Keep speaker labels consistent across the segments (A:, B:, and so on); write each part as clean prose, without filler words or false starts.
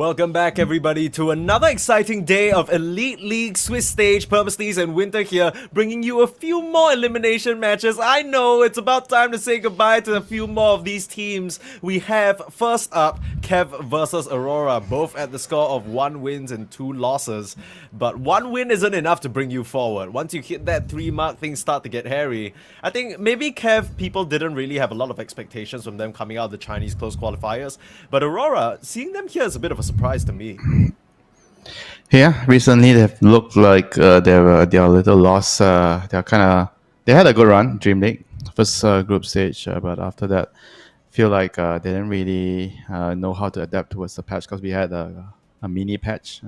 A: Welcome back, everybody, to another exciting day of Elite League, Swiss Stage, Permasleys, and Winter here, bringing you a few more elimination matches. I know it's about time to say goodbye to a few more of these teams. We have, first up, Kev versus Aurora, both at the score of 1 wins and 2 losses. But 1 win isn't enough to bring you forward. Once you hit that 3 mark, things start to get hairy. I think maybe Kev, people didn't really have a lot of expectations from them coming out of the Chinese close qualifiers. But Aurora, seeing them here is a bit of a surprise to me.
B: Yeah, recently they've looked like they're a little lost. They had a good run, Dream League, first group stage, but after that, feel like they didn't really know how to adapt towards the patch because we had a mini patch.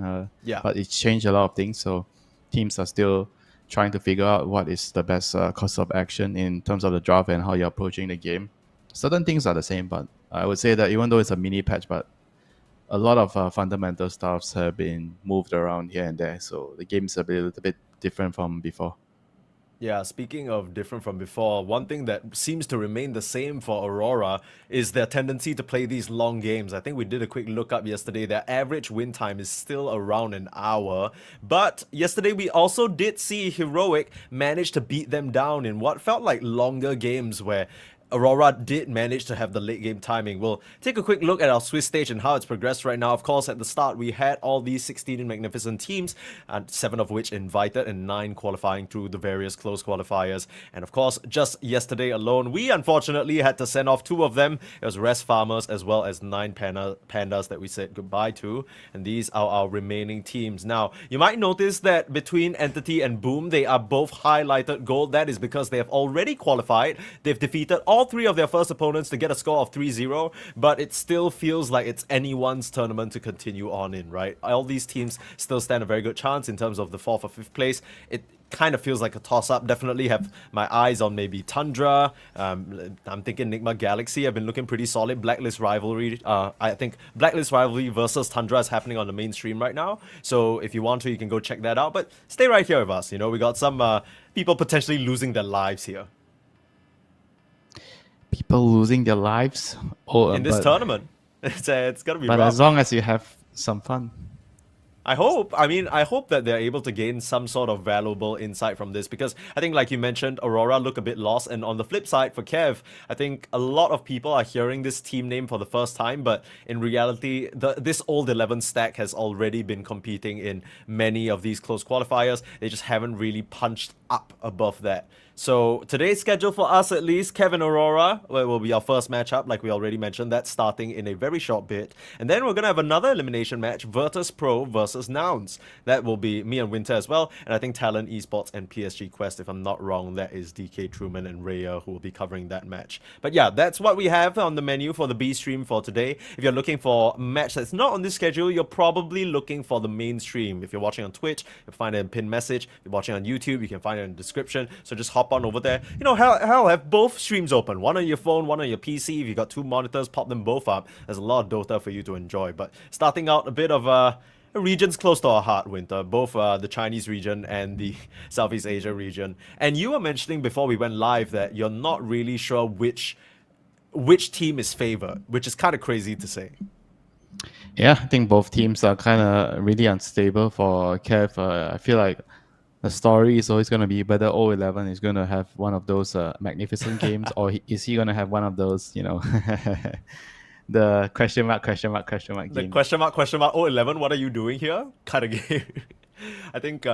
A: Yeah.
B: But it changed a lot of things, so teams are still trying to figure out what is the best course of action in terms of the draft and how you're approaching the game. Certain things are the same, but I would say that even though it's a mini patch, but a lot of fundamental stuffs have been moved around here and there, so the game's a little bit different from before.
A: Yeah, speaking of different from before, one thing that seems to remain the same for Aurora is their tendency to play these long games. I think we did a quick look up yesterday. Their average win time is still around an hour. But yesterday we also did see Heroic manage to beat them down in what felt like longer games where Aurora did manage to have the late game timing. We'll take a quick look at our Swiss stage and how it's progressed right now. Of course, at the start, we had all these 16 magnificent teams, and 7 of which invited and 9 qualifying through the various close qualifiers. And of course, just yesterday alone, we unfortunately had to send off 2 of them. It was Rest Farmers as well as 9 Pandas that we said goodbye to. And these are our remaining teams. Now, you might notice that between Entity and Boom, they are both highlighted gold. That is because they have already qualified. They've defeated all 3 of their first opponents to get a score of 3-0, but it still feels like it's anyone's tournament to continue on in, right? All these teams still stand a very good chance in terms of the 4th or 5th place. It kind of feels like a toss-up. Definitely have my eyes on maybe Tundra. I'm thinking Nigma Galaxy have been looking pretty solid. Blacklist Rivalry, I think Blacklist Rivalry versus Tundra is happening on the main stream right now. So if you want to, you can go check that out. But stay right here with us. You know, we got some people potentially losing their lives here.
B: People losing their lives
A: in this tournament. It's gonna be
B: but
A: rough.
B: As long as you have some fun.
A: I hope. I mean, I hope that they're able to gain some sort of valuable insight from this, because I think, like you mentioned, Aurora look a bit lost. And on the flip side, for Kev, I think a lot of people are hearing this team name for the first time, but in reality, this old 11 stack has already been competing in many of these close qualifiers. They just haven't really punched up above that. So today's schedule for us, at least, Kevin Aurora will be our first matchup, like we already mentioned. That's starting in a very short bit. And then we're going to have another elimination match, Virtus.pro versus Nouns. That will be me and Winter as well. And I think Talon, Esports, and PSG Quest, if I'm not wrong, that is DK Truman and Raya who will be covering that match. But yeah, that's what we have on the menu for the B stream for today. If you're looking for a match that's not on this schedule, you're probably looking for the main stream. If you're watching on Twitch, you'll find it in pinned message. If you're watching on YouTube, you can find it in the description. So just hop on over there. You know, hell, have both streams open. One on your phone, one on your PC. If you got 2 monitors, pop them both up. There's a lot of Dota for you to enjoy. But starting out a bit of regions close to our heart, Winter, both the Chinese region and the Southeast Asia region. And you were mentioning before we went live that you're not really sure which team is favored, which is kind of crazy to say.
B: Yeah, I think both teams are kind of really unstable for Kev. I feel like the story is always going to be whether 011 is going to have one of those magnificent games, or is he going to have one of those, you know, the question mark game.
A: The question mark 011, what are you doing here? Kind of game. I think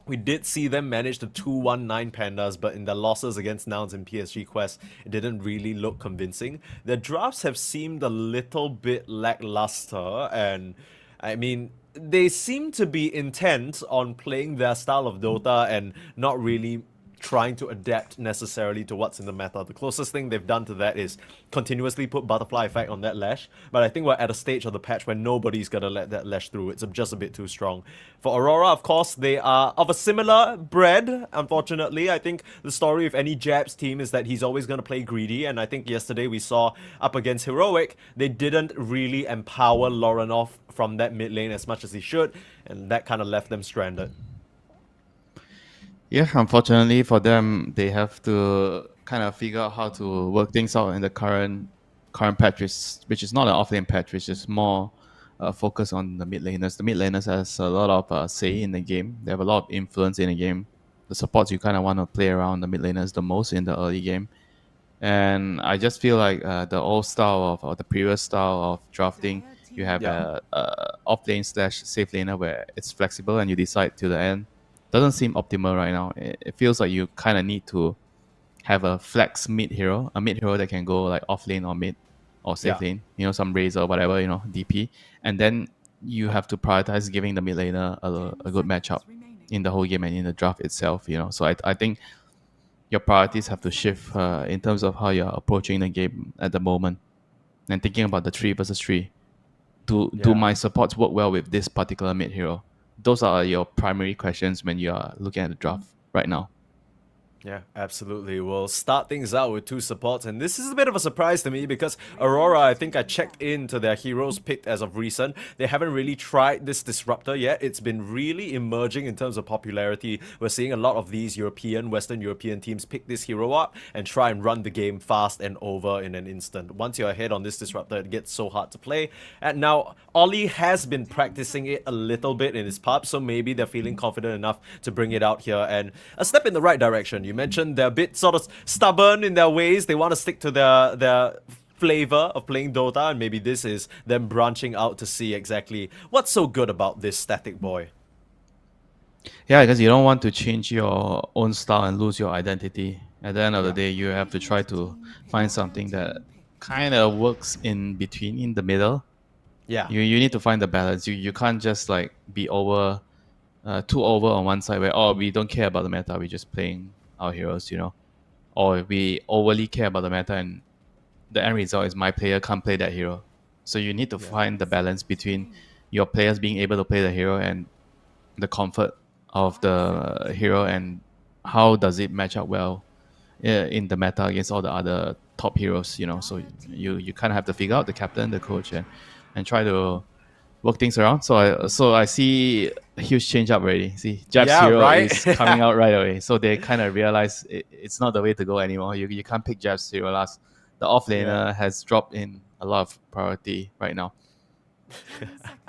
A: we did see them manage to 2-1-9 Pandas, but in their losses against Nouns and PSG Quest, it didn't really look convincing. Their drafts have seemed a little bit lackluster, and I mean, they seem to be intent on playing their style of Dota and not really trying to adapt necessarily to what's in the meta. The closest thing they've done to that is continuously put butterfly effect on that lash, but I think we're at a stage of the patch where nobody's gonna let that lash through. It's just a bit too strong. For Aurora, of course, they are of a similar breed, unfortunately. I think the story of any Jab's team is that he's always gonna play greedy, and I think yesterday we saw up against Heroic, they didn't really empower Lorenov from that mid lane as much as he should, and that kind of left them stranded.
B: Yeah, unfortunately for them, they have to kind of figure out how to work things out in the current patch, which is not an offlane patch, which is more focus on the mid laners. The mid laners has a lot of say in the game. They have a lot of influence in the game. The supports you kind of want to play around the mid laners the most in the early game. And I just feel like the old style of or the previous style of drafting, you have
A: Yeah.
B: a off lane slash safe laner where it's flexible and you decide to the end. Doesn't seem optimal right now. It feels like you kind of need to have a flex mid hero, a mid hero that can go like off lane or mid or safe
A: Yeah.
B: lane, some Razor or whatever, DP. And then you have to prioritize giving the mid laner a good matchup in the whole game and in the draft itself, So I think your priorities have to shift in terms of how you're approaching the game at the moment and thinking about the 3 versus 3. Do
A: Yeah.
B: my supports work well with this particular mid hero? Those are your primary questions when you are looking at the draft right now.
A: Yeah, absolutely. We'll start things out with 2 supports, and this is a bit of a surprise to me because Aurora, I think I checked into their heroes picked as of recent. They haven't really tried this disruptor yet. It's been really emerging in terms of popularity. We're seeing a lot of these Western European teams pick this hero up and try and run the game fast and over in an instant. Once you're ahead on this disruptor, it gets so hard to play. And now, Ollie has been practicing it a little bit in his pub, so maybe they're feeling confident enough to bring it out here, and a step in the right direction. You mentioned they're a bit sort of stubborn in their ways. They want to stick to their flavor of playing Dota, and maybe this is them branching out to see exactly what's so good about this static boy.
B: Yeah, because you don't want to change your own style and lose your identity. At the end of the day, you have to try to find something that kind of works in between, in the middle.
A: Yeah.
B: You need to find the balance. You can't just like be too over on one side where we don't care about the meta, we're just playing our heroes, or we overly care about the meta and the end result is my player can't play that hero. So you need to find the balance between your players being able to play the hero and the comfort of the hero and how does it match up well in the meta against all the other top heroes. So you kind of have to figure out the captain, the coach, and try to work things around. So I see a huge change up already. See, Jab's hero
A: right?
B: is coming out right away. So they kind of realize it's not the way to go anymore. You can't pick Jab's hero last. The off laner has dropped in a lot of priority right now.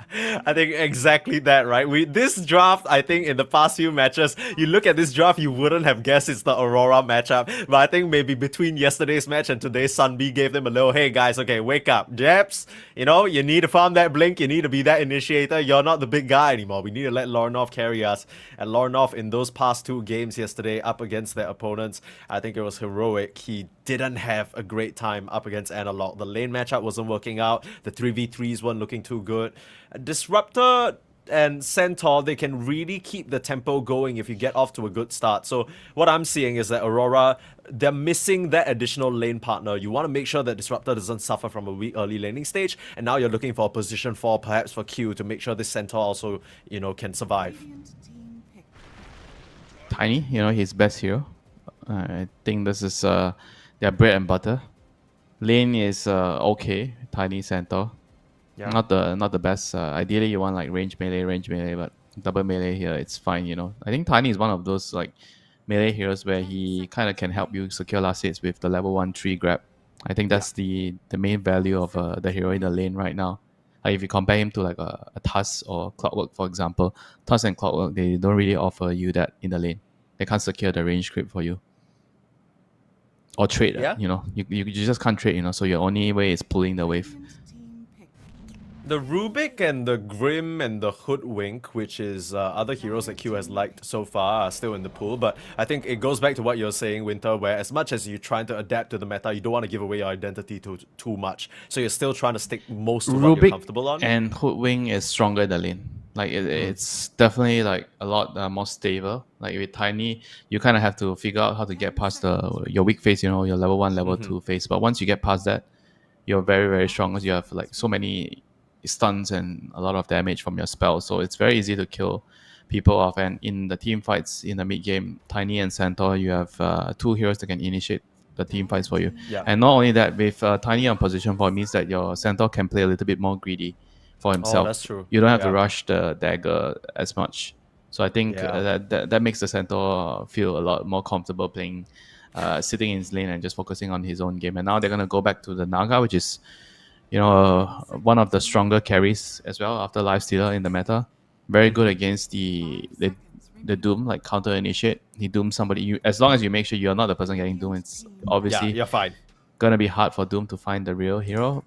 A: I think exactly that, right? This draft, I think in the past few matches, you look at this draft, you wouldn't have guessed it's the Aurora matchup. But I think maybe between yesterday's match and today's, Sunby gave them a little, hey guys, okay, wake up. Jeps, you need to farm that blink, you need to be that initiator. You're not the big guy anymore. We need to let Lornov carry us. And Lornov, in those past 2 games yesterday up against their opponents, I think it was heroic. He didn't have a great time up against Analog. The lane matchup wasn't working out. The 3v3s weren't looking too good. Disruptor and Centaur, they can really keep the tempo going if you get off to a good start. So what I'm seeing is that Aurora, they're missing that additional lane partner. You want to make sure that Disruptor doesn't suffer from a weak early laning stage, and now you're looking for a position 4 perhaps for Q to make sure this Centaur also, can survive.
B: Tiny, his best hero. I think this is their bread and butter. Lane is okay. Tiny Centaur.
A: Yeah.
B: Not the best. Ideally, you want like range melee, but double melee here, it's fine. I think Tiny is one of those like melee heroes where he kind of can help you secure last hits with the level 1-3 grab. I think that's the main value of the hero in the lane right now. If you compare him to like a Tusk or Clockwork, for example, Tusk and Clockwork, they don't really offer you that in the lane. They can't secure the range creep for you. Or trade, you just can't trade, so your only way is pulling the wave.
A: The Rubik and the Grim and the Hoodwink, which is other heroes that Q has liked so far, are still in the pool. But I think it goes back to what you're saying, Winter, where as much as you're trying to adapt to the meta, you don't want to give away your identity too much. So you're still trying to stick most to what you're comfortable on.
B: And Hoodwink is stronger in the lane. Like it's definitely like a lot more stable. Like with Tiny, you kind of have to figure out how to get past your weak phase, your level 1, level 2 phase. But once you get past that, you're very, very strong because you have like so many stuns and a lot of damage from your spell. So it's very easy to kill people off. And in the team fights in the mid game, Tiny and Centaur, you have 2 heroes that can initiate the team fights for you.
A: Yeah.
B: And not only that, with Tiny on position 4, it means that your Centaur can play a little bit more greedy for himself.
A: Oh, that's true.
B: You don't have to rush the dagger as much. So I think that makes the Centaur feel a lot more comfortable playing, sitting in his lane and just focusing on his own game. And now they're going to go back to the Naga, which is one of the stronger carries as well after Lifestealer in the meta. Very good against the Doom, like counter initiate. He Doom somebody. As long as you make sure you're not the person getting Doom, it's
A: Yeah,
B: obviously
A: you're fine.
B: gonna be hard for Doom to find the real hero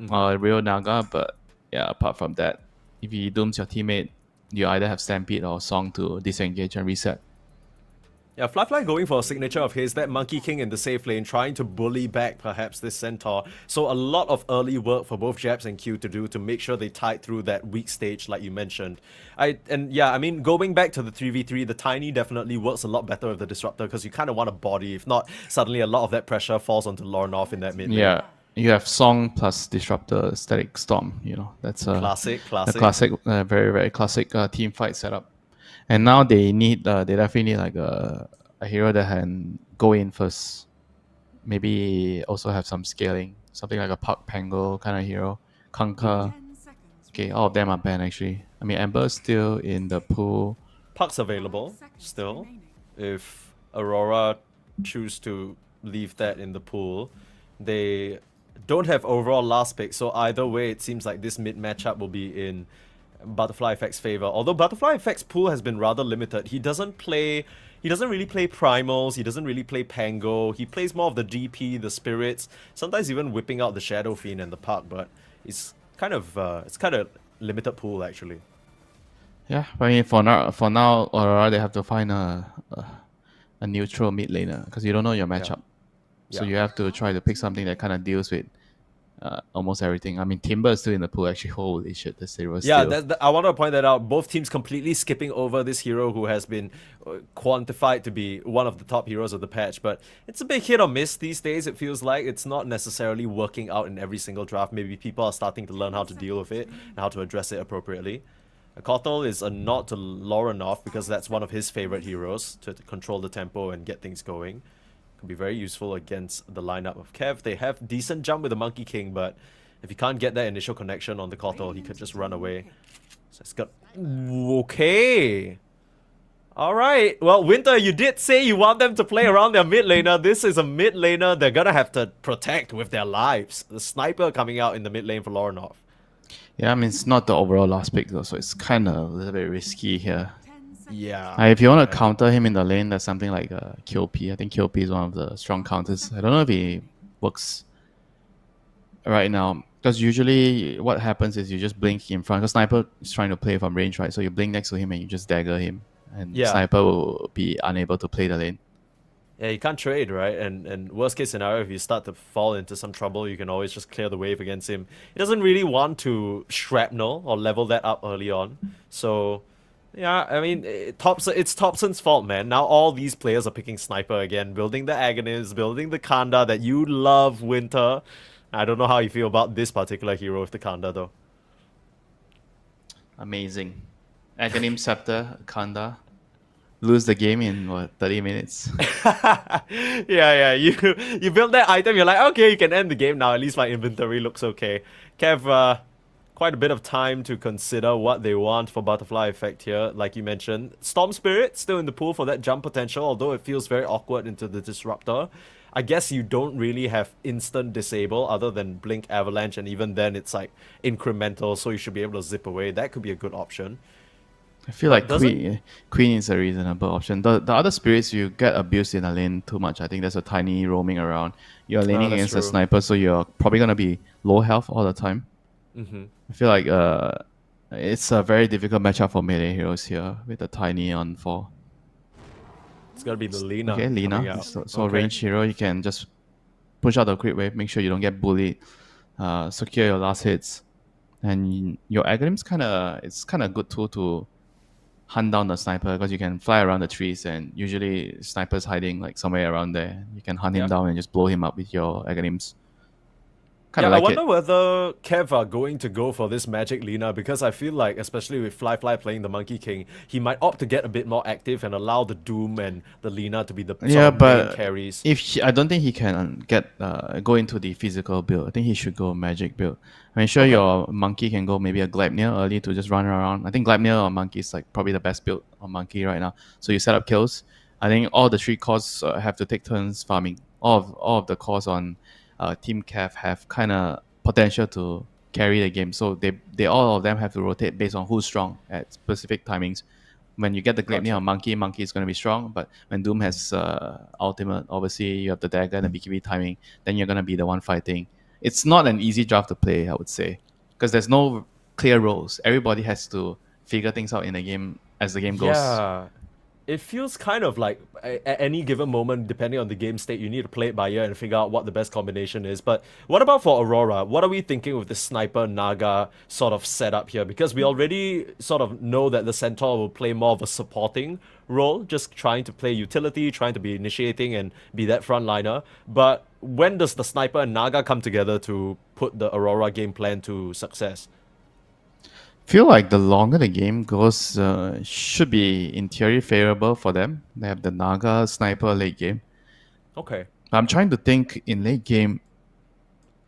B: or real Naga. But yeah, apart from that, if he Dooms your teammate, you either have Stampede or Song to disengage and reset.
A: Yeah, Fly going for a signature of his, that Monkey King in the safe lane, trying to bully back perhaps this Centaur. So a lot of early work for both Japs and Q to do to make sure they tied through that weak stage like you mentioned. I mean, going back to the 3v3, the Tiny definitely works a lot better with the Disruptor because you kind of want a body. If not, suddenly a lot of that pressure falls onto Lornoff in that mid lane.
B: Yeah, you have Song plus Disruptor, Static Storm. That's a classic, very very classic team fight setup. And now they definitely need like a hero that can go in first. Maybe also have some scaling, something like a Puck Pango kind of hero. Kanka. Okay, all of them are banned actually. I mean, Amber's still in the pool.
A: Puck's available still. If Aurora choose to leave that in the pool, they don't have overall last pick, so either way it seems like this mid matchup will be in Butterfly Effect's favor. Although Butterfly Effect's pool has been rather limited. He doesn't really play primals, he doesn't really play Pango, he plays more of the DP, the spirits, sometimes even whipping out the Shadow Fiend and the Puck, but it's kind of limited pool actually.
B: Yeah, I mean for now, Aurora they have to find a neutral mid laner because you don't know your matchup. So you have to try to pick something that kind of deals with almost everything. I mean, Timber is still in the pool. Actually, holy shit, the Zero.
A: Yeah, I want to point that out. Both teams completely skipping over this hero who has been quantified to be one of the top heroes of the patch. But it's a big hit or miss these days. It feels like it's not necessarily working out in every single draft. Maybe people are starting to learn how to deal with it and how to address it appropriately. Kotal is a nod to Lornoff because that's one of his favorite heroes to control the tempo and get things going. Can be very useful against the lineup of Kev. They have decent jump with the Monkey King, but if you can't get that initial connection on the Kotal, he could just run away. So it's got... Okay. Alright. Well, Winter, you did say you want them to play around their mid laner. This is a mid laner they're gonna have to protect with their lives. The sniper coming out in the mid lane for Lornoff.
B: Yeah, I mean, it's not the overall last pick though, so it's kind of a little bit risky here.
A: Yeah.
B: If you want to counter him in the lane, that's something like QP. I think QP is one of the strong counters. I don't know if he works right now. Because usually what happens is you just blink in front. Because Sniper is trying to play from range, right? So you blink next to him and you just dagger him. And Sniper will be unable to play the lane.
A: Yeah, you can't trade, right? And worst case scenario, if you start to fall into some trouble, you can always just clear the wave against him. He doesn't really want to shrapnel or level that up early on. So... yeah, I mean, it's Thompson's fault, man. Now all these players are picking Sniper again, building the Agonist, building the Kanda that you love, Winter. I don't know how you feel about this particular hero with the Kanda, though.
B: Amazing. Aghanim Scepter, Kanda. Lose the game in, 30 minutes?
A: Yeah, you build that item, you're like, okay, you can end the game now. At least my inventory looks okay. Kev, quite a bit of time to consider what they want for Butterfly Effect here, like you mentioned. Storm Spirit still in the pool for that jump potential, although it feels very awkward into the Disruptor. I guess you don't really have instant disable other than Blink Avalanche, and even then it's like incremental, so you should be able to zip away. That could be a good option.
B: I feel like Queen is a reasonable option. The other spirits, you get abused in a lane too much. I think there's a Tiny roaming around. You're laning against a Sniper, so you're probably going to be low health all the time. I feel like it's a very difficult matchup for melee heroes here with the Tiny on 4.
A: It's gotta be the Lina.
B: Okay, Lina. So range hero, you can just push out the crit wave, make sure you don't get bullied, secure your last hits, and your Aghanim's it's kind of good tool to hunt down the Sniper because you can fly around the trees, and usually Sniper's hiding like somewhere around there. You can hunt him down and just blow him up with your Aghanims.
A: I wonder whether Kev are going to go for this Magic Lina, because I feel like, especially with Fly playing the Monkey King, he might opt to get a bit more active and allow the Doom and the Lina to be the main carries.
B: I don't think he can go into the physical build. I think he should go Magic build. I mean, sure, your Monkey can go maybe a Gleipnir early to just run around. I think Gleipnir or Monkey is like probably the best build on Monkey right now. So you set up kills. I think all the 3 cores have to take turns farming. All of the cores on Team Kev have kind of potential to carry the game. So they all of them have to rotate based on who's strong at specific timings. When you get the Gleipnir or Monkey is going to be strong. But when Doom has ultimate, obviously you have the dagger and the BKB timing, then you're going to be the one fighting. It's not an easy draft to play, I would say, because there's no clear roles. Everybody has to figure things out in the game as the game goes.
A: Yeah. It feels kind of like at any given moment, depending on the game state, you need to play it by ear and figure out what the best combination is. But what about for Aurora? What are we thinking with the Sniper Naga sort of setup here? Because we already sort of know that the Centaur will play more of a supporting role, just trying to play utility, trying to be initiating and be that frontliner. But when does the Sniper and Naga come together to put the Aurora game plan to success?
B: Feel like the longer the game goes, should be in theory favorable for them. They have the Naga Sniper late game.
A: Okay.
B: I'm trying to think in late game.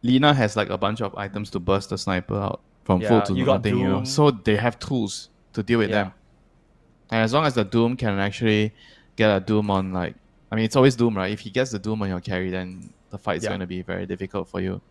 B: Lina has like a bunch of items to burst the sniper out from full to
A: you got
B: nothing, you know.
A: Doom.
B: So they have tools to deal with them. And as long as the Doom can actually get a Doom on, like, I mean, it's always Doom, right? If he gets the Doom on your carry, then the fight's going to be very difficult for you.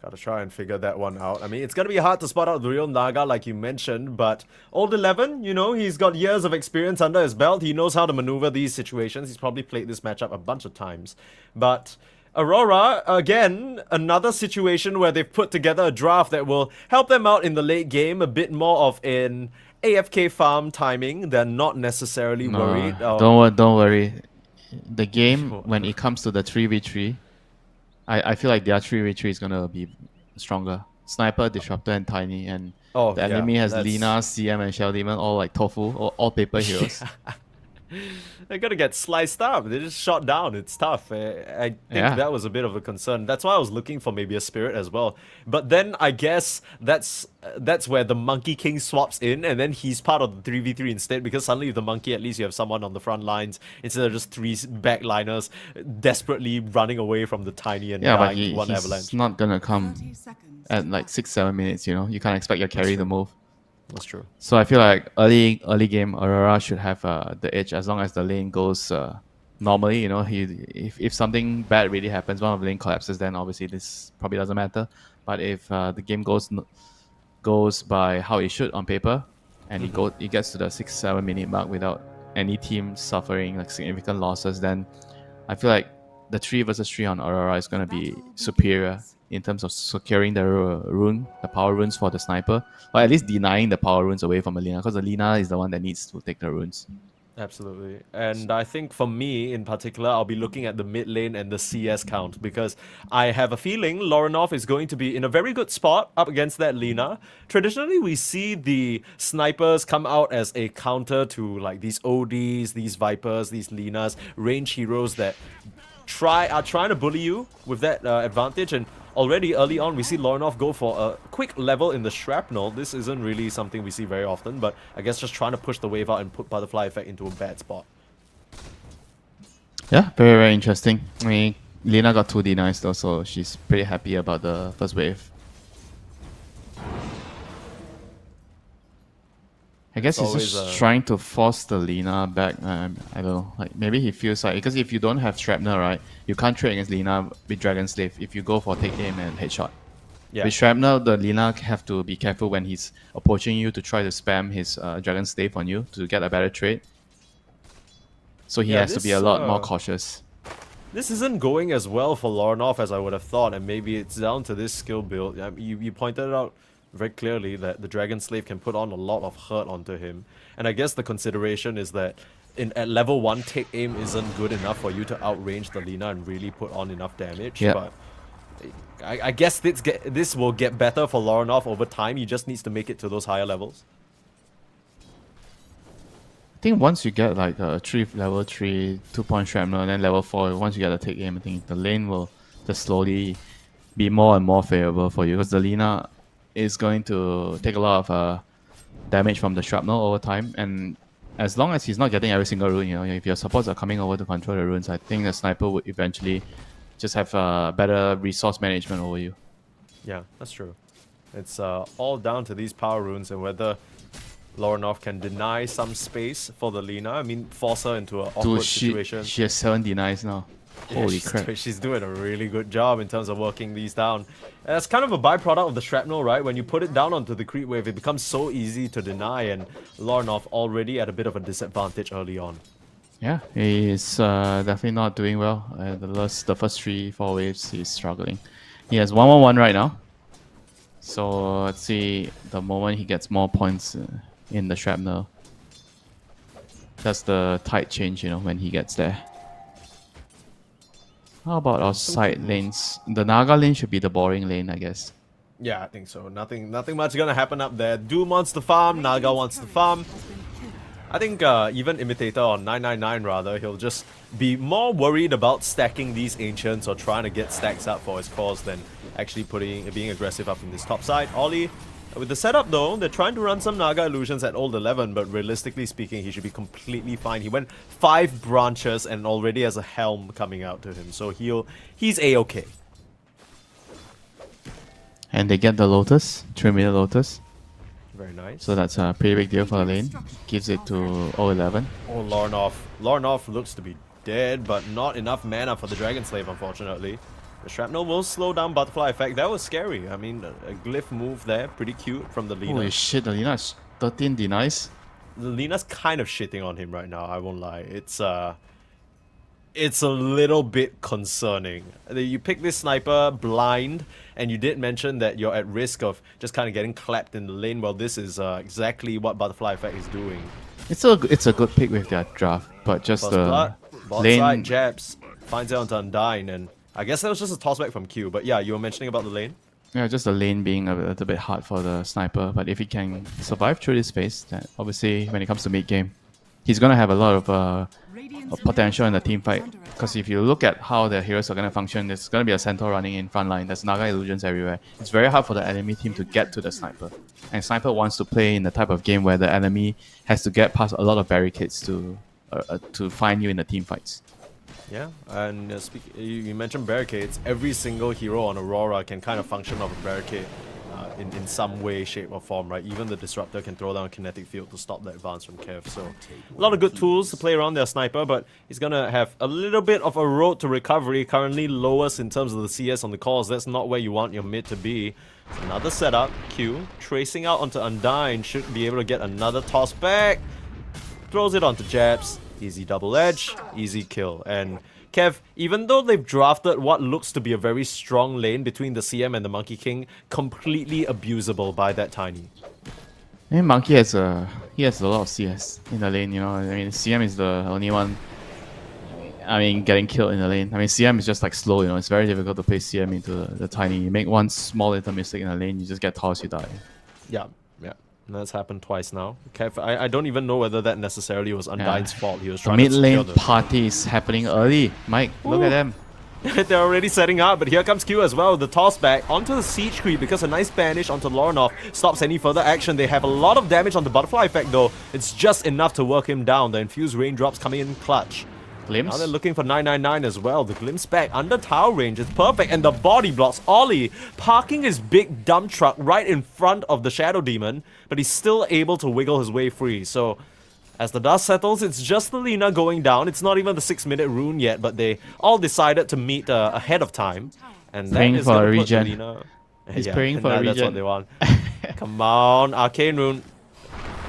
A: Gotta try and figure that one out. I mean, it's gonna be hard to spot out the real Naga, like you mentioned, but Old 11, you know, he's got years of experience under his belt. He knows how to maneuver these situations. He's probably played this matchup a bunch of times. But Aurora, again, another situation where they've put together a draft that will help them out in the late game, a bit more of an AFK farm timing. They're not necessarily worried.
B: Don't worry. The game, when it comes to the 3v3, I feel like their 3v3 is going to be stronger. Sniper, Disruptor, and Tiny. And the enemy has Lina, CM, and Shell Demon, all like tofu, all paper heroes.
A: They're gonna get sliced up. They're just shot down. It's tough. I think that was a bit of a concern. That's why I was looking for maybe a Spirit as well. But then I guess that's where the Monkey King swaps in, and then he's part of the 3v3 instead, because suddenly with the Monkey, at least you have someone on the front lines instead of just three backliners desperately running away from the Tiny and dying one Avalanche.
B: He's not gonna come at like 6-7 minutes, you know. You can't expect your carry to move.
A: That's true.
B: So I feel like early game Aurora should have the edge as long as the lane goes normally. You know, if something bad really happens, one of the lane collapses, then obviously this probably doesn't matter. But if the game goes by how it should on paper, and it gets to the 6-7 minute mark without any team suffering like significant losses, then I feel like the 3 versus 3 on Aurora is going to be superior in terms of securing the power runes for the sniper, or at least denying the power runes away from Alina, because Alina is the one that needs to take the runes.
A: Absolutely. And I think for me in particular, I'll be looking at the mid lane and the CS count, because I have a feeling Lorinov is going to be in a very good spot up against that Lina. Traditionally, we see the snipers come out as a counter to like these ODs, these Vipers, these Linas, range heroes that are trying to bully you with that advantage. And already early on, we see Lorinov go for a quick level in the Shrapnel. This isn't really something we see very often, but I guess just trying to push the wave out and put Butterfly Effect into a bad spot.
B: Yeah, very, very interesting. I mean, Lina got 2 denies though, so she's pretty happy about the first wave. I guess he's just trying to force the Lina back. I don't know. Like, maybe he feels like, because if you don't have Shrapnel, right, you can't trade against Lina with Dragon Slave if you go for take aim and headshot. Yeah. With Shrapnel, the Lina have to be careful when he's approaching you to try to spam his Dragon Slave on you to get a better trade. So he has to be a lot more cautious.
A: This isn't going as well for Lorinov as I would have thought, and maybe it's down to this skill build. You pointed it out very clearly that the Dragon Slave can put on a lot of hurt onto him. And I guess the consideration is that at level 1, take aim isn't good enough for you to outrange the Lina and really put on enough damage. Yep. But I guess this will get better for Lorinov over time. He just needs to make it to those higher levels.
B: I think once you get like a level 3 2-point Shrapnel, and then level 4, once you get a take aim, I think the lane will just slowly be more and more favorable for you, because the Lina is going to take a lot of damage from the Shrapnel over time, and as long as he's not getting every single rune, you know, if your supports are coming over to control the runes, I think the sniper would eventually just have better resource management over you.
A: Yeah, that's true. It's all down to these power runes and whether Lorinov can deny some space for the Lina. I mean, force her into an awkward situation.
B: She has 7 denies now. Holy crap.
A: She's doing a really good job in terms of working these down. It's kind of a byproduct of the shrapnel, right? When you put it down onto the creep wave, it becomes so easy to deny, and Lornov already at a bit of a disadvantage early on.
B: Yeah, he's definitely not doing well. The first 3-4 waves, he's struggling. He has 1-1-1 right now. So let's see the moment he gets more points in the shrapnel. That's the tide change, you know, when he gets there. How about our side lanes? The Naga lane should be the boring lane, I guess.
A: Yeah, I think so. Nothing much gonna happen up there. Doom wants to farm, Naga wants to farm. I think even Imitator on 999 rather, he'll just be more worried about stacking these Ancients or trying to get stacks up for his cause than actually being aggressive up in this top side. Ollie, with the setup though, they're trying to run some Naga illusions at old 11, but realistically speaking, he should be completely fine. He went 5 branches and already has a helm coming out to him, so he's a-okay.
B: And they get the Lotus, 3-minute Lotus.
A: Very nice.
B: So that's a pretty big deal for the lane. Gives it to 011.
A: Oh, Lornov. Lornov looks to be dead, but not enough mana for the Dragon Slave, unfortunately. The Shrapnel will slow down Butterfly Effect. That was scary. I mean, a glyph move there. Pretty cute from the Lina.
B: Holy shit, the Lina is 13 denies.
A: The Lina's kind of shitting on him right now, I won't lie. It's a little bit concerning. You pick this sniper blind, and you did mention that you're at risk of just kind of getting clapped in the lane. Well, this is exactly what Butterfly Effect is doing.
B: It's a good pick with that draft, but just
A: First
B: the
A: blood, bot
B: lane
A: side jabs, finds out onto Undyne, and I guess that was just a tossback from Q. But yeah, you were mentioning about the lane.
B: Yeah, just the lane being a little bit hard for the sniper, but if he can survive through this phase, then obviously when it comes to mid game, he's gonna have a lot of potential in the team fight. Because if you look at how the heroes are gonna function, there's gonna be a centaur running in front line. There's Naga illusions everywhere. It's very hard for the enemy team to get to the sniper, and sniper wants to play in the type of game where the enemy has to get past a lot of barricades to find you in the team fights.
A: Yeah, and you mentioned barricades. Every single hero on Aurora can kind of function off a barricade in some way, shape or form, right? Even the Disruptor can throw down a kinetic field to stop the advance from Kev. So a lot of good tools to play around their sniper, but he's gonna have a little bit of a road to recovery. Currently lowest in terms of the CS on the calls. That's not where you want your mid to be. Another setup. Q tracing out onto Undyne, should be able to get another toss back. Throws it onto jabs. Easy double edge, easy kill. And Kev, even though they've drafted what looks to be a very strong lane between the CM and the Monkey King, completely abusable by that Tiny.
B: And Monkey has a lot of CS in the lane, you know. I mean, CM is the only one, I mean, getting killed in the lane. I mean, CM is just like slow, you know. It's very difficult to play CM into the Tiny. You make one small little mistake in the lane, you just get tossed, you die.
A: Yeah. That's happened twice now. Kev, I don't even know whether that necessarily was Undyne's fault. He was trying
B: mid
A: to
B: lane
A: secure the
B: party is happening early. Mike, look at them.
A: They're already setting up, but here comes Q as well. The toss back onto the siege creep because a nice banish onto Lornov stops any further action. They have a lot of damage on the Butterfly Effect though. It's just enough to work him down. The infused raindrops coming in clutch.
B: Glimpse.
A: Now they're looking for 999 as well. The glimpse back under tower range is perfect, and the body blocks Ollie, parking his big dump truck right in front of the Shadow Demon, but he's still able to wiggle his way free. So as the dust settles, it's just the Lina going down. It's not even the 6-minute rune yet, but they all decided to meet ahead of time. And that
B: Praying
A: is
B: for
A: gonna
B: a
A: put
B: regen.
A: Lina...
B: He's praying for a
A: That's what
B: regen.
A: they want. Come on, Arcane Rune.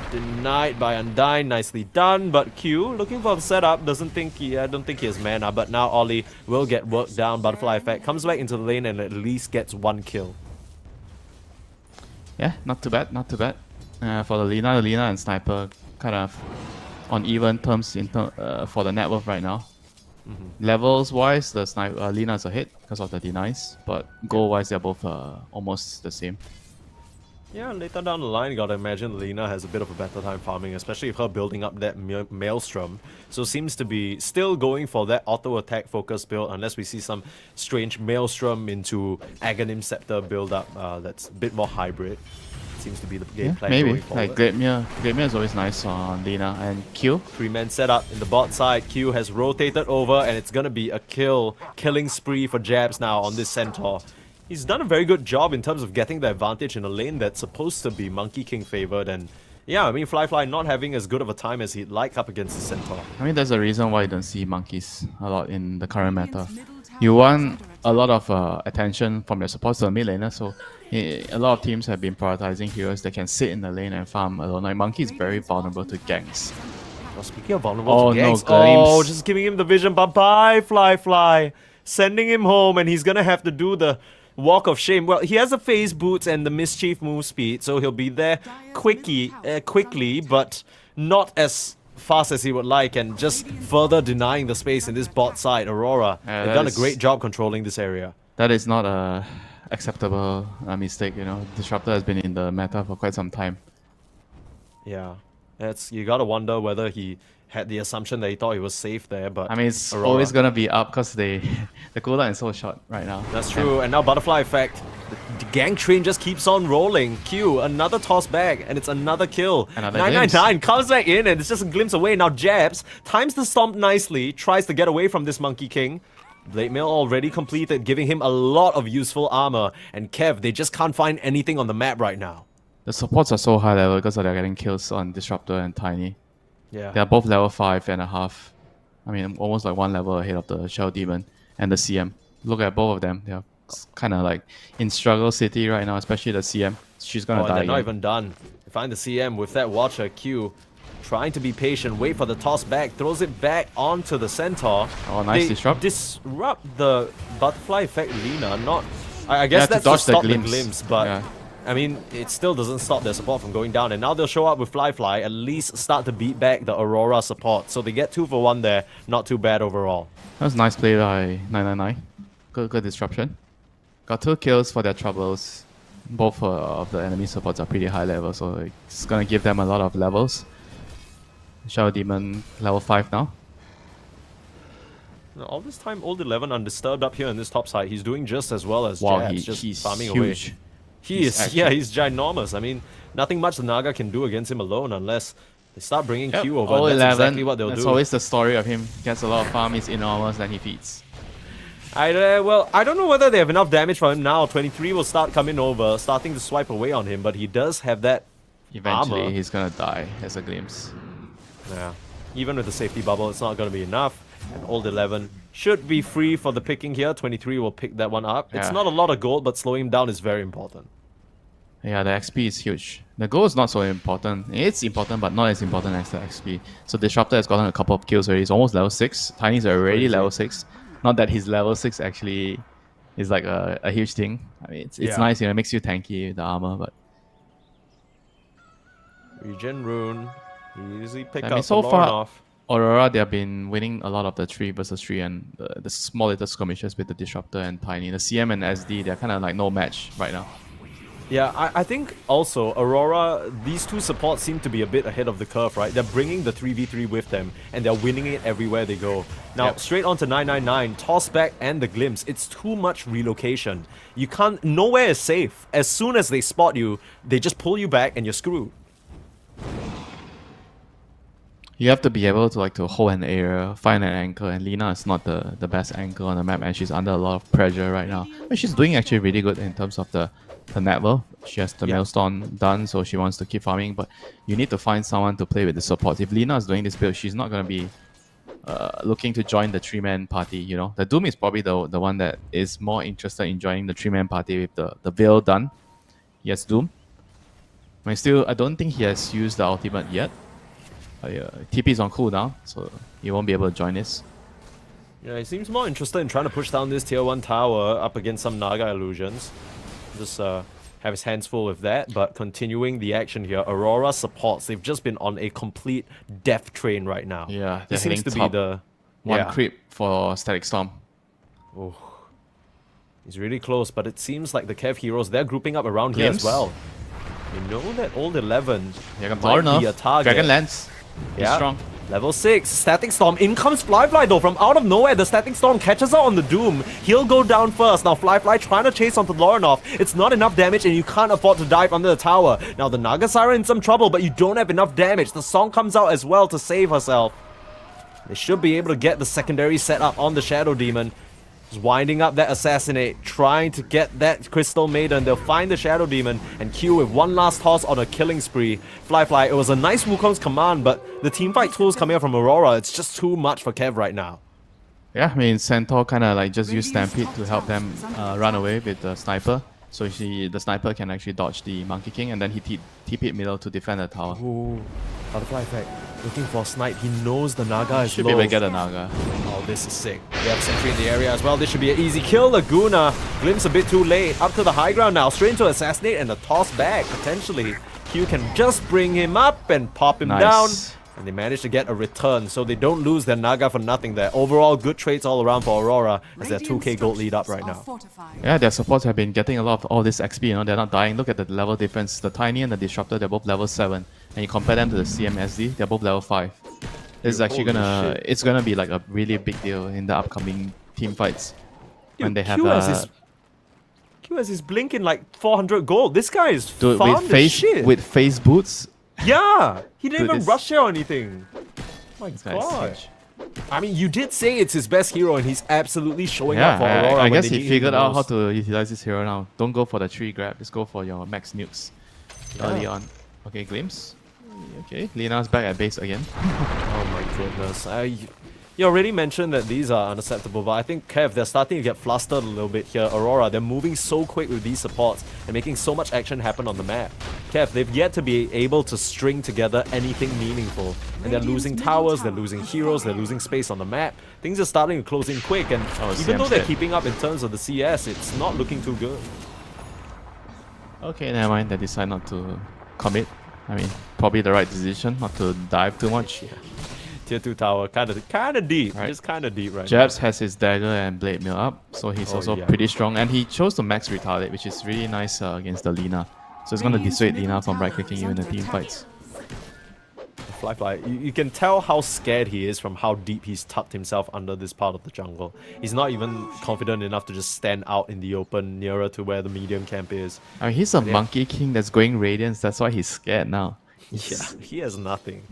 A: Denied by Undyne, nicely done. But Q looking for the setup. I don't think he has mana. But now Ollie will get worked down. Butterfly Effect comes back into the lane and at least gets 1 kill.
B: Yeah, not too bad, not too bad. For the Lina and Sniper kind of on even terms for the net worth right now. Levels wise, the Lina's ahead because of the denies, but goal wise they're both almost the same.
A: Yeah, later down the line, you gotta imagine Lina has a bit of a better time farming, especially if her building up that Maelstrom. So seems to be still going for that auto attack focus build, unless we see some strange Maelstrom into Aghanim Scepter build up that's a bit more hybrid. Seems to be the game plan
B: Maybe
A: going forward.
B: like Gleipnir is always nice on Lina and Q.
A: 3-man setup in the bot side. Q has rotated over, and it's gonna be a killing spree for Jabs now on this Centaur. He's done a very good job in terms of getting the advantage in a lane that's supposed to be Monkey King favored, and Yeah, I mean, Fly not having as good of a time as he'd like up against the Centaur.
B: I mean, there's a reason why you don't see monkeys a lot in the current meta. You want a lot of attention from your supports to the mid laner, so a lot of teams have been prioritizing heroes that can sit in the lane and farm alone. Like Monkey is very vulnerable to ganks.
A: Well, speaking of vulnerable to ganks,
B: Glimpse.
A: just giving him the vision. Bye-bye, Fly. Sending him home, and he's gonna have to do the walk of shame. Well, he has the phase boots and the mischief move speed, so he'll be there quickly, but not as fast as he would like, and just further denying the space in this bot side. Aurora, they've done a great job controlling this area.
B: That is not a acceptable mistake, you know. Disruptor has been in the meta for quite some time.
A: Yeah, you gotta wonder whether he had the assumption that he thought he was safe there, but
B: I mean, it's
A: Aurora,
B: always gonna be up because the cooldown is so short right now.
A: That's true, and now Butterfly Effect. The gang train just keeps on rolling. Q, another toss back, and it's another kill.
B: Another
A: 999 comes back in, and it's just a glimpse away. Now Jabs times the stomp nicely, tries to get away from this Monkey King. Blade Mail already completed, giving him a lot of useful armor. And Kev, they just can't find anything on the map right now.
B: The supports are so high level because they're getting kills on Disruptor and Tiny.
A: Yeah.
B: They're both level 5.5. I mean, almost like one level ahead of the Shell Demon and the CM. Look at both of them. They're kind of like in struggle city right now, especially the CM. She's gonna die.
A: They're not even done. They find the CM with that Watcher Q. Trying to be patient, wait for the toss back, throws it back onto the Centaur.
B: Oh, nice
A: they
B: disrupt.
A: Disrupt the Butterfly Effect Lina. I guess that's to
B: dodge
A: stop
B: the
A: the
B: glimpse.
A: glimpse, but
B: Yeah.
A: I mean, it still doesn't stop their support from going down. And now they'll show up with Fly, at least start to beat back the Aurora support. So they get 2 for 1 there. Not too bad overall.
B: That was nice play by 999. Good disruption. Got 2 kills for their troubles. Both of the enemy supports are pretty high level, so it's gonna give them a lot of levels. Shadow Demon level 5 now.
A: All this time, Old 11 undisturbed up here on this top side. He's doing just as well as
B: Wow,
A: Jabs, just
B: he's
A: farming
B: huge.
A: away. He's ginormous. I mean, nothing much the Naga can do against him alone unless they start bringing Q over.
B: All
A: And that's
B: 11,
A: exactly what they'll
B: that's
A: do.
B: always the story of him. Gets a lot of farm, he's enormous, then he feeds.
A: Well, I don't know whether they have enough damage for him now. 23 will start coming over, starting to swipe away on him, but he does have that
B: Eventually,
A: armor.
B: he's gonna die as a glimpse.
A: Yeah. Even with the safety bubble, it's not going to be enough. And Old 11 should be free for the picking here. 23 will pick that one up. It's
B: Yeah.
A: not a lot of gold, but slowing him down is very important.
B: Yeah, the XP is huge. The goal is not so important. It's important, but not as important as the XP. So Disruptor has gotten a couple of kills already. He's almost level 6. Tiny's already
A: Crazy.
B: level 6. Not that his level 6 actually is like a huge thing. I mean, it's
A: Yeah.
B: nice, you know, it makes you tanky with the armor, but
A: Regen Rune. Easy pick
B: I
A: up
B: mean, so
A: for
B: far,
A: Lornoff.
B: Aurora, they have been winning a lot of the 3 versus 3 and the small little skirmishes with the Disruptor and Tiny. The CM and SD, they're kind of like no match right now.
A: Yeah, I think also Aurora, these 2 supports seem to be a bit ahead of the curve, right? They're bringing the 3v3 with them, and they're winning it everywhere they go. Now,
B: Yep.
A: straight on to 999, toss back and the glimpse. It's too much relocation. You can't, nowhere is safe. As soon as they spot you, they just pull you back and you're screwed.
B: You have to be able to hold an area, find an anchor, and Lina is not the best anchor on the map, and she's under a lot of pressure right now. But she's doing actually really good in terms of the network. She has the
A: Yeah.
B: Maelstrom done, so she wants to keep farming, but you need to find someone to play with the support. If Lina is doing this build, she's not going to be looking to join the 3-man party, you know. The Doom is probably the one that is more interested in joining the 3-man party with the Veil done. He has Doom. I mean, I don't think he has used the ultimate yet. TP is on cooldown, so he won't be able to join this.
A: Yeah, he seems more interested in trying to push down this tier 1 tower up against some Naga illusions. Just have his hands full with that, but continuing the action here. Aurora supports. They've just been on a complete death train right now.
B: Yeah,
A: he
B: they're
A: seems to
B: hitting
A: be the
B: One
A: yeah.
B: creep for Static Storm.
A: Oh, he's really close, but it seems like the Kev heroes, they're grouping up around here
B: Glimpse.
A: as well. You know that Old 11
B: Yeah,
A: might be a target.
B: Dragon Lance. He's
A: Yeah.
B: strong.
A: Level 6, Static Storm. In comes Fly though. From out of nowhere, the Static Storm catches out on the Doom. He'll go down first. Now Fly trying to chase onto Lornoff. It's not enough damage and you can't afford to dive under the tower. Now the Naga Siren in some trouble, but you don't have enough damage. The Song comes out as well to save herself. They should be able to get the secondary set up on the Shadow Demon. Just winding up that assassinate, trying to get that Crystal Maiden. They'll find the Shadow Demon and Q with one last toss on a killing spree. Fly, it was a nice Wukong's command, but the teamfight tools coming out from Aurora, it's just too much for Kev right now.
B: Yeah, I mean, Centaur kind of like just used Stampede to help them run away with the sniper. So the sniper can actually dodge the Monkey King, and then he TP'd middle to defend the tower.
A: Ooh, butterfly effect. Looking for a snipe. He knows the Naga is
B: Should
A: low.
B: be able to get a Naga.
A: Oh, this is sick. They have sentry in the area as well. This should be an easy kill. Laguna glimpse a bit too late. Up to the high ground now. Straight into assassinate and a toss back, potentially. Q can just bring him up and pop him down. And they manage to get a return, so they don't lose their Naga for nothing there. Overall, good trades all around for Aurora as their 2k gold lead up right now.
B: Yeah, their supports have been getting a lot of all this XP, you know, they're not dying. Look at the level difference. The Tiny and the Disruptor, they're both level 7. And you compare them to the CMSD, they're both level 5. This is actually it's gonna be like a really big deal in the upcoming team fights. When they have
A: Q has his blink in like 400 gold. This guy is
B: dude,
A: farmed as shit.
B: with face boots.
A: Yeah, he didn't
B: Dude,
A: even rush it or anything. My God. I mean, you did say it's his best hero, and he's absolutely showing up for Aurora.
B: I guess he figured out how to utilize this hero now. Don't go for the tree grab, just go for your max nukes early on. Okay, Glimpse. Okay, Lina's back at base again.
A: Oh my goodness. You already mentioned that these are unacceptable, but I think Kev, they're starting to get flustered a little bit here. Aurora, they're moving so quick with these supports and making so much action happen on the map. Kev, they've yet to be able to string together anything meaningful. And they're losing towers, they're losing heroes, they're losing space on the map. Things are starting to close in quick, and even though they're keeping up in terms of the CS, it's not looking too good.
B: Okay, never mind. They decide not to commit. I mean, probably the right decision, not to dive too much.
A: Yeah. Tier 2 tower, kind of deep,
B: right.
A: Just kind of deep right
B: Jabs
A: now.
B: has his dagger and blade mill up, so he's also pretty strong. And he chose to max retardate, which is really nice against the Lina. So it's going to dissuade Lina from right-clicking you in the team fights.
A: Fly. You can tell how scared he is from how deep he's tucked himself under this part of the jungle. He's not even confident enough to just stand out in the open nearer to where the medium camp is.
B: I mean, he's a Monkey King that's going Radiance, that's why he's scared now.
A: Yeah, he has nothing.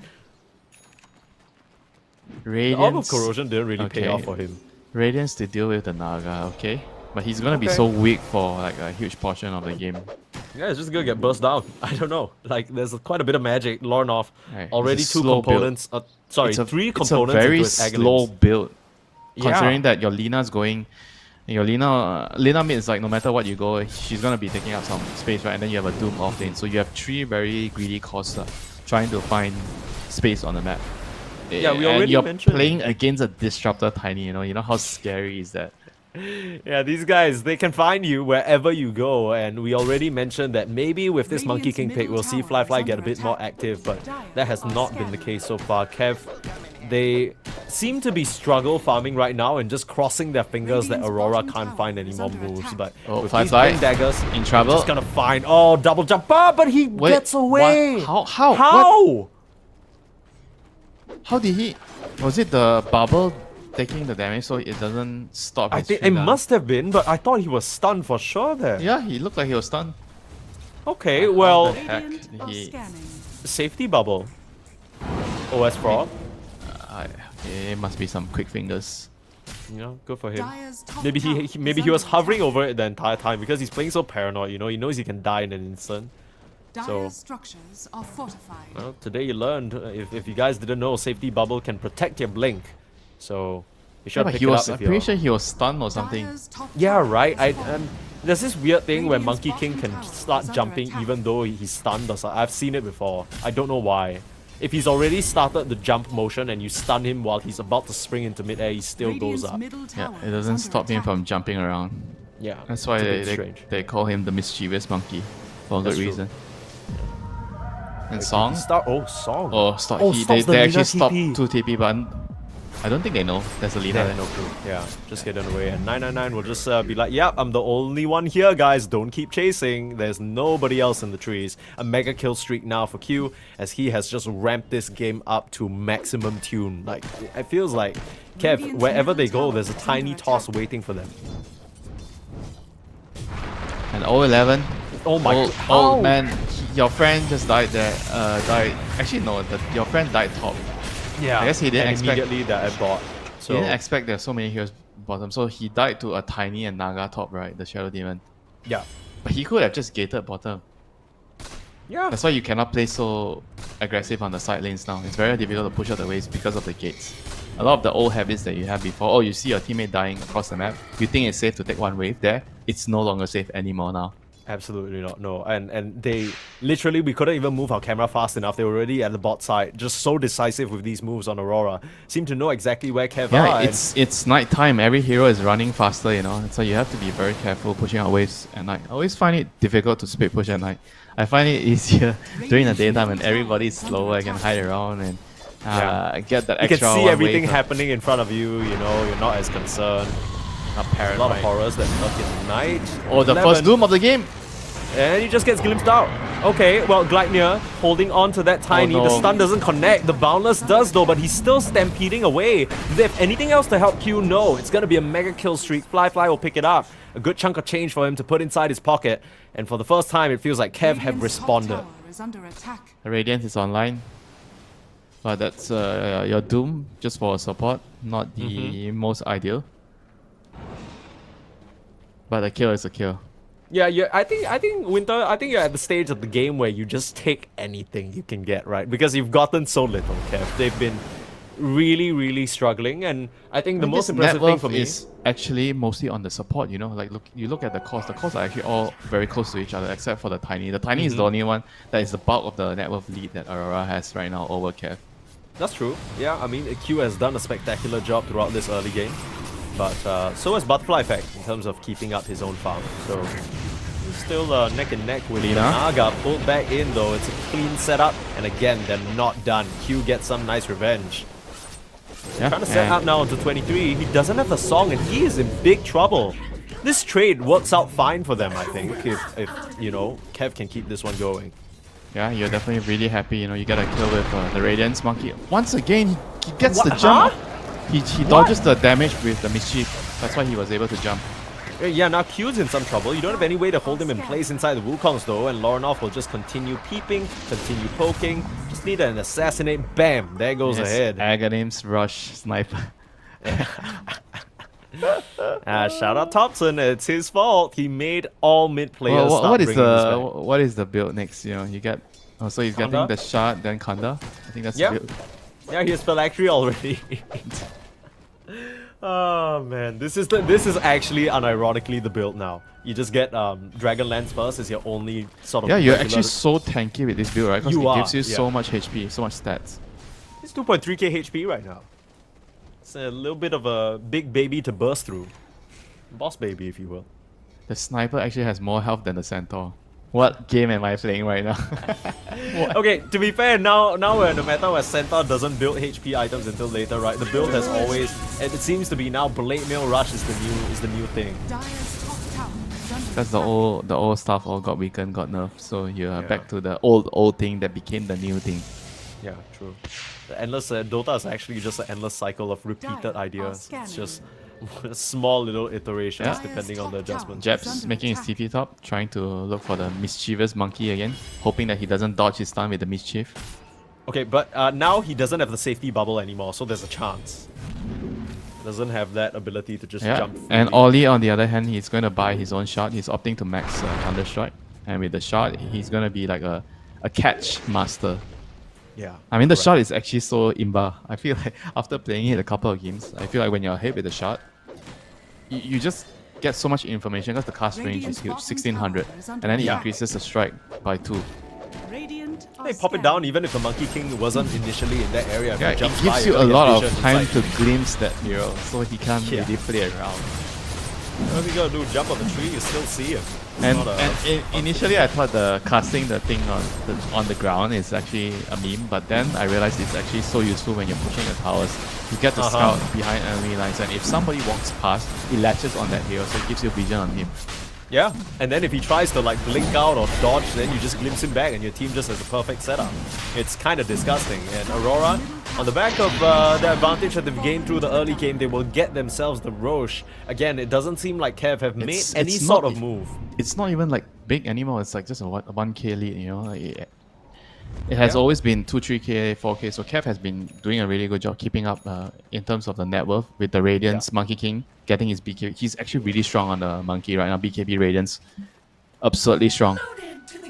B: Radiance.
A: The Orb of Corrosion didn't really pay off for him.
B: Radiance to deal with the Naga, okay. But he's gonna be so weak for like a huge portion of the game.
A: Yeah, it's just gonna get burst down. I don't know. Like, there's quite a bit of magic. Lornoff,
B: right.
A: already 2 components. Three components.
B: It's a very slow build. Considering that your Lina's going... Your Lina mid is like, no matter what you go, she's gonna be taking up some space, right? And then you have a Doom off lane. So you have 3 very greedy costs trying to find space on the map.
A: Yeah, we already mentioned.
B: You're playing against a Disruptor Tiny, you know how scary is that?
A: Yeah, these guys, they can find you wherever you go, and we already mentioned that maybe with this Monkey King pick, we'll see Fly get a bit more active, but that has not been the case so far. Kev, they seem to be struggle farming right now and just crossing their fingers that Aurora can't find any more moves, but with these Blink daggers,
B: in trouble.
A: Just gonna find, double jump, but he gets away!
B: What?
A: How?
B: What? How did he... Was it the bubble taking the damage so it doesn't stop his
A: I think it must have been, but I thought he was stunned for sure there.
B: Yeah, he looked like he was stunned.
A: Okay, well...
B: Heck,
A: Safety bubble. OS frog.
B: Okay, it must be some quick fingers.
A: Yeah, good for him. Maybe he was hovering over it the entire time because he's playing so paranoid, you know, he knows he can die in an instant. So,
C: structures are fortified.
A: Well, today you learned, if you guys didn't know, safety bubble can protect your blink. So, you should pick it up.
B: I'm pretty sure he was stunned or something.
A: Yeah, right. There's this weird thing where Monkey King can start jumping even though he's stunned or something. I've seen it before. I don't know why. If he's already started the jump motion and you stun him while he's about to spring into midair, he still goes up.
B: Yeah, it doesn't stop him from jumping around.
A: Yeah,
B: that's why they call him the mischievous monkey for a good reason. And Song?
A: Song.
B: They actually stopped 2 TP, but I don't think they know there's a Lina there.
A: No clue. Yeah, just hidden away. And 999 will just be like, yep, I'm the only one here, guys. Don't keep chasing. There's nobody else in the trees. A mega kill streak now for Q, as he has just ramped this game up to maximum tune. Like, it feels like, Kev, wherever they go, there's a tiny toss waiting for them.
B: And 011.
A: Oh my god.
B: Oh man, your friend just died there. Actually, no, your friend died top.
A: Yeah.
B: I guess he didn't expect.
A: Immediately that I bought. So
B: He didn't expect there's so many heroes bottom. So he died to a Tiny and Naga top, right? The Shadow Demon.
A: Yeah.
B: But he could have just gated bottom.
A: Yeah.
B: That's why you cannot play so aggressive on the side lanes now. It's very difficult to push out the waves because of the gates. A lot of the old habits that you had before, oh, you see your teammate dying across the map, you think it's safe to take one wave there, it's no longer safe anymore now.
A: Absolutely not, no. And they literally, we couldn't even move our camera fast enough. They were already at the bot side, just so decisive with these moves on Aurora. Seem to know exactly where Kev
B: Yeah,
A: are.
B: it's night time. Every hero is running faster, you know. So you have to be very careful pushing out waves at night. I always find it difficult to split push at night. I find it easier during the daytime when everybody's slower, I can hide around and get that
A: You
B: extra
A: can see
B: one
A: everything
B: wave.
A: happening in front of you, you know, you're not as concerned.
B: Not
A: A
B: paranoid.
A: lot of horrors that lurk in the night.
B: Oh, the
A: 11.
B: first Doom of the game!
A: And he just gets glimpsed out. Okay, well, Gleipnir holding on to that Tiny.
B: Oh,
A: The
B: no.
A: stun doesn't connect. The Boundless does, though, but he's still stampeding away. Do they have anything else to help Q? No. It's going to be a mega kill streak. Fly will pick it up. A good chunk of change for him to put inside his pocket. And for the first time, it feels like Kev have
C: Radiant's top
A: responded.
C: tower is under attack.
B: The Radiance is online. But that's your Doom just for support, not the most ideal. But a kill is a kill.
A: Yeah, I think Winter, I think you're at the stage of the game where you just take anything you can get, right? Because you've gotten so little, Kev. They've been really struggling, and I think the most impressive thing for me
B: is actually mostly on the support, you know, like look at the cores. The cores are actually all very close to each other except for the Tiny. The Tiny is the only one that is the bulk of the net worth lead that Aurora has right now over Kev.
A: That's true. Yeah, I mean, Q has done a spectacular job throughout this early game. But so has Butterfly Effect in terms of keeping up his own farm. So he's still neck and neck with
B: Lina.
A: Naga. Pulled back in though. It's a clean setup. And again, they're not done. Q gets some nice revenge.
B: Yeah,
A: Trying to set up now onto 23. He doesn't have the song and he is in big trouble. This trade works out fine for them, I think, if you know, Kev can keep this one going.
B: Yeah, you're definitely really happy. You know, you got a kill with the Radiance Monkey. Once again, he gets
A: What?
B: the jump.
A: Huh?
B: He dodges the damage with the Mischief. That's why he was able to jump.
A: Yeah, now Q's in some trouble. You don't have any way to hold him in place inside the Wukongs though, and Lorinov will just continue peeping, continue poking. Just need an assassinate. Bam! There goes
B: Yes,
A: ahead.
B: Aghanim's Rush Sniper.
A: Shout out Thompson. It's his fault. He made all mid players
B: Well,
A: start
B: what is
A: bringing this back.
B: what is the build next? You know, you get. Oh, so he's getting
A: Kanda?
B: the shard, then Kanda. I think that's
A: Yeah.
B: the build.
A: Yeah, he has Phylactery already. Oh man, this is actually unironically the build now. You just get Dragonlance first as your only sort of.
B: Yeah, you're
A: regular-
B: actually so tanky with this build, right? Because
A: You
B: it
A: are,
B: gives you
A: yeah.
B: so much HP, so much stats.
A: He's 2.3k HP right now. It's a little bit of a big baby to burst through. Boss baby, if you will.
B: The sniper actually has more health than the centaur. What game am I playing right now?
A: Okay, to be fair, now we're in a meta where Centaur doesn't build HP items until later, right? The build has always, and it seems to be now Blade Mail Rush is the new thing.
C: Dire's top tower is under
B: That's the
C: attack.
B: old stuff all got weakened, got nerfed. So you're
A: Yeah.
B: back to the old thing that became the new thing.
A: Yeah, true. The endless Dota is actually just an endless cycle of repeated
C: Dire are
A: ideas. It's
C: scanning.
A: just small little iterations
B: Yeah.
A: depending on the adjustments.
B: Jabs
C: under
B: making his
C: attack.
B: TP top, trying to look for the mischievous monkey again, hoping that he doesn't dodge his stun with the mischief.
A: Okay, but now he doesn't have the safety bubble anymore, so there's a chance. Doesn't have that ability to just
B: Yeah,
A: jump.
B: and
A: freely.
B: Ollie on the other hand, he's going to buy his own shot. He's opting to max Thunderstrike, and with the shot, he's going to be like a catch master.
A: Yeah.
B: I mean, the
A: correct.
B: shot is actually so imba. I feel like after playing it a couple of games, I feel like when you're hit with the shot, you just get so much information because the cast range is
C: Radiant's
B: huge,
C: bottom
B: 1600,
C: tower is
B: and
C: under
B: then it
A: Yeah.
B: increases the strike by 2.
C: Radiant are
A: They pop it
C: scanning.
A: down even if the Monkey King wasn't initially in that area. If
B: Yeah,
A: he
B: it
A: jumps by,
B: gives you
A: you're
B: a
A: gonna
B: lot
A: get
B: of
A: vision
B: time
A: inside.
B: to glimpse that hero, so he can't
A: Yeah.
B: really play around.
A: All you gotta do, jump on the tree, you still see him. It's
B: And,
A: not a-
B: initially, I thought the casting the thing on the ground is actually a meme, but then I realized it's actually so useful when you're pushing the towers. You get to
A: Uh-huh.
B: scout behind enemy lines, and if somebody walks past, it latches on that hero, so it gives you vision on him.
A: Yeah, and then if he tries to like blink out or dodge, then you just glimpse him back and your team just has a perfect setup. It's kind of disgusting. And Aurora, on the back of the advantage that they've gained through the early game, they will get themselves the Roche. Again, it doesn't seem like Kev have made any sort
B: not-
A: of move.
B: It's not even like big anymore. It's like just a 1k lead, you know. Like It has
A: Yeah.
B: always been 2, 3k, 4k. So Kev has been doing a really good job keeping up in terms of the net worth with the Radiance, Monkey King, getting his BKB. He's actually really strong on the Monkey right now. BKB Radiance, absurdly strong.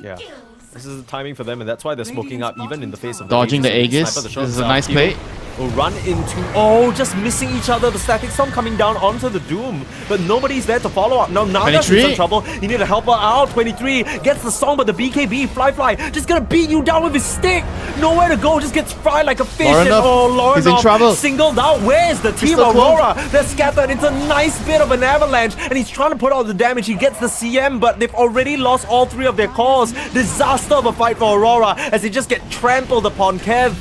A: Yeah. This is the timing for them, and that's why they're smoking up even in the face of
B: Dodging the
A: Aegis.
B: Aegis.
A: Sniper, the
B: This
A: short
B: is a
A: self
B: nice
A: kill.
B: play.
A: Will run into... Oh, just missing each other. The static storm coming down onto the Doom. But nobody's there to follow up. Now Naga's in
B: 23.
A: some trouble. You need to help her out. 23 gets the song, but the BKB, Fly, just gonna beat you down with his stick. Nowhere to go. Just gets fried like a fish. And,
B: Lauren, he's in
A: Lauren
B: trouble.
A: singled out. Where's the team?
B: Mr. Clone.
A: Aurora. They're scattered. It's a nice bit of an avalanche. And he's trying to put out the damage. He gets the CM, but they've already lost all 3 of their cores. Disaster of a fight for Aurora as they just get trampled upon. Kev,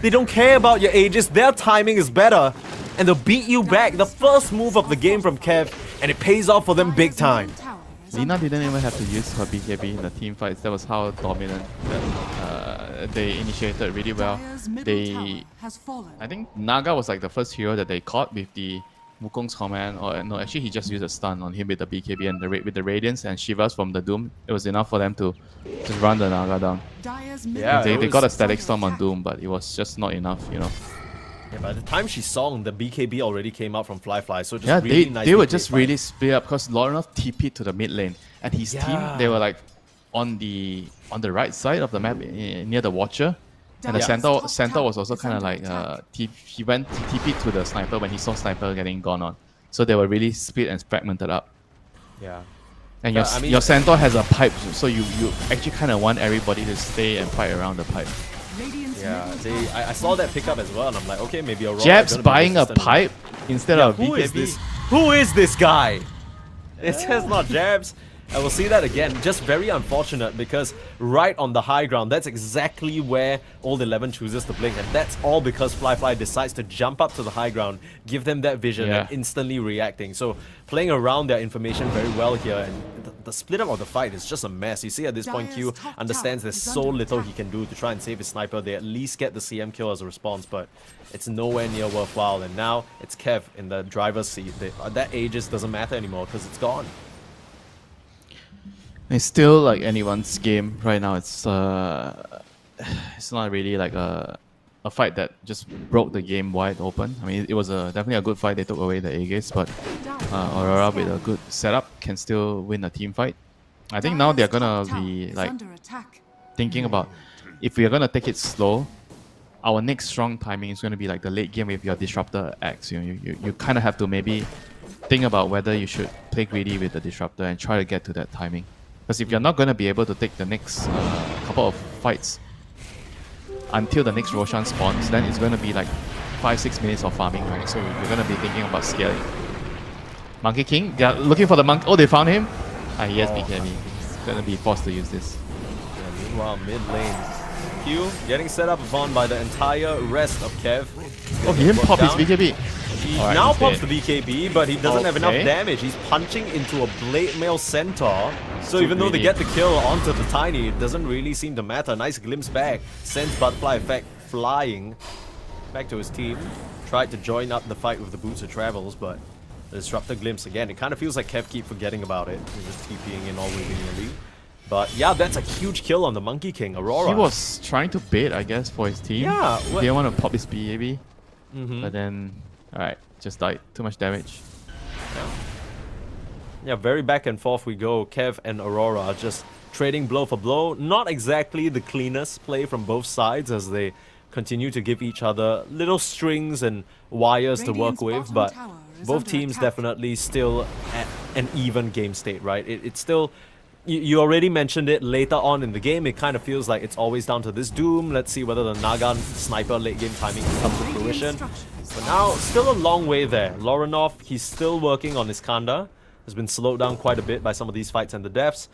A: they don't care about your ages. Their timing is better. And they'll beat you back. The first move of the game from Kev. And it pays off for them big time.
B: Lina didn't even have to use her BKB in the team fights. That was how dominant that, they initiated really well. I think Naga was like the first hero that they caught with the Wukong's command. Or no, actually he just used a stun on him with the BKB and with the Radiance and Shivas from the Doom. It was enough for them to just run the Naga down.
A: Yeah,
B: They
A: it
B: got a
A: was-
B: static storm on Doom, but it was just not enough, you know.
A: Yeah, by the time she song, the BKB already came out from Fly. So just
B: Yeah,
A: really
B: they
A: nicely
B: were
A: played
B: just
A: fight.
B: really split up because Laurenov TP'd to the mid lane and his team, they were like on the right side of the map near the Watcher. And the
C: Yeah.
B: center was also kind of like he went TP'd to the Sniper when he saw Sniper getting gone on. So they were really split and fragmented up.
A: Yeah.
B: And
A: Yeah, I mean-
B: your centaur has a pipe, so you actually kind of want everybody to stay and fight around the pipe.
A: Yeah, I saw that pickup as well, and I'm like, okay, maybe Aurora.
B: Jab's
A: gonna be
B: buying a
A: resistant.
B: pipe instead
A: Yeah,
B: of
A: who is
B: BKB.
A: this? Who is this guy? It says not Jabs. I will see that again. Just very unfortunate because right on the high ground, that's exactly where Old 11 chooses to blink. And that's all because Fly decides to jump up to the high ground, give them that vision
B: Yeah.
A: and instantly reacting. So playing around their information very well here. And the split up of the fight is just a mess. You see at this point, Q understands there's so little he can do to try and save his sniper. They at least get the CM kill as a response, but it's nowhere near worthwhile. And now it's Kev in the driver's seat. That Aegis doesn't matter anymore because it's gone.
B: It's still like anyone's game right now. It's not really like a fight that just broke the game wide open. I mean, it was definitely a good fight. They took away the Aegis, but Aurora with a good setup can still win a team fight. I think now they're gonna be like thinking about if we are gonna take it slow. Our next strong timing is gonna be like the late game with your disruptor axe. You kind of have to maybe think about whether you should play greedy with the disruptor and try to get to that timing. Because if you're not going to be able to take the next couple of fights until the next Roshan spawns, then it's going to be like 5-6 minutes of farming, right? So you're going to be thinking about scaling. Monkey King, they're looking for the monk. Oh, they found him. He has BKB. He's going to be forced to use this.
A: Yeah, meanwhile, mid lane, Q getting set up upon by the entire rest of Kev.
B: Oh, he didn't pop his BKB.
A: He
B: Alright,
A: now
B: he's
A: pops
B: dead.
A: the BKB, but he doesn't have enough
B: Okay.
A: damage. He's punching into a Blade Mail Centaur. So
B: Too
A: even though they
B: greedy.
A: get the kill onto the Tiny, it doesn't really seem to matter. Nice glimpse back. Sends Butterfly Effect flying back to his team. Tried to join up the fight with the Boots of Travels, but the Disruptor glimpse again. It kind of feels like Kev keep forgetting about it. He's just TPing in all willy-nilly. But yeah, that's a huge kill on the Monkey King, Aurora.
B: He was trying to bait, I guess, for his team.
A: Yeah,
B: He
A: what-
B: didn't want to pop his BKB.
A: Mhm.
B: But then, alright, just died. Too much damage.
A: Yeah, very back and forth we go. Kev and Aurora are just trading blow for blow. Not exactly the cleanest play from both sides as they continue to give each other little strings and wires to work with, but both teams definitely still at an even game state, right? It's still... You already mentioned it later on in the game. It kind of feels like it's always down to this Doom. Let's see whether the Naga sniper late game timing comes to fruition. But now, still a long way there. Laurenov, he's still working on his Kanda. Has been slowed down quite a bit by some of these fights and the deaths.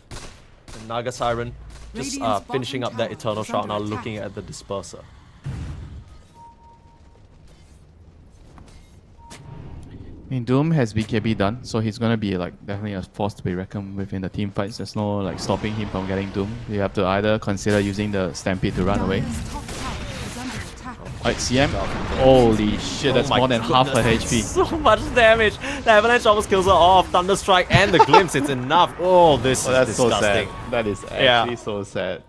A: And Naga Siren just finishing up that Eternal Shroud now, looking at the Disperser.
B: I mean, Doom has BKB done, so he's gonna be like definitely a force to be reckoned with in the team fights. There's no like stopping him from getting Doom. You have to either consider using the Stampede to run away. Alright, CM. Holy shit, that's
A: Oh my
B: more than half her
A: goodness,
B: HP.
A: So much damage. The Avalanche almost kills her off. Thunderstrike and the Glimpse, it's enough. Oh, this is
B: That's so
A: disgusting.
B: sad. That is
A: Yeah.
B: actually so sad.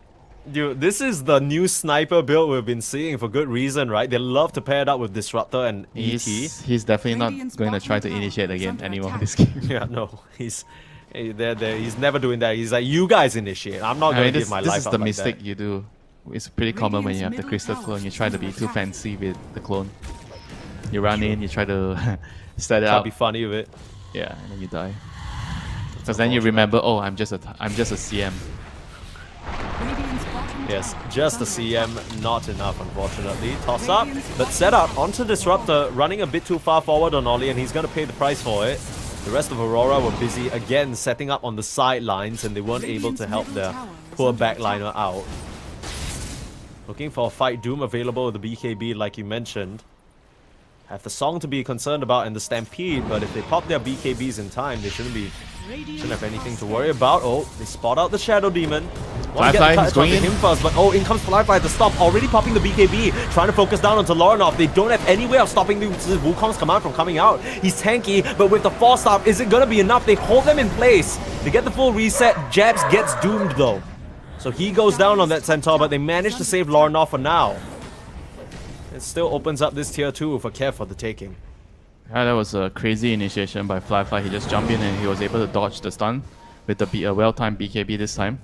A: Dude, this is the new sniper build we've been seeing for good reason, right? They love to pair it up with Disruptor and ET.
B: He's definitely not
C: Radiant's
B: going to try to
C: bottom tower
B: initiate the
C: is
B: game
C: under
B: anymore in
C: attack.
B: this game.
A: Yeah, no, he's he's never doing that. He's like, you guys initiate. I'm not
B: I
A: going
B: mean,
A: to give my
B: this
A: life
B: is
A: up
B: the
A: like
B: mistake
A: that.
B: you do. It's pretty common when you have the
C: Radiant's
B: crystal
C: middle
B: clone. You
C: tower
B: try
C: is
B: to be
C: under
B: too
C: attack.
B: fancy with the clone. You run in, you try to set it
A: Try to
B: up.
A: be funny with it.
B: Yeah, and then you die. Because then you remember, oh, I'm just a CM.
C: Radiant's bottom
A: Yes,
C: tower
A: just the
C: is under attack.
A: CM, not enough, unfortunately. Toss up, but set up onto Disruptor, running a bit too far forward on Ollie, and he's going to pay the price for it. The rest of Aurora were busy again setting up on the sidelines, and they weren't able to help their poor backliner out. Looking for a fight, Doom available with the BKB like you mentioned. Have the Song to be concerned about and the Stampede, but if they pop their BKBs in time, they shouldn't have anything to worry about. Oh, they spot out the Shadow Demon. Want to get the
B: Firefly,
A: touch
B: he's going
A: onto
B: in.
A: him first, but oh, in comes Firefly to stop. Already popping the BKB, trying to focus down onto Lorinov. They don't have any way of stopping the Wukong's command from coming out. He's tanky, but with the Force Staff, is it going to be enough? They hold them in place. They get the full reset. Jabs gets doomed though. So he goes down on that Centaur, but they manage to save Lorinov for now. It still opens up this tier 2 for Kev for the taking.
B: Yeah, that was a crazy initiation by Firefly. He just jumped in and he was able to dodge the stun with the well-timed BKB this time.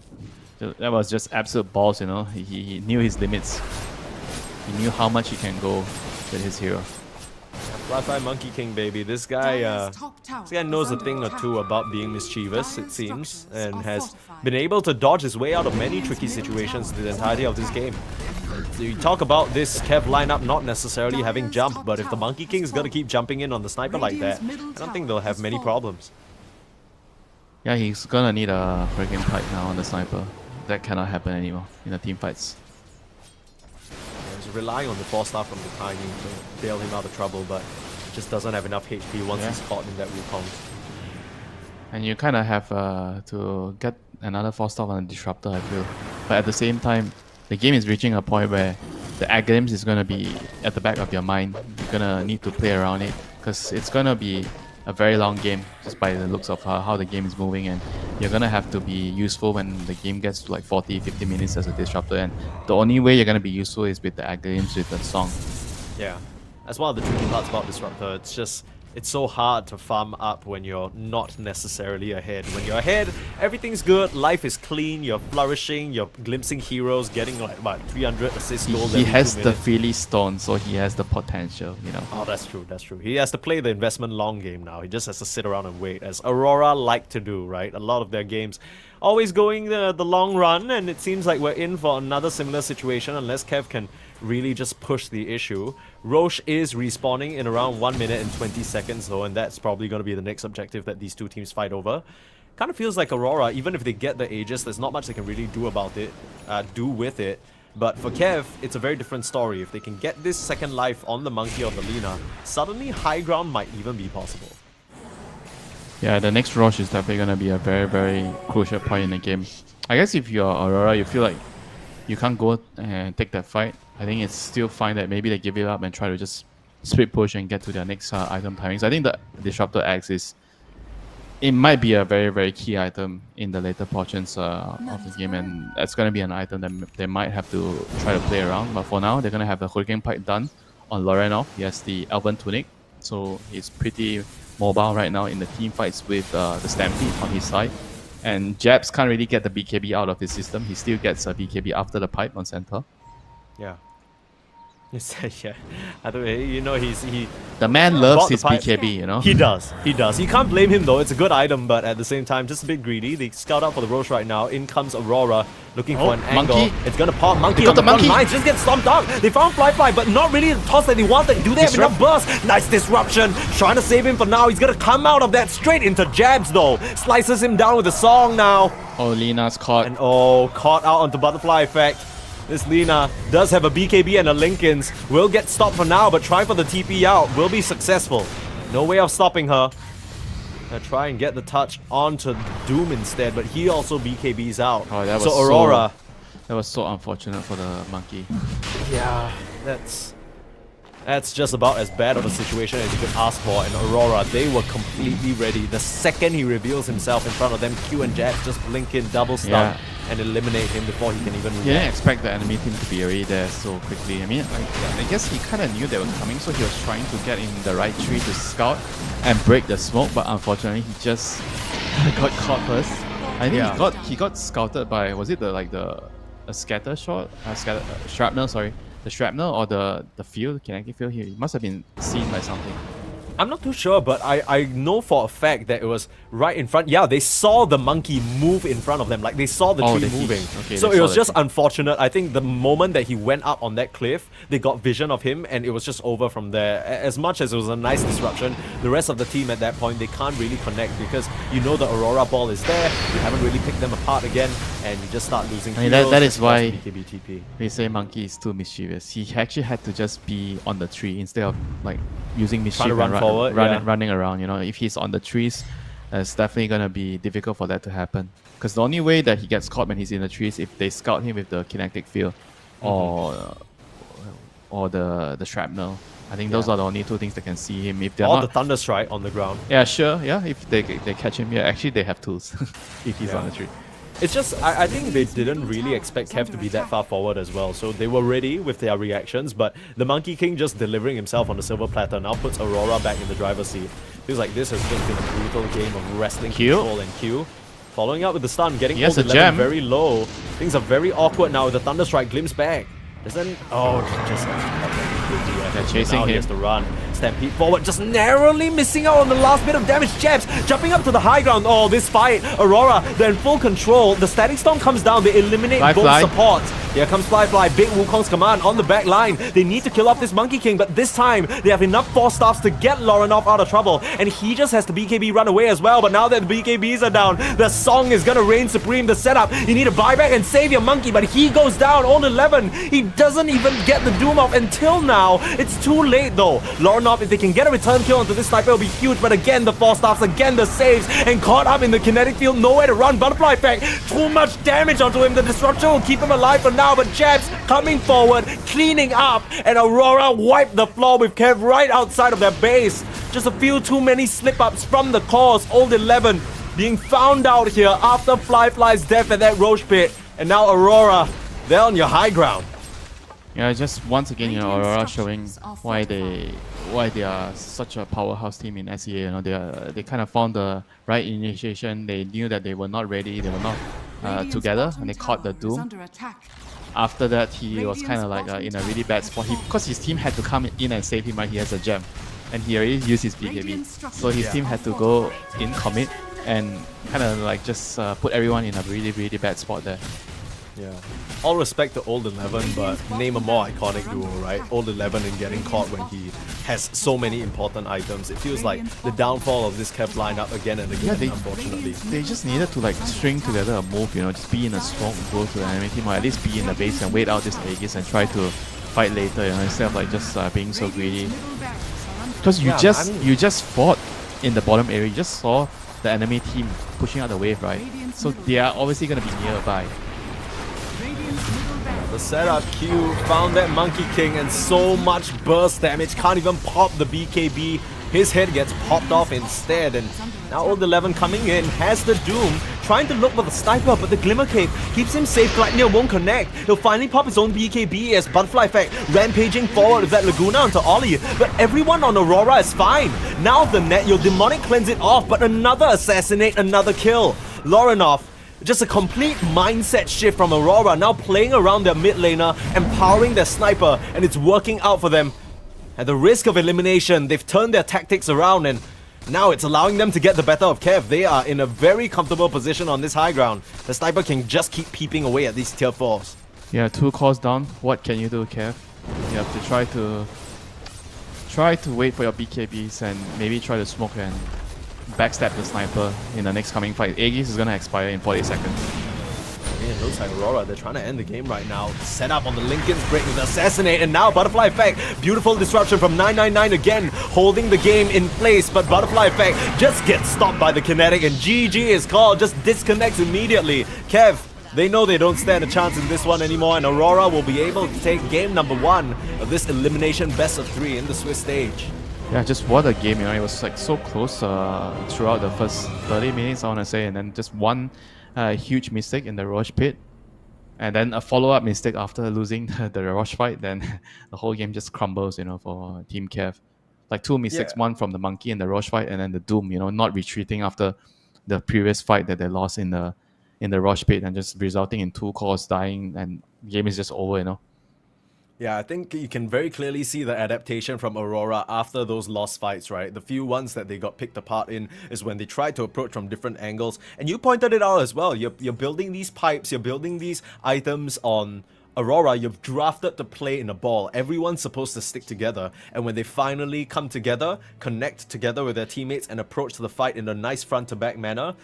B: So that was just absolute balls, you know. He knew his limits. He knew how much he can go with his hero.
A: Fly Monkey King, baby. This guy knows a thing or two about being mischievous, it seems, and has been able to dodge his way out of many tricky situations the entirety of this game. You talk about this Kev lineup not necessarily having jump, but if the Monkey King is going to keep jumping in on the sniper like that, I don't think they'll have many problems.
B: Yeah, he's gonna need a freaking pipe now on the sniper. That cannot happen anymore in the team fights.
A: He's relying on the Force Staff from the timing to bail him out of trouble, but just doesn't have enough HP once he's caught in that Wukong.
B: And you kind of have to get another Force Staff on a Disruptor, I feel. But at the same time, the game is reaching a point where the Aghanim is going to be at the back of your mind. You're going to need to play around it because it's going to be a very long game just by the looks of how the game is moving, and you're going to have to be useful when the game gets to like 40-50 minutes as a Disruptor, and the only way you're going to be useful is with the Aghanims with the Song.
A: Yeah, that's one of the tricky parts about Disruptor. It's so hard to farm up when you're not necessarily ahead. When you're ahead, everything's good, life is clean, you're flourishing, you're glimpsing heroes, getting like, what, 300 assist goals
B: He
A: every
B: has
A: 2
B: the
A: minutes.
B: Freely Stone, so he has the potential, you know.
A: Oh, that's true, that's true. He has to play the investment long game now. He just has to sit around and wait, as Aurora like to do, right? A lot of their games always going the long run, and it seems like we're in for another similar situation unless Kev can really just push the issue. Roche is respawning in around 1 minute and 20 seconds though, and that's probably going to be the next objective that these two teams fight over. Kind of feels like Aurora, even if they get the Aegis, there's not much they can really do about it, do with it. But for Kev, it's a very different story. If they can get this second life on the Monkey or the Lina, suddenly high ground might even be possible.
B: Yeah, the next Roche is definitely going to be a very, very crucial point in the game. I guess if you're Aurora, you feel like you can't go and take that fight. I think it's still fine that maybe they give it up and try to just split push and get to their next item timings. I think the Disruptor Axe it might be a very, very key item in the later portions of the game, and that's going to be an item that they might have to try to play around. But for now, they're going to have the Hurricane Pipe done on Lorinov. He has the Elven Tunic, so he's pretty mobile right now in the team fights with the Stampede on his side. And Jabs can't really get the BKB out of his system. He still gets a BKB after the pipe on center.
A: Yeah. Yeah, I don't, you know,
B: The man loves
A: bought the
B: his
A: pipe.
B: BKB, you know.
A: He does. You can't blame him though. It's a good item, but at the same time, just a bit greedy. They scout out for the Roche right now. In comes Aurora, looking for an angle.
B: Monkey.
A: It's gonna pop. Monkey
B: They got
A: on the
B: the
A: front
B: monkey.
A: lines. Just get stomped out. They found Fly, but not really the toss that they wanted. Do they have enough burst? Nice disruption. Trying to save him for now. He's gonna come out of that straight into Jabs though. Slices him down with the Song now.
B: Oh, Lina's caught.
A: And oh, caught out onto Butterfly Effect. This Lina does have a BKB and a Lincoln's. Will get stopped for now, but try for the TP out. Will be successful. No way of stopping her. Gonna try and get the touch onto Doom instead, but he also BKBs out.
B: Oh, that was
A: so Aurora.
B: That was so unfortunate for the Monkey.
A: Yeah, that's just about as bad of a situation as you could ask for. And Aurora, they were completely ready. The second he reveals himself in front of them, Q and Jabs just blink in, double stun.
B: Yeah,
A: and eliminate him before he can even
B: He
A: react.
B: didn't expect the enemy team to be already there so quickly. I mean, I guess he kind of knew they were coming, so he was trying to get in the right tree to scout and break the smoke, but unfortunately he just got caught first. I think he got scouted by, was it a scatter shot? Shrapnel, sorry. The shrapnel or the field, kinetic field here. He must have been seen by something.
A: I'm not too sure, but I know for a fact that it was right in front. Yeah, they saw the monkey move in front of them. Like, they saw the tree moving.
B: Okay,
A: so
B: they
A: it
B: saw
A: was
B: the
A: just
B: tree.
A: unfortunate. I think the moment that he went up on that cliff, they got vision of him, and it was just over from there. As much as it was a nice disruption, the rest of the team at that point, they can't really connect because you know the Aurora ball is there. You haven't really picked them apart again, and you just start losing.
B: I mean, that is why
A: BKB TP.
B: they say monkey is too mischievous. He actually had to just be on the tree instead of like using mischief
A: to run
B: and
A: forward,
B: running around. You know, if he's on the trees, it's definitely gonna be difficult for that to happen. Because the only way that he gets caught when he's in the trees if they scout him with the kinetic field or the shrapnel. I think those are the only two things that can see him. If they're
A: Or
B: not,
A: the Thunder Strike on the ground.
B: yeah, sure, yeah. If they catch him, yeah, actually they have tools if he's on the tree.
A: It's just, I think they didn't really expect Kev to be that far forward as well. So they were ready with their reactions, but the Monkey King just delivering himself on the silver platter now puts Aurora back in the driver's seat. Feels like this has just been a brutal game of wrestling
B: Q.
A: control and Q. Following up with the stun, getting
B: He has
A: Old
B: a
A: 11
B: gem.
A: very low. Things are very awkward now. The Thunder Strike glimpse back. Doesn't... Oh, just...
B: They're chasing
A: now he
B: him.
A: has to run. Stampede forward, just narrowly missing out on the last bit of damage. Jabs jumping up to the high ground. Oh, this fight. Aurora, they're in full control. The Static Storm comes down. They eliminate both
B: Fly.
A: supports. Here comes Fly. Big Wukong's command on the back line. They need to kill off this Monkey King, but this time they have enough force staffs to get Laurenov out of trouble. And he just has to BKB run away as well. But now that the BKBs are down, the song is gonna reign supreme. The setup, you need to buy back and save your monkey, but he goes down on 11. He doesn't even get the doom off until now. It's too late though. Laurenov, if they can get a return kill onto this sniper, it'll be huge. But again, the force staffs, again the saves, and caught up in the kinetic field, nowhere to run. Butterfly effect, too much damage onto him. The disruption will keep him alive for now, but Jabs coming forward, cleaning up, and Aurora wiped the floor with Kev right outside of their base. Just a few too many slip-ups from the cause. Old 11 being found out here after Fly's death at that Roche pit. And now Aurora, they're on your high ground.
B: Yeah, just once again, you know, Aurora showing why they are such a powerhouse team in SEA. You know, they kind of found the right initiation. They knew that they were not ready. They were not together, and they caught the doom. After that, he was kind of like in a really bad spot. Because his team had to come in and save him, right? He has a gem, and he already used his BKB. So his team had to go in commit and kind of like just put everyone in a really, really bad spot there.
A: Yeah. All respect to Old 11, but name a more iconic duo, right? Old 11 and getting caught when he has so many important items. It feels like the downfall of this Kev lineup again and again, unfortunately.
B: They just needed to like string together a move, you know, just be in a smoke, go to the enemy team, or at least be in the base and wait out this Aegis and try to fight later, you know, instead of like just being so greedy. Because you just fought in the bottom area, you just saw the enemy team pushing out the wave, right? So they are obviously going to be nearby.
A: The setup Q found that Monkey King and so much burst damage, can't even pop the BKB. His head gets popped off instead, and now Old 11 coming in, has the Doom, trying to look for the sniper, but the Glimmer Cape keeps him safe. Gleipnir won't connect. He'll finally pop his own BKB as Butterfly Effect rampaging forward with that Laguna onto Ollie, but everyone on Aurora is fine. Now the net, your Demonic cleanse it off, but another assassinate, another kill. Laurenov, just a complete mindset shift from Aurora, now playing around their mid laner, empowering their sniper, and it's working out for them. At the risk of elimination, they've turned their tactics around, and now it's allowing them to get the better of Kev. They are in a very comfortable position on this high ground. The sniper can just keep peeping away at these tier 4s.
B: Yeah, 2 calls down. What can you do, Kev? You have to try to wait for your BKBs and maybe try to smoke and backstab the sniper in the next coming fight. Aegis is gonna expire in 40 seconds.
A: It looks like Aurora, they're trying to end the game right now. Set up on the Lincoln's break with Assassinate, and now Butterfly Effect. Beautiful disruption from 999 again, holding the game in place, but Butterfly Effect just gets stopped by the Kinetic, and GG is called, just disconnects immediately. Kev, they know they don't stand a chance in this one anymore, and Aurora will be able to take game number 1 of this elimination best of 3 in the Swiss stage.
B: Yeah, just what a game, It was like so close throughout the first 30 minutes, I want to say, and then just one huge mistake in the Roche pit, and then a follow-up mistake after losing the Roche fight. Then the whole game just crumbles, for Team Kev. Like two
A: Yeah.
B: mistakes, one from the Monkey in the Roche fight, and then the Doom, not retreating after the previous fight that they lost in the Roche pit, and just resulting in two cores dying, and game is just over.
A: Yeah, I think you can very clearly see the adaptation from Aurora after those lost fights, right? The few ones that they got picked apart in is when they tried to approach from different angles. And you pointed it out as well. You're building these pipes, you're building these items on Aurora. You've drafted to play in a ball. Everyone's supposed to stick together. And when they finally come together, connect together with their teammates and approach the fight in a nice front-to-back manner,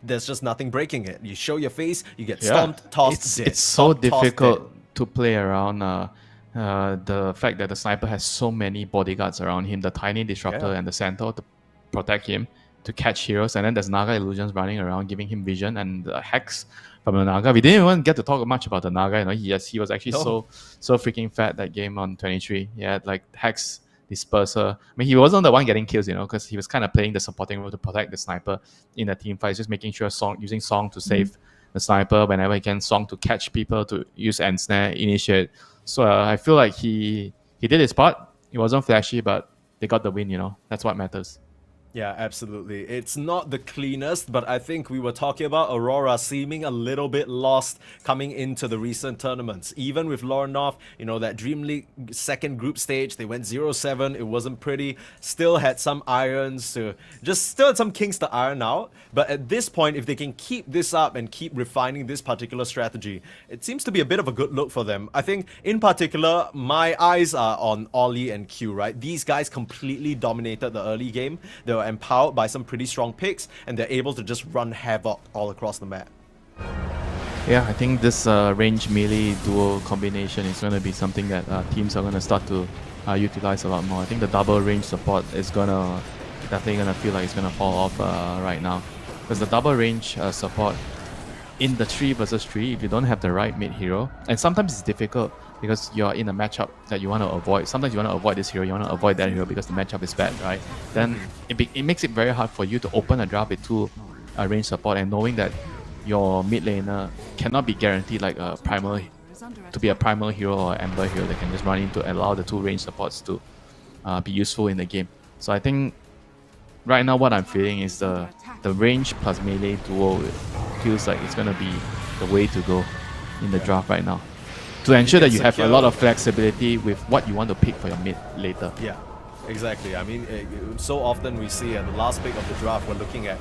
A: there's just nothing breaking it. You show your face, you get stomped, tossed, dead.
B: It's so
A: Stomped, tossed,
B: difficult
A: dead.
B: to play around the fact that the sniper has so many bodyguards around him, the tiny disruptor and the centaur to protect him, to catch heroes, and then there's Naga illusions running around giving him vision, and the hex from the Naga. We didn't even get to talk much about the Naga. He was actually so freaking fat that game on 23. He had like hex disperser. I mean, he wasn't the one getting kills, because he was kind of playing the supporting role to protect the sniper in the team fight, just making sure using Song to save the sniper whenever he can, Song to catch people, to use and snare, initiate. So I feel like he did his part. It wasn't flashy, but they got the win. That's what matters.
A: Yeah, absolutely. It's not the cleanest, but I think we were talking about Aurora seeming a little bit lost coming into the recent tournaments. Even with Lorenov, that Dream League second group stage, they went 0-7. It wasn't pretty. Still had some irons still had some kinks to iron out. But at this point, if they can keep this up and keep refining this particular strategy, it seems to be a bit of a good look for them. I think, in particular, my eyes are on Ollie and Q, right? These guys completely dominated the early game. They were empowered by some pretty strong picks, and they're able to just run havoc all across the map.
B: Yeah, I think this range melee duo combination is going to be something that teams are going to start to utilize a lot more. I think the double range support is definitely going to feel like it's going to fall off right now. Because the double range support in the 3 versus 3, if you don't have the right mid hero, and sometimes it's difficult because you're in a matchup that you want to avoid. Sometimes you want to avoid this hero, you want to avoid that hero because the matchup is bad, right? Then it makes it very hard for you to open a draft with 2 range support, and knowing that your mid laner cannot be guaranteed like a primal to be a primal hero or amber hero that can just run in to allow the 2 range supports to be useful in the game. So I think right now what I'm feeling is the range plus melee duo feels like it's gonna be the way to go in the draft right now, to ensure that you have a lot of flexibility with what you want to pick for your mid later.
A: Yeah, exactly. I mean, so often we see at the last pick of the draft, we're looking at,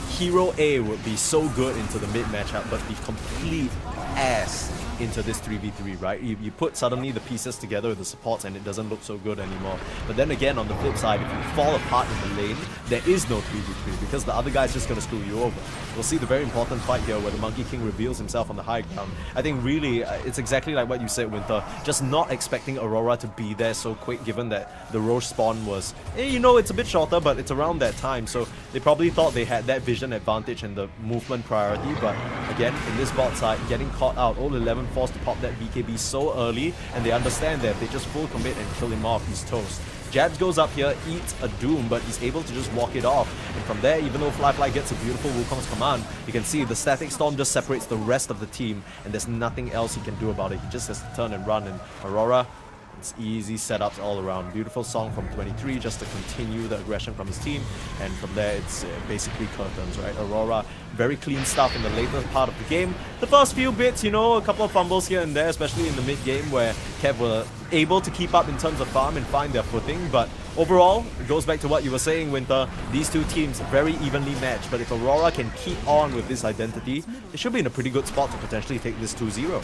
A: hero A would be so good into the mid matchup, but be complete ass into this 3v3, right? You put suddenly the pieces together with the supports and it doesn't look so good anymore. But then again, on the flip side, if you fall apart in the lane, there is no 3v3 because the other guy's just going to screw you over. We'll see the very important fight here where the Monkey King reveals himself on the high ground. I think really, it's exactly like what you said, Winter. Just not expecting Aurora to be there so quick, given that the Roche spawn was, it's a bit shorter, but it's around that time. So they probably thought they had that vision advantage and the movement priority. But again, in this bot side, getting caught out, all 11 forced to pop that BKB so early, and they understand that if they just full commit and kill him off, he's toast. Jabs goes up here, eats a Doom, but he's able to just walk it off. And from there, even though Fly gets a beautiful Wukong's command, you can see the Static Storm just separates the rest of the team, and there's nothing else he can do about it. He just has to turn and run, and Aurora, it's easy setups all around. Beautiful song from 23 just to continue the aggression from his team, and from there it's basically curtains, right? Aurora, very clean stuff in the later part of the game. The first few bits, a couple of fumbles here and there, especially in the mid game where Kev were able to keep up in terms of farm and find their footing, but overall, it goes back to what you were saying, Winter. These two teams very evenly matched, but if Aurora can keep on with this identity, they should be in a pretty good spot to potentially take this 2-0.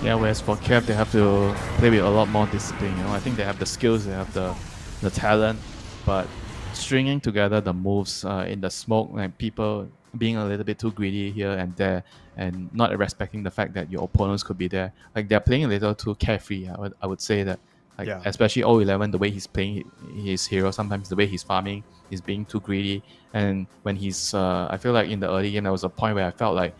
B: Yeah, whereas for Kev, they have to play with a lot more discipline. I think they have the skills, they have the talent, but stringing together the moves in the smoke, like people being a little bit too greedy here and there, and not respecting the fact that your opponents could be there. Like they're playing a little too carefree. I would say that. Like,
A: yeah.
B: Especially 011, the way he's playing his hero, sometimes the way he's farming, he's being too greedy. And when he's, I feel like in the early game, there was a point where I felt like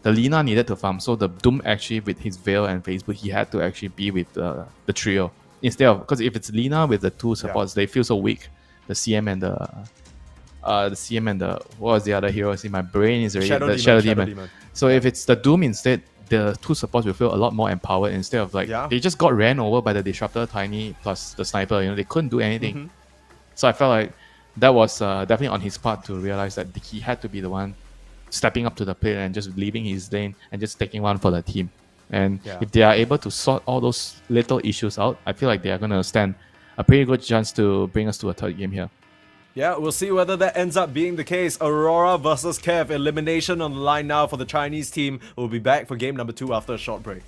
B: the Lina needed to farm. So the Doom actually, with his Veil and Facebook, he had to actually be with the trio. instead of, because if it's Lina with the two supports, they feel so weak. The CM and the what was the other heroes in my brain is already
A: Shadow
B: the
A: Demon,
B: Shadow
A: Shadow
B: Demon.
A: Demon.
B: So if it's the Doom instead, the two supports will feel a lot more empowered instead of like they just got ran over by the Disruptor, Tiny plus the Sniper. They couldn't do anything. So I felt like that was definitely on his part to realize that he had to be the one stepping up to the plate and just leaving his lane and just taking one for the team. And if they are able to sort all those little issues out, I feel like they are going to stand a pretty good chance to bring us to a third game here.
A: Yeah, we'll see whether that ends up being the case. Aurora versus Kev. Elimination on the line now for the Chinese team. We'll be back for game number 2 after a short break.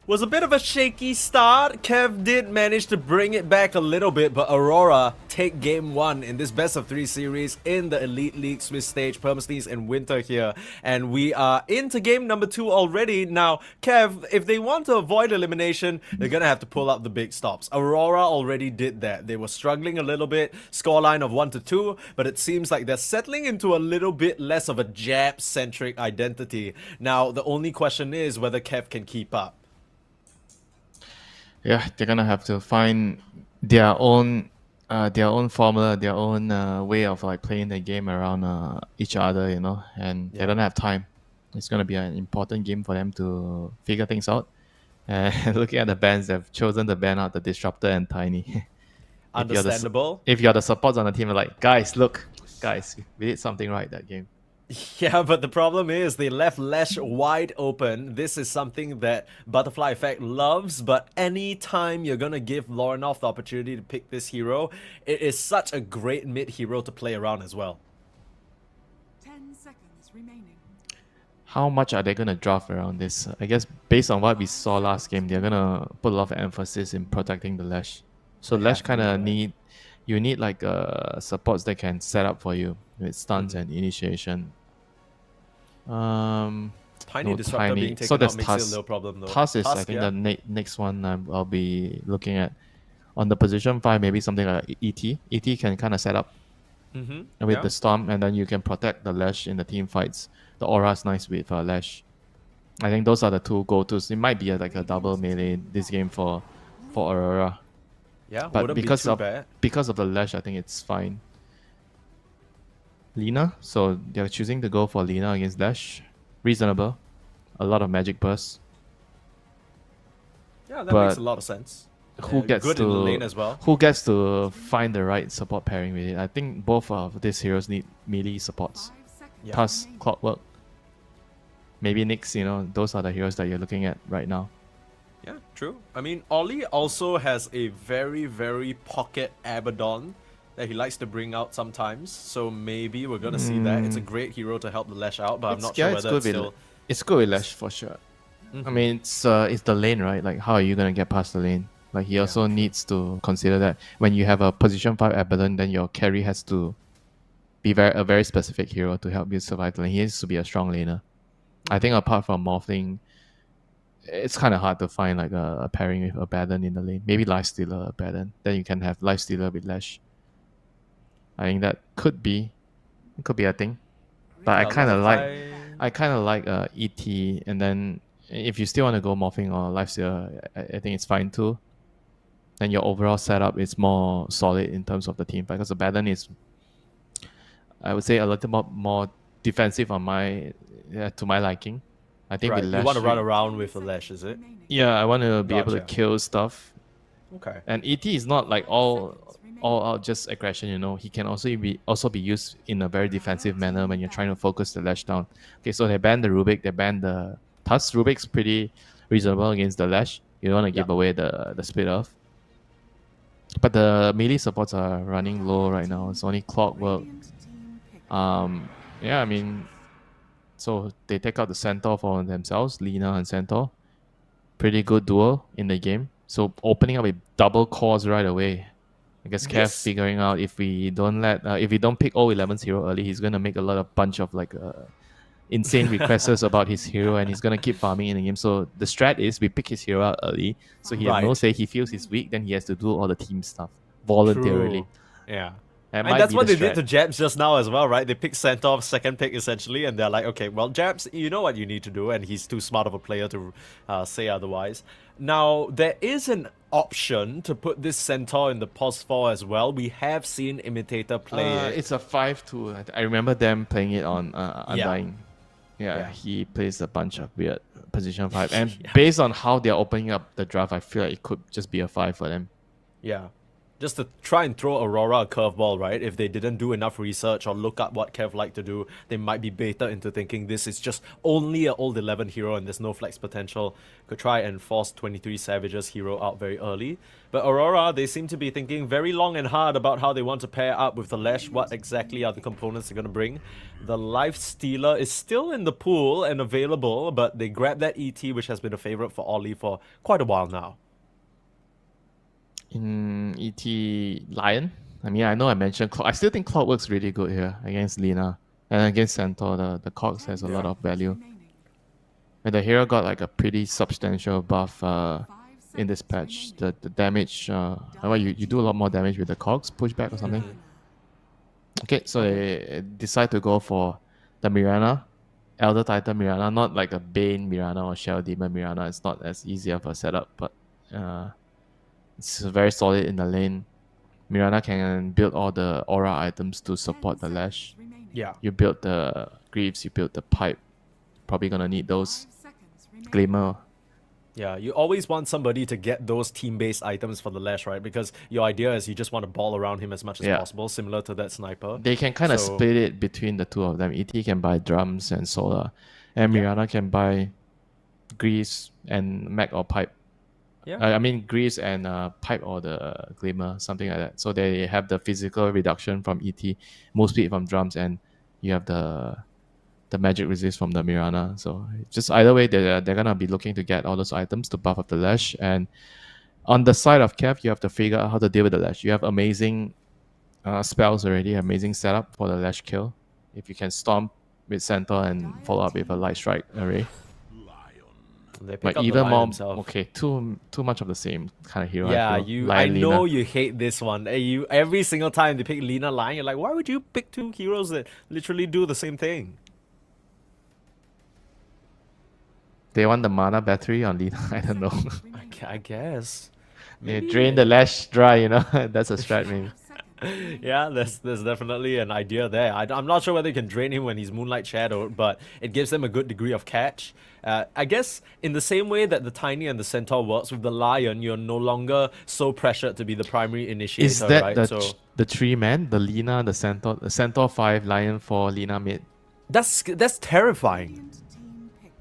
A: Was a bit of a shaky start. Kev did manage to bring it back a little bit, but Aurora take game 1 in this best of 3 series in the Elite League Swiss stage, Permasneeze and Winter here. And we are into game number 2 already. Now, Kev, if they want to avoid elimination, they're gonna have to pull out the big stops. Aurora already did that. They were struggling a little bit, scoreline of 1-2, but it seems like they're settling into a little bit less of a jab-centric identity. Now, the only question is whether Kev can keep up.
B: Yeah, they're gonna have to find their own formula, their own way of like playing the game around each other, you know, and they don't have time. It's gonna be an important game for them to figure things out. And looking at the bans, they've chosen to ban out the Disruptor and Tiny.
A: Understandable.
B: If you're the supports on the team, you're like, guys, look, guys, we did something right that game.
A: Yeah, but the problem is they left Lesh wide open. This is something that Butterfly Effect loves, but anytime you're gonna give Lorinov the opportunity to pick this hero, it is such a great mid hero to play around as well.
C: 10 seconds remaining.
B: How much are they gonna draft around this? I guess based on what we saw last game, they're gonna put a lot of emphasis in protecting the Lesh. So
A: They
B: Lesh
A: have to
B: kind
A: do
B: of
A: that.
B: you need like supports that can set up for you with stuns and initiation.
A: Tiny
B: No,
A: Disruptor being
B: so
A: taken
B: there's
A: out makes it a
B: Tusk.
A: little problem though.
B: Tusk is I
A: Tusk,
B: think
A: yeah.
B: the next one I'll be looking at. On the position 5, maybe something like ET. ET can kind of set up with
A: Yeah.
B: the Storm, and then you can protect the Lash in the team fights. The Aura is nice with Lash. I think those are the two go-tos. It might be like a double melee this game for Aurora.
A: Yeah,
B: But
A: wouldn't
B: because
A: be too
B: of
A: bad.
B: because of the Lash, I think it's fine. Lina, so they're choosing to go for Lina against Lash. Reasonable. A lot of magic bursts.
A: Yeah, that
B: but
A: makes a lot of sense.
B: Who gets
A: good
B: to
A: in the lane as well.
B: Who gets to find the right support pairing with it? I think both of these heroes need melee supports.
C: 5 seconds
A: Yeah.
B: Tusk,
C: remaining.
B: Clockwork. Maybe Nyx, you know, those are the heroes that you're looking at right now.
A: Yeah, true. I mean, Ollie also has a very, very pocket Abaddon that he likes to bring out sometimes. So maybe we're gonna see that. It's a great hero to help the Lash out, but I'm not sure whether it's still.
B: It's good with Lash for sure. I mean, it's the lane, right? Like, how are you gonna get past the lane? Like, he also needs to consider that when you have a position 5 Abaddon, then your carry has to be a very specific hero to help you survive the lane. He needs to be a strong laner. I think apart from Morphling, it's kind of hard to find like a pairing with Abaddon in the lane. Maybe Lifestealer Abaddon. Then you can have Lifestealer with Lash. I think that could be a thing. But I kind of like ET, and then if you still want to go Morphing or Lifestealer, I think it's fine too. Then your overall setup is more solid in terms of the team, because Abaddon is, I would say, a little more defensive on to my liking. I think
A: Right,
B: with
A: you
B: Lash,
A: want to run around with the Lash, is it?
C: Remaining.
B: yeah, I want to be able to
A: Gotcha.
B: kill stuff.
A: Okay.
B: And ET is not like all out just aggression, you know. He can also be used in a very defensive manner when you're trying to focus the Lash down. Okay, so they banned the Rubik, they banned the Tusk. Rubik's pretty reasonable against the Lash. You don't want to give away the split off. But the melee supports are running low right now. It's only Clockwork.
C: Radiant team pick.
B: Yeah, I mean, so they take out the Centaur for themselves, Lina and Centaur. Pretty good duel in the game. So opening up with double cores right away. I guess Kev
A: Yes.
B: figuring out if we don't pick all 11's hero early, he's gonna make a lot of bunch of like insane requests about his hero, and he's gonna keep farming in the game. So the strat is we pick his hero out early, so he has no
A: Right.
B: say. He feels he's weak, then he has to do all the team stuff voluntarily.
A: True. Yeah.
B: That
A: And
B: might
A: that's
B: be
A: what
B: the
A: they did
B: strat.
A: to Jabs just now as well, right? They picked Centaur second pick essentially, and they're like, okay, well, Jabs, you know what you need to do, and he's too smart of a player to say otherwise. Now, there is an option to put this Centaur in the pos 4 as well. We have seen Imitator play it.
B: It's a 5-2. I remember them playing it on Undying.
A: Yeah.
B: Yeah, he plays a bunch of weird position 5. And based on how they're opening up the draft, I feel like it could just be a 5 for them.
A: Yeah. just to try and throw Aurora a curveball, right? If they didn't do enough research or look up what Kev like to do, they might be baited into thinking this is just only an old 11 hero and there's no flex potential. Could try and force 23 Savages hero out very early. But Aurora, they seem to be thinking very long and hard about how they want to pair up with the Lash. What exactly are the components they're going to bring? The Life Stealer is still in the pool and available, but they grabbed that ET, which has been a favorite for Ollie for quite a while now.
D: In ET Lion, I mean, I know I mentioned I still think Cloud works really good here against Lina. And against Centaur, the Cogs has a lot of value. And the hero got like a pretty substantial buff in this patch. The damage, you do a lot more damage with the Cogs, pushback or something. Okay, so they decide to go for the Mirana, Elder Titan Mirana, not like a Bane Mirana or Shell Demon Mirana. It's not as easy of a setup, but it's very solid in the lane. Mirana can build all the aura items to support the Lash.
A: Yeah.
D: You build the Greaves, you build the Pipe. Probably gonna need those. Glimmer.
A: Yeah, you always want somebody to get those team-based items for the Lash, right? Because your idea is you just want to ball around him as much as possible, similar to that sniper.
D: They can kind of split it between the two of them. ET can buy drums and solar, and Mirana can buy grease and mech or pipe. I mean grease and pipe or the glimmer, something like that. So they have the physical reduction from ET, move speed from drums, and you have the magic resist from the Mirana. So just either way, they're gonna be looking to get all those items to buff up the Lash. And on the side of Kev, you have to figure out how to deal with the Lash. You have amazing spells already, amazing setup for the Lash kill. If you can stomp with Centaur and follow up with a Light Strike array. But even more, too much of the same kind of hero.
A: Yeah, I know you hate this one. You every single time they pick Lina Lion, you're like, why would you pick two heroes that literally do the same thing?
D: They want the mana battery on Lina. I don't know.
A: I guess.
D: They drain the Lash dry, you know. That's a strat, maybe.
A: Yeah, there's definitely an idea there. I'm not sure whether you can drain him when he's Moonlight Shadowed, but it gives them a good degree of catch. I guess in the same way that the Tiny and the Centaur works, with the Lion, you're no longer so pressured to be the primary initiator,
D: Is that
A: right?
D: the three man? The Lina, the Centaur 5, Lion 4, Lina mid?
A: That's terrifying.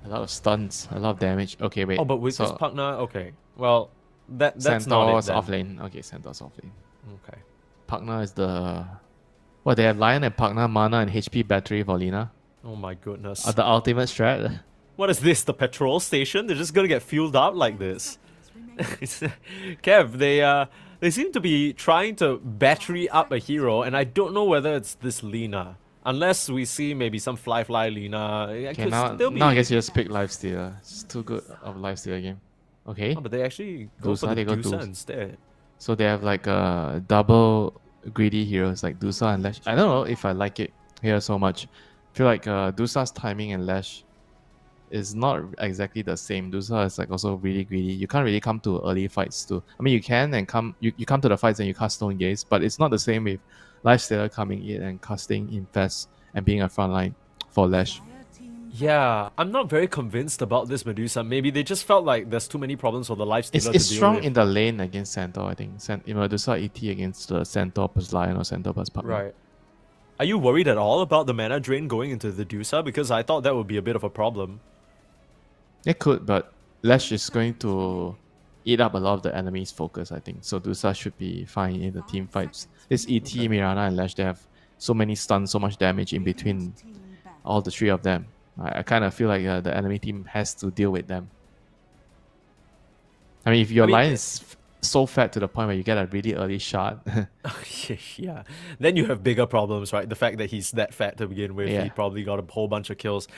D: A lot of stuns, a lot of damage. Okay, wait.
A: Oh, but with this partner, okay. Well, that's not it then.
D: Off lane. Okay, Centaur's off lane.
A: Okay.
D: Pugna is the... What, they have Lion and Pugna, mana and HP battery for Lina?
A: Oh my goodness.
D: The ultimate strat?
A: What is this, the petrol station? They're just gonna get fueled up like this. Kev, they seem to be trying to battery up a hero, and I don't know whether it's this Lina. Unless we see maybe some Fly Lina.
D: Okay, now I guess you just pick Lifestealer. It's too good of a Lifestealer game. Okay.
A: Oh, but they actually go for the Dusa instead.
D: So they have like a double greedy heroes like Dusa and Lash. I don't know if I like it here so much. I feel like Dusa's timing and Lash is not exactly the same. Dusa is like also really greedy. You can't really come to early fights too. I mean, you can and you come to the fights and you cast Stone Gaze, but it's not the same with Lifestealer coming in and casting Infest and being a frontline for Lash.
A: Yeah, I'm not very convinced about this Medusa. Maybe they just felt like there's too many problems for the Lifestealer to deal with.
D: It's strong in the lane against Centaur, I think. Medusa ET against the Centaur plus Lion or Centaur plus Pugna.
A: Right. Are you worried at all about the mana drain going into the Dusa? Because I thought that would be a bit of a problem.
D: It could, but Lash is going to eat up a lot of the enemy's focus, I think. So Dusa should be fine in the team fights. This ET, Mirana, and Lash, they have so many stuns, so much damage in between all the three of them. I kind of feel like the enemy team has to deal with them. I mean, if your line is so fat to the point where you get a really early shot.
A: Yeah, then you have bigger problems, right? The fact that he's that fat to begin with, he probably got a whole bunch of kills.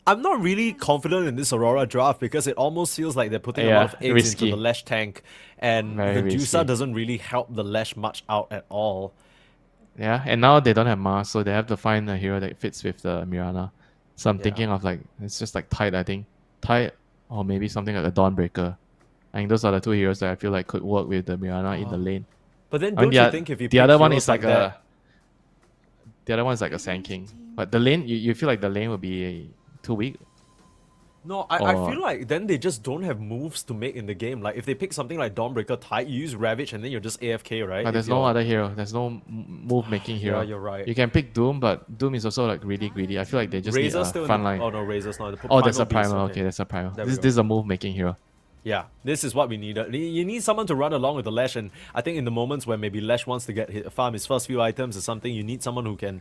A: I'm not really confident in this Aurora draft because it almost feels like they're putting a lot of eggs into the Lash tank, and the Dusa doesn't really help the Lash much out at all.
D: Yeah, and now they don't have Mars, so they have to find a hero that fits with the Mirana. So I'm thinking of like, it's just like Tide, I think. Tide, or maybe something like a Dawnbreaker. I think those are the two heroes that I feel like could work with the Mirana in the lane.
A: But then don't you think if you
D: the other one is like the other one is like a Sand King. But the lane, you feel like the lane will be too weak.
A: No, I
D: Or-
A: feel like then they just don't have moves to make in the game. Like if they pick something like Dawnbreaker Tide, you use Ravage and then you're just AFK, right?
D: But
A: If
D: there's no
A: you're-
D: other hero. There's no move making hero.
A: Yeah, you're right.
D: You can pick Doom, but Doom is also like really greedy. I feel like they just need
A: Razor's
D: a
A: still in the,
D: frontline.
A: oh no, Razor's not.
D: Oh, there's a
A: Primal Beast,
D: primal. Okay, there's a primal.
A: There we
D: This
A: go.
D: is a move making hero.
A: Yeah, this is what we needed. You need someone to run along with the Lash, and I think in the moments where maybe Lash wants to get farm his first few items or something, you need someone who can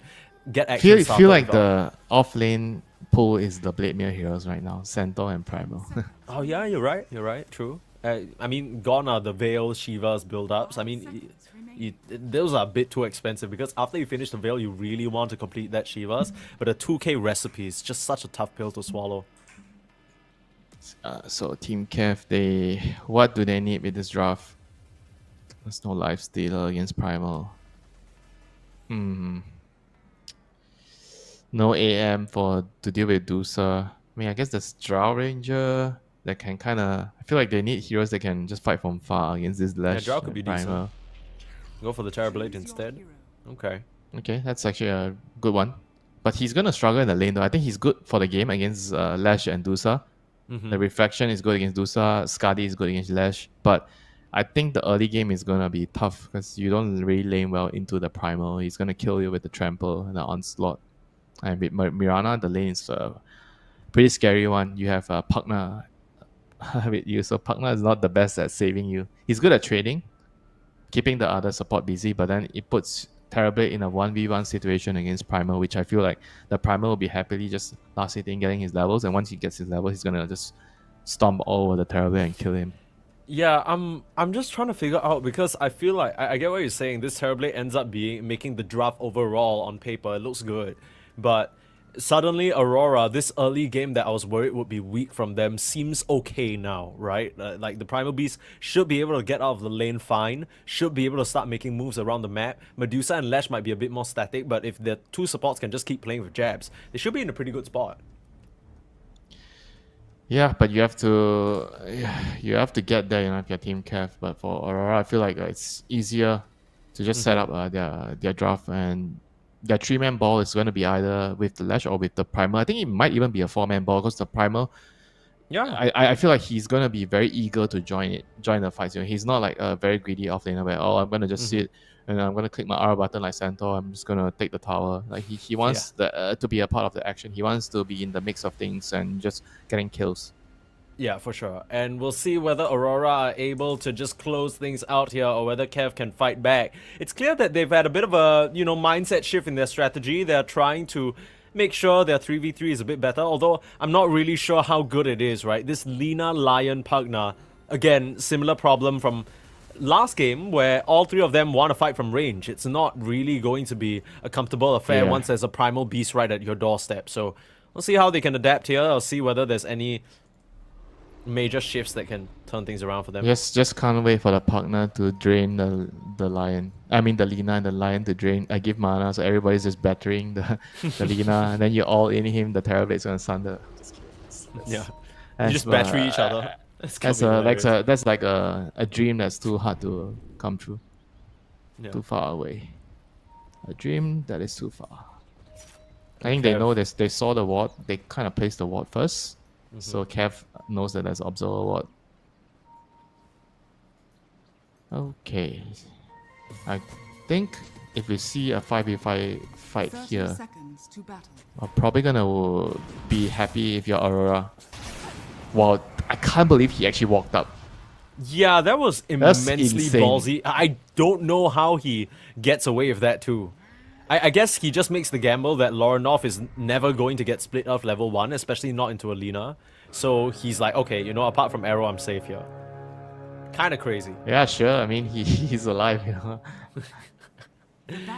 A: get action
D: Feel
A: started
D: like
A: without-
D: the off lane pool is the Blademere heroes right now, Centaur and Primal.
A: Oh yeah, you're right. You're right. True. I mean, gone are the Veil, Shiva's build-ups. I mean, those are a bit too expensive because after you finish the Veil, you really want to complete that Shiva's. But a 2k recipe is just such a tough pill to swallow.
D: So Team Kev, what do they need with this draft? There's no life stealer against Primal. No AM to deal with Dusa. I mean, I guess there's Drow Ranger that can kind of. I feel like they need heroes that can just fight from far against this Lash.
A: Drow could be
D: and Primal.
A: decent. Go for the Terrorblade instead. Okay.
D: Okay, that's actually a good one. But he's gonna struggle in the lane though. I think he's good for the game against Lash and Dusa. The Reflection is good against Dusa. Skadi is good against Lash. But I think the early game is gonna be tough because you don't really lane well into the Primal. He's gonna kill you with the Trample and the Onslaught. And with Mirana, the lane is a pretty scary one. You have Pugna with you. So Pugna is not the best at saving you. He's good at trading, keeping the other support busy, but then it puts Terrorblade in a 1v1 situation against Primal, which I feel like the Primal will be happily just last hitting, getting his levels, and once he gets his level, he's gonna just stomp all over the Terrorblade and kill him.
A: Yeah, I'm just trying to figure out because I feel like I get what you're saying. This Terrorblade ends up making the draft overall on paper. It looks good. But suddenly Aurora, this early game that I was worried would be weak from them, seems okay now, right? Like the Primal Beast should be able to get out of the lane fine, should be able to start making moves around the map. Medusa and Lash might be a bit more static, but if the two supports can just keep playing with jabs, they should be in a pretty good spot.
D: Yeah, but you have to get there, if you're Team Kev. But for Aurora, I feel like it's easier to just set up their draft, and their 3-man ball is going to be either with the Lash or with the Primal. I think it might even be a 4-man ball because the Primal, I feel like he's going to be very eager to join the fight. He's not like a very greedy offlaner where, I'm going to just sit and I'm going to click my R button like Centaur. I'm just going to take the tower. Like he wants to be a part of the action. He wants to be in the mix of things and just getting kills.
A: Yeah, for sure. And we'll see whether Aurora are able to just close things out here or whether Kev can fight back. It's clear that they've had a bit of a, mindset shift in their strategy. They're trying to make sure their 3v3 is a bit better, although I'm not really sure how good it is, right? This Lina, Lion, Pugna, again, similar problem from last game where all three of them want to fight from range. It's not really going to be a comfortable affair once there's a Primal Beast right at your doorstep. So we'll see how they can adapt here. I'll see whether there's any major shifts that can turn things around for them.
D: Just can't wait for the Pugna to drain the Lion. I mean the Lina and the Lion to drain. I give mana, so everybody's just battering the Lina, and then you all in him. The Terrorblade's gonna sunder.
A: Yeah, you just battery each other.
D: That's like a dream that's too hard to come true. Too far away. A dream that is too far. I think they know this. They saw the ward. They kind of placed the ward first. So Kev knows that there's observer ward. Okay. I think if we see a 5v5 fight
C: 30
D: here,
C: seconds to battle.
D: I'm probably gonna be happy if you're Aurora. Wow, I can't believe he actually walked up.
A: Yeah, that was
D: That's
A: immensely
D: insane.
A: ballsy. I don't know how he gets away with that too. I guess he just makes the gamble that Lorenov is never going to get split off level 1, especially not into Alina. So he's like, okay, apart from Arrow, I'm safe here. Kind of crazy.
D: Yeah, sure. I mean, he's alive, I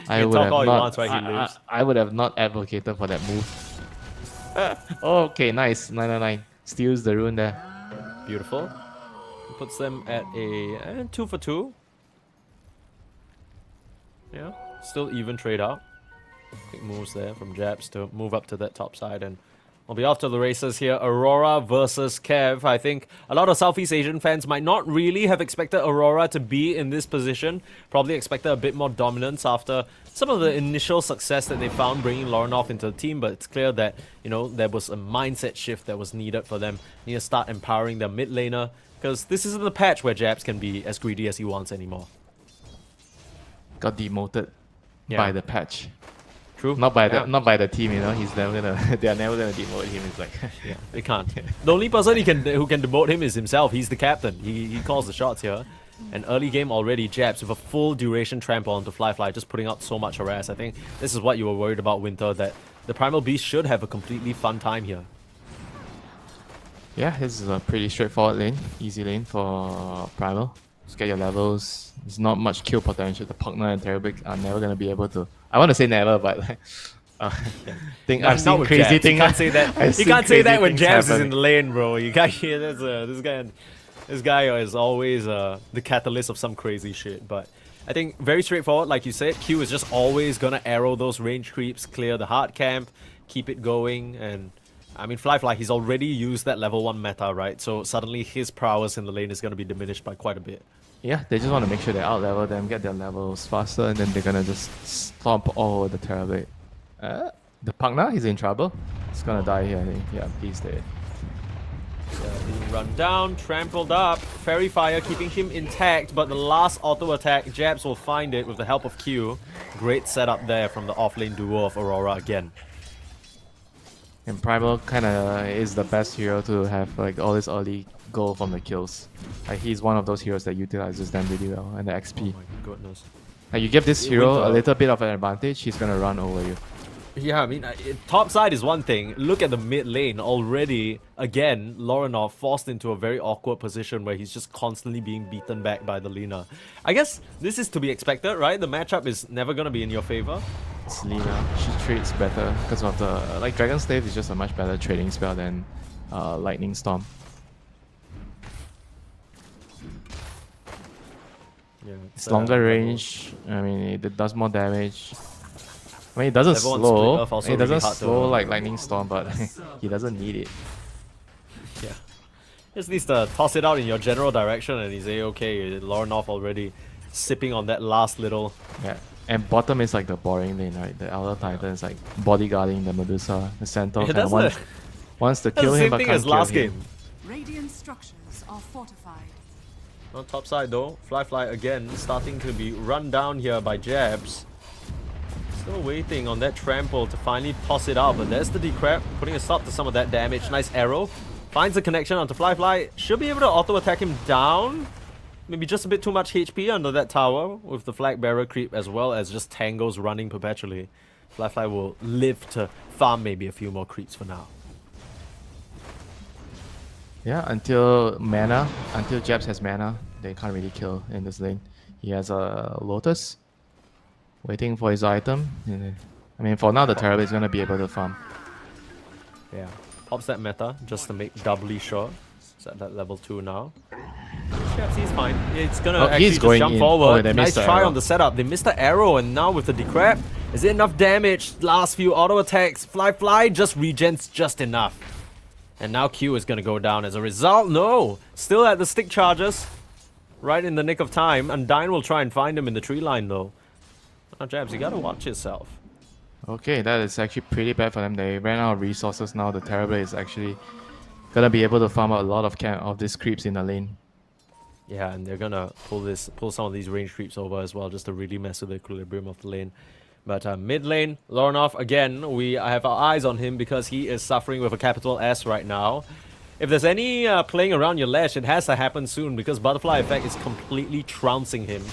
A: can
D: would
A: talk
D: have
A: all he
D: not.
A: wants, right? He lives.
D: I would have not advocated for that move. Okay, nice. 999 steals the rune there.
A: Beautiful. Puts them at a 2 for 2. Yeah, still even trade out. Quick moves there from Jabs to move up to that top side and We'll be off to the races here. Aurora versus Kev. I think a lot of Southeast Asian fans might not really have expected Aurora to be in this position. Probably expected a bit more dominance after some of the initial success that they found bringing Laurenov into the team. But it's clear that, you know, there was a mindset shift that was needed for them. They need to start empowering their mid laner, because this isn't the patch where Jabs can be as greedy as he wants anymore.
D: Got demoted by the patch.
A: True.
D: Not by the team, you know. He's never gonna. They are never gonna demote him. It's like,
A: yeah, they can't. The only person who can demote him is himself. He's the captain. He calls the shots here. An early game already, Jabs with a full duration trample onto Fly, just putting out so much harass. I think this is what you were worried about, Winter, that the Primal Beast should have a completely fun time here.
D: yeah, this is a pretty straightforward lane, easy lane for Primal. Just get your levels. There's not much kill potential. The Pugna and Terabik are never gonna be able to. I want to say never, but think I've seen crazy things.
A: You can't say that. You can't say that when Jabs is in the lane, bro. You can't hear this guy. This guy is always the catalyst of some crazy shit. But I think very straightforward, like you said. Q is just always gonna arrow those range creeps, clear the hard camp, keep it going, and I mean Fly, he's already used that level 1 meta, right? So suddenly his prowess in the lane is gonna be diminished by quite a bit.
D: Yeah, they just want to make sure they out-level them, get their levels faster, and then they're gonna just stomp all over the Terrorblade. The Pugna, he's in trouble. He's gonna die here, I think. Yeah, he's dead.
A: Being run down, trampled up. Fairy Fire keeping him intact, but the last auto attack, Jabs will find it with the help of Q. Great setup there from the offlane duo of Aurora again.
D: And Primal kinda is the best hero to have like all this early goal from the kills. Like he's one of those heroes that utilizes them really well, and the XP.
A: Oh my goodness.
D: Like you give this hero a little bit of an advantage, he's gonna run over you.
A: Yeah, I mean, top side is one thing. Look at the mid lane already. Again, Laurenov forced into a very awkward position where he's just constantly being beaten back by the Lina. I guess this is to be expected, right? The matchup is never gonna be in your favor.
D: It's Lina. She trades better because of the like Dragon Stave is just a much better trading spell than Lightning Storm.
A: Yeah,
D: it's longer range. I mean, it does more damage. I mean, it doesn't slow. It doesn't slow like Lightning Storm, but he doesn't need it.
A: Yeah. Just needs to toss it out in your general direction and he's okay. Laurenov already sipping on that last little.
D: Yeah. And bottom is like the boring lane, right? The Elder Titan is like bodyguarding the Medusa. The Centaur kind of wants to kill him, but can't kill him.
A: Same thing as last game.
C: Radiant structures are fortified.
A: On top side though, Fly again starting to be run down here by Jabs. Still waiting on that trample to finally toss it out, but there's the Decrep, putting a stop to some of that damage. Nice arrow. Finds the connection onto Fly. Should be able to auto attack him down. Maybe just a bit too much HP under that tower with the flag bearer creep as well as just tangos running perpetually. Fly will live to farm maybe a few more creeps for now.
D: Yeah, until Jabs has mana, they can't really kill in this lane. He has a Lotus waiting for his item. I mean, for now, the Terrorblade is going to be able to farm.
A: Yeah, pops that meta just to make doubly sure. It's at that level 2 now. Jabs, he's fine. It's going to actually just jump forward. Nice try on the setup. They missed the arrow, and now with the Decrep, is it enough damage? Last few auto attacks. Fly just regens just enough. And now Q is going to go down as a result. No! Still at the stick charges. Right in the nick of time. Undyne will try and find him in the tree line though. Now Jabs, you gotta watch yourself.
D: Okay, that is actually pretty bad for them. They ran out of resources now. The Terrorblade is actually gonna be able to farm out a lot of these creeps in the lane.
A: Yeah, and they're gonna pull some of these range creeps over as well, just to really mess with the equilibrium of the lane. But mid lane, Laurenov, again, we have our eyes on him because he is suffering with a capital S right now. If there's any playing around your Lesh, it has to happen soon because Butterfly Effect is completely trouncing him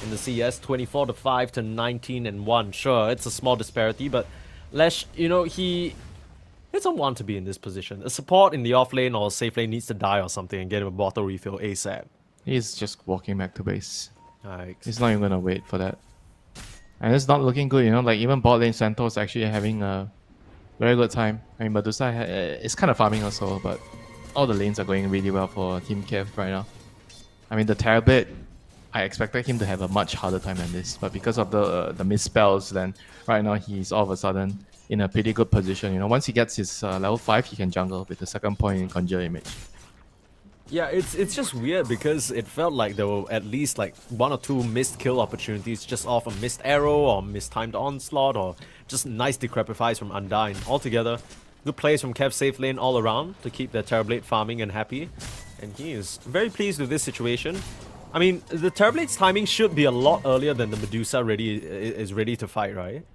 A: in the CS. 24-5 to 19-1. Sure, it's a small disparity, but Lesh, you know, he doesn't want to be in this position. A support in the off lane or safe lane needs to die or something and get him a bottle refill ASAP.
D: He's just walking back to base.
A: Yikes.
D: He's not even gonna wait for that. And it's not looking good, you know, like even bot lane Centaur is actually having a very good time. I mean, Medusa is kind of farming also, but all the lanes are going really well for Team Kev right now. I mean, the Terrorblade, I expected him to have a much harder time than this, but because of the misspells, then right now he's all of a sudden in a pretty good position. You know, once he gets his level 5, he can jungle with the second point in Conjure Image.
A: Yeah, it's just weird because it felt like there were at least like 1 or 2 missed kill opportunities just off a missed arrow or mistimed onslaught or just nice decrepifies from Undyne. Altogether, good plays from Kev's safe lane all around to keep their Terrorblade farming and happy. And he is very pleased with this situation. I mean, the Terrorblade's timing should be a lot earlier than the Medusa is ready to fight, right?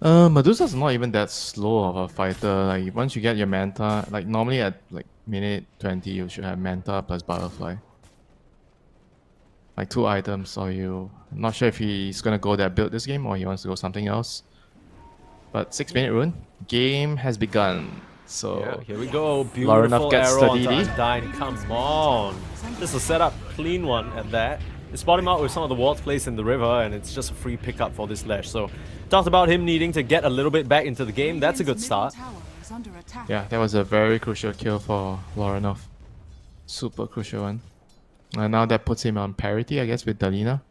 D: Medusa's not even that slow of a fighter. Like once you get your Manta, like normally at like minute 20 you should have Manta plus Butterfly. Like 2 items, or you... I'm not sure if he's gonna go that build this game or he wants to go something else. But 6-minute rune, game has begun. So
A: yeah, here we go.
D: Lauren
A: Beautiful
D: gets
A: arrow onto
D: steady.
A: Undyne. Come on. Just a setup, clean one at that. They spot him out with some of the wards placed in the river, and it's just a free pickup for this Lesh. So, talked about him needing to get a little bit back into the game. That's a good start.
D: yeah, that was a very crucial kill for Laurenov. Super crucial one. And now that puts him on parity, I guess, with Dalina.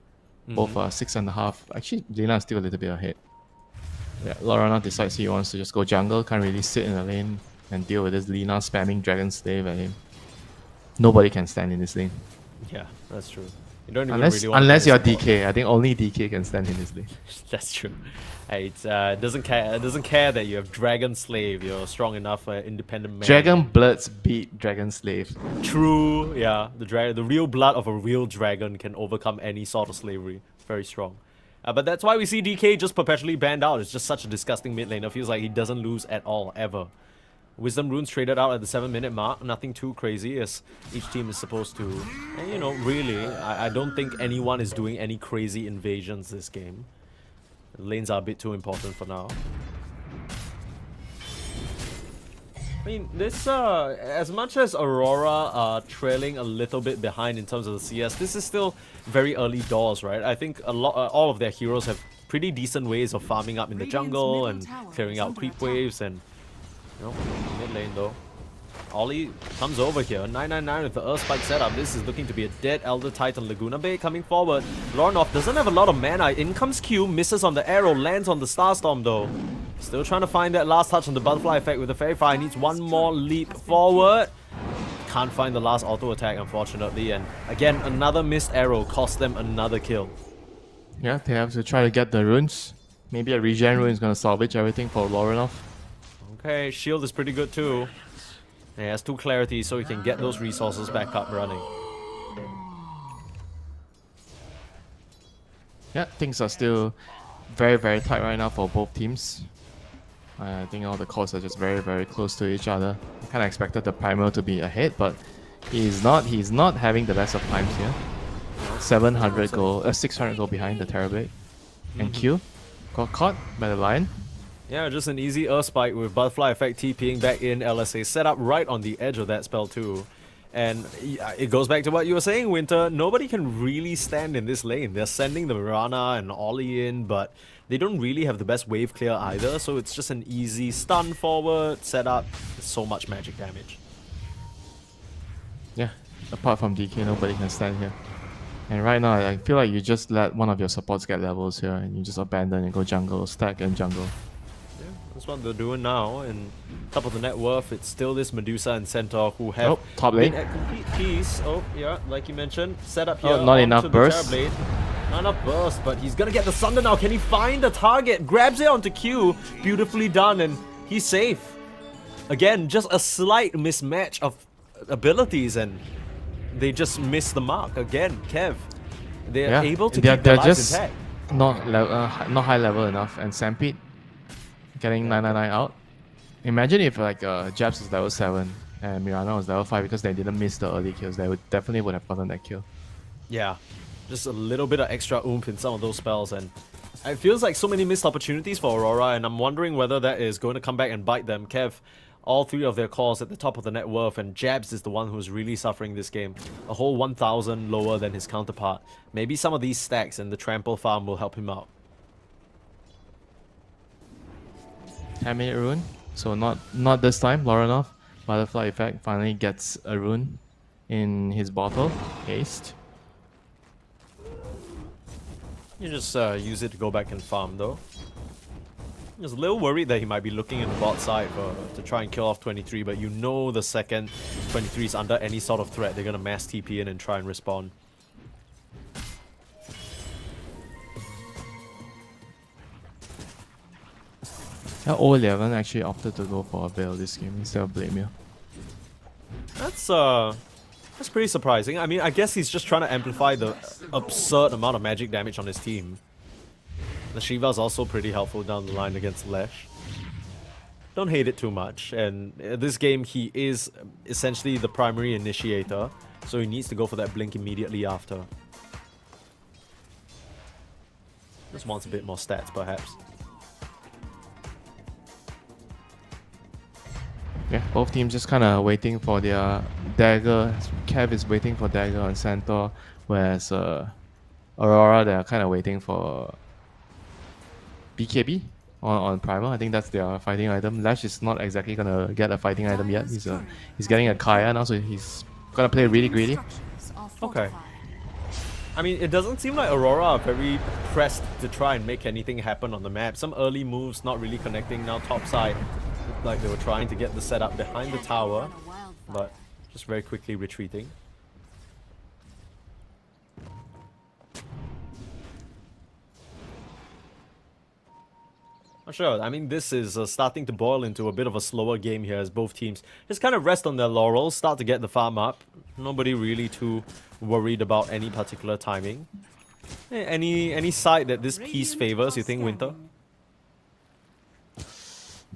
D: Both 6.5. Actually, Dalina is still a little bit ahead. Yeah, Laurenov decides he wants to just go jungle, can't really sit in the lane and deal with this Lina spamming Dragon Slave at him. Nobody can stand in this lane.
A: Yeah, that's true. You don't even
D: Unless,
A: really want
D: unless
A: to
D: you're
A: support.
D: DK. I think only DK can stand in this lane.
A: That's true. Hey, it doesn't care that you have Dragon Slave. You're strong enough for independent man.
D: Dragon Bloods beat Dragon Slave.
A: True. Yeah, the real blood of a real dragon can overcome any sort of slavery. Very strong. But that's why we see DK just perpetually banned out. It's just such a disgusting mid laner. Feels like he doesn't lose at all, ever. Wisdom runes traded out at the 7-minute mark. Nothing too crazy as each team is supposed to. And you know, really, I don't think anyone is doing any crazy invasions this game. The lanes are a bit too important for now. I mean, this, as much as Aurora are trailing a little bit behind in terms of the CS, this is still very early doors, right? I think all of their heroes have pretty decent ways of farming up in the jungle and clearing out creep waves and, you know, mid lane though. Ollie comes over here, 999 with the Earth Spike setup. This is looking to be a dead Elder Titan. Laguna Bay coming forward. Laurenov doesn't have a lot of mana. In comes Q, misses on the arrow, lands on the Starstorm though. Still trying to find that last touch on the butterfly effect with the Fairy Fire. Needs one more leap forward. Can't find the last auto attack, unfortunately. And again, another missed arrow cost them another kill.
D: Yeah, they have to try to get the runes. Maybe a regen rune is going to salvage everything for Laurenov.
A: Okay, shield is pretty good too. He has 2 clarity so he can get those resources back up running.
D: Yeah, things are still very, very tight right now for both teams. I think all the cores are just very, very close to each other. I kind of expected the Primal to be ahead, but he's not. He's not having the best of times here. 700 goal, 600 goal behind the Terrorblade. And Q got caught by the Lion.
A: Yeah, just an easy Earth Spike with Butterfly Effect TPing back in. LSA set up right on the edge of that spell too. And it goes back to what you were saying, Winter. Nobody can really stand in this lane. They're sending the Mirana and Ollie in, but they don't really have the best wave clear either. So it's just an easy stun forward, setup. So much magic damage.
D: Yeah, apart from DK, nobody can stand here. And right now, I feel like you just let one of your supports get levels here and you just abandon and go jungle, stack and jungle.
A: Yeah, that's what they're doing now. And top of the net worth, it's still this Medusa and Centaur who have
D: top lane.
A: been at complete peace. Oh, yeah, like you mentioned, set up here.
D: Oh, not enough
A: onto the
D: burst.
A: Terrorblade. Not enough burst, but he's gonna get the Sunder now. Can he find the target? Grabs it onto Q. Beautifully done, and he's safe. Again, just a slight mismatch of abilities, and they just miss the mark. Again, Kev. They're able to keep their lives
D: just
A: intact.
D: not high level enough, and Stampede getting 999 out. Imagine if like Jabs is level 7 and Mirana was level 5 because they didn't miss the early kills. They definitely would have gotten that kill.
A: Yeah, just a little bit of extra oomph in some of those spells, and it feels like so many missed opportunities for Aurora, and I'm wondering whether that is going to come back and bite them. Kev, all 3 of their cores at the top of the net worth, and Jabs is the one who's really suffering this game. A whole 1,000 lower than his counterpart. Maybe some of these stacks and the trample farm will help him out.
D: 10-minute rune, so not this time. Laurenov, Butterfly Effect, finally gets a rune in his bottle. Haste.
A: You just use it to go back and farm though. I was a little worried that he might be looking in the bot side to try and kill off 23, but you know the second 23 is under any sort of threat, they're going to mass TP in and try and respond.
D: Yeah, 011 actually opted to go for a Veil this game instead of Blamio.
A: That's pretty surprising. I mean, I guess he's just trying to amplify the absurd amount of magic damage on his team. The Shiva is also pretty helpful down the line against Lesh. Don't hate it too much, and this game he is essentially the primary initiator, so he needs to go for that blink immediately after. Just wants a bit more stats, perhaps.
D: Yeah, both teams just kind of waiting for their dagger. Kev is waiting for dagger on Centaur, whereas Aurora, they're kind of waiting for BKB on Primal. I think that's their fighting item. Lash is not exactly gonna get a fighting item yet. He's getting a Kaya now, so he's gonna play really greedy.
A: Okay. I mean, it doesn't seem like Aurora are very pressed to try and make anything happen on the map. Some early moves not really connecting. Now top side, looked like they were trying to get the setup behind the tower, but just very quickly retreating. Not sure. I mean, this is starting to boil into a bit of a slower game here as both teams just kind of rest on their laurels, start to get the farm up. Nobody really too worried about any particular timing. Any side that this piece favors, you think, Winter?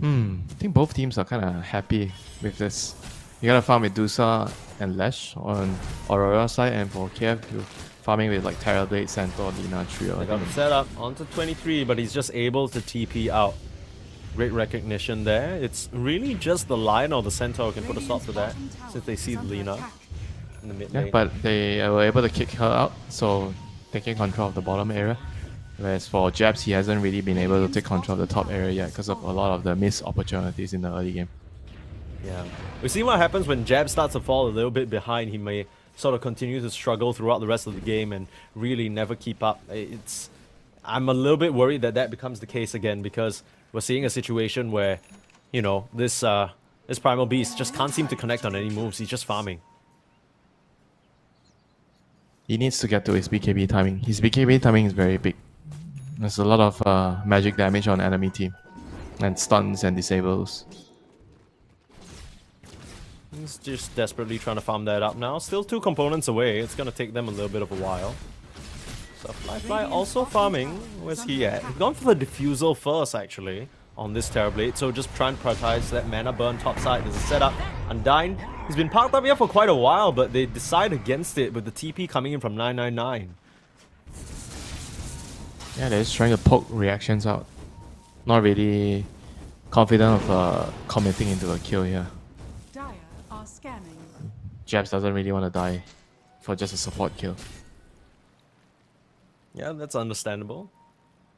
D: I think both teams are kind of happy with this. You gotta farm with Dusa and Lesh on Aurora side, and for KF, you're farming with like Terrorblade, Centaur, Lina, Trio.
A: They got the setup onto 23, but he's just able to TP out. Great recognition there. It's really just the Lion or the Centaur who can put a stop to that, since they see the Lina in the mid lane.
D: Yeah, but they were able to kick her out, so taking control of the bottom area. Whereas for Jabs, he hasn't really been able to take control of the top area yet because of a lot of the missed opportunities in the early game.
A: Yeah. We see what happens when Jab starts to fall a little bit behind. He may sort of continue to struggle throughout the rest of the game and really never keep up. I'm a little bit worried that that becomes the case again, because we're seeing a situation where, you know, this Primal Beast just can't seem to connect on any moves. He's just farming.
D: He needs to get to his BKB timing. His BKB timing is very big. There's a lot of magic damage on enemy team, and stuns and disables.
A: He's just desperately trying to farm that up now. Still 2 components away. It's going to take them a little bit of a while. So Fly also farming. Where's he at? He's gone for the Diffusal first, actually, on this Terrorblade. So just trying to prioritize that mana burn top side. There's a setup. Undyne. He's been parked up here for quite a while, but they decide against it with the TP coming in from 999.
D: Yeah, they're just trying to poke reactions out. Not really confident of committing into a kill here.
C: Dire are scanning.
D: Jabs doesn't really want to die for just a support kill.
A: Yeah, that's understandable.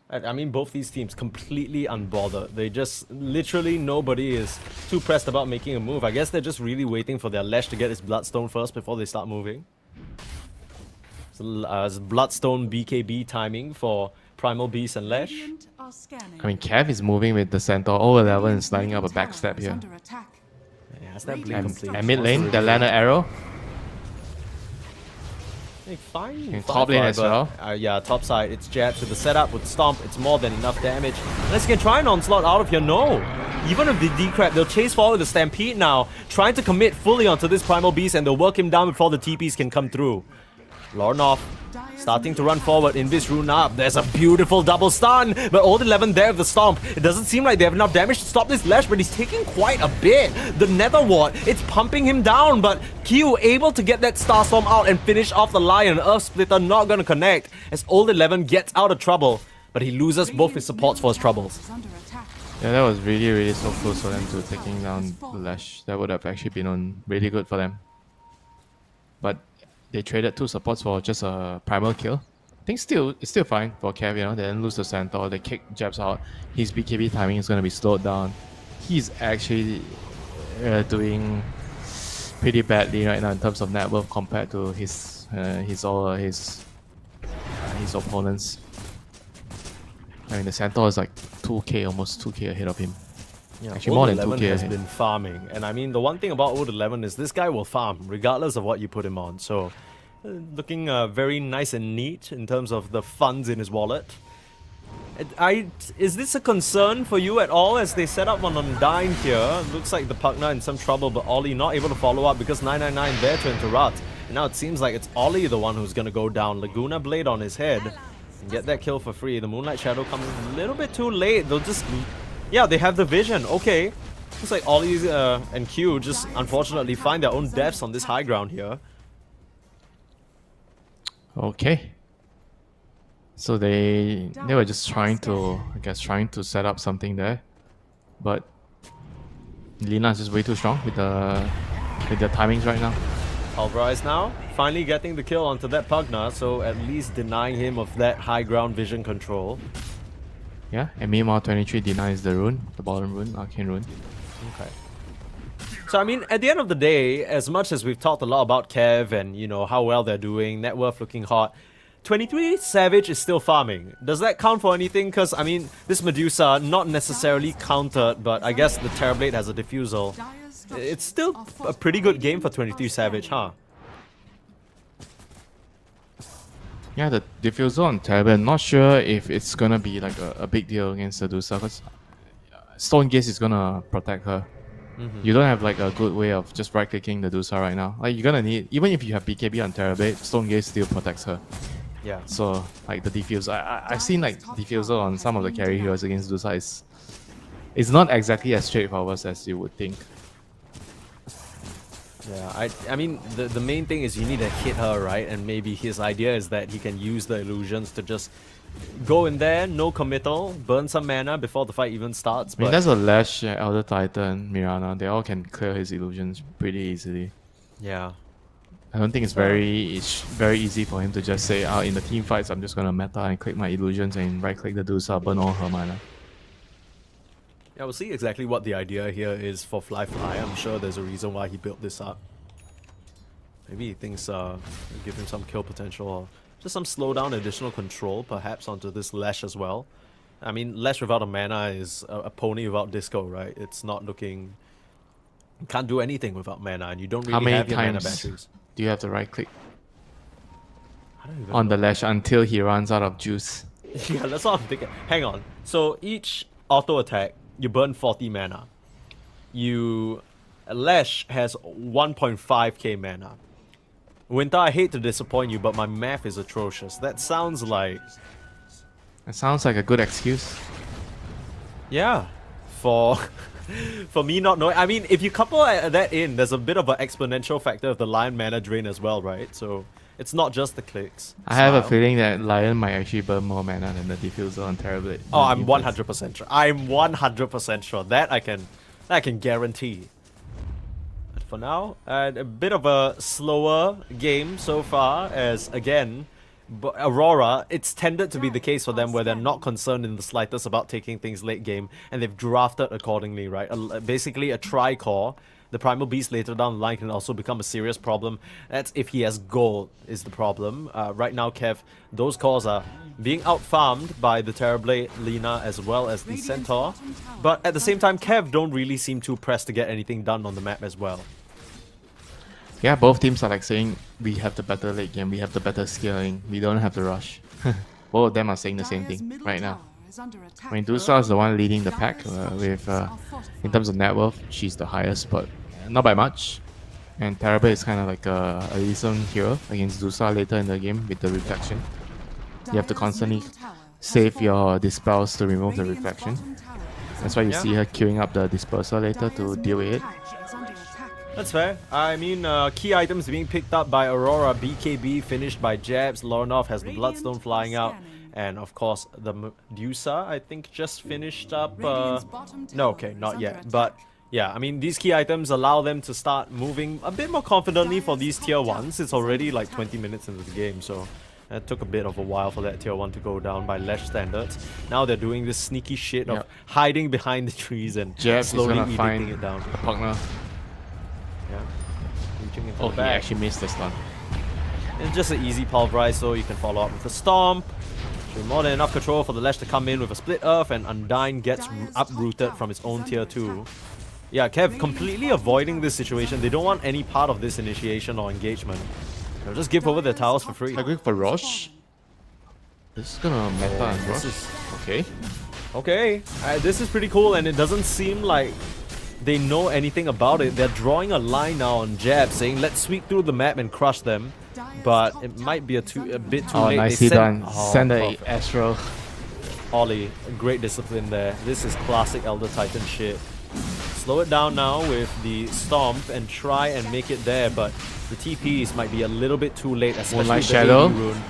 A: I mean, both these teams completely unbothered. They just, literally nobody is too pressed about making a move. I guess they're just really waiting for their Lesh to get his Bloodstone first before they start moving. So, Bloodstone BKB timing for Primal Beast and Lesh.
C: Radiant are scanning.
D: I mean, Kev is moving with the Centaur. 011 is lining up a backstep here.
C: Under attack.
A: Yeah, that's that blink complete.
D: And mid lane, the Lana arrow.
A: Hey, fine.
D: And top lane as well.
A: Yeah, top side. It's Jabs with the setup with Stomp. It's more than enough damage. Unless you can try an onslaught out of here. No. Even if they decrap, they'll chase forward the Stampede now, trying to commit fully onto this Primal Beast, and they'll work him down before the TPs can come through. Lornoff starting to run forward in this rune up. There's a beautiful double stun, but old 11 there with the Stomp. It doesn't seem like they have enough damage to stop this Lesh, but he's taking quite a bit. The Nether Ward, it's pumping him down, but Q able to get that Starstorm out and finish off the Lion. Earth Splitter not gonna connect as old 11 gets out of trouble, but he loses both his supports for his troubles.
C: Is under attack.
D: Yeah, that was really so close for them to taking down the Lash. That would have actually been really good for them. But they traded 2 supports for just a primal kill. I think it's still fine for Kev, you know. They didn't lose the Centaur, they kick Jabs out. His BKB timing is going to be slowed down. He's actually doing pretty badly right now in terms of net worth compared to his opponents. I mean, the Centaur is like 2k, almost 2k ahead of him.
A: Yeah,
D: Actually, more than
A: 11
D: 2k
A: has
D: ahead.
A: been farming, and I mean the one thing about Old 11 is this guy will farm regardless of what you put him on. So, looking very nice and neat in terms of the funds in his wallet. Is this a concern for you at all as they set up on Undyne here? Looks like the Pugna in some trouble, but Ollie not able to follow up because 999 there to interrupt. And now it seems like it's Ollie the one who's gonna go down. Laguna Blade on his head and get that kill for free. The Moonlight Shadow coming a little bit too late. They'll just... Yeah, they have the vision. Okay. Looks like Ollie and Q just unfortunately find their own deaths on this high ground here.
D: Okay. So they were just trying to, I guess, trying to set up something there, but Lina's just way too strong with the timings right now.
A: Pulverize now, finally getting the kill onto that Pugna, so at least denying him of that high ground vision control.
D: Yeah, and meanwhile 23 denies the rune, the bottom rune, arcane rune.
A: Okay. So I mean, at the end of the day, as much as we've talked a lot about Kev and you know how well they're doing, net worth looking hot, 23 Savage is still farming. Does that count for anything? Because, I mean, this Medusa, not necessarily countered, but I guess the Terrorblade has a diffusal. It's still a pretty good game for 23 Savage, huh?
D: Yeah, the diffusal on Terrorblade, not sure if it's gonna be like a big deal against Medusa, because Stone Gaze is gonna protect her. You don't have like a good way of just right-clicking the Medusa right now. Like, you're gonna need, even if you have BKB on Terrorblade, Stone Gaze still protects her.
A: Yeah.
D: So, like, the diffuser, I've seen like diffuser on some of the carry heroes against Medusa. It's not exactly as straightforward as you would think.
A: Yeah, I mean, the main thing is you need to hit her, right? And maybe his idea is that he can use the illusions to just go in there, no committal, burn some mana before the fight even starts.
D: I mean,
A: But
D: there's a Lash, Elder Titan, Mirana, they all can clear his illusions pretty easily.
A: yeah.
D: I don't think it's very easy for him to just say, in the team fights, I'm just gonna meta and click my illusions and right-click the Medusa, burn all her mana.
A: Yeah, we'll see exactly what the idea here is for Fly. I'm sure there's a reason why he built this up. Maybe he thinks give him some kill potential or just some slowdown, additional control perhaps onto this Lash as well. I mean, Lash without a mana is a pony without disco, right? It's not looking... You can't do anything without mana and you don't really
D: How many
A: have your mana
D: times
A: batteries.
D: do you have to right-click
A: I don't even
D: on
A: know.
D: the Lash until he runs out of juice?
A: Yeah, that's what I'm thinking. Hang on. So each auto attack, you burn 40 mana. Lash has 1.5k mana. Winter, I hate to disappoint you, but my math is atrocious. That sounds like...
D: It sounds like a good excuse.
A: Yeah. For me not knowing... I mean, if you couple that in, there's a bit of an exponential factor of the Lion mana drain as well, right? So it's not just the clicks.
D: I have a
A: Smile.
D: feeling that Lion might actually burn more mana than the diffuser on Terrorblade.
A: Oh, I'm 100% sure. I'm 100% sure. That I can guarantee. But for now, a bit of a slower game so far as, again, Aurora, it's tended to be the case for them where they're not concerned in the slightest about taking things late game and they've drafted accordingly, right? Basically a tri-core. The Primal Beast later down the line can also become a serious problem. That's if he has gold is the problem. Right now, Kev, those cores are being out-farmed by the Terrorblade, Lina, as well as the Centaur. But at the same time, Kev don't really seem too pressed to get anything done on the map as well.
D: Yeah, both teams are like saying, we have the better late game, we have the better scaling, we don't have to rush. Both of them are saying the same thing right now. I mean, Medusa is the one leading the pack in terms of net worth, she's the highest, but not by much. And Terrorblade is kind of like a decent hero against Medusa later in the game with the reflection. You have to constantly save your dispels to remove the reflection. That's why you see her queuing up the disperser later to deal with it.
A: That's fair. I mean, key items being picked up by Aurora, BKB finished by Jabs, Lorinov has the Bloodstone flying out, and of course the Medusa, I think, just finished up. No, okay, not yet. But yeah, I mean, these key items allow them to start moving a bit more confidently for these tier 1s. It's already like 20 minutes into the game, so it took a bit of a while for that tier 1 to go down by Lash standards. Now they're doing this sneaky shit of hiding behind the trees and
D: Jabs
A: slowly
D: is gonna
A: editing
D: find
A: it down.
D: a partner.
A: Yeah. Reaching into
D: Oh,
A: the
D: he
A: back.
D: actually missed the stun.
A: It's just an easy pulverize, so you can follow up with a stomp. So more than enough control for the Lash to come in with a split earth, and Undyne gets uprooted from its own tier 2. Yeah, Kev completely avoiding this situation. They don't want any part of this initiation or engagement. They'll just give over their towers for free.
D: I'm going for Roche. This is gonna meta on
A: This
D: Roche.
A: is
D: Okay.
A: okay. This is pretty cool, and it doesn't seem like they know anything about it. They're drawing a line now on Jab, saying let's sweep through the map and crush them. But it might be a bit too
D: Oh,
A: late.
D: nicely
A: They
D: done.
A: oh,
D: Send a
A: perfect.
D: Astro.
A: Ollie, great discipline there. This is classic Elder Titan shit. Slow it down now with the Stomp and try and make it there, but the TPs might be a little bit too late, especially
D: Moonlight
A: the
D: Shadow.
A: AD rune.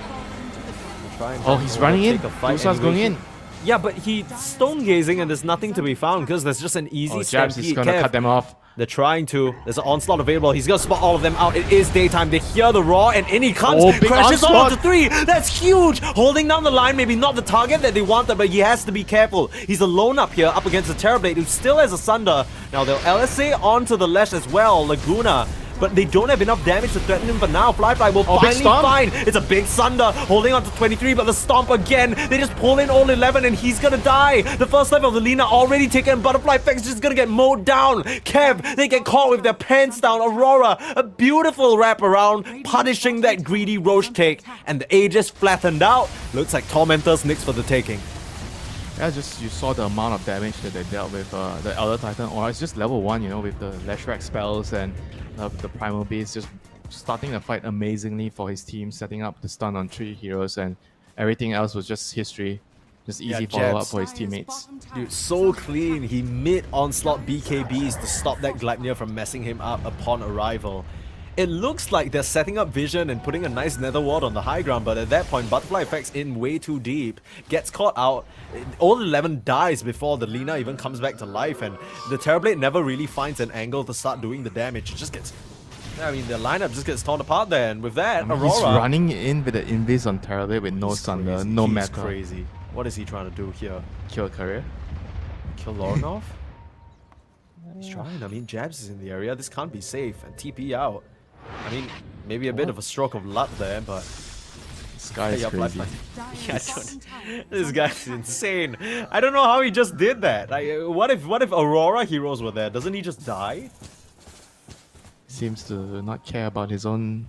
A: Try and
D: Oh, he's running in.
A: take a fight
D: Dusa's going
A: anyway.
D: in.
A: Yeah, but he's stone gazing and there's nothing to be found because there's just an easy
D: Oh, Jabs is
A: stampede.
D: gonna
A: Kev,
D: cut them off.
A: they're trying to. There's an onslaught available. He's gonna spot all of them out. It is daytime. They hear the roar and in he comes.
D: Oh, big
A: Crashes all
D: onslaught.
A: onto 3. That's huge. Holding down the line. Maybe not the target that they wanted, but he has to be careful. He's alone up here, up against the Terrorblade, who still has a Sunder. Now they'll LSA onto the Lash as well, Laguna. But they don't have enough damage to threaten him for now. Flyfly will
D: Oh, big
A: finally
D: stomp.
A: find. It's a big Sunder holding on to 23, but the Stomp again. They just pull in all 11 and he's gonna die. The first life of the Lina already taken. Butterfly Effect's just gonna get mowed down. Kev, they get caught with their pants down. Aurora, a beautiful wraparound, punishing that greedy Roche take. And the Aegis flattened out. Looks like Tormentor's next for the taking.
D: Yeah, just you saw the amount of damage that they dealt with the Elder Titan Aura. It's just level 1, you know, with the Lashrack spells and the Primal Beast just starting the fight amazingly for his team, setting up the stun on 3 heroes, and everything else was just history. Just easy follow-up
A: Jabs.
D: for his teammates.
A: Dude, so clean. He mid-onslaught BKBs to stop that Gleipnir from messing him up upon arrival. It looks like they're setting up vision and putting a nice nether ward on the high ground, but at that point, Butterfly Effect's in way too deep, gets caught out. All 11 dies before the Lina even comes back to life, and the Terrorblade never really finds an angle to start doing the damage. It just gets... I mean, the lineup just gets torn apart there, and with that,
D: I mean,
A: Aurora...
D: he's running in with the Invis on Terrorblade with no
A: He's
D: Sunder,
A: crazy.
D: no
A: He's
D: meta.
A: crazy. What is he trying to do here?
D: Kill career.
A: Kill Lorinov? He's trying. I mean, Jabs is in the area. This can't be safe. And TP out. I mean, maybe a bit of a stroke of luck there, but...
D: This guy is
A: Yeah,
D: crazy.
A: Yeah, this guy's insane. I don't know how he just did that. Like, what if Aurora heroes were there? Doesn't he just die?
D: Seems to not care about his own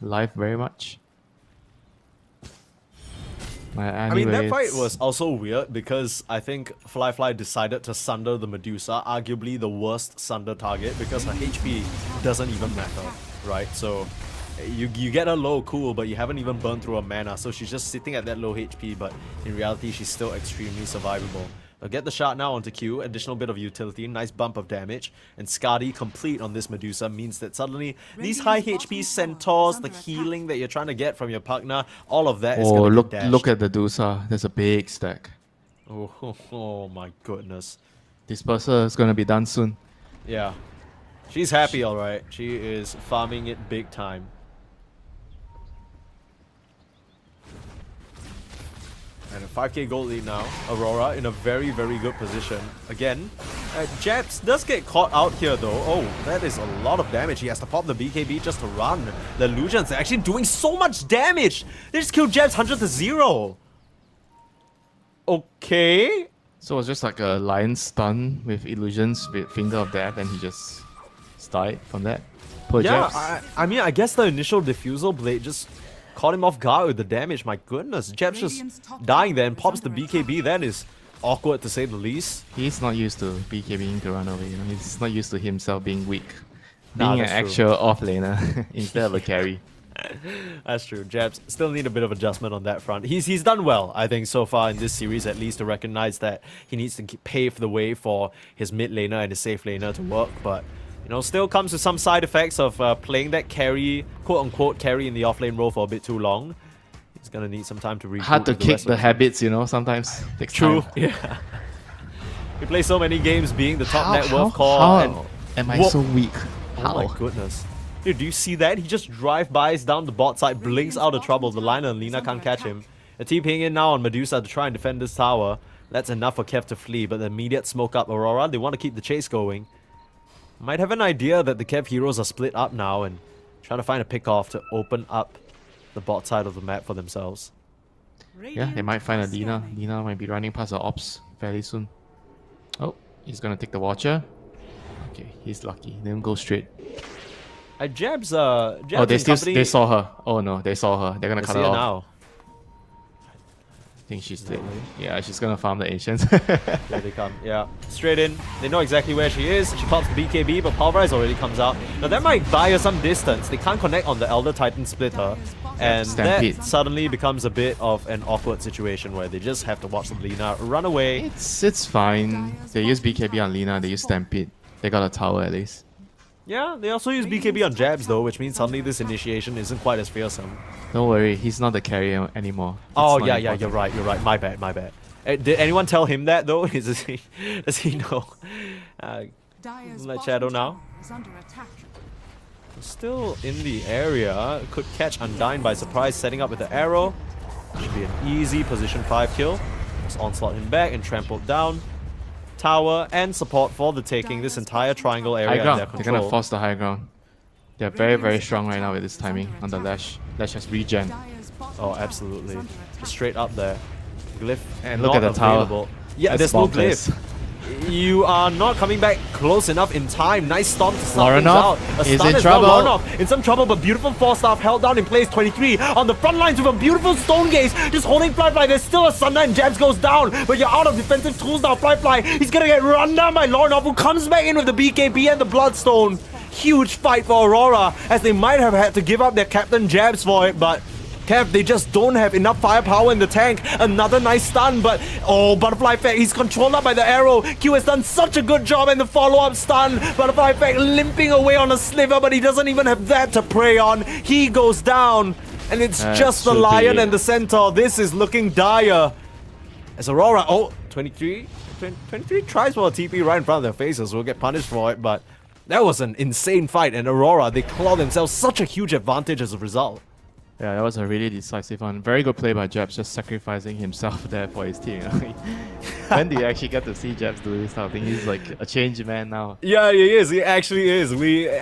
D: life very much.
A: I mean, that
D: Anyway,
A: fight
D: it's-
A: was also weird because I think Flyfly decided to Sunder the Medusa, arguably the worst Sunder target because her HP doesn't even matter, right? So you get her low, cool, but you haven't even burned through her mana, so she's just sitting at that low HP, but in reality she's still extremely survivable. They'll get the shot now onto Q, additional bit of utility, nice bump of damage, and Skadi complete on this Medusa means that suddenly these high HP centaurs, the healing that you're trying to get from your partner, all of that is
D: Oh,
A: gonna
D: look!
A: get dashed.
D: Look at the Dusa. There's a big stack.
A: Oh my goodness.
D: Dispersal is gonna be done soon.
A: Yeah. She's happy, alright. She is farming it big time. And a 5k gold lead now. Aurora in a very, very good position. Again, Jabs does get caught out here though. Oh, that is a lot of damage. He has to pop the BKB just to run. The Illusions are actually doing so much damage. They just killed Jabs 100 to 0. Okay.
D: So it's just like a lion stun with illusions with Finger of Death, and he just died from that. Poor
A: Yeah,
D: Jabs.
A: I mean, I guess the initial Diffusal Blade just caught him off guard with the damage. My goodness, Jabs just dying there and pops the BKB. That is awkward to say the least.
D: He's not used to BKBing to run away. You know, he's not used to himself being weak,
A: Nah,
D: being an
A: that's true.
D: actual off laner instead of a carry.
A: That's true. Jabs still need a bit of adjustment on that front. He's done well, I think, so far in this series, at least, to recognize that he needs to pave the way for his mid laner and his safe laner to work. But you know, still comes with some side effects of playing that carry, quote-unquote carry in the offlane role for a bit too long. He's gonna need some time to reboot.
D: Hard to
A: with
D: kick
A: rest of
D: the
A: team.
D: habits, you know. Sometimes takes
A: True.
D: time.
A: Yeah. We play so many games being the top net worth
D: how
A: core. And
D: am I
A: Whoa.
D: so weak?
A: oh
D: How?
A: my goodness. Dude, do you see that? He just drive-bys down the bot side, blinks out of trouble. The Lina and Lina can't catch him. A TPing in now on Medusa to try and defend this tower. That's enough for Kev to flee, but the immediate smoke up Aurora. They want to keep the chase going. Might have an idea that the Kev heroes are split up now and trying to find a pick-off to open up the bot side of the map for themselves.
D: Yeah, they might find a Lina. Lina might be running past the ops fairly soon. Oh, he's gonna take the Watcher. Okay, he's lucky. He didn't go straight.
A: Jabs,
D: Oh, they saw her. Oh no, they saw her. They're gonna cut her off.
A: now.
D: I think she's dead. Yeah, she's gonna farm the Ancients.
A: Here they come. Yeah, straight in. They know exactly where she is. She pops the BKB, but Pulverize already comes out. Now that might buy her some distance. They can't connect on the Elder Titan splitter, and
D: Stampede.
A: that suddenly becomes a bit of an awkward situation where they just have to watch the Lina run away.
D: It's fine. They use BKB on Lina. They use Stampede. They got a tower at least.
A: Yeah, they also use BKB on Jabs though, which means suddenly this initiation isn't quite as fearsome.
D: Don't worry, he's not the carrier anymore.
A: Oh
D: It's
A: yeah,
D: not
A: yeah,
D: important.
A: you're right. My bad. Did anyone tell him that though? Does he know? Let Shadow now. Still in the area, could catch Undyne by surprise, setting up with the arrow. Should be an easy position 5 kill. Just onslaught him back and trampled down. Tower and support for the taking this entire triangle area
D: High
A: in
D: ground.
A: their
D: They're
A: control.
D: gonna force the high ground. They're very, very strong right now with this timing on the Lash. Lash has regen.
A: Oh, absolutely. Just straight up there. Glyph
D: And look
A: not
D: at the tower.
A: available. Yeah,
D: That's
A: there's no
D: bonkless.
A: glyph. You are not coming back close enough in time. Nice storm to start things
D: Lorenov
A: out. A
D: is
A: stun
D: in
A: as well.
D: trouble.
A: Lorenov in some trouble, but beautiful 4-staff held down in place. 23 on the front lines with a beautiful stone gaze, just holding Flyfly. There's still a Sunder and Jabs goes down, but you're out of defensive tools now. Flyfly, he's gonna get run down by Lorenov, who comes back in with the BKB and the Bloodstone. Huge fight for Aurora, as they might have had to give up their captain Jabs for it, but Kev, they just don't have enough firepower in the tank. Another nice stun, but oh, Butterfly Effect, he's controlled up by the arrow. Q has done such a good job, and the follow-up stun. Butterfly Effect limping away on a sliver, but he doesn't even have that to prey on. He goes down, and it's just the
D: should
A: Lion
D: be-
A: and the Centaur. This is looking dire. As Aurora, 23 tries for a TP right in front of their faces. Will get punished for it, but that was an insane fight, and Aurora, they claw themselves such a huge advantage as a result.
D: Yeah, that was a really decisive one. Very good play by Jabs, just sacrificing himself there for his team. When do you actually get to see Jabs do this type of thing? He's like a changed man now.
A: Yeah, he is. He actually is.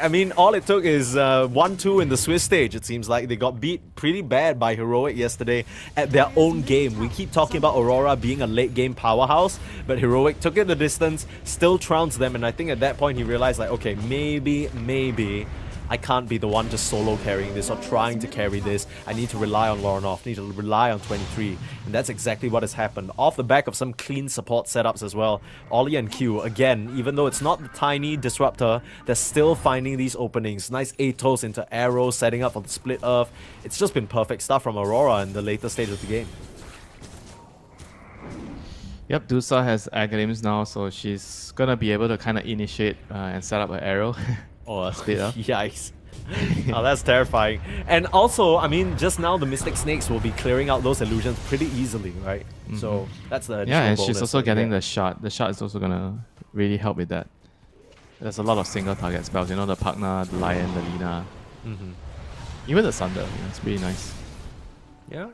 A: I mean, all it took is 1-2 in the Swiss stage. It seems like they got beat pretty bad by Heroic yesterday at their own game. We keep talking about Aurora being a late game powerhouse, but Heroic took it the distance, still trounced them, and I think at that point he realized like, okay, maybe I can't be the one just solo carrying this or trying to carry this. I need to rely on Lorenov, need to rely on 23. And that's exactly what has happened. Off the back of some clean support setups as well. Ollie and Q, again, even though it's not the tiny disruptor, they're still finding these openings. Nice Atos into Arrow, setting up for the split earth. It's just been perfect stuff from Aurora in the later stage of the game.
D: Yep, Dusa has Agalims now, so she's gonna be able to kind of initiate and set up an arrow or a split up.
A: Yikes. Oh, that's terrifying. And also, I mean, just now the Mystic Snakes will be clearing out those illusions pretty easily, right? So that's the
D: Yeah, and
A: additional
D: she's
A: bonus
D: also
A: that you
D: getting
A: get.
D: the shot. The shot is also gonna really help with that. There's a lot of single target spells, you know, the Pugna, the Lion, the Lina. Even the Sunder, you know, it's pretty nice.
A: Yeah.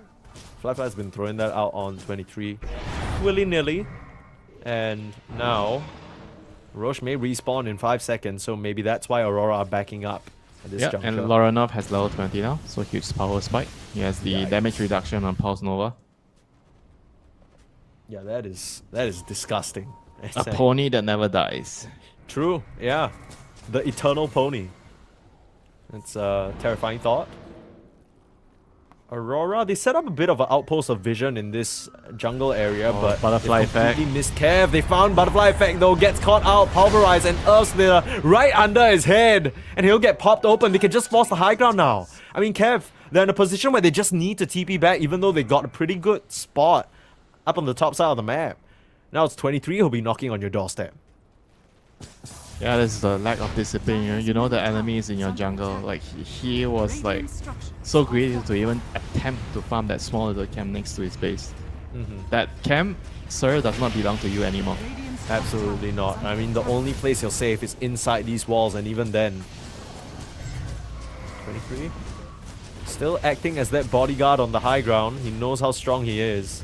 A: Flyfly's been throwing that out on 23 willy-nilly. And now, Roche may respawn in 5 seconds, so maybe that's why Aurora are backing up at this
D: Yeah,
A: juncture.
D: and Lorenov has level 20 now, so huge power spike. He has the
A: Yikes.
D: damage reduction on Pulse Nova.
A: Yeah, that is disgusting.
D: A pony that never dies.
A: True, yeah. The eternal pony. It's a terrifying thought. Aurora, they set up a bit of an outpost of vision in this jungle area, but
D: butterfly
A: they
D: effect.
A: completely missed Kev. They found Butterfly Effect though, gets caught out, pulverized, and Earth's there right under his head. And he'll get popped open. They can just force the high ground now. I mean, Kev, they're in a position where they just need to TP back, even though they got a pretty good spot up on the top side of the map. Now it's 23 who'll be knocking on your doorstep.
D: Yeah, this is the lack of discipline. You know the enemy is in your jungle. Like he was like so greedy to even attempt to farm that small little camp next to his base. That camp, sir, does not belong to you anymore.
A: Absolutely not. I mean, the only place you're safe is inside these walls, and even then. 23. Still acting as that bodyguard on the high ground. He knows how strong he is.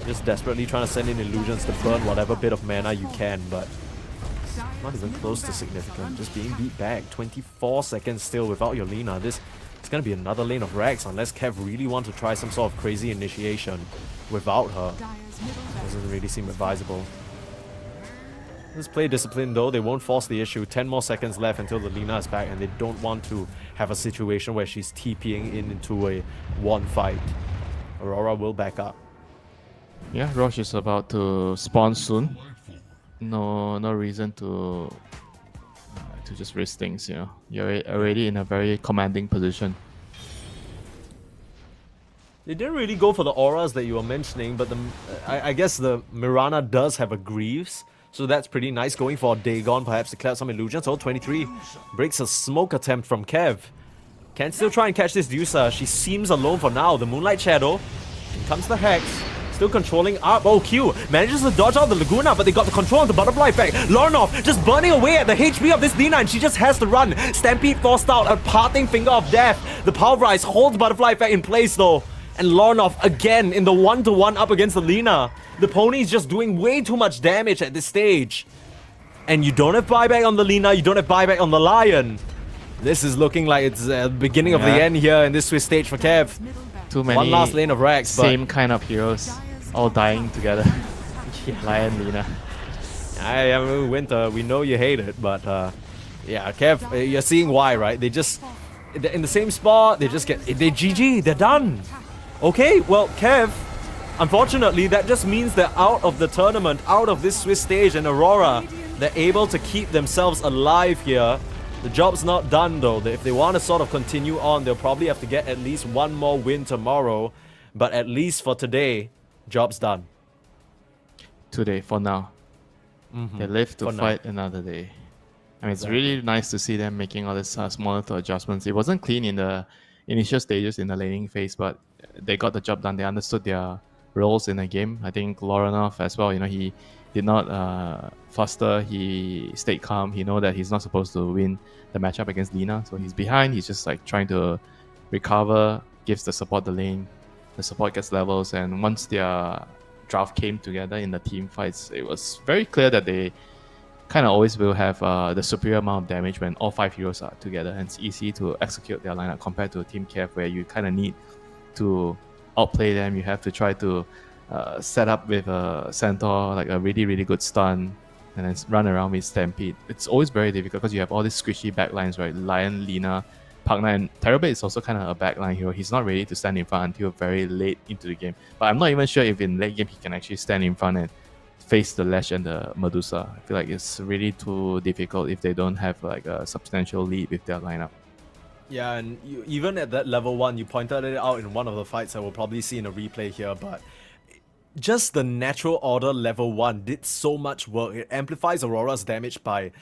A: Just desperately trying to send in illusions to burn whatever bit of mana you can, but not even close to significant. Just being beat back. 24 seconds still without your Lina. This It's gonna be another lane of Rex unless Kev really want to try some sort of crazy initiation without her.
C: Dire's middle barracks
A: Doesn't really seem advisable. Let's play discipline though, they won't force the issue. 10 more seconds left until the Lina is back and they don't want to have a situation where she's TPing into a one fight. Aurora will back up.
D: Yeah, Roche is about to spawn soon. No reason to just risk things, you know. You're already in a very commanding position.
A: They didn't really go for the auras that you were mentioning, but I guess the Mirana does have a Greaves, so that's pretty nice. Going for a Dagon, perhaps to clear out some illusions. So 23 breaks a smoke attempt from Kev. Can still try and catch this Dusa. She seems alone for now. The Moonlight Shadow. In comes the Hex. Still controlling up. Oh, Q manages to dodge out the Laguna, but they got the control of the Butterfly Effect. Lornoff just burning away at the HP of this Lina, and she just has to run. Stampede forced out, a parting finger of death. The Pulverize holds Butterfly Effect in place though. And Lornoff again in the 1-to-1 up against the Lina. The pony's just doing way too much damage at this stage. And you don't have buyback on the Lina, you don't have buyback on the Lion. This is looking like it's the beginning of the end here in this Swiss stage for Kev.
C: middle barracks.
D: Too many
A: One last lane of Rex, but
D: same kind of heroes all dying together. Lion, Lina.
A: I mean, Winter, we know you hate it, but yeah, Kev, you're seeing why, right? They just, they're in the same spot, they just get, they GG, they're done. Okay, well, Kev, unfortunately, that just means they're out of the tournament, out of this Swiss stage, and Aurora, they're able to keep themselves alive here. The job's not done though. If they want to sort of continue on, they'll probably have to get at least one more win tomorrow. But at least for today, job's done.
D: Today, for now. They live to
A: For now.
D: fight another day. I mean, it's really nice to see them making all these small little adjustments. It wasn't clean in the initial stages in the laning phase, but they got the job done. They understood their roles in the game. I think Loranoff as well, you know, he did not fluster. He stayed calm. He know that he's not supposed to win the matchup against Lina. So he's behind. He's just like trying to recover, gives the support the lane. The support gets levels. And once their draft came together in the team fights, it was very clear that they kind of always will have the superior amount of damage when all 5 heroes are together. And it's easy to execute their lineup compared to a Team Kev where you kind of need to outplay them. You have to try to set up with a Centaur, like a really, really good stun, and then run around with Stampede. It's always very difficult because you have all these squishy backlines, right? Lion, Lina, Pugna, and Terrorblade is also kind of a backline hero. He's not ready to stand in front until very late into the game. But I'm not even sure if in late game he can actually stand in front and face the Lash and the Medusa. I feel like it's really too difficult if they don't have like a substantial lead with their lineup.
A: Yeah, and even at that level 1, you pointed it out in one of the fights that we'll probably see in a replay here, but just the natural order level 1 did so much work. It amplifies Aurora's damage by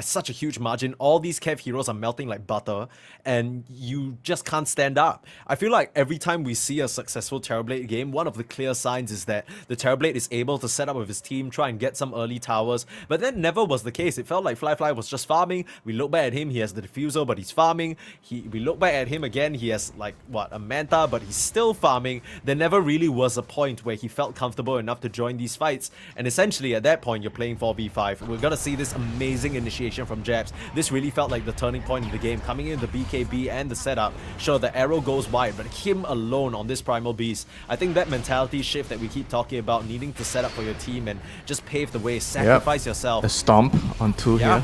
A: such a huge margin. All these Kev heroes are melting like butter, and you just can't stand up. I feel like every time we see a successful Terrorblade game, one of the clear signs is that the Terrorblade is able to set up with his team, try and get some early towers, but that never was the case. It felt like Fly was just farming. We look back at him, he has the Diffusal, but he's farming. We look back at him again, he has like, what, a Manta, but he's still farming. There never really was a point where he felt comfortable enough to join these fights, and essentially at that point, you're playing 4v5. We're gonna see this amazing initiation from Jabs. This really felt like the turning point in the game. Coming in the BKB and the setup, sure, the arrow goes wide, but him alone on this Primal Beast, I think that mentality shift that we keep talking about, needing to set up for your team and just pave the way, sacrifice yourself.
D: The stomp on 2 here.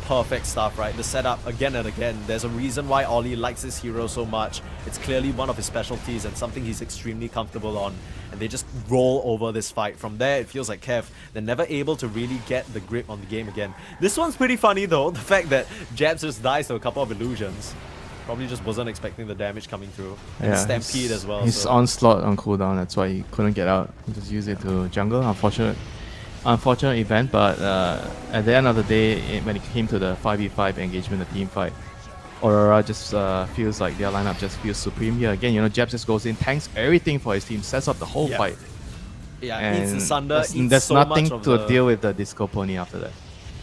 A: Perfect stuff, right? The setup again and again. There's a reason why Ollie likes this hero so much. It's clearly one of his specialties and something he's extremely comfortable on. And they just roll over this fight. From there, it feels like Kev, they're never able to really get the grip on the game again. This one's pretty funny though. The fact that Jabs just dies to a couple of illusions. Probably just wasn't expecting the damage coming through. And Stampede as well.
D: His
A: So.
D: onslaught on cooldown, that's why he couldn't get out. He just used it to jungle. Unfortunate event, but at the end of the day, when it came to the 5v5 engagement, the team fight, Aurora just feels like their lineup just feels supreme here. Again, you know, Jabs just goes in, tanks everything for his team, sets up the whole fight.
A: Yeah, eats the Sunder,
D: there's
A: so
D: nothing
A: much of
D: to
A: the...
D: deal with the Disco Pony after that.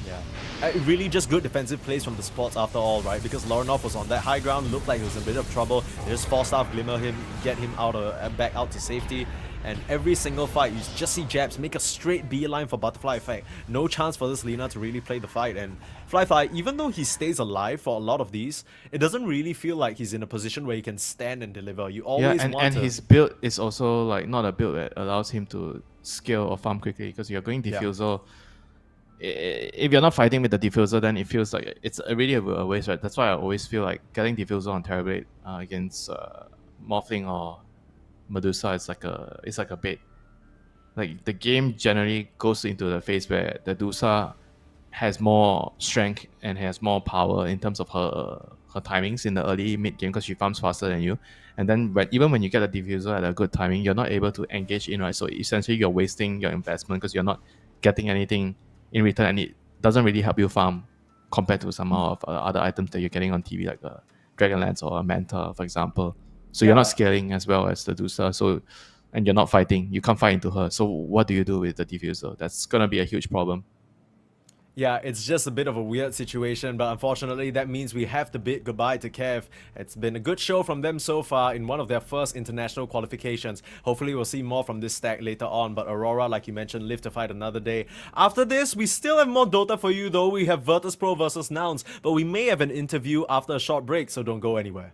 A: Yeah. Really just good defensive plays from the spots after all, right? Because Loranoff was on that high ground, looked like he was in a bit of trouble. They just 4-star Glimmer him, get him out back out to safety. and every single fight you just see Jabs make a straight beeline for Butterfly Effect. No chance for this Lina to really play the fight, and Fly, even though he stays alive for a lot of these, it doesn't really feel like he's in a position where he can stand and deliver. You always want
D: and
A: to...
D: his build is also like not a build that allows him to scale or farm quickly, because you're going diffuser. If you're not fighting with the diffuser, then it feels like it's really a waste, right? That's why I always feel like getting diffuser on Terrorblade against Morphling or Medusa is like a bait. Like the game generally goes into the phase where the Medusa has more strength and has more power in terms of her timings in the early mid game, because she farms faster than you. And then even when you get a diffuser at a good timing, you're not able to engage in, right? So essentially you're wasting your investment because you're not getting anything in return, and it doesn't really help you farm compared to some of other items that you're getting on TV, like a Dragonlance or a Manta, for example. So you're not scaling as well as the Medusa. So, and you're not fighting. You can't fight into her. So what do you do with the diffuser? That's gonna be a huge problem.
A: Yeah, it's just a bit of a weird situation, but unfortunately that means we have to bid goodbye to Kev. It's been a good show from them so far in one of their first international qualifications. Hopefully we'll see more from this stack later on, but Aurora, like you mentioned, live to fight another day. After this, we still have more Dota for you though. We have Virtus.pro versus Nouns, but we may have an interview after a short break, so don't go anywhere.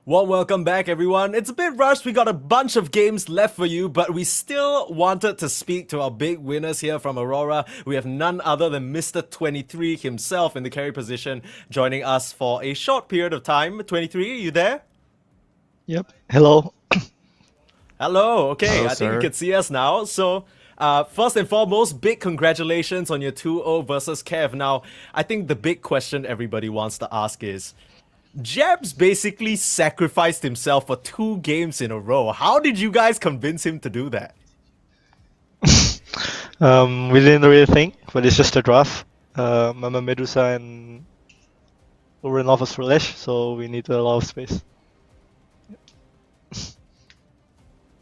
A: Well, welcome back everyone. It's a bit rushed, we got a bunch of games left for you, but we still wanted to speak to our big winners here from Aurora. We have none other than Mr. 23 himself in the carry position, joining us for a short period of time. 23, are you there?
E: Yep. Hello.
A: Hello. Okay,
D: Hello,
A: I think you
D: sir.
A: can see us now. So, first and foremost, big congratulations on your 2-0 versus Kev. Now, I think the big question everybody wants to ask is, Jebs basically sacrificed himself for 2 games in a row. How did you guys convince him to do that?
E: We didn't really think, but it's just a draft. Mama Medusa and we're in office for Lesh, so we need a lot of space.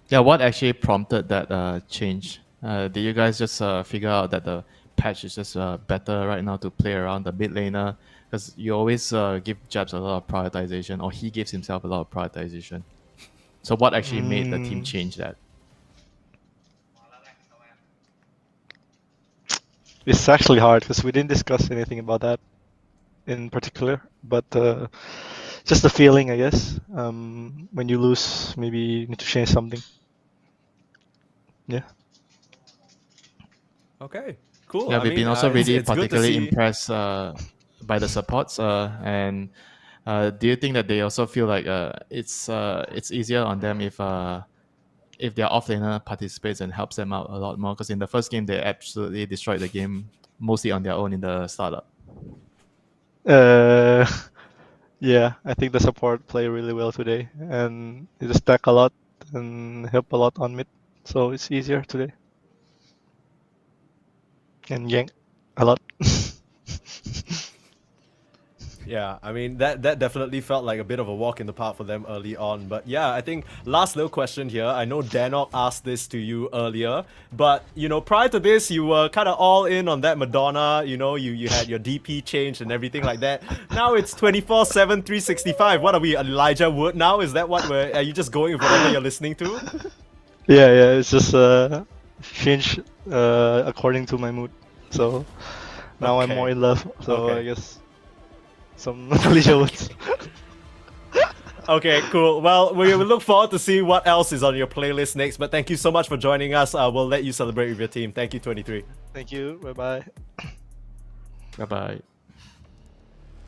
D: Yeah, what actually prompted that change? Did you guys just figure out that the patch is just better right now to play around the mid laner? Because you always give Jabs a lot of prioritization, or he gives himself a lot of prioritization. So what actually made the team change that?
E: It's actually hard because we didn't discuss anything about that in particular, but just the feeling, I guess. When you lose, maybe you need to change something. Yeah.
A: Okay, cool.
D: Yeah,
A: I
D: we've been
A: mean,
D: also really
A: it's good to
D: particularly
A: see.
D: impressed by the supports. And do you think that they also feel like it's easier on them if their offlaner participates and helps them out a lot more? Because in the first game they absolutely destroyed the game mostly on their own in the startup.
E: Yeah, I think the support play really well today, and they just stack a lot and help a lot on mid, so it's easier today. And gank a lot.
A: Yeah, I mean that definitely felt like a bit of a walk in the park for them early on. But yeah, I think last little question here. I know Danok asked this to you earlier, but prior to this, you were kind of all in on that Madonna. You had your DP changed and everything like that. Now it's 24/7, 365. What are we, Elijah Wood now? Is that what are you just going with whatever you're listening to?
E: Yeah, it's just change according to my mood. So now I'm
A: Okay.
E: more in love. So
A: Okay.
E: I guess some Malaysia words.
A: Okay, cool. Well, we will look forward to see what else is on your playlist next. But thank you so much for joining us. We'll let you celebrate with your team. Thank you, 23.
E: Thank you. Bye bye.
D: Bye bye.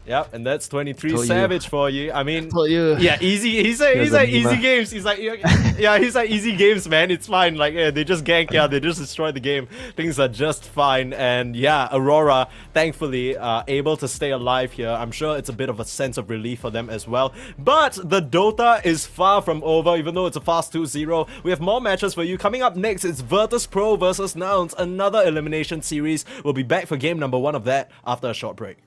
A: Yep, and that's 23
D: Told you.
A: Savage for you. I mean,
D: Told you.
A: yeah, easy. He's like
D: There's a
A: easy
D: meme.
A: games. He's like, yeah, he's like easy games, man. It's fine. Like, they just gank, they just destroy the game. Things are just fine. And yeah, Aurora, thankfully, able to stay alive here. I'm sure it's a bit of a sense of relief for them as well. But the Dota is far from over, even though it's a fast 2-0. We have more matches for you. Coming up next, it's Virtus.pro versus Nouns, another elimination series. We'll be back for game number 1 of that after a short break.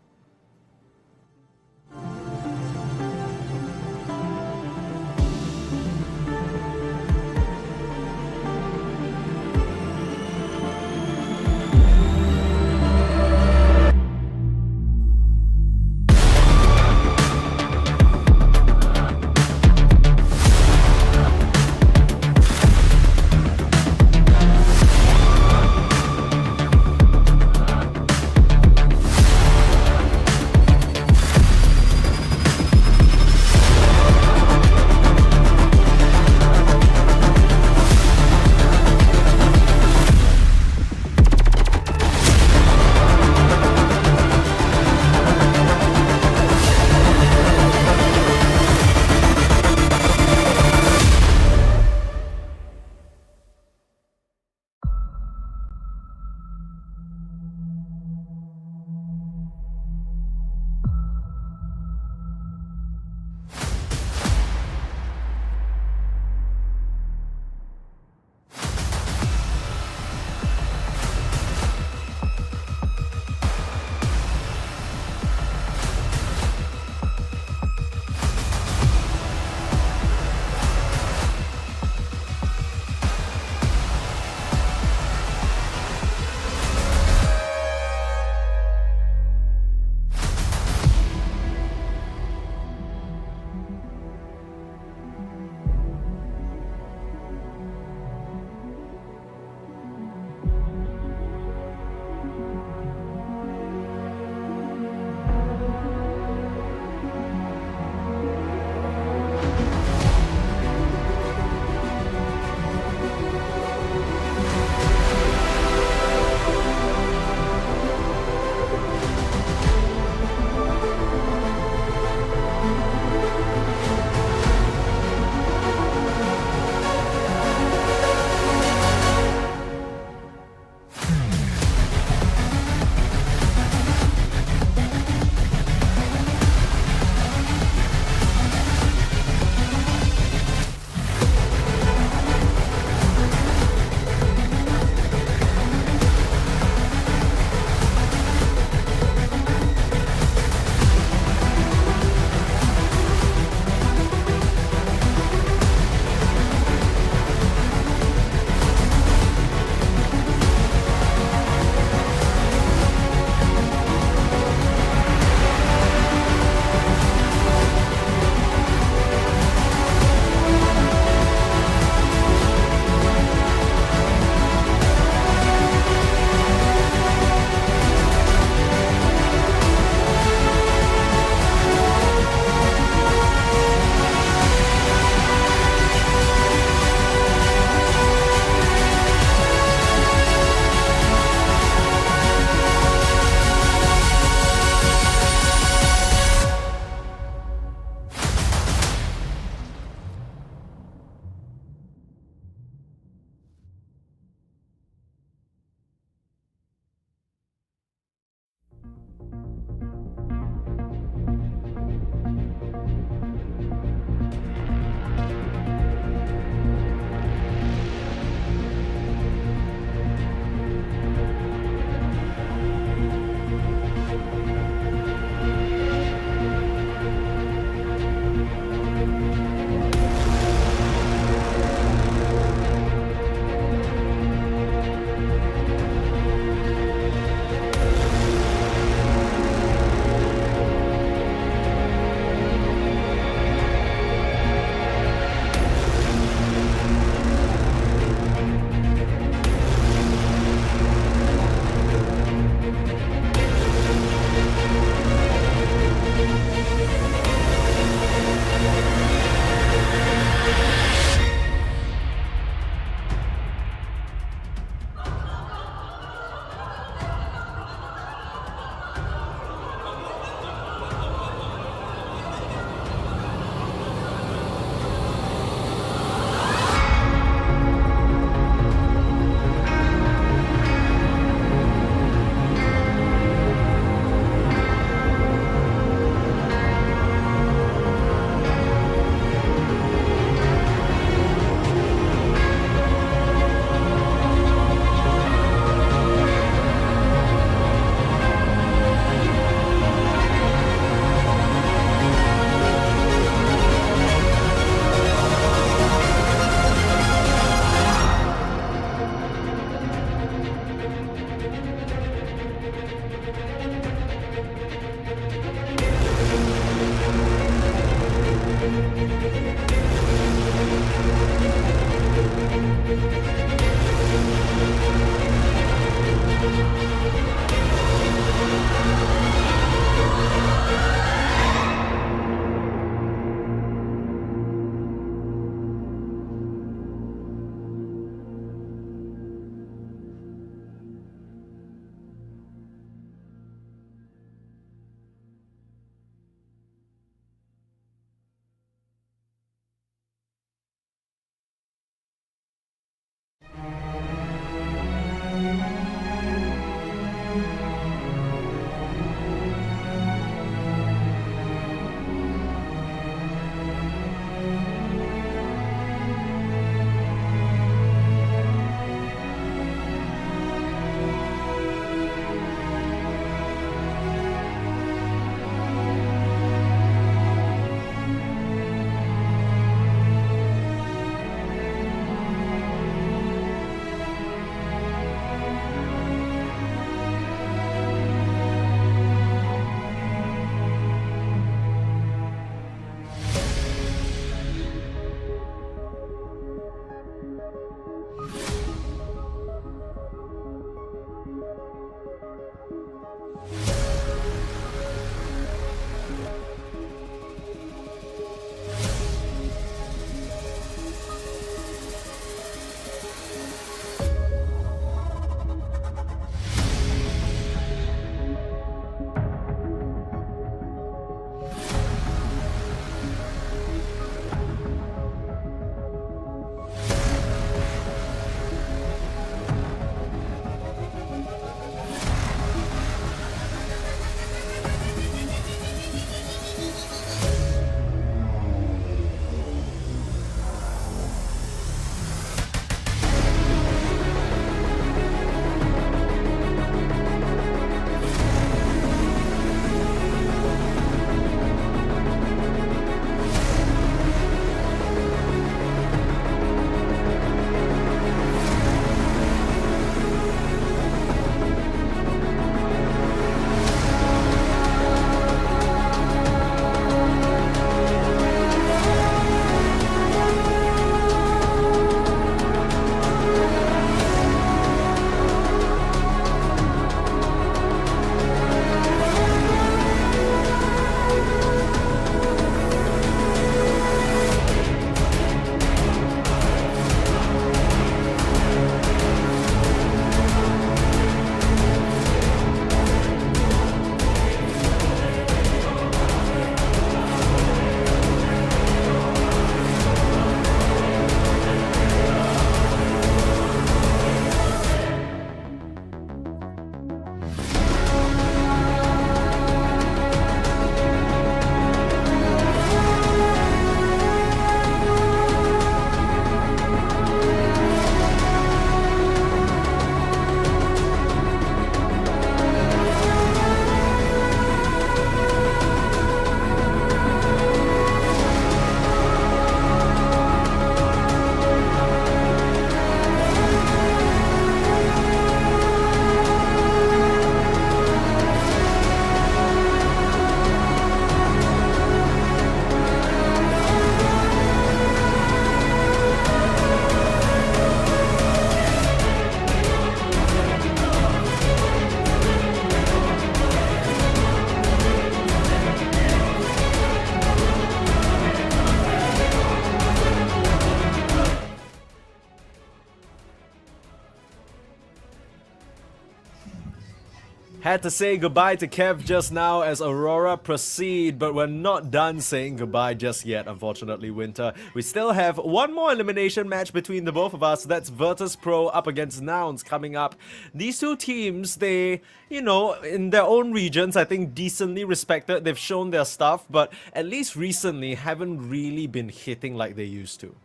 A: Had to say goodbye to Kev just now as Aurora proceed, but we're not done saying goodbye just yet, unfortunately, Winter. We still have one more elimination match between the both of us. That's Virtus.pro up against Nouns coming up. These two teams, they, you know, in their own regions, I think decently respected. They've shown their stuff, but at least recently haven't really been hitting like they used to.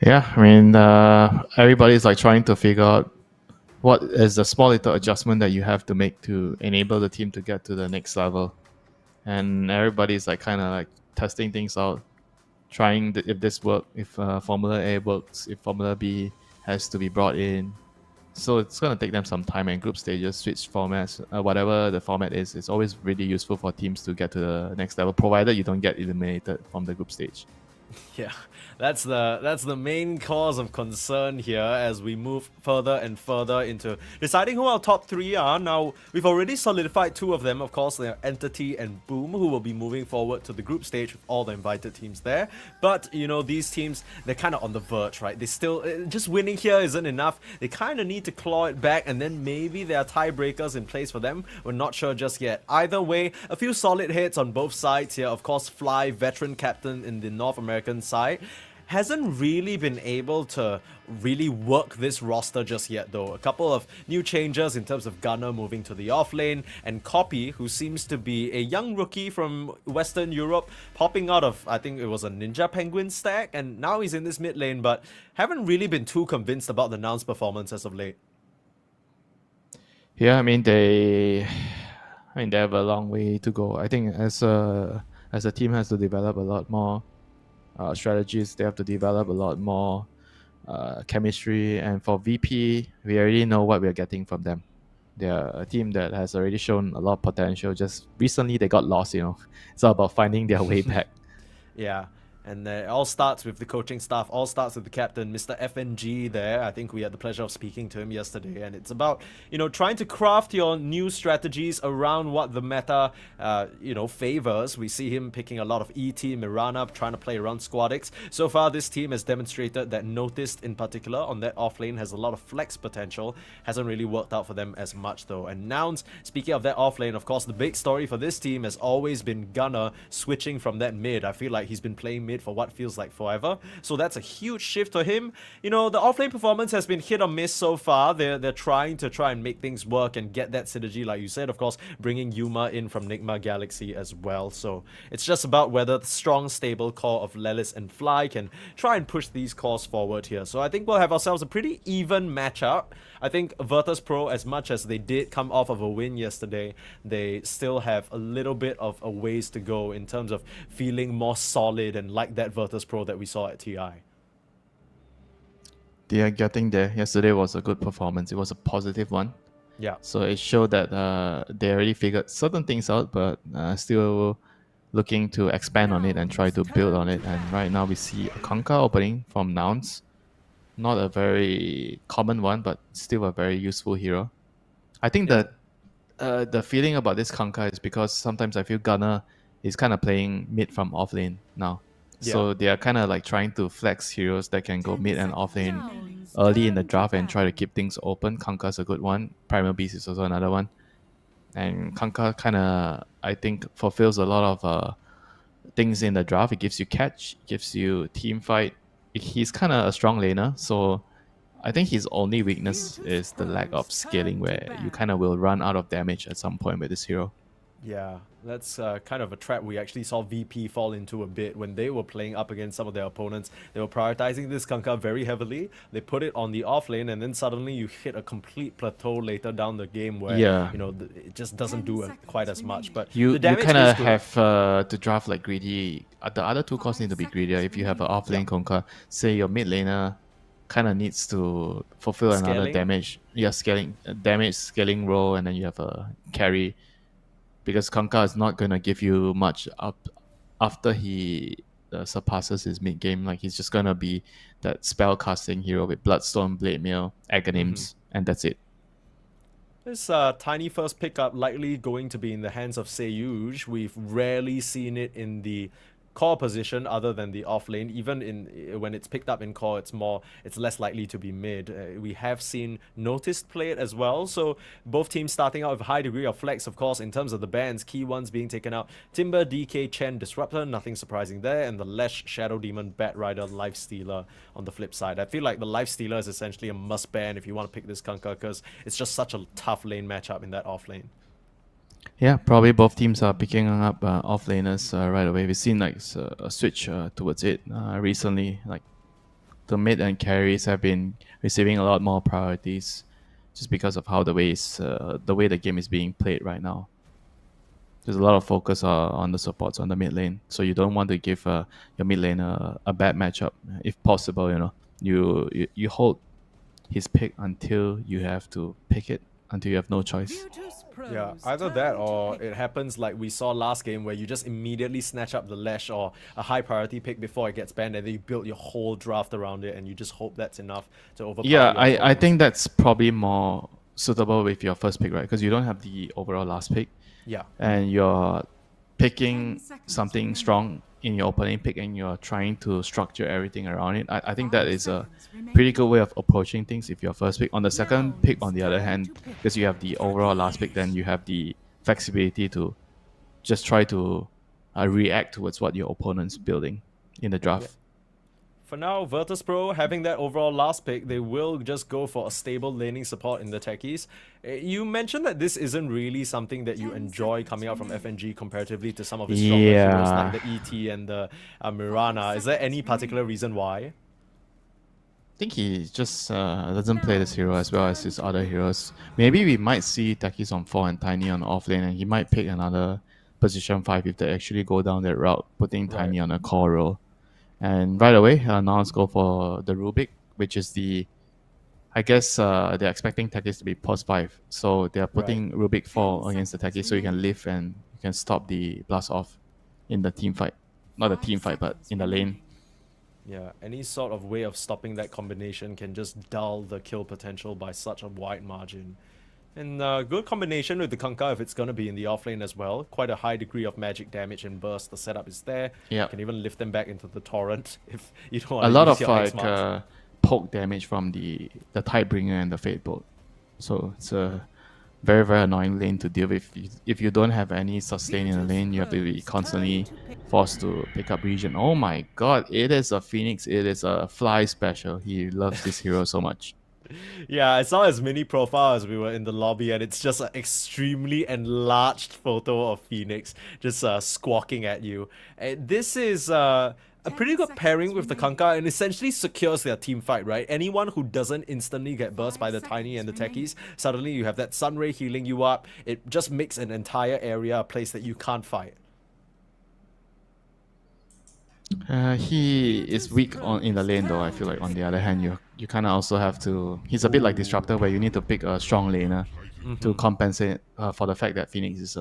D: Yeah, I mean, everybody's like trying to figure out what is the small little adjustment that you have to make to enable the team to get to the next level. And everybody's like kind of like testing things out, trying if this works, if Formula A works, if Formula B has to be brought in. So it's going to take them some time, and group stages, switch formats, whatever the format is, it's always really useful for teams to get to the next level, provided you don't get eliminated from the group stage.
A: Yeah, that's the main cause of concern here as we move further and further into deciding who our top three are. Now, we've already solidified two of them, of course. They're Entity and Boom, who will be moving forward to the group stage with all the invited teams there. But, you know, these teams, they're kind of on the verge, right? They still, just winning here isn't enough. They kind of need to claw it back, and then maybe there are tiebreakers in place for them. We're not sure just yet. Either way, a few solid hits on both sides here. Of course, Fly, veteran captain in the North American side, hasn't really been able to really work this roster just yet though. A couple of new changes in terms of Gunner moving to the offlane, and Copy, who seems to be a young rookie from Western Europe, popping out of, I think it was a Ninja Penguin stack, and now he's in this mid lane, but haven't really been too convinced about the Nouns performance as of late.
D: Yeah, I mean they have a long way to go. I think as a team has to develop a lot more strategies. They have to develop a lot more chemistry, and for VP, we already know what we're getting from them. They're a team that has already shown a lot of potential. Just recently, they got lost. You know, it's all about finding their way back.
A: Yeah. And it all starts with the coaching staff, all starts with the captain, Mr. FNG there. I think we had the pleasure of speaking to him yesterday. And it's about, you know, trying to craft your new strategies around what the meta, you know, favors. We see him picking a lot of ET, Mirana, trying to play around Squadix. So far, this team has demonstrated that Noticed in particular on that offlane has a lot of flex potential. Hasn't really worked out for them as much though. And Nouns, speaking of that offlane, of course, the big story for this team has always been Gunner switching from that mid. I feel like he's been playing mid for what feels like forever, so that's a huge shift for him. You know, the offlane performance has been hit or miss so far. They're trying and make things work and get that synergy, like you said, of course, bringing Yuma in from Nigma Galaxy as well. So it's just about whether the strong, stable core of Lelis and Fly can try and push these cores forward here. So I think we'll have ourselves a pretty even matchup. I think Virtus.pro, as much as they did come off of a win yesterday, they still have a little bit of a ways to go in terms of feeling more solid and like that Virtus.pro that we saw at TI.
D: They are getting there. Yesterday was a good performance. It was a positive one.
A: Yeah.
D: So it showed that they already figured certain things out, but still looking to expand on it and try to build on it. And right now we see a Kanka opening from Nouns. Not a very common one, but still a very useful hero. I think that the feeling about this Kanka is because sometimes I feel Gunner is kind of playing mid from offlane now. So they are kind of like trying to flex heroes that can go mid and offlane early in the draft and try to keep things open. Kanka's a good one. Primal Beast is also another one. And Kanka kind of, I think, fulfills a lot of things in the draft. It gives you catch, gives you team fight. He's kind of a strong laner, so I think his only weakness is the lack of scaling, where you kind of will run out of damage at some point with this hero.
A: Yeah, that's kind of a trap we actually saw VP fall into a bit when they were playing up against some of their opponents. They were prioritizing this Kanka very heavily. They put it on the offlane, and then suddenly you hit a complete plateau later down the game where you know it just doesn't do quite as much. But
D: you
A: the damage
D: kind of
A: is good.
D: have to draft like greedy. The other two cores need to be greedier. If you have an offlane Kanka, say your mid laner kind of needs to fulfill another damage scaling role, and then you have a carry. Because Kanka is not going to give you much up after he surpasses his mid game. Like, he's just going to be that spell casting hero with Bloodstone, Blade Mail, Agonyms, and that's it.
A: This tiny first pickup likely going to be in the hands of Seyuge. We've rarely seen it in the core position other than the off lane. Even when it's picked up in core, it's less likely to be mid. We have seen Noticed play it as well, so both teams starting out with a high degree of flex. Of course, in terms of the bans, key ones being taken out: Timber, DK, Chen, Disruptor, nothing surprising there, and the Lesh, Shadow Demon, Bat Rider, Life Stealer on the flip side. I feel like the Life Stealer is essentially a must ban if you want to pick this Kunkka, because it's just such a tough lane matchup in that off lane.
B: Yeah, probably both teams are picking up off laners right away. We've seen like a switch towards it recently. Like the mid and carries have been receiving a lot more priorities, just because of how the way the game is being played right now. There's a lot of focus on the supports on the mid lane, so you don't want to give your mid lane a bad matchup if possible. You hold his pick until you have to pick it, until you have no choice.
A: Yeah, either that or it happens like we saw last game, where you just immediately snatch up the Lesh or a high priority pick before it gets banned, and then you build your whole draft around it, and you just hope that's enough to overpower.
B: Yeah, I think that's probably more suitable with your first pick, right? Because you don't have the overall last pick.
A: Yeah.
B: And you're picking something strong in your opening pick, and you're trying to structure everything around it. I think that is a pretty good way of approaching things if you're first pick. On the second pick, on the other hand, because you have the overall last pick, then you have the flexibility to just try to react towards what your opponent's building in the draft.
A: Yeah. For now, Virtus.pro having that overall last pick, they will just go for a stable laning support in the techies. You mentioned that this isn't really something that you enjoy coming out from FNG comparatively to some of the stronger heroes like the ET and the Mirana. Is there any particular reason why?
B: I think he just doesn't play this hero as well as his other heroes. Maybe we might see techies on 4 and Tiny on off lane, and he might pick another position 5 if they actually go down that route, putting Tiny on a core role. And right away, Nouns go for the Rubik, which is I guess they're expecting techies to be post 5. So they're putting Rubik 4 against the techies, so you can live and you can stop the blast off in the team fight. Not the team fight, but in the lane.
A: Yeah, any sort of way of stopping that combination can just dull the kill potential by such a wide margin. And good combination with the Kunkka if it's going to be in the offlane as well. Quite a high degree of magic damage and burst. The setup is there.
B: Yeah.
A: You can even lift them back into the torrent if you don't want to
B: a lot
A: use
B: of
A: your
B: like
A: X-Marks.
B: poke damage from the Tidebringer and the Fate Bolt. So it's a very, very annoying lane to deal with. If you don't have any sustain in the lane, you have to be constantly forced to pick up regen. Oh my god, it is a Phoenix. It is a fly special. He loves this hero so much.
A: Yeah, I saw his mini profile as we were in the lobby, and it's just an extremely enlarged photo of Phoenix just squawking at you. And this is a pretty good pairing with the Kunkka, and essentially secures their team fight, right? Anyone who doesn't instantly get burst by the Tiny and the techies, suddenly you have that Sunray healing you up. It just makes an entire area a place that you can't fight.
B: He is weak in the lane though. I feel like on the other hand, you kind of also have to. He's a bit like Disruptor, where you need to pick a strong laner to compensate for the fact that Phoenix is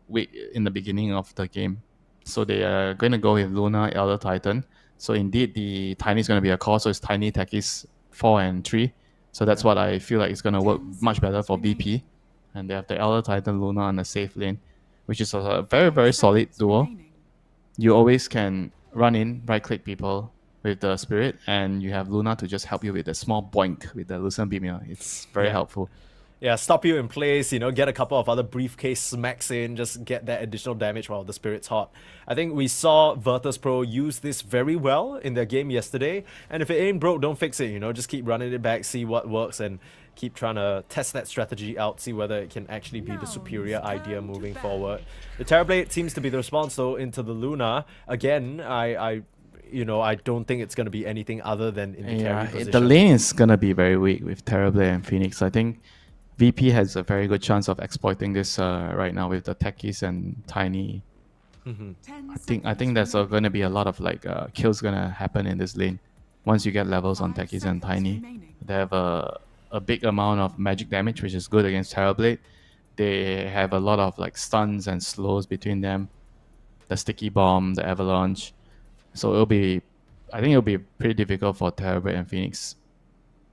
B: weak in the beginning of the game. So they are going to go with Luna, Elder Titan. So indeed, the Tiny is going to be a core. So it's Tiny, Techies 4 and 3. So that's what I feel like is going to work much better for VP. And they have the Elder Titan, Luna on the safe lane, which is a very, very solid duo. You always can run in, right-click people with the Spirit, and you have Luna to just help you with a small boink with the Lucent Beam. It's very helpful.
A: Yeah, stop you in place, get a couple of other briefcase smacks in, just get that additional damage while the Spirit's hot. I think we saw Virtus.pro use this very well in their game yesterday, and if it ain't broke, don't fix it, just keep running it back, see what works, and keep trying to test that strategy out, see whether it can actually be the superior idea moving forward. The Terrorblade seems to be the response, though, into the Luna. Again, I don't think it's going to be anything other than in the carry position.
B: The lane is going to be very weak with Terrorblade and Phoenix. I think VP has a very good chance of exploiting this right now with the techies and Tiny. I think there's going to be a lot of kills going to happen in this lane once you get levels on techies and Tiny. They have a big amount of magic damage, which is good against Terrorblade. They have a lot of stuns and slows between them. The sticky bomb, the avalanche. So I think it'll be pretty difficult for Terrorblade and Phoenix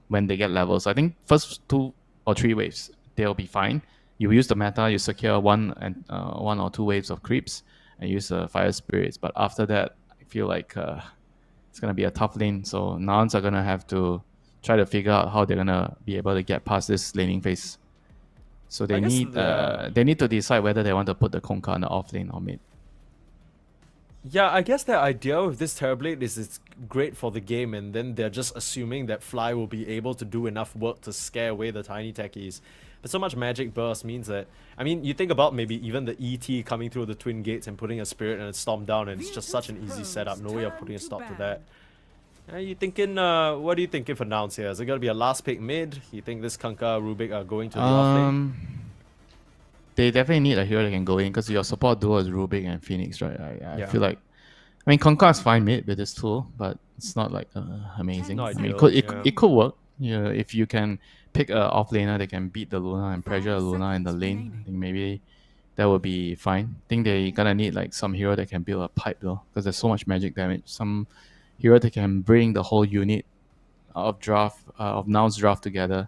B: when they get levels. I think first 2 or 3 waves, they'll be fine. You use the meta, you secure one or two waves of creeps, and use Fire Spirits. But after that, feel like it's gonna be a tough lane. So Nouns are gonna have to try to figure out how they're gonna be able to get past this laning phase. So they need to decide whether they want to put the Konka on the off lane or mid.
A: Yeah, I guess the idea of this Terrorblade is it's great for the game, and then they're just assuming that Fly will be able to do enough work to scare away the tiny techies. But so much magic burst means that, I mean, you think about maybe even the ET coming through the twin gates and putting a spirit and a storm down, and it's just such an easy setup. No way of putting a stop to that. You thinking? What are you thinking for Nouns here? Is it gonna be a last pick mid? You think this Kanka Rubik are going to the off lane?
B: They definitely need a hero that can go in because your support duo is Rubik and Phoenix, right? I
A: Yeah.
B: feel like, I mean, Konka is fine mid with this tool, but it's not like amazing.
A: Not
B: I mean,
A: ideal,
B: it could work. You know, if you can pick a off laner that can beat the Luna and pressure the Luna in the lane, I think maybe that would be fine. I think they gonna need like some hero that can build a pipe though, because there's so much magic damage. Some hero that can bring the whole unit of Nouns draft together,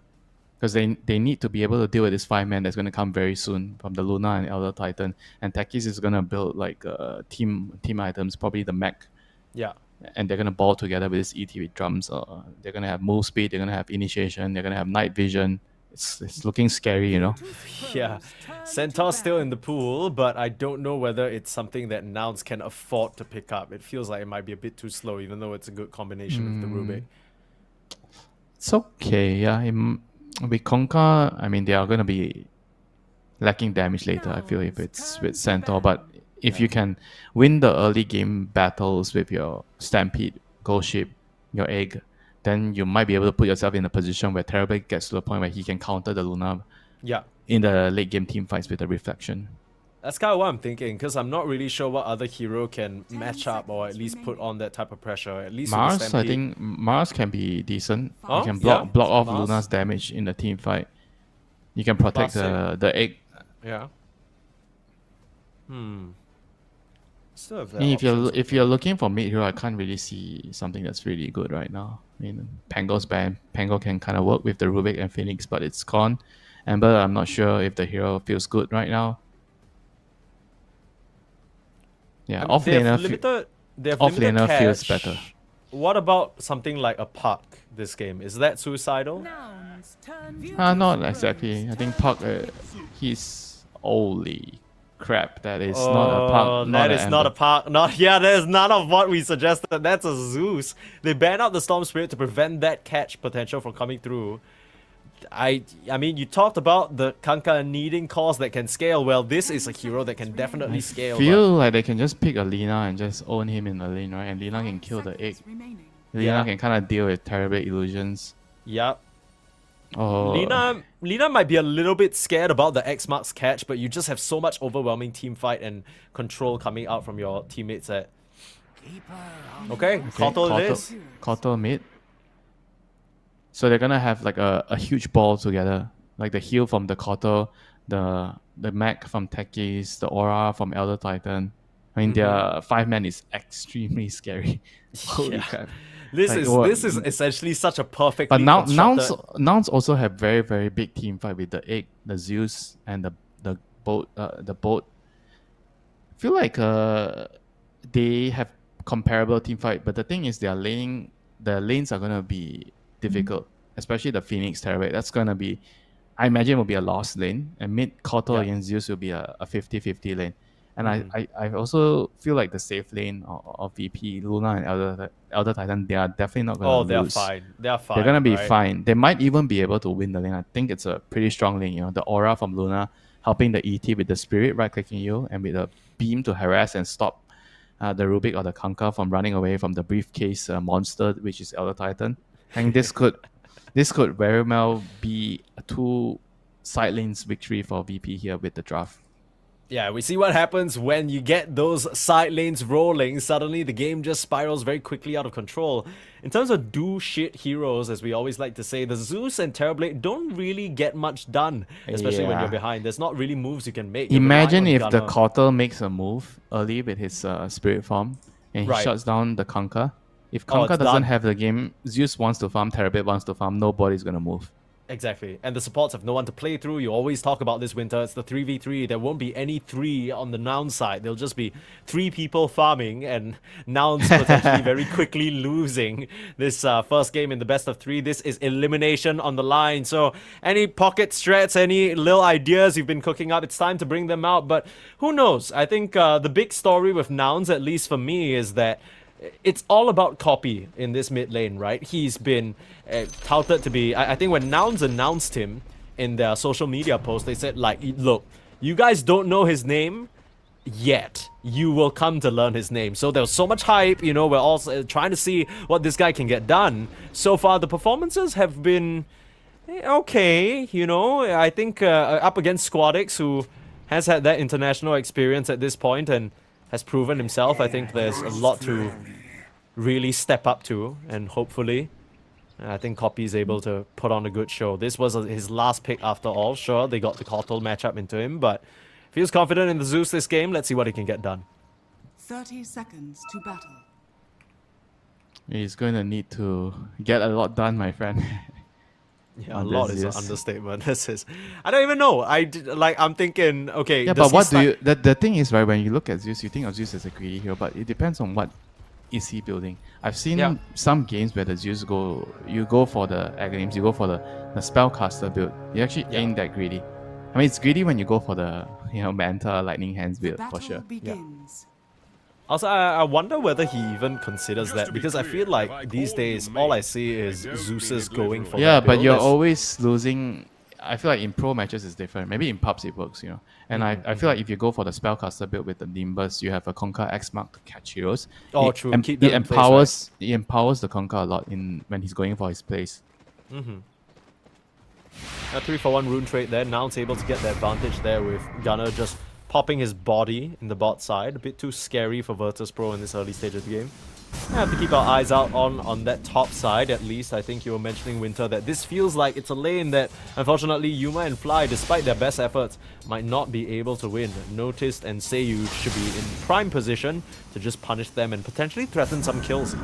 B: because they need to be able to deal with this 5-man that's going to come very soon from the Luna and Elder Titan, and Takis is going to build like team items, probably the mech.
A: Yeah.
B: And they're going to ball together with this ET with drums. They're going to have move speed, they're going to have initiation, they're going to have night vision. It's looking scary, you know.
A: Yeah, Centaur's still in the pool, but I don't know whether it's something that Nouns can afford to pick up. It feels like it might be a bit too slow, even though it's a good combination with the Rubik.
B: It's okay, yeah. With Konka, I mean, they are going to be lacking damage later, I feel, if it's with Centaur. But if you can win the early game battles with your Stampede, Ghost Ship, your Egg, then you might be able to put yourself in a position where Terrorblade gets to the point where he can counter the Luna in the late game team fights with the Reflection.
A: That's kind of what I'm thinking, because I'm not really sure what other hero can match up or at least put on that type of pressure. At least with the
B: Mars, I
A: Stampede.
B: think Mars can be decent.
A: Oh,
B: You can
A: yeah.
B: block off
A: Mars.
B: Luna's damage in the team fight. You can protect the Egg.
A: Yeah. Still have that
B: If
A: option.
B: if you're looking for mid hero, I can't really see something that's really good right now. I mean, Pango's banned. Pango can kind of work with the Rubik and Phoenix, but it's gone. Amber, I'm not sure if the hero feels good right now. Yeah, off
A: They have
B: laner
A: limited
B: feels
A: cash.
B: better.
A: What about something like a Puck this game? Is that suicidal?
C: Nouns turn
B: Not exactly. I think Puck, he's holy crap. That is not a Puck.
A: That is not a Puck. That is none of what we suggested. That's a Zeus. They ban out the Storm Spirit to prevent that catch potential from coming through. I mean, you talked about the Kanka needing cores that can scale. Well, this is a hero that can definitely scale.
B: Feel like they can just pick a Lina and just own him in the lane, right? And Lina can kill the Egg. Lina can kind of deal with terrible illusions.
A: Yep.
B: Oh,
A: Lina might be a little bit scared about the X marks catch, but you just have so much overwhelming team fight and control coming out from your teammates at. Okay, Kotal it is.
B: Kotal mid. So they're gonna have like a huge ball together, like the heal from the Kotal, the mech from Tekis, the Aura from Elder Titan. I mean, their 5-man is extremely scary. Holy crap!
A: This is essentially such a perfectly
B: But
A: constructed...
B: Nouns also have very, very big team fight with the Egg, the Zeus, and the boat. I feel like they have comparable team fight, but the thing is, the lanes are gonna be difficult, especially the Phoenix Terrorblade. That's gonna be, I imagine, will be a lost lane, and mid Kotal against Zeus will be a 50-50 lane. And I also feel like the safe lane of VP, Luna and Elder Titan, they are definitely not going to lose.
A: They're fine.
B: They're going to be fine. They might even be able to win the lane. I think it's a pretty strong lane. You know, the Aura from Luna helping the ET with the Spirit right-clicking you, and with a beam to harass and stop the Rubik or the Kanka from running away from the briefcase monster, which is Elder Titan. And this could very well be a 2 side lanes victory for VP here with the draft.
A: Yeah, we see what happens when you get those side lanes rolling. Suddenly, the game just spirals very quickly out of control. In terms of do shit heroes, as we always like to say, the Zeus and Terrorblade don't really get much done, especially when you're behind. There's not really moves you can make.
B: Imagine if the Kotal makes a move early with his spirit form and he shuts down the Kanka. If Kanka doesn't have the game, Zeus wants to farm, Terrorblade wants to farm, nobody's going to move.
A: Exactly. And the supports have no one to play through. You always talk about this winter. It's the 3v3. There won't be any 3 on the Nouns side. There'll just be 3 people farming and Nouns potentially very quickly losing this first game in the best of 3. This is elimination on the line. So any pocket strats, any little ideas you've been cooking up, it's time to bring them out. But who knows? I think the big story with Nouns, at least for me, is that it's all about copy in this mid lane, right? He's been touted to be... I think when Nouns announced him in their social media post, they said, like, look, you guys don't know his name yet. You will come to learn his name. So there was so much hype, you know, we're all trying to see what this guy can get done. So far, the performances have been okay, you know. I think up against Squadix, who has had that international experience at this point and has proven himself. I think there's a lot to really step up to, and hopefully I think Copy is able to put on a good show. This was his last pick after all. Sure, they got the Kotal matchup into him, but feels confident in the Zeus this game. Let's see what he can get done.
C: 30 seconds to battle.
B: He's going to need to get a lot done, my friend.
A: Yeah, a lot is an understatement. This is... I don't even know. I'm thinking, okay...
B: Yeah, but what do you... The thing is, right, when you look at Zeus, you think of Zeus as a greedy hero, but it depends on what is he building. I've seen some games where the Zeus you go for the Aghanim's, you go for the spellcaster build. You actually ain't that greedy. I mean, it's greedy when you go for the, you know, Manta, Lightning Hands build, for sure.
C: Begins.
A: Also, I wonder whether he even considers that, because I feel like these days all I see is Zeus's going for that
B: but
A: build.
B: you're always losing. I feel like in pro matches it's different. Maybe in pubs it works, you know. And I feel like if you go for the spellcaster build with the Nimbus, you have a Conquer X Mark to catch heroes.
A: Oh, true. Keep them
B: it
A: in place,
B: empowers it empowers the Conquer a lot when he's going for his plays.
A: A 3-for-1 rune trade there. Nouns able to get the advantage there with Gunner just popping his body in the bot side. A bit too scary for Virtus.pro in this early stage of the game. We have to keep our eyes out on that top side at least. I think you were mentioning, Winter, that this feels like it's a lane that unfortunately Yuma and Fly, despite their best efforts, might not be able to win. Noticed and Seiyu should be in prime position to just punish them and potentially threaten some kills.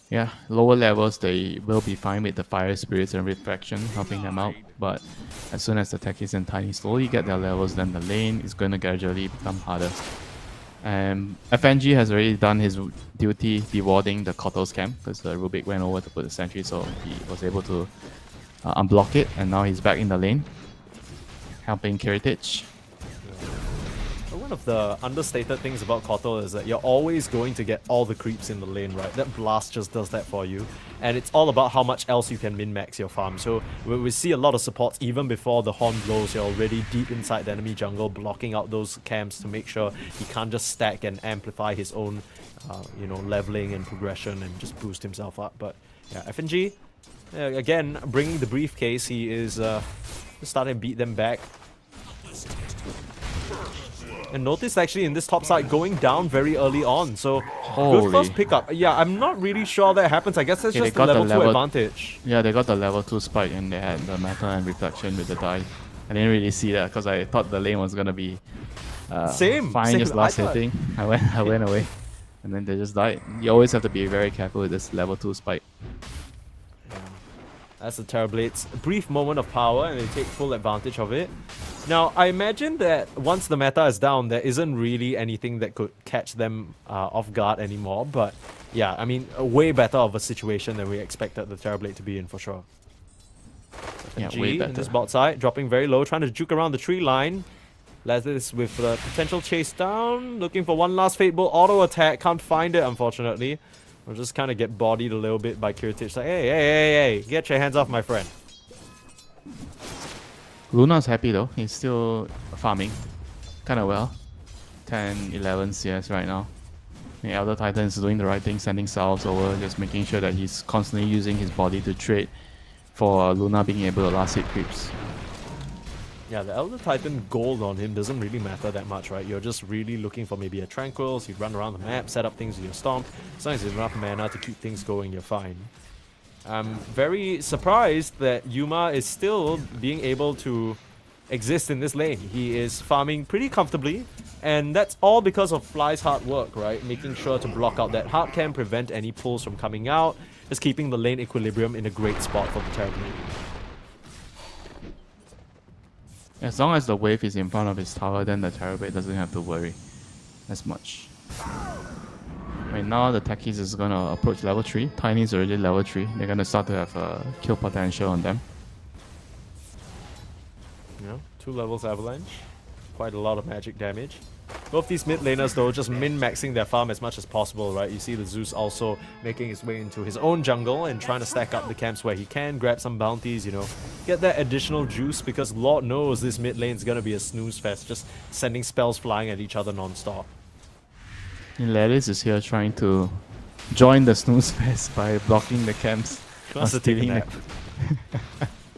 B: Yeah, lower levels they will be fine with the Fire Spirits and Refraction helping them out, but as soon as the Techies and Tiny slowly get their levels, then the lane is going to gradually become harder. FNG has already done his duty dewarding the Kotal's camp because the Rubik went over to put the sentry, so he was able to unblock it, and now he's back in the lane, helping Kiritich.
A: One of the understated things about Kotal is that you're always going to get all the creeps in the lane, right? That blast just does that for you. And it's all about how much else you can min-max your farm. So we see a lot of supports even before the horn blows. You're already deep inside the enemy jungle, blocking out those camps to make sure he can't just stack and amplify his own, you know, leveling and progression and just boost himself up. But yeah, FNG, again, bringing the briefcase, he is starting to beat them back. And notice actually in this top side going down very early on, so good first pickup. Yeah, I'm not really sure that happens. I guess that's just the level 2 advantage.
B: Yeah, they got the level 2 spike and they had the Meta and Reflection with the die. I didn't really see that because I thought the lane was gonna be fine just last hitting. I went away, and then they just died. You always have to be very careful with this level 2 spike.
A: That's the Terrorblades' brief moment of power, and they take full advantage of it. Now, I imagine that once the meta is down, there isn't really anything that could catch them off guard anymore. But yeah, I mean, way better of a situation than we expected the Terrorblade to be in for sure.
B: Yeah,
A: G
B: way better.
A: in this bot side, dropping very low, trying to juke around the tree line. Lazarus with the potential chase down, looking for one last Fateful auto attack. Can't find it, unfortunately. We'll just kind of get bodied a little bit by Kiritich. Like, hey, get your hands off my friend.
B: Luna's happy though. He's still farming kind of well. 10, 11 CS right now. The Elder Titan is doing the right thing, sending salves over, just making sure that he's constantly using his body to trade for Luna being able to last hit creeps.
A: Yeah, the Elder Titan gold on him doesn't really matter that much, right? You're just really looking for maybe a Tranquil, so you run around the map, set up things with your Stomp. As long as there's enough mana to keep things going, you're fine. I'm very surprised that Yuma is still being able to exist in this lane. He is farming pretty comfortably, and that's all because of Fly's hard work, right? Making sure to block out that hard camp, prevent any pulls from coming out, just keeping the lane equilibrium in a great spot for the Terrorblade.
B: As long as the wave is in front of his tower, then the Terrorblade doesn't have to worry as much. Right now, the Techies is gonna approach level 3. Tiny's already level 3. They're gonna start to have kill potential on them.
A: Yeah, 2 levels Avalanche. Quite a lot of magic damage. Both these mid laners though just min-maxing their farm as much as possible, right? You see the Zeus also making his way into his own jungle and trying to stack up the camps where he can, grab some bounties, you know, get that additional juice, because Lord knows this mid lane is gonna be a snooze fest, just sending spells flying at each other non-stop.
B: Ladis is here trying to join the snooze fest by blocking the camps.
A: Wants to take a nap.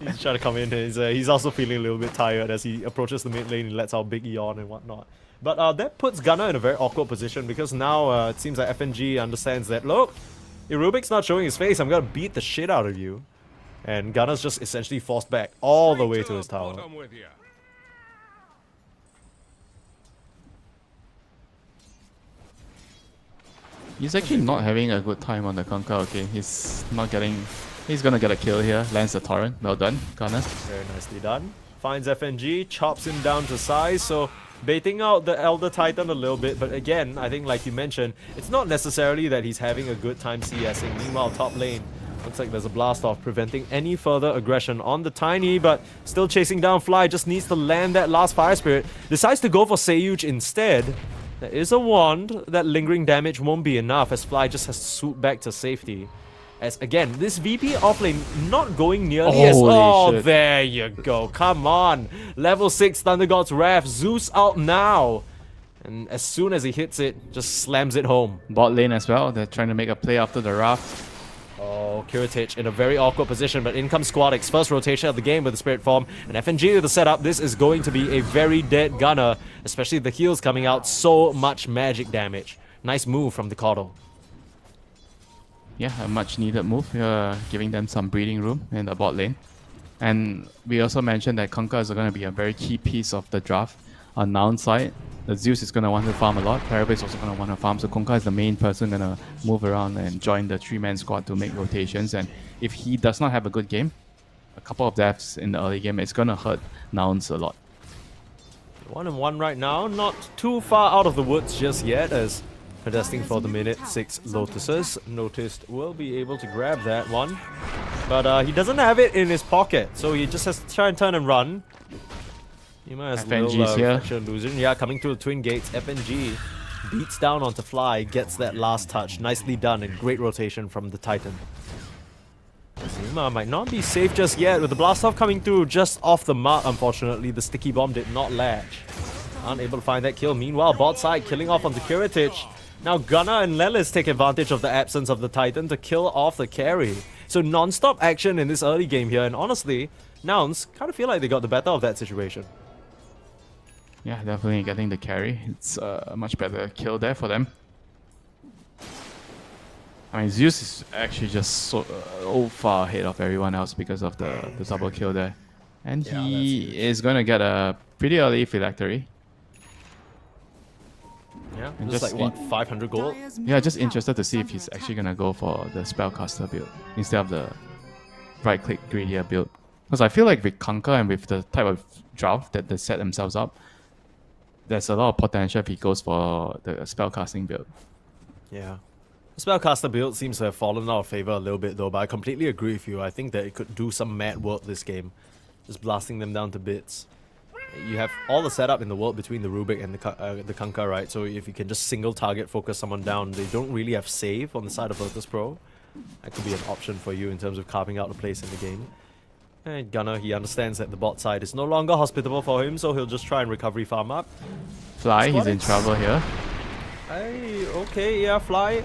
A: He's trying to come in and he's also feeling a little bit tired as he approaches the mid lane and lets out big yawn and whatnot. But that puts Gunnar in a very awkward position, because now it seems like FNG understands that, look, Irubik's not showing his face, I'm gonna beat the shit out of you. And Gunnar's just essentially forced back all the way to his tower.
B: He's actually not having a good time on the Conquer. Okay, he's not getting... He's gonna get a kill here. Lands the torrent. Well done, Gunnar.
A: Very nicely done. Finds FNG, chops him down to size, so baiting out the Elder Titan a little bit. But again, I think like you mentioned, it's not necessarily that he's having a good time CSing. Meanwhile, top lane, looks like there's a blast off preventing any further aggression on the Tiny, but still chasing down Fly, just needs to land that last Fire Spirit. Decides to go for Seyuge instead. There is a wand. That lingering damage won't be enough as Fly just has to swoop back to safety. As again, this VP offlane not going nearly as... Oh,
B: shit.
A: there you go. Come on. Level 6 Thunder God's Wrath. Zeus out now. And as soon as he hits it, just slams it home.
B: Bot lane as well. They're trying to make a play after the Raft.
A: Oh, Kiritich in a very awkward position, but in comes Squadix. First rotation of the game with the Spirit Form. And FNG with the setup. This is going to be a very dead Gunner, especially the heals coming out. So much magic damage. Nice move from the Coddle.
B: Yeah, a much needed move, giving them some breathing room in the bot lane. And we also mentioned that Conquer is going to be a very key piece of the draft. On Nouns side, the Zeus is going to want to farm a lot. Parabay is also going to want to farm, so Conquer is the main person going to move around and join the 3-man squad to make rotations. And if he does not have a good game, a couple of deaths in the early game, it's going to hurt Nouns a lot.
A: 1-1 right now, not too far out of the woods just yet, as contesting for the minute 6 Lotuses. Noticed will be able to grab that one, but he doesn't have it in his pocket, so he just has to try and turn and run. You might as well
B: here.
A: losing. Yeah, coming through the twin gates. FNG beats down onto Fly, gets that last touch. Nicely done and great rotation from the Titan. Zima might not be safe just yet with the blast off coming through just off the mark. Unfortunately, the sticky bomb did not latch. Unable to find that kill. Meanwhile, bot side killing off onto Kiritich. Now Gunnar and Lelis take advantage of the absence of the Titan to kill off the carry. So non-stop action in this early game here, and honestly, Nouns kind of feel like they got the better of that situation.
B: Yeah, definitely getting the carry. It's a much better kill there for them. I mean, Zeus is actually just so far ahead of everyone else because of the double kill there. And
A: Yeah,
B: he is going to get a pretty early phylactery.
A: Yeah,
B: And
A: just
B: just
A: like what, 500 gold?
B: Yeah, just interested to see if he's actually going to go for the spellcaster build instead of the right-click greedier build. Because I feel like with Conquer and with the type of draft that they set themselves up, there's a lot of potential if he goes for the spellcasting build.
A: Yeah. The spellcaster build seems to have fallen out of favor a little bit though, but I completely agree with you. I think that it could do some mad work this game. Just blasting them down to bits. You have all the setup in the world between the Rubik and the Kanka, right? So if you can just single target focus someone down, they don't really have save on the side of Virtus.pro. That could be an option for you in terms of carving out a place in the game. And Gunnar, he understands that the bot side is no longer hospitable for him, so he'll just try and recovery farm up.
B: Fly, he's in trouble here.
A: Hey, okay, yeah, Fly.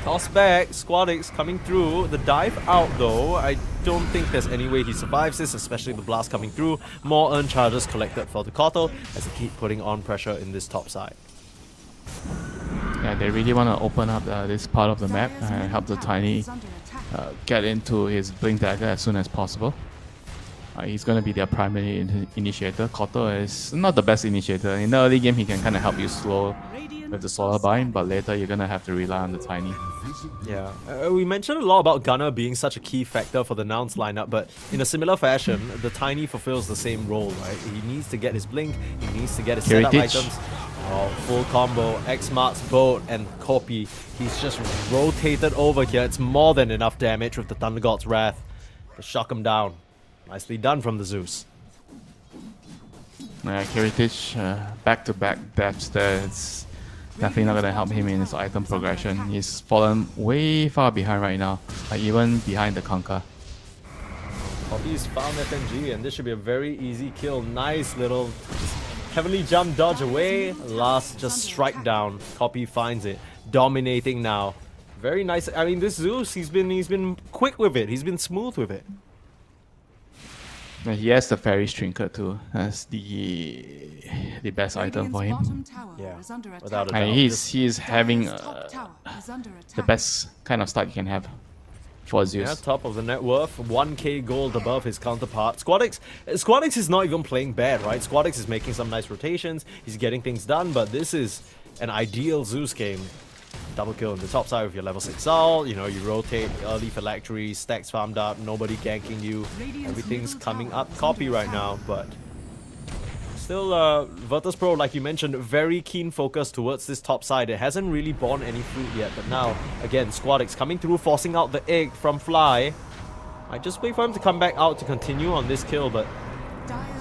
A: Toss back, Squadix coming through. The dive out though, I don't think there's any way he survives this, especially the blast coming through. More earned charges collected for the Kotal as they keep putting on pressure in this top side.
B: Yeah, they really want to open up this part of the map and help the Tiny get into his Blink Dagger as soon as possible. He's going to be their primary initiator. Kotal is not the best initiator. In the early game, he can kind of help you slow with the solar bind, but later you're gonna have to rely on the tiny.
A: Yeah, we mentioned a lot about Gunner being such a key factor for the Nouns lineup, but in a similar fashion, the Tiny fulfills the same role, right? He needs to get his blink, he needs to get his setup
B: Heritage.
A: items. Oh, full combo, X marks boat and copy. He's just rotated over here. It's more than enough damage with the Thunder God's Wrath to shock him down. Nicely done from the Zeus.
B: Heritage, back-to-back deaths there. It's definitely not gonna help him in his item progression. He's fallen way far behind right now, like even behind the Conquer.
A: Copy's found FNG, and this should be a very easy kill. Nice little heavenly jump dodge away. Last just strike down. Copy finds it, dominating now. Very nice. I mean, this Zeus, he's been quick with it. He's been smooth with it.
B: And he has the Fairy's Trinket too. That's the best item for him.
A: Yeah, without a
B: And
A: doubt.
B: he's having the best kind of start you can have for
A: Yeah,
B: Zeus.
A: top of the net worth, 1k gold above his counterpart. Squadix is not even playing bad, right? Squadix is making some nice rotations, he's getting things done, but this is an ideal Zeus game. Double kill on the top side with your level 6 ult, you know, you rotate early phylactery, stacks farmed up, nobody ganking you, everything's coming up copy right now, but still, Virtus.pro, like you mentioned, very keen focus towards this top side. It hasn't really borne any fruit yet, but now, again, Squadix coming through, forcing out the egg from Fly. I just wait for him to come back out to continue on this kill, but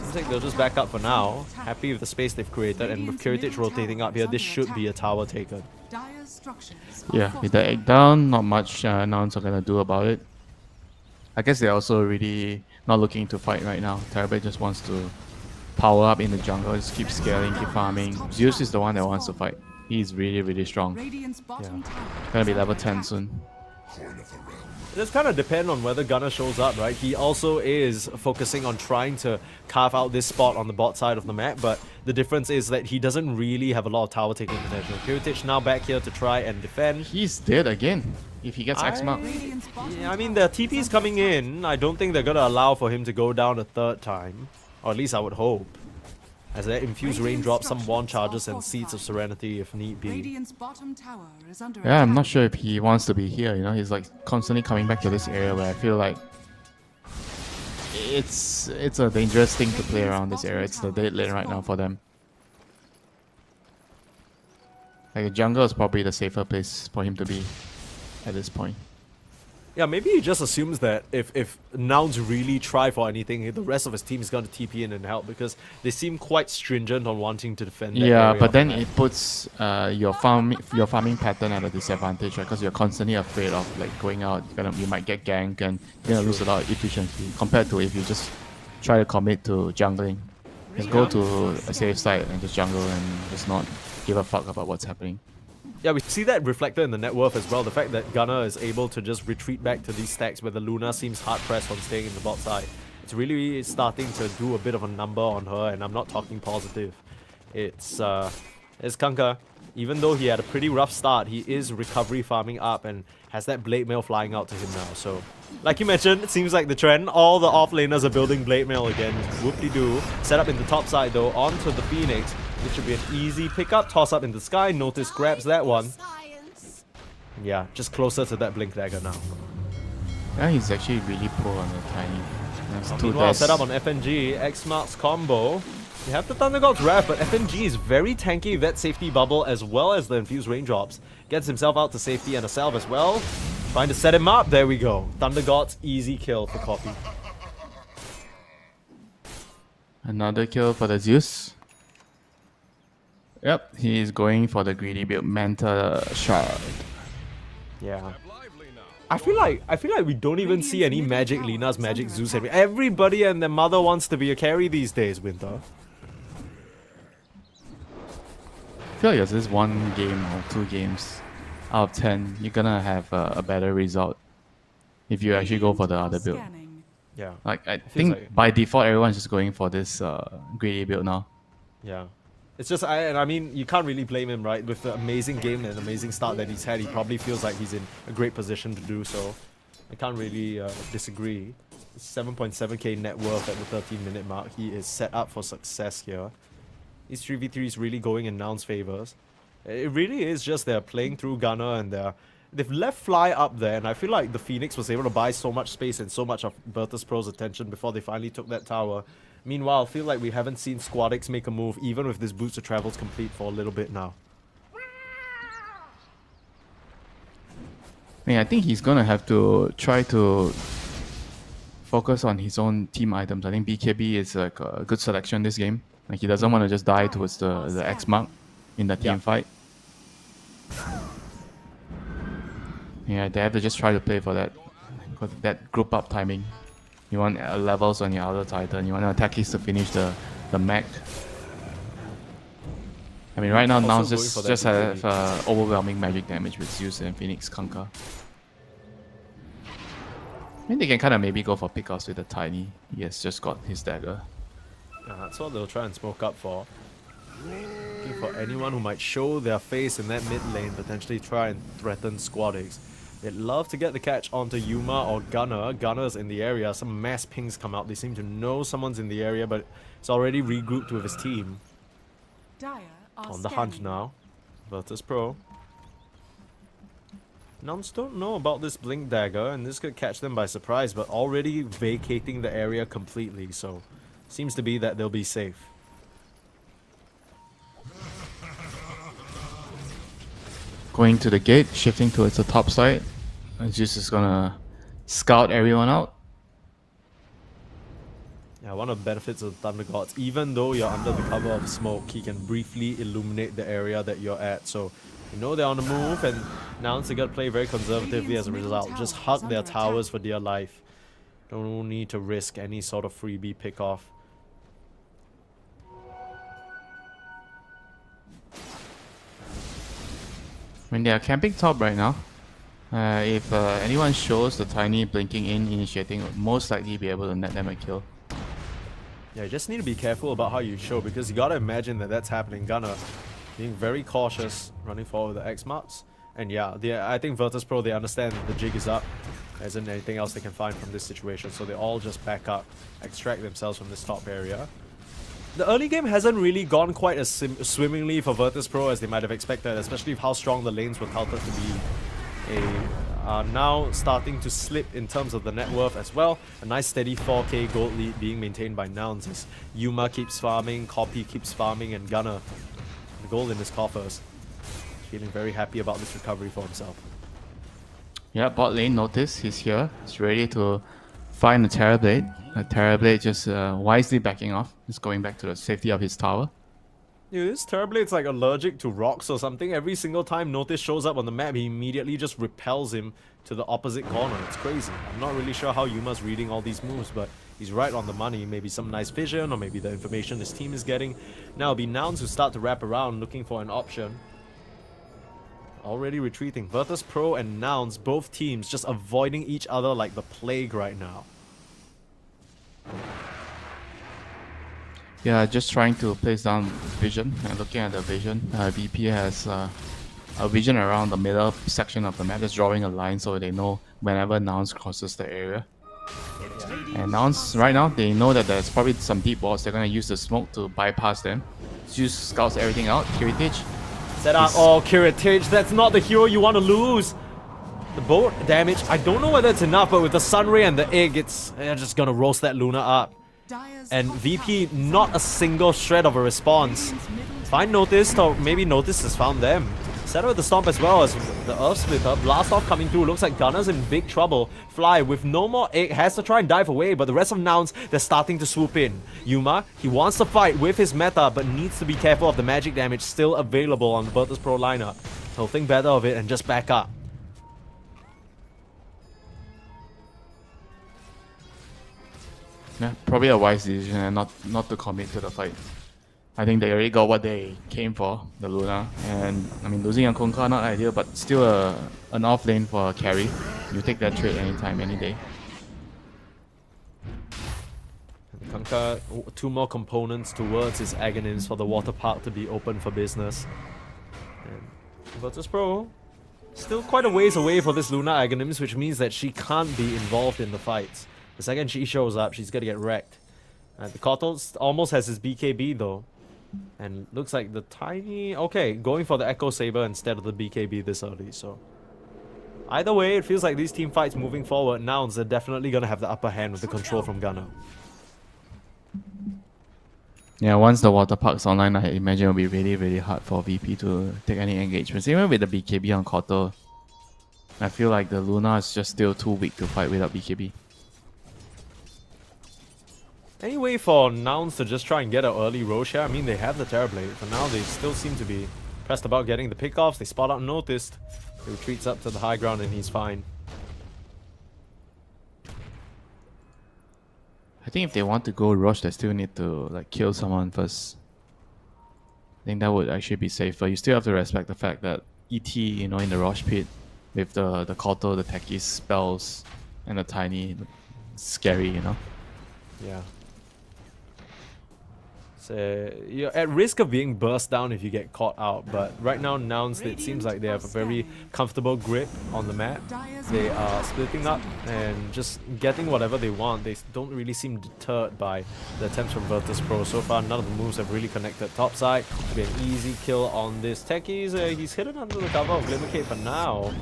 A: seems like they'll just back up for now. Happy with the space they've created, and with Heritage rotating up here, this should be a tower taken.
B: Yeah, with the egg down, not much Nouns are gonna do about it. I guess they're also really not looking to fight right now. Terrorblade just wants to power up in the jungle, just keep scaling, keep farming. Zeus is the one that wants to fight. He's really, really strong. Gonna be level 10 soon.
A: It does kind of depend on whether Gunner shows up, right? He also is focusing on trying to carve out this spot on the bot side of the map, but the difference is that he doesn't really have a lot of tower taking potential. Heritage now back here to try and defend.
B: He's dead again if he gets X mark.
A: Yeah, I mean, the TP's coming in. I don't think they're going to allow for him to go down a third time. Or at least I would hope. As they infuse raindrops, some wand charges, and seeds of serenity if need be.
B: Yeah, I'm not sure if he wants to be here, you know, he's like constantly coming back to this area where I feel like it's a dangerous thing to play around this area. It's the dead lane right now for them. Like the jungle is probably the safer place for him to be at this point.
A: Yeah, maybe he just assumes that if Nouns really try for anything, the rest of his team is going to TP in and help, because they seem quite stringent on wanting to defend that
B: Yeah,
A: area
B: but
A: of
B: then
A: the map.
B: it puts your farming pattern at a disadvantage, right? Because you're constantly afraid of like going out, you might get ganked and you're gonna lose a lot of efficiency compared to if you just try to commit to jungling. Just go to a safe side and just jungle and just not give a fuck about what's happening.
A: Yeah, we see that reflected in the net worth as well. The fact that Gunner is able to just retreat back to these stacks where the Luna seems hard-pressed on staying in the bot side. It's really starting to do a bit of a number on her, and I'm not talking positive. It's Kanka. Even though he had a pretty rough start, he is recovery farming up and has that blade mail flying out to him now. So, like you mentioned, it seems like the trend. All the off-laners are building blade mail again. Whoop-de-doo. Set up in the top side though, onto the Phoenix. This should be an easy pickup. Toss up in the sky. Notice grabs that one. Yeah, just closer to that blink dagger now.
B: Yeah, he's actually really poor on the tiny. That's two
A: Meanwhile,
B: deaths.
A: set up on FNG. X marks combo. You have the Thunder God's Wrath, but FNG is very tanky with that safety bubble as well as the infused raindrops. Gets himself out to safety and a salve as well. Trying to set him up. There we go. Thunder God's easy kill for Copy.
B: Another kill for the Zeus. Yep, he's going for the greedy build, Manta Shard.
A: Yeah. I feel like we don't even see any Magic Lina's Magic Zeus. Everybody and their mother wants to be a carry these days, Winter.
B: I feel like there's this one game or two games out of 10, you're gonna have a better result if you actually go for the other build.
A: Yeah.
B: Like I think
A: like-
B: by default everyone's just going for this greedy build now.
A: Yeah. It's just, I mean, you can't really blame him, right? With the amazing game and amazing start that he's had, he probably feels like he's in a great position to do so. I can't really disagree. 7.7k net worth at the 13-minute mark. He is set up for success here. These 3v3s really going in Nouns' favors. It really is just they're playing through Gunner and they've left Fly up there, and I feel like the Phoenix was able to buy so much space and so much of Virtus.pro's attention before they finally took that tower. Meanwhile, I feel like we haven't seen Squadix make a move, even with this Boots of Travel's complete for a little bit now.
B: I think he's gonna have to try to focus on his own team items. I think BKB is like a good selection this game. Like he doesn't want to just die towards the X mark in the team fight. Yeah, they have to just try to play for that group up timing. You want levels on your other Titan. You want to attack his to finish the mech. I mean, right now Nouns just have overwhelming magic damage with Zeus and Phoenix Kanka. I mean, they can kind of maybe go for pickoffs with the Tiny. He has just got his dagger.
A: Yeah, that's what they'll try and smoke up for. Looking for anyone who might show their face in that mid lane, potentially try and threaten Squadix. They'd love to get the catch onto Yuma or Gunner. Gunner's in the area. Some mass pings come out. They seem to know someone's in the area, but it's already regrouped with his team. On the hunt now. Virtus.pro. Nouns don't know about this Blink Dagger, and this could catch them by surprise, but already vacating the area completely, so seems to be that they'll be safe.
B: Going to the gate, shifting towards the top side. Zeus is gonna scout everyone out.
A: Yeah, one of the benefits of Thunder Gods, even though you're under the cover of smoke, he can briefly illuminate the area that you're at. So you know they're on the move, and Nouns they gotta play very conservatively as a result. Just hug their towers for dear life. Don't need to risk any sort of freebie pick-off.
B: I mean, they are camping top right now. If anyone shows the Tiny blinking in, initiating, would most likely be able to net them a kill.
A: Yeah, you just need to be careful about how you show, because you gotta imagine that that's happening. Gunner being very cautious, running forward with the X marks. And yeah, I think Virtus.pro, they understand the jig is up. There isn't anything else they can find from this situation, so they all just back up, extract themselves from this top area. The early game hasn't really gone quite as swimmingly for Virtus.pro as they might have expected, especially with how strong the lanes were touted to be. Now starting to slip in terms of the net worth as well. A nice steady 4k gold lead being maintained by Nouns as Yuma keeps farming, Copy keeps farming, and Gunner, the gold in his coffers, feeling very happy about this recovery for himself.
B: Yeah, bot lane notice, he's here. He's ready to find a Terrorblade. A Terrorblade just wisely backing off. Just going back to the safety of his tower.
A: Dude, this Terrorblade's like allergic to rocks or something. Every single time Notice shows up on the map, he immediately just repels him to the opposite corner. It's crazy. I'm not really sure how Yuma's reading all these moves, but he's right on the money. Maybe some nice vision, or maybe the information his team is getting. Now it'll be Nouns who start to wrap around, looking for an option. Already retreating. Virtus.pro and Nouns, both teams just avoiding each other like the plague right now.
B: Yeah, just trying to place down vision and looking at the vision. VP has a vision around the middle section of the map, just drawing a line so they know whenever Nouns crosses the area. And Nouns, right now, they know that there's probably some deep walls. They're going to use the smoke to bypass them. Zeus scouts everything out. Heritage.
A: Set up. Oh, Heritage, that's not the hero you want to lose. The bolt damage, I don't know whether it's enough, but with the Sunray and the egg, they're just going to roast that Luna up. And VP, not a single shred of a response. Find Notice, or maybe Notice has found them. Set up with the Stomp as well as the Earth Splitter. Blast off coming through. Looks like Gunner's in big trouble. Fly with no more egg has to try and dive away, but the rest of Nouns, they're starting to swoop in. Yuma, he wants to fight with his meta, but needs to be careful of the magic damage still available on the Virtus.pro lineup. He'll think better of it and just back up.
B: Yeah, probably a wise decision and not to commit to the fight. I think they already got what they came for, the Luna. And I mean, losing a Kunkka, not ideal, but still an off lane for a carry. You take that trade anytime, any day.
A: Kunkka, 2 more components towards his Aghanim's for the water park to be open for business. And Virtus.pro, still quite a ways away for this Luna Aghanim's, which means that she can't be involved in the fights. The second she shows up, she's gonna get wrecked. The Kotos almost has his BKB though. And looks like the Tiny... Okay, going for the Echo Saber instead of the BKB this early, so... Either way, it feels like these team fights moving forward, Nouns are definitely going to have the upper hand with the control from Gunner.
B: Yeah, once the water park's online, I imagine it'll be really, really hard for VP to take any engagements. Even with the BKB on Koto, I feel like the Luna is just still too weak to fight without BKB.
A: Any way for Nouns to just try and get an early Roche here? I mean, they have the Terrorblade. For now, they still seem to be pressed about getting the pickoffs. They spot out Noticed. He retreats up to the high ground and he's fine.
B: I think if they want to go rush, they still need to like kill someone first. I think that would actually be safer. You still have to respect the fact that ET, you know, in the rush pit with the Koto, the Techie spells, and the Tiny, it's scary, you know.
A: Yeah. So you're at risk of being burst down if you get caught out, but right now Nouns, it seems like they have a very comfortable grip on the map. They are splitting up and just getting whatever they want. They don't really seem deterred by the attempts from Virtus.pro. So far, none of the moves have really connected topside. It'll be an easy kill on this Techie. He's hidden under the cover of Glimmercape for now.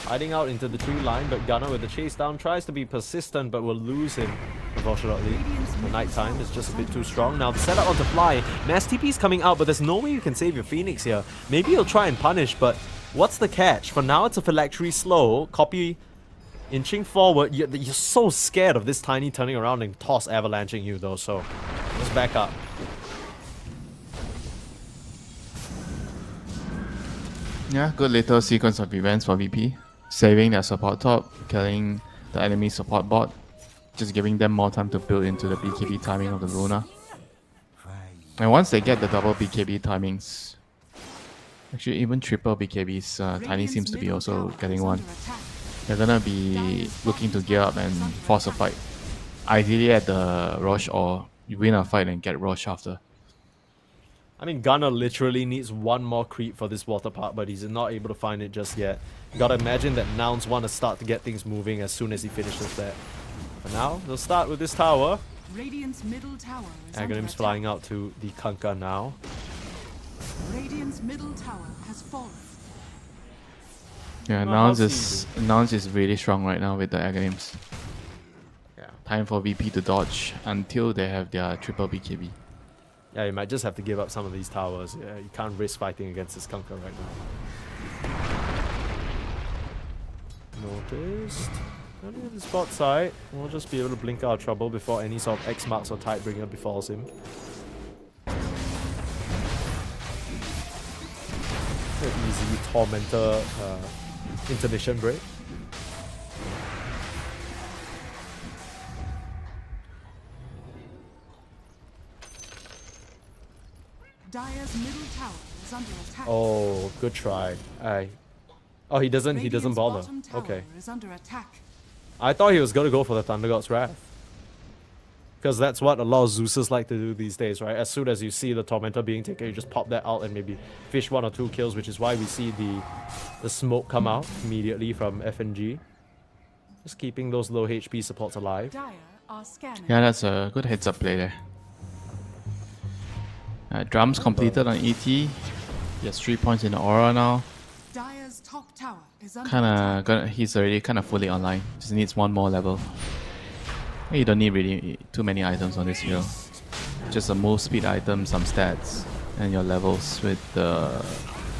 A: Hiding out into the tree line, but Gunner with the chase down tries to be persistent, but will lose him. Unfortunately, the nighttime is just a bit too strong. Now the setup onto Fly. Mass TP's coming out, but there's no way you can save your Phoenix here. Maybe he'll try and punish, but what's the catch? For now, it's a Phylactery slow. Copy inching forward. You're so scared of this Tiny turning around and toss avalanching you though, so just back up.
B: Yeah, good little sequence of events for VP. Saving their support top, killing the enemy support bot, just giving them more time to build into the BKB timing of the Luna. And once they get the double BKB timings, actually even triple BKBs, Tiny seems to be also getting one. They're gonna be looking to gear up and force a fight. Ideally at the rush, or you win a fight and get rush after.
A: I mean, Gunner literally needs one more creep for this water park, but he's not able to find it just yet. You gotta imagine that Nouns want to start to get things moving as soon as he finishes that. For now, they'll start with this tower.
C: Radiant's middle tower is
A: Aghanim's flying out to the Kunkka now.
C: Radiant's middle tower has fallen.
B: Yeah,
A: Well,
B: Nouns is really strong right now with the Aghanims.
A: Yeah.
B: Time for VP to dodge until they have their triple BKB.
A: Yeah, you might just have to give up some of these towers. Yeah, you can't risk fighting against this Kunkka right now. Noticed. Only on the spot side. We'll just be able to blink our trouble before any sort of X marks or Tidebringer befalls him. Very easy Tormentor intermission break.
C: Dire's middle tower is under attack.
A: Oh, good try. Oh, he doesn't bother.
C: Bottom tower
A: Okay.
C: is under attack.
A: I thought he was gonna go for the Thunder God's Wrath. Because that's what a lot of Zeusers like to do these days, right? As soon as you see the Tormentor being taken, you just pop that out and maybe fish 1 or 2 kills, which is why we see the smoke come out immediately from FNG. Just keeping those low HP supports alive.
C: Dire are scanning.
B: Yeah, that's a good heads up play there. Drums completed on ET. He has 3 points in the Aurora now.
C: Dire's top tower is under attack.
B: He's already kind of fully online. Just needs one more level. You don't need really too many items on this hero. Just a move speed item, some stats, and your levels with the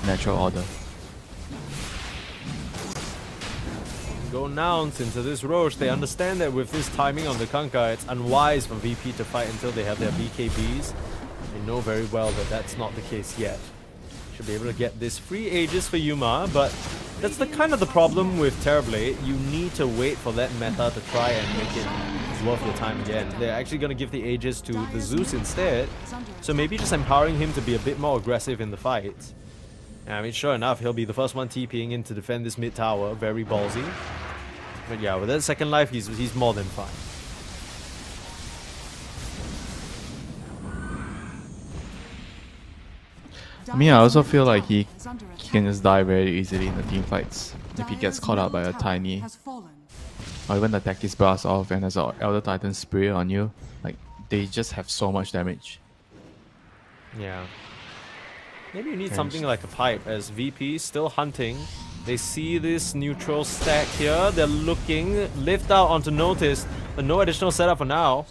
B: natural order.
A: Go Nouns into this Roche. They understand that with this timing on the Kunkka, it's unwise for VP to fight until they have their BKBs. They know very well that that's not the case yet. Should be able to get this free Aegis for Yuma, but that's the kind of the problem with Terrorblade. You need to wait for that meta to try and make it worth your time again. They're actually going to give the Aegis to the Zeus instead, so maybe just empowering him to be a bit more aggressive in the fight. I mean, sure enough, he'll be the first one TPing in to defend this mid tower. Very ballsy. But yeah, with that second life, he's more than fine.
B: I mean, I also feel like he can just die very easily in the team fights. If he gets caught out by a Tiny, or even the Techie's blast off and there's an Elder Titan spray on you, like, they just have so much damage.
A: Yeah. Maybe you need something like a pipe, as VP still hunting. They see this neutral stack here. They're looking, lift out onto notice, but no additional setup for now.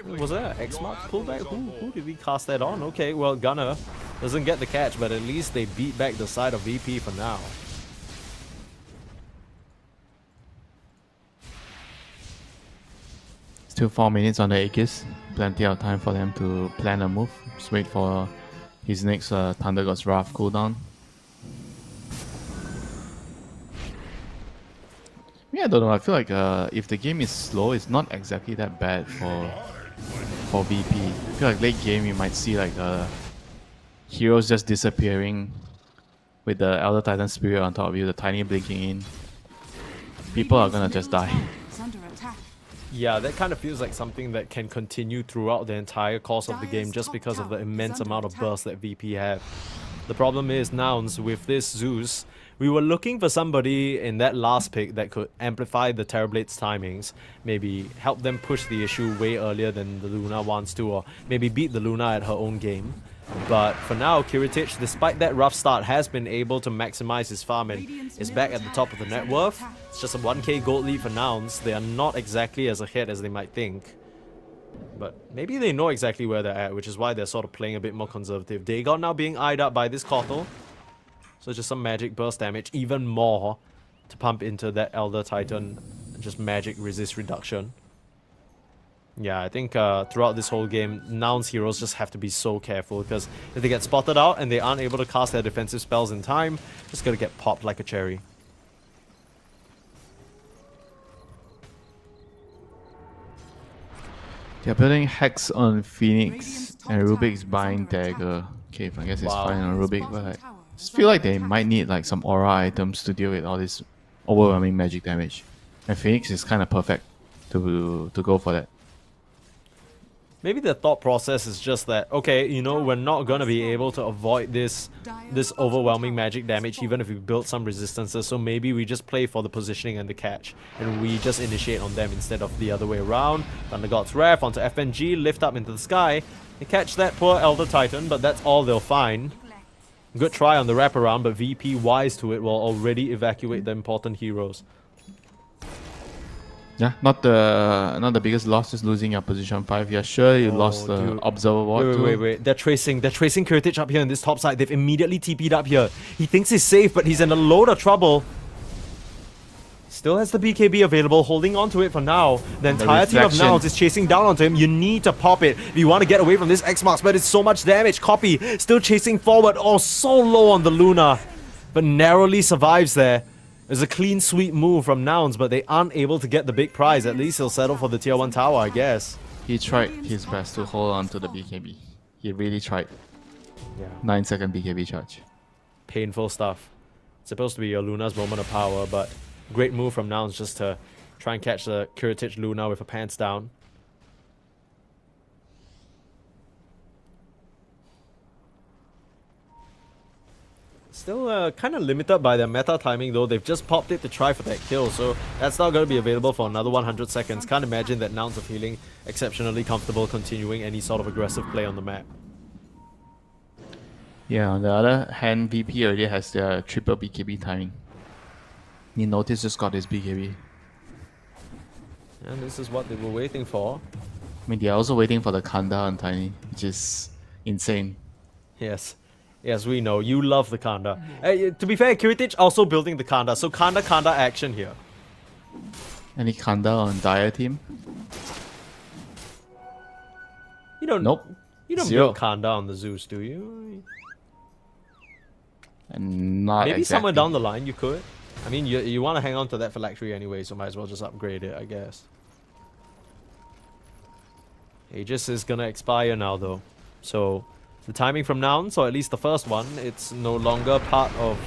A: Was that X-Mark pullback? Who did we cast that on? Okay, well, Gunner doesn't get the catch, but at least they beat back the side of VP for now.
D: Still 4 minutes on the Aegis. Plenty of time for them to plan a move. Just wait for his next Thunder God's Wrath cooldown. Yeah, I don't know. I feel like if the game is slow, it's not exactly that bad for VP. I feel like late game you might see like heroes just disappearing with the Elder Titan Spirit on top of you, the tiny blinking in. People are gonna just die.
C: Is under attack.
A: Yeah, that kind of feels like something that can continue throughout the entire course of the game just because of the immense amount of burst that VP have. The problem is, Nouns, with this Zeus, we were looking for somebody in that last pick that could amplify the Terrorblade's timings, maybe help them push the issue way earlier than the Luna wants to, or maybe beat the Luna at her own game. But for now, Kiritich, despite that rough start, has been able to maximize his farm and is back at the top of the net worth. It's just a 1k gold lead for Nouns. They are not exactly as ahead as they might think. But maybe they know exactly where they're at, which is why they're sort of playing a bit more conservative. Dagon now being eyed up by this Kotal. So just some magic burst damage, even more to pump into that Elder Titan. Just magic resist reduction. Yeah, I think throughout this whole game, Nouns heroes just have to be so careful, because if they get spotted out and they aren't able to cast their defensive spells in time, just gonna get popped like a cherry.
D: They're building Hex on Phoenix, and Rubik's buying Dagger. Okay, I guess it's fine on Rubik, but I just feel like they might need like some aura items to deal with all this overwhelming magic damage. And Phoenix is kind of perfect to go for that.
A: Maybe the thought process is just that, okay, you know, we're not gonna be able to avoid this overwhelming magic damage even if we build some resistances, so maybe we just play for the positioning and the catch, and we just initiate on them instead of the other way around. Thunder God's Wrath onto FNG, lift up into the sky. They catch that poor Elder Titan, but that's all they'll find. Good try on the wraparound, but VP wise to it will already evacuate the important heroes.
D: Yeah, not the biggest loss, just losing your position 5. Yeah, sure, you lost the
A: dude.
D: Observer Ward.
A: Wait. They're tracing Kiritich up here in this top side. They've immediately TP'd up here. He thinks he's safe, but he's in a load of trouble. Still has the BKB available, holding on to it for now. The entire team of Nouns is chasing down onto him. You need to pop it if you want to get away from this X-Marks, but it's so much damage. Copy, still chasing forward. Oh, so low on the Luna, but narrowly survives there. It's a clean sweep move from Nouns, but they aren't able to get the big prize. At least he'll settle for the tier 1 tower, I guess.
D: He tried his best to hold on to the BKB. He really tried.
A: Yeah.
D: 9-second BKB charge.
A: Painful stuff. It's supposed to be your Luna's moment of power, but great move from Nouns just to try and catch the Kiritich Luna with her pants down. Still kind of limited by their meta timing though. They've just popped it to try for that kill, so that's not going to be available for another 100 seconds. Can't imagine that Nouns are feeling exceptionally comfortable continuing any sort of aggressive play on the map.
D: Yeah, on the other hand, VP already has their triple BKB timing. You notice just got his BKB.
A: And this is what they were waiting for.
D: I mean, they're also waiting for the Kanda on Tiny, which is insane.
A: Yes. Yes, we know. You love the Kanda. To be fair, Kiritich also building the Kanda, so Kanda action here.
D: Any Kanda on Dire team?
A: You don't.
D: Nope.
A: You don't
D: Zero.
A: build Kanda on the Zeus, do you?
D: And not
A: Maybe
D: exactly.
A: somewhere down the line you could. I mean, you want to hang on to that phylactery anyway, so might as well just upgrade it, I guess. Aegis is gonna expire now, though. So, the timing from Nouns, or at least the first one, it's no longer part of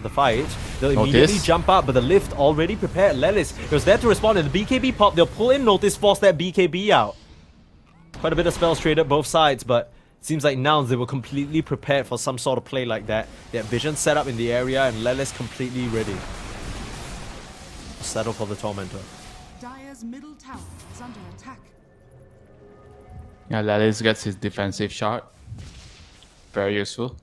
A: the fight. They'll immediately jump up, but the lift already prepared. Lelis was there to respond, and the BKB pop, they'll pull in Notice, force that BKB out. Quite a bit of spells traded both sides, but it seems like Nouns, they were completely prepared for some sort of play like that. They had vision set up in the area, and Lelis completely ready. Settle for the Tormentor.
C: Dire's middle tower is under attack.
D: Yeah, Lelis gets his defensive shard. very useful.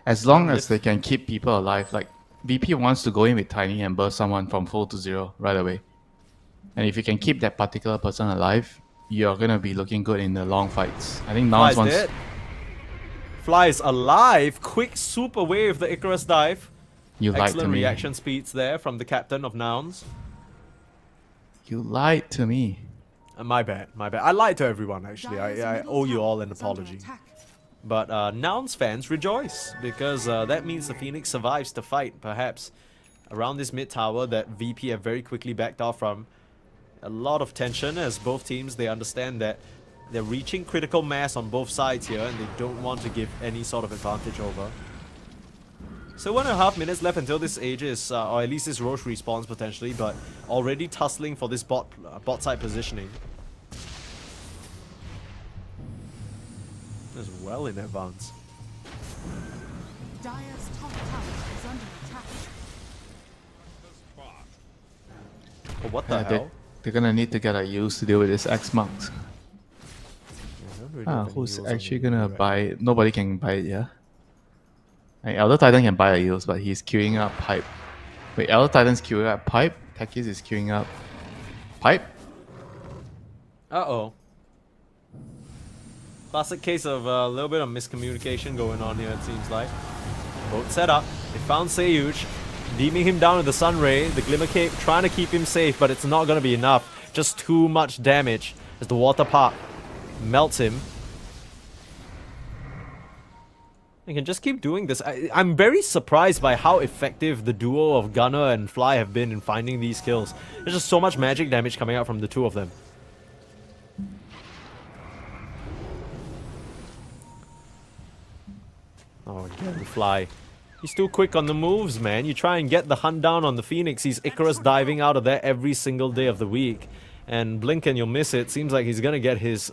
B: As long as they can keep people alive, like VP wants to go in with Tiny and burst someone from full to 0 right away. And if you can keep that particular person alive, you're gonna be looking good in the long fights. I think Nouns
A: Fly's
B: wants.
A: dead. Fly's alive. Quick super wave, the Icarus dive.
B: You lied to
A: Excellent
B: me.
A: reaction speeds there from the captain of Nouns.
B: You lied to me.
A: My bad, my bad. I lied to everyone actually.
C: Dire's
A: I
C: middle
A: owe you
C: tower
A: all an
C: is under
A: apology.
C: attack.
A: But Nouns fans rejoice because that means the Phoenix survives the fight, perhaps. Around this mid tower that VP have very quickly backed off from. A lot of tension as both teams, they understand that they're reaching critical mass on both sides here and they don't want to give any sort of advantage over. So 1.5 minutes left until this Aegis, or at least this Roche respawns potentially, but already tussling for this bot side positioning. As well in advance.
C: Dire's top tower is under attack.
A: Oh, what the hell?
B: They're gonna need to get a use to deal with this X Marks.
A: Yeah, I don't really have any
B: Who's
A: rules on
B: actually
A: the
B: gonna
A: right.
B: buy it? Nobody can buy it, yeah? Like, Elder Titan can buy a use, but he's queuing up Pipe. Wait, Elder Titan's queuing up Pipe? Tekis is queuing up Pipe?
A: Uh-oh. Classic case of a little bit of miscommunication going on here, it seems like. Boat set up. They found Seyuj, beaming him down with the Sun Ray. The Glimmer Cape trying to keep him safe, but it's not going to be enough. Just too much damage as the Water Park melts him. They can just keep doing this. I'm very surprised by how effective the duo of Gunner and Fly have been in finding these kills. There's just so much magic damage coming out from the two of them. Oh, again, Fly. He's too quick on the moves, man. You try and get the hunt down on the Phoenix. He's Icarus diving out of there every single day of the week. And blink and you'll miss it. Seems like he's gonna get his...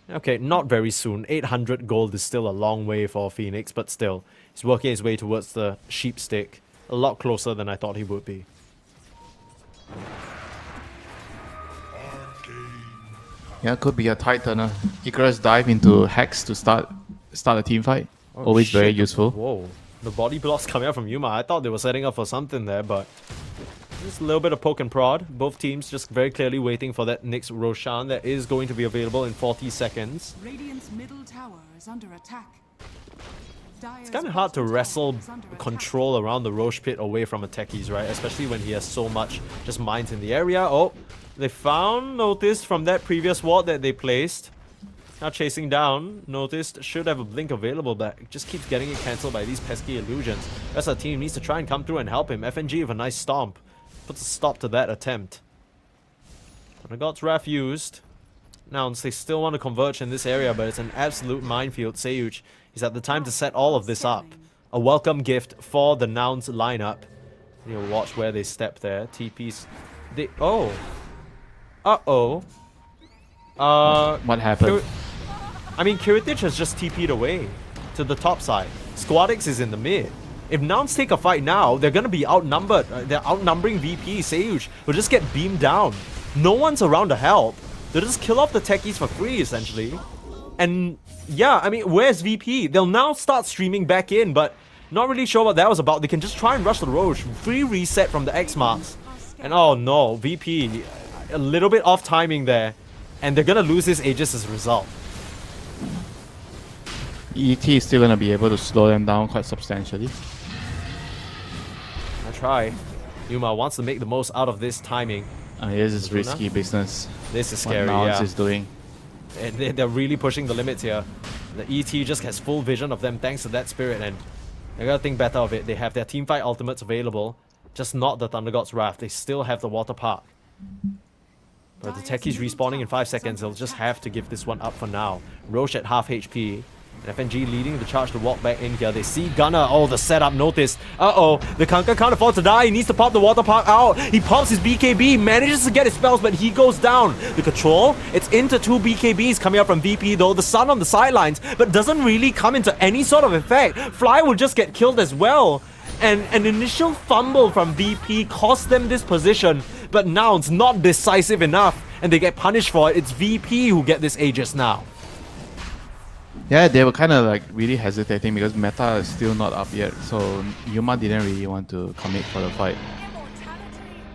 A: Okay, not very soon. 800 gold is still a long way for Phoenix, but still. He's working his way towards the sheep stick. A lot closer than I thought he would be.
B: Yeah, could be a Titan. Icarus dive into Hex to start a team fight.
A: Oh,
B: Always very
A: shit.
B: useful.
A: Whoa. The body blocks coming out from Yuma. I thought they were setting up for something there, but... Just a little bit of poke and prod. Both teams just very clearly waiting for that next Roshan that is going to be available in 40 seconds.
C: Radiant's middle tower is under attack.
A: It's kind of hard to wrestle control around the Roche pit away from a techies, right? Especially when he has so much just mines in the area. Oh, they found Notice from that previous ward that they placed. Now chasing down. Noticed should have a blink available, but it just keeps getting it cancelled by these pesky illusions. Rest of the team needs to try and come through and help him. FNG with a nice stomp. Puts a stop to that attempt. And the God's Wrath used. Now, they still want to converge in this area, but it's an absolute minefield. Seyuj is at the time to set all of this up. A welcome gift for the Nouns lineup. You'll watch where they step there. TP's... They... Oh. Uh-oh.
B: What happened?
A: I mean, Kiritich has just TP'd away to the top side. Squadix is in the mid. If Nouns take a fight now, they're going to be outnumbered. They're outnumbering VP. Seyuj will just get beamed down. No one's around to help. They'll just kill off the techies for free, essentially. And yeah, I mean, where's VP? They'll now start streaming back in, but not really sure what that was about. They can just try and rush the Roche. Free reset from the X marks. And oh no, VP, a little bit off timing there. And they're going to lose this Aegis as a result.
B: ET is still gonna be able to slow them down quite substantially.
A: I try. Yuma wants to make the most out of this timing.
B: This is risky business.
A: This is
B: What
A: scary,
B: Nouns
A: yeah.
B: is doing.
A: And they're really pushing the limits here. The ET just has full vision of them thanks to that spirit, and they gotta think better of it. They have their teamfight ultimates available, just not the Thunder God's Wrath. They still have the Water Park. But the techies respawning in 5 seconds, they'll just have to give this one up for now. Roche at half HP. And FNG leading the charge to walk back in here. They see Gunner. Oh, the setup notice. Uh-oh. The Kanka can't afford to die. He needs to pop the Water Park out. He pops his BKB. Manages to get his spells, but he goes down. The control. It's into 2 BKBs coming out from VP, though. The Sun on the sidelines, but doesn't really come into any sort of effect. Fly will just get killed as well. And an initial fumble from VP cost them this position, but Nouns not decisive enough, and they get punished for it. It's VP who get this Aegis now.
B: Yeah, they were kind of like really hesitating because meta is still not up yet, so Yuma didn't really want to commit for the fight.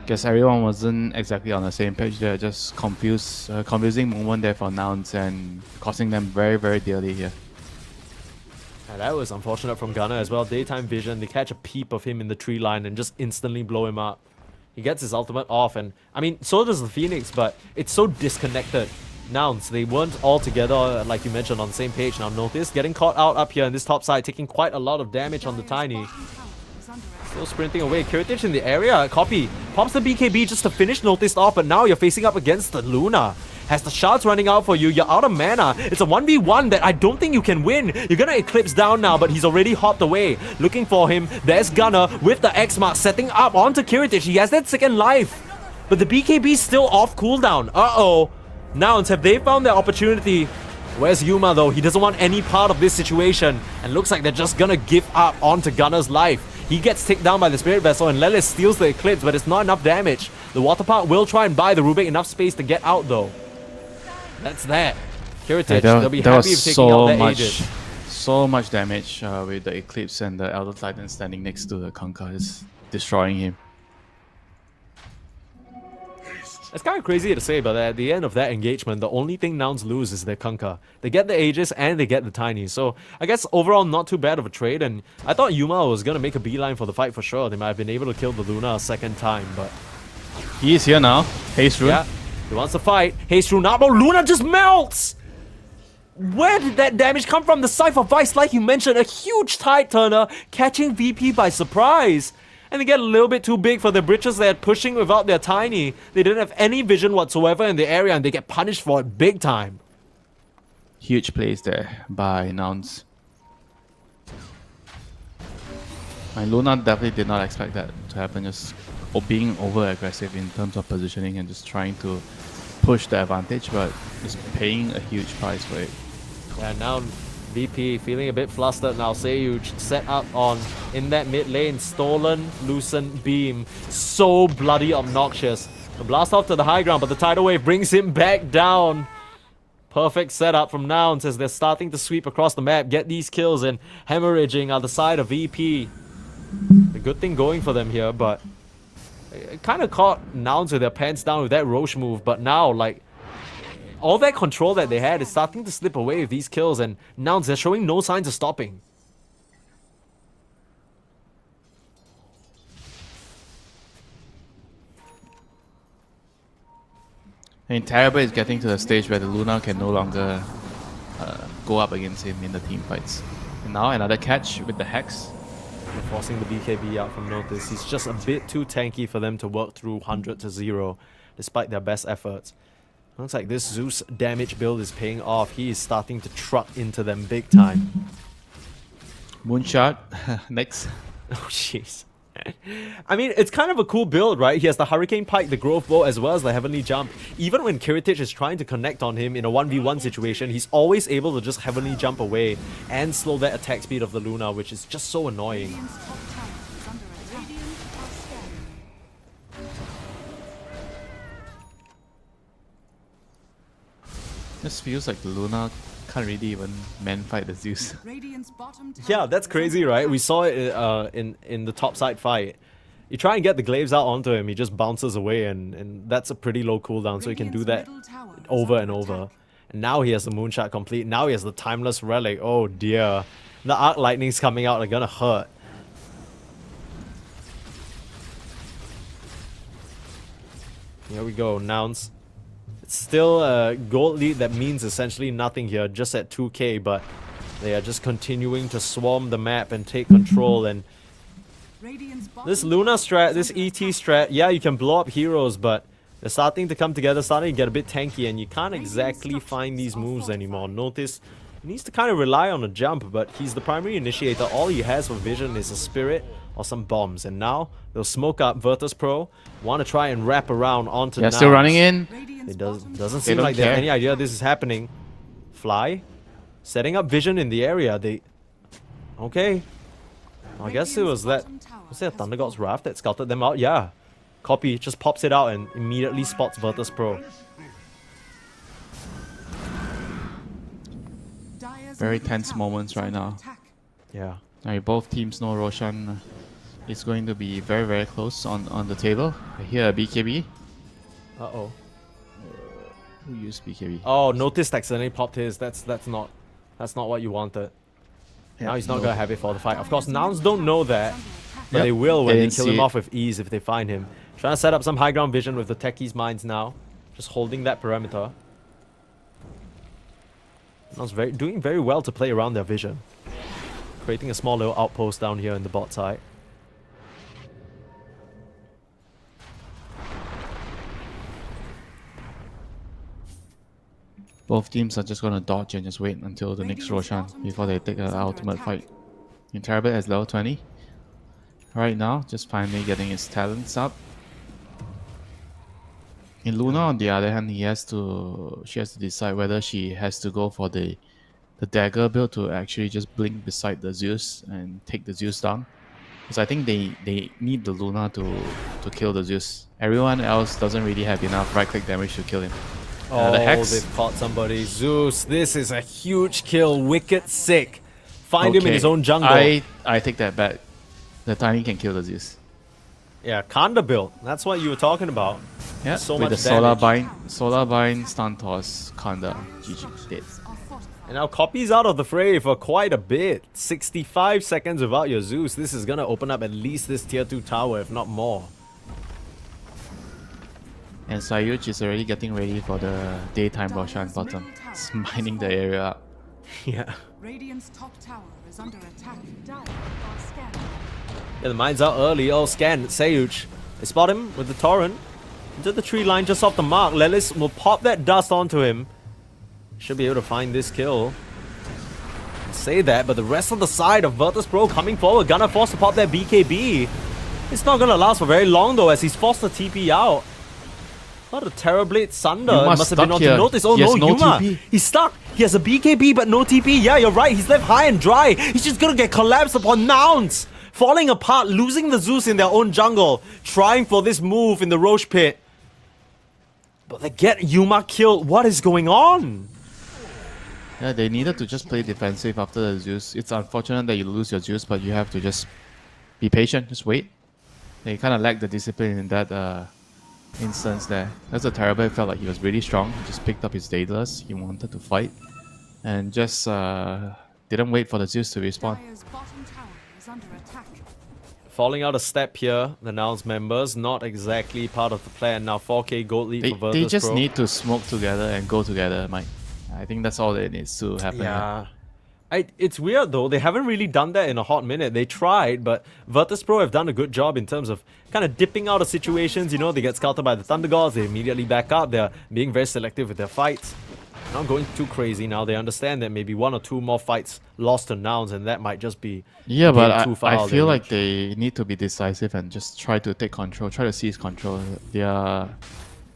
B: Guess everyone wasn't exactly on the same page. They're just confusing moment there for Nouns and costing them very, very dearly here.
A: And that was unfortunate from Gunner as well. Daytime vision, they catch a peep of him in the tree line and just instantly blow him up. He gets his ultimate off, and I mean, so does the Phoenix, but it's so disconnected. Nouns, they weren't all together, like you mentioned, on the same page. Now notice, getting caught out up here in this top side, taking quite a lot of damage on the Tiny. Still sprinting away. Kiritich in the area. Copy. Pops the BKB just to finish Noticed off, but now you're facing up against the Luna. Has the shards running out for you. You're out of mana. It's a 1v1 that I don't think you can win. You're gonna Eclipse down now, but he's already hopped away. Looking for him. There's Gunner with the X-Mark setting up onto Kiritich. He has that second life. But the BKB is still off cooldown. Uh-oh. Nouns, have they found their opportunity? Where's Yuma though? He doesn't want any part of this situation. And looks like they're just gonna give up onto Gunner's life. He gets taken down by the Spirit Vessel and Lelis steals the Eclipse, but it's not enough damage. The Water Park will try and buy the Rubik enough space to get out though. That's that. Kiritich, they'll be happy with taking out their Aegis.
B: So much damage with the Eclipse and the Elder Titan standing next to the Kunkka, just destroying him.
A: It's kind of crazy to say, but at the end of that engagement, the only thing Nouns lose is their Kunkka. They get the Aegis and they get the Tiny. So I guess overall not too bad of a trade. And I thought Yuma was going to make a beeline for the fight for sure. They might have been able to kill the Luna a second time, but...
B: He is here now. Haste Rune.
A: Yeah, he wants to fight. Haste Rune out, but Luna just melts! Where did that damage come from? The Cypher Vice, like you mentioned, a huge tide turner, catching VP by surprise. And they get a little bit too big for the britches. They're pushing without their Tiny. They didn't have any vision whatsoever in the area, and they get punished for it big time.
B: Huge plays there by Nouns. And Luna definitely did not expect that to happen, just being over-aggressive in terms of positioning and just trying to push the advantage, but just paying a huge price for it.
A: Yeah, now VP feeling a bit flustered now. Seyuj set up on in that mid lane. Stolen, Lucent Beam. So bloody obnoxious. The blast off to the high ground, but the tidal wave brings him back down. Perfect setup from Nouns as they're starting to sweep across the map, get these kills, and hemorrhaging on the side of VP. A good thing going for them here, but it kind of caught Nouns with their pants down with that Roche move, but now, like, all that control that they had is starting to slip away with these kills, and Nouns, they're showing no signs of stopping.
B: I mean, Terrible is getting to the stage where the Luna can no longer go up against him in the team fights. And now another catch with the Hex.
A: They're forcing the BKB out from Notice. He's just a bit too tanky for them to work through 100 to 0, despite their best efforts. Looks like this Zeus damage build is paying off. He is starting to truck into them big time.
B: Moonshot, next.
A: Oh, jeez. I mean, it's kind of a cool build, right? He has the Hurricane Pike, the Growth Bow, as well as the Heavenly Jump. Even when Kiritich is trying to connect on him in a 1v1 situation, he's always able to just Heavenly Jump away and slow that attack speed of the Luna, which is just so annoying.
B: This feels like the Luna can't really even man fight the Zeus.
A: Yeah, that's crazy, right? We saw it in the top side fight. You try and get the glaives out onto him, he just bounces away, and that's a pretty low cooldown, so he can do that over and over. And now he has the Moonshot complete. Now he has the Timeless Relic. Oh dear. The Arc Lightnings coming out are gonna hurt. Here we go, Nouns. It's still a gold lead that means essentially nothing here, just at 2k, but they are just continuing to swarm the map and take control. And this Luna strat, this ET strat, yeah, you can blow up heroes, but they're starting to come together, starting to get a bit tanky, and you can't exactly find these moves anymore. Notice he needs to kind of rely on a jump, but he's the primary initiator. All he has for vision is a spirit or some bombs, and now they'll smoke up Virtus.pro, want to try and wrap around onto Nouns.
B: Still running in.
A: It doesn't seem like they have any idea this is happening. Fly, setting up vision in the area. Okay. I guess it was that. Was it a Thunder God's Wrath that scouted them out? Yeah. Copy just pops it out and immediately spots Virtus.pro.
C: Dire's
B: Very
C: middle
B: tense
C: tower
B: moments
C: is
B: right
C: under
B: now.
C: attack.
A: Yeah.
B: Both teams know Roshan is going to be very, very close on the table. I hear a BKB.
A: Uh-oh.
B: Who used BKB?
A: Oh, noticed accidentally popped his. That's not what you wanted. Now he's not gonna have it for the fight. Of course, Nouns don't know that, but
B: Yep,
A: they will when
B: they
A: they
B: didn't
A: kill
B: see
A: him
B: it.
A: off with ease if they find him. Trying to set up some high ground vision with the techies' minds now. Just holding that perimeter. Nouns doing very well to play around their vision. Creating a small little outpost down here in the bot side.
B: Both teams are just going to dodge and just wait until the next Roshan before they take an ultimate fight. Interrobit has level 20. Right now, just finally getting his talents up. In Luna, on the other hand, she has to decide whether she has to go for the dagger build to actually just blink beside the Zeus and take the Zeus down. Because I think they need the Luna to kill the Zeus. Everyone else doesn't really have enough right-click damage to kill him.
A: Oh,
B: the Hex.
A: they've caught somebody. Zeus, this is a huge kill. Wicked sick. Find him in his own jungle.
B: I take that back. The Tiny can kill the Zeus.
A: Yeah, Kanda build. That's what you were talking about.
B: Yeah,
A: So
B: with
A: much
B: the Solar Bind, Stun Toss, Kanda, GG, dead.
A: And now Copy's out of the fray for quite a bit. 65 seconds without your Zeus. This is gonna open up at least this tier 2 tower, if not more.
B: And Sayuch is already getting ready for the daytime Roshan bottom. It's mining the area up.
A: Yeah.
C: Radiant's top tower is under attack. Dire are scanned.
A: Yeah, the mine's out early. Oh, scan. Sayuch. They spot him with the torrent. Into the tree line just off the mark. Lelis will pop that dust onto him. Should be able to find this kill. Say that, but the rest of the side of Virtus.pro coming forward. Gonna force to pop that BKB. It's not gonna last for very long though, as he's forced to TP out. What a Terrorblade Sunder.
B: Yuma's
A: Must have been
B: stuck
A: on
B: here.
A: to notice. Oh
B: He has
A: no,
B: no
A: Yuma.
B: TP.
A: He's stuck. He has a BKB but no TP. Yeah, you're right. He's left high and dry. He's just gonna get collapsed upon Nouns. Falling apart, losing the Zeus in their own jungle. Trying for this move in the Roche pit. But they get Yuma killed. What is going on?
B: Yeah, they needed to just play defensive after the Zeus. It's unfortunate that you lose your Zeus, but you have to just be patient, just wait. They kind of lacked the discipline in that instance there. That's a terrible. Felt like he was really strong. He just picked up his Daedalus. He wanted to fight. And just didn't wait for the Zeus to respawn.
C: Dire's bottom tower is under attack.
A: Falling out a step here, the Nouns members, not exactly part of the plan. Now 4k gold lead for Virtus.pro.
B: They just need to smoke together and go together, Mike. I think that's all that needs to happen.
A: Yeah. It's weird though, they haven't really done that in a hot minute. They tried, but Virtus.pro have done a good job in terms of kind of dipping out of situations. You know, they get scouted by the Thunder Gods, they immediately back up. They're being very selective with their fights. Not going too crazy now. They understand that maybe 1 or 2 more fights lost to Nouns, and that might just be
B: Yeah, but
A: too far
B: I
A: out
B: feel
A: their
B: like
A: reach.
B: they need to be decisive and just try to take control, try to seize control. They are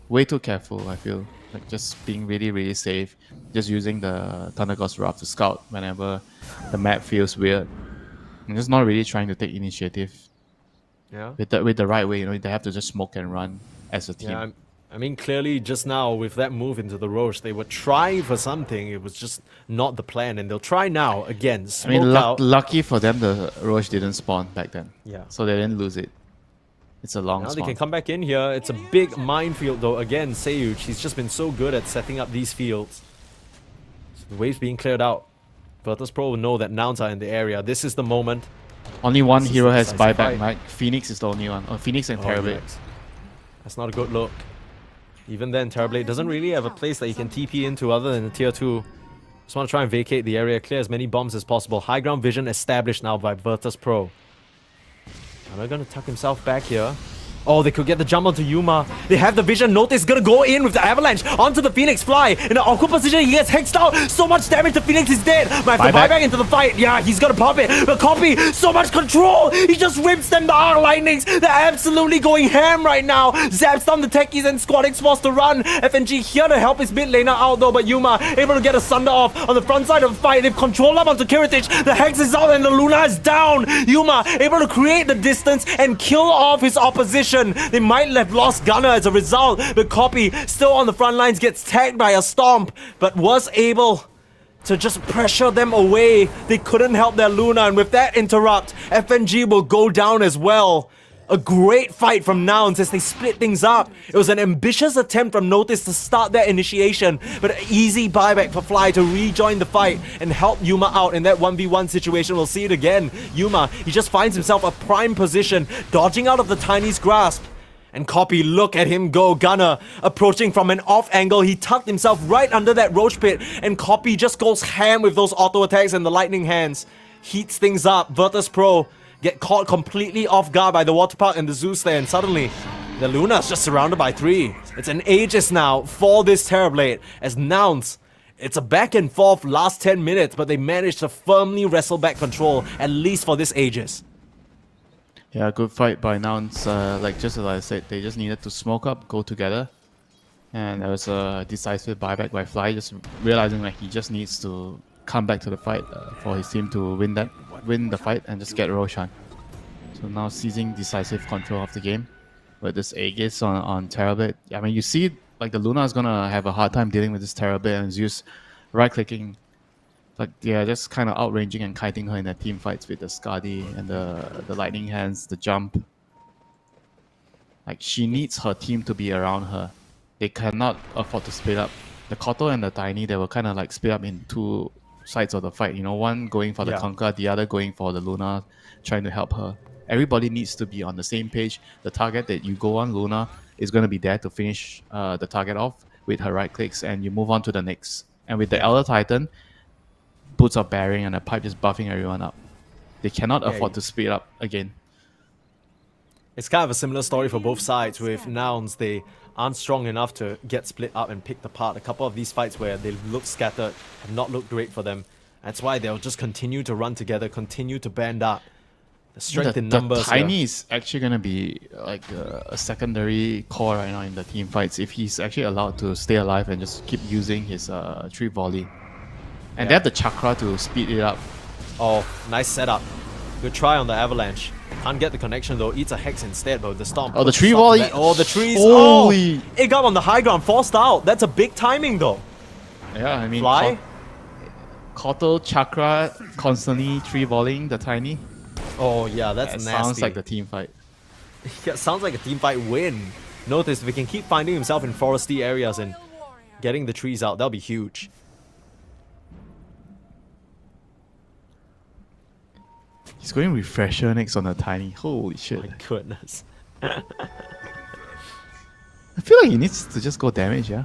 B: way too careful, I feel. Like just being really, really safe. Just using the Thunder God's Wrath to scout whenever the map feels weird. And just not really trying to take initiative
A: Yeah.
B: with the right way. You know, they have to just smoke and run as a team.
A: Yeah, I mean, clearly just now with that move into the Roche, they were trying for something. It was just not the plan, and they'll try now again.
B: I
A: Smoke
B: mean,
A: out.
B: lucky for them, the Roche didn't spawn back then.
A: Yeah.
B: So they didn't lose it. It's a long
A: Now they
B: spawn.
A: can come back in here. It's a big minefield though. Again, Sayuch, he's just been so good at setting up these fields. So the wave's being cleared out. Virtus.pro will know that Nouns are in the area. This is the moment.
B: Only one
A: This is
B: hero
A: the
B: has
A: decisive
B: buyback,
A: fight.
B: Mike. Phoenix is the only one. Oh, Phoenix and Terrorblade.
A: yikes. That's not a good look. Even then, Terrorblade doesn't really have a place that he can TP into other than the tier 2. Just want to try and vacate the area, clear as many bombs as possible. High ground vision established now by Virtus.pro. Now they're going to tuck himself back here. Oh, they could get the jump onto Yuma. They have the vision. Notice gonna go in with the avalanche onto the Phoenix Fly. In an awkward position, he gets hexed out. So much damage, the Phoenix is dead. Might have to buy back into the fight. Yeah, he's gonna pop it. But Copy, so much control. He just rips them the Arc Lightnings. They're absolutely going ham right now. Zaps down the techies and Squadix forced to run. FNG here to help his mid laner out though, but Yuma able to get a Sunder off on the front side of the fight. They've controlled up onto Kiritich. The Hex is out and the Luna is down. Yuma able to create the distance and kill off his opposition. They might have lost Gunner as a result, but Copy still on the front lines gets tagged by a Stomp, but was able to just pressure them away. They couldn't help their Luna, and with that interrupt, FNG will go down as well. A great fight from Nouns as they split things up. It was an ambitious attempt from Notice to start their initiation, but an easy buyback for Fly to rejoin the fight and help Yuma out in that 1v1 situation. We'll see it again. Yuma, he just finds himself a prime position, dodging out of the Tiny's grasp. And Copy, look at him go. Gunner approaching from an off angle. He tucked himself right under that Roach Pit, and Copy just goes ham with those auto attacks and the lightning hands. Heats things up. Virtus.pro get caught completely off guard by the water park and the Zeus there, and suddenly the Luna's just surrounded by 3. It's an Aegis now for this Terrorblade as Nouns. It's a back and forth last 10 minutes, but they managed to firmly wrestle back control, at least for this Aegis.
B: Yeah, good fight by Nouns. Like just as I said, they just needed to smoke up, go together. And there was a decisive buyback by Fly, just realizing that he just needs to come back to the fight for his team to win the fight and just get Roshan. So now seizing decisive control of the game with this Aegis on Terrorblade. I mean, you see like the Luna is gonna have a hard time dealing with this Terrorblade, and Zeus right-clicking. Like, yeah, just kind of outranging and kiting her in the team fights with the Skadi and the lightning hands, the jump. Like, she needs her team to be around her. They cannot afford to split up. The Koto and the Tiny, they were kind of like split up in 2 sides of the fight. You know, one going for the Conquer, the other going for the Luna, trying to help her. Everybody needs to be on the same page. The target that you go on, Luna, is going to be there to finish the target off with her right clicks, and you move on to the next. And with the Elder Titan, Boots of Bearing and a pipe just buffing everyone up. They cannot afford to split up again.
A: It's kind of a similar story for both sides. With Nouns, they aren't strong enough to get split up and picked apart. A couple of these fights where they look scattered have not looked great for them. That's why they'll just continue to run together, continue to band up. The strength in numbers.
B: The Tiny is actually going to be like a secondary core right now in the team fights if he's actually allowed to stay alive and just keep using his tree volley. And they have the Chakra to speed it up.
A: Oh, nice setup. Good try on the Avalanche. Can't get the connection though. Eats a Hex instead, but the Storm.
B: Oh, the tree volley.
A: Oh, the trees.
B: Holy.
A: Oh, it got on the high ground, forced out. That's a big timing though.
B: Yeah, I mean,
A: Fly.
B: Koto, Chakra, constantly tree volleying the Tiny.
A: Oh yeah, that's nasty.
B: Sounds like the team fight.
A: Yeah, sounds like a team fight win. Notice if he can keep finding himself in foresty areas and getting the trees out, that'll be huge.
B: He's going Refresher next on the Tiny. Holy shit.
A: My goodness.
B: I feel like he needs to just go damage, yeah?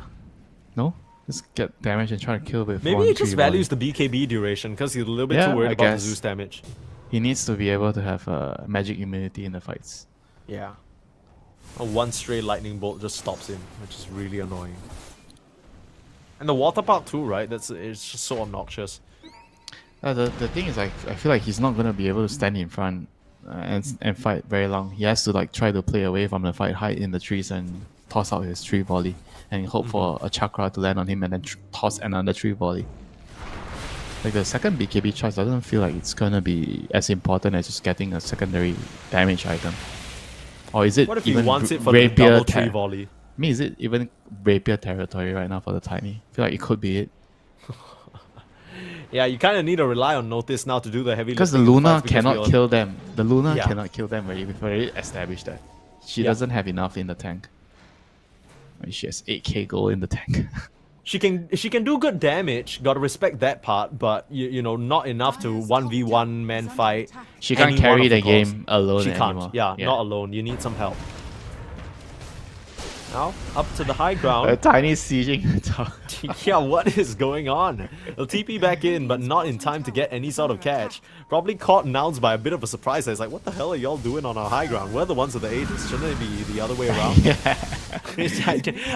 B: No? Just get damage and try to kill with
A: Maybe he just values the BKB duration because he's a little bit too worried about the Zeus damage.
B: He needs to be able to have magic immunity in the fights.
A: Yeah. A one stray lightning bolt just stops him, which is really annoying. And the water park too, right? It's just so obnoxious.
B: The thing is, I feel like he's not gonna be able to stand in front and fight very long. He has to like try to play away from the fight, hide in the trees, and toss out his tree volley, and hope for a Chakra to land on him, and then toss another tree volley. Like the second BKB charge doesn't feel like it's gonna be as important as just getting a secondary damage item. Or is it
A: what if he
B: even
A: wants it for the double tree volley?
B: I mean, is it even Rapier territory right now for the Tiny? I feel like it could be it.
A: Yeah, you kind of need to rely on Notice now to do the heavy lifting.
B: Because the Luna cannot kill them. The Luna
A: Yeah.
B: cannot kill them. We've already established that. She doesn't have enough in the tank. I mean, she has 8k gold in the tank.
A: She can do good damage. Gotta respect that part, but you know, not enough to 1v1 man fight.
B: She can't
A: any
B: carry
A: one of
B: the
A: cores.
B: game alone
A: She can't.
B: anymore.
A: Yeah, not alone. You need some help. Now, up to the high ground.
B: Tiny sieging.
A: Yeah, what is going on? They'll TP back in, but not in time to get any sort of catch. Probably caught Nouns by a bit of a surprise. It's like, what the hell are y'all doing on our high ground? We're the ones with the Aegis. Shouldn't it be the other way around?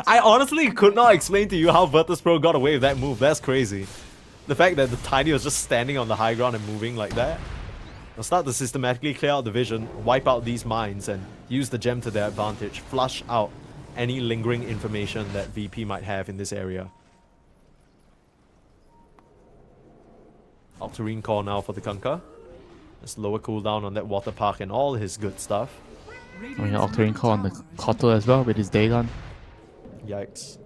A: I honestly could not explain to you how Virtus.pro got away with that move. That's crazy. The fact that the Tiny was just standing on the high ground and moving like that. They'll start to systematically clear out the vision, wipe out these mines, and use the gem to their advantage. Flush out any lingering information that VP might have in this area. Octarine Core now for the Kunkka. There's lower cooldown on that water park and all his good stuff.
B: Oh yeah, Octarine Core on the Koto as well with his Dagon.
A: Yikes.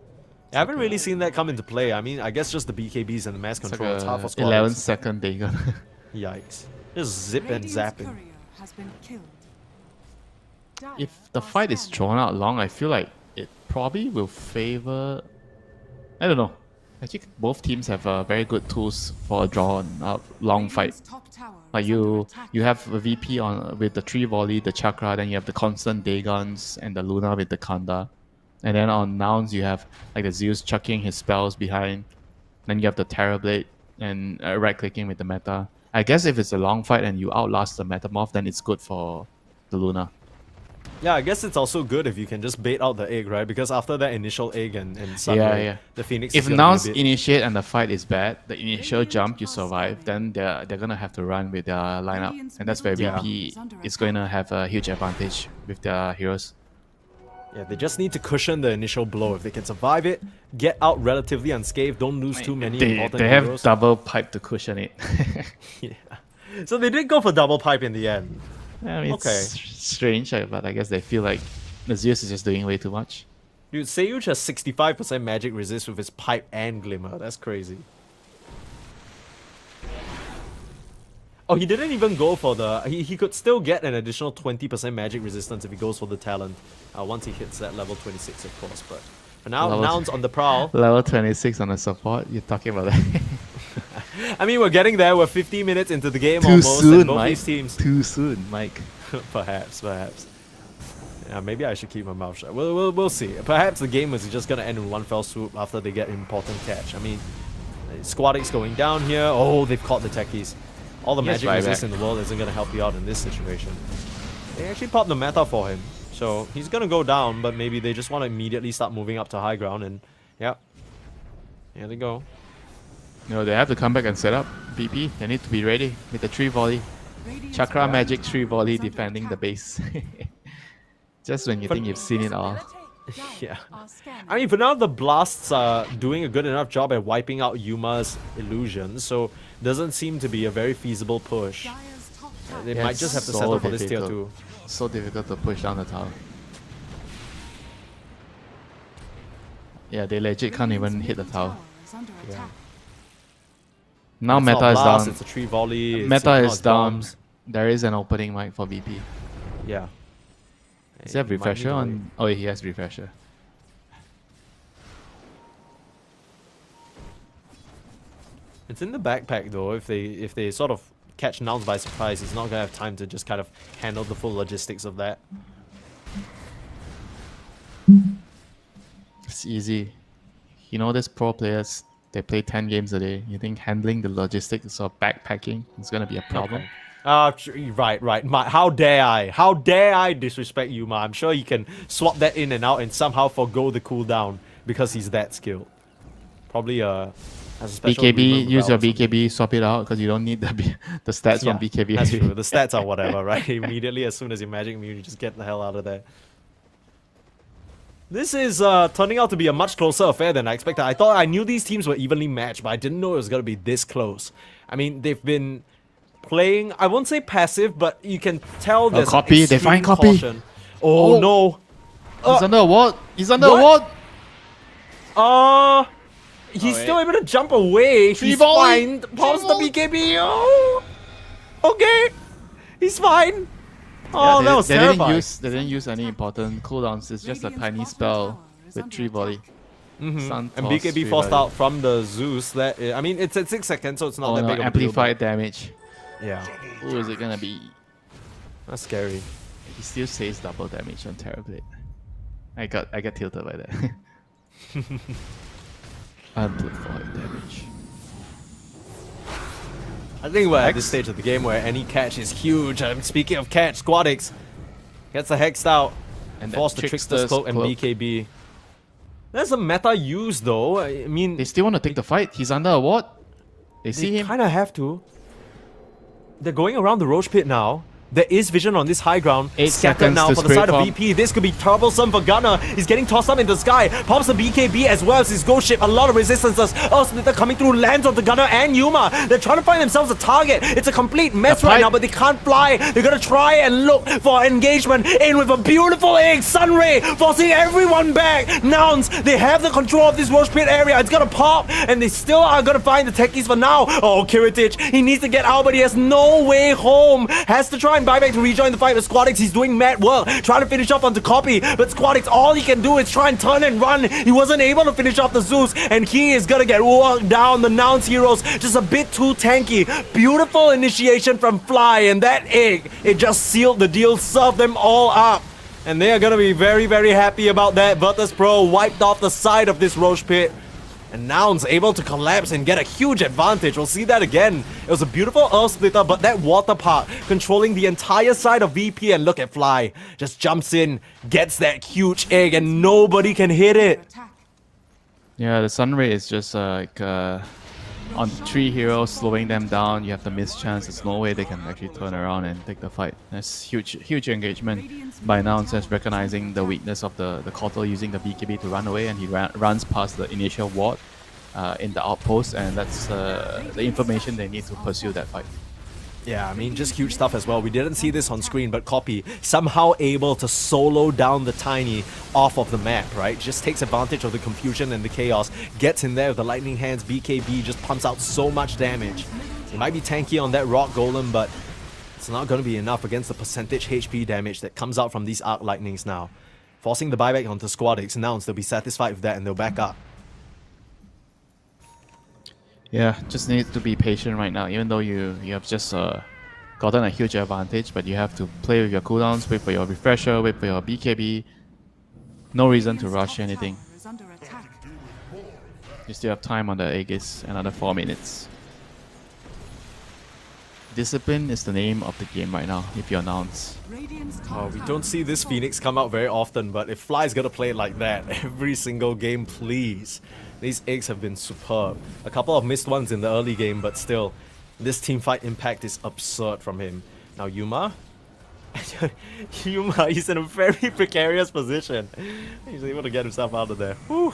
A: I haven't really seen that come into play. I mean, I guess just the BKBs and the mass
B: It's
A: control. It's hard for
B: like a
A: squad.
B: 11-second Dagon.
A: Yikes. Just zip and
C: Radiant's
A: zapping.
C: courier has been killed. Dire
B: If the
C: are
B: fight is
C: scanning.
B: drawn out long, I feel like it probably will favor. I don't know. Actually, both teams have very good tools for a drawn out long fight.
C: Radiant's top tower
B: Like
C: is under
B: you
C: attack.
B: have a VP on with the 3 volley, the chakra, then you have the constant Dagons and the Luna with the Kanda. And then on Nouns you have like the Zeus chucking his spells behind. Then you have the Terrorblade and right clicking with the meta. I guess if it's a long fight and you outlast the Metamorph, then it's good for the Luna.
A: Yeah, I guess it's also good if you can just bait out the egg, right? Because after that initial egg and Sunray,
B: Yeah.
A: the Phoenix
B: If
A: is gonna
B: Nouns
A: be a bit...
B: initiate and the fight is bad, the initial jump you survive, then they're gonna have to run with their lineup, and that's where
A: Yeah.
B: VP is going to have a huge advantage with their heroes.
A: Yeah, they just need to cushion the initial blow. If they can survive it, get out relatively unscathed, don't lose too many important
B: They have
A: heroes.
B: double pipe to cushion it.
A: Yeah. So they did go for double pipe in the end.
B: I mean,
A: Okay.
B: it's strange, but I guess they feel like the Zeus is just doing way too much.
A: Dude, Seyuch has 65% magic resist with his pipe and glimmer. That's crazy. Oh, he didn't even go for the... He could still get an additional 20% magic resistance if he goes for the Talon. Once he hits that level 26, of course. But for now,
B: Level
A: Nouns on the prowl.
B: Level 26 on the support, you're talking about that?
A: I mean, we're getting there. We're 50 minutes into the game
B: Too
A: almost.
B: soon,
A: and both
B: Mike.
A: these teams...
B: Too soon, Mike.
A: Perhaps. Yeah, maybe I should keep my mouth shut. We'll see. Perhaps the game is just gonna end in one fell swoop after they get important catch. I mean, Squad X going down here. Oh, they've caught the techies. All the
B: Yes,
A: magic
B: buyback.
A: resist in the world isn't gonna help you out in this situation. They actually popped the meta for him, so he's gonna go down. But maybe they just want to immediately start moving up to high ground, and yeah, here they go.
B: No, they have to come back and set up. BP, they need to be ready with the 3 volley.
C: Radiant's
B: Chakra
C: bottom
B: magic
C: tower
B: 3 volley
C: is under
B: defending the
C: attack.
B: base. Just when you think you've seen it all.
C: Dire
A: Yeah.
C: are scanning.
A: I mean, for now, the blasts are doing a good enough job at wiping out Yuma's illusions, so doesn't seem to be a very feasible push.
C: Dire's top tower
A: They
B: Yeah,
A: might
B: it's
A: just have to
B: so
A: settle for this tier
B: difficult.
A: 2.
B: So difficult to push down the tower. Yeah, they legit can't
C: Radiant's
B: even hit the
C: middle
B: tower.
C: is under
A: Yeah.
C: attack.
B: Now
A: It's not
B: meta is
A: blast,
B: down.
A: It's a 3 volley.
B: Meta
A: it's not
B: is down.
A: bombs.
B: There is an opening mic for VP.
A: Yeah.
B: Does he have
A: He might need
B: refresher
A: to wait.
B: on? Oh, he has refresher.
A: It's in the backpack though. If they sort of catch Nouns by surprise, he's not gonna have time to just kind of handle the full logistics of that.
B: It's easy. You know, these pro players, they play 10 games a day. You think handling the logistics of backpacking is gonna be a problem?
A: Right. How dare I? How dare I disrespect Yuma? I'm sure he can swap that in and out and somehow forgo the cooldown because he's that skilled. Probably has a special
B: BKB,
A: agreement
B: use your
A: with Valve or something.
B: BKB, swap it out because you don't need the stats
A: Yeah,
B: from BKB.
A: That's true. The stats are whatever, right? Immediately, as soon as your magic immune, you just get the hell out of there. This is turning out to be a much closer affair than I expected. I knew these teams were evenly matched, but I didn't know it was going to be this close. I mean, they've been playing, I won't say passive, but you can tell there's
B: copy, they
A: extreme
B: find copy.
A: caution. Oh, no.
B: He's under a ward. He's under a
A: What?
B: ward.
A: He's
B: wait.
A: still able to jump away.
B: Three
A: He's
B: volley.
A: fine. Pops the BKB. Oh, okay. He's fine. Oh, that was
B: they
A: terrifying.
B: They didn't use any important cooldowns. It's just a
C: Radiant's
B: tiny
C: bottom
B: spell
C: tower is
B: with
C: under
B: 3 volley.
C: attack.
B: Sun
A: And
B: toss,
A: BKB
B: 3
A: forced
B: volley.
A: out from the Zeus. I mean, it's at 6 seconds, so it's not
B: Oh
A: that
B: no,
A: big of a
B: amplified damage.
A: deal. But yeah,
B: Who is it gonna be?
A: that's scary.
B: He still says double damage on Terrorblade. I got tilted by that. Amplified damage.
A: I think we're at
B: Hex?
A: this stage of the game where any catch is huge. Speaking of catch, Squad X gets the hexed out and
B: And
A: forced the Trickster's Cloak and BKB. There's a meta use though. I mean,
B: They still want to take the fight. He's under a ward. They see
A: they
B: him.
A: kind of have to. They're going around the Roche pit now. There is vision on this high ground.
D: 8
A: Scattered
D: seconds
A: now
D: to
A: for the side of
D: scrape
A: VP. This could be troublesome for Gunner. He's getting tossed up into the sky. Pops the BKB as well as his ghost ship. A lot of resistances. Splitter coming through, lands on the Gunner and Yuma. They're trying to find themselves a target. It's a complete mess right now, but they can't fly. They're gonna try and look for engagement in with a beautiful egg. Sunray forcing everyone back. Nouns, they have the control of this Roche Pit area. It's gonna pop, and they still are gonna find the techies for now. Oh, Kiritich, he needs to get out, but he has no way home. Has to try and buy back to rejoin the fight with Squadix. He's doing mad work, trying to finish off onto Copy, but Squadix, all he can do is try and turn and run. He wasn't able to finish off the Zeus, and he is gonna get worked down. The Nouns heroes just a bit too tanky. Beautiful initiation from Fly, and that egg, it just sealed the deal, served them all up. And they are gonna be very, very happy about that. Virtus.pro wiped off the side of this Roche Pit. And Nouns able to collapse and get a huge advantage. We'll see that again. It was a beautiful Earth Splitter, but that water part controlling the entire side of VP, and look at Fly. Just jumps in, gets that huge egg, and nobody can hit it.
C: Attack.
B: Yeah, the Sunray is just like on 3 heroes, slowing them down. You have the miss chance. There's no way they can actually turn around and take the fight. That's huge engagement by Nouns, as recognizing the weakness of the Kotal, using the BKB to run away, and he runs past the initial ward in the outpost, and that's the information they need to pursue that fight.
A: Yeah, I mean, just huge stuff as well. We didn't see this on screen, but Copy somehow able to solo down the Tiny off of the map, right? Just takes advantage of the confusion and the chaos, gets in there with the lightning hands. BKB just pumps out so much damage. He might be tanky on that rock golem, but it's not going to be enough against the percentage HP damage that comes out from these arc lightnings now. Forcing the buyback onto Squadix. Nouns, they'll be satisfied with that and they'll back up.
B: Yeah, just need to be patient right now. Even though you have just gotten a huge advantage, but you have to play with your cooldowns, wait for your refresher, wait for your BKB. No reason to rush anything.
C: Tower is under attack.
B: You still have time on the Aegis, another 4 minutes. Discipline is the name of the game right now, if you're Nouns.
C: Radiant's
A: Oh,
C: top
A: we
C: tower
A: don't see this Phoenix come out very often, but if Fly's gonna play it like that every single game, please. These eggs have been superb. A couple of missed ones in the early game, but still, this teamfight impact is absurd from him. Now Yuma? Yuma, he's in a very precarious position. He's able to get himself out of there. Whew.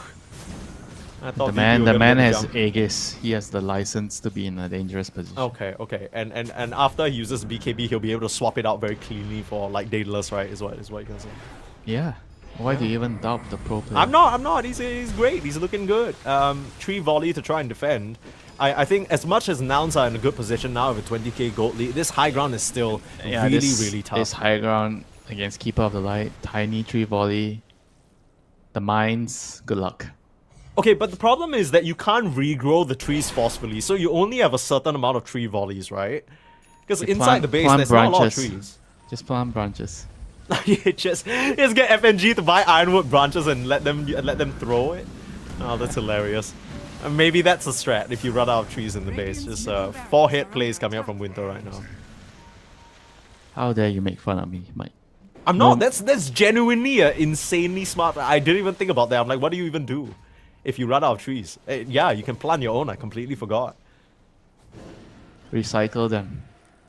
A: I thought
B: The
A: VP
B: man
A: were gonna
B: man
A: get the
B: has
A: jump.
B: Aegis. He has the license to be in a dangerous position.
A: Okay. And after he uses BKB, he'll be able to swap it out very cleanly for like Daedalus, right? Is what you can say.
B: Yeah. Why do you even doubt the pro player?
A: I'm not. He's great. He's looking good. 3 volley to try and defend. I think as much as Nouns are in a good position now with a 20k gold lead, this high ground is still really tough.
B: This high ground against Keeper of the Light, tiny 3 volley. The mines, good luck.
A: Okay, but the problem is that you can't regrow the trees forcefully, so you only have a certain amount of tree volleys, right? Because
B: You
A: inside
B: plant-
A: the base,
B: plant
A: there's not a lot of
B: branches.
A: trees.
B: Just plant branches.
A: just get FNG to buy ironwood branches and let them throw it. Oh, that's hilarious. Maybe that's a strat if you run out of trees in the base. Just 4 hit plays coming out from Winter right now.
B: How dare you make fun of me, Mike?
A: I'm not. That's genuinely insanely smart. I didn't even think about that. I'm like, what do you even do if you run out of trees? Yeah, you can plant your own. I completely forgot.
B: Recycle them.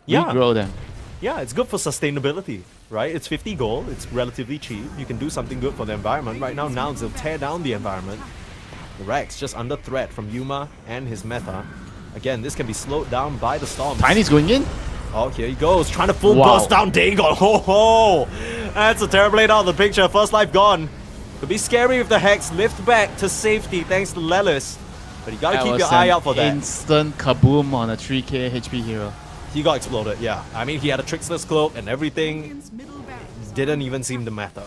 A: Yeah.
B: Regrow them.
A: Yeah, it's good for sustainability, right? It's 50 gold. It's relatively cheap. You can do something good for the environment. Right now, Nouns will tear down the environment. The Rex just under threat from Yuma and his meta. Again, this can be slowed down by the storms.
B: Tiny's going in.
A: Oh, here he goes, trying to full
B: Wow.
A: burst down Dagon. Ho ho! That's a Terrorblade out of the picture. First life gone. Could be scary if the Hex lift back to safety thanks to Lelis. But you gotta
B: That
A: keep
B: was
A: your eye
B: an
A: out for that.
B: Instant kaboom on a 3k HP hero.
A: He got exploded, yeah. I mean, he had a Trickster's Cloak and everything.
C: Radiant's middle barracks.
A: Didn't even seem to matter.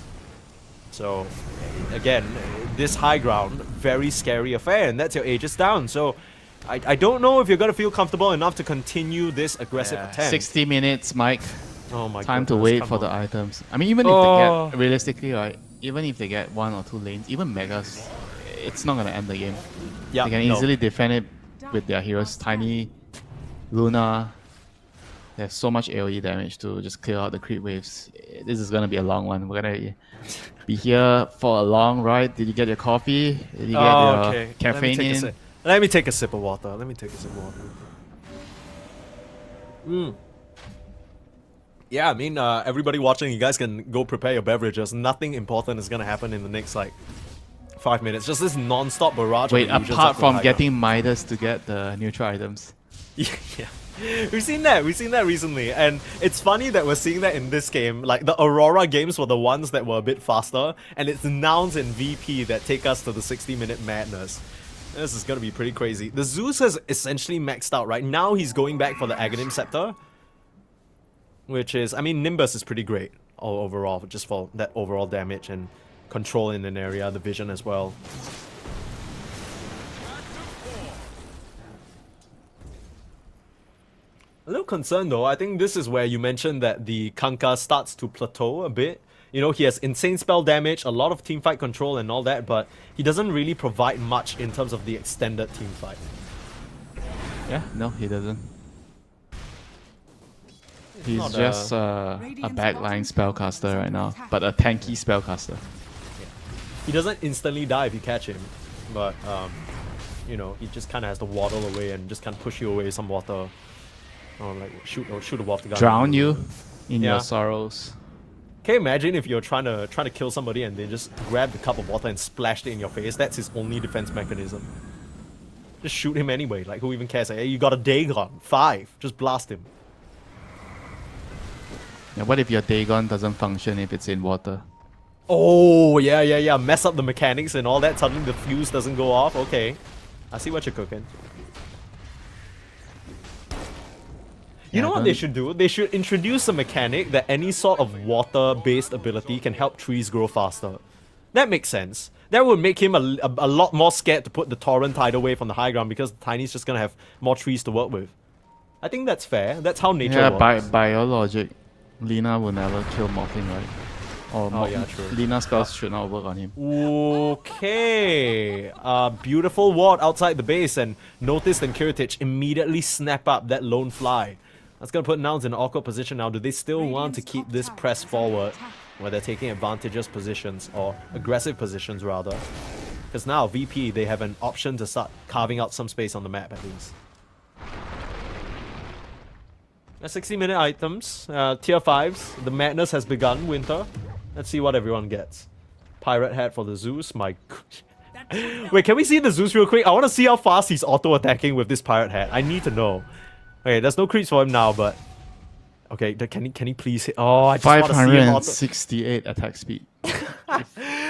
A: So, again, this high ground, very scary affair, and that's your Aegis down. So, I don't know if you're gonna feel comfortable enough to continue this aggressive attempt.
B: 60 minutes, Mike.
A: Oh my
B: Time to
A: goodness,
B: wait
A: come
B: for the
A: on.
B: items. I mean, even if
A: Oh.
B: they get, realistically, right, even if they get 1 or 2 lanes, even Megas, it's not gonna end the game.
A: Yeah,
B: They can
A: no.
B: easily defend it with their heroes. Tiny, Luna. They have so much AoE damage to just clear out the creep waves. This is gonna be a long one. We're gonna be here for a long ride. Did you get your coffee? Did you get your
A: okay.
B: caffeine in?
A: Let me take a sip of water. Yeah, I mean, everybody watching, you guys can go prepare your beverages. Nothing important is gonna happen in the next, like, 5 minutes. Just this non-stop barrage.
B: Wait,
A: of illusions
B: apart
A: up to
B: from
A: high
B: getting Midas to get the neutral items.
A: ground. Yeah. We've seen that recently, and it's funny that we're seeing that in this game. Like, the Aurora games were the ones that were a bit faster, and it's Nouns and VP that take us to the 60-minute madness. This is gonna be pretty crazy. The Zeus has essentially maxed out, right? Now he's going back for the Aghanim Scepter, which is, I mean, Nimbus is pretty great overall, just for that overall damage and control in an area, the vision as well. A little concerned though, I think this is where you mentioned that the Kanka starts to plateau a bit. You know, he has insane spell damage, a lot of teamfight control and all that, but he doesn't really provide much in terms of the extended teamfight.
B: Yeah, no, he doesn't. He's
A: not
B: just a backline spellcaster right now, but a tanky spellcaster.
A: He doesn't instantly die if you catch him, but you know, he just kind of has to waddle away and just kind of push you away with some water. Or like shoot a water gun.
B: Drown you in
A: Yeah.
B: your sorrows.
A: Can you imagine if you're trying to kill somebody and they just grab the cup of water and splashed it in your face? That's his only defense mechanism. Just shoot him anyway. Like, who even cares? Like, hey, you got a Dagon. 5. Just blast him.
B: Yeah, what if your Dagon doesn't function if it's in water?
A: Oh, yeah. Mess up the mechanics and all that. Suddenly the fuse doesn't go off. Okay. I see what you're cooking. You know what they should do? They should introduce a mechanic that any sort of water-based ability can help trees grow faster. That makes sense. That would make him a lot more scared to put the Torrent Tidal Wave on the high ground because Tiny's just gonna have more trees to work with. I think that's fair. That's how nature
B: Yeah,
A: works.
B: by your logic, Lina will never kill Morphing, right? Or
A: Oh, yeah, true.
B: Lina spells should not work on him.
A: Okay. Beautiful ward outside the base, and Noticed and Kiritich immediately snap up that lone fly. That's gonna put Nouns in an awkward position now. Do they still want to keep this press forward where they're taking advantageous positions, or aggressive positions rather? Because now VP, they have an option to start carving out some space on the map at least. 60-minute items, tier 5s. The madness has begun, Winter. Let's see what everyone gets. Pirate hat for the Zeus, my god. Wait, can we see the Zeus real quick? I want to see how fast he's auto-attacking with this pirate hat. I need to know. Okay, there's no creeps for him now, but... Okay, can he please hit... Oh, I just want to see him auto...
B: 568 attack speed.
A: I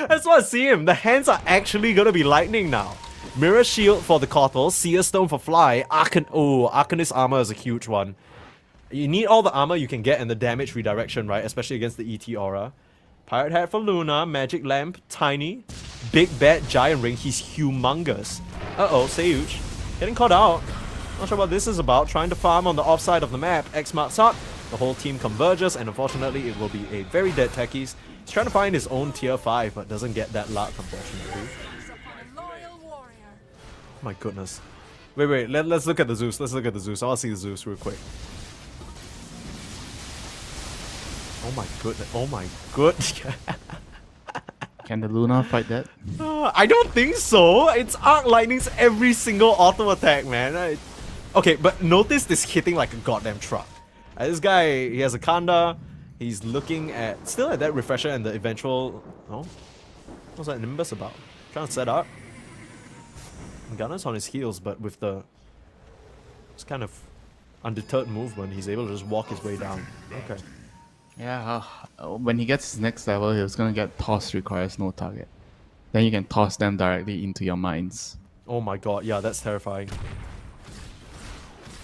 A: just want to see him. The hands are actually going to be lightning now. Mirror Shield for the Kotl, Seer Stone for Fly, Arcanist Armor is a huge one. You need all the armor you can get and the damage redirection, right? Especially against the ET Aura. Pirate Hat for Luna, Magic Lamp, Tiny, Big Bad Giant Ring, he's humongous. Uh-oh, Seuch. Getting caught out. Not sure what this is about. Trying to farm on the offside of the map. X marks up. The whole team converges, and unfortunately it will be a very dead techies. He's trying to find his own tier 5, but doesn't get that luck, unfortunately. My goodness. Wait, let's look at the Zeus. Let's look at the Zeus. I want to see the Zeus real quick. Oh my goodness. Oh my good.
B: Can the Luna fight that?
A: I don't think so. It's Arc Lightning's every single auto attack, man. Okay, but notice this hitting like a goddamn truck. This guy, he has a Kanda. He's looking at... Still at that refresher and the eventual... Oh? What's that Nimbus about? Trying to set up. Gunner's on his heels, but with the... It's kind of undeterred movement, he's able to just walk his way down. Okay.
B: Yeah, when he gets his next level, he's gonna get toss requires no target. Then you can toss them directly into your mines.
A: Oh my god, yeah, that's terrifying.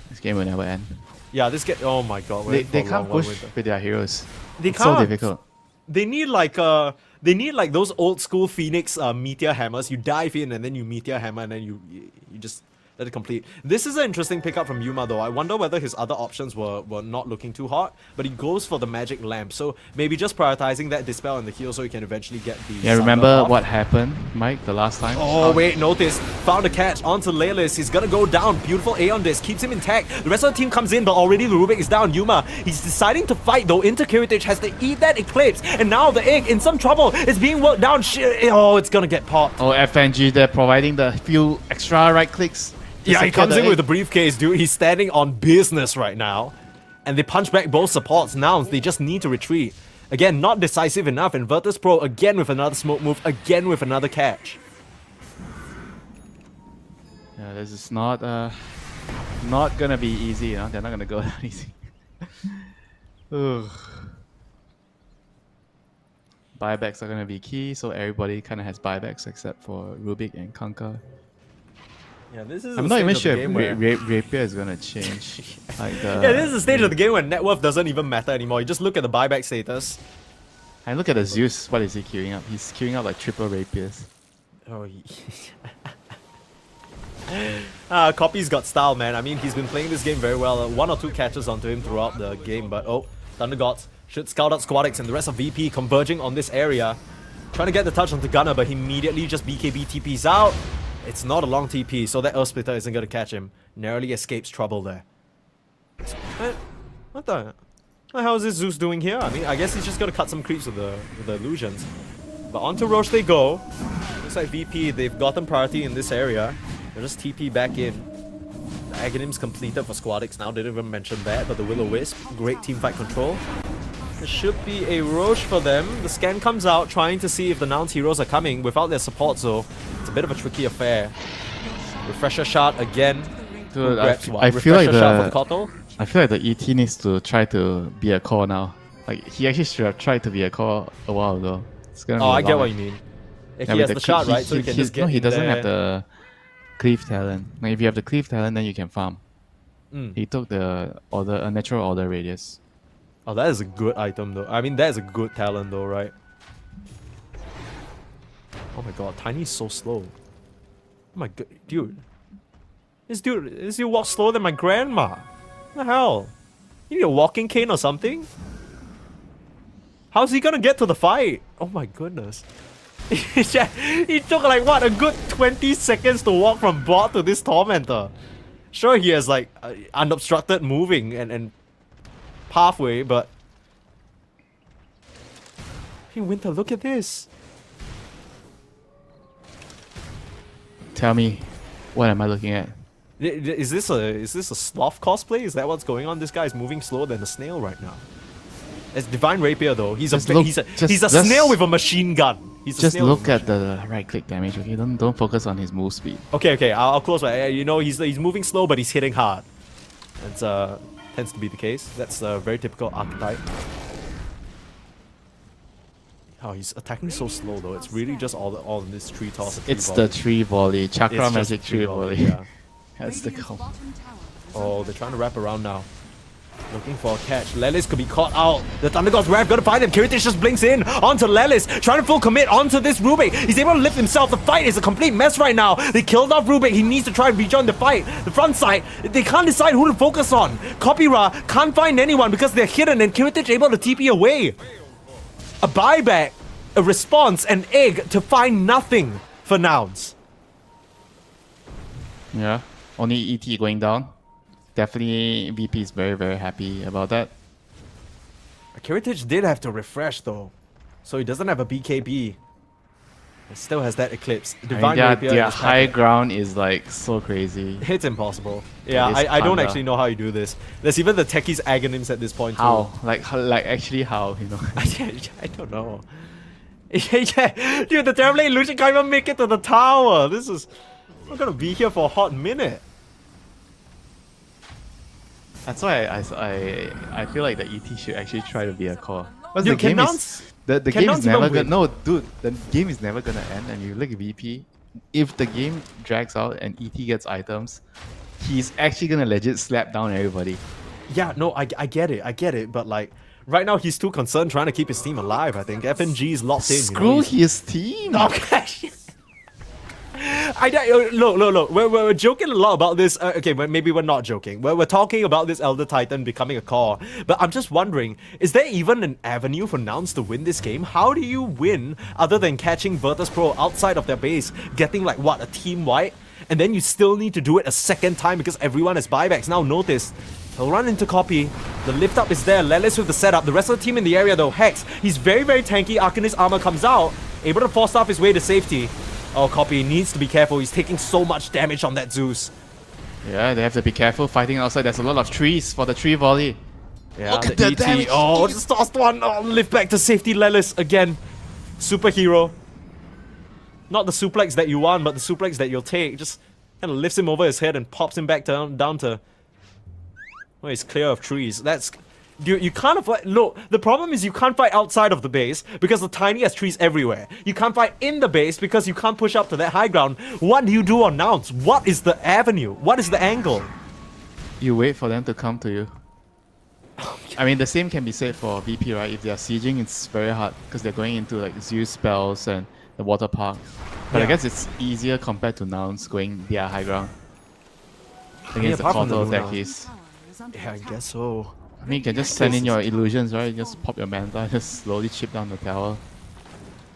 B: This game will never end.
A: Yeah, this get... Oh my god.
B: They can't push with their heroes.
A: It's
B: so difficult.
A: They need like those old school Phoenix meteor hammers. You dive in and then you meteor hammer and then you just let it complete. This is an interesting pickup from Yuma though. I wonder whether his other options were not looking too hot, but he goes for the magic lamp. So maybe just prioritizing that dispel and the heal so he can eventually get the...
B: Yeah, remember what happened, Mike, the last time?
A: Oh wait, notice. Found a catch onto Leylis. He's gonna go down. Beautiful A on this. Keeps him intact. The rest of the team comes in, but already the Rubik is down. Yuma, he's deciding to fight though. Intercuritage has to eat that Eclipse. And now the egg in some trouble. It's being worked down. Oh, it's gonna get popped.
B: Oh, FNG, they're providing the few extra right clicks.
A: Yeah, he comes in with the briefcase, dude. He's standing on business right now. And they punch back both supports. Nouns, they just need to retreat. Again, not decisive enough. And Virtus.pro again with another smoke move, again with another catch.
B: Yeah, this is not gonna be easy, you know. They're not gonna go that easy. Ugh. Buybacks are gonna be key, so everybody kind of has buybacks except for Rubik and Kanka.
A: Yeah, this is
B: I'm not even sure if Rapier is gonna change. Like
A: yeah, this is the stage of the game where net worth doesn't even matter anymore. You just look at the buyback status.
B: And look at the Zeus. What is he queuing up? He's queuing up like triple Rapiers.
A: Oh, Copy's got style, man. I mean, he's been playing this game very well. 1 or 2 catches onto him throughout the game, but oh, Thunder Gods should scout out Squadix and the rest of VP converging on this area. Trying to get the touch onto Gunner, but he immediately just BKB TPs out. It's not a long TP, so that Earth Splitter isn't going to catch him. Narrowly escapes trouble there. What the hell is this Zeus doing here? I mean, I guess he's just going to cut some creeps with the illusions. But onto Roche they go. Looks like VP, they've gotten priority in this area. They'll just TP back in. The Aghanim's completed for Squadix now, didn't even mention that, but the Will-O-Wisp, great teamfight control. There should be a Roche for them. The scan comes out, trying to see if the Nouns heroes are coming without their support, so it's a bit of a tricky affair. Refresher shot again.
B: Dude, I feel like the ET needs to try to be a core now. Like, he actually should have tried to be a core a while ago. It's gonna be
A: I get what you mean. If he has the shot, right? So he can just get
B: he doesn't
A: there.
B: have the cleave talent. Like, if you have the cleave talent, then you can farm. He took the natural order radius.
A: Oh, that is a good item though. I mean, that is a good talent though, right? Oh my god, Tiny is so slow. Oh my god, dude. This dude walks slower than my grandma. What the hell? You need a walking cane or something? How's he gonna get to the fight? Oh my goodness. He took like what, a good 20 seconds to walk from bot to this Tormentor. Sure, he has like unobstructed moving and pathway, but hey Winter, look at this.
B: Tell me, what am I looking at?
A: Is this a sloth cosplay? Is that what's going on? This guy's moving slower than a snail right now. It's Divine Rapier though. He's a snail with a machine gun.
B: Just look at the right click damage, okay? Don't focus on his move speed.
A: Okay, I'll close my. You know, he's moving slow, but he's hitting hard. It's tends to be the case. That's a very typical archetype. Oh, he's attacking so slow though. It's really just all in this tree toss.
B: It's the tree volley, chakra magic tree volley.
A: Yeah.
B: That's the call.
A: Oh, they're trying to wrap around now. Looking for a catch. Lelis could be caught out. The Thunder God's Wrath gonna find him. Kiritis just blinks in onto Lelis, trying to full commit onto this Rubik. He's able to lift himself. The fight is a complete mess right now. They killed off Rubik. He needs to try and rejoin the fight. The front side, they can't decide who to focus on. Copyra can't find anyone because they're hidden, and Kiritis able to TP away. A buyback, a response, an egg to find nothing for Nouns.
B: Yeah, only ET going down. Definitely VP is very, very happy about that.
A: Kiritic did have to refresh though, so he doesn't have a BKB. It still has that Eclipse. Divine Rapier
B: their high ground is like so crazy.
A: It's impossible. Yeah, I don't actually know how you do this. There's even the techies Aghanims at this point
B: how?
A: too.
B: Like actually how, you know?
A: I don't know. Yeah, dude, the Terrorblade Illusion can't even make it to the tower. We're gonna be here for a hot minute.
B: That's why I feel like the ET should actually try to be a core. But
A: Dude,
B: the game is never gonna the game is never gonna end. And you look at VP, if the game drags out and ET gets items, he's actually gonna legit slap down everybody.
A: Yeah, no, I get it, but like right now he's too concerned trying to keep his team alive. I think FNG is locked in.
B: Screw his team.
A: Okay. Look, we're joking a lot about this. Okay, maybe we're not joking. We're talking about this Elder Titan becoming a core. But I'm just wondering, is there even an avenue for Nouns to win this game? How do you win other than catching Virtus.pro outside of their base, getting like what, a team wipe? And then you still need to do it a second time because everyone has buybacks. Now notice, he'll run into Copy. The lift up is there. Lelis with the setup. The rest of the team in the area though, Hex, he's very, very tanky. Arcanist armor comes out, able to force off his way to safety. Oh, Copy needs to be careful. He's taking so much damage on that Zeus.
B: Yeah, they have to be careful fighting outside. There's a lot of trees for the tree volley.
A: Yeah,
B: Look
A: the
B: at that
A: ET.
B: damage.
A: Oh, just tossed one. Oh, lift back to safety. Lelis again. Superhero. Not the suplex that you want, but the suplex that you'll take. Just kind of lifts him over his head and pops him back down to... Well, he's clear of trees. That's... Dude, you can't fight... Look, the problem is you can't fight outside of the base because the Tiny has trees everywhere. You can't fight in the base because you can't push up to that high ground. What do you do on Nouns? What is the avenue? What is the angle?
B: You wait for them to come to you. I mean, the same can be said for VP, right? If they are sieging, it's very hard because they're going into like Zeus spells and the water park. But I
A: Yeah.
B: guess it's easier compared to Nouns going their high ground against the
A: apart from the
B: Counter
A: Luna.
B: Techies.
C: Tower is under
A: Yeah, I
C: attack.
A: guess so.
B: I mean, you can just send in your illusions, right? Just pop your manta, just slowly chip down the tower.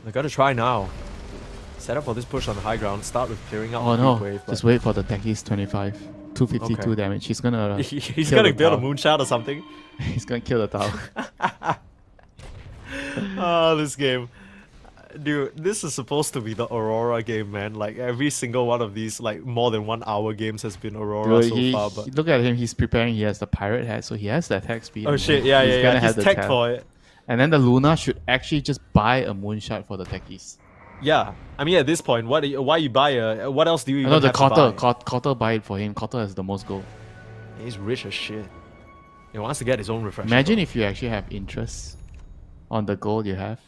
A: I gotta try now. Set up for this push on the high ground. Start with clearing out
B: Oh
A: the
B: no,
A: heat wave.
B: just wait for the Techies 25. 252
A: Okay.
B: damage. He's gonna
A: He's
B: kill
A: gonna
B: the
A: build a
B: tower.
A: moonshot or something.
B: He's gonna kill the tower.
A: Oh, this game. Dude, this is supposed to be the Aurora game, man. Like, every single one of these, like, more than 1 hour games has been Aurora
B: Dude,
A: so far, but...
B: look at him, he's preparing, he has the pirate hat, so he has the attack speed.
A: Oh
B: and
A: shit,
B: then
A: yeah,
B: he's
A: yeah,
B: gonna
A: yeah.
B: have
A: He's
B: the
A: tech
B: tab.
A: for it.
B: And then the Luna should actually just buy a moonshot for the techies.
A: Yeah. I mean, at this point, why you buy a... What else do you
B: I
A: even
B: know the
A: have to buy?
B: Cotter buy it for him. Cotter has the most gold.
A: He's rich as shit. He wants to get his own refresher.
B: Imagine if you actually have interest on the gold you have.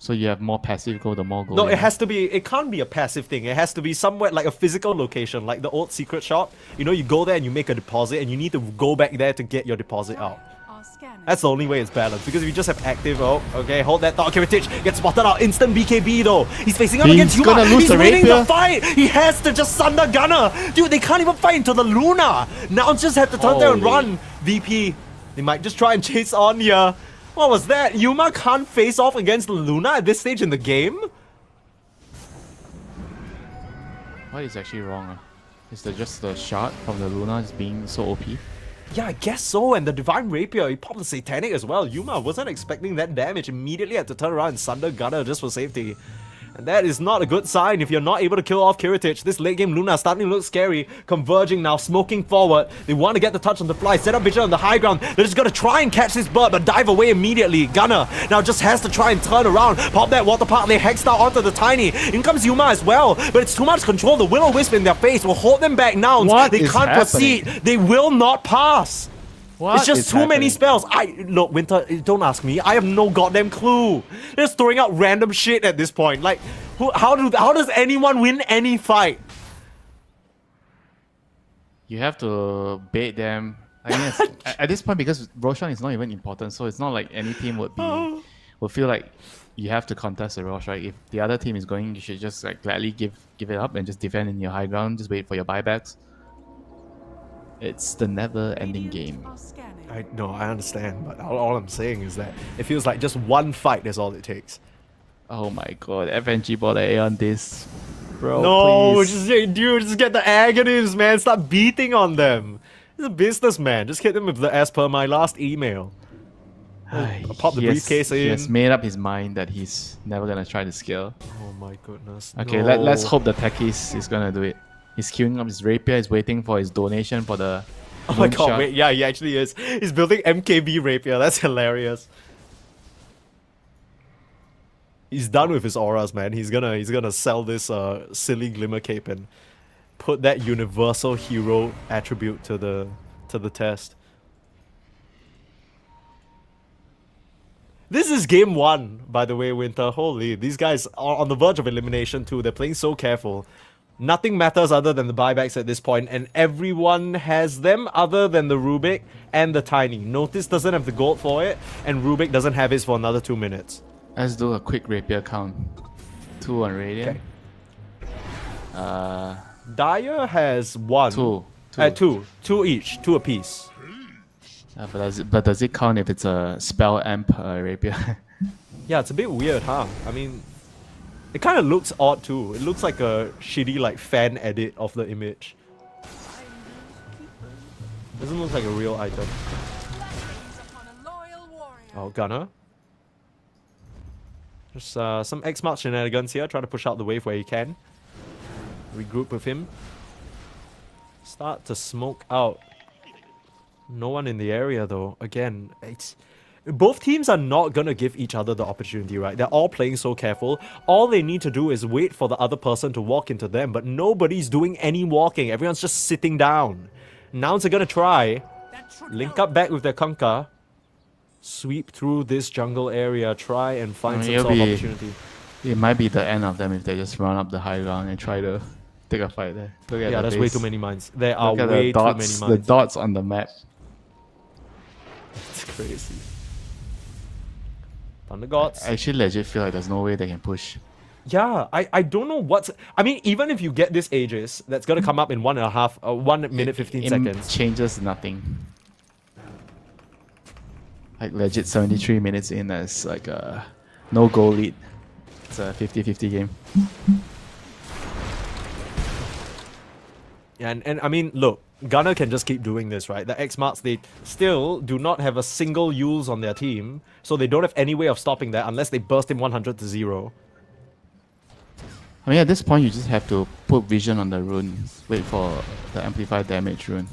B: So you have more passive gold, the more gold.
A: No,
B: you
A: it
B: have.
A: has to be... It can't be a passive thing. It has to be somewhere like a physical location, like the old secret shop. You know, you go there and you make a deposit, and you need to go back there to get your deposit out.
C: Our scanners.
A: That's the only way it's balanced. Because if you just have active, oh, okay, hold that thought. Heritage gets spotted out. Instant BKB though. He's facing up
B: He's
A: against Yuma.
B: gonna lose
A: He's
B: the
A: winning
B: rapier.
A: the fight. He has to just Thunder Gunner. Dude, they can't even fight into the Luna. Now just have to turn there and
B: Holy.
A: run. VP, they might just try and chase on here. What was that? Yuma can't face off against the Luna at this stage in the game?
B: What is actually wrong? Is that just the shot from the Luna is being so OP?
A: Yeah, I guess so. And the Divine Rapier, he popped the Satanic as well. Yuma wasn't expecting that damage. Immediately had to turn around and Thunder Gunner just for safety. And that is not a good sign if you're not able to kill off Kiritich. This late game Luna starting to look scary. Converging now, smoking forward. They want to get the touch on the fly. Set up vision on the high ground. They're just going to try and catch this bird, but dive away immediately. Gunner now just has to try and turn around. Pop that water park. They hexed out onto the Tiny. In comes Yuma as well. But it's too much control. The Will-O-Wisp in their face will hold them back now.
B: What
A: They
B: is
A: can't
B: happening?
A: proceed. They will not pass.
B: What
A: It's just
B: is
A: too many
B: happening?
A: spells. Look, Winter, don't ask me. I have no goddamn clue. They're just throwing out random shit at this point. Like, how does anyone win any fight?
B: You have to bait them. I mean, at this point, because Roshan is not even important, so it's not like any team would feel like you have to contest the Rosh, right? If the other team is going, you should just like gladly give it up and just defend in your high ground. Just wait for your buybacks. It's the never-ending game.
C: Are scanning.
A: I understand, but all I'm saying is that it feels like just one fight is all it takes.
B: Oh my god, FNG bought an A on this. Bro,
A: No,
B: please.
A: just get the agonies, man. Stop beating on them. He's a businessman. Just hit him with the as per my last email. Pop the
B: He has-
A: briefcase
B: He has
A: in.
B: made up his mind that he's never gonna try to scale.
A: Oh my goodness.
B: Okay,
A: no.
B: let's hope the techies is gonna do it. He's queuing up his rapier. He's waiting for his donation for the.
A: Oh my god,
B: moonshot.
A: wait, yeah, he actually is. He's building MKB Rapier, that's hilarious. He's done with his auras, man. He's gonna sell this silly glimmer cape and put that universal hero attribute to the test. This is game 1, by the way, Winter. Holy, these guys are on the verge of elimination too. They're playing so careful. Nothing matters other than the buybacks at this point, and everyone has them other than the Rubik and the Tiny. Notice doesn't have the gold for it, and Rubik doesn't have his for another 2 minutes.
B: Let's do a quick rapier count. 2 on Radiant.
A: Dyer has 1.
B: Two.
A: Two each. 2 apiece.
B: But does it count if it's a spell amp rapier?
A: Yeah, it's a bit weird, huh? I mean, it kind of looks odd too. It looks like a shitty like fan edit of the image. Doesn't look like a real item.
C: Upon a loyal warrior.
A: Oh, Gunner. Just some X-Mark shenanigans here. Try to push out the wave where he can. Regroup with him. Start to smoke out No one in the area though. Again, both teams are not gonna give each other the opportunity, right? They're all playing so careful. All they need to do is wait for the other person to walk into them, but nobody's doing any walking. Everyone's just sitting down. Nouns are gonna try. Link up back with their Kunkka. Sweep through this jungle area. Try and find some sort of opportunity.
B: It might be the end of them if they just run up the high ground and try to take a fight there. Look at
A: Yeah,
B: the
A: there's
B: base.
A: way too many mines. There are
B: Look at
A: way
B: the
A: too
B: dots,
A: many
B: the
A: mines.
B: dots on the map.
A: It's crazy. Thunder Gods.
B: I actually legit feel like there's no way they can push.
A: Yeah, I don't know what's... I mean, even if you get this Aegis, that's going to come up in 1 minute 15
B: It
A: seconds.
B: changes nothing. Like legit 73 minutes in as like a no goal lead. It's a 50-50 game.
A: Yeah, and I mean, look, Gunner can just keep doing this, right? The X-Marks, they still do not have a single Yules on their team, so they don't have any way of stopping that unless they burst him 100-0.
B: I mean, at this point, you just have to put vision on the rune. Wait for the amplified damage rune.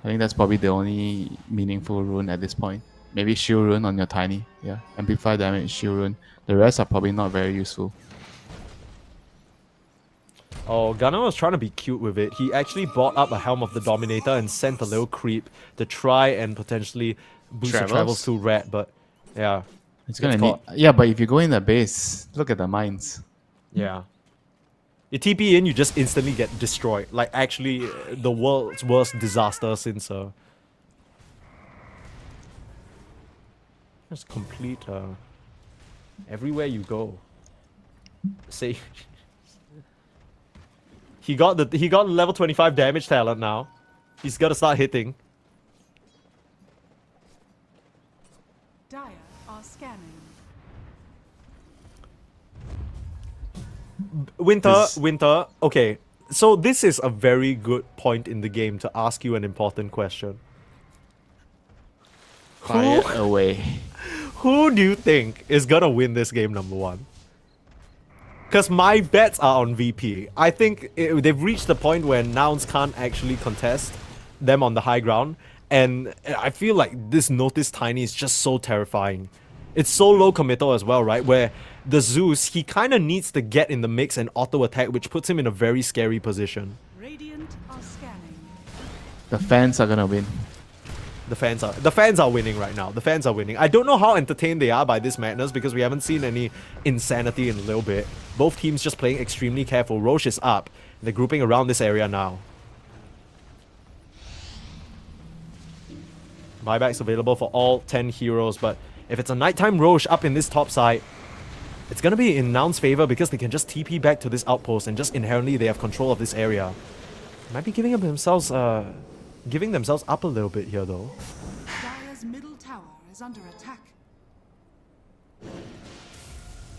B: I think that's probably the only meaningful rune at this point. Maybe shield rune on your tiny. Yeah, amplified damage, shield rune. The rest are probably not very useful.
A: Oh, Gunner was trying to be cute with it. He actually bought up a Helm of the Dominator and sent a little creep to try and potentially boost the travels to red, but yeah.
B: It's gonna need... Yeah, but if you go in the base, look at the mines.
A: Yeah. You TP in, you just instantly get destroyed. Like, actually, the world's worst disaster since... just complete... everywhere you go. Say... He got level 25 damage talent now. He's got to start hitting.
C: Dire are scanning.
A: Winter. Okay, so this is a very good point in the game to ask you an important question.
B: Fire away.
A: Who do you think is gonna win this game, number one? Because my bets are on VP. I think they've reached the point where Nouns can't actually contest them on the high ground. And I feel like this Notice Tiny is just so terrifying. It's so low committal as well, right? Where the Zeus, he kind of needs to get in the mix and auto attack, which puts him in a very scary position.
C: Radiant are scanning.
B: The fans are gonna win.
A: The fans are winning right now. The fans are winning. I don't know how entertained they are by this madness because we haven't seen any insanity in a little bit. Both teams just playing extremely careful. Roche is up. They're grouping around this area now. Buybacks available for all 10 heroes, but if it's a nighttime Roche up in this top side, it's gonna be in Nouns' favor because they can just TP back to this outpost and just inherently they have control of this area. Might be giving themselves up a little bit here though.
C: Dire's middle tower is under attack.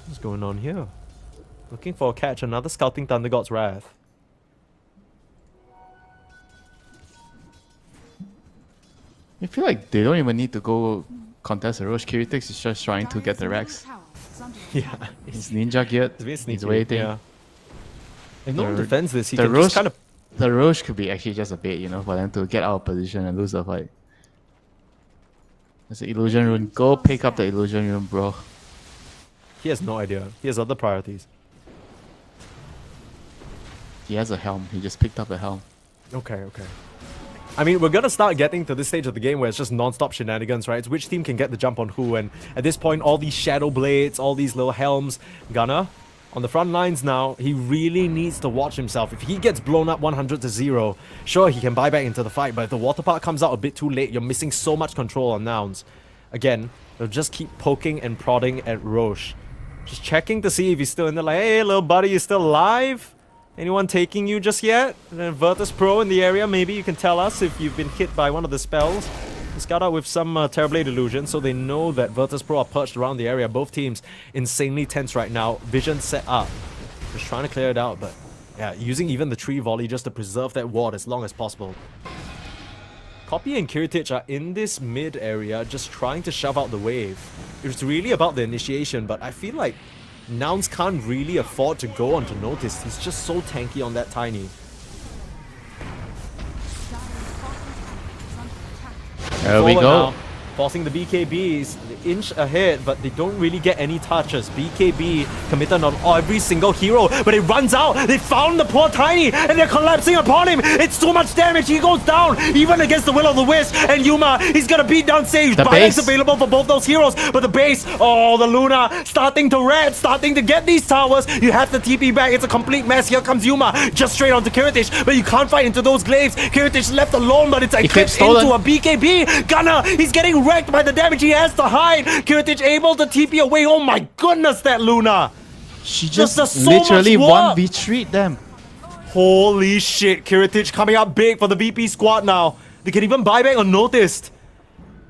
A: What's going on here? Looking for a catch, another Scouting Thunder God's Wrath.
B: I feel like they don't even need to go contest the Roche. Kiritix is just trying to get the Rex.
A: Yeah.
B: He's ninja geared. He's waiting.
A: Yeah. If no one defends this, he
B: the
A: can
B: Roche,
A: just kind of...
B: The Roche could be actually just a bait, you know, for them to get out of position and lose the fight. There's an illusion rune. Go pick up the illusion rune, bro.
A: He has no idea. He has other priorities.
B: He has a helm. He just picked up a helm.
A: Okay. I mean, we're gonna start getting to this stage of the game where it's just non-stop shenanigans, right? It's which team can get the jump on who, and at this point, all these shadow blades, all these little helms. Gunner, on the front lines now, he really needs to watch himself. If he gets blown up 100-0, sure, he can buy back into the fight, but if the water park comes out a bit too late, you're missing so much control on Nouns. Again, they'll just keep poking and prodding at Roche. Just checking to see if he's still in there, like, hey, little buddy, you still alive? Anyone taking you just yet? Virtus.pro in the area, maybe you can tell us if you've been hit by one of the spells. Scout out with some Terrorblade illusion, so they know that Virtus.pro are perched around the area. Both teams insanely tense right now. Vision set up. Just trying to clear it out, but yeah, using even the tree volley just to preserve that ward as long as possible. Copy and Kiritich are in this mid area, just trying to shove out the wave. It's really about the initiation, but I feel like Nouns can't really afford to go onto Notice. He's just so tanky on that tiny.
D: There we
A: forward
D: go.
A: now, forcing the BKBs inch ahead, but they don't really get any touches. BKB committed on every single hero, but it runs out. They found the poor Tiny, and they're collapsing upon him. It's too much damage. He goes down, even against the will of the wisp. And Yuma, he's gonna beat down Sage.
D: The
A: Buyback's
D: base.
A: available for both those heroes, but the base, oh, the Luna starting to red, starting to get these towers. You have to TP back. It's a complete mess. Here comes Yuma, just straight onto Kiritich, but you can't fight into those glaives. Kiritich left alone, but it's eclipsed
D: stolen.
A: into a BKB. Gunner, he's getting wrecked by the damage he has to hide. Kiritich able to TP away. Oh my goodness, that Luna.
D: She
A: Just
D: just
A: does so
D: literally
A: much work.
D: 1v3'd them.
A: Holy shit, Kiritich coming up big for the VP squad now. They can even buy back unnoticed.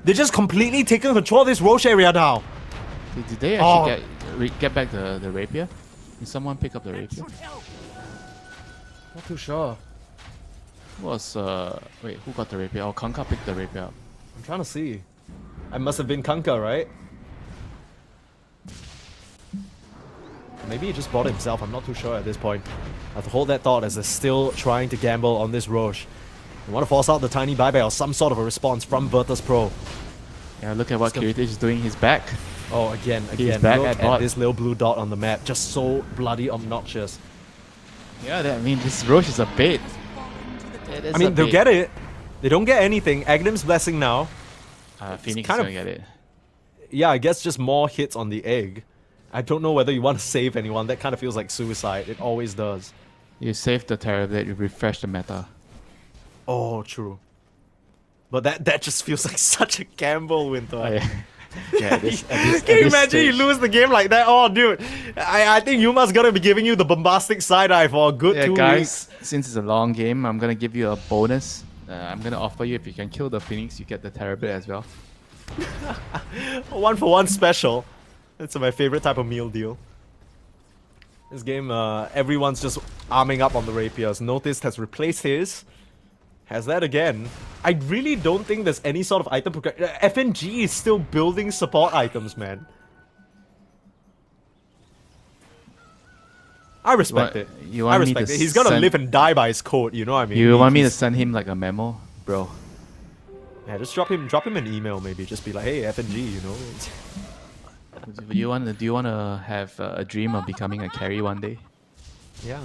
A: They're just completely taking control of this Roche area now.
D: Did they
A: Oh.
D: actually get back the rapier? Did someone pick up the rapier?
A: Not too sure.
D: Who was wait, who got the rapier? Oh, Kanka picked the rapier up.
A: I'm trying to see. I must have been Kanka, right? Maybe he just bought it himself. I'm not too sure at this point. I have to hold that thought as they're still trying to gamble on this Roche. They want to force out the tiny buyback or some sort of a response from Virtus.pro.
D: Yeah, look at what
A: Let's go.
D: Kiritich is doing. He's back.
A: Oh, again,
D: back
A: look
D: at
A: at
D: bot.
A: this little blue dot on the map. Just so bloody obnoxious.
D: Yeah, I mean, this Roche is a bait.
A: I mean, they'll get it. They don't get anything. Aghanim's blessing now.
D: Phoenix is
A: kind of-
D: gonna get it.
A: Yeah, I guess just more hits on the egg. I don't know whether you want to save anyone. That kind of feels like suicide. It always does.
D: You save the Terrorblade, you refresh the meta.
A: Oh, true. But that just feels like such a gamble, Winter.
D: Oh, yeah. Yeah,
A: Can you imagine you lose the game like that? Oh, dude. I think Yuma's gonna be giving you the bombastic side-eye for a good 2
D: guys,
A: weeks.
D: since it's a long game, I'm gonna give you a bonus. I'm gonna offer you, if you can kill the Phoenix, you get the Terrorblade as well.
A: A 1-for-1 special. That's my favorite type of meal deal. This game, everyone's just arming up on the rapiers. Noticed has replaced his. Has that again. I really don't think there's any sort of item progression. FNG is still building support items, man. I respect it.
D: You
A: I
D: want me
A: respect
D: to
A: it. He's gonna
D: send-
A: live and die by his code, you know what I mean?
D: You want me to
A: He's-
D: send him like a memo, bro?
A: Yeah, just drop him an email maybe. Just be like, hey, FNG, you know?
D: Do you want to have a dream of becoming a carry one day?
A: Yeah.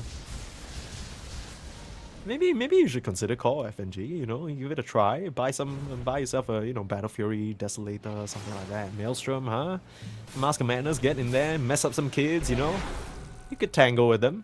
A: Maybe you should consider call FNG, you know, give it a try. Buy yourself a, Battle Fury, Desolator, something like that. Maelstrom, huh? Mask of Madness, get in there, mess up some kids, you know? You could tangle with them.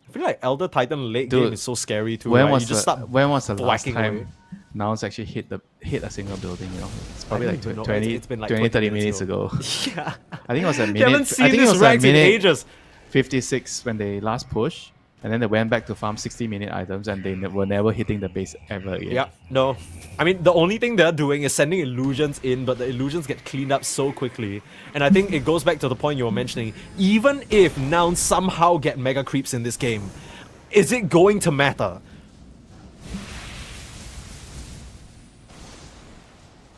A: I feel like Elder Titan late
D: Dude,
A: game is so scary too.
D: When
A: right?
D: was
A: You just
D: the
A: start
D: when was the last
A: whacking
D: time
A: away.
D: Nouns actually hit a single building? You know, it's probably
A: don't
D: like
A: even know.
D: 20,
A: It's been like
D: 20 30
A: 20
D: minutes
A: minutes
D: ago.
A: Yeah.
D: I think it was a minute.
A: You haven't seen
D: I think it
A: this
D: was a
A: ranks in
D: minute
A: ages.
D: 56 when they last pushed, and then they went back to farm 60-minute items, and they were never hitting the base ever again.
A: Yeah, no. I mean, the only thing they're doing is sending illusions in, but the illusions get cleaned up so quickly. And I think it goes back to the point you were mentioning. Even if Nouns somehow get mega creeps in this game, is it going to matter?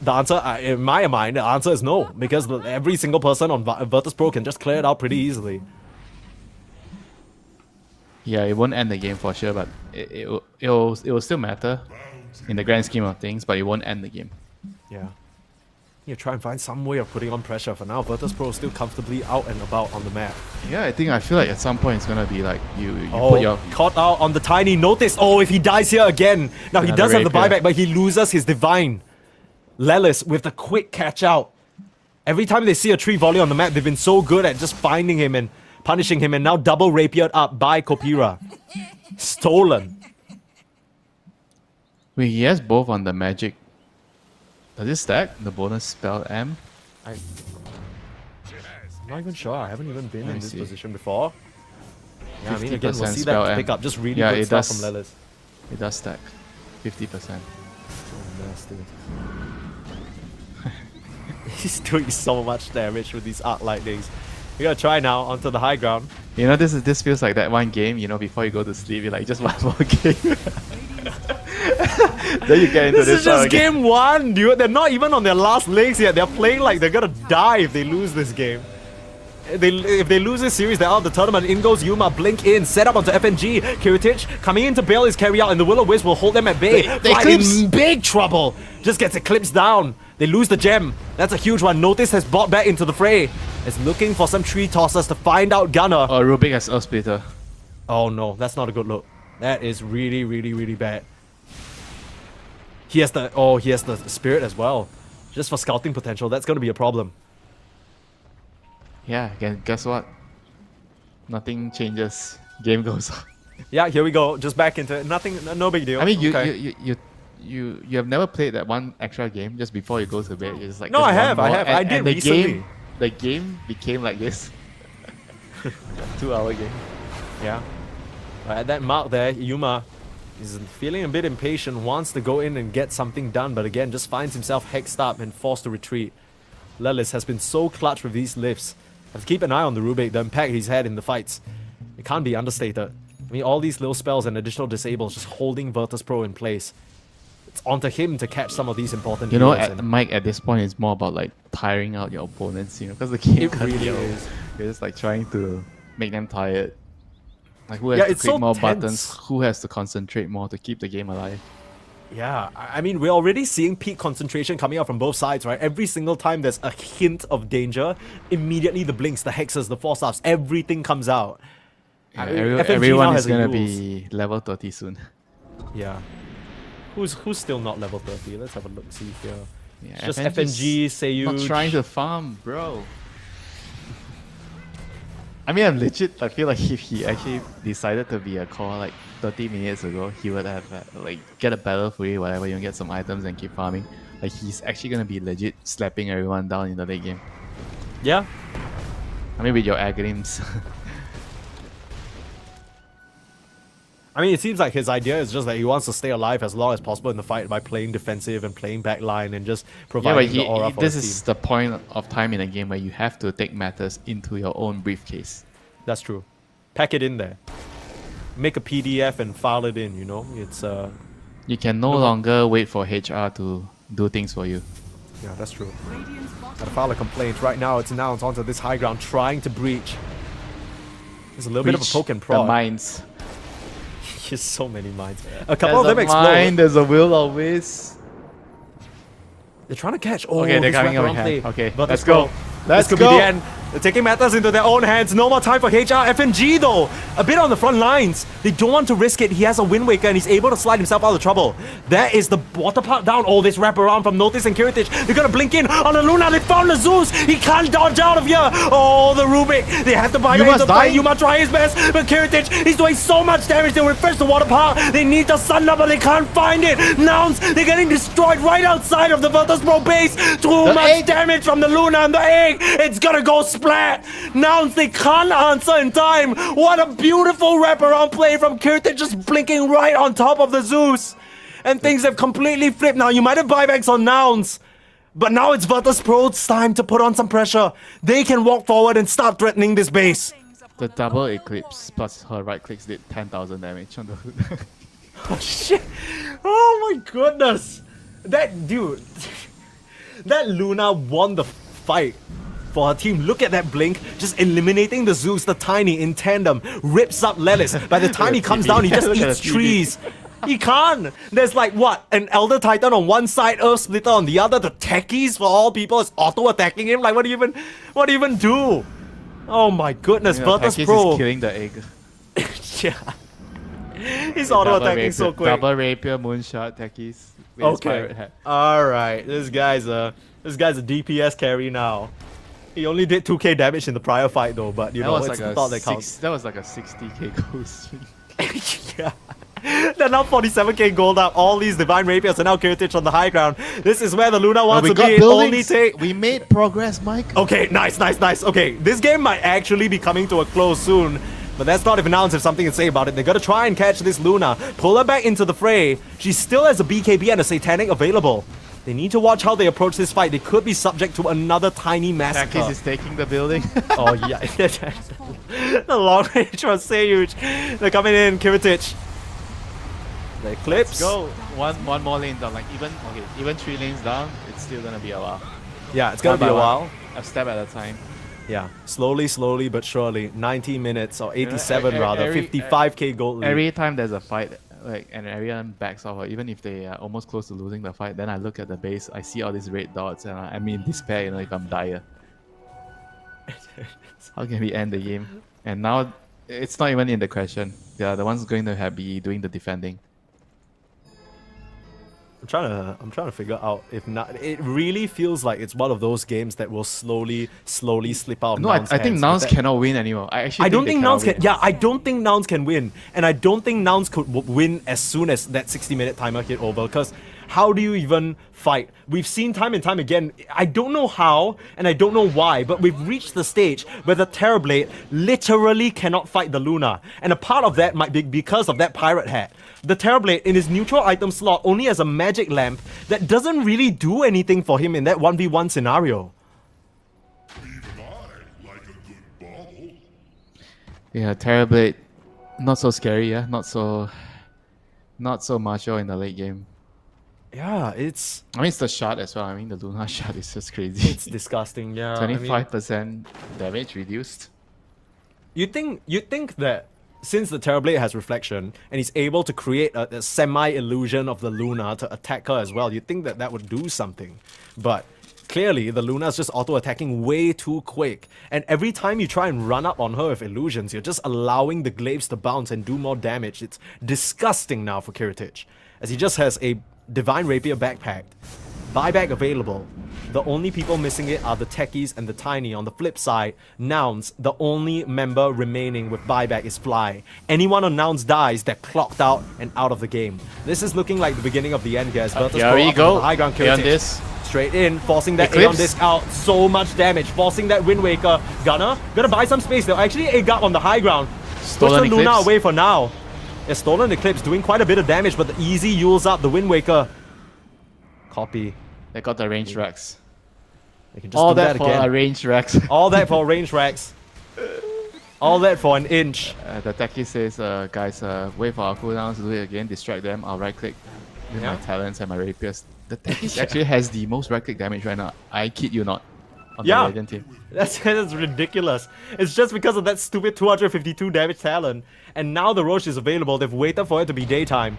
A: The answer, in my mind, the answer is no. Because every single person on Virtus.pro can just clear it out pretty easily.
D: Yeah, it won't end the game for sure, but it'll still matter in the grand scheme of things, but it won't end the game.
A: Yeah. You try and find some way of putting on pressure. For now, Virtus.pro is still comfortably out and about on the map.
D: Yeah, I feel like at some point it's gonna be like you
A: Oh,
D: put your
A: caught out on the tiny notice. Oh, if he dies here again. Now, he
D: Another
A: does have the
D: rapier.
A: buyback, but he loses his divine. Lelis with the quick catch out. Every time they see a tree volley on the map, they've been so good at just finding him and punishing him, and now double rapiered up by Kopira. Stolen.
D: Wait, he has both on the magic. Does it stack the bonus spell M?
A: I'm not even sure. I haven't even been
D: Let
A: in
D: me
A: this
D: see.
A: position before. Yeah, I mean, again, we'll
D: 50%
A: see
D: spell
A: that
D: M.
A: pick up. Just really
D: Yeah,
A: good
D: it
A: stuff
D: does.
A: from Lelis.
D: It does stack, 50%.
A: Oh, nasty. He's doing so much damage with these arc lightnings. We gotta try now onto the high ground.
D: You know, this feels like that one game. You know, before you go to sleep, you're like, just one more game. Then you get into
A: This
D: this,
A: is just
D: one again.
A: game one, dude. They're not even on their last legs yet. They're playing like they're gonna die if they lose this game. If they lose this series, they're out of the tournament. In goes Yuma, blink in, set up onto FNG. Kiritich coming in to bail his carry out, and the Will-O-Wisp will hold them at bay.
B: They
A: Right
B: eclipse.
A: in big trouble. Just gets eclipsed down. They lose the gem. That's a huge one. Notice has bought back into the fray. Is looking for some tree tossers to find out Gunner.
D: Oh, Rubik has Earth Splitter.
A: Oh no, that's not a good look. That is really, really, really bad. He has the spirit as well. Just for scouting potential, that's going to be a problem.
D: Yeah, guess what? Nothing changes. Game goes on.
A: Yeah, here we go. Just back into it. Nothing, no big deal.
D: I mean,
A: Okay.
D: you have never played that one extra game just before you go to bed. It's like
A: No,
D: just
A: I have,
D: one
A: I
D: more,
A: have.
D: and-
A: I did
D: and the
A: recently.
D: the game became like this. 2-hour game.
A: Yeah. At that mark there, Yuma is feeling a bit impatient, wants to go in and get something done, but again, just finds himself hexed up and forced to retreat. Lelis has been so clutch with these lifts. Have to keep an eye on the Rubik, the impact he's had in the fights. It can't be understated. I mean, all these little spells and additional disables just holding Virtus.pro in place. It's onto him to catch some of these important
D: You know,
A: heroes
D: at,
A: and-
D: Mike, at this point, it's more about like tiring out your opponents, you know, because the game
A: It
D: can't
A: really
D: be over.
A: is.
D: You're just like trying to make them tired. Like who has
A: Yeah,
D: to
A: it's
D: click
A: so
D: more
A: tense.
D: buttons, who has to concentrate more to keep the game alive.
A: Yeah, I mean, we're already seeing peak concentration coming out from both sides, right? Every single time there's a hint of danger, immediately the blinks, the hexes, the force ups, everything comes out.
D: Yeah,
A: I mean, FNG
D: everyone
A: now
D: is
A: has the
D: gonna
A: rules.
D: be level 30 soon.
A: Yeah. Who's still not level 30? Let's have a look, see here.
D: Yeah,
A: It's just
D: FNG's
A: FNG, Seiyu.
D: Not trying to farm, bro. I mean, I'm legit. I feel like if he actually decided to be a core like 30 minutes ago, he would have like get a battle free, whatever, you get some items and keep farming. Like he's actually gonna be legit slapping everyone down in the late game.
A: Yeah.
D: I mean, with your agonims.
A: I mean, it seems like his idea is just that he wants to stay alive as long as possible in the fight by playing defensive and playing backline and just
D: Yeah,
A: providing
D: but
A: the aura for
D: this
A: his
D: is
A: team.
D: the point of time in a game where you have to take matters into your own briefcase.
A: That's true. Pack it in there. Make a PDF and file it in, you know? It's
D: You can no longer wait for HR to do things for you.
A: yeah, that's true.
C: Radiant's
A: Gotta
C: bottom
A: file a complaint. Right now, it's Nouns onto this high ground, trying to breach. There's a little bit of a
D: Breach
A: poke and
D: the
A: prod.
D: mines.
A: There's so many mines. A couple of them
D: There's a
A: explode.
D: mine, there's a will always.
A: They're trying to catch. Oh,
D: Okay, they're
A: this
D: coming over
A: wraparound
D: here.
A: play.
D: Okay,
A: Virtus
D: let's
A: Pro.
D: go. Let's
A: This could
D: go.
A: be the end. They're taking matters into their own hands. No more time for HR. FNG though, a bit on the front lines. They don't want to risk it. He has a Wind Waker and he's able to slide himself out of trouble. That is the water part down. Oh, this wraparound from Notice and Kiritich. They're gonna blink in on the Luna. They found the Zeus. He can't dodge out of here. Oh, the Rubik. They have to buy
B: You
A: back
B: must
A: into play.
B: die.
A: You must try his best. But Kiritich, he's doing so much damage. They refresh the water park. They need the Thunder, but they can't find it. Nouns, they're getting destroyed right outside of the Virtus.pro base. Too much
B: egg.
A: damage from the Luna and the egg. It's gonna go splat. Nouns, they can't answer in time. What a beautiful wraparound play from Kiritich, just blinking right on top of the Zeus. And things have completely flipped now. You might have buybacks on Nouns. But now it's Virtus.pro's time to put on some pressure. They can walk forward and start threatening this base.
D: The double eclipse plus her right clicks did 10,000 damage on the hood.
A: Oh shit! Oh my goodness! That dude, that Luna won the fight for her team. Look at that blink, just eliminating the Zeus, the Tiny in tandem, rips up Lelis. By the time he comes down, he just
D: Look at
A: eats
D: the TV.
A: trees. He can't. There's like what? An Elder Titan on one side, Earth Splitter on the other. The techies for all people is auto attacking him. Like what do you even do? Oh my goodness,
D: You know, Takis
A: Virtus.pro.
D: is killing the egg.
A: Yeah. He's auto attacking so quick.
D: Double rapier, moonshot, Takis. with his pirate
A: Okay.
D: hat.
A: All right. This guy's a DPS carry now. He only did 2k damage in the prior fight though, but you
D: That
A: know
D: was
A: it's
D: like
A: the thought that counts.
D: that was like a 60k gold stream.
A: Yeah. They're now 47k gold up. All these divine rapiers are now Kiritich on the high ground. This is where the Luna wants to be. It only take.
B: We made progress, Mike.
A: Okay, nice. Okay, this game might actually be coming to a close soon. But that's not even announced if something to say about it. They're gonna try and catch this Luna, pull her back into the fray. She still has a BKB and a Satanic available. They need to watch how they approach this fight. They could be subject to another tiny massacre.
D: Takis is taking the building.
A: Oh yeah, the long range from Seiyu. They're coming in, Kiritich. The Eclipse.
D: Go one more lane down. Like even 3 lanes down, it's still gonna be a while.
A: Yeah, it's gonna
D: One
A: be
D: by
A: a
D: one.
A: while.
D: A step at a time.
A: Yeah, slowly but surely. 90 minutes or 87 rather.
D: every-
A: 55k gold lead.
D: Every time there's a fight, like, and everyone backs off, or even if they are almost close to losing the fight, then I look at the base, I see all these red dots, and I'm in despair, you know, if I'm dire. How can we end the game? And now, it's not even in the question. They are the ones going to be doing the defending.
A: I'm trying to figure out if not. It really feels like it's one of those games that will slowly slip out. Of
D: No, I
A: Nouns'
D: think
A: hands,
D: Nouns
A: but that-
D: cannot win anymore. I
A: don't
D: they
A: think
D: cannot
A: Nouns can.
D: win.
A: Yeah, I don't think Nouns can win, and I don't think Nouns could win as soon as that 60-minute timer hit over. Because how do you even fight? We've seen time and time again. I don't know how, and I don't know why, but we've reached the stage where the Terrorblade literally cannot fight the Luna, and a part of that might be because of that pirate hat. The Terrorblade in his neutral item slot only has a magic lamp that doesn't really do anything for him in that 1v1 scenario.
D: Yeah, Terrorblade, not so scary. Yeah, not so martial in the late game.
A: Yeah, it's
D: I mean, it's the shot as well. I mean, the Luna shot is just crazy.
A: disgusting. Yeah, I mean,
D: 25% damage reduced.
A: you'd think that since the Terrorblade has reflection and he's able to create a semi-illusion of the Luna to attack her as well, you'd think that would do something. But clearly, the Luna's just auto-attacking way too quick. And every time you try and run up on her with illusions, you're just allowing the glaives to bounce and do more damage. It's disgusting now for Kiritich, as he just has a Divine Rapier backpacked. Buyback available. The only people missing it are the Techies and the Tiny. On the flip side, Nouns, the only member remaining with buyback is Fly. Anyone on Nouns dies, they're clocked out and out of the game. This is looking like the beginning of the end here as Virtus.pro
D: Here we
A: up
D: go.
A: on the high ground.
D: Here on
A: Kiritich
D: this.
A: straight in, forcing that
D: Eclipse.
A: Aeon Disc out. So much damage, forcing that Wind Waker. Gunner, gonna buy some space. They'll actually egg up on the high ground.
D: Stolen
A: Push the Luna
D: Eclipse.
A: away for now. Yeah, Stolen Eclipse doing quite a bit of damage, but the easy Yules up the Wind Waker. Copy.
D: They got the range racks.
A: They can just
D: All
A: do
D: that
A: that
D: for
A: again.
D: a range racks.
A: All that for range racks. All that for an inch.
D: The techie says, guys, wait for our cooldowns to do it again, distract them, I'll right click with my talents and my rapiers. The techie actually has the most right click damage right now. I kid you not. On
A: Yeah.
D: the Radiant team.
A: That's ridiculous. It's just because of that stupid 252 damage talent. And now the Roche is available. They've waited for it to be daytime.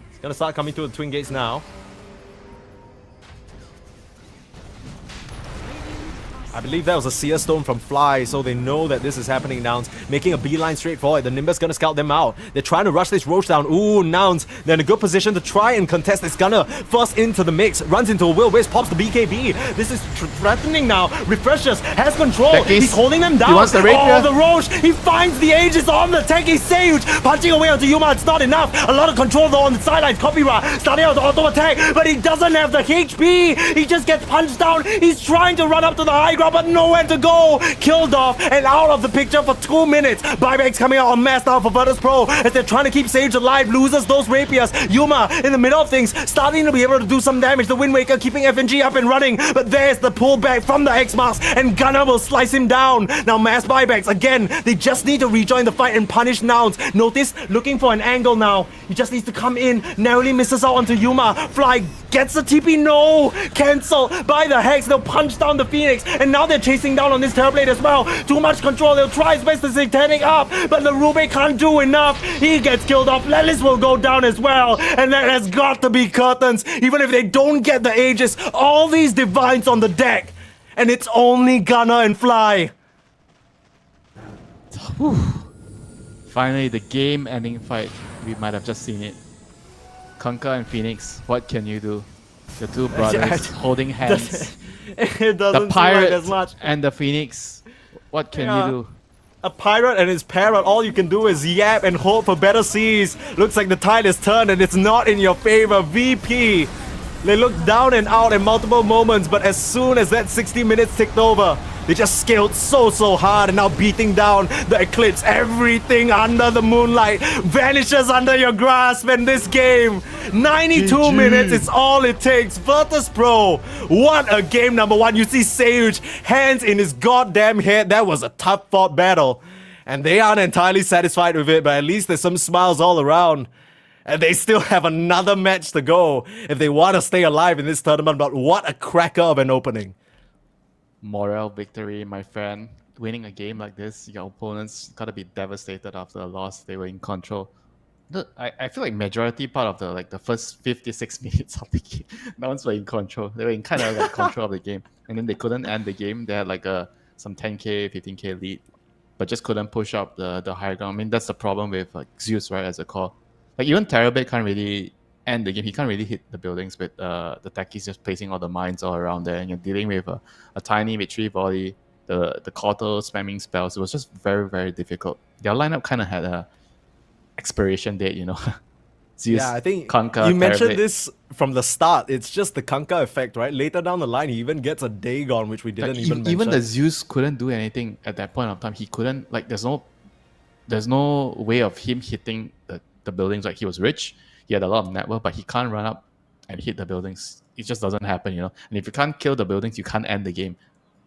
A: It's gonna start coming to the Twin Gates now. I believe that was a Seer Stone from Fly, so they know that this is happening. Nouns making a beeline straight forward. The Nimbus gonna scout them out. They're trying to rush this Roche down. Ooh, Nouns, they're in a good position to try and contest this Gunner. First into the mix, runs into a Will-Wisp, pops the BKB. This is threatening now. Refreshes, has control.
D: Techies.
A: He's holding them down.
D: He wants the rapier.
A: Oh, the Roche, he finds the Aegis on the Techie Sage. Punching away onto Yuma, it's not enough. A lot of control though on the sidelines. Copyra starting out to auto attack, but he doesn't have the HP. He just gets punched down. He's trying to run up to the high ground, but nowhere to go. Killed off and out of the picture for 2 minutes. Buybacks coming out en masse now for Virtus.pro as they're trying to keep Sage alive. Loses those rapiers. Yuma in the middle of things, starting to be able to do some damage. The Wind Waker keeping FNG up and running, but there's the pullback from the X-Mask, and Gunner will slice him down. Now mass buybacks again. They just need to rejoin the fight and punish Nouns. Notice looking for an angle now. He just needs to come in. Narrowly misses out onto Yuma. Fly gets the TP. No, cancel by the Hex. They'll punch down the Phoenix, and now they're chasing down on this Terrorblade as well. Too much control. They'll try his best to Satanic up, but the Rube can't do enough. He gets killed off. Lelis will go down as well, and that has got to be curtains. Even if they don't get the Aegis, all these Divines on the deck, and it's only Gunner and Fly.
D: Finally, the game-ending fight. We might have just seen it. Conker and Phoenix, what can you do? The two brothers holding hands.
A: It doesn't
D: The
A: seem like
D: pirate
A: as much.
D: and the Phoenix, what can
A: Yeah.
D: you do?
A: A pirate and his parrot, all you can do is yap and hope for better seas. Looks like the tide is turned and it's not in your favor. VP. They look down and out in multiple moments, but as soon as that 60 minutes ticked over, they just scaled so hard and now beating down the Eclipse. Everything under the moonlight vanishes under your grasp in this game. 92 minutes is all it takes. Virtus.pro, what a game. Number one, you see Sage, hands in his goddamn head. That was a tough fought battle. And they aren't entirely satisfied with it, but at least there's some smiles all around. And they still have another match to go if they want to stay alive in this tournament. But what a cracker of an opening.
B: moral victory, my friend. Winning a game like this, your opponents gotta be devastated after a loss. They were in control. I feel like majority part of the first 56 minutes of the game, Nouns were in control. They were in kind of like control of the game, and then they couldn't end the game. They had like some 10k, 15k lead, but just couldn't push up the high ground. I mean, that's the problem with like Zeus, right, as a core. Like even Terabit can't really end the game. He can't really hit the buildings with the techies just placing all the mines all around there, and you're dealing with a tiny mid-tree body, the Cortal spamming spells. It was just very, very difficult. Their lineup kind of had a expiration date, you know. Zeus,
A: Yeah, I think
B: Kunkka,
A: you mentioned
B: Terabit.
A: this from the start. It's just the Kunkka effect, right? Later down the line, he even gets a Dagon, which we didn't
B: Like,
A: even mention.
B: even the Zeus couldn't do anything at that point of time. He couldn't, like, there's no way of him hitting the buildings. Like, he was rich, he had a lot of network, but he can't run up and hit the buildings. It just doesn't happen, you know. And if you can't kill the buildings, you can't end the game.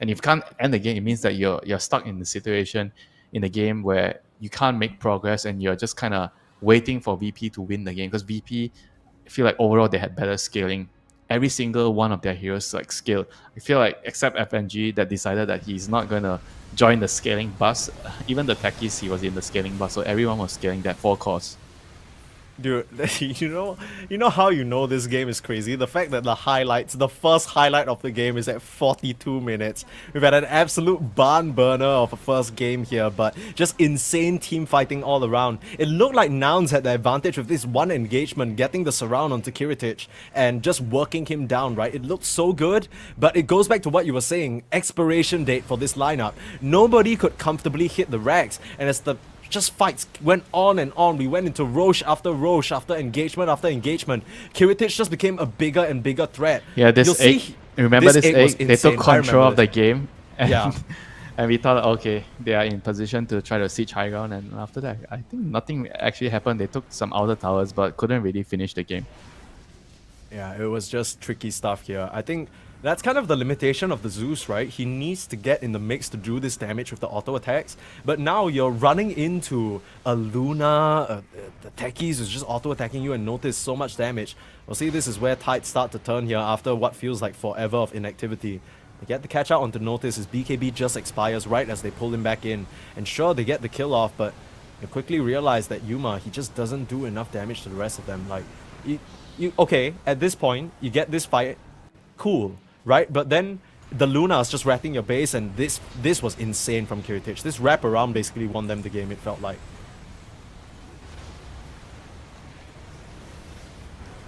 B: And if you can't end the game, it means that you're stuck in the situation in the game where you can't make progress and you're just kind of waiting for VP to win the game. Because VP, I feel like overall they had better scaling. Every single one of their heroes like scaled. I feel like except FNG that decided that he's not gonna join the scaling bus. Even the techies, he was in the scaling bus, so everyone was scaling that 4 cores.
A: Dude, you know how you know this game is crazy? The fact that the first highlight of the game is at 42 minutes. We've had an absolute barn burner of a first game here, but just insane team fighting all around. It looked like Nouns had the advantage with this one engagement, getting the surround onto Kiritich and just working him down, right? It looked so good, but it goes back to what you were saying, expiration date for this lineup. Nobody could comfortably hit the racks, and as the just fights went on and on. We went into Roche after engagement after engagement. Kiritich just became a bigger and bigger threat.
B: Yeah,
A: You'll
B: this egg.
A: see,
B: Remember this egg?
A: was
B: They
A: insane.
B: took
A: I
B: control
A: remember
B: of the
A: this.
B: game. And,
A: Yeah.
B: and we thought, okay, they are in position to try to siege high ground. And after that, I think nothing actually happened. They took some outer towers, but couldn't really finish the game.
A: Yeah, it was just tricky stuff here. I think that's kind of the limitation of the Zeus, right? He needs to get in the mix to do this damage with the auto attacks. But now you're running into a Luna, the techies is just auto attacking you and notice so much damage. Well, see, this is where tides start to turn here after what feels like forever of inactivity. They get the catch out onto Notice. His BKB just expires right as they pull him back in. And sure, they get the kill off, but you quickly realize that Yuma, he just doesn't do enough damage to the rest of them. Like, okay, at this point, you get this fight, cool, right? But then the Luna is just ratting your base, and this was insane from Kiritich. This wrap around basically won them the game, it felt like.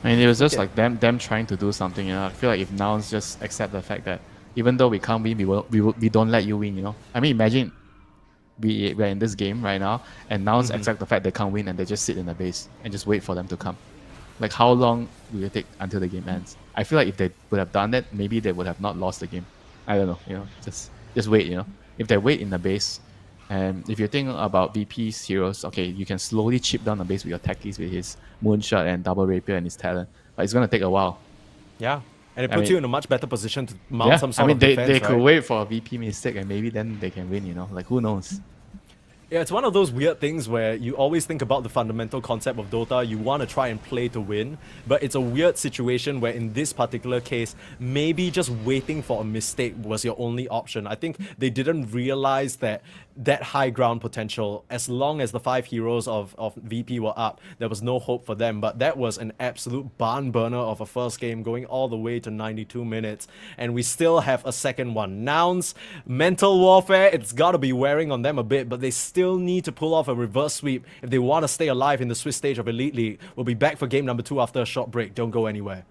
B: I mean, it was just like them trying to do something, you know. I feel like if Nouns just accept the fact that even though we can't win, we don't let you win, you know. I mean, imagine we're in this game right now, and Nouns accept the fact they can't win, and they just sit in the base and just wait for them to come. Like, how long will it take until the game ends? I feel like if they would have done that, maybe they would have not lost the game. I don't know, you know, just wait, you know. If they wait in the base, and if you think about VP's heroes, okay, you can slowly chip down the base with your techies, with his Moonshot and Double Rapier and his Talon, but it's going to take a while.
A: Yeah, and it puts you in a much better position to mount
B: Yeah,
A: some
B: I
A: sort
B: mean,
A: of
B: they
A: defense,
B: could
A: right?
B: wait for a VP mistake and maybe then they can win, you know, like who knows.
A: Yeah, it's one of those weird things where you always think about the fundamental concept of Dota. You want to try and play to win, but it's a weird situation where in this particular case, maybe just waiting for a mistake was your only option. I think they didn't realize that high ground potential, as long as the 5 heroes of VP were up, there was no hope for them. But that was an absolute barn burner of a first game going all the way to 92 minutes. And we still have a second one. Nouns, mental warfare, it's got to be wearing on them a bit, but they still need to pull off a reverse sweep if they want to stay alive in the Swiss stage of Elite League. We'll be back for game number 2 after a short break. Don't go anywhere.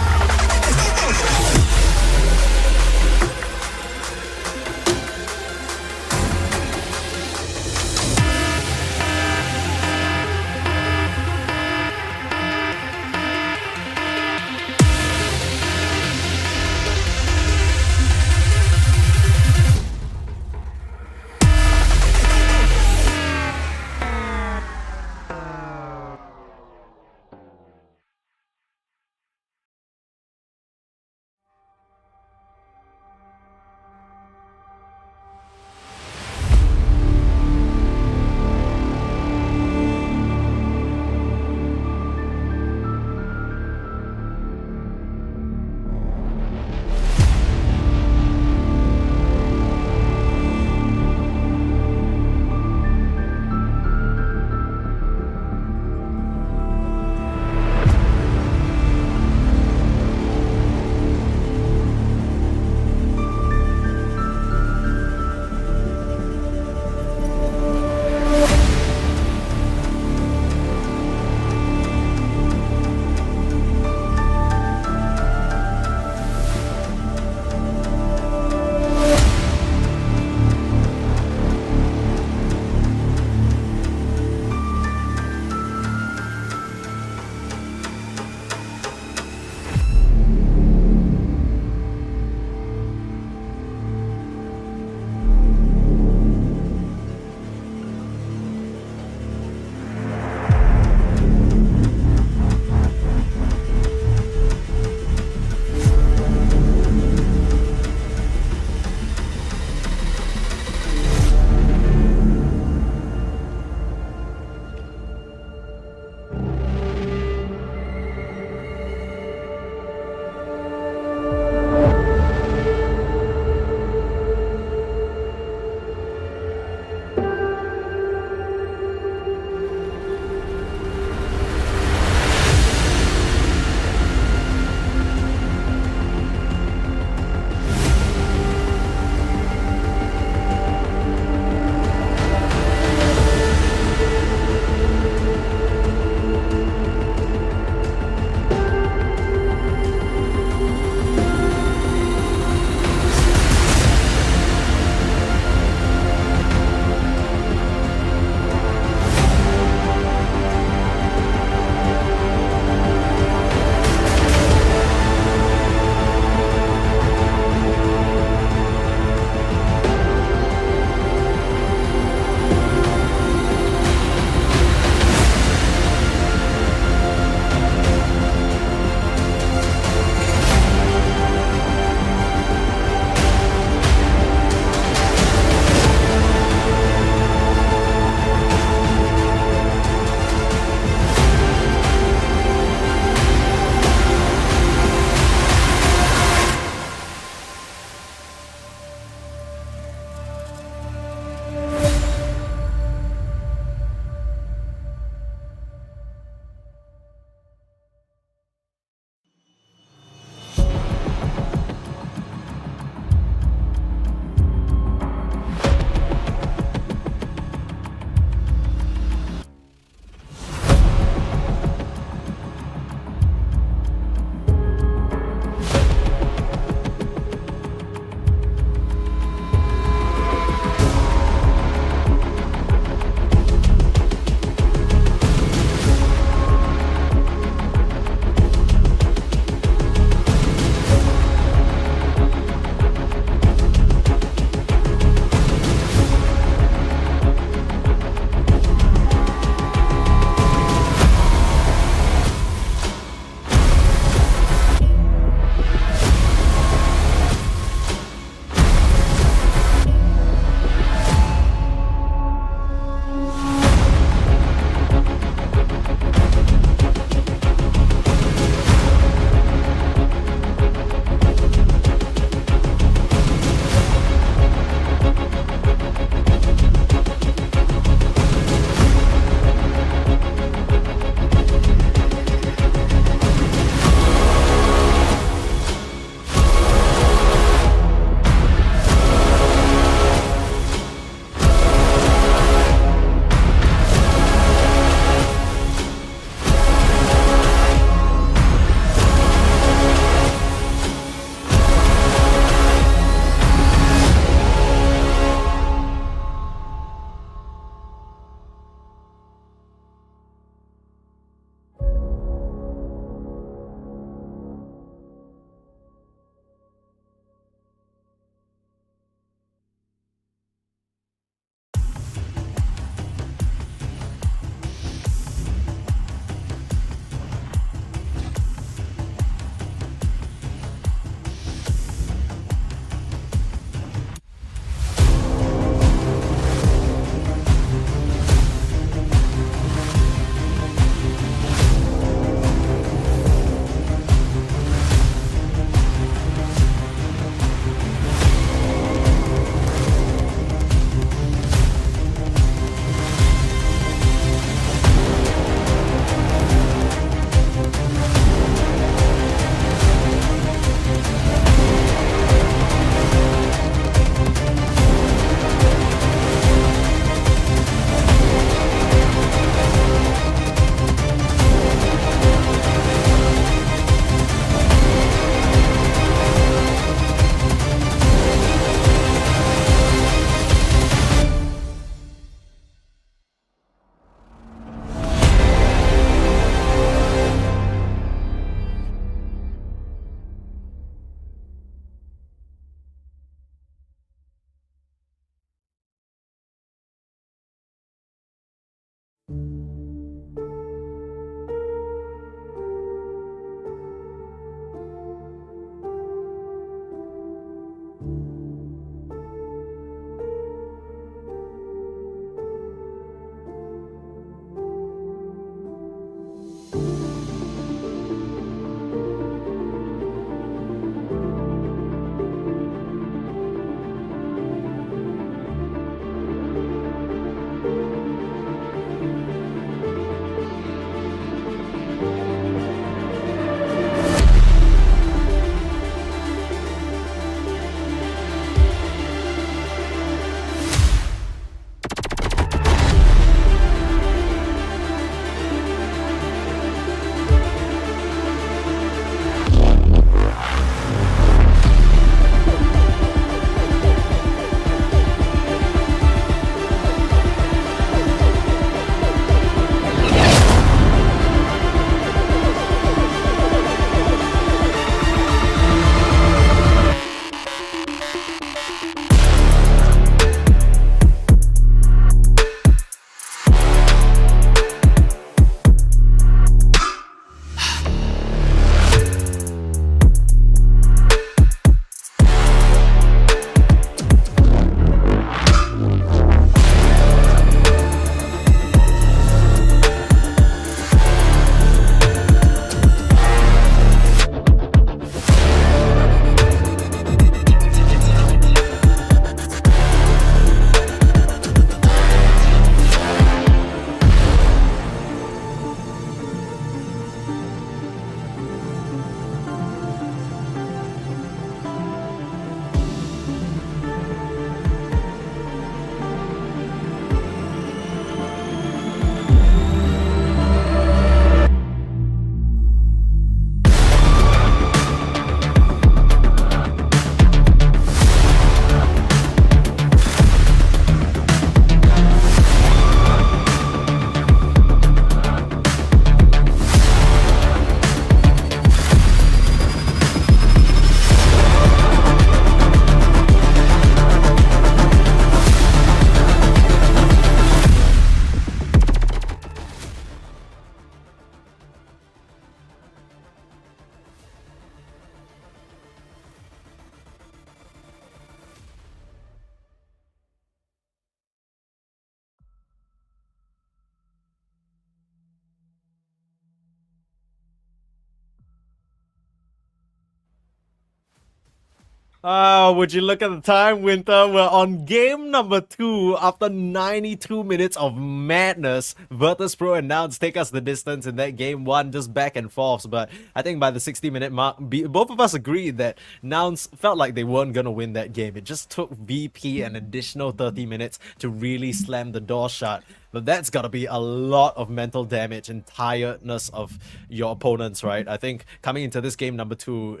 A: Oh, would you look at the time, Winter? We're on game number 2 after 92 minutes of madness. Virtus.pro and Nouns take us the distance in that game 1, just back and forth. But I think by the 60-minute mark, both of us agreed that Nouns felt like they weren't going to win that game. It just took VP an additional 30 minutes to really slam the door shut. But that's got to be a lot of mental damage and tiredness of your opponents, right? I think coming into this game number 2,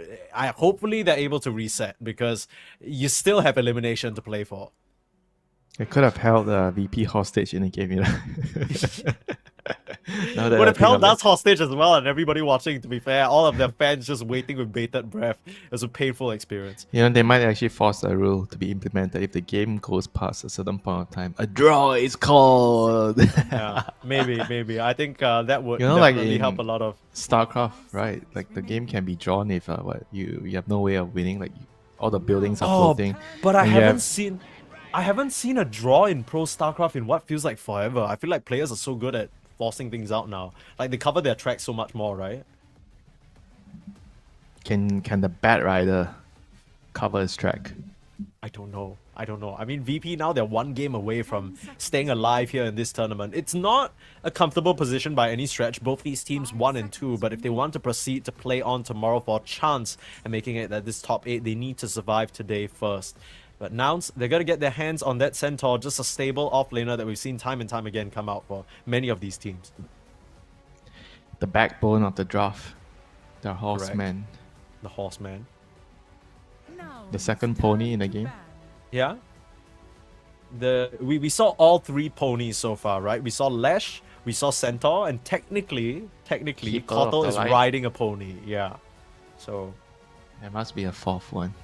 A: hopefully they're able to reset because you still have elimination to play for.
D: It could have held VP hostage in the game, you know.
A: Would have held us hostage as well, and everybody watching, to be fair, all of their fans just waiting with bated breath. It was a painful experience.
D: You know, they might actually force a rule to be implemented if the game goes past a certain point of time. A draw is called.
A: Yeah, maybe. I think that would
D: like
A: definitely help a lot of
D: StarCraft, right? Like the game can be drawn if you have no way of winning. Like all the buildings are floating.
A: But I haven't seen a draw in Pro StarCraft in what feels like forever. I feel like players are so good at forcing things out now. Like they cover their tracks so much more, right?
D: Can the Bat Rider cover his track?
A: I don't know. I mean, VP now, they're 1 game away from staying alive here in this tournament. It's not a comfortable position by any stretch. Both these teams 1 and 2, but if they want to proceed to play on tomorrow for a chance and making it at this top 8, they need to survive today first. But Nouns, they're going to get their hands on that Centaur, just a stable offlaner that we've seen time and time again come out for many of these teams.
D: The backbone of the draft. The horseman.
A: The horseman.
D: The second pony in the game.
A: Yeah. We saw all 3 ponies so far, right? We saw Lash, we saw Centaur, and technically, Kotal is riding a pony. Yeah. So
D: there must be a 4th one.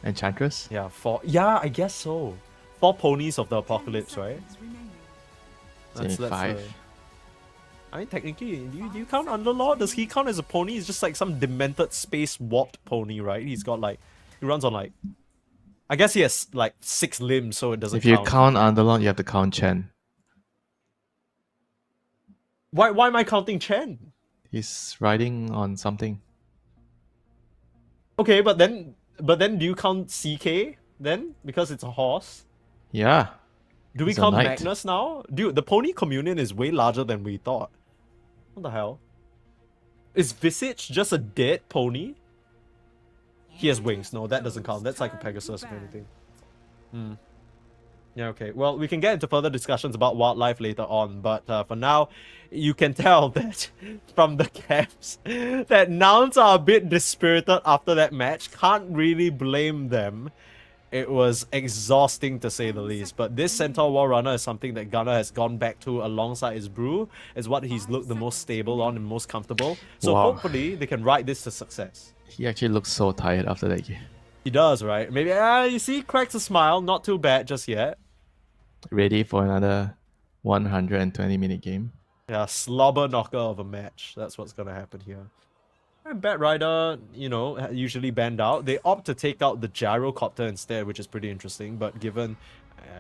D: Enchantress?
A: Yeah, 4. Yeah, I guess so. 4 ponies of the apocalypse, right? That's
D: 5.
A: I mean, technically, do you count Underlord? Does he count as a pony? He's just like some demented space warped pony, right? He's got like, he runs on like, I guess he has like 6 limbs, so it doesn't
D: count. If you
A: count.
D: count Underlord, you have to count Chen.
A: Why am I counting Chen?
D: He's riding on something.
A: Okay, but then do you count CK then? Because it's a horse?
D: Yeah.
A: Do we count Magnus now? Dude, the pony communion is way larger than we thought. What the hell? Is Visage just a dead pony? He has wings. No, that doesn't count. That's like a Pegasus or anything. Yeah, okay. Well, we can get into further discussions about wildlife later on, but for now, you can tell that from the caps that Nouns are a bit dispirited after that match. Can't really blame them. It was exhausting to say the least, but this Centaur War Runner is something that Gunnar has gone back to alongside his brew. It's what he's looked the most stable on and most comfortable. So hopefully they can ride this to success.
D: He actually looks so tired after that game.
A: He does, right? Maybe, you see, cracks a smile. Not too bad just yet.
D: Ready for another 120-minute game.
A: Yeah, slobber knocker of a match. That's what's gonna happen here. And Bat Rider, you know, usually banned out. They opt to take out the gyrocopter instead, which is pretty interesting. But given,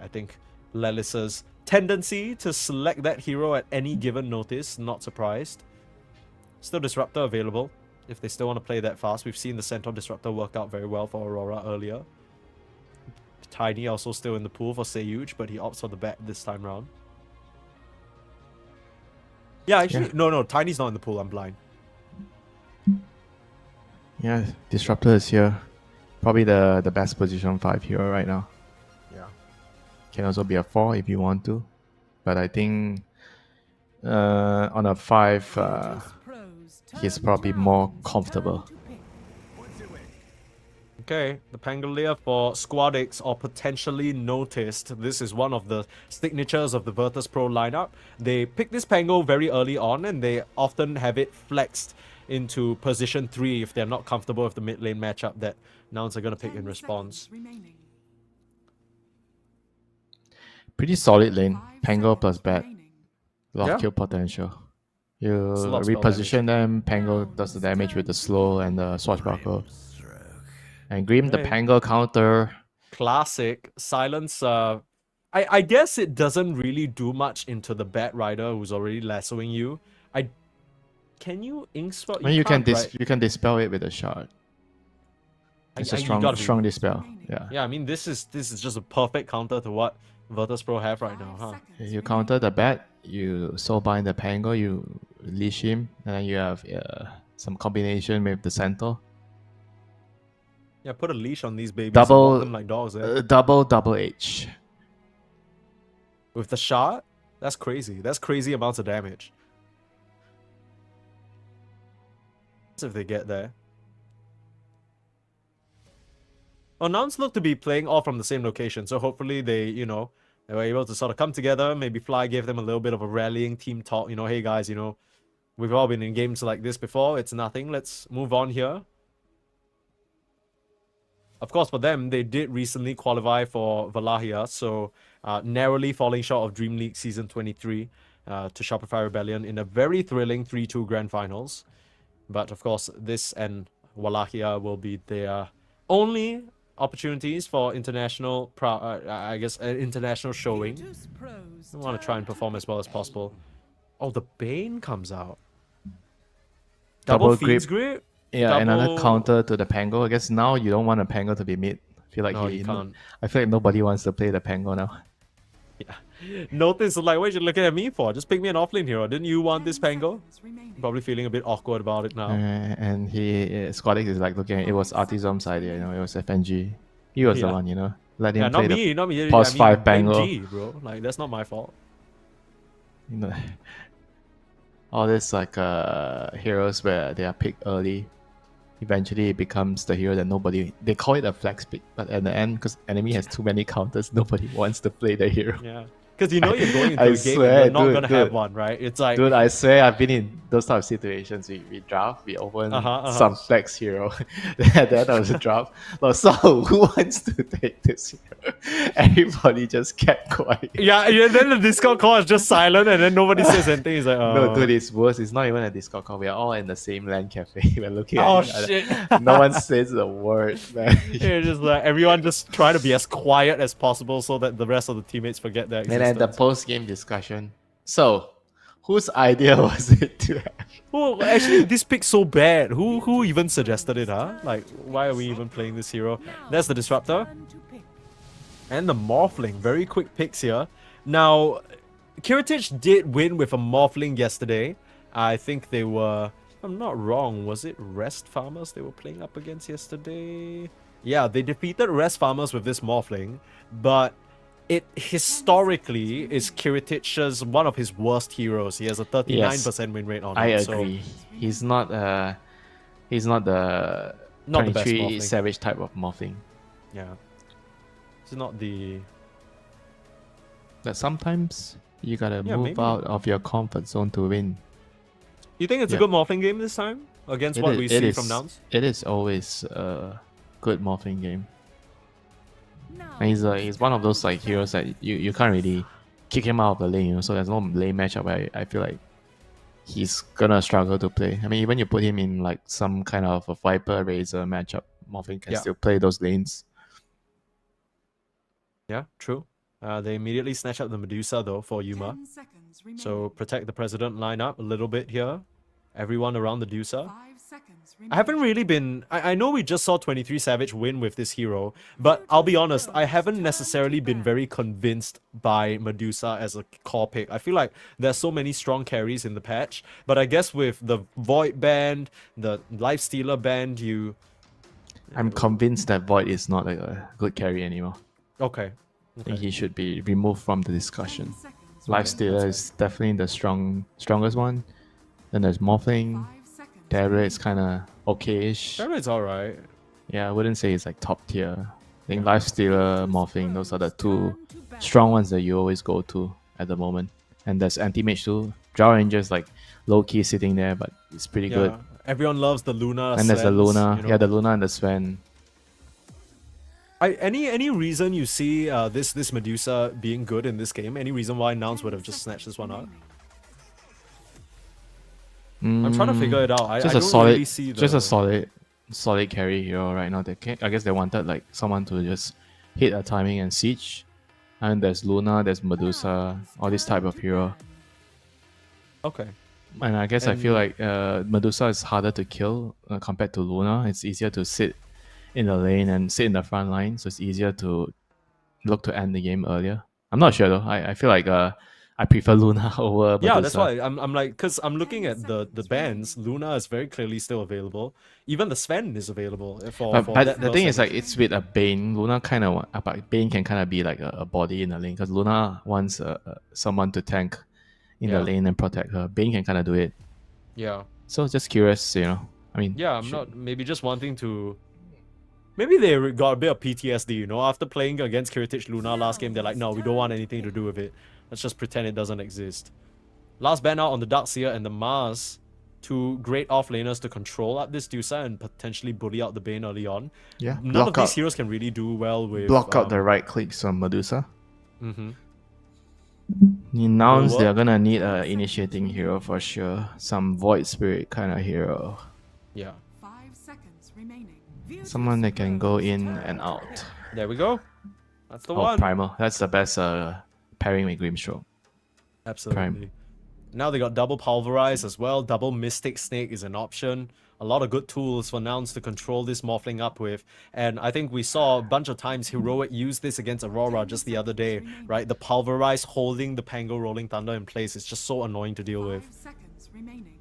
A: I think, Lelis's tendency to select that hero at any given notice, not surprised. Still Disruptor available if they still want to play that fast. We've seen the Centaur Disruptor work out very well for Aurora earlier. Tiny also still in the pool for Sayuj, but he opts for the bat this time round. Yeah, actually, no, Tiny's not in the pool. I'm blind.
D: Yeah, Disruptor is here. Probably the best position 5 hero right now.
A: Yeah.
D: Can also be a 4 if you want to. But I think on a 5, he's probably more comfortable.
A: Okay, the Pangolier for Squad X or potentially noticed. This is one of the signatures of the Virtus.pro lineup. They pick this Pango very early on and they often have it flexed into position 3 if they're not comfortable with the mid lane matchup that Nouns are going to pick in response.
D: Pretty solid lane. Pango plus Bat. Lot of kill potential. You reposition them, Pango does the damage with the slow and the swashbuckle. And Grim, the Pango counter.
A: Classic. Silence, I guess it doesn't really do much into the Bat Rider who's already lassoing you. Can you ink spell?
D: You can dispel it with a shard. It's a
A: you gotta be-
D: strong dispel. Yeah.
A: Yeah, I mean this is just a perfect counter to what Virtus.pro have right now, huh?
D: You counter the bat, you soulbind the Pango, you leash him, and then you have some combination with the Centaur.
A: Yeah, put a leash on these babies and walk them like dogs.
D: Double H.
A: With the shot, that's crazy. That's crazy amounts of damage. If they get there. Well, Nouns look to be playing all from the same location, so hopefully they, they were able to sort of come together. Maybe Fly gave them a little bit of a rallying team talk. Hey guys, we've all been in games like this before. It's nothing. Let's move on here. Of course, for them, they did recently qualify for Valahia, so narrowly falling short of Dream League Season 23 to Shopify Rebellion in a very thrilling 3-2 Grand Finals. But of course, this and Wallachia will be their only opportunities for international, international showing. I want to try and perform as well as possible. Oh, the Bane comes out. Double Fiend's grip.
D: Yeah, another counter to the Pango. I guess now you don't want a Pango to be mid. I feel like
A: you can't.
D: I feel like nobody wants to play the Pango now.
A: Yeah. Notice, like, what are you looking at me for? Just pick me an offlane hero. Didn't you want this Pango? Probably feeling a bit awkward about it now.
D: And Squadix is like looking at it was Artisom's idea, it was FNG. He was the one, Let him play
A: not me.
D: pause 5 Pango.
A: FNG, bro. Like, that's not my fault.
D: All this like heroes where they are picked early. Eventually it becomes the hero that nobody, they call it a flex pick, but at the end, because enemy has too many counters, nobody wants to play the hero.
A: Yeah, because you're going into a game and you're not going to have one, right? It's like,
D: dude, I swear I've been in those type of situations. We draft, we open some flex hero, then I was a draft. So who wants to take this hero? Everybody just kept quiet.
A: Yeah, and then the Discord call is just silent, and then nobody says anything. It's like,
D: no, dude, it's worse. It's not even a Discord call. We are all in the same LAN cafe. We're looking at each
A: shit.
D: other. No one says a word, man.
A: It's just like everyone just try to be as quiet as possible so that the rest of the teammates forget their existence.
D: And then the post-game discussion. So, whose idea was it to have?
A: Oh, actually, this pick's so bad. Who even suggested it, huh? Like, why are we even playing this hero? That's the Disruptor. And the Morphling. Very quick picks here. Now, Kiritich did win with a Morphling yesterday. I think they were, if I'm not wrong, was it Rest Farmers they were playing up against yesterday? Yeah, they defeated Rest Farmers with this Morphling, but it historically is Kiritich's one of his worst heroes. He has a 39% win rate on it.
D: I agree. He's not the 23 Savage type of Morphling.
A: Yeah. It's not the...
D: But sometimes you gotta move out of your comfort zone to win.
A: You think it's a good Morphling game this time? Against what we see from Nouns?
D: It is always a good Morphling game. And he's one of those like heroes that you can't really kick him out of the lane, so there's no lane matchup where I feel like he's gonna struggle to play. I mean, even you put him in like some kind of a Viper Razor matchup, Morphling can still play those lanes.
A: Yeah, true. They immediately snatch up the Medusa though for Yuma. So protect the President line up a little bit here. Everyone around the Medusa. I haven't really been... I know we just saw 23 Savage win with this hero, but I'll be honest, I haven't necessarily been very convinced by Medusa as a core pick. I feel like there's so many strong carries in the patch, but I guess with the Void band, the Lifestealer band,
D: I'm convinced that Void is not a good carry anymore.
A: Okay.
D: I think he should be removed from the discussion. Lifestealer is definitely the strongest one. Then there's Morphling. Terror is kind of okay-ish.
A: Terror is alright.
D: Yeah, I wouldn't say it's like top tier. I think Lifestealer, Morphling, those are the two strong ones that you always go to at the moment. And there's Anti-Mage too. Draw Ranger's like low-key sitting there, but it's pretty good.
A: Everyone loves the Luna.
D: And there's the Luna. Yeah, the Luna and the Sven.
A: Any reason you see this Medusa being good in this game? Any reason why Nouns would have just snatched this one out? I'm trying to figure it out. I don't really see the...
D: Just a solid carry hero right now. I guess they wanted like someone to just hit a timing and siege. And there's Luna, there's Medusa, all this type of hero.
A: Okay.
D: And I guess I feel like Medusa is harder to kill compared to Luna. It's easier to sit in the lane and sit in the front line, so it's easier to look to end the game earlier. I'm not sure though. I feel like I prefer Luna over
A: Yeah, that's
D: Medusa.
A: why I'm like, because I'm looking at the bans. Luna is very clearly still available. Even the Sven is available for
D: But
A: that
D: the
A: burst
D: thing is, like,
A: damage.
D: it's with a Bane. Luna kind of, but Bane can kind of be like a body in the lane because Luna wants someone to tank in the
A: Yeah.
D: lane and protect her. Bane can kind of do it.
A: Yeah.
D: So just curious, I mean,
A: Yeah, I'm not maybe just wanting to. Maybe they got a bit of PTSD, after playing against Kiritich Luna last game. They're like, no, we don't want anything to do with it. Let's just pretend it doesn't exist. Last ban out on the Darkseer and the Mars. Two great offlaners to control up this Dusa and potentially bully out the Bane early on.
B: Yeah,
A: None
B: block
A: of these
B: out-
A: heroes can really do well with...
B: Block out the right clicks on Medusa.
A: Mm-hmm.
D: in Nouns,
A: Well,
D: they're gonna need a initiating hero for sure. Some Void Spirit kind of hero.
A: Yeah.
C: 5 seconds remaining.
D: Someone that can go in and out.
A: There we go. That's the
D: Oh,
A: one.
D: Primal. That's the best pairing with Grimstroke.
A: Absolutely. Now they got double Pulverize as well. Double Mystic Snake is an option. A lot of good tools for Nouns to control this Morphling up with. And I think we saw a bunch of times Heroic use this against Aurora just the other day, right? The Pulverize holding the Pango Rolling Thunder in place is just so annoying to deal with.
C: 5 seconds remaining.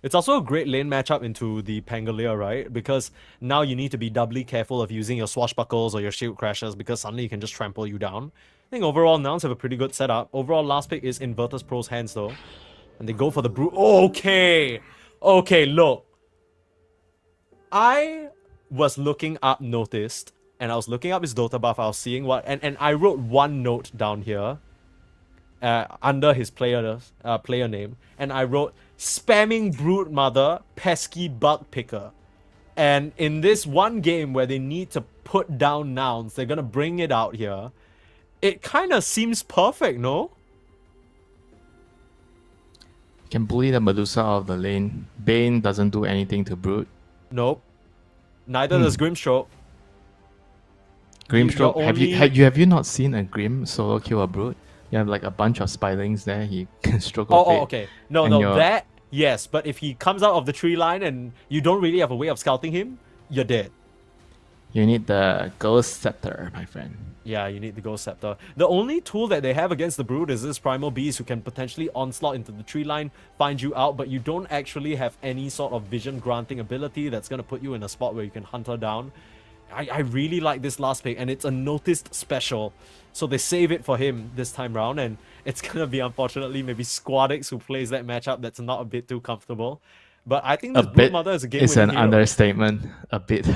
A: It's also a great lane matchup into the Pangolier, right? Because now you need to be doubly careful of using your Swashbuckles or your Shield Crashers because suddenly you can just trample you down. I think overall Nouns have a pretty good setup. Overall last pick is in Virtus.pro's hands though. And they go for the Brute. Okay! Okay, look. I was looking up Noticed, and I was looking up his Dota buff. I was seeing what... And I wrote one note down here. Under his player name. And I wrote, spamming Brute Mother, pesky bug picker. And in this one game where they need to put down Nouns, they're gonna bring it out here. It kind of seems perfect, no?
D: Can bully the Medusa out of the lane. Bane doesn't do anything to Brute.
A: Nope. Neither does Grimstroke.
D: Grimstroke.
A: You're
D: Have you not seen a Grim solo kill a Brute? You have like a bunch of Spylings there. He can stroke of
A: Oh,
D: it.
A: okay. No,
D: and
A: no,
D: you're-
A: that, yes. But if he comes out of the tree line and you don't really have a way of scouting him, you're dead.
D: You need the Ghost Scepter, my friend.
A: Yeah, you need the Ghost Scepter. The only tool that they have against the Brood is this Primal Beast who can potentially onslaught into the tree line, find you out, but you don't actually have any sort of vision granting ability that's going to put you in a spot where you can hunt her down. I really like this last pick, and it's a noticed special. So they save it for him this time round, and it's going to be, unfortunately, maybe Squadix who plays that matchup that's not a bit too comfortable. But I think this Brood Mother is a game
D: It's an
A: hero.
D: understatement. A bit.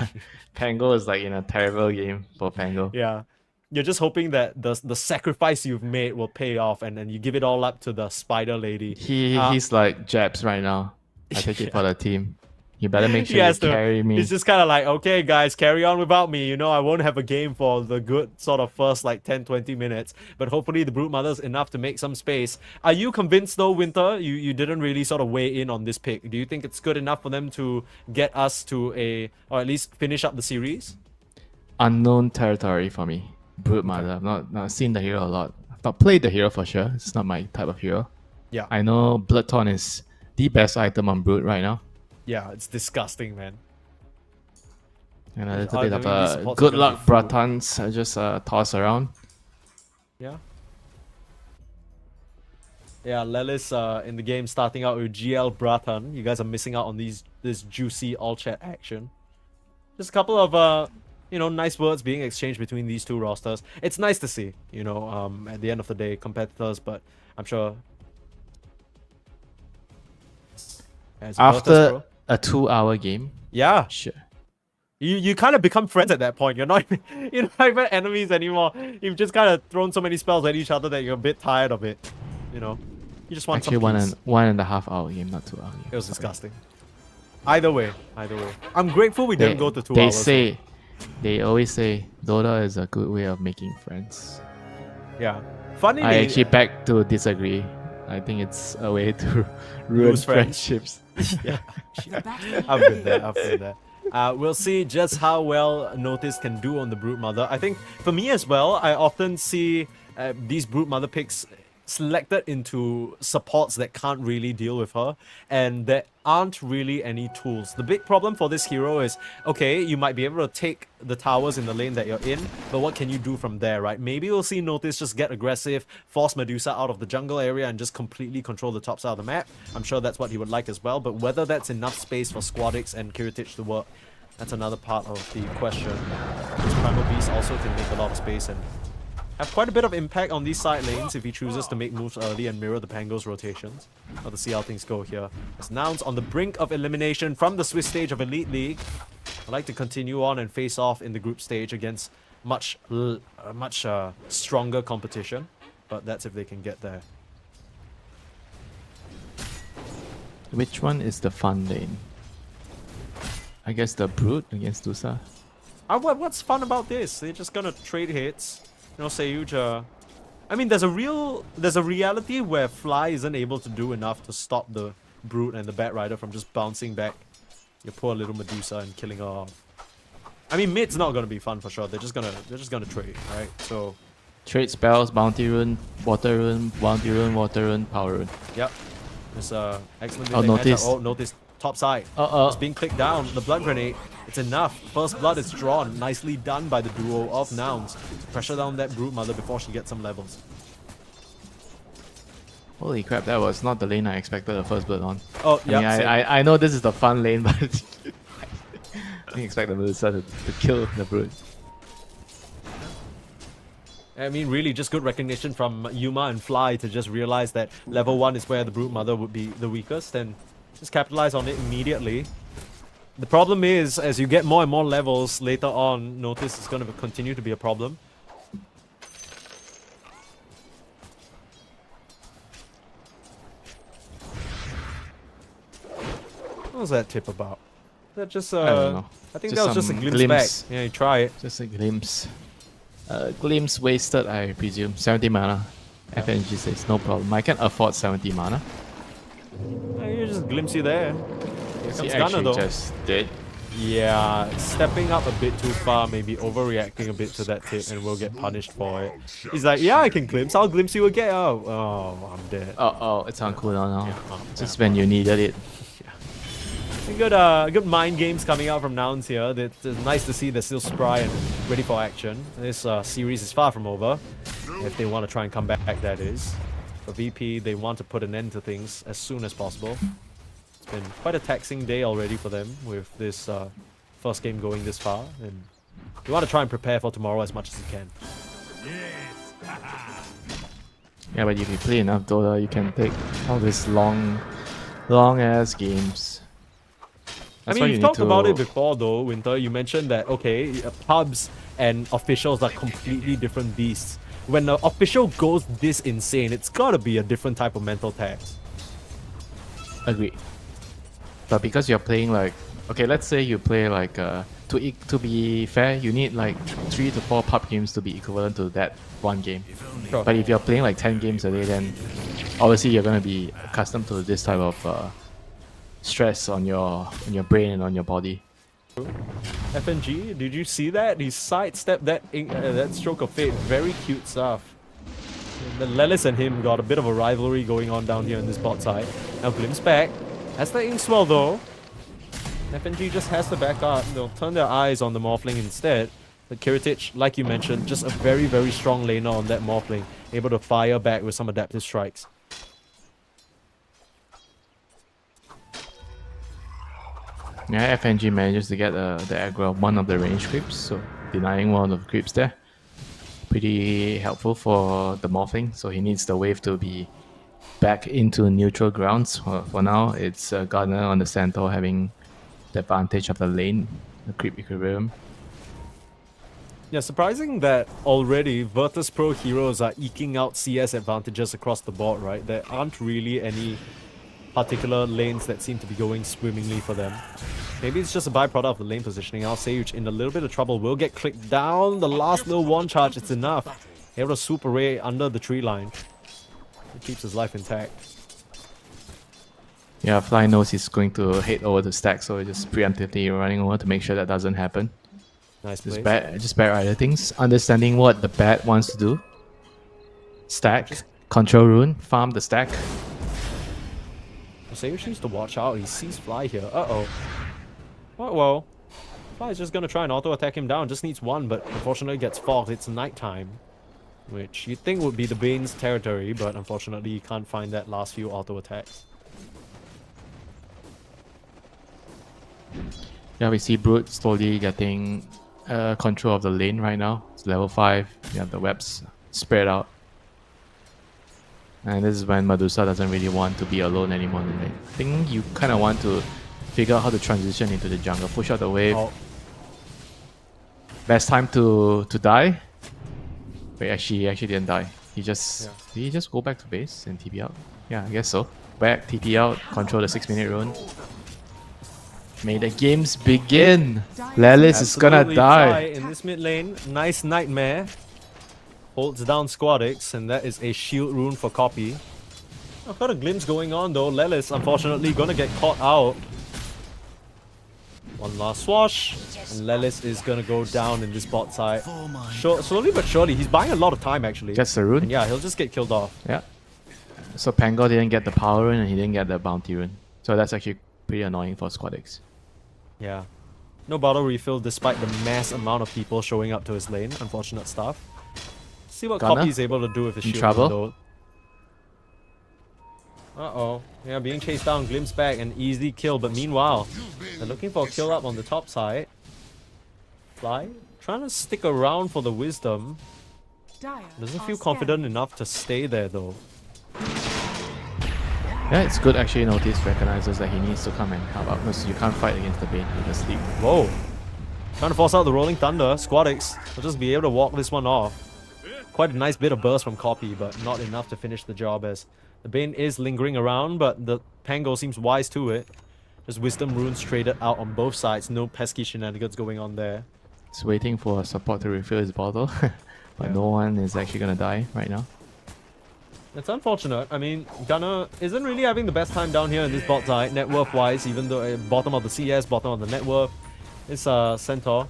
D: Pango is like in a terrible game for Pango.
A: Yeah. You're just hoping that the sacrifice you've made will pay off, and then you give it all up to the spider lady.
D: He's like Jabs right now. I take it for the team. You better make sure
A: He
D: you
A: has to
D: carry me.
A: He's just kind of like, okay, guys, carry on without me. I won't have a game for the good sort of first like 10-20 minutes. But hopefully the Brute Mother's enough to make some space. Are you convinced though, Winter? You didn't really sort of weigh in on this pick. Do you think it's good enough for them to get us to or at least finish up the series?
D: Unknown territory for me. Brute Mother. I've not seen the hero a lot. I've not played the hero for sure. It's not my type of hero.
A: Yeah.
D: I know Bloodthorn is the best item on Brute right now.
A: Yeah, it's disgusting, man.
D: And a little
A: I
D: bit of
A: really support
D: good
A: gonna
D: luck
A: be full.
D: Bratans. I just toss around.
A: Yeah. Yeah, Lelis in the game starting out with GL Bratan. You guys are missing out on this juicy all chat action. Just a couple of nice words being exchanged between these two rosters. It's nice to see, at the end of the day, competitors, but I'm sure as
D: After
A: Virtus.pro,
D: a 2-hour game,
A: yeah,
D: sure.
A: you kind of become friends at that point. You're not even enemies anymore. You've just kind of thrown so many spells at each other that you're a bit tired of it. You just want
D: Actually,
A: some peace.
D: 1.5 hour game, not 2 hour game.
A: It was
D: Sorry.
A: disgusting. Either way. I'm grateful we didn't go to 2 hours.
D: They always say Dota is a good way of making friends.
A: Yeah. Funny.
D: I actually beg to disagree. I think it's a way to ruin
A: Lose friends.
D: friendships.
A: Yeah.
C: Battle
A: I've been there. We'll see just how well Notice can do on the Brute Mother. I think for me as well, I often see these Brute Mother picks selected into supports that can't really deal with her, and there aren't really any tools. The big problem for this hero is, okay, you might be able to take the towers in the lane that you're in, but what can you do from there, right? Maybe we'll see Notice just get aggressive, force Medusa out of the jungle area, and just completely control the top side of the map. I'm sure that's what he would like as well, but whether that's enough space for Squadix and Kiritich to work, that's another part of the question. This Primal Beast also can make a lot of space and have quite a bit of impact on these side lanes if he chooses to make moves early and mirror the Pango's rotations. Well, to see how things go here. As Nouns on the brink of elimination from the Swiss stage of Elite League. I'd like to continue on and face off in the group stage against much stronger competition. But that's if they can get there.
D: Which one is the fun lane? I guess the Brute against Dusa.
A: What's fun about this? They're just gonna trade hits. You know, Seyuj, I mean, there's a reality where Fly isn't able to do enough to stop the Brute and the Bat Rider from just bouncing back your poor little Medusa and killing her off. I mean, mid's not gonna be fun for sure. They're just gonna trade, right? So
D: Trade spells, bounty rune, water rune, bounty rune, water rune, power rune.
A: yep, it's excellent.
D: Oh, notice.
A: Oh, notice top side. It's being clicked down. The blood grenade. It's enough. First blood is drawn. Nicely done by the duo of Nouns to pressure down that Brute Mother before she gets some levels.
D: Holy crap, that was not the lane I expected the first blood on.
A: Oh,
D: I mean,
A: yeah.
D: I know this is the fun lane, but I didn't expect the Medusa to kill the Brute.
A: I mean, really just good recognition from Yuma and Fly to just realize that level 1 is where the Brute Mother would be the weakest and just capitalize on it immediately. The problem is, as you get more and more levels later on, Notice is going to continue to be a problem. What was that tip about? That just
D: I don't know.
A: I think
D: Just
A: that was just a
D: some
A: glimpse,
D: glimpse.
A: back. Yeah, you try it.
D: Just a glimpse. Glimpse wasted, I presume. 70 mana. FNG says no problem. I can afford 70 mana.
A: Yeah, you just glimpse you there. Here
D: He
A: comes Gunner
D: actually
A: though.
D: just did.
A: Yeah, stepping up a bit too far, maybe overreacting a bit to that tip, and we'll get punished for it. He's like, yeah, I can glimpse. I'll glimpse you again. Oh, I'm dead.
D: Oh, it's on cooldown now.
A: Yeah,
D: Just when you needed it.
A: Good mind games coming out from Nouns here. It's nice to see they're still spry and ready for action. This series is far from over. If they want to try and come back, that is. For VP, they want to put an end to things as soon as possible. It's been quite a taxing day already for them with this first game going this far. And they want to try and prepare for tomorrow as much as they can.
D: Yeah, but if you play enough Dota, you can take all these long ass games.
A: I
D: That's why
A: mean,
D: you
A: you've
D: need
A: talked about it
D: to-
A: before though, Winter. You mentioned that, okay, pubs and officials are completely different beasts. When the official goes this insane, it's gotta be a different type of mental tax.
D: Agree. But because you're playing like, okay, let's say you play like to be fair, you need like 3 to 4 pub games to be equivalent to that one game.
A: Sure.
D: But if you're playing like 10 games a day, then obviously you're gonna be accustomed to this type of stress on your brain and on your body.
A: FNG, did you see that? He sidestepped that that stroke of fate. Very cute stuff. The Lelis and him got a bit of a rivalry going on down here in this bot side. Now Glimpse back. That's the Inkswell though. FNG just has to back up. They'll turn their eyes on the Morphling instead. But Kiritich, like you mentioned, just a very, very strong laner on that Morphling. Able to fire back with some adaptive strikes.
D: Yeah, FNG manages to get the aggro of one of the range creeps, so denying one of the creeps there. Pretty helpful for the Morphling, so he needs the wave to be back into neutral grounds. For now, it's Gardner on the center having the advantage of the lane, the creep equilibrium.
A: Yeah, surprising that already Virtus.pro heroes are eking out CS advantages across the board, right? There aren't really any particular lanes that seem to be going swimmingly for them. Maybe it's just a byproduct of the lane positioning. I'll say Seyuj in a little bit of trouble. Will get clicked down. The last little one charge, it's enough. Able to swoop away under the tree line. It keeps his life intact.
D: Yeah, Fly knows he's going to head over to stack, so he's just preemptively running over to make sure that doesn't happen.
A: Nice place.
D: Just bad rider things. Understanding what the bat wants to do. Stack. Control rune, farm the stack.
A: Sayush needs to watch out. He sees Fly here. Uh-oh. Well, Fly is just going to try and auto-attack him down. Just needs one, but unfortunately gets fogged. It's nighttime, which you'd think would be the Bane's territory, but unfortunately you can't find that last few auto-attacks.
D: Yeah, we see Brute slowly getting control of the lane right now. It's level 5. You have the webs spread out. And this is when Medusa doesn't really want to be alone anymore in the lane. I think you kind of want to figure out how to transition into the jungle. Push out the wave.
A: Oh.
D: Best time to die. Wait, he actually didn't die. He just did he just go back to base and TP out? Yeah, I guess so. Back, TP out, control the 6-minute rune. May the games begin. Lelis is gonna
A: Absolutely
D: die.
A: Fly in this mid lane. Nice nightmare. Holds down Squadix, and that is a shield rune for Copy. I've got a glimpse going on though. Lelis, unfortunately, gonna get caught out. One last swash, and Lelis is gonna go down in this bot side. Slowly but surely, he's buying a lot of time actually.
D: Gets the rune.
A: And yeah, he'll just get killed off.
D: Yeah. So Pango didn't get the power rune and he didn't get the bounty rune. So that's actually pretty annoying for Squadix.
A: Yeah. No bottle refill despite the mass amount of people showing up to his lane. Unfortunate stuff. See what
D: Gunner?
A: Copy is able to do with his
D: In
A: shield
D: trouble?
A: though. Uh-oh. Yeah, being chased down, glimpse back, and easy kill. But meanwhile, they're looking for a kill up on the top side. Fly, trying to stick around for the wisdom. Doesn't feel confident enough to stay there though.
D: Yeah, it's good actually. Notice recognizes that he needs to come and help out because you can't fight against the Bane with the sleep.
A: Whoa. Trying to force out the Rolling Thunder. Squadix will just be able to walk this one off. Quite a nice bit of burst from Copy, but not enough to finish the job as the Bane is lingering around, but the Pango seems wise to it. Just Wisdom runes traded out on both sides. No pesky shenanigans going on there.
D: It's waiting for support to refill his bottle, but no one is actually gonna die right now.
A: It's unfortunate. I mean, Gunner isn't really having the best time down here in this bot side, net worth wise, even though bottom of the CS, bottom of the net worth. It's Centaur.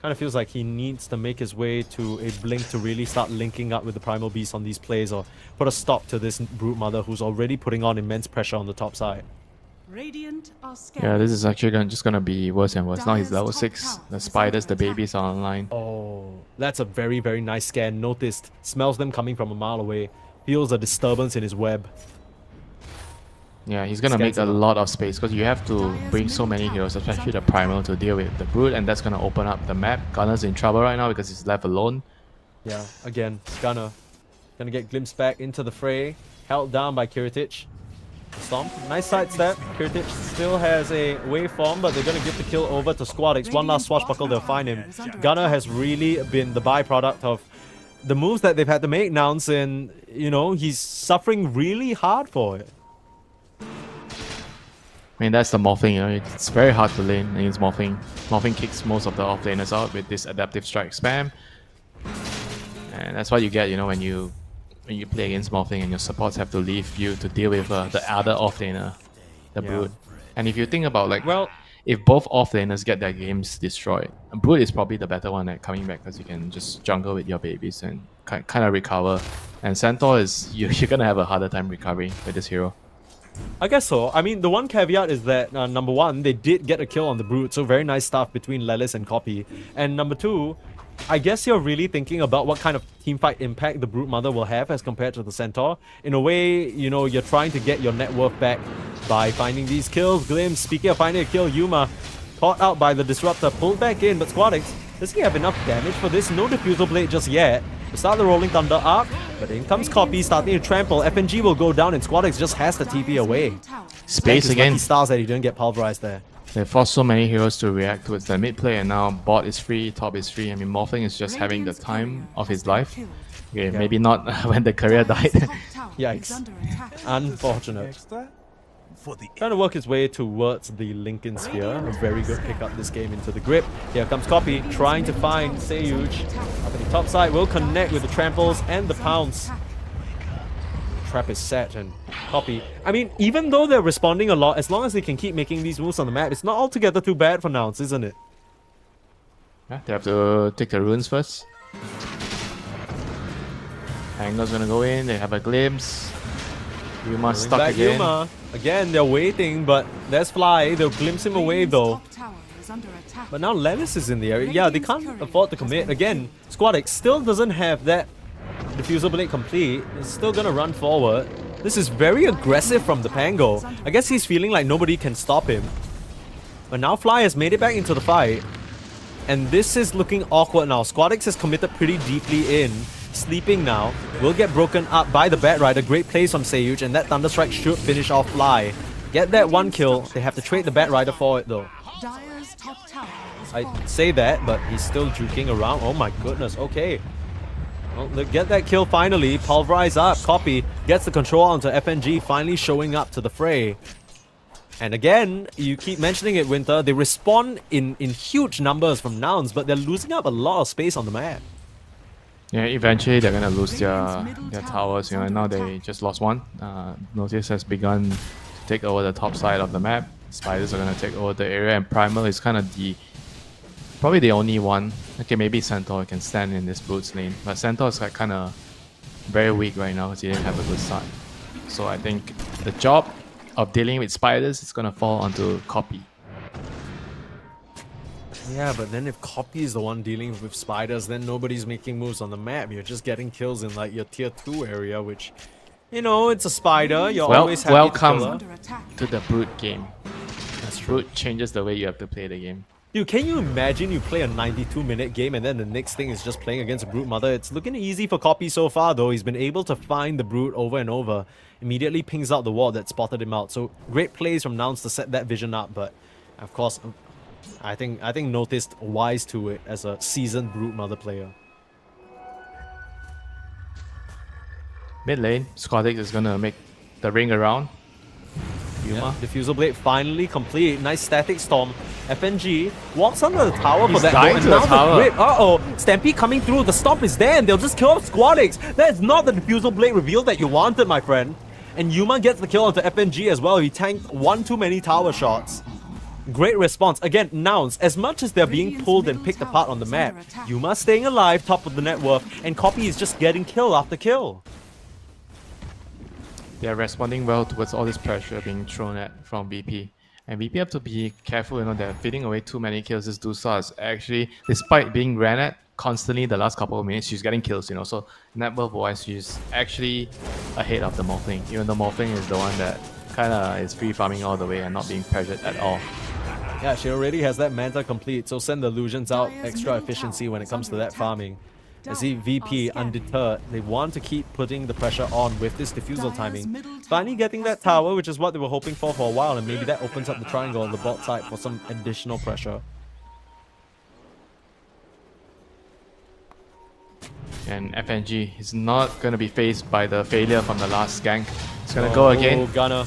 A: Kind of feels like he needs to make his way to a Blink to really start linking up with the Primal Beast on these plays or put a stop to this Brute Mother who's already putting on immense pressure on the top side.
C: Radiant are
D: Yeah, this is actually just gonna be worse and worse. Now he's level 6. The spiders, the babies are online.
A: Oh, that's a very, very nice scan. Noticed. Smells them coming from a mile away. Feels a disturbance in his web.
D: Yeah, he's gonna
A: Scans
D: make a
A: him up.
D: lot of space because you have to bring so many heroes, especially the Primal, to deal with the Brute, and that's gonna open up the map. Gunner's in trouble right now because he's left alone.
A: Yeah, again, Gunner. Gonna get glimpsed back into the fray. Held down by Kiritich. Stomp. Nice sidestep. Kiritich still has a waveform, but they're gonna give the kill over to Squadix. One last swashbuckle, they'll find him. Gunner has really been the byproduct of the moves that they've had to make, Nouns, and, you know, he's suffering really hard for it.
D: I mean, that's the morphing, you know, it's very hard to lane against morphing. Morphing kicks most of the offlaners out with this adaptive strike spam. And that's what you get, you know, when you play against morphing and your supports have to leave you to deal with the other offlaner, the
A: Yeah.
D: Brood. And if you think about, like,
A: Well,
D: if both offlaners get their games destroyed, Brood is probably the better one at coming back because you can just jungle with your babies and kind of recover. And Centaur is, you're gonna have a harder time recovering with this hero.
A: I guess so. I mean, the one caveat is that, number one, they did get a kill on the Brute, so very nice stuff between Lelis and Copy. And number two, I guess you're really thinking about what kind of teamfight impact the Brute Mother will have as compared to the Centaur. In a way, you know, you're trying to get your net worth back by finding these kills. Glimpse, speaking of finding a kill, Yuma caught out by the Disruptor, pulled back in, but Squadix, does he have enough damage for this? No Diffusal Blade just yet. To start the Rolling Thunder arc, but in comes Copy, starting to trample. FNG will go down and Squadix just has to TP away.
D: Space again.
A: Lucky stars that he didn't get pulverized there.
D: They forced so many heroes to react towards the mid play, and now bot is free, top is free. I mean, Morphling is just having the time of his life. Okay, maybe not when the career died.
A: Yikes. Unfortunate. Trying to work his way towards the Lincoln Sphere. A very good pick up this game into the grip. Here comes Copy, trying to find Seyuj. Up at the top side, will connect with the tramples and the pounce. Trap is set and Copy. I mean, even though they're responding a lot, as long as they can keep making these moves on the map, it's not altogether too bad for Nouns, isn't it?
D: Yeah, they have to take the runes first. Anger's gonna go in, they have a glimpse. Yuma
A: Bring
D: stuck
A: back
D: again.
A: Yuma. Again, they're waiting, but there's Fly. They'll glimpse him away
C: Radiant's
A: though.
C: top tower is under attack.
A: But now Lelis is in the area. Yeah, they can't afford to commit. Again, Squadix still doesn't have that Diffusal Blade complete. It's still gonna run forward. This is very aggressive from the Pango. I guess he's feeling like nobody can stop him. But now Fly has made it back into the fight. And this is looking awkward now. Squadix has committed pretty deeply in. Sleeping now. Will get broken up by the Bat Rider. Great plays from Seyuj, and that Thunderstrike should finish off Fly. Get that one kill. They have to trade the Bat Rider for it though.
C: Dire's top tower is
A: I
C: falling.
A: say that, but he's still juking around. Oh my goodness, okay. Well, they get that kill finally. Pulverize up. Copy gets the control onto FNG, finally showing up to the fray. And again, you keep mentioning it, Winter. They respawn in huge numbers from Nouns, but they're losing up a lot of space on the map.
D: Yeah, eventually they're gonna lose their towers. You know, now they just lost one. Notice has begun to take over the top side of the map. Spiders are gonna take over the area, and Primal is kind of probably the only one. Okay, maybe Centaur can stand in this Brutes lane, but Centaur is like kind of very weak right now because he didn't have a good start. So I think the job of dealing with Spiders is gonna fall onto Copy.
A: Yeah, but then if Copy is the one dealing with Spiders, then nobody's making moves on the map. You're just getting kills in like your tier 2 area, which, you know, it's a Spider. You're always happy
D: welcome.
A: to kill her.
C: Under attack.
D: To the Brute game.
A: That's true.
D: Brute changes the way you have to play the game.
A: Dude, can you imagine you play a 92-minute game and then the next thing is just playing against a Brute Mother? It's looking easy for Copy so far though. He's been able to find the Brute over and over. Immediately pings out the ward that spotted him out. So great plays from Nouns to set that vision up, but of course, I think noticed wise to it as a seasoned Brute Mother player.
D: Mid lane, Squadix is gonna make the ring around. Yuma.
A: Yeah, Diffusal Blade finally complete. Nice static storm. FNG walks under the tower for
D: He's
A: that
D: dying
A: goal,
D: to the tower.
A: grip. Uh-oh. Stampede coming through. The stomp is there and they'll just kill off Squadix. That is not the Diffusal Blade reveal that you wanted, my friend. And Yuma gets the kill onto FNG as well. He tanked one too many tower shots. Great response. Again, Nouns, as much as they're being pulled and picked apart on the map, Yuma staying alive, top of the net worth, and Copy is just getting kill after kill.
D: They're responding well towards all this pressure being thrown at from VP. And VP have to be careful, you know, they're feeding away too many kills. This Dusa is actually, despite being ran at constantly the last couple of minutes, she's getting kills, you know. So net worth wise, she's actually ahead of the Morphling. Even though Morphling is the one that kind of is free farming all the way and not being pressured at all.
A: Yeah, she already has that Manta complete, so send the illusions out, extra efficiency when it comes to that farming. I see VP undeterred. They want to keep putting the pressure on with this diffusal timing. Finally getting that tower, which is what they were hoping for a while, and maybe that opens up the triangle on the bot side for some additional pressure.
D: And FNG is not going to be faced by the failure from the last gank. It's going to go again.
A: Gunner.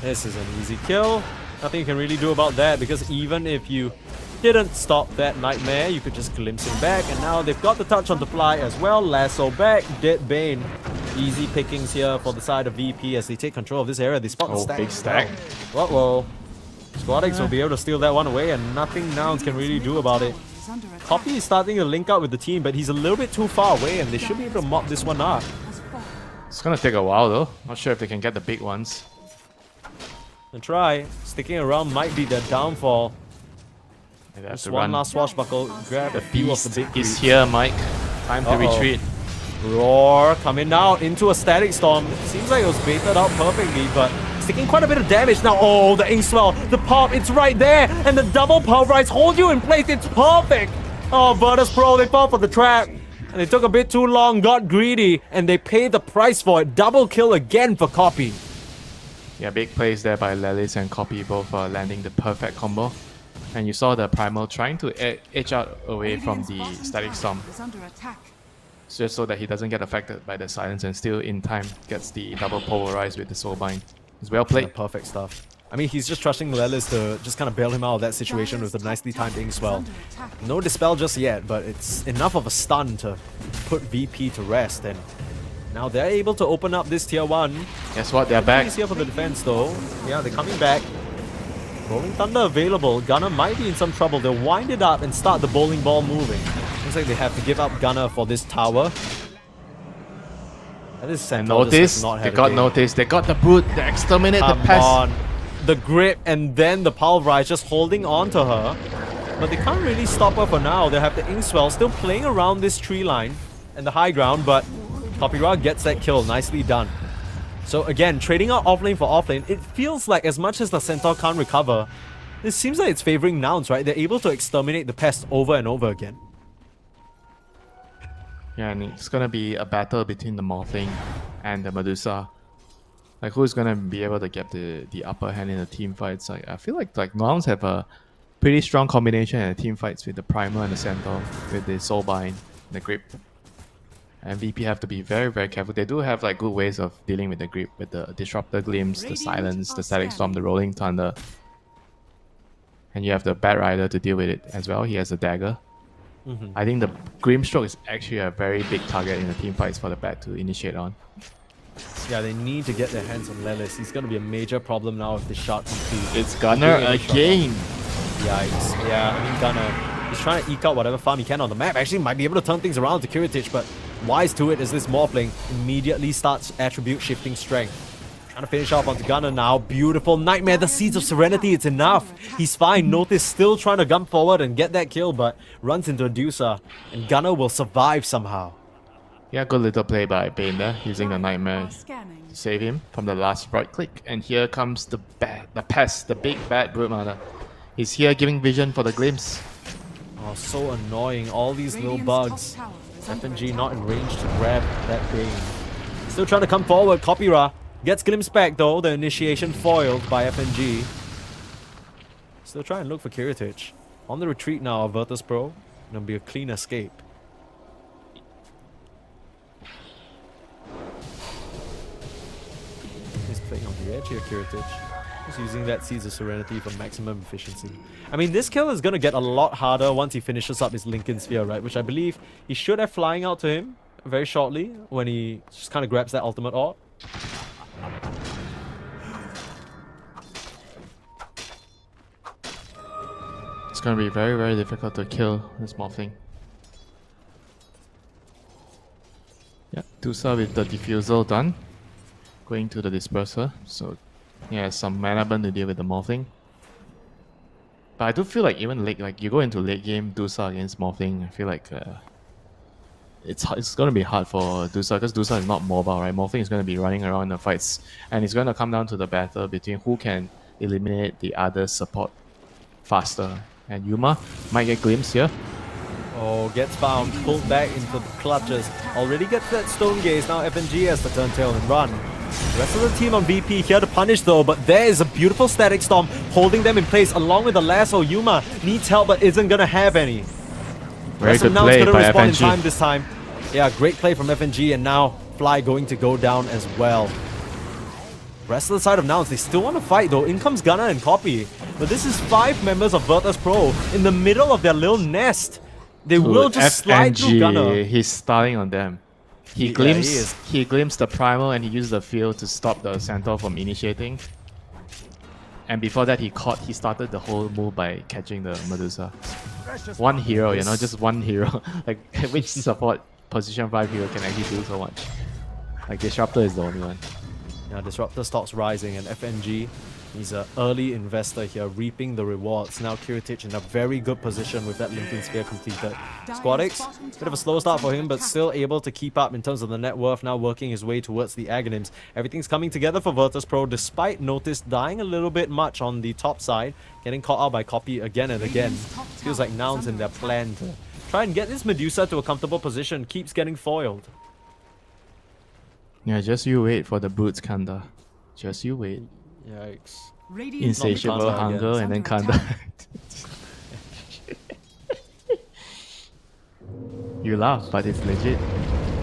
A: This is an easy kill. Nothing you can really do about that, because even if you didn't stop that Nightmare, you could just glimpse him back, and now they've got the touch on the fly as well. Lasso back, Dead Bane. Easy pickings here for the side of VP as they take control of this area. They spot the stack.
D: Big stack.
A: Uh-oh. Squadix will be able to steal that one away, and nothing Nouns can really do about it. Copy is starting to link up with the team, but he's a little bit too far away, and they should be able to mop this one up.
D: It's going to take a while though. Not sure if they can get the big ones.
A: And try. Sticking around might be their downfall.
D: They have
A: Just
D: to
A: one
D: run.
A: last swashbuckle, grab a few of the big
D: He's
A: creeps.
D: here, Mike. Time to
A: Uh-oh.
D: retreat.
A: Roar coming out into a static storm. Seems like it was baited out perfectly, but it's taking quite a bit of damage now. Oh, the ink swell, the pop, it's right there, and the double pulverize hold you in place. It's perfect. Oh, Virtus.pro, they fell for the trap, and they took a bit too long, got greedy, and they paid the price for it. Double kill again for Copy.
D: Yeah, big plays there by Lelis and Copy, both landing the perfect combo. And you saw the Primal trying to edge out away from the static storm, just so that he doesn't get affected by the silence, and still in time gets the double pulverize with the soulbind. It's well played.
A: Perfect stuff. I mean, he's just trusting Lelis to just kind of bail him out of that situation with a nicely timed ink swell. No dispel just yet, but it's enough of a stun to put VP to rest, and now they're able to open up this tier 1.
D: Guess what? They're back.
A: He's here for the defense though. Yeah, they're coming back. Rolling Thunder available. Gunner might be in some trouble. They'll wind it up and start the bowling ball moving. Looks like they have to give up Gunner for this tower. That is
D: And
A: Centaur just has
D: notice,
A: not
D: they
A: had a
D: got
A: game.
D: noticed. They got the brute. They exterminate the
A: Come
D: pest.
A: on. The grip and then the pulverize just holding on to her. But they can't really stop her for now. They have the Inkswell still playing around this tree line and the high ground, but Kopira gets that kill. Nicely done. So again, trading out offlane for offlane, it feels like as much as the Centaur can't recover, it seems like it's favoring Nouns, right? They're able to exterminate the pest over and over again.
D: Yeah, and it's gonna be a battle between the Morphling and the Medusa. Like, who's gonna be able to get the upper hand in the team fights? Like, I feel like Nouns have a pretty strong combination in the team fights with the Primer and the Centaur, with the Soulbind, the Grip. And VP have to be very, very careful. They do have like good ways of dealing with the Grip, with the Disruptor Glimpse, the Silence, the Static Storm, the Rolling Thunder. And you have the Bat Rider to deal with it as well. He has a Dagger. I think the Grimstroke is actually a very big target in the team fights for the Bat to initiate on.
A: Yeah, they need to get their hands on Lelis. He's going to be a major problem now if the shot complete.
D: It's Gunner again.
A: Yikes. Yeah, I mean, Gunner, he's trying to eke out whatever farm he can on the map. Actually, might be able to turn things around to Kiritich, but wise to it is this Morphling immediately starts attribute shifting strength. Trying to finish off onto Gunner now. Beautiful Nightmare, the Seeds of Serenity, it's enough. He's fine. Notice still trying to gun forward and get that kill, but runs into a Deucer, and Gunner will survive somehow.
D: Yeah, good little play by Bane there, using the Nightmare
C: Scanning.
D: to save him from the last right click. And here comes the pest, the big bad Broodmother. He's here giving vision for the glimpse.
A: Oh, so annoying. All these little
C: Radiant's
A: bugs.
C: top tower is under
A: FNG
C: attack.
A: not in range to grab that Bane. Still trying to come forward. Kopira gets glimpsed back though. The initiation foiled by FNG. Still trying to look for Kiritich. On the retreat now of Virtus.pro. Gonna be a clean escape. He's playing on the edge here, Kiritich. He's using that Seeds of Serenity for maximum efficiency. I mean, this kill is going to get a lot harder once he finishes up his Lincoln Sphere, right? Which I believe he should have flying out to him very shortly when he just kind of grabs that ultimate orb.
D: It's gonna be very, very difficult to kill this Morphling. Yeah, Tusa with the Diffusal done. Going to the Disperser, so he has some mana burn to deal with the Morphling. But I do feel like even late, like you go into late game Dusa against Morphling, I feel like it's gonna be hard for Dusa because Dusa is not mobile, right? Morphling is gonna be running around in the fights, and it's gonna come down to the battle between who can eliminate the other support faster. And Yuma might get glimpse here.
A: Oh, gets found, pulled back into the clutches. Already gets that Stone Gaze. Now FNG has to turn tail and run. The rest of the team on VP here to punish though, but there is a beautiful Static Storm holding them in place along with the lasso. Yuma needs help but isn't gonna have any.
D: Very good
A: Now
D: play
A: gonna
D: by
A: respond in
D: FNG.
A: time this time. Yeah, great play from FNG, and now Fly going to go down as well. Rest of the side of Nouns, they still want to fight though. In comes Gunner and Copy. But this is 5 members of Virtus.pro in the middle of their little nest. They will just slide through Gunner.
D: He's starting on them. He glimpsed the primal and he used the field to stop the Centaur from initiating. And before that, he started the whole move by catching the Medusa. One hero, you know, just one hero. Like, which support position 5 hero can actually do so much? Like, Disruptor is the only one.
A: Yeah, Disruptor stops rising, and FNG, he's an early investor here, reaping the rewards. Now Kiritich in a very good position with that Lincoln Sphere completed. Squadix, bit of a slow start for him, but still able to keep up in terms of the net worth, now working his way towards the Aghanims. Everything's coming together for Virtus.pro, despite Notice dying a little bit much on the top side, getting caught out by Copy again and again. Feels like Nouns in their plan to try and get this Medusa to a comfortable position, keeps getting foiled.
D: Yeah, just you wait for the brutes, Kanda. Just you wait.
A: Yikes.
C: Radiant's
D: Insatiable
A: Kanda
D: hunger
A: again.
D: and then
C: Under
D: Kanda. You laugh, but it's legit.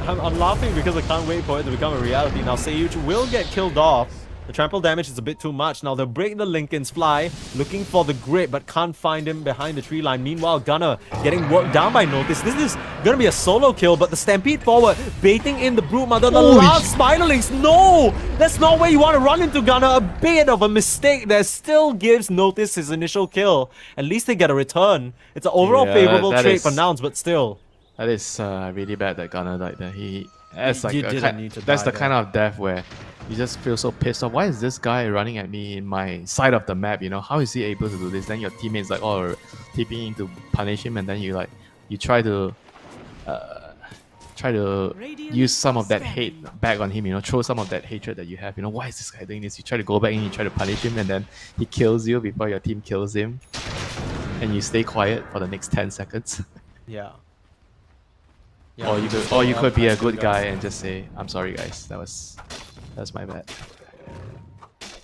A: I'm laughing because I can't wait for it to become a reality. Now Seyuch will get killed off. The trample damage is a bit too much. Now they'll break the Lincoln's Fly, looking for the grip, but can't find him behind the tree line. Meanwhile, Gunner getting worked down by Notice. This is gonna be a solo kill, but the Stampede forward, baiting in the Broodmother. The last Spiderlings, no! That's not where you want to run into, Gunner. A bit of a mistake there. Still gives Notice his initial kill. At least they get a return. It's an overall
D: Yeah,
A: favorable
D: that
A: trade
D: is-
A: for Nouns, but still.
D: That is really bad that Gunner died there. That's like
A: You
D: a
A: didn't need to
D: that's
A: die
D: the kind of death where you just feel so pissed off. Why is this guy running at me in my side of the map? You know, how is he able to do this? Then your teammates like, oh, TPing in to punish him, and then you try to use some of that hate back on him, you know, throw some of that hatred that you have, you know, why is this guy doing this? You try to go back and you try to punish him, and then he kills you before your team kills him, and you stay quiet for the next 10 seconds.
A: Yeah.
D: Or you could be a good guy and just say, I'm sorry guys, that's my bad.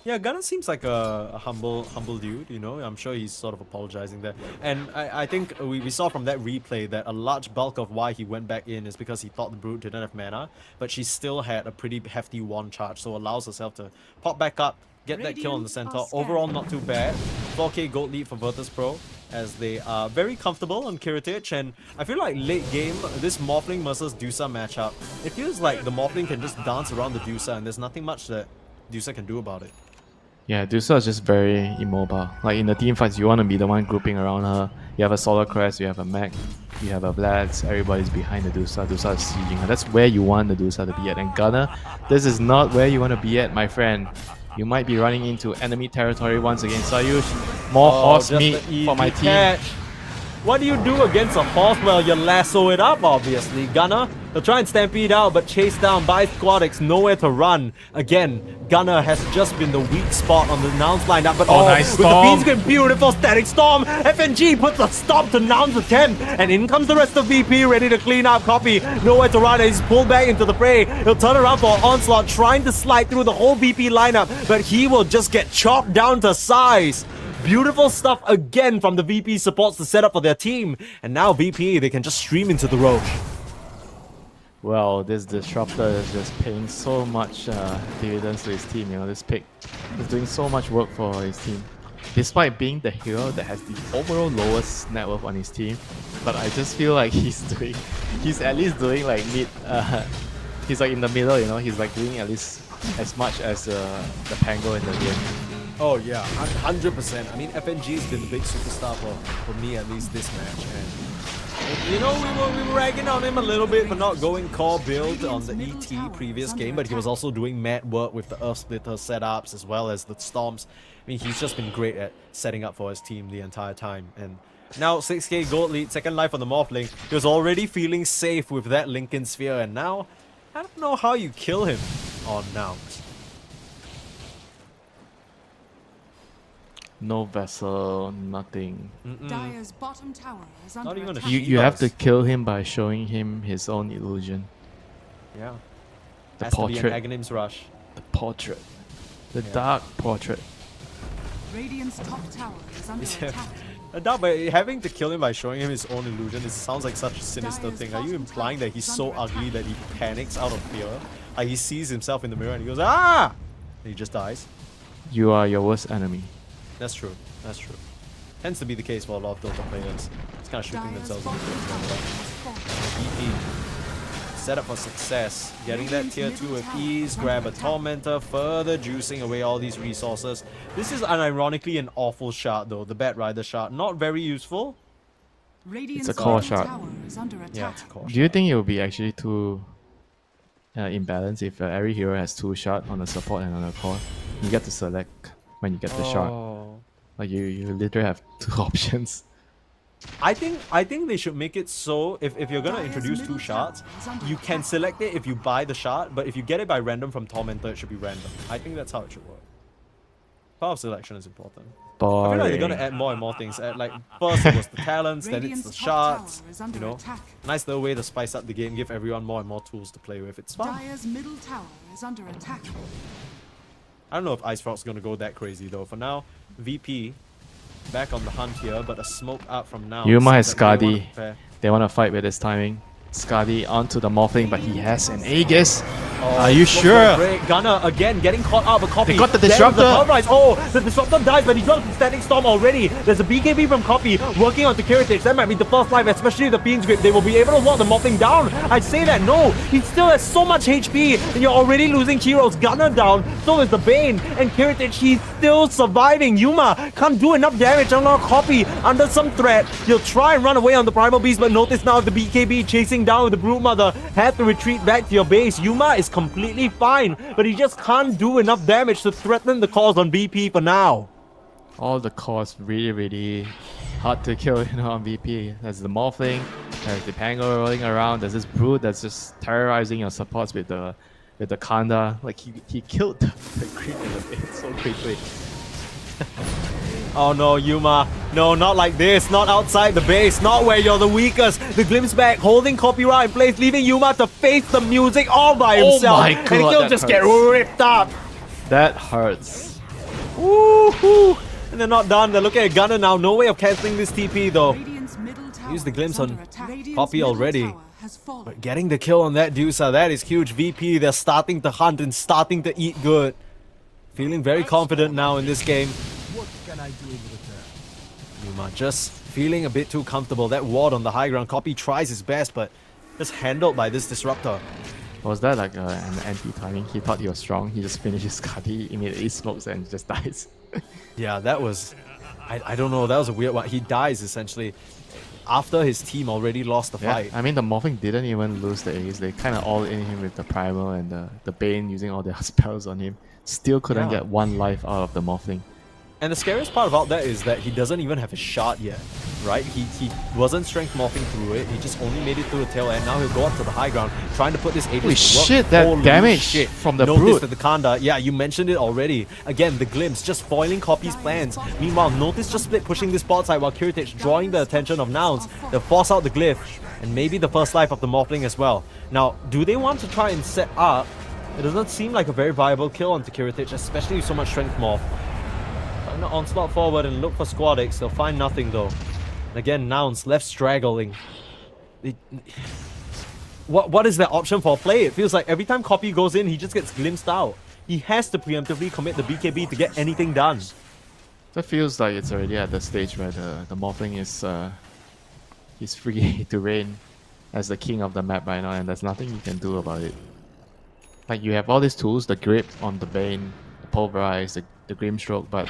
A: Yeah, Gunnar seems like a humble dude, you know. I'm sure he's sort of apologizing there. And I think we saw from that replay that a large bulk of why he went back in is because he thought the Brute didn't have mana, but she still had a pretty hefty wand charge, so allows herself to pop back up, get that kill on the centaur. Overall, not too bad. 4k gold lead for Virtus.pro, as they are very comfortable on Kiritich, and I feel like late game, this Morphling versus Dusa matchup, it feels like the Morphling can just dance around the Dusa, and there's nothing much that Dusa can do about it.
D: Yeah, Dusa is just very immobile. Like in the team fights, you want to be the one grouping around her. You have a Solar Crest, you have a Mech, you have a Vlads, everybody's behind the Dusa. Dusa is sieging her. That's where you want the Dusa to be at. And Gunnar, this is not where you want to be at, my friend. You might be running into enemy territory once again. Sayush, more horse
A: just
D: meat
A: an easy
D: for my team.
A: catch. What do you do against a horse? Well, you lasso it up, obviously. Gunnar, he'll try and stampede out, but chased down by Squadix, nowhere to run. Again, Gunnar has just been the weak spot on the Nouns lineup, but
D: nice
A: with the
D: storm.
A: Beanskin, beautiful static storm. FNG puts a stop to Nouns' attempt, and in comes the rest of VP, ready to clean up. Copy, nowhere to run, he's pulled back into the fray. He'll turn around for an onslaught, trying to slide through the whole VP lineup, but he will just get chopped down to size. Beautiful stuff again from the VP supports to set up for their team. And now VP, they can just stream into the Roche.
D: Well, this Disruptor is just paying so much dividends to his team. You know, this pick is doing so much work for his team. Despite being the hero that has the overall lowest net worth on his team, but I just feel like he's at least doing like he's like in the middle, you know, he's like doing at least as much as the Pango in the game.
A: Oh yeah, 100%. I mean, FNG's been the big superstar for me at least this match. And you know, we were ragging on him a little bit for not going core build on the ET previous game, but he was also doing mad work with the Earth Splitter setups as well as the Storms. I mean, he's just been great at setting up for his team the entire time. And now 6k gold lead, second life on the Morphling. He was already feeling safe with that Lincoln Sphere, and now I don't know how you kill him on Nouns.
D: No vessel, nothing.
C: Dire's bottom tower is
A: Not
C: under
A: even a
C: attack.
D: You have to kill him by showing him his own illusion.
A: Yeah.
D: The
A: Has to be
D: portrait.
A: an Aghanim's Rush.
D: The portrait. The
A: Yeah.
D: dark portrait.
C: Radiant's top tower is under
A: Yeah.
C: attack.
A: Doubt, but having to kill him by showing him his own illusion, it sounds like such a sinister thing. Are you implying that he's so ugly that he panics out of fear? Like he sees himself in the mirror and he goes, ah! And he just dies.
D: You are your worst enemy.
A: That's true. That's true. Tends to be the case for a lot of Dota players. It's kind of shooting
C: Dire's
A: themselves in the
C: bottom
A: foot.
C: tower has fallen.
A: VP. Set up for success. Getting that tier 2 with ease. Grab a Tormentor. Further juicing away all these resources. This is unironically an awful shard though. The Bat Rider shard. Not very useful.
C: Radiant's
D: It's a core
C: bottom
D: shard.
C: tower is under
A: Yeah,
C: attack.
A: it's a core
D: Do you
A: shard.
D: think it will be actually too imbalanced if every hero has 2 shot on the support and on the core? You get to select when you get the shot.
A: Oh.
D: Like you literally have 2 options.
A: I think they should make it so if you're gonna
C: Dire's
A: introduce 2
C: middle
A: shards,
C: tower is under
A: you can
C: attack.
A: select it if you buy the shard, but if you get it by random from Tormentor, it should be random. I think that's how it should work. Power of selection is important. I feel like they're gonna
D: Boring.
A: add more and more things. Like first it was the talents, then it's
C: Radiant's
A: the
C: top
A: shards.
C: tower is under
A: You know,
C: attack.
A: nice little way to spice up the game, give everyone more and more tools to play with. It's fun.
C: Dire's middle tower is under attack.
A: I don't know if Ice Frog's gonna go that crazy though. For now, VP back on the hunt here, but a smoke out from now.
D: Yuma has
A: seems like they wanna
D: Skadi.
A: prepare.
D: They want to fight with his timing. Skadi onto the Morphling, but he has an Aegis.
B: Are you
A: Looks for a
B: sure?
A: break. Gunner again getting caught out, but Copy.
B: They got the
A: There's
B: disruptor.
A: power rise. Oh, the disruptor dies, but he got the standing storm already. There's a BKB from Copy working on Securitage. That might be the first life, especially the Fiend's Grip. They will be able to walk the Mopping down. I'd say that no, he still has so much HP, and you're already losing heroes. Gunner down, so is the Bane, and Securitage, he's still surviving. Yuma can't do enough damage. I'm not Copy under some threat. He'll try and run away on the Primal Beast, but notice now the BKB chasing down with the Broodmother. Have to retreat back to your base. Yuma is completely fine, but he just can't do enough damage to threaten the cause on BP for now.
D: All the cores really hard to kill, on VP. There's the Morphling, there's the Pango rolling around, there's this Brood that's just terrorizing your supports with the Kanda. Like he killed the creep in the base so quickly.
A: Oh no, Yuma. No, not like this. Not outside the base. Not where you're the weakest. The Glimpse back, holding copyright in place, leaving Yuma to face the music all by himself.
D: my God,
A: and he'll
D: that
A: just get
D: hurts.
A: ripped up.
D: That hurts.
A: Woohoo! And they're not done. They're looking at Gunner now. No way of cancelling this TP though.
C: Radiant's middle tower
A: Use the glimpse
C: is under
A: on
C: attack. Radiant's
A: Copy
C: middle
A: already.
C: tower has fallen.
A: But getting the kill on that Deucer, that is huge. VP, they're starting to hunt and starting to eat good. Feeling very confident now in this game.
F: What can I do in return?
A: Yuma just feeling a bit too comfortable. That ward on the high ground. Copy tries his best, but just handled by this Disruptor.
D: Was that like an anti-timing? He thought he was strong. He just finished his cut. He immediately smokes and just dies.
A: Yeah, that was... I don't know, that was a weird one. He dies essentially after his team already lost the fight.
D: I mean, the Morphing didn't even lose the Ace. They kind of all in him with the Primal and the Bane using all their spells on him. Still couldn't
A: Yeah.
D: get one life out of the Morphling.
A: And the scariest part about that is that he doesn't even have a shot yet, right? He wasn't strength morphing through it. He just only made it through the tail end. Now he'll go up to the high ground, trying to put this Aegis
D: Holy
A: to work.
D: shit, that
A: Holy
D: damage
A: shit.
D: from the
A: Notice
D: Brood.
A: that the Kanda, yeah, you mentioned it already. Again, the Glimpse just foiling Copy's plans. Meanwhile, Notice just split pushing this bot side while Kiritich drawing the attention of Nouns. They'll force out the Glyph and maybe the first life of the Morphling as well. Now, do they want to try and set up? It doesn't seem like a very viable kill onto Kiritich, especially with so much strength morph. Trying to onslaught forward and look for Squad X. They'll find nothing though. And again, Nouns left straggling. What is their option for play? It feels like every time Copy goes in, he just gets glimpsed out. He has to preemptively commit the BKB to get anything done.
D: That feels like it's already at the stage where the Morphling is he's free to reign as the king of the map right now, and there's nothing you can do about it. Like, you have all these tools, the grip on the Bane, the Pulverize, the Grimstroke, but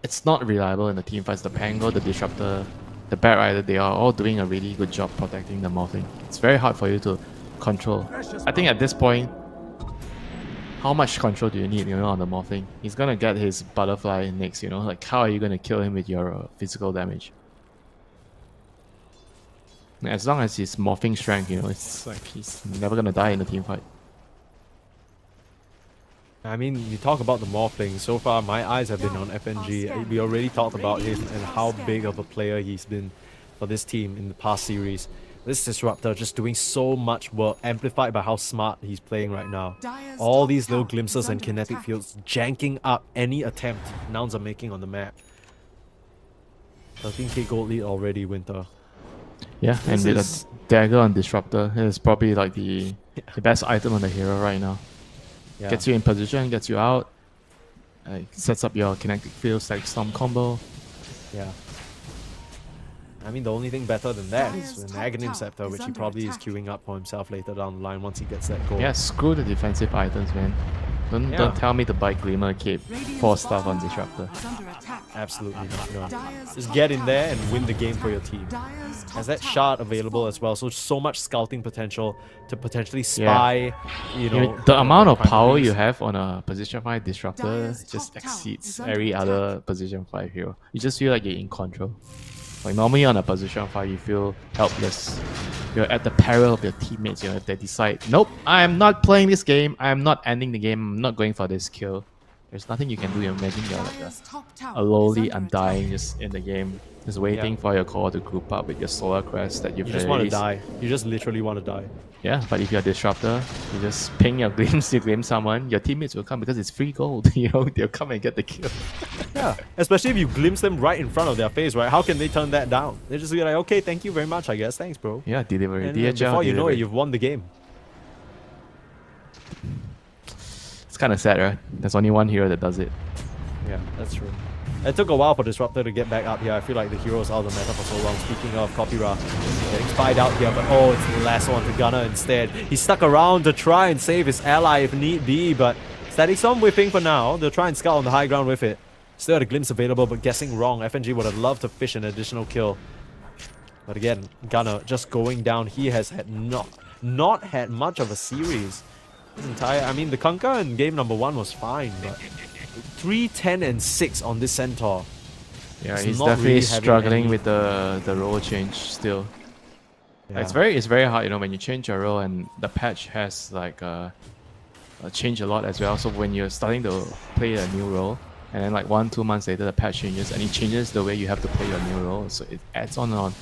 D: it's not reliable in the team fights. The Pango, the Disruptor, the Bat Rider, they are all doing a really good job protecting the Morphling. It's very hard for you to control. I think at this point, how much control do you need, on the Morphling? He's gonna get his Butterfly next, like how are you gonna kill him with your physical damage? As long as he's Morphing strength, it's like he's never gonna die in a team fight.
A: I mean, you talk about the Morphling. So far, my eyes have been on FNG. We already talked about him and how big of a player he's been for this team in the past series. This Disruptor just doing so much work, amplified by how smart he's playing right now. All these little glimpses and kinetic fields janking up any attempt Nouns are making on the map. 13k gold lead already, Winter.
D: Yeah, and
A: This
D: with
A: is-
D: a dagger on Disruptor, it's probably like the best item on the hero right now.
A: Yeah.
D: Gets you in position, gets you out, sets up your kinetic field, stack storm combo.
A: Yeah. I mean, the only thing better than that is an Aghanim Scepter, which he probably is queuing up for himself later down the line once he gets that goal.
D: Yeah, screw the defensive items, man. Don't tell me to buy Glimmer Cape for stuff on Disruptor.
C: Is under attack.
A: Absolutely not, no. Just get in there and win the game for your team.
C: Dyer's top
A: Has that
C: tower
A: shard
C: has
A: available
C: fallen.
A: as well, so much scouting potential to potentially spy,
D: The amount of
A: primary
D: power
A: base.
D: you have on a position 5 Disruptor
C: Dyer's
D: just
C: top tower
D: exceeds
C: is under
D: every
C: attack.
D: other position 5 hero. You just feel like you're in control. Like normally on a position 5 you feel helpless. You're at the peril of your teammates, if they decide, nope, I am not playing this game, I am not ending the game, I'm not going for this kill. There's nothing you can do. Imagine you're like
C: Dyer's top tower
D: a
C: is
D: lowly
C: under
D: undying
C: attack.
D: just in the game, just waiting for your core to group up with your solar crest that you've
A: You just want to
D: released.
A: die. You just literally want to die.
D: Yeah, but if you're a Disruptor, you just ping your glimpse, you glimpse someone, your teammates will come because it's free gold, they'll come and get the kill.
A: Yeah. Especially if you glimpse them right in front of their face, right? How can they turn that down? They're just be like, okay, thank you very much, I guess. Thanks, bro.
D: Yeah, delivery.
A: And
D: DHL
A: before you know it,
D: delivery.
A: you've won the game.
D: kind of sad, right? There's only one hero that does it.
A: Yeah, that's true. It took a while for Disruptor to get back up here. I feel like the heroes out of the meta for so long. Speaking of Kopira, getting spied out here, but oh, it's the last one to Gunner instead. He stuck around to try and save his ally if need be, but Static Storm whipping for now. They'll try and scout on the high ground with it. Still had a glimpse available, but guessing wrong. FNG would have loved to fish an additional kill. But again, Gunner just going down. He has had not had much of a series. His entire, I mean, the Kunkka in game number 1 was fine, but 3, 10, and 6 on this Centaur.
D: Yeah,
A: It's
D: he's
A: not
D: definitely
A: really having
D: struggling
A: any-
D: with the role change still.
A: Yeah.
D: It's very hard, you know, when you change your role, and the patch has like changed a lot as well. So when you're starting to play a new role, and then like 1-2 months later the patch changes, and it changes the way you have to play your new role. So it adds on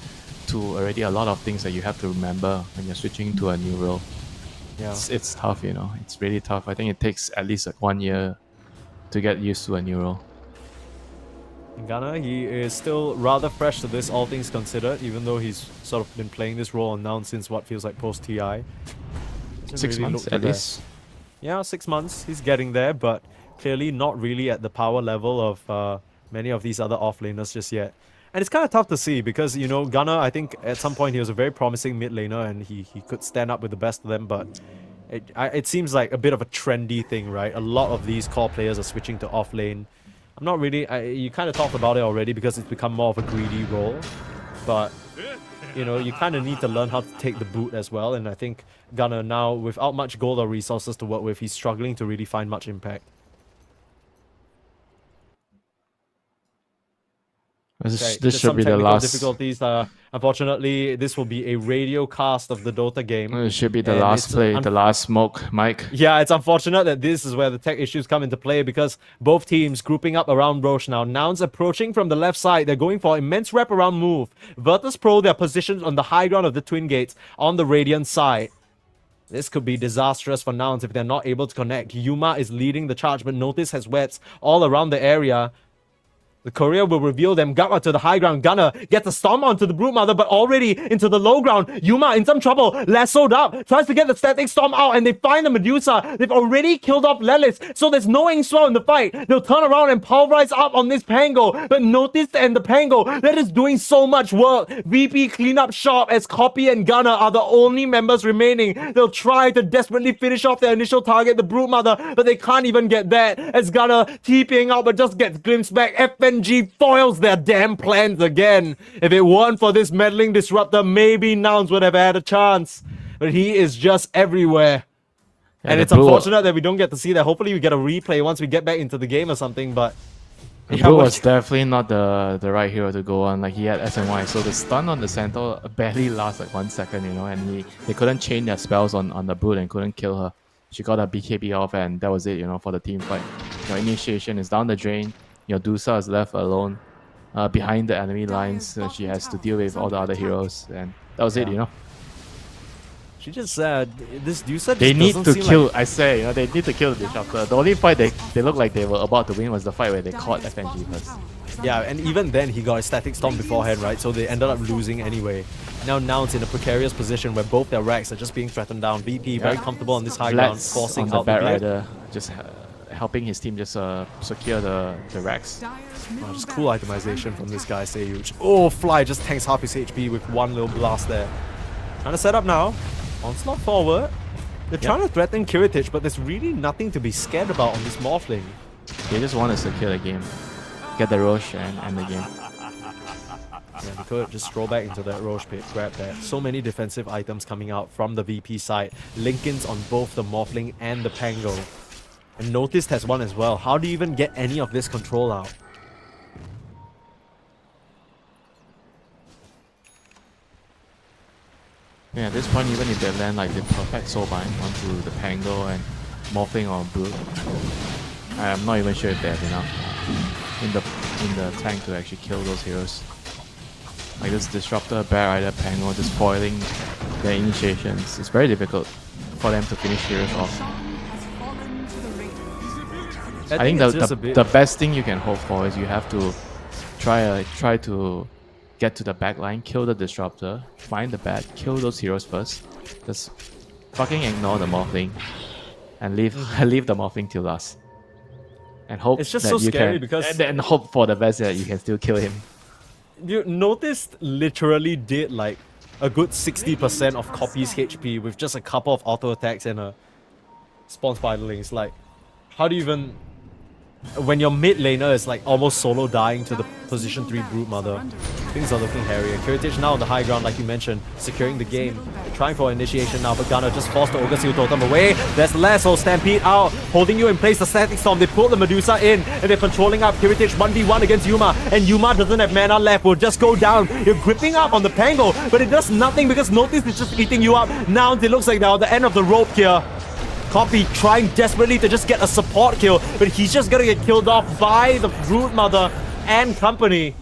D: to already a lot of things that you have to remember when you're switching to a new role.
A: Yeah.
D: It's tough, you know. It's really tough. I think it takes at least like 1 year to get used to a new role.
A: Gunner, he is still rather fresh to this, all things considered, even though he's sort of been playing this role on Nouns since what feels like post-TI. Doesn't
D: 6
A: really
D: months
A: look
D: at
A: the
D: least.
A: best. Yeah, 6 months. He's getting there, but clearly not really at the power level of many of these other offlaners just yet. And it's kind of tough to see because, you know, Gunner, I think at some point he was a very promising mid laner and he could stand up with the best of them, but it seems like a bit of a trendy thing, right? A lot of these core players are switching to offlane. I'm not really... you kind of talked about it already because it's become more of a greedy role. But, you know, you kind of need to learn how to take the boot as well. And I think Gunner now, without much gold or resources to work with, he's struggling to really find much impact.
D: This
A: Just
D: should
A: some
D: be the
A: technical
D: last.
A: difficulties. Unfortunately, this will be a radio cast of the Dota game.
D: It should be the
A: And
D: last
A: it's
D: play, the last smoke, Mike.
A: Yeah, it's unfortunate that this is where the tech issues come into play because both teams grouping up around Roche now. Nouns approaching from the left side. They're going for immense wraparound move. Virtus.pro, they're positioned on the high ground of the Twin Gates on the Radiant side. This could be disastrous for Nouns if they're not able to connect. Yuma is leading the charge, but Notice has webs all around the area. The courier will reveal them. Gamma to the high ground. Gunner gets a storm onto the Broodmother, but already into the low ground. Yuma in some trouble. Lassoed up. Tries to get the static storm out, and they find the Medusa. They've already killed off Lelis, so there's no Ingswell in the fight. They'll turn around and pulverize up on this Pango. But Notice and the Pango, that is doing so much work. VP clean up shop as Copy and Gunner are the only members remaining. They'll try to desperately finish off their initial target, the Broodmother, but they can't even get that. As Gunner TPing out, but just gets glimpsed back. FNG foils their damn plans again. If it weren't for this meddling disruptor, maybe Nouns would have had a chance. But he is just everywhere.
D: Yeah,
A: And
D: the
A: it's
D: blue-
A: unfortunate that we don't get to see that. Hopefully we get a replay once we get back into the game or something, but...
D: The
A: Yeah,
D: Blue
A: what-
D: was definitely not the right hero to go on. Like, he had SNY, so the stun on the Centaur barely lasts like 1 second, you know, and they couldn't chain their spells on the Brood and couldn't kill her. She got a BKB off, and that was it, you know, for the team fight. Your initiation is down the drain. Your Dusa is left alone behind the enemy lines, so she has to deal with all the other heroes, and that was it, you know.
A: She just said, this Dusa
D: They
A: just
D: need
A: doesn't
D: to
A: seem
D: kill,
A: like...
D: I say, you know, they need to kill the Disruptor. The only fight they looked like they were about to win was the fight where they caught FNG first.
A: Yeah, and even then he got a static storm beforehand, right? So they ended up losing anyway. Now Nouns in a precarious position where both their racks are just being threatened down. VP very comfortable on this high ground,
D: Let's
A: forcing
D: on the
A: out the
D: Bat
A: blade.
D: Rider, just helping his team just secure the racks.
A: Oh, just cool itemization from this guy, Sayuj. Oh, Fly just tanks half his HP with one little blast there. Trying to set up now. Onslaught forward. They're trying to threaten Kiritich, but there's really nothing to be scared about on this Morphling.
D: They just want to secure the game, get the Roche and end the game.
A: Yeah, they could just stroll back into that Roche pit, grab that. So many defensive items coming out from the VP side. Linkins on both the Morphling and the Pango. And Noticed has one as well. How do you even get any of this control out?
D: Yeah, at this point, even if they land like the perfect soulbind onto the Pango and Morphling or Brood, I'm not even sure if they have enough in the tank to actually kill those heroes. Like this Disruptor, Bear Rider, Pango just foiling their initiations. It's very difficult for them to finish heroes off. I think
A: it's just a bit...
D: the best thing you can hope for is you have to try to get to the back line, kill the Disruptor, find the bat, kill those heroes first. Just fucking ignore the Morphling. and leave leave the morphing till last. And hope
A: It's just
D: that
A: so
D: you
A: scary
D: can,
A: because-
D: and then hope for the best that you can still kill him.
A: You noticed literally did like a good 60% of Copy's HP with just a couple of auto attacks and a spawn spiderlings. Like, how do you even... When your mid laner is like almost solo dying to the position 3 Brute Mother, things are looking hairy. And Kiritich now on the high ground, like you mentioned, securing the game. Trying for initiation now, but Gunner just forced the Ogre Seal Totem away. There's Lasso, Stampede out, holding you in place. The Static Storm, they pull the Medusa in, and they're controlling up Kiritich 1v1 against Yuma. And Yuma doesn't have mana left, will just go down. You're gripping up on the Pango, but it does nothing because Notice is just eating you up. Now it looks like they're at the end of the rope here. Copy trying desperately to just get a support kill, but he's just gonna get killed off by the Brood Mother and company.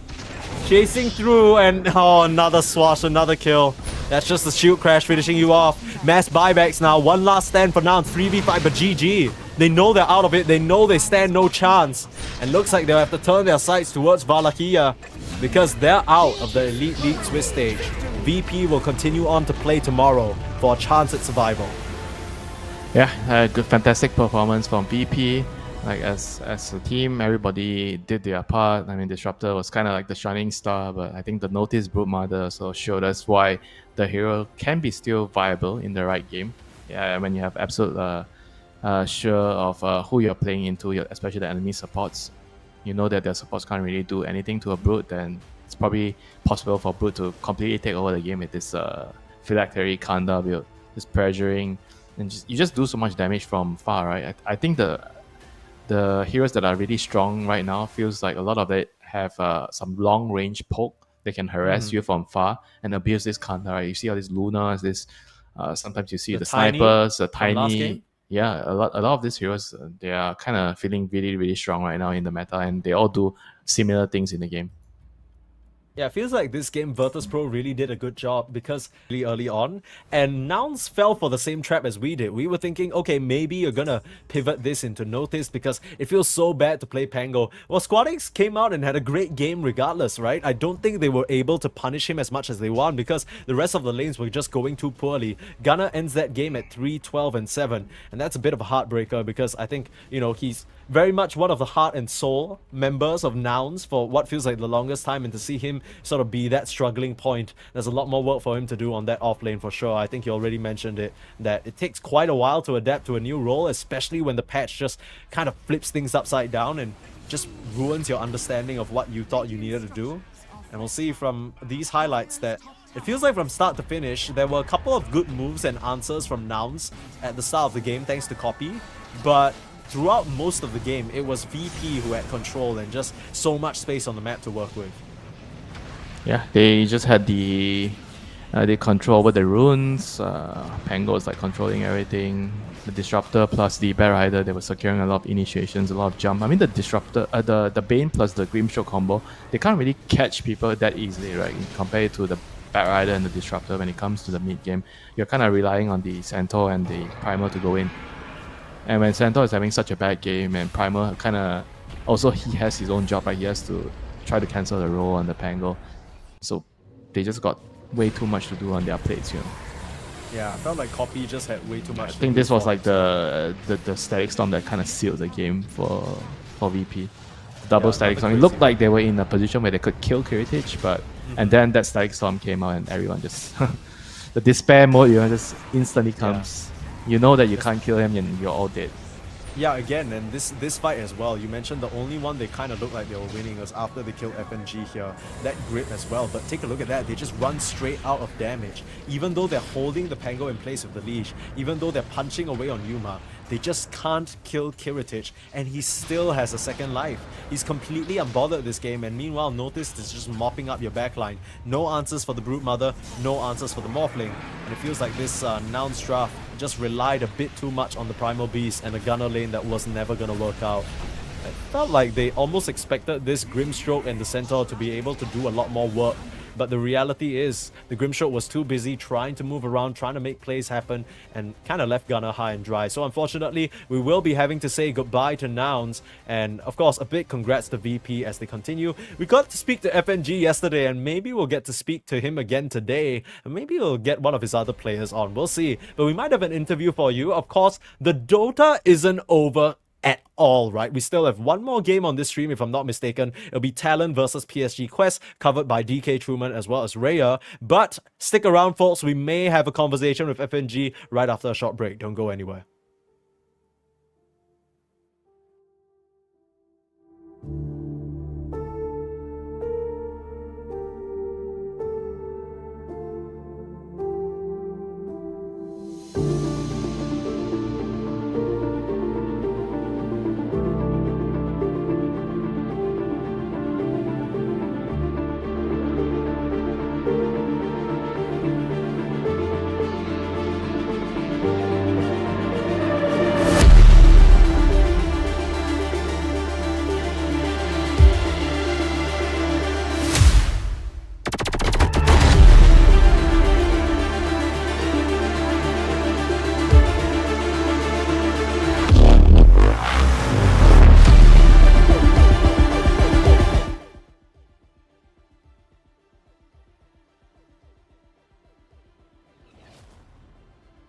A: Chasing through, and oh, another swash, another kill. That's just the shield crash finishing you off. Mass buybacks now. One last stand for now. 3v5, but GG. They know they're out of it. They know they stand no chance. And looks like they'll have to turn their sights towards Valakia because they're out of the Elite League Swiss stage. VP will continue on to play tomorrow for a chance at survival.
D: Yeah, good, fantastic performance from VP. Like as a team, everybody did their part. I mean, Disruptor was kind of like the shining star, but I think the Notice Brood Mother also showed us why the hero can be still viable in the right game. Yeah, when you have absolute sure of who you're playing into, especially the enemy supports. You know that their supports can't really do anything to a Brood, then it's probably possible for Brood to completely take over the game with this phylactery Kanda build, just pressuring. And you just do so much damage from far, right? I think the heroes that are really strong right now feels like a lot of it have some long range poke. They can harass you from far and abuse this Kanda, right? You see all these Lunas, sometimes you see the snipers, the tiny. Yeah, a lot of these heroes, they are kind of feeling really, really strong right now in the meta, and they all do similar things in the game.
A: Yeah, it feels like this game Virtus.pro really did a good job because really early on, and Nouns fell for the same trap as we did. We were thinking, okay, maybe you're gonna pivot this into Notice because it feels so bad to play Pango. Well, Squadix came out and had a great game regardless, right? I don't think they were able to punish him as much as they want because the rest of the lanes were just going too poorly. Gunner ends that game at 3-12-7, and that's a bit of a heartbreaker because I think, you know, he's very much one of the heart and soul members of Nouns for what feels like the longest time, and to see him sort of be that struggling point, there's a lot more work for him to do on that off lane for sure. I think you already mentioned it, that it takes quite a while to adapt to a new role, especially when the patch just kind of flips things upside down and just ruins your understanding of what you thought you needed to do. And we'll see from these highlights that it feels like from start to finish, there were a couple of good moves and answers from Nouns at the start of the game thanks to Copy, but throughout most of the game, it was VP who had control and just so much space on the map to work with.
D: Yeah, they just had the control over the runes. Pango is like controlling everything. The Disruptor plus the Bear Rider, they were securing a lot of initiations, a lot of jump. I mean, the Disruptor, the Bane plus the Grimstroke combo, they can't really catch people that easily, right? Compared to the Bear Rider and the Disruptor when it comes to the mid game, you're kind of relying on the Centaur and the Primal to go in. And when Centaur is having such a bad game and Primal kind of also he has his own job, right? He has to try to cancel the role on the Pango. So they just got way too much to do on their plates, you know.
A: Yeah, I felt like Copy just had way too much.
D: I think this was like the Static Storm that kind of sealed the game for VP. Double Static Storm. It looked like they were in a position where they could kill Kiritich, but and then that Static Storm came out and everyone just the despair mode, you know, just instantly comes. You know that you can't kill him and you're all dead.
A: Yeah, again, and this fight as well, you mentioned the only one they kind of looked like they were winning was after they killed FNG here. That grip as well, but take a look at that. They just run straight out of damage. Even though they're holding the Pango in place with the leash, even though they're punching away on Yuma, they just can't kill Kiritich, and he still has a second life. He's completely unbothered this game, and meanwhile Notice is just mopping up your backline. No answers for the Brood Mother, no answers for the Morphling, and it feels like this Nouns draft just relied a bit too much on the Primal Beast and a Gunner lane that was never gonna work out. It felt like they almost expected this Grimstroke and the Centaur to be able to do a lot more work but the reality is the Grimstroke was too busy trying to move around, trying to make plays happen, and kind of left Gunner high and dry. So unfortunately, we will be having to say goodbye to Nouns, and of course, a big congrats to VP as they continue. We got to speak to FNG yesterday, and maybe we'll get to speak to him again today, and maybe we'll get one of his other players on. We'll see. But we might have an interview for you. Of course, the Dota isn't over at all, right? We still have one more game on this stream, if I'm not mistaken. It'll be Talon versus PSG Quest, covered by DK Truman as well as Raya. But stick around, folks. We may have a conversation with FNG right after a short break. Don't go anywhere.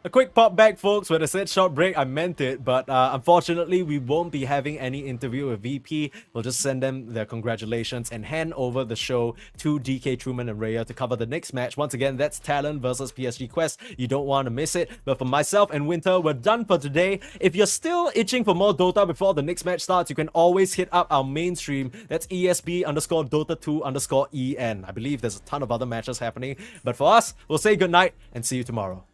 A: A quick pop back, folks. When I said short break, I meant it, but unfortunately, we won't be having any interview with VP. We'll just send them their congratulations and hand over the show to DK Truman and Raya to cover the next match. Once again, that's Talon versus PSG Quest. You don't want to miss it. But for myself and Winter, we're done for today. If you're still itching for more Dota before the next match starts, you can always hit up our mainstream. That's ESB_Dota2_EN. I believe there's a ton of other matches happening. But for us, we'll say goodnight and see you tomorrow.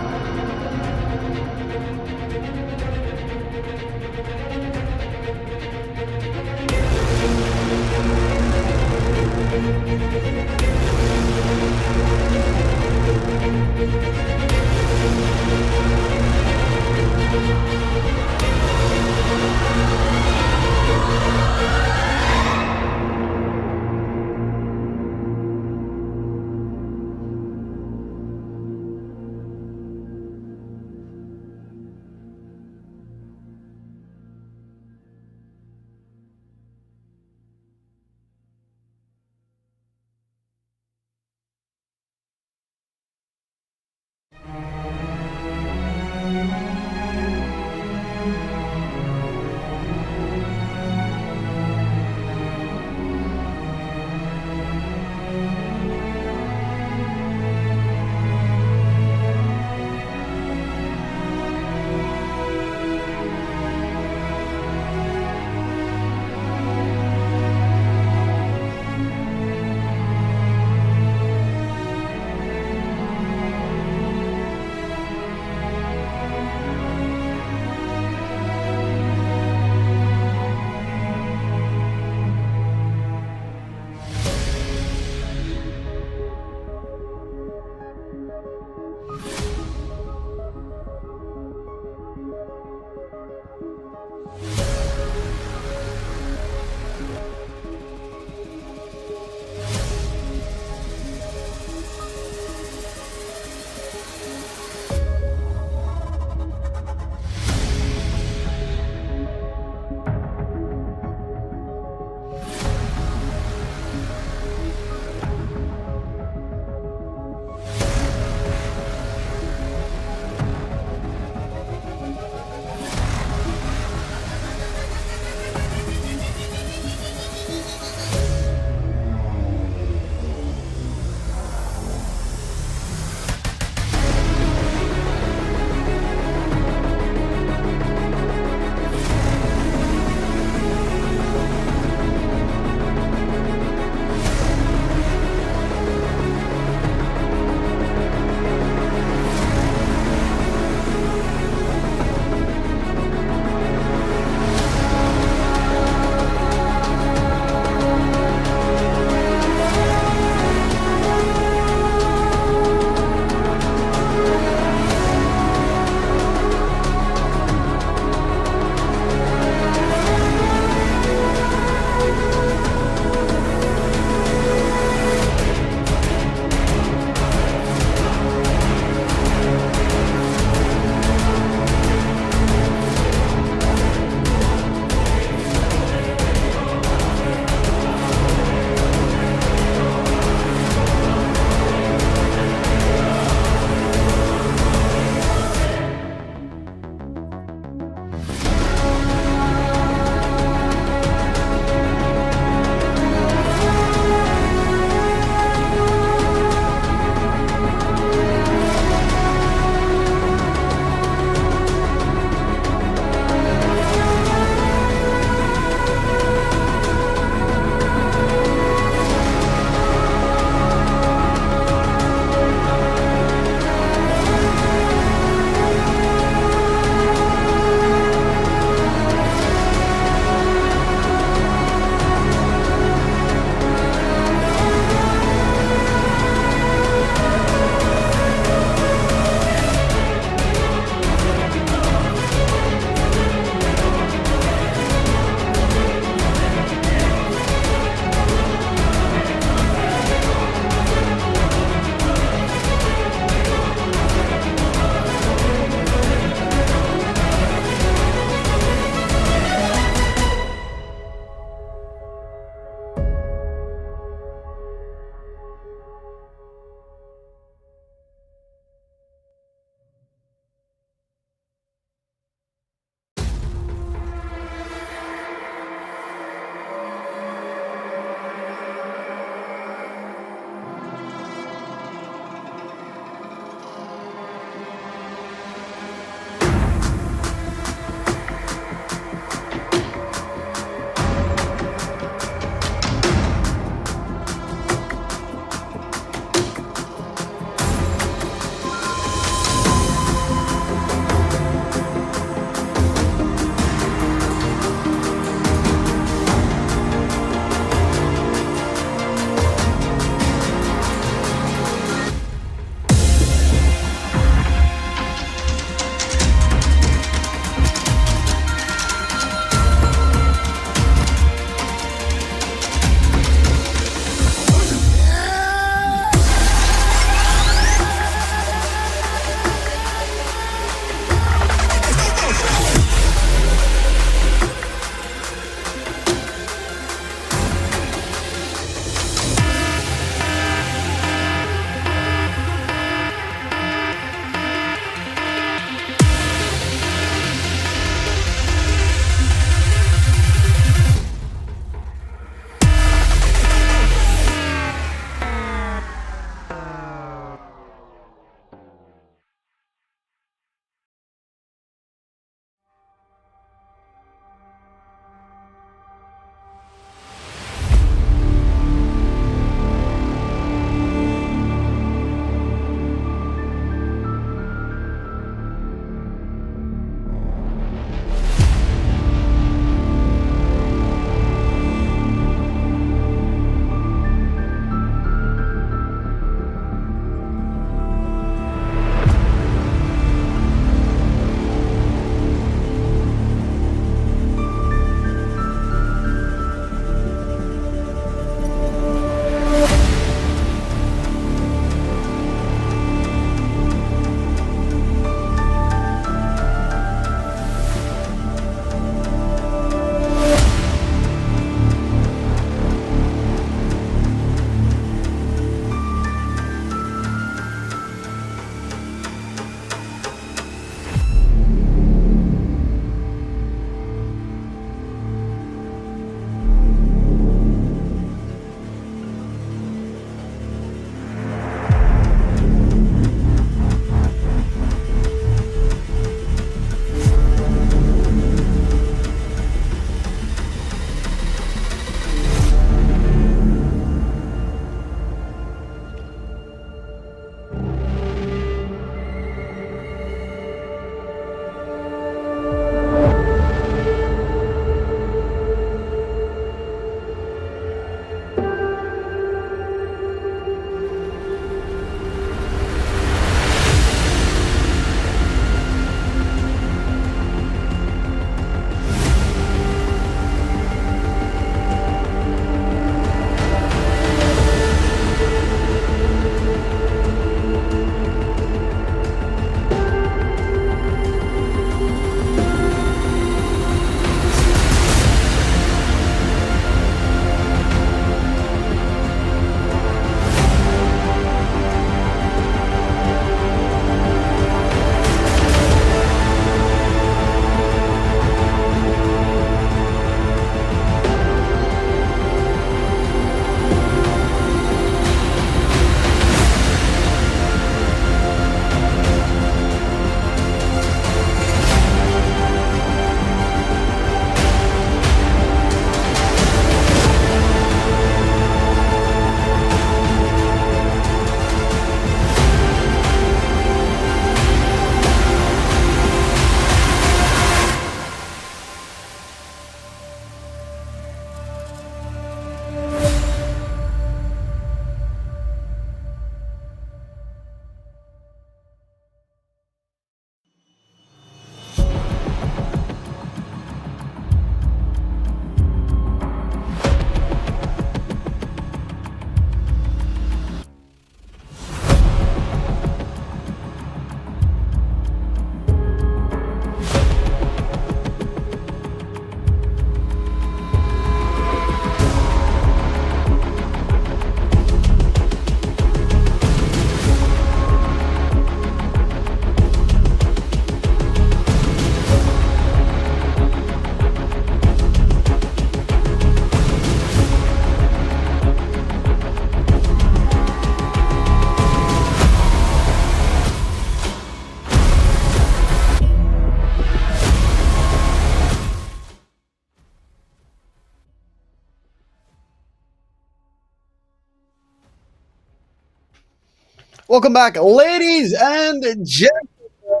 G: Welcome back, ladies and gentlemen,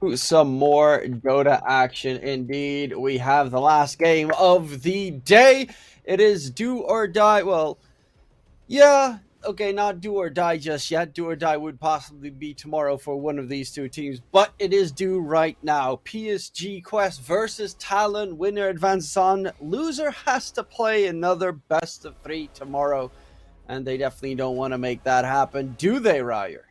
G: to some more Dota action. Indeed, we have the last game of the day. It is do or die. Well, yeah, okay, not do or die just yet. Do or die would possibly be tomorrow for one of these two teams, but it is due right now. PSG Quest versus Talon. Winner advances on. Loser has to play another best of 3 tomorrow, and they definitely don't want to make that happen, do they, Ryer?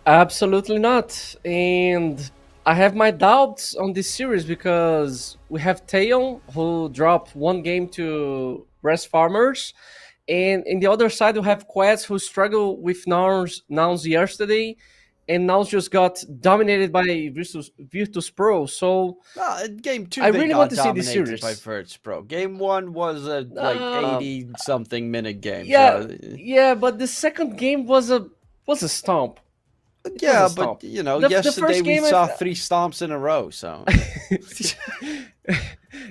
H: Absolutely not. And I have my doubts on this series because we have Talon, who dropped one game to Rest Farmers. And in the other side, we have Quest, who struggled with Nouns yesterday. And Nouns just got dominated by Virtus.pro. So
G: Game 2,
H: I
G: they
H: really
G: got
H: want to see this
G: dominated
H: series.
G: by Virtus.pro. Game 1 was a 80-something minute game.
H: Yeah,
G: so.
H: yeah, but the second game was a stomp.
G: Yeah, but yesterday we saw
H: I
G: 3 stomps in a row, so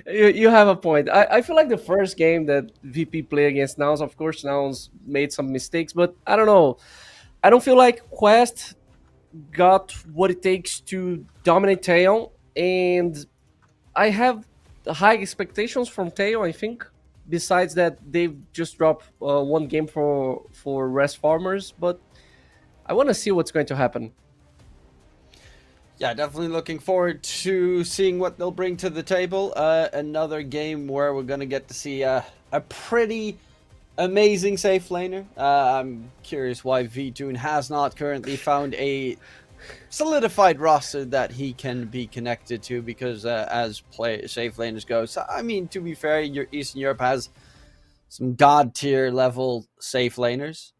H: you have a point. I feel like the first game that VP played against Nouns, of course, Nouns made some mistakes, but I don't know. I don't feel like Quest got what it takes to dominate Talon, and I have high expectations from Talon, I think. Besides that, they've just dropped one game for Rest Farmers, but I want to see what's going to happen.
G: yeah, definitely looking forward to seeing what they'll bring to the table. Another game where we're going to get to see a pretty amazing safe laner. I'm curious why VTune has not currently found a solidified roster that he can be connected to, because as safe laners go, so, I mean, to be fair, Eastern Europe has some god tier level safe laners.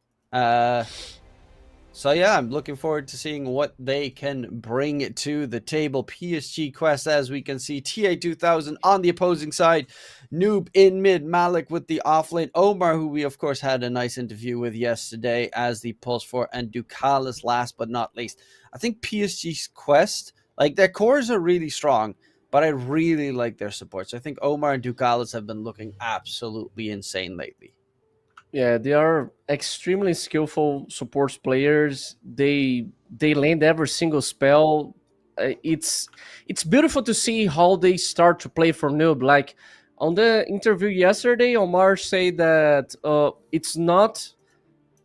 G: So yeah, I'm looking forward to seeing what they can bring to the table. PSG Quest, as we can see, TA2000 on the opposing side, Noob in mid, Malik with the offlane, Omar, who we of course had a nice interview with yesterday, as the pulse for, and Ducalis last but not least. I think PSG's Quest, like, their cores are really strong, but I really like their supports. I think Omar and Ducalis have been looking absolutely insane lately.
H: Yeah, they are extremely skillful supports players. They land every single spell. It's beautiful to see how they start to play from noob. Like on the interview yesterday, Omar said that it's not.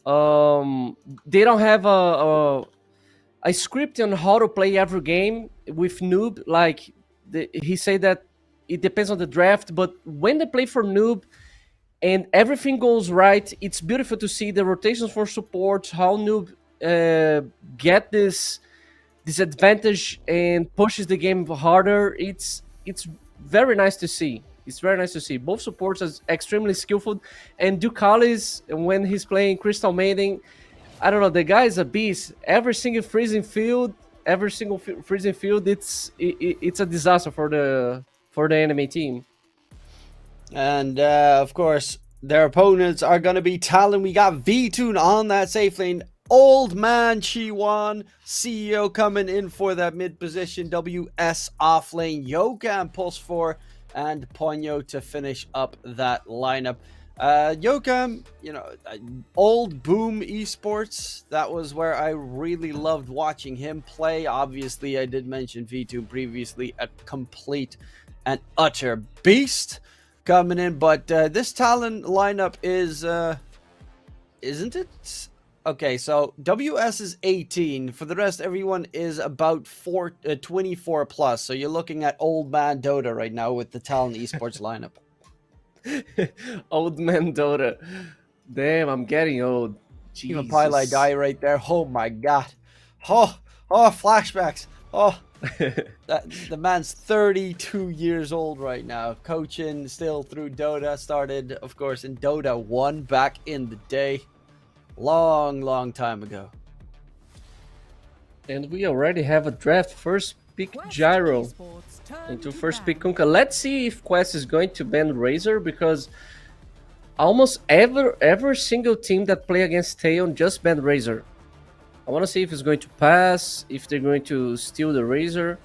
H: They don't have a script on how to play every game with noob. Like he said that it depends on the draft, but when they play for noob and everything goes right, it's beautiful to see the rotations for support, how Noob get this advantage and pushes the game harder. It's very nice to see. It's very nice to see. Both supports are extremely skillful, and Ducalis, when he's playing Crystal Maiden, I don't know, the guy is a beast. Every single freezing field, it's a disaster for the enemy team.
G: And of course, their opponents are going to be Talon. We got VTune on that safe lane. Old Man Chiwan, CEO coming in for that mid position. WS off lane. Yokam pulse 4 and Ponyo to finish up that lineup. Yokam, old Boom Esports. That was where I really loved watching him play. Obviously, I did mention VTune previously. A complete and utter beast coming in, but this Talon lineup is isn't it? Okay, so WS is 18. For the rest, everyone is about 24 plus. So you're looking at old man Dota right now with the Talon Esports lineup.
H: Old man Dota. Damn, I'm getting old. Jesus.
G: Even Pylai die right there. Oh my god. Oh, flashbacks. Oh. The man's 32 years old right now, coaching still through Dota. Started, of course, in Dota 1 back in the day. Long time ago.
H: And we already have a draft. First pick Gyro into first pick Kunkka. Let's see if Quest is going to ban Razor, because almost every single team that play against Talon just banned Razor. I want to see if it's going to pass, if they're going to steal the Razor.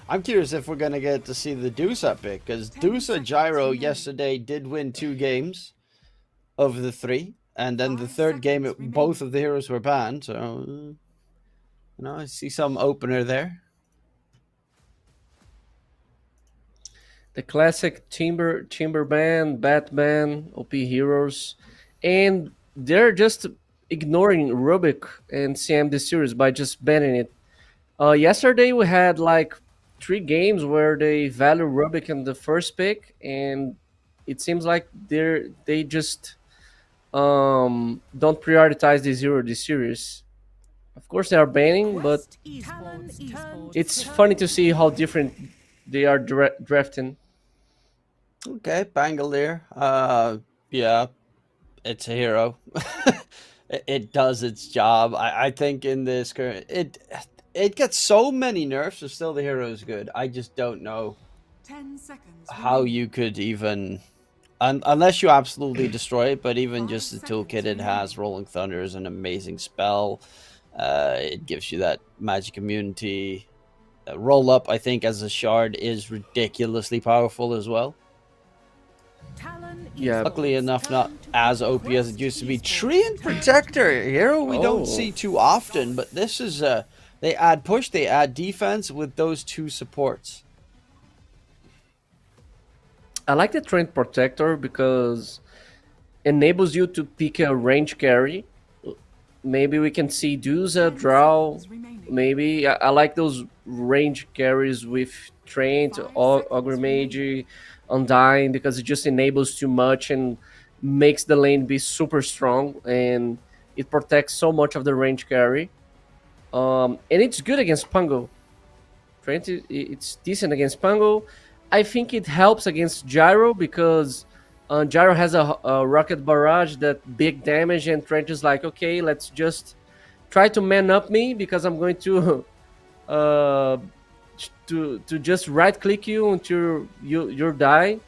G: I'm curious if we're going to get to see the Dusa pick, because Dusa Gyro yesterday did win 2 games of the 3. and then the third game, both of the heroes were banned. So, I see some opener there.
H: The classic Timber ban, Batman, OP heroes, and they're just ignoring Rubik and CM the series by just banning it. Yesterday we had like 3 games where they value Rubik in the first pick, and it seems like they just don't prioritize the zero this series. Of course they are banning, but it's funny to see how different they are drafting.
G: Okay, Bangalore. Yeah, it's a hero. It does its job. I think in this current it gets so many nerfs, so still the hero is good. I just don't know
C: 10 seconds.
G: how you could even, unless you absolutely destroy it. But even just the toolkit it has, Rolling Thunder is an amazing spell. It gives you that magic immunity. Roll up, I think, as a shard is ridiculously powerful as well.
H: Yeah.
G: Luckily enough, not as OP as it used to be. Treant Protector, hero we don't see too often, but this is they add push, they add defense with those 2 supports.
H: I like the Treant Protector because enables you to pick a range carry. Maybe we can see Duza, Drow. Maybe I like those range carries with Treant, Ogre Mage, Undying, because it just enables too much and makes the lane be super strong, and it protects so much of the range carry. And it's good against Pango. Treant, it's decent against Pango. I think it helps against Gyro because Gyro has a rocket barrage that big damage, and Treant is like, okay, let's just try to man up me because I'm going to just right click you until you die.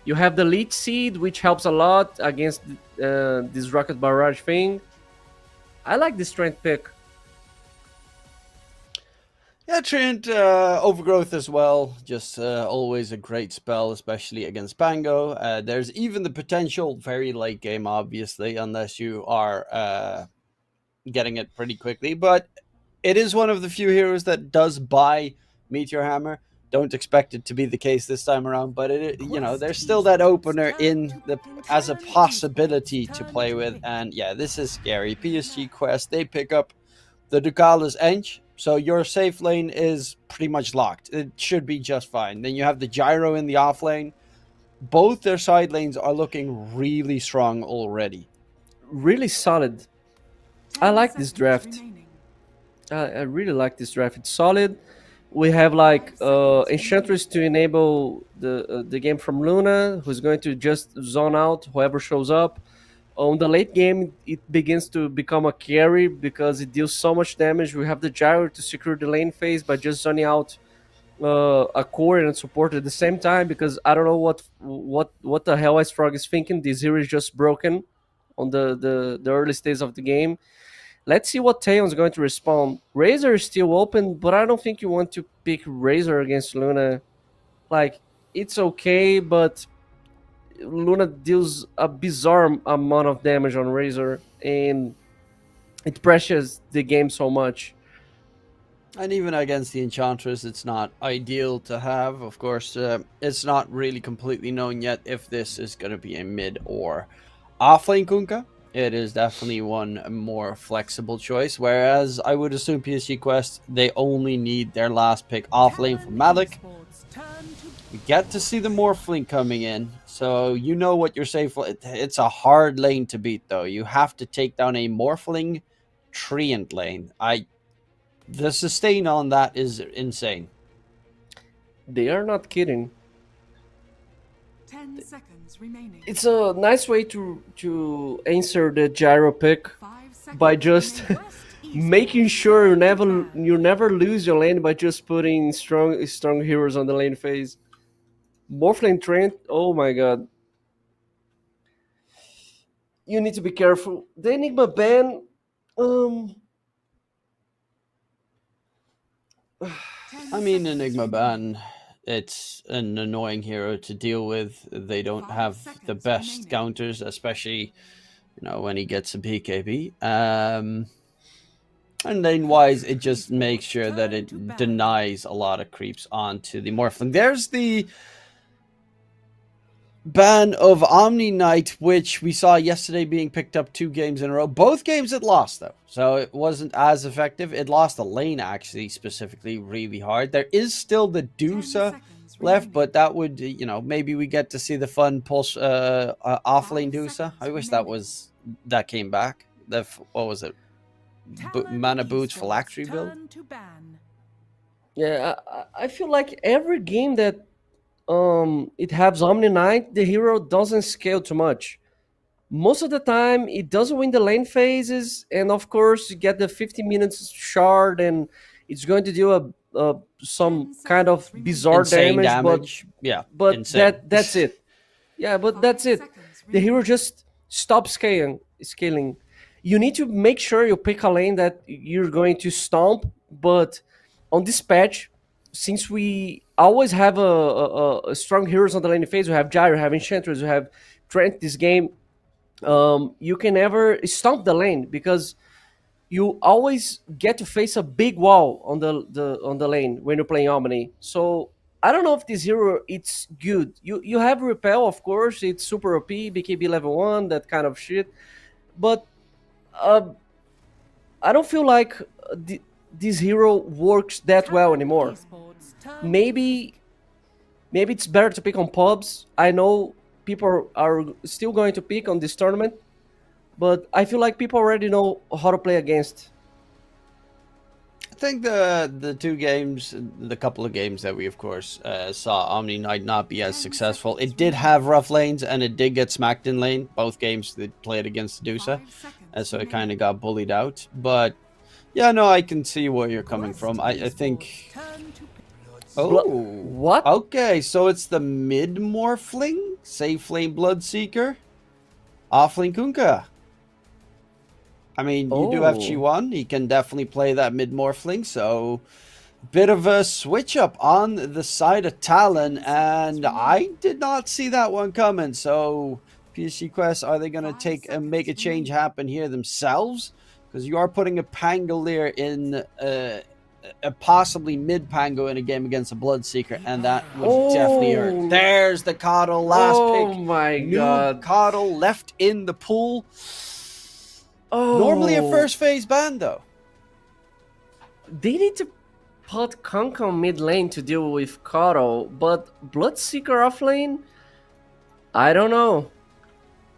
H: You have the Leech Seed, which helps a lot against this rocket barrage thing. I like this Treant pick.
G: Yeah, Treant Overgrowth as well. Just always a great spell, especially against Pango. There's even the potential very late game, obviously, unless you are getting it pretty quickly. But it is one of the few heroes that does buy Meteor Hammer. Don't expect it to be the case this time around, but there's still that opener as a possibility to play with. And yeah, this is scary. PSG Quest, they pick up the Ducala's Ench, so your safe lane is pretty much locked. It should be just fine. Then you have the Gyro in the off lane. Both their side lanes are looking really strong already.
H: Really solid. I like this draft. I really like this draft. It's solid. We have like Enchantress to enable the game from Luna, who's going to just zone out whoever shows up. On the late game, it begins to become a carry because it deals so much damage. We have the Gyro to secure the lane phase by just zoning out a core and support at the same time, because I don't know what the hell Ice Frog is thinking. This hero is just broken on the early stage of the game. Let's see what Talon's going to respond. Razor is still open, but I don't think you want to pick Razor against Luna. Like, it's okay, but Luna deals a bizarre amount of damage on Razor, and it pressures the game so much.
G: And even against the Enchantress, it's not ideal to have. Of course, it's not really completely known yet if this is going to be a mid or offlane Kunkka. It is definitely one more flexible choice, whereas I would assume PSG Quest, they only need their last pick offlane from Malik. We get to see the Morphling coming in, so you know what you're safe. It's a hard lane to beat, though. You have to take down a Morphling Treant lane. The sustain on that is insane.
H: They are not kidding.
C: 10 seconds remaining.
H: It's a nice way to answer the Gyro pick by just making sure you never lose your lane by just putting strong heroes on the lane phase. Morphling Treant, oh my god. You need to be careful. The Enigma ban,
G: I mean, Enigma ban, it's an annoying hero to deal with. They don't have the best counters, especially when he gets a PKB. And lane wise, it just makes sure that it denies a lot of creeps onto the Morphling. There's the ban of Omni Knight, which we saw yesterday being picked up 2 games in a row. Both games it lost, though, so it wasn't as effective. It lost the lane, actually, specifically really hard. There is still the Dusa left, but that would, maybe we get to see the fun pulse off-lane Dusa. I wish that came back. What was it? Mana Boots phylactery build?
H: Yeah, I feel like every game that it has Omni Knight, the hero doesn't scale too much. Most of the time, it doesn't win the lane phases, and of course, you get the 50 minutes shard, and it's going to do some kind of bizarre
G: Insane
H: damage. But that's it. Yeah, but that's it. The hero just stops scaling. You need to make sure you pick a lane that you're going to stomp, but on this patch, since we always have a strong heroes on the lane phase, we have Gyro, we have Enchantress, we have Trent this game, you can never stomp the lane because you always get to face a big wall on the lane when you're playing Omni. So I don't know if this hero it's good. You have Repel, of course, it's super OP, BKB level 1, that kind of shit. But I don't feel like this hero works that well anymore. Maybe it's better to pick on pubs. I know people are still going to pick on this tournament, but I feel like people already know how to play against.
G: I think the 2 games, the couple of games that we of course saw Omni Knight not be as successful. It did have rough lanes and it did get smacked in lane. Both games they played against Dusa, and so it kind of got bullied out. But yeah, no, I can see where you're coming from. I think. Oh,
H: what?
G: Okay, so it's the mid Morphling, Safe Lane Bloodseeker, Offlane Kunkka. I mean, you do have Chi1. He can definitely play that mid Morphling, so bit of a switch up on the side of Talon, and I did not see that one coming. So PSG Quest, are they going to make a change happen here themselves? Because you are putting a Pangolier in a possibly mid Pango in a game against a Bloodseeker, and that would definitely hurt. There's the Coddle last pick.
H: Oh my god.
G: Coddle left in the pool. Normally a first phase ban, though.
H: They need to put Kunkka on mid lane to deal with Coddle, but Bloodseeker off lane? I don't know.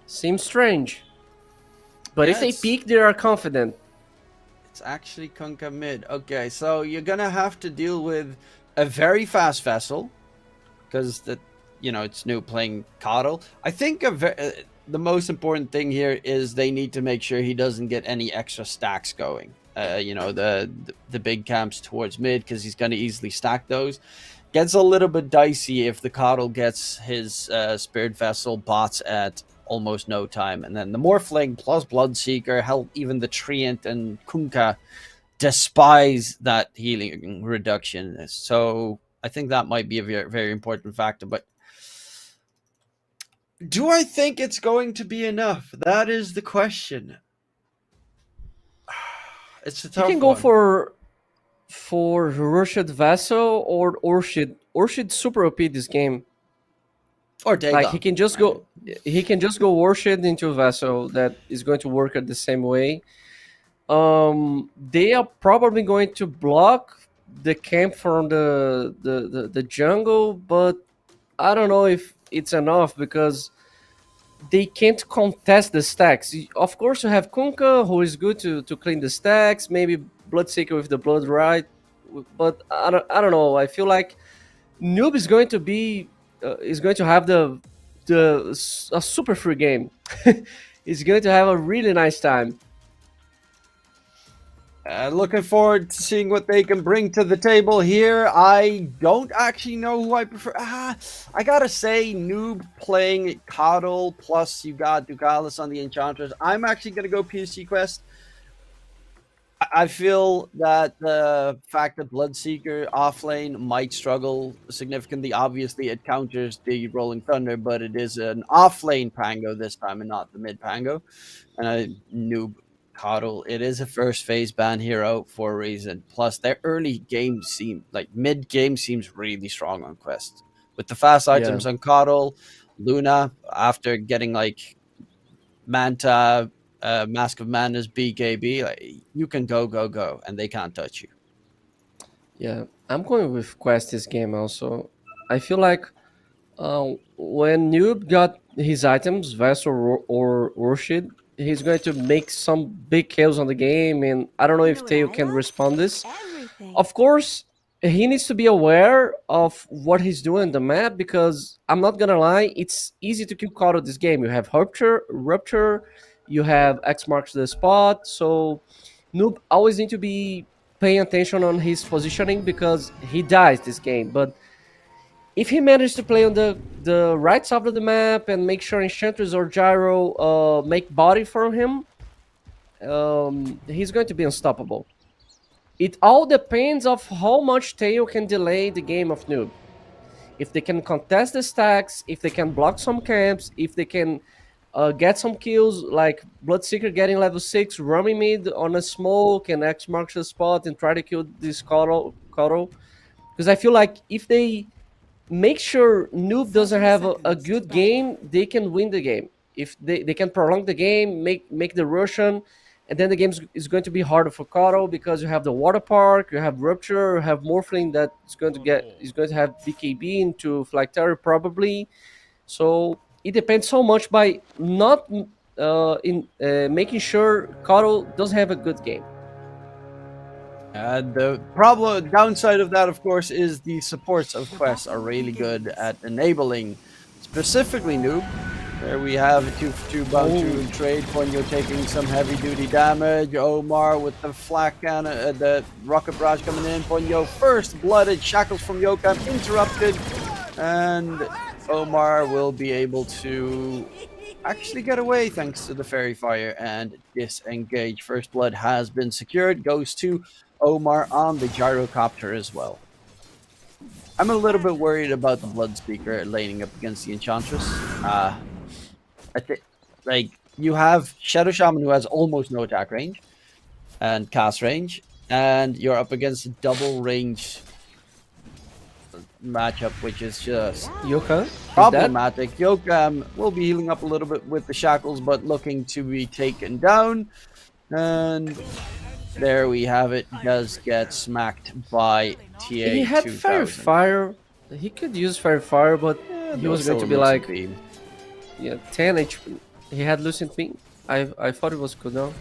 H: Seems strange. But if they peek, they are confident.
G: It's actually Kunkka mid. Okay, so you're gonna have to deal with a very fast vessel, because it's new playing Coddle. I think the most important thing here is they need to make sure he doesn't get any extra stacks going. The big camps towards mid, because he's gonna easily stack those. Gets a little bit dicey if the Coddle gets his Spirit Vessel bots at almost no time, and then the Morphling plus Bloodseeker, hell, even the Treant and Kunkka despise that healing reduction. So I think that might be a very, very important factor. But do I think it's going to be enough? That is the question. It's a tough one.
H: You can go for Rushad Vessel or Orchid. Orchid super OP this game.
G: Or Dagon.
H: Like he can just go Orchid into Vessel. That is going to work at the same way. They are probably going to block the camp from the jungle, but I don't know if it's enough because they can't contest the stacks. Of course, you have Kunkka, who is good to clean the stacks. Maybe Bloodseeker with the blood right, but I don't know. I feel like Noob is going to be have a super free game. He's going to have a really nice time.
G: Looking forward to seeing what they can bring to the table here. I don't actually know who I prefer. I gotta say, Noob playing Coddle, plus you got Dugalis on the Enchantress. I'm actually gonna go PSG Quest. I feel that the fact that Bloodseeker offlane might struggle significantly. Obviously, it counters the Rolling Thunder, but it is an offlane Pango this time and not the mid Pango. And I noob Coddle. It is a first phase ban hero for a reason. Plus, their early game seem like mid game seems really strong on Quest. With the fast items on Coddle, Luna, after getting like Manta, Mask of Madness, BKB, like, you can go, and they can't touch you.
H: Yeah, I'm going with Quest this game also. I feel like when Noob got his items, Vessel or Worship, he's going to make some big kills on the game, and I don't know if Tail can respond this. Of course, he needs to be aware of what he's doing on the map because I'm not gonna lie, it's easy to kill Kato this game. You have Rupture, you have X marks the spot, so Noob always need to be paying attention on his positioning because he dies this game. But if he manages to play on the right side of the map and make sure Enchantress or Gyro make body for him, he's going to be unstoppable. It all depends of how much Tail can delay the game of Noob. If they can contest the stacks, if they can block some camps, if they can get some kills, like Bloodseeker getting level 6, roaming mid on a smoke and X marks the spot and try to kill this Coddle. Because I feel like if they make sure Noob doesn't have a good game, they can win the game. If they can prolong the game, make the Russian, and then the game is going to be harder for Kato because you have the Water Park, you have Rupture, you have Morphling that is going to have BKB into Flag Terror probably. So it depends so much by not making sure Kato doesn't have a good game.
G: The downside of that, of course, is the supports of Quest are really good at enabling, specifically Noob. There we have a 2-for-2 bound trade. Ponyo taking some heavy-duty damage. Omar with the flak cannon, the rocket barrage coming in. Ponyo first blooded. Shackles from Yokam interrupted, and Omar will be able to actually get away thanks to the Fairy Fire and disengage. First blood has been secured. Goes to Omar on the gyrocopter as well. I'm a little bit worried about the Bloodspeaker laning up against the Enchantress. I think, like, you have Shadow Shaman who has almost no attack range and cast range, and you're up against a double range matchup, which is just problematic. Yokam will be healing up a little bit with the shackles, but looking to be taken down. And there we have it. Does get smacked by TA.
H: He had Fairy Fire. He could use Fairy Fire, but he was going to be like... Beam. Yeah, 10 HP. He had Lucent Beam. I thought it was cooldown.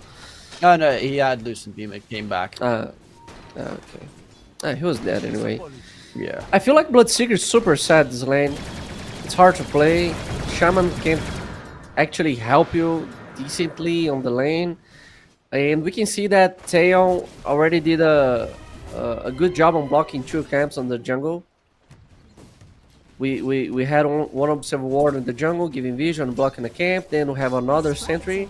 G: No, he had Lucent Beam. It came back.
H: Okay. He was dead anyway.
G: Yeah.
H: I feel like Bloodseeker is super sad this lane. It's hard to play. Shaman can actually help you decently on the lane. And we can see that Taeyeon already did a good job on blocking 2 camps on the jungle. We had one Observer Ward in the jungle, giving vision, blocking the camp. Then we have another sentry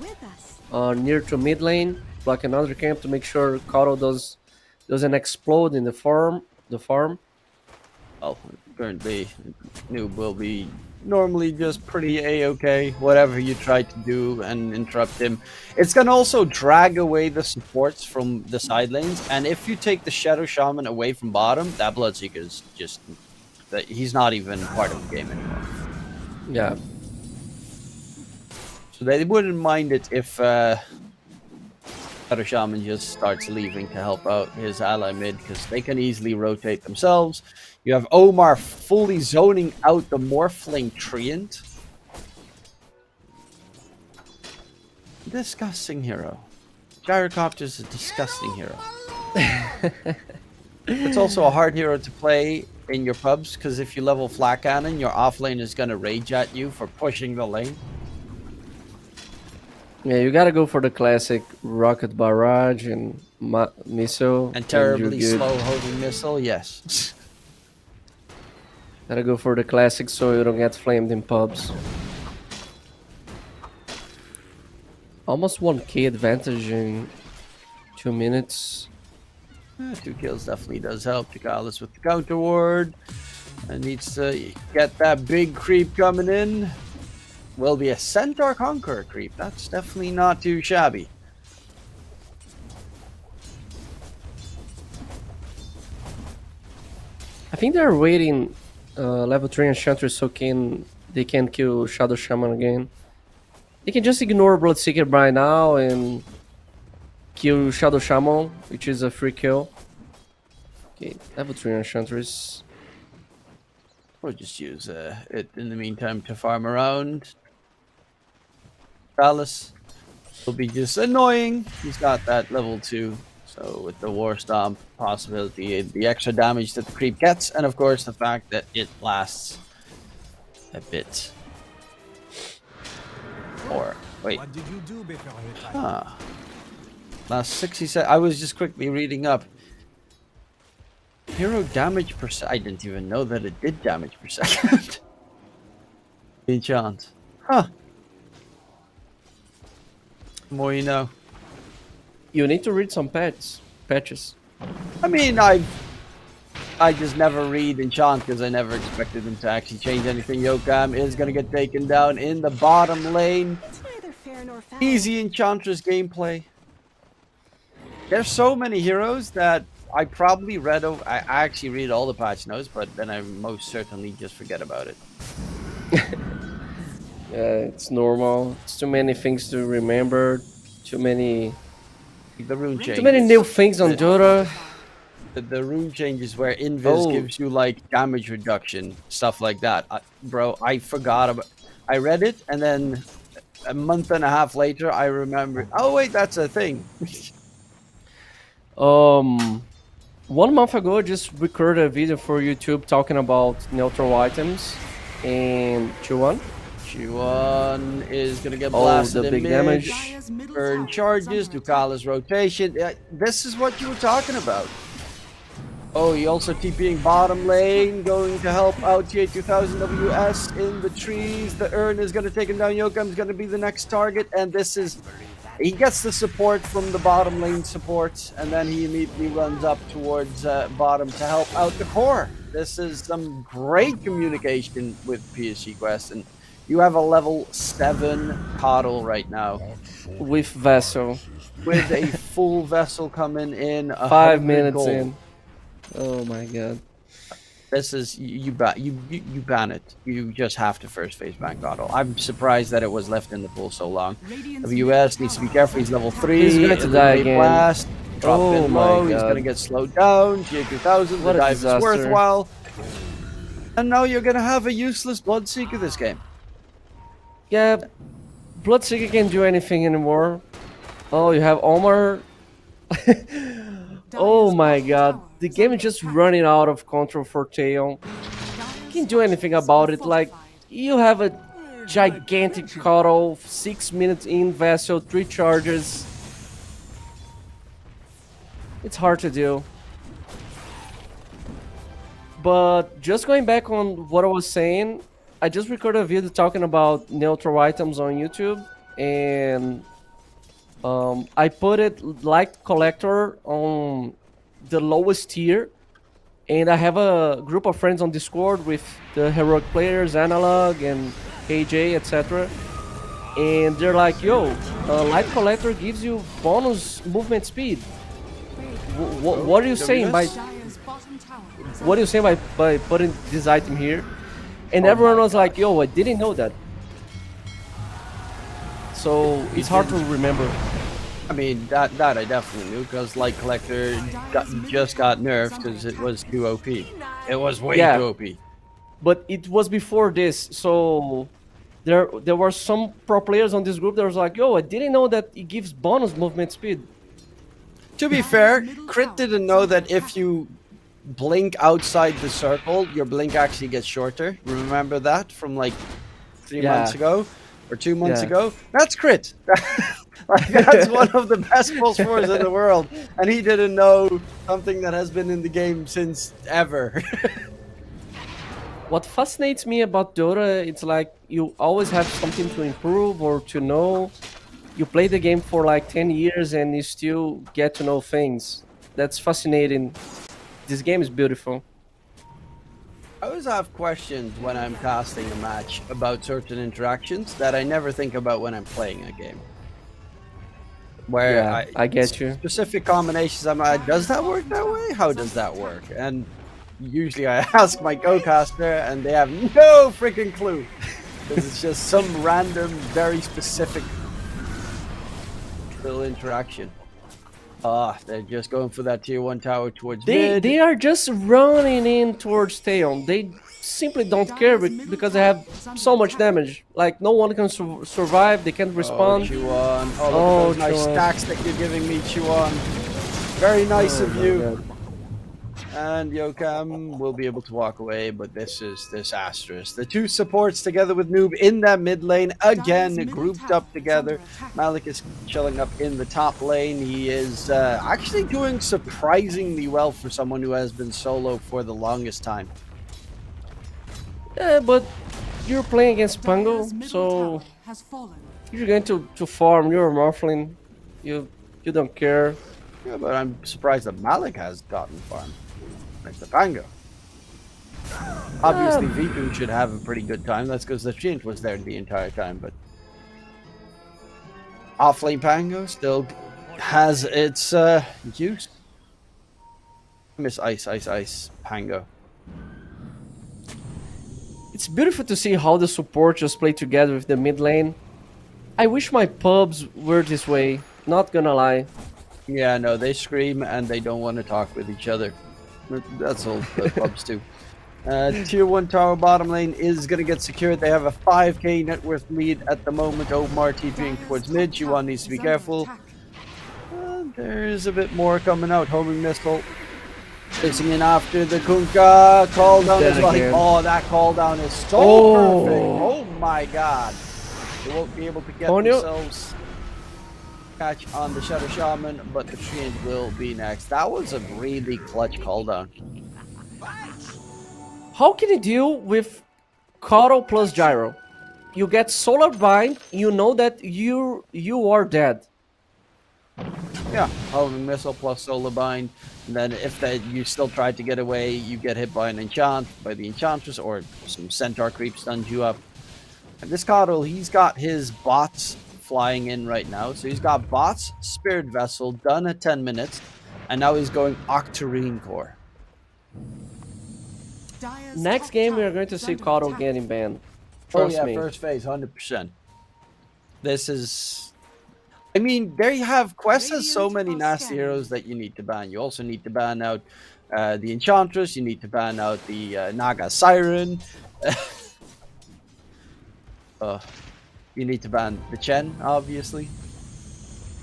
H: near to mid lane, blocking another camp to make sure Kato doesn't explode in the farm.
G: Well, currently, Noob will be normally just pretty a-okay. Whatever you try to do and interrupt him, it's gonna also drag away the supports from the side lanes. And if you take the Shadow Shaman away from bottom, that Bloodseeker is just... he's not even part of the game anymore.
H: Yeah.
G: So they wouldn't mind it if Shadow Shaman just starts leaving to help out his ally mid, because they can easily rotate themselves. You have Omar fully zoning out the Morphling Treant. Disgusting hero. Gyrocopter is a disgusting hero. It's also a hard hero to play in your pubs, because if you level Flat Cannon, your offlane is going to rage at you for pushing the lane.
H: Yeah, you gotta go for the classic rocket barrage and missile.
G: And terribly slow holding missile, yes.
H: Gotta go for the classic so you don't get flamed in pubs. Almost 1k advantage in 2 minutes.
G: 2 kills definitely does help. Ducalis with the counter ward. And needs to get that big creep coming in. Will be a Centaur Conqueror creep. That's definitely not too shabby.
H: I think they're waiting level 3 Enchantress so they can kill Shadow Shaman again. They can just ignore Bloodseeker right now and kill Shadow Shaman, which is a free kill. Okay, level 3 Enchantress.
G: Or just use it in the meantime to farm around. Palace will be just annoying. He's got that level 2. So with the War Stomp possibility, the extra damage that the creep gets, and of course the fact that it lasts a bit. Or, wait.
F: What did you do before you tried?
G: Ah. Last 60 seconds. I was just quickly reading up. Hero damage per second. I didn't even know that it did damage per second. Enchant. Huh. The more you know.
H: You need to read some patches.
G: I mean, I just never read enchant because I never expected them to actually change anything. Yokam is going to get taken down in the bottom lane.
C: It's neither fair nor foul.
G: Easy Enchantress gameplay. There's so many heroes that I probably read over. I actually read all the patch notes, but then I most certainly just forget about it.
H: Yeah, it's normal. It's too many things to remember. Too many new things on Dota.
G: The rune changes where Invis gives you like damage reduction, stuff like that. Bro, I forgot about. I read it, and then a month and a half later, I remember. Oh wait, that's a thing.
H: 1 month ago, I just recorded a video for YouTube talking about neutral items in Q1.
G: Q1 is gonna get blasted
H: the
G: in
H: big
G: mid.
H: damage.
G: Earn charges, Ducalis rotation. This is what you were talking about. Oh, he also TPing bottom lane, going to help out TA2000 WS in the trees. The Urn is going to take him down. Yokam's going to be the next target, and this is... He gets the support from the bottom lane support, and then he immediately runs up towards bottom to help out the core. This is some great communication with PSG Quest, and you have a level 7 Coddle right now.
H: With Vessel.
G: With a full Vessel coming in.
H: 5 minutes
G: gold.
H: in. Oh my god.
G: This is you ban it. You just have to first phase ban Coddle. I'm surprised that it was left in the pool so long. WS needs to be careful. He's level 3.
H: He's going to die again.
G: Blast. Drop
H: Oh
G: in
H: my
G: low. He's
H: God.
G: gonna get slowed down. TA2000.
H: What
G: The
H: a
G: dive is
H: disaster.
G: worthwhile. And now you're gonna have a useless Bloodseeker this game.
H: Yeah, Bloodseeker can't do anything anymore. Oh, you have Omar. Oh my god, the game is just running out of control for Talon. Can't do anything about it. Like, you have a gigantic Coddle, 6 minutes in Vessel, 3 charges. It's hard to do. But just going back on what I was saying, I just recorded a video talking about neutral items on YouTube, and I put it like collector on the lowest tier, and I have a group of friends on Discord with the heroic players, Analog and KJ, etc. And they're like, "Yo, light collector gives you bonus movement speed. What are you saying by
C: Dire's bottom tower is
H: what are you saying by putting this item here?" And everyone was like, "Yo, I didn't know that." So it's hard to remember.
G: I mean, that I definitely knew, because Light Collector just got nerfed because it was too OP. It was way
H: Yeah.
G: too OP.
H: But it was before this, so there were some pro players on this group that was like, "Yo, I didn't know that it gives bonus movement speed."
G: To be fair, Crit didn't know that if you blink outside the circle, your blink actually gets shorter. Remember that from like 3
H: Yeah.
G: months ago or 2 months
H: Yeah.
G: ago? That's Crit. Like, that's one of the best pulse 4s in the world, and he didn't know something that has been in the game since ever.
H: What fascinates me about Dota, it's like you always have something to improve or to know. you play the game for like 10 years and you still get to know things. That's fascinating. This game is beautiful.
G: I always have questions when I'm casting a match about certain interactions that I never think about when I'm playing a game. Where
H: Yeah, I get you.
G: Specific combinations, I'm like, does that work that way? How does that work? And usually I ask my co-caster and they have no freaking clue. Because it's just some random, very specific little interaction. They're just going for that tier 1 tower towards mid.
H: They are just running in towards Talon. They simply don't care because they have so much damage. Like, no one can survive, they can't respond.
G: Oh, Chuan. Oh, look at those nice
H: Chuan.
G: stacks that you're giving me, Chuan. Very nice of you.
H: God.
G: And Yokam will be able to walk away, but this is disastrous. The two supports together with Noob in that mid lane, again grouped up together. Malik is chilling up in the top lane. He is actually doing surprisingly well for someone who has been solo for the longest time.
H: Yeah, but you're playing against Pango,
C: Dire's middle
H: so
C: tower has fallen.
H: you're going to farm. You're a Morphling. You don't care.
G: Yeah, but I'm surprised that Malik has gotten farm. Like the Pango. Obviously, V2 should have a pretty good time. That's because the Chint was there the entire time, but offlane Pango still has its use. I miss Ice Pango.
H: It's beautiful to see how the support just play together with the mid lane. I wish my pubs were this way. Not gonna lie.
G: Yeah, no, they scream and they don't want to talk with each other. That's all the pubs do. Tier 1 tower bottom lane is going to get secured. They have a 5k net worth lead at the moment. Omar TPing towards mid. Yuan needs to be careful. There's a bit more coming out. Homing missile. Chasing in after the Kunkka. Call down as well.
H: Again.
G: Oh, that call down is so perfect. Oh my god. They won't be able to get
H: Ponyo.
G: themselves catch on the Shadow Shaman, but the Treant will be next. That was a really clutch call down.
H: How can you deal with Karo plus Gyro? You get Solar Bind, you know that you are dead.
G: Yeah, homing missile plus solar bind, and then if you still try to get away, you get hit by an enchant, by the enchantress, or some centaur creep stuns you up. And this Coddle, he's got his bots flying in right now. So he's got bots, Spirit Vessel, done at 10 minutes, and now he's going Octarine Core.
C: Dire's
H: Next
C: top
H: game we are
C: tower
H: going to
C: is
H: see
C: under
H: Karo
C: attack.
H: getting banned.
G: Oh
H: Trust
G: yeah,
H: me.
G: first phase, 100%. This is... I mean, there you have... Quest has so many nasty heroes that you need to ban. You also need to ban out the Enchantress, you need to ban out the Naga Siren. You need to ban the Chen, obviously.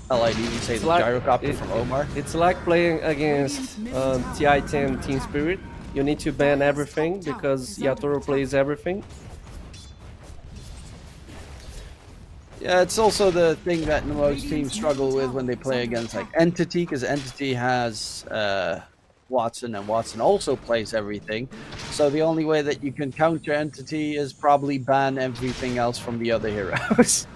G: Hell, I'd even say
H: It's
G: the
H: like-
G: Gyrocopter from Omar.
H: It's like playing against TI-10 Team Spirit. You need to ban everything because Yatoro plays everything.
G: Yeah, it's also the thing that most teams struggle with when they play against like Entity, because Entity has Watson, and Watson also plays everything. So the only way that you can counter Entity is probably ban everything else from the other heroes.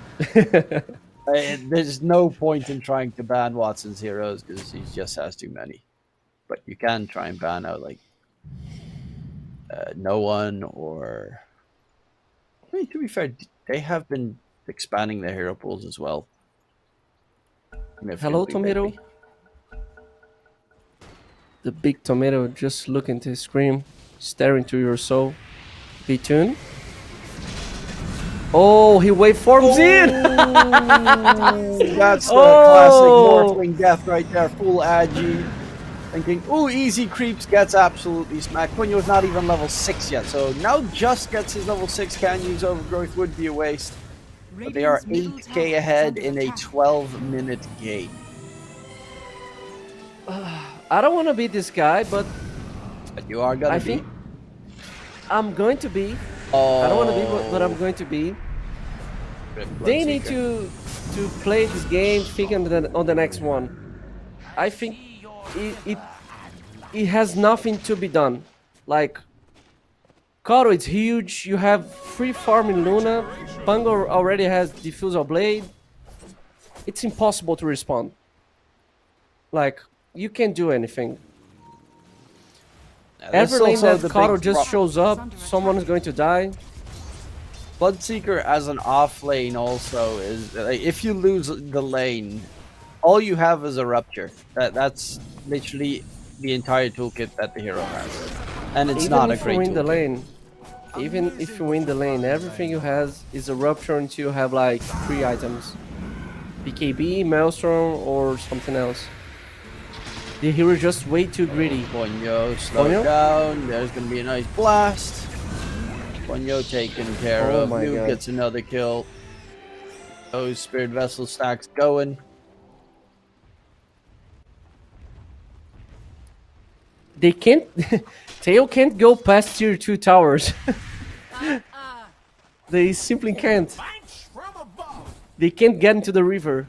G: There's no point in trying to ban Watson's heroes because he just has too many. But you can try and ban out like no one, or I mean, to be fair, they have been expanding their hero pools as well.
H: Hello,
G: Significantly
H: Tomato.
G: lately.
H: The big tomato just looking to his screen, staring to your soul. Betune. Oh, he waveforms in!
G: That's the
H: Oh!
G: classic Morphling death right there, full agi. Thinking, ooh, easy creeps, gets absolutely smacked. Ponyo is not even level 6 yet, so now just gets his level 6, can use Overgrowth, would be a waste. But they are
C: Radiant's middle
G: 8k
C: tower
G: ahead
C: is
G: in
C: under
G: a
C: attack.
G: 12-minute game.
H: I don't want to be this guy, but
G: But you are gonna
H: I
G: be.
H: think I'm going to be.
G: Oh,
H: I don't want to be, but I'm going to be. They need to play this game thinking on the next one. I think it has nothing to be done. Like, Karo is huge. You have free farming Luna. Pango already has Diffusal Blade. it's impossible to respond. Like, you can't do anything. Every lane that Karo just shows up, someone is going to die.
G: Bloodseeker as an off lane also is like, if you lose the lane, all you have is a rupture. That's literally the entire toolkit that the hero has, and it's
H: Even
G: not a
H: if
G: great
H: you win
G: toolkit.
H: the lane, even if you win the lane, everything you have is a rupture until you have like 3 items: BKB, Maelstrom, or something else. The hero is just way too greedy.
G: Ponyo, slow
H: Ponyo?
G: down. There's gonna be a nice blast. Ponyo taken care
H: Oh
G: of.
H: my
G: Noob
H: God.
G: gets another kill. Those Spirit Vessel stacks going.
H: They can't. Tail can't go past tier 2 towers. They simply can't. They can't get into the river.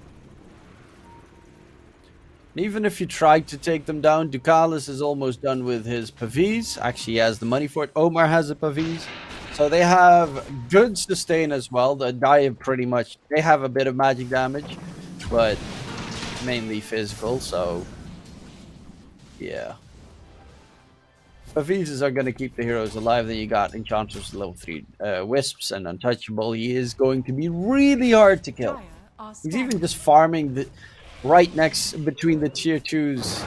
G: Even if you try to take them down, Ducalis is almost done with his Pavis. Actually, he has the money for it. Omar has a Pavis. So they have good sustain as well. The dive pretty much, they have a bit of magic damage, but mainly physical. So, yeah. Pavises are going to keep the heroes alive. Then you got Enchantress level 3 Wisps and Untouchable. He is going to be really hard to kill. He's even just farming the right next between the tier 2s.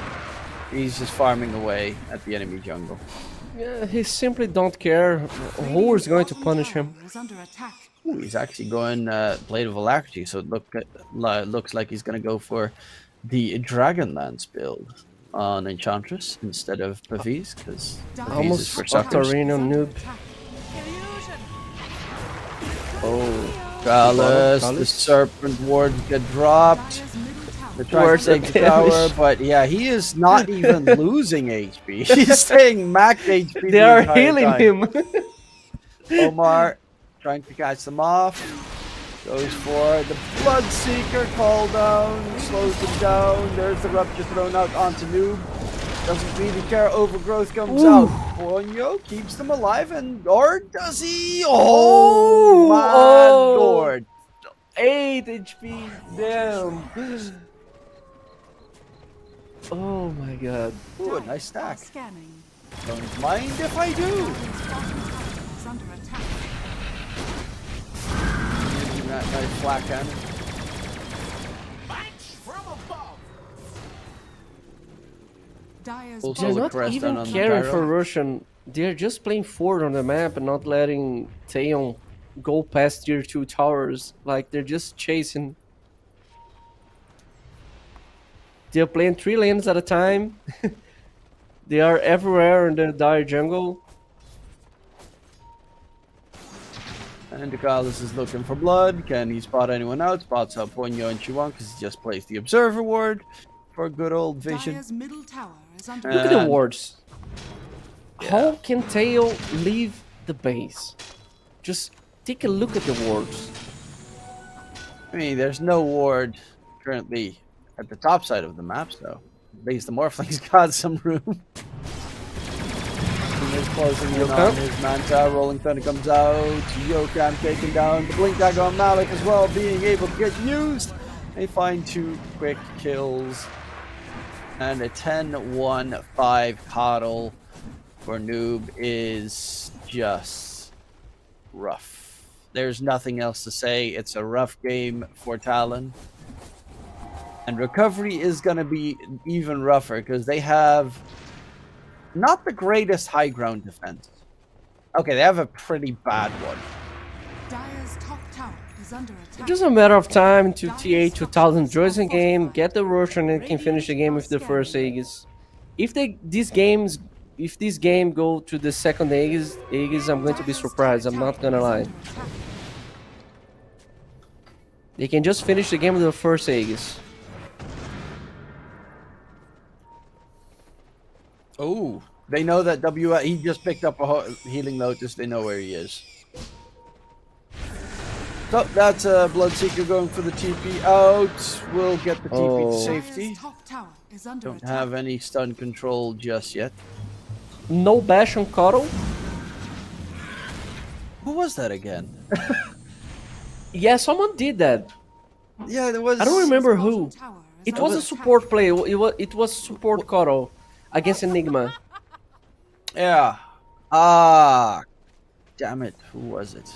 G: He's just farming away at the enemy jungle.
H: Yeah, he simply don't care who is going to punish him.
G: Ooh, he's actually going Blade of Alacrity, so it looks like he's going to go for the Dragonlance build on Enchantress instead of Pavis, because Pavis is
H: Almost
G: for suckers.
H: Octarino noob.
G: Oh, Gallus, the Serpent Wards get dropped. They're trying to take the tower, but yeah, he is not even losing HP. He's staying max HP.
H: They are healing him.
G: Omar trying to catch them off. Goes for the Bloodseeker call down. Slows them down. There's the Rupture thrown out onto Noob. Doesn't really care. Overgrowth comes out. Ponyo keeps them alive, and or does he? Oh, my lord.
H: 8 HP. Damn. Oh my god.
G: Ooh, a nice stack. Don't mind if I do. Using that nice flat cannon. Also
H: They're
G: the
H: not
G: crest
H: even
G: down on the
H: caring
G: gyro.
H: for Russian. They're just playing forward on the map and not letting Taeyon go past tier 2 towers. Like, they're just chasing. They're playing 3 lanes at a time. They are everywhere in the dire jungle.
G: And Ducalis is looking for blood. Can he spot anyone out? Spots out Ponyo and Chiwon because he just plays the Observer ward for good old vision.
H: Look at the wards. How can Tail leave the base? Just take a look at the wards.
G: I mean, there's no ward currently at the top side of the map, so at least the Morphling's got some room. He's closing in on his Manta. Rolling Thunder comes out. Yokam taken down. The Blink Dagger on Malik as well being able to get used. They find 2 quick kills. And a 10-1-5 coddle for Noob is just rough. There's nothing else to say. It's a rough game for Talon. And recovery is going to be even rougher because they have not the greatest high ground defense. Okay, they have a pretty bad one.
H: It's just a matter of time to TA 2000 joins the game, get the Russian, and can finish the game with the first Aegis. If this game go to the second Aegis, I'm going to be surprised. I'm not gonna lie. They can just finish the game with the first Aegis.
G: Oh, they know that he just picked up a healing Lotus. They know where he is. So that's a Bloodseeker going for the TP out. We'll get the TP to safety. Don't have any stun control just yet.
H: No bash on Coddle?
G: Who was that again?
H: Yeah, someone did that.
G: Yeah, there was.
H: I don't remember who.
C: Bottom tower is
H: It
C: under
H: was a
C: attack.
H: support play. It was support Koro against Enigma.
G: Yeah. Ah, damn it. Who was it?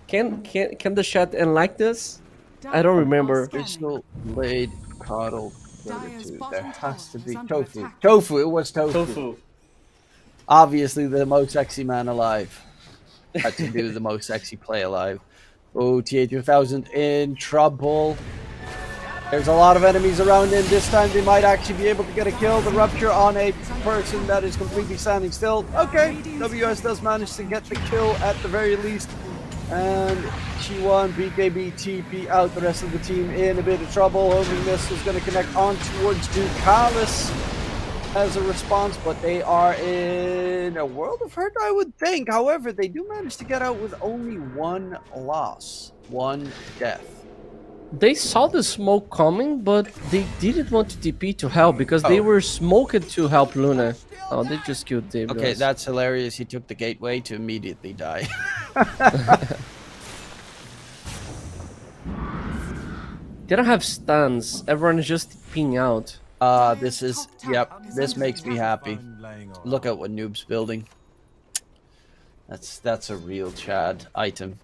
H: Can the chat enlighten this? I don't remember.
G: Crystal Blade Coddle
C: Dire's
G: 32.
C: bottom
G: There has
C: tower
G: to
C: is
G: be
C: under
G: Tofu.
C: attack.
G: Tofu. It was Tofu.
H: Tofu.
G: Obviously, the most sexy man alive. Had to do the most sexy play alive. Oh, TA2000 in trouble. There's a lot of enemies around him. This time they might actually be able to get a kill. The rupture on a person that is completely standing still. Okay, WS does manage to get the kill at the very least. And G1, BKB, TP out. The rest of the team in a bit of trouble. Homing this is going to connect on towards Ducalis as a response, but they are in a world of hurt, I would think. However, they do manage to get out with only one loss, one death.
H: They saw the smoke coming, but they didn't want to TP to help because they were smoked to help Luna. Oh, they just killed David.
G: Okay, that's hilarious. He took the gateway to immediately die.
H: They don't have stuns. Everyone is just ping out.
G: This is, yep, this makes me happy. Look at what Noob's building. That's a real Chad item.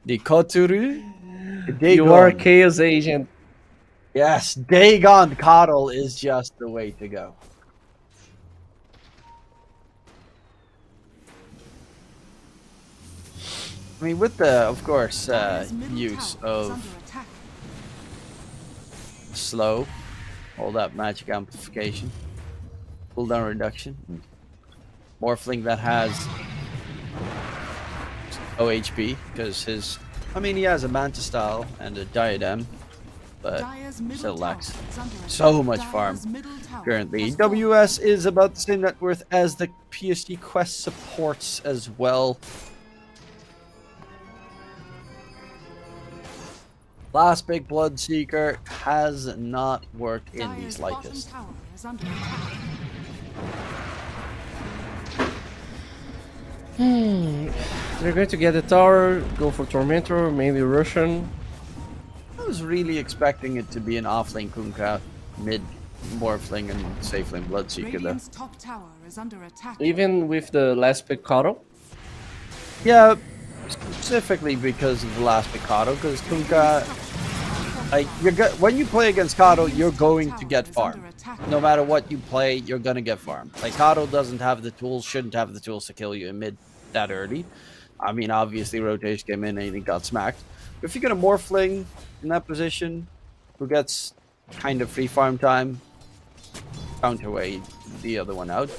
G: The Koturu.
H: You are a Chaos Agent.
G: Yes, Dagon Coddle is just the way to go. I mean, with the, of course,
C: Dire's middle
G: use
C: tower is
G: of
C: under attack.
G: slow, all that magic amplification, cooldown reduction, Morphling that has OHP because his, I mean, he has a Manta style and a diadem, but
C: Dire's middle
G: still lacks
C: tower is under
G: so
C: attack.
G: much farm
C: Dire's middle tower
G: currently.
C: has fallen.
G: WS is about the same net worth as the PSG Quest supports as well. Last big Bloodseeker has not worked in the
C: Dire's
G: slightest.
C: bottom tower is under attack.
H: They're going to get the tower, go for Tormentor, maybe Russian.
G: I was really expecting it to be an offlane Kunkka, mid Morphling and safelane Bloodseeker though.
C: Radiant's top tower is under attack.
H: Even with the last pick Kotto.
G: Yeah, specifically because of the last Mikado, because Kunkka, like, when you play against Kato, you're going to get farm. No matter what you play, you're gonna get farm. Like, Kato doesn't have the tools, shouldn't have the tools to kill you in mid that early. I mean, obviously, rotation came in and he got smacked. But if you get a Morphling in that position, who gets kind of free farm time, counterweight the other one out.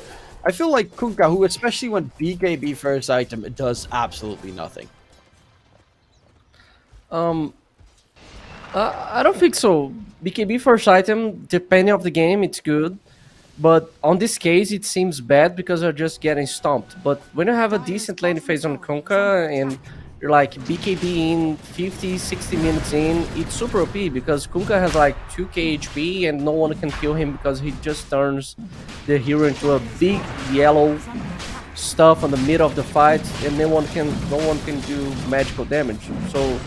G: I feel like Kunkka, who especially when BKB first item, it does absolutely nothing.
H: I don't think so. BKB first item, depending of the game, it's good. But on this case, it seems bad because they're just getting stomped. But when you have a decent lane phase on Kunkka and you're like BKB in 50, 60 minutes in, it's super OP because Kunkka has like 2k HP and no one can kill him because he just turns the hero into a big yellow stuff on the middle of the fight and no one can do magical damage. So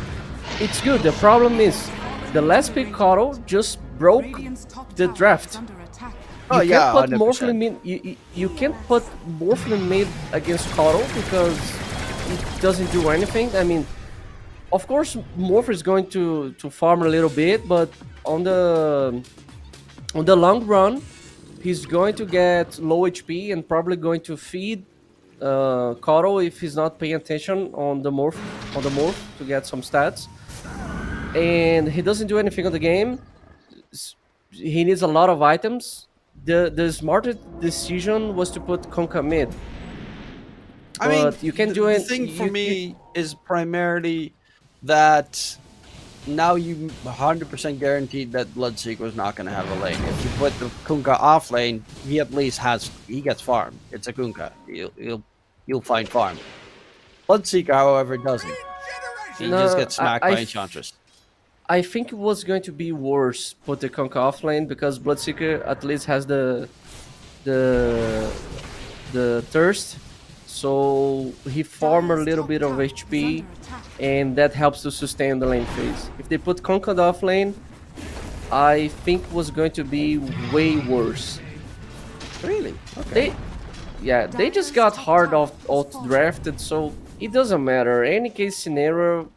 H: it's good. The problem is the last pick Kotto just broke
C: Radiant's top
H: the
C: tower
H: draft.
C: is under attack.
G: Oh,
H: You
G: yeah,
H: can't put
G: 100%.
H: Morphling mid. You can't put Morphling mid against Kotto because it doesn't do anything. I mean, of course, Morph is going to farm a little bit, but on the long run, he's going to get low HP and probably going to feed Kotto if he's not paying attention on the morph to get some stats. And he doesn't do anything on the game. He needs a lot of items. The smartest decision was to put Kunkka mid.
G: I mean,
H: But you can do
G: the
H: it.
G: thing for me is primarily that now you 100% guaranteed that Bloodseeker is not going to have a lane. If you put the Kunkka off lane, he at least he gets farm. It's a Kunkka. You'll find farm. Bloodseeker, however, doesn't. He
H: No,
G: just gets smacked
H: I
G: by
H: f-
G: Enchantress.
H: I think it was going to be worse put the Kunkka off lane because Bloodseeker at least has the thirst, so he farm a little bit of HP and that helps to sustain the lane phase. If they put Concord off lane, I think was going to be way worse.
G: Really? Okay.
H: They just got hard out drafted, so it doesn't matter. Any case scenario,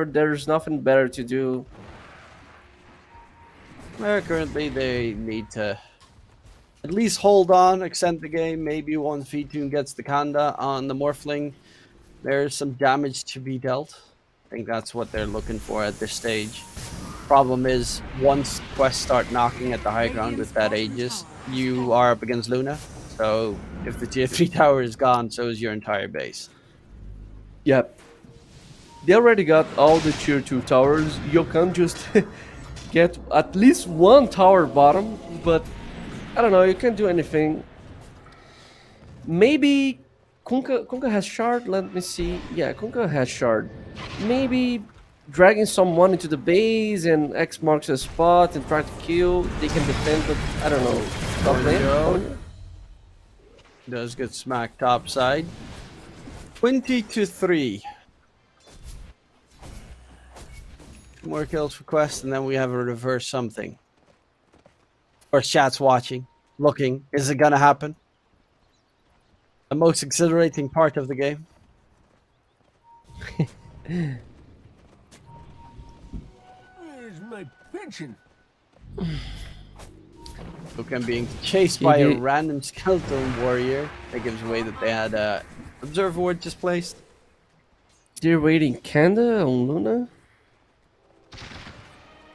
H: there's nothing better to do.
G: Currently, they need to at least hold on, extend the game. Maybe once V2 gets the Kanda on the Morphling, there's some damage to be dealt. I think that's what they're looking for at this stage. Problem is, once quests start knocking at the high ground with that Aegis, you are up against Luna. So if the tier 3 tower is gone, so is your entire base.
H: Yep. They already got all the tier 2 towers. You can just get at least one tower bottom, but I don't know, you can't do anything. Maybe Kunkka has shard, let me see. Yeah, Kunkka has shard. Maybe dragging someone into the base and X marks a spot and try to kill. They can defend, but I don't know. Top lane?
G: Does get smacked topside. 20-3. More kills for Quest, and then we have a reverse something. Of course, chat's watching, looking. Is it gonna happen? The most exhilarating part of the game.
F: Where's my pension?
G: Lucan being chased by a random skeleton warrior. That gives away that they had a observer ward just placed.
H: They're waiting Kanda on Luna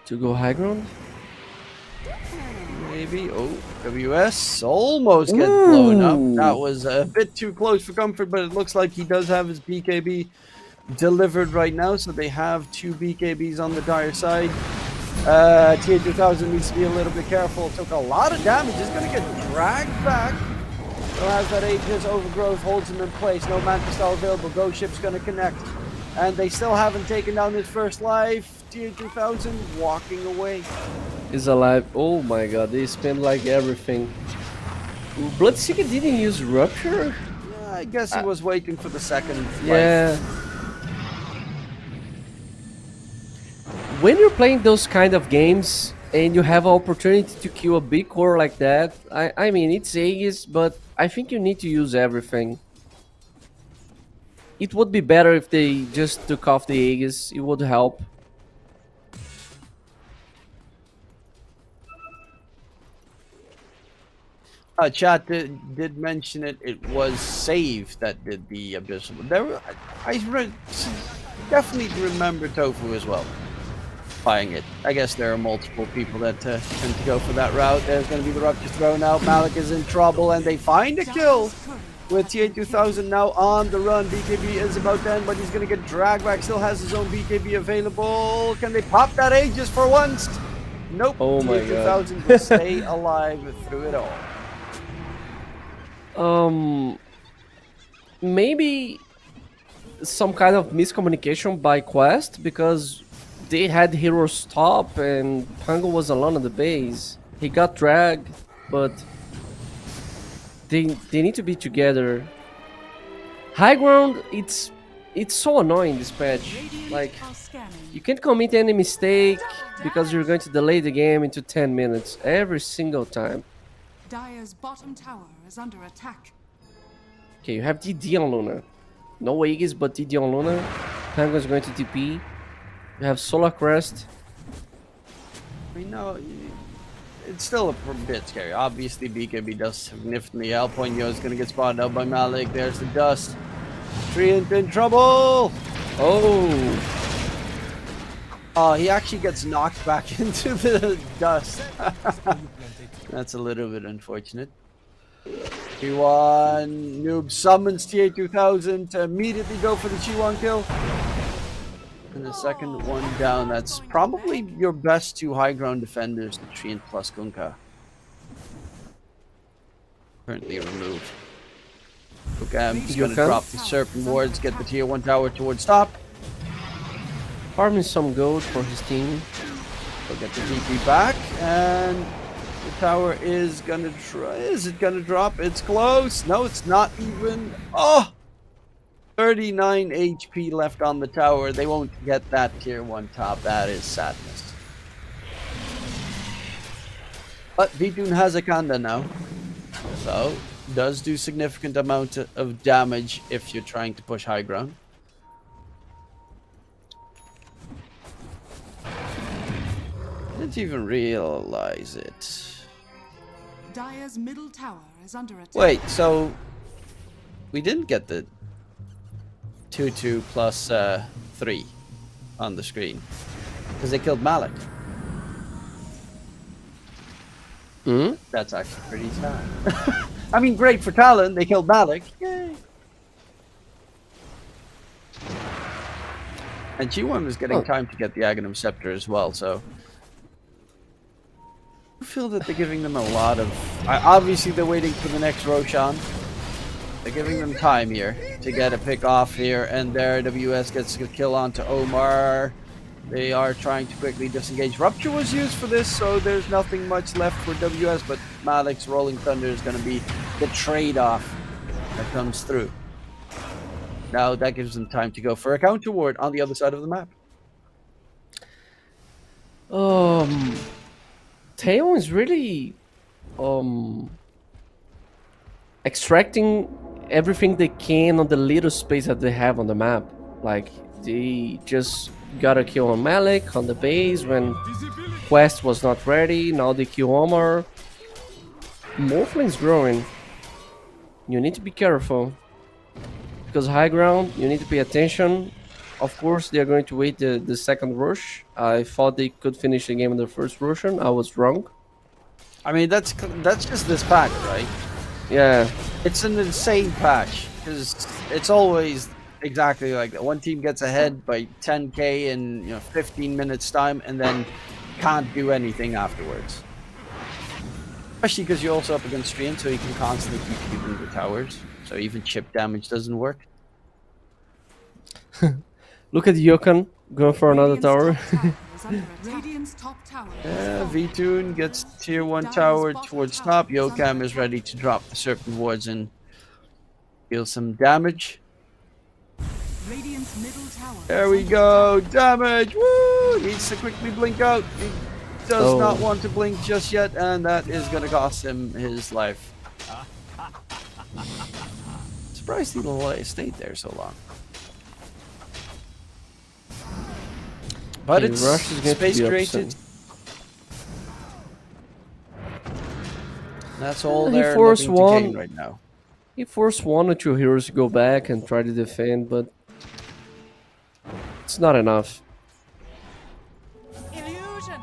H: to go high ground.
G: Maybe. Oh, WS almost gets blown up. That was a bit too close for comfort, but it looks like he does have his BKB delivered right now. So they have 2 BKBs on the dire side. Tier 2000 needs to be a little bit careful. Took a lot of damage. Is going to get dragged back. So as that Aegis overgrowth holds him in place. No Manta Star available. Ghost Ship's going to connect. And they still haven't taken down his first life. Tier 2000 walking away.
H: Is alive. Oh my god, they spend like everything. Bloodseeker didn't use Rupture?
G: Yeah, I guess he was waiting for the second life.
H: Yeah. When you're playing those kind of games and you have an opportunity to kill a big core like that, I mean, it's Aegis, but I think you need to use everything. It would be better if they just took off the Aegis, it would help.
G: Chat did mention it. It was Save that did the Abyssal. I definitely remember Tofu as well buying it. I guess there are multiple people that tend to go for that route. There's going to be the Rupture thrown out. Malik is in trouble, and they find a kill with TA2000 now on the run. BKB is about to end, but he's going to get dragged back. Still has his own BKB available. Can they pop that Aegis for once? Nope.
H: Oh my god.
G: TA2000 will stay alive through it all.
H: Maybe some kind of miscommunication by Quest, because they had heroes top and Pango was alone on the base. He got dragged, but they need to be together. High ground, it's so annoying this patch. Like, you can't commit any mistake because you're going to delay the game into 10 minutes every single time.
C: Dire's bottom tower is under attack.
H: Okay, you have DD on Luna. No Aegis, but DD on Luna. Pango is going to TP. You have Solar Crest.
G: I mean, no, it's still a bit scary. Obviously, BKB does significantly help. Ponyo is going to get spotted out by Malik. There's the dust. Treant in trouble!
H: Oh!
G: He actually gets knocked back into the dust. That's a little bit unfortunate. T1 Noob summons TA2000 to immediately go for the T1 kill. And the second one down. That's probably your best 2 high ground defenders, the Treant plus Kunkka. Currently removed. Kunkka's going to drop the Serpent Wards, get the Tier 1 tower towards top.
H: Farming some gold for his team.
G: He'll get the DP back, and the tower is gonna try. Is it gonna drop? It's close. No, it's not even. Oh! 39 HP left on the tower. They won't get that tier 1 top. That is sadness. But Vitun has a Kanda now. So, does do significant amount of damage if you're trying to push high ground. Didn't even realize it.
C: Dire's middle tower is under attack.
G: Wait, so we didn't get the 2/2 plus 3 on the screen because they killed Malik. That's actually pretty sad. I mean, great for Talon. They killed Malik. Yay. And G1 was getting time to get the Aghanim Scepter as well, so I feel that they're giving them a lot of... obviously, they're waiting for the next Roshan. They're giving them time here to get a pick off here, and there WS gets a kill onto Omar. They are trying to quickly disengage. Rupture was used for this, so there's nothing much left for WS, but Malik's Rolling Thunder is going to be the trade-off that comes through. Now that gives them time to go for a counter ward on the other side of the map.
H: Talon is really extracting everything they can on the little space that they have on the map. Like, they just got a kill on Malik on the base when Quest was not ready. Now they kill Omar. Morphling's growing. You need to be careful. Because high ground, you need to pay attention. Of course, they are going to wait the second rush. I thought they could finish the game in the first Roshan. I was wrong.
G: I mean, that's just this patch, right?
H: Yeah.
G: It's an insane patch because it's always exactly like that. One team gets ahead by 10k in 15 minutes time and then can't do anything afterwards. Especially because you're also up against stream, so you can constantly keep keeping the towers. So even chip damage doesn't work.
H: Look at Yokon going for another tower.
C: Radiant's top tower.
G: Yeah, Vitun gets tier 1 tower towards top. Yokam is ready to drop the Serpent Wards and deal some damage.
C: Radiant's middle tower.
G: There we go. Damage. Woo! Needs to quickly blink out. He does not want to blink just yet, and that is going to cost him his life. Surprised he stayed there so long. But
H: Okay,
G: it's
H: Rush is going
G: space
H: to be
G: created.
H: upset.
G: That's all
H: He
G: they're
H: forced
G: looking to
H: one.
G: gain right now.
H: He forced one or two heroes to go back and try to defend, but it's not enough.
C: Illusion.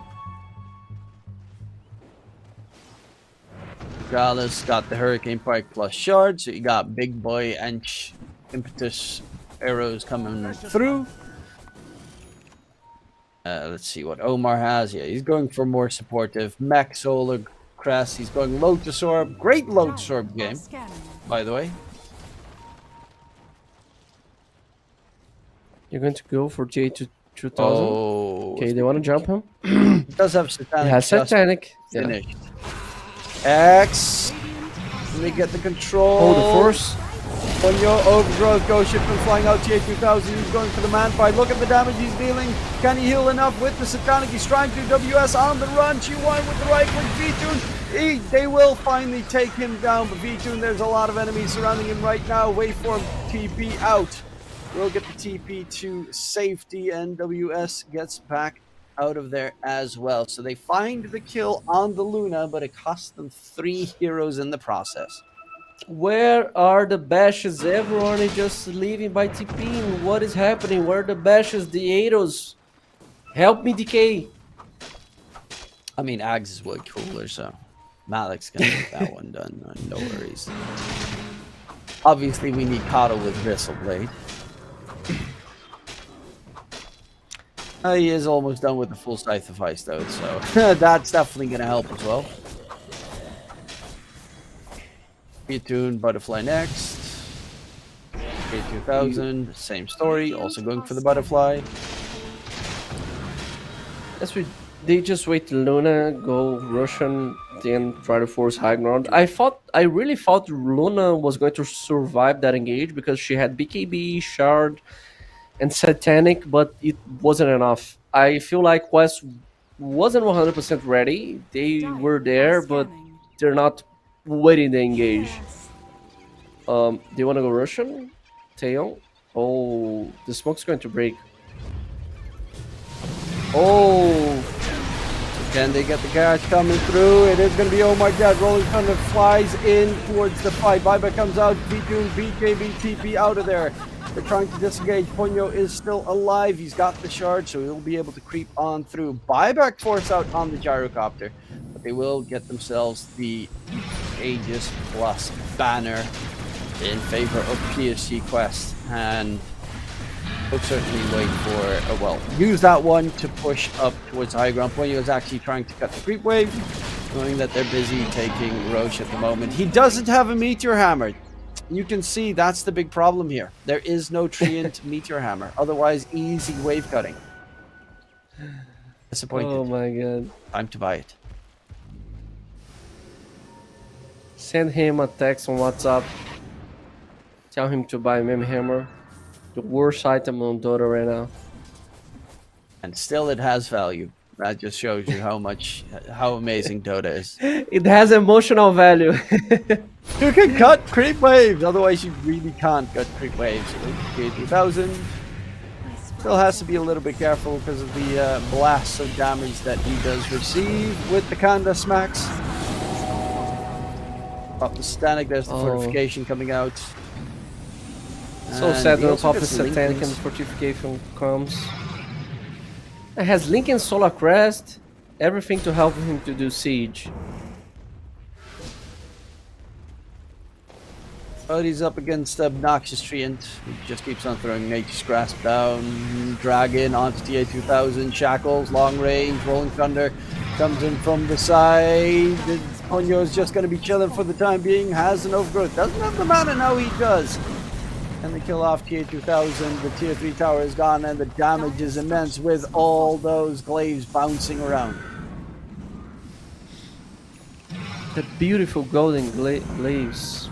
G: Gallus got the Hurricane Pike plus Shard, so you got Big Boy and Impetus arrows coming through. Let's see what Omar has. Yeah, he's going for more supportive Mech Solar Crest. He's going Lotus Orb. Great Lotus Orb game, by the way.
H: You're going to go for J to 2000?
G: Oh,
H: Okay, they want to jump him?
G: he does have Satanic.
H: He has
G: just
H: Satanic. Yeah.
G: finished. X. Let me get the control.
H: Oh, the force.
G: On your overgrowth, Ghost Shipman flying out TA2000. He's going for the man fight. Look at the damage he's dealing. Can he heal enough with the Satanic? He's trying to WS on the run. G1 with the right click. Vitun. They will finally take him down. But Vitun, there's a lot of enemies surrounding him right now. Waveform TP out. We'll get the TP to safety, and WS gets back out of there as well. So they find the kill on the Luna, but it cost them 3 heroes in the process.
H: Where are the bashes? Everyone is just leaving by TPing. What is happening? Where are the bashes? The Ados? Help me, DK.
G: I mean, Ags is way cooler, so Malik's gonna get that one done. No worries. Obviously, we need Kato with Bristleblade. He is almost done with the full Scythe of Ice, though, so that's definitely gonna help as well. Tune Butterfly next. K2000, same story, also going for the Butterfly.
H: As we They just wait Luna, go Russian, then try to force high ground. I really thought Luna was going to survive that engage because she had BKB, Shard, and Satanic, but it wasn't enough. I feel like West wasn't 100% ready. They were there, but they're not waiting to engage. Do you want to go Russian? Tail? Oh, the smoke's going to break. Oh,
G: Can they get the cash coming through? It is going to be, oh my god, Rolling Thunder flies in towards the fight. Buyback comes out, Vitun, BKB, TP out of there. They're trying to disengage. Ponyo is still alive. He's got the shard, so he'll be able to creep on through. Buyback force out on the gyrocopter, but they will get themselves the Aegis Plus banner in favor of PSG Quest. And we'll certainly wait for, use that one to push up towards high ground. Ponyo is actually trying to cut the creep wave, knowing that they're busy taking Roche at the moment. He doesn't have a Meteor Hammer. You can see that's the big problem here. There is no Treant Meteor Hammer. Otherwise, easy wave cutting. Disappointed.
H: oh my god.
G: Time to buy it.
H: Send him a text on WhatsApp. Tell him to buy Mem Hammer. The worst item on Dota right now.
G: And still it has value. That just shows you how amazing Dota is.
H: It has emotional value.
G: You can cut creep waves, otherwise you really can't cut creep waves. 2000 still has to be a little bit careful because of the blasts of damage that he does receive with the Kanda smacks. Pop the Satanic, there's the fortification coming out.
H: So
G: And
H: sad
G: he
H: when
G: also
H: pop the
G: gets
H: Satanic and
G: Linken's.
H: the fortification comes. It has Lincoln Solar Crest, everything to help him to do siege.
G: But he's up against Obnoxious Treant, who just keeps on throwing Nature's Grasp down. Dragon onto TA2000, Shackles, long range, Rolling Thunder comes in from the side. Ponyo is just going to be chilling for the time being, has an overgrowth. Doesn't have the mana, now he does. And they kill off TA2000, the tier 3 tower is gone, and the damage is immense with all those glaives bouncing around.
H: The beautiful golden glaives.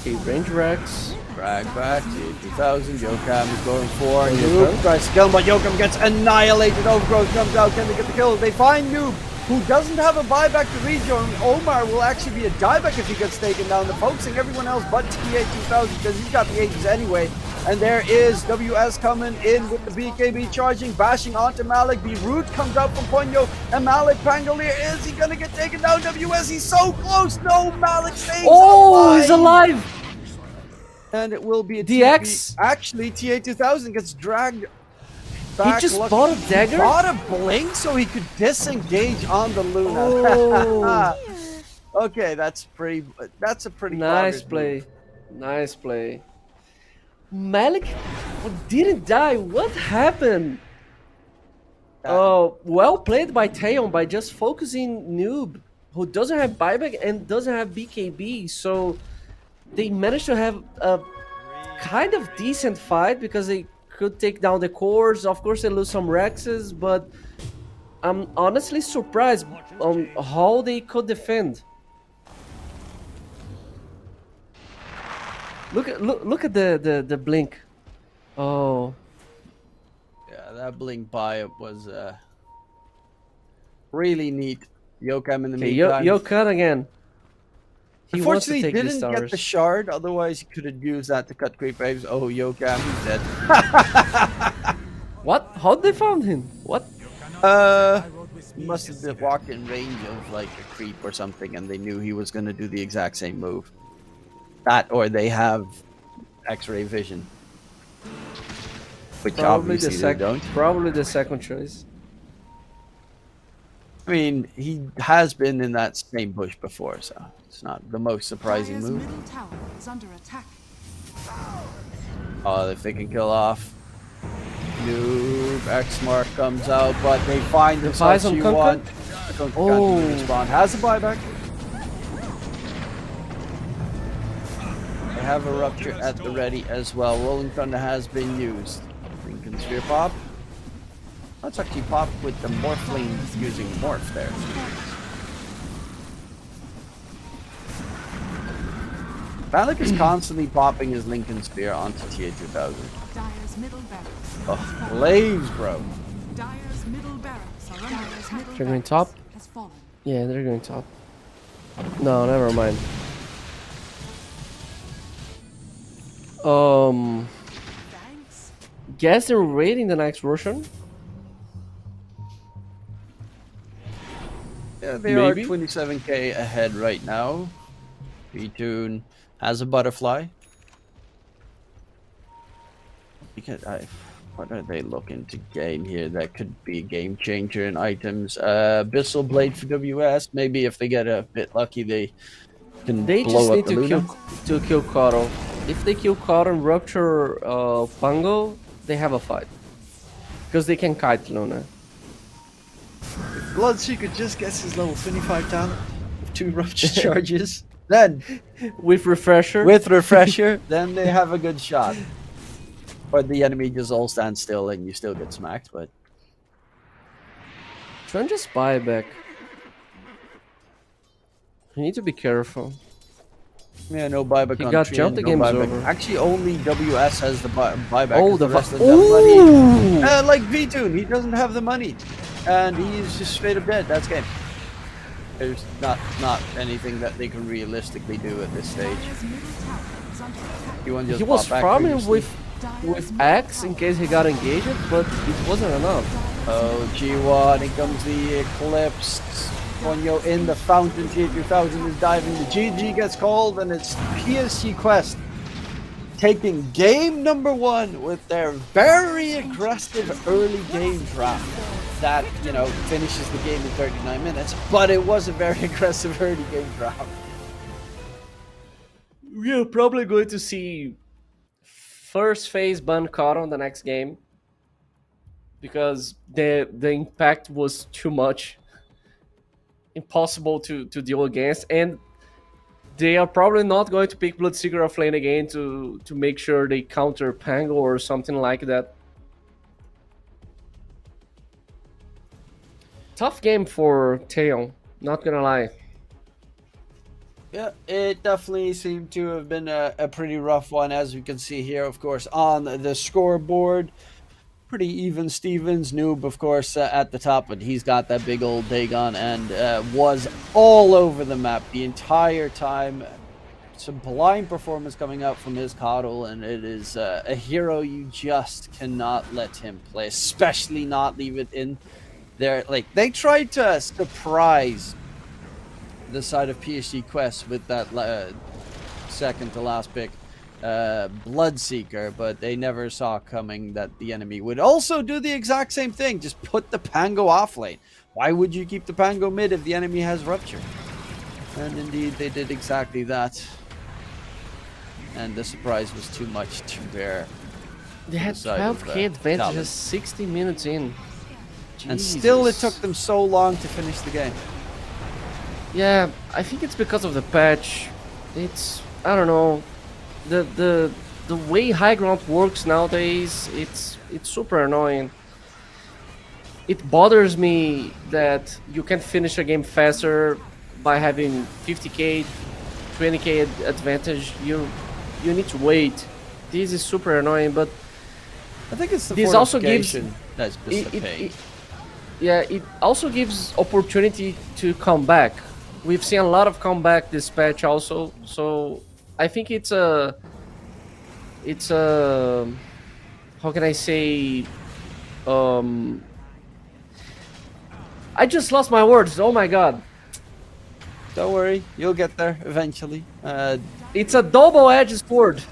H: Okay, range Rex.
G: Drag back, TA2000, Yokam is going for Noob, tries to kill him, but Yokam gets annihilated, overgrowth comes out, can they get the kill? They find Noob, who doesn't have a buyback to rejoin. Omar will actually be a dieback if he gets taken down. They're focusing everyone else but TA2000 because he's got the Aegis anyway. And there is WS coming in with the BKB charging, bashing onto Malik. The root comes out from Ponyo, and Malik Pangolier, is he gonna get taken down? WS, he's so close. No, Malik stays alive.
H: He's alive!
G: And it will be a
H: DX.
G: TP. Actually, TA2000 gets dragged back.
H: He just bought a dagger?
G: Bought a blink so he could disengage on the Luna.
H: Oh.
G: Okay, that's a pretty
H: Nice
G: clever
H: play.
G: move.
H: Nice play. Malik didn't die. What happened? Oh, well played by Taeyon by just focusing Noob, who doesn't have buyback and doesn't have BKB. So they managed to have a kind of decent fight because they could take down the cores. Of course, they lose some Rexes, but I'm honestly surprised on how they could defend. Look at the blink. Oh.
G: Yeah, that blink buy was really neat. Yokam in the meantime.
H: Yokan again. He wants to
G: Unfortunately,
H: take these
G: didn't get
H: towers.
G: the shard. Otherwise, he could have used that to cut creep waves. Oh, Yokam, he's dead.
H: What? How'd they found him? What?
G: He must have been walked in range of like a creep or something, and they knew he was going to do the exact same move. That, or they have X-ray vision, which obviously they don't.
H: Probably the second choice.
G: I mean, he has been in that same bush before, so it's not the most surprising
C: Dire's
G: move.
C: middle tower is under attack.
G: Oh, if they can kill off Noob, X-Mark comes out, but they find themselves
H: on
G: you
H: Kunkka?
G: want.
H: Oh.
G: Respond. Has a buyback. They have a rupture at the ready as well. Rolling Thunder has been used. Lincoln Sphere Pop. Let's actually pop with the Morphling using Morph there. Valak is constantly popping his Lincoln Spear onto TA2000.
C: Dire's middle barracks.
G: Oh, Blaze, bro.
C: Dire's middle barracks are under attack.
H: They're going top?
C: Has fallen.
H: Yeah, they're going top. No, never mind.
C: Thanks.
H: Guess they're raiding the next Russian.
G: Yeah, they
H: Maybe.
G: are 27k ahead right now. V-Tune has a butterfly. Because what are they looking to gain here? That could be a game changer in items. Abyssal Blade for WS. Maybe if they get a bit lucky, they can
H: They
G: blow
H: just
G: up
H: need
G: the Luna.
H: to kill Cotto. If they kill Cotto and rupture Pango, they have a fight. Because they can kite Luna.
G: Bloodseeker just gets his level 25 talent with 2 rupture charges. Then,
H: With refresher.
G: with refresher, then they have a good shot. Or the enemy just all stands still and you still get smacked, but
H: Try and just buy back. You need to be careful.
G: yeah, no buyback
H: He
G: on
H: got
G: Tree
H: jumped,
G: and
H: the game's
G: buyback.
H: over.
G: Actually, only WS has the buyback.
H: Oh,
G: 'cause
H: the
G: rest
H: fu-
G: of them have money.
H: Ooh!
G: Like V-Tune, he doesn't have the money. And he's just straight up dead. That's game. There's not anything that they can realistically do at this stage.
C: Dire's middle tower is under attack.
G: You want to just
H: He was
G: pop back
H: farming
G: previously?
H: with Axe in case he got engaged, but it wasn't enough.
G: Oh, G1, here comes the Eclipse. Ponyo in the fountain, T2000 is diving. The GG gets called, and it's PSG Quest taking game number 1 with their very aggressive early game draft. That, finishes the game in 39 minutes, but it was a very aggressive early game draft.
H: We're probably going to see first phase ban caught on the next game because the impact was too much, impossible to deal against, and they are probably not going to pick Bloodseeker off lane again to make sure they counter Pango or something like that. Tough game for Talon, not gonna lie.
G: Yeah, it definitely seemed to have been a pretty rough one, as we can see here, of course, on the scoreboard. Pretty even Stevens. Noob, of course, at the top, but he's got that big old Dagon and was all over the map the entire time. Sublime performance coming out from his Coddle, and it is a hero you just cannot let him play, especially not leave it in there. Like, they tried to surprise the side of PSG Quest with that second to last pick, Bloodseeker, but they never saw coming that the enemy would also do the exact same thing. Just put the Pango off lane. Why would you keep the Pango mid if the enemy has Rupture? And indeed, they did exactly that. And the surprise was too much to bear.
H: They had
G: side of,
H: 12k advantage
G: Talon.
H: just 60 minutes in.
G: And still, it
H: Jesus.
G: took them so long to finish the game.
H: Yeah, I think it's because of the patch. It's, I don't know, the way high ground works nowadays. It's super annoying. It bothers me that you can finish a game faster by having 50k, 20k advantage. You need to wait. This is super annoying, but
G: I think it's the
H: this also gives
G: fortification that's just a pain.
H: yeah, it also gives opportunity to come back. We've seen a lot of comeback this patch also, so I think it's a how can I say, I just lost my words. Oh my god.
G: Don't worry, you'll get there eventually.
H: It's a double-edged sword.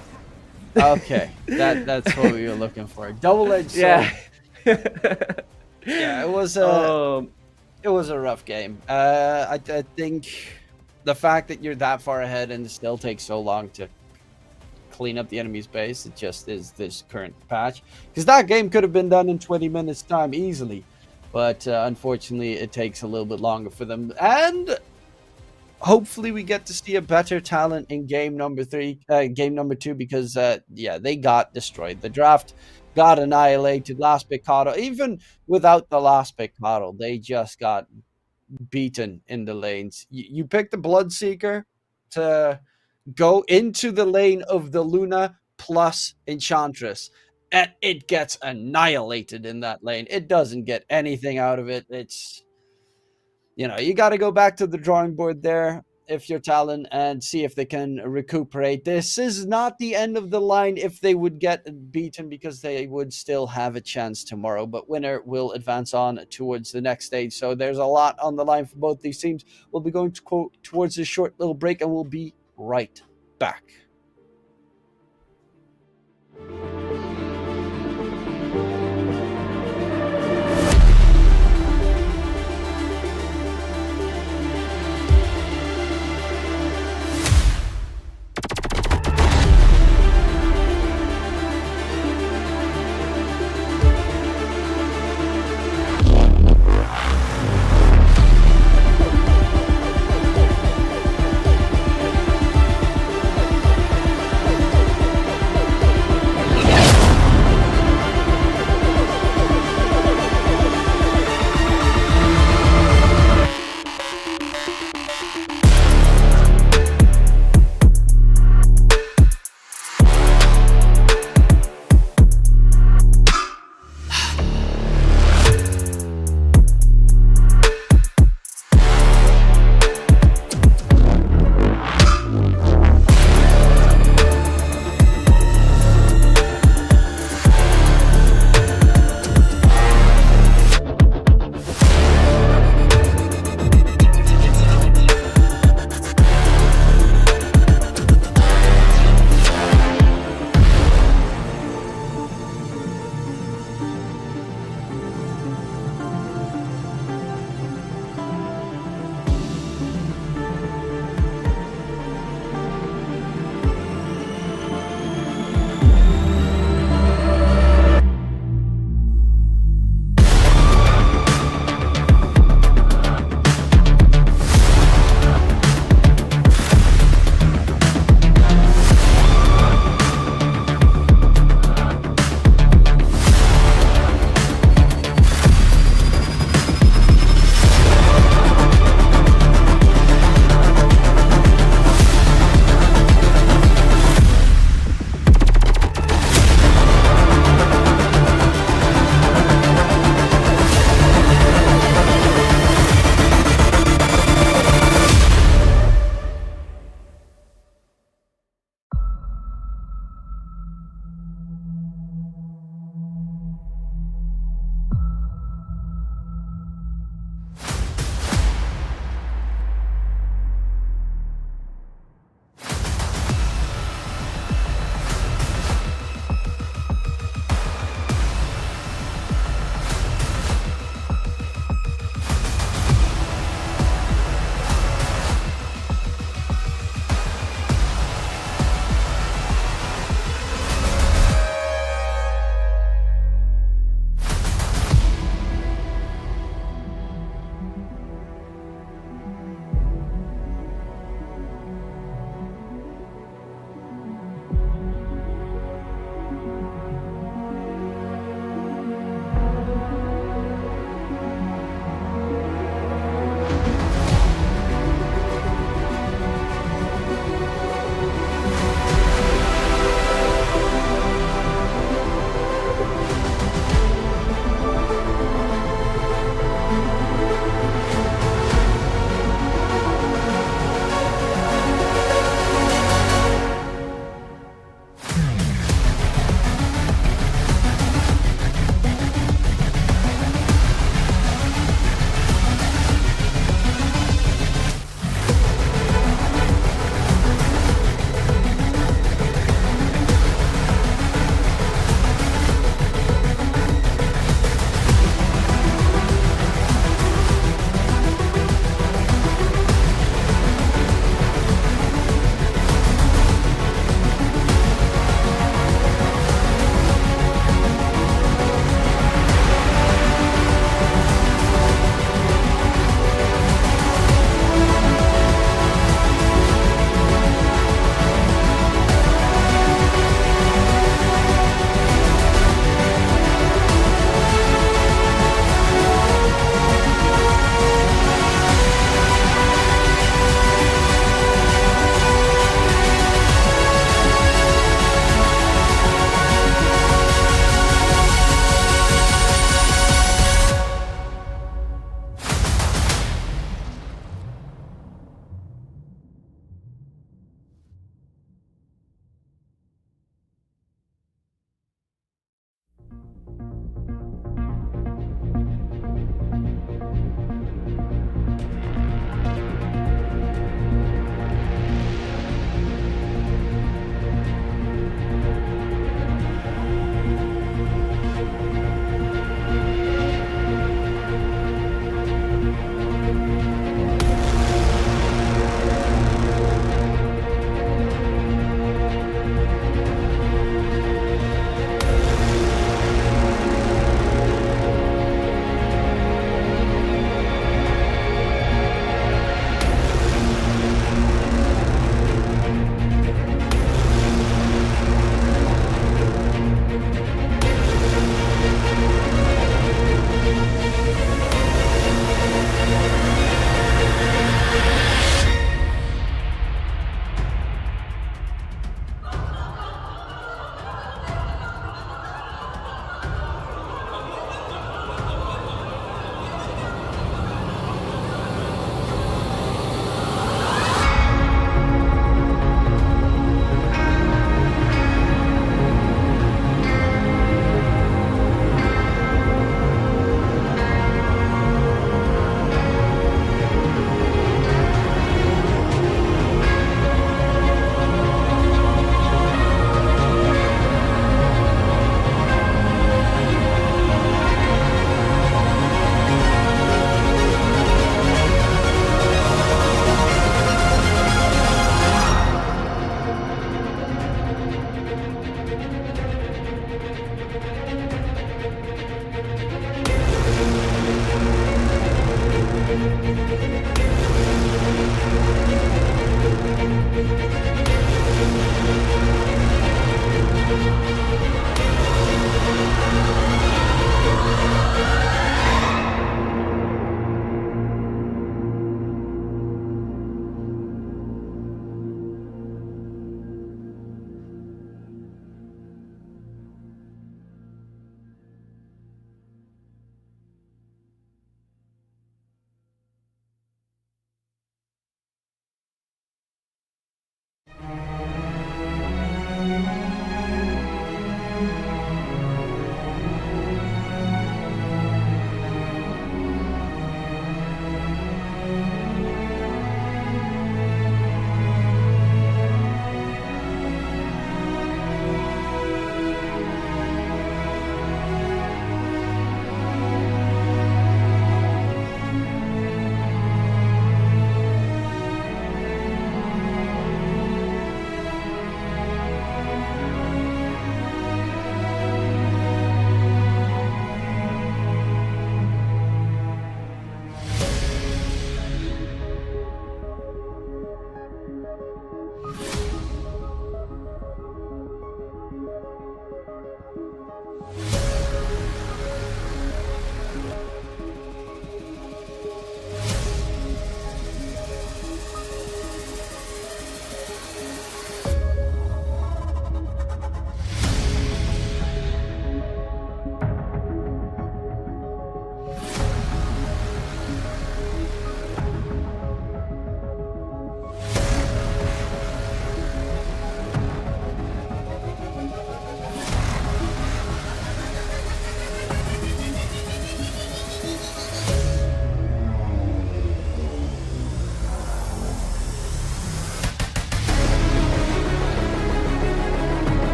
G: Okay, that's what we were looking for. Double-edged sword.
H: Yeah.
G: Yeah, it was a rough game. I think the fact that you're that far ahead and it still takes so long to clean up the enemy's base, it just is this current patch. Because that game could have been done in 20 minutes time easily, but unfortunately it takes a little bit longer for them. And hopefully we get to see a better Talon in game number 2, because yeah, they got destroyed. The draft got annihilated. Last pick Coddle. Even without the last pick Coddle, they just got beaten in the lanes. You pick the Bloodseeker to go into the lane of the Luna plus Enchantress, and it gets annihilated in that lane. It doesn't get anything out of it. It's, you got to go back to the drawing board there if you're Talon and see if they can recuperate. This is not the end of the line if they would get beaten, because they would still have a chance tomorrow, but winner will advance on towards the next stage. So there's a lot on the line for both these teams. We'll be going towards a short little break, and we'll be right back.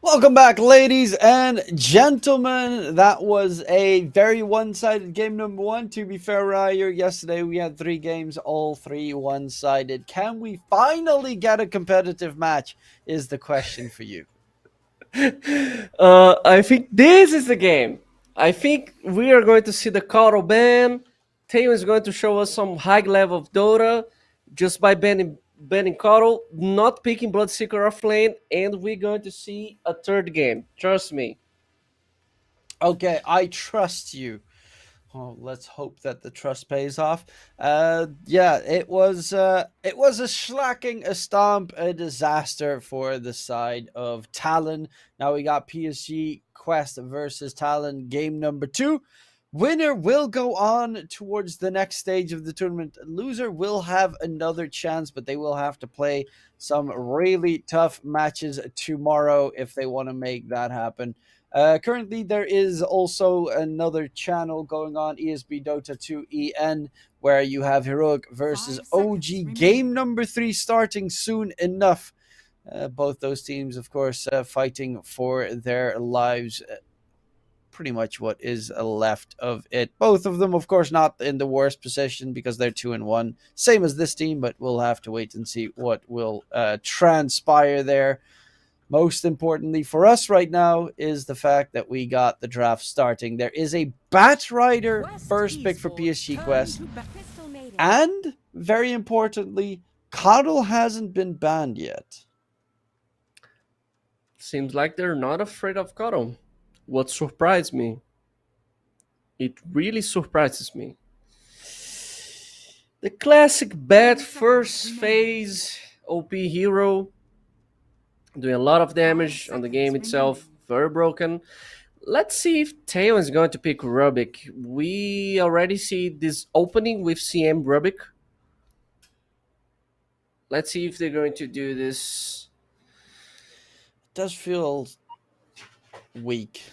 G: Welcome back, ladies and gentlemen. That was a very one-sided game number one. To be fair, Ryer, yesterday we had 3 games, all 3 one-sided. Can we finally get a competitive match is the question for you.
H: I think this is the game. I think we are going to see the Karo ban. Talon is going to show us some high level of Dota just by banning Karo, not picking Bloodseeker off lane, and we're going to see a third game. Trust me.
G: Okay, I trust you. Oh, let's hope that the trust pays off. Yeah, it was a slacking, a stomp, a disaster for the side of Talon. Now we got PSG Quest versus Talon, game number 2. Winner will go on towards the next stage of the tournament. Loser will have another chance, but they will have to play some really tough matches tomorrow if they want to make that happen. Currently, there is also another channel going on, ESB Dota 2 EN, where you have Heroic versus OG, game number 3 starting soon enough. Both those teams, of course, fighting for their lives. Pretty much what is left of it. Both of them, of course, not in the worst position because they're 2-1, same as this team, but we'll have to wait and see what will transpire there. Most importantly for us right now is the fact that we got the draft starting. There is a Bat Rider first pick for PSG Quest. And, very importantly, Coddle hasn't been banned yet.
H: Seems like they're not afraid of Karo. What surprised me. It really surprises me. The classic Bat first phase OP hero. Doing a lot of damage on the game itself. Very broken. Let's see if Talon is going to pick Rubik. We already see this opening with CM Rubik. Let's see if they're going to do this.
G: It does feel weak,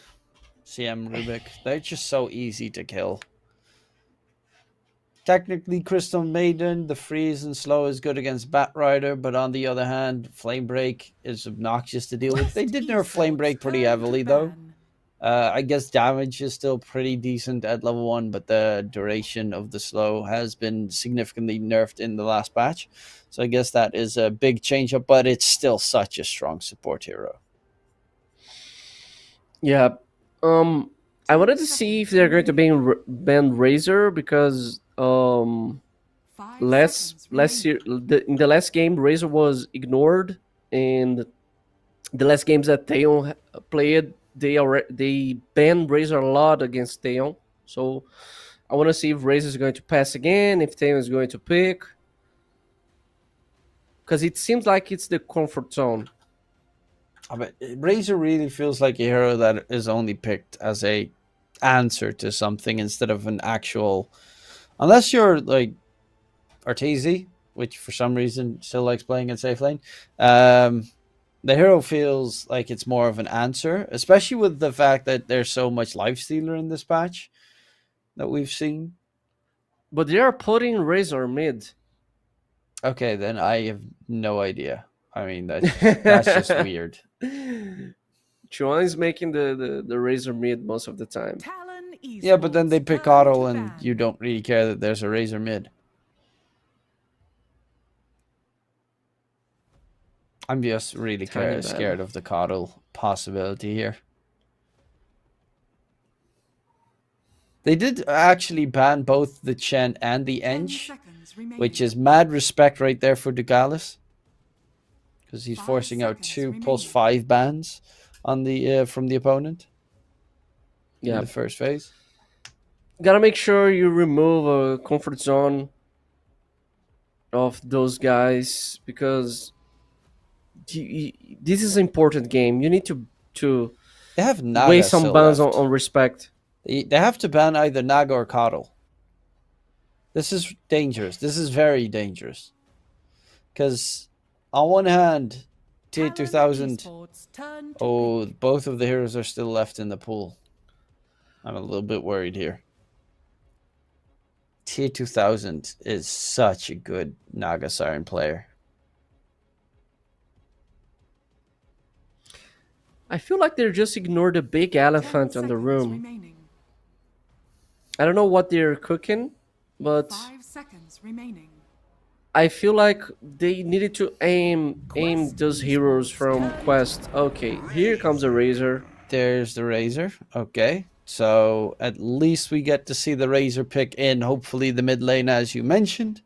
G: CM Rubik. They're just so easy to kill. Technically, Crystal Maiden, the freeze and slow is good against Bat Rider, but on the other hand, Flame Break is obnoxious to deal with. They did nerf Flame Break pretty heavily, though. I guess damage is still pretty decent at level 1, but the duration of the slow has been significantly nerfed in the last patch. So I guess that is a big change up, but it's still such a strong support hero.
H: Yeah. I wanted to see if they're going to ban Razor because last year in the last game Razor was ignored, and the last games that Talon played they banned Razor a lot against Talon. So I want to see if Razor is going to pass again, if Talon is going to pick, because it seems like it's the comfort zone.
G: I mean, Razor really feels like a hero that is only picked as a answer to something instead of an actual, unless you're like Arteezy, which for some reason still likes playing in safe lane. The hero feels like it's more of an answer, especially with the fact that there's so much lifestealer in this patch that we've seen.
H: But they are putting Razor mid.
G: Okay, then I have no idea. I mean, that's just weird.
H: Chuan is making the Razor mid most of the time.
G: Yeah, but then they pick Otto and you don't really care that there's a Razor mid. I'm just really scared of the Coddle possibility here. They did actually ban both the Chen and the Ench, which is mad respect right there for Dugalis. Because he's forcing out 2 +5 bans on the from the opponent. In the first phase.
H: Gotta make sure you remove a comfort zone of those guys, because this is an important game. You need to
G: they have Naga
H: waste some bans on respect.
G: They have to ban either Naga or Coddle. This is dangerous. This is very dangerous. Because on one hand, Tier 2000, both of the heroes are still left in the pool. I'm a little bit worried here. Tier 2000 is such a good Naga Siren player.
H: I feel like they just ignored the big
C: 10
H: elephant in the
C: seconds
H: room.
C: remaining.
H: I don't know what they're cooking, but
C: 5 seconds remaining.
H: I feel like they needed to aim those heroes from Quest. Okay, here comes a Razor.
G: There's the Razor. Okay. So at least we get to see the Razor pick in, hopefully, the mid lane, as you mentioned.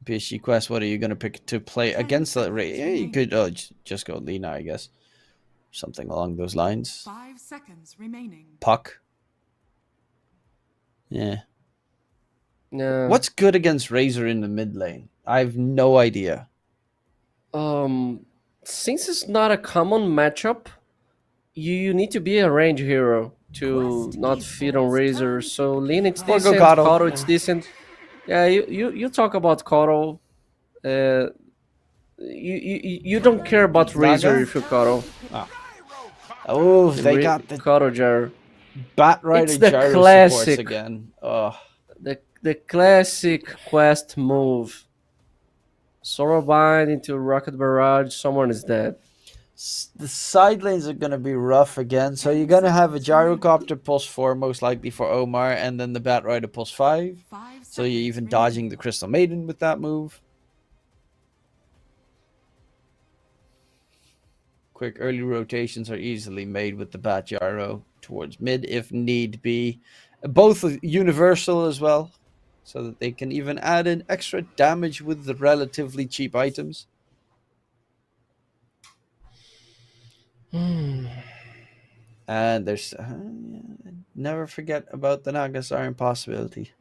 G: PSG Quest, what are you going to pick to play against the Razor? Yeah, you could just go Lina, I guess. Something along those lines.
C: 5 seconds remaining.
G: Puck. Yeah.
H: Yeah.
G: What's good against Razor in the mid lane? I have no idea.
H: Since it's not a common matchup, you need to be a range hero to
C: Quest
H: not feed on
C: Esports
H: Razor.
C: turn
H: So
C: to
H: Lin it's
C: pick.
G: Or go
H: decent,
G: Kato.
H: Koro it's decent. Yeah, you talk about Koro. You don't care about Razor
G: Naga?
H: if you Koro.
G: Oh, they got the
H: Koro Jar.
G: Bat Rider
H: It's the
G: gyro
H: classic.
G: supports again. Oh.
H: The classic Quest move. Sorrowbind into Rocket Barrage, someone is dead.
G: The side lanes are going to be rough again. So you're going to have a Gyrocopter +4 most likely for Omar, and then the Bat Rider +5.
C: 5
G: So you're
C: seconds
G: even
C: remaining.
G: dodging the Crystal Maiden with that move. Quick early rotations are easily made with the Bat Gyro towards mid if need be. Both universal as well, so that they can even add in extra damage with the relatively cheap items. And there's never forget about the Nagasar impossibility.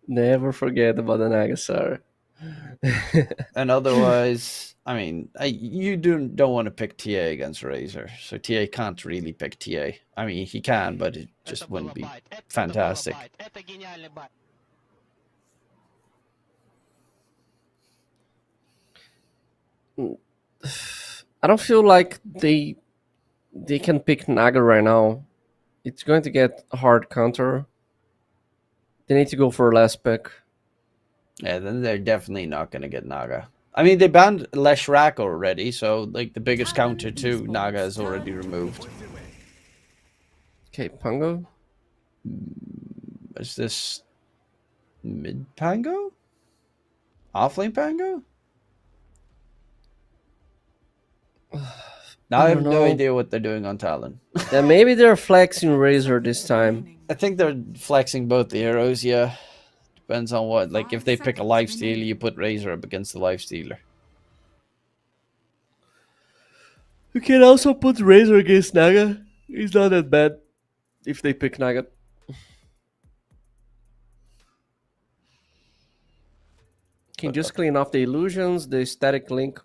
H: Never forget about the Nagasar.
G: And otherwise, I mean, you don't want to pick TA against Razor, so TA can't really pick TA. I mean, he can, but it just wouldn't be fantastic.
H: I don't feel like they can pick Naga right now. It's going to get a hard counter. They need to go for a last pick.
G: Yeah, then they're definitely not going to get Naga. I mean, they banned Leshrac already, so like the biggest counter to Naga is already removed.
H: Okay, Pango.
G: Is this mid Pango? Offlane Pango? Now I have
H: don't
G: no
H: know.
G: idea what they're doing on Talon.
H: Yeah, maybe they're flexing Razor this time.
G: I think they're flexing both the heroes, yeah. Depends on what. Like, if they pick a lifesteal, you put Razor up against the lifestealer.
H: You can also put Razor against Naga. He's not that bad if they pick Naga. Can just clean off the illusions, the static link.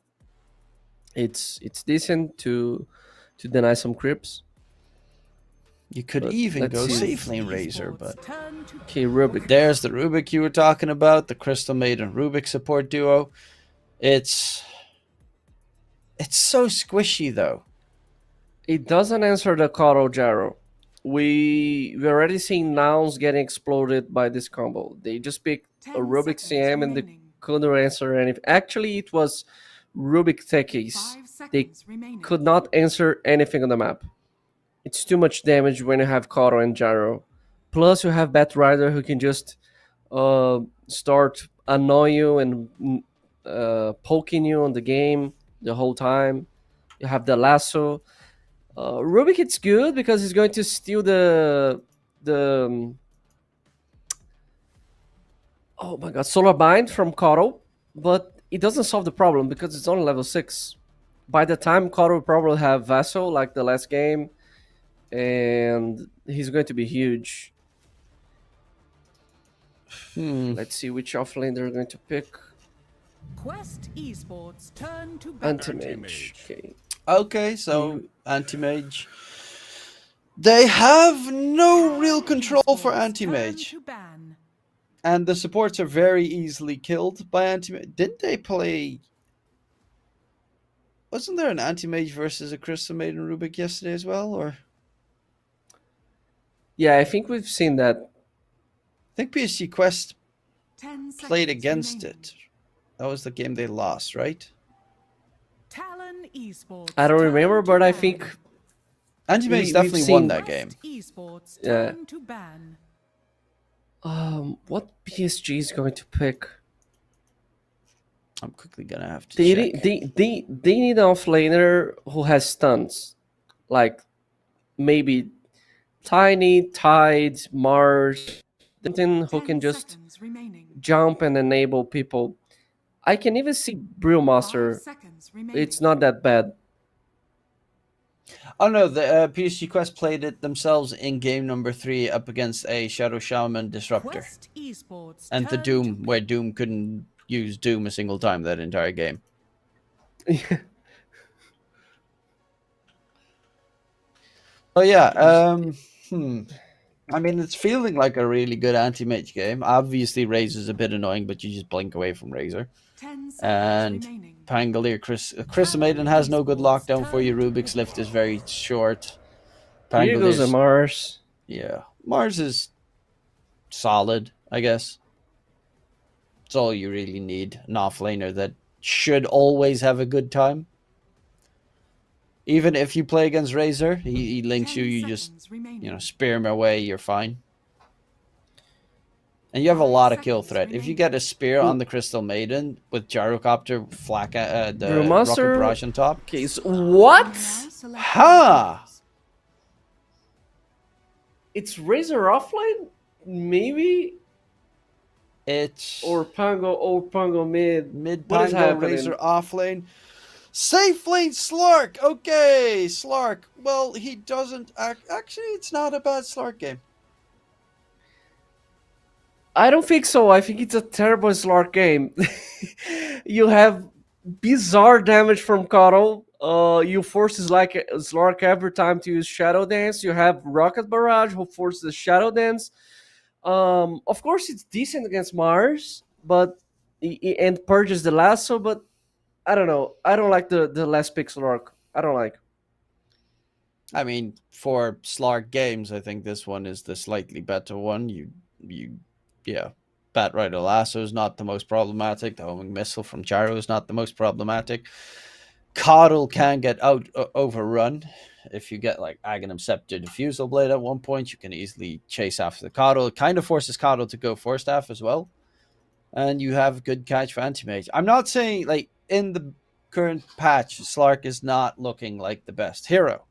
H: It's decent to deny some creeps.
G: You could
H: But
G: even
H: let's
G: go
H: see.
G: Safe Lane Razor, but...
C: Turn to
H: Okay, Rubik.
G: There's the Rubik you were talking about, the Crystal Maiden Rubik support duo. It's so squishy, though.
H: It doesn't answer the Karo Gyro. We already seen Nouns getting exploded by this combo. They just picked a
C: 10
H: Rubik
C: seconds
H: CM and they
C: remaining.
H: couldn't answer anything. Actually, it was Rubik Techies.
C: 5
H: They
C: seconds remaining.
H: could not answer anything on the map. It's too much damage when you have Karo and Gyro. Plus, you have Bat Rider who can just start annoying you and poking you on the game the whole time. You have the lasso. Rubik, it's good because he's going to steal the oh my god, Solar Bind from Karo, but it doesn't solve the problem because it's only level 6. By the time Karo will probably have Vassal like the last game, and he's going to be huge. Let's see which offlane they're going to pick.
C: Quest Esports turn to
H: Anti-Mage. Okay.
G: Okay, so Anti-Mage. They have no real control for Anti-Mage.
C: To ban.
G: And the supports are very easily killed by Anti-Mage. Didn't they play... Wasn't there an Anti-Mage versus a Crystal Maiden Rubik yesterday as well, or...
H: Yeah, I think we've seen that.
G: I think PSG Quest played against it. That was the game they lost, right?
C: Talon Esports.
H: I don't remember,
C: turn to
H: but I
C: ban.
H: think
G: Anti-Mage
H: we've
G: definitely
H: seen-
G: won that game.
C: Quest Esports.
H: Yeah.
C: Turn to ban.
H: what PSG is going to pick?
G: I'm quickly gonna have to
H: They
G: check.
H: they need an offlaner who has stuns, like maybe Tiny, Tide, Mars, something who
C: 10
H: can just
C: seconds remaining.
H: jump and enable people. I can even see Brewmaster.
C: 5 seconds remaining.
H: It's not that bad.
G: Oh no, the PSG Quest played it themselves in game number 3 up against a Shadow Shaman Disruptor.
C: Quest Esports.
G: And the
C: turn
G: Doom,
C: to
G: where Doom couldn't use Doom a single time that entire game. Oh yeah, I mean, it's feeling like a really good anti-mage game. Obviously, Razor's a bit annoying, but you just blink away from Razor.
C: 10 seconds
G: And
C: remaining.
G: Pangolier, Maiden has no good lockdown for you. Rubik's Lift is very short.
H: Here goes a
G: Pangolier's,
H: Mars.
G: yeah, Mars is solid, I guess. It's all you really need. An offlaner that should always have a good time. Even if you play against Razor, he links you,
C: 10
G: you just,
C: seconds remaining.
G: you know, spear him away, you're fine. And you have a lot of kill threat. If you get a spear on the Crystal Maiden with Gyrocopter, flak, the
H: Brewmaster-
G: Rocket Barrage on top.
H: Okay, so what?
C: Now select
G: Ha!
C: players.
H: It's Razor offline? Maybe?
G: It's
H: Or Pango mid.
G: mid
H: What is
G: Pango,
H: happening?
G: Razor off lane. Safe lane Slark! Okay, Slark. Well, he doesn't actually, it's not a bad Slark game.
H: I don't think so. I think it's a terrible Slark game. You have bizarre damage from Cuddle. You force Slark every time to use Shadow Dance. You have Rocket Barrage who forces Shadow Dance. Of course, it's decent against Mars, but and purges the lasso. But I don't know. I don't like the last pick Slark. I don't like.
G: I mean, for Slark games, I think this one is the slightly better one. Yeah. Bat Rider Lasso is not the most problematic. The homing missile from Gyro is not the most problematic. Coddle can get overrun. If you get like Aghanim Scepter Diffusal Blade at one point, you can easily chase after the Coddle. It kind of forces Coddle to go Force Staff as well. And you have good catch for Anti-Mage. I'm not saying, like, in the current patch, Slark is not looking like the best hero.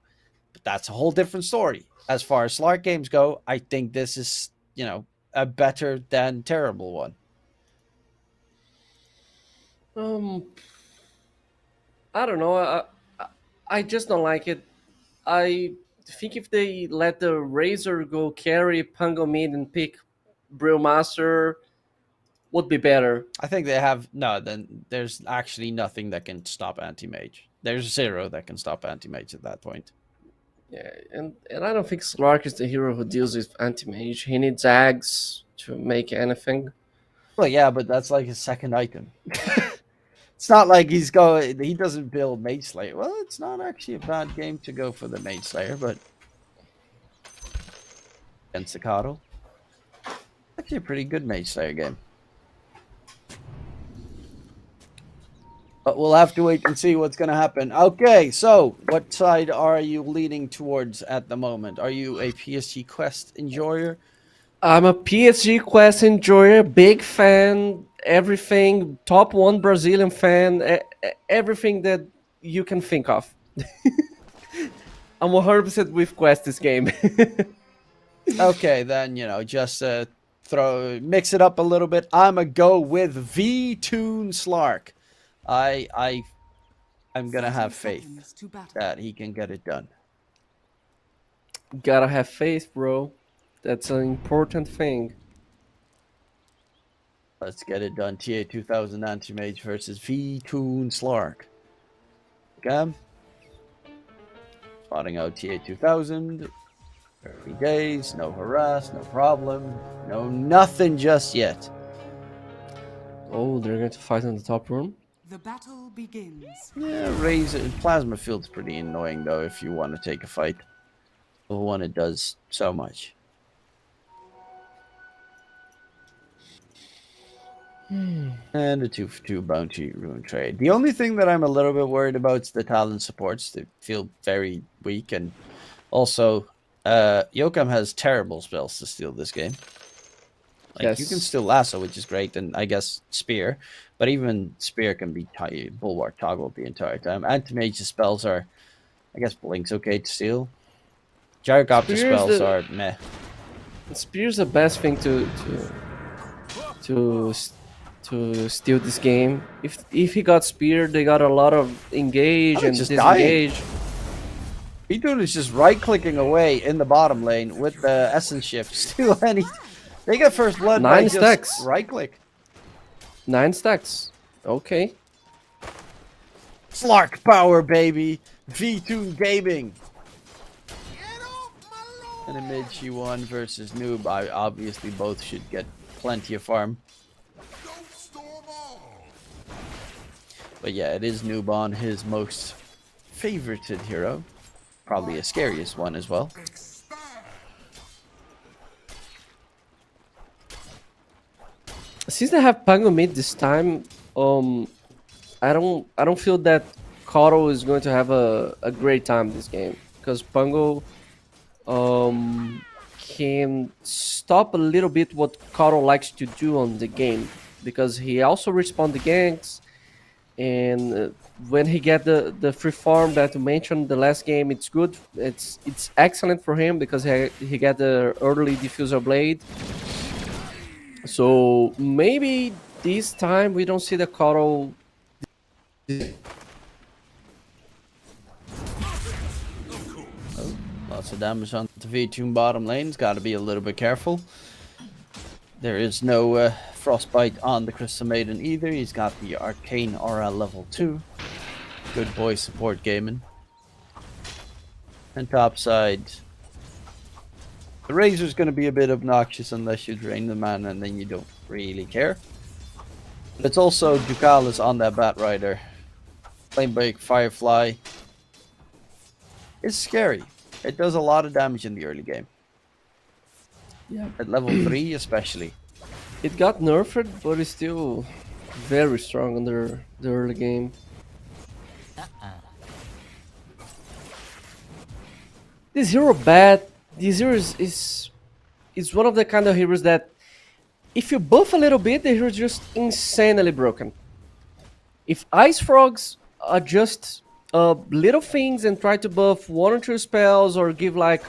G: But that's a whole different story. As far as Slark games go, I think this is, you know, a better than terrible one.
H: I don't know. I just don't like it. I think if they let the Razor go carry Pango mid and pick Brewmaster, would be better.
G: I think they have then there's actually nothing that can stop Anti-Mage. There's 0 that can stop Anti-Mage at that point.
H: Yeah, and I don't think Slark is the hero who deals with anti-mage. He needs Ags to make anything.
G: Well, yeah, but that's like his second item. It's not like he doesn't build Mage Slayer. Well, it's not actually a bad game to go for the Mage Slayer, but against the Coddle, actually a pretty good Mage Slayer game. But we'll have to wait and see what's going to happen. Okay, so what side are you leaning towards at the moment? Are you a PSG Quest enjoyer?
H: I'm a PSG Quest enjoyer, big fan, everything, top 1 Brazilian fan, everything that you can think of. I'm 100% with Quest this game.
G: Okay, then, you know, just mix it up a little bit. I'm going to go with V-Tune Slark. I'm gonna have faith
C: to battle.
G: that he can get it done.
H: Gotta have faith, bro. That's an important thing.
G: Let's get it done. TA 2000 Anti-Mage versus V-Tune Slark. Okay. Spotting out TA 2000. Early days, no harass, no problem, no nothing just yet.
H: Oh, they're going to fight in the top room?
C: The battle begins.
G: Yeah, Razor Plasma Field's pretty annoying though if you want to take a fight. The one it does so much. And a 2 for 2 bounty rune trade. The only thing that I'm a little bit worried about is the Talon supports. They feel very weak, and also Yokam has terrible spells to steal this game. Like you can
H: Yes.
G: still lasso, which is great, and I guess spear, but even spear can be bulwark toggled the entire time. Anti-mage's spells are, I guess, blink's okay to steal. Gyrocopter
H: Spear's
G: spells
H: the-
G: are meh.
H: Spear's the best thing to steal this game. If he got speared, they got a lot of engage
G: Oh,
H: and
G: just dying.
H: disengage.
G: Bitoon is just right-clicking away in the bottom lane with the essence shift. Steal any. They get first blood by
H: 9
G: just
H: stacks.
G: right-click.
H: 9 stacks. Okay.
G: Slark power, baby. V2 gaming. And a mid G1 versus Noob. Obviously, both should get plenty of farm. But yeah, it is Noob on his most favorited hero. Probably his scariest one as well.
H: Since they have Pango mid this time, I don't feel that Koro is going to have a great time this game, because Pango can stop a little bit what Koro likes to do on the game, because he also respawn the ganks, and when he get the free farm that you mentioned the last game, it's good. It's excellent for him because he get the early diffuser blade. So maybe this time we don't see the Koro.
G: Lots of damage on the V2 bottom lane's got to be a little bit careful. There is no frostbite on the Crystal Maiden either. He's got the Arcane Aura level 2. Good boy support gaming. And topside, the Razor's going to be a bit obnoxious unless you drain the mana and then you don't really care. But it's also Ducalis on that Bat Rider. Flamebreak, Firefly. It's scary. It does a lot of damage in the early game.
H: Yeah,
G: At level 3 especially.
H: it got nerfed, but it's still very strong under the early game. This hero bad. This hero is one of the kind of heroes that if you buff a little bit, the hero is just insanely broken. If Ice Frogs adjust little things and try to buff 1 or 2 spells or give like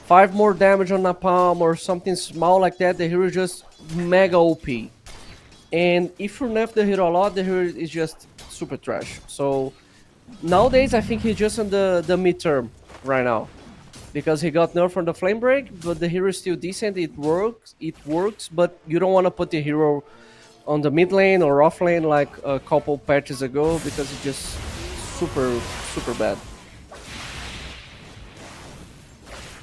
H: 5 more damage on Napalm or something small like that, the hero is just mega OP. And if you nerf the hero a lot, the hero is just super trash. So nowadays I think he's just on the midterm right now, because he got nerfed from the flame break, but the hero is still decent. It works, but you don't want to put the hero on the mid lane or off lane like a couple patches ago, because it's just super bad.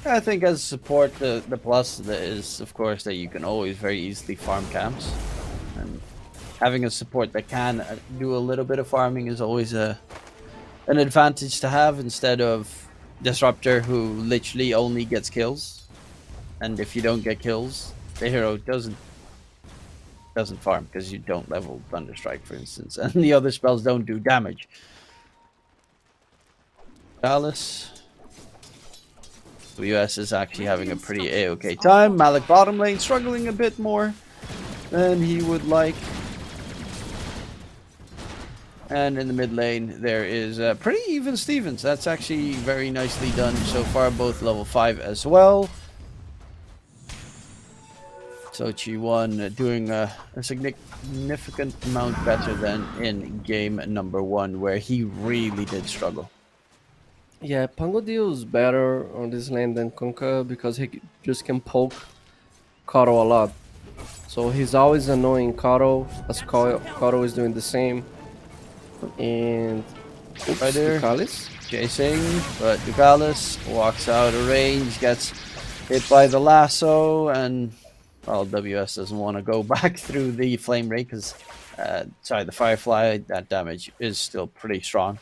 G: I think as support, the plus is of course that you can always very easily farm camps, and having a support that can do a little bit of farming is always an advantage to have, instead of Disruptor who literally only gets kills, and if you don't get kills, the hero doesn't farm because you don't level Thunderstrike, for instance, and the other spells don't do damage. Dallas. WS is actually having a pretty A-okay time. Malik bottom lane struggling a bit more than he would like. And in the mid lane, there is pretty even Stevens. That's actually very nicely done so far, both level 5 as well. So Chi1 doing a significant amount better than in game number 1, where he really did struggle.
H: Yeah, Pango deals better on this lane than Kunkka because he just can poke Koro a lot. So he's always annoying Koro, as Koro is doing the same. And oops,
G: Right there.
H: Ducalis.
G: Chasing, but Ducalis walks out of range, gets hit by the lasso, and well, WS doesn't want to go back through the flame ray because, sorry, the Firefly, that damage is still pretty strong.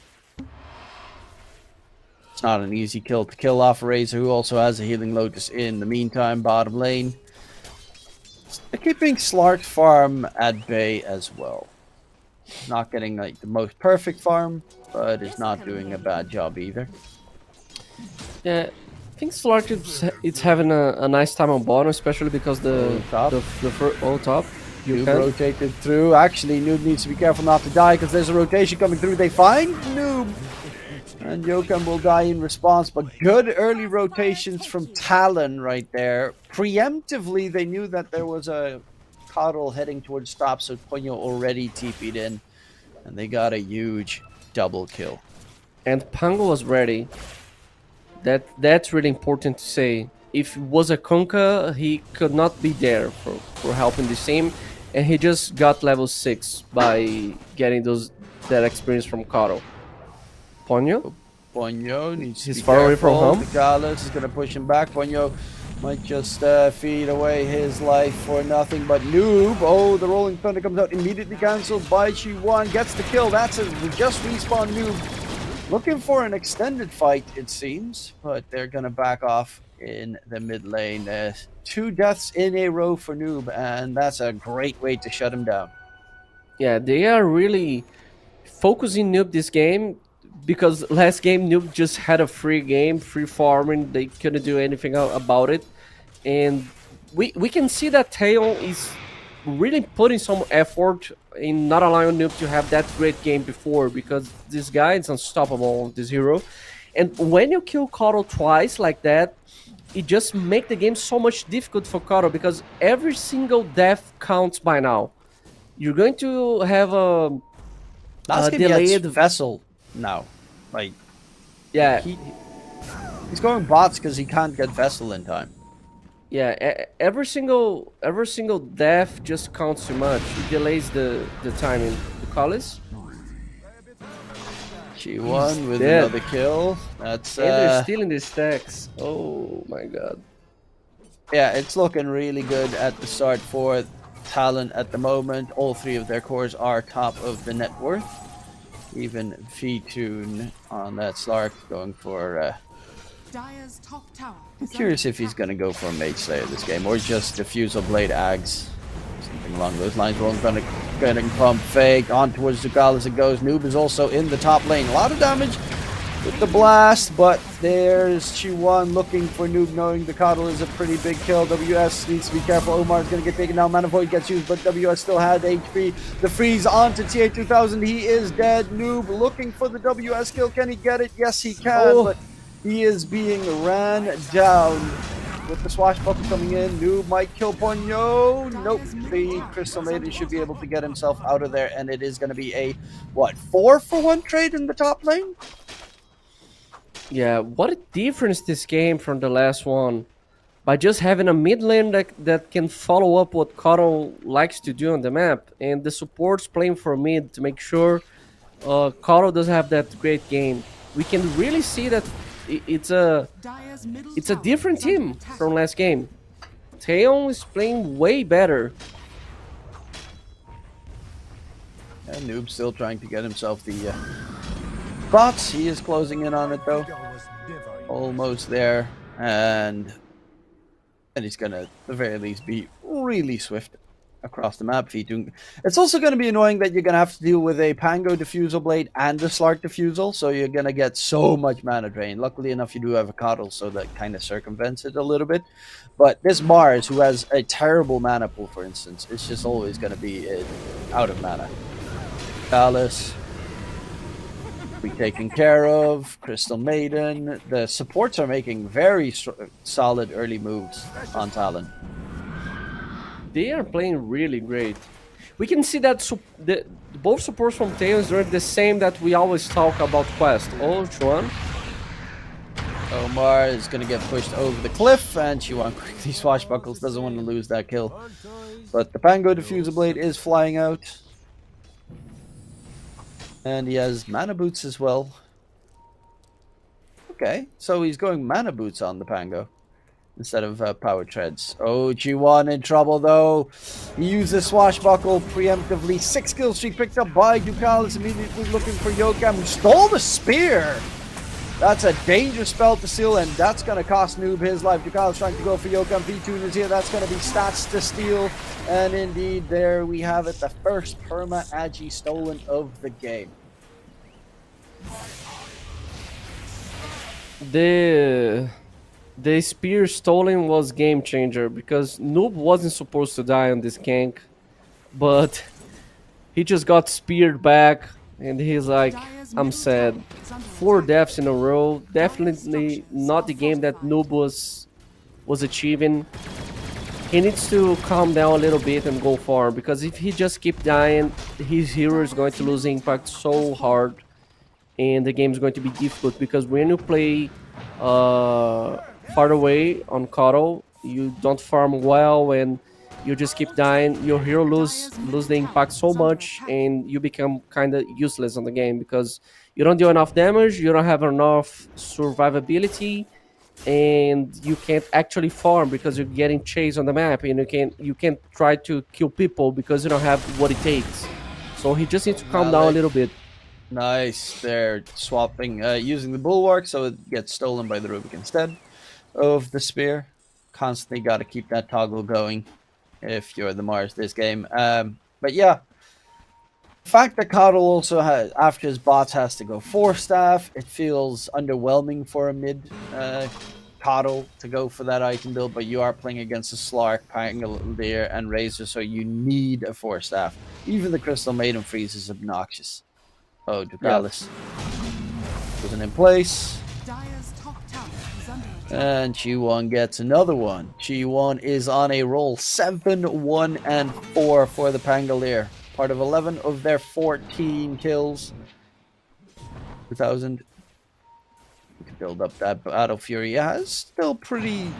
G: It's not an easy kill to kill off Razor, who also has a Healing Lotus in the meantime, bottom lane. They're keeping Slark farm at bay as well. Not getting like the most perfect farm, but is not doing a bad job either.
H: Yeah, I think Slark it's having a nice time on bottom, especially because the
G: top.
H: top. You
G: Noob
H: can.
G: rotated through. Actually, Noob needs to be careful not to die because there's a rotation coming through. They find Noob. And Jokan will die in response, but good early rotations from Talon right there. Preemptively, they knew that there was a Coddle heading towards stop, so Ponyo already TP'd in. And they got a huge double kill.
H: And Pango was ready. That's really important to say. If it was a Konka, he could not be there for helping the team, and he just got level 6 by getting that experience from Karo. Ponyo?
G: Ponyo needs to
H: He's
G: be
H: far away from
G: careful.
H: home.
G: The Gallus is going to push him back. Ponyo might just feed away his life for nothing, but Noob, oh, the Rolling Thunder comes out, immediately cancelled by Chi1, gets the kill. That's a just respawn Noob. Looking for an extended fight, it seems, but they're going to back off in the mid lane. 2 deaths in a row for Noob, and that's a great way to shut him down.
H: Yeah, they are really focusing Noob this game, because last game Noob just had a free game, free farming. They couldn't do anything about it. And we can see that Talon is really putting some effort in not allowing Noob to have that great game before, because this guy is unstoppable, this hero. And when you kill Karo twice like that, it just makes the game so much difficult for Karo, because every single death counts by now. You're going to have a
G: Last game
H: delayed
G: he had Vessel now. Like,
H: yeah,
G: he's going bots because he can't get Vessel in time.
H: yeah. Every single death just counts too much. It delays the timing. The Collis.
G: She won with
H: dead.
G: another kill. That's
H: And they're stealing the stacks. Oh my god.
G: yeah, it's looking really good at the start for Talon at the moment. All 3 of their cores are top of the net worth. Even V-Tune on that Slark going for
C: Dire's top tower.
G: I'm curious if he's gonna go for a Mage Slayer this game, or just Diffusal Blade Ags. Something along those lines. Rolling Thunder getting pump fake on towards Zugal as it goes. Noob is also in the top lane. A lot of damage with the blast, but there's Chi1 looking for Noob, knowing the Coddle is a pretty big kill. WS needs to be careful. Omar is going to get taken down. Mana Void gets used, but WS still had HP. The freeze onto TA2000. He is dead. Noob looking for the WS kill. Can he get it? Yes, he can, but he is being ran down. With the swashbuckle coming in, Noob might kill Ponyo. Nope, the Crystal Maiden should be able to get himself out of there, and it is going to be a, what, 4-for-1 trade in the top lane?
H: Yeah, what a difference this game from the last one. By just having a mid lane that can follow up what Karo likes to do on the map, and the supports playing for mid to make sure Karo doesn't have that great game. We can really see that it's a different team from last game. Talon is playing way better.
G: And Noob still trying to get himself the bots. He is closing in on it though. Almost there. And he's gonna at the very least be really swift across the map. It's also going to be annoying that you're going to have to deal with a Pango Diffusal Blade and a Slark Diffusal, so you're going to get so much mana drain. Luckily enough, you do have a Coddle, so that kind of circumvents it a little bit. But this Mars, who has a terrible mana pool, for instance, it's just always going to be out of mana. Dallas be taken care of. Crystal Maiden. The supports are making very solid early moves on Talon.
H: They are playing really great. We can see that both supports from Talon are the same that we always talk about Quest. Oh, Chuan.
G: Omar is going to get pushed over the cliff, and Chuan quickly swashbuckles, doesn't want to lose that kill. But the Pango Diffusal Blade is flying out. And he has Mana Boots as well. Okay, so he's going Mana Boots on the Pango instead of Power Treads. Oh, G1 in trouble though. He uses Swashbuckle preemptively. 6 kill streak picked up by Ducal. Is immediately looking for Yokam, who stole the spear. That's a dangerous spell to steal, and that's going to cost Noob his life. Ducal's trying to go for Yokan. V2 is here. That's going to be stats to steal. And indeed, there we have it. The first perma Agi stolen of the game.
H: The spear stolen was game changer because Noob wasn't supposed to die on this gank, but he just got speared back, and he's like, I'm sad. 4 deaths in a row. Definitely not the game that Noob was achieving. He needs to calm down a little bit and go far, because if he just keep dying, his hero is going to lose impact so hard, and the game is going to be difficult, because when you play far away on Coddle, you don't farm well, and you just keep dying. Your hero lose the impact so much, and you become kind of useless on the game, because you don't do enough damage, you don't have enough survivability, and you can't actually farm because you're getting chased on the map, and you can't try to kill people because you don't have what it takes. So he just needs to calm down a little bit.
G: Nice. They're swapping, using the bulwark, so it gets stolen by the Rubik instead of the spear. Constantly got to keep that toggle going if you're the Mars this game. But yeah, the fact that Coddle also has, after his bots, has to go 4 staff, it feels underwhelming for a mid Coddle to go for that item build, but you are playing against a Slark, Pangolier, and Razor, so you need a 4 staff. Even the Crystal Maiden Freeze is obnoxious. Oh, Ducalis wasn't in place. And Chi1 gets another one. Chi1 is on a roll. 7, 1, and 4 for the Pangolier. Part of 11 of their 14 kills. 2000. We can build up that Battle Fury. Yeah, it's still pretty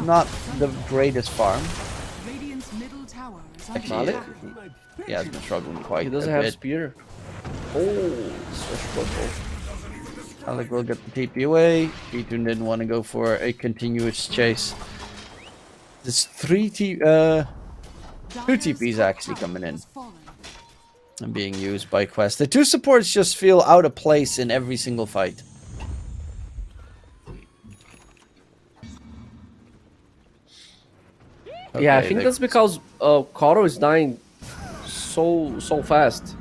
G: not the greatest farm. Actually, he has been struggling quite
H: He doesn't
G: a
H: have
G: bit.
H: spear. Oh, switch purple.
G: Alec will get the TP away. V2 didn't want to go for a continuous chase. There's 2 TPs actually coming in and being used by Quest. The 2 supports just feel out of place in every single fight.
H: Yeah, I
G: Okay,
H: think that's because Koro is dying so fast.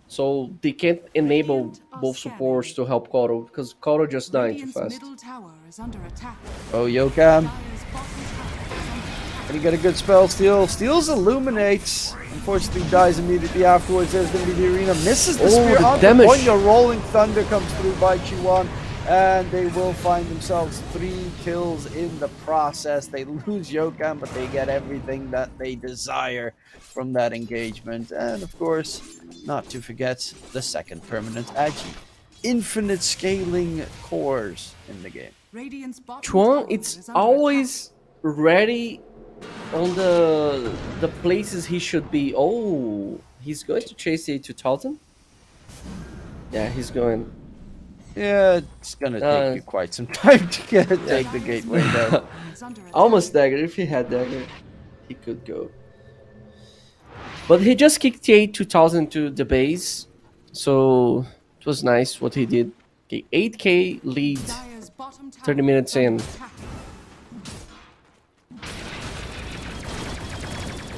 H: So they can't enable both supports to help Koro, because Koro just dying too fast.
G: Oh, Yokam. Can he get a good spell steal? Steals Illuminates. Unfortunately, dies immediately afterwards. There's going to be the arena. Misses the spear
H: the
G: on
H: damage.
G: the point. Your Rolling Thunder comes through by Chi1. And they will find themselves 3 kills in the process. They lose Yokam, but they get everything that they desire from that engagement. And of course, not to forget the second permanent Agi. Infinite scaling cores in the game.
H: Chuan, it's always ready on the places he should be. Oh, he's going to chase the 2000? Yeah, he's going.
G: Yeah, it's gonna take you quite some time to take the gateway down.
H: Almost dagger. If he had dagger, he could go. But he just kicked the 2000 to the base, so it was nice what he did. Okay, 8k lead, 30 minutes in.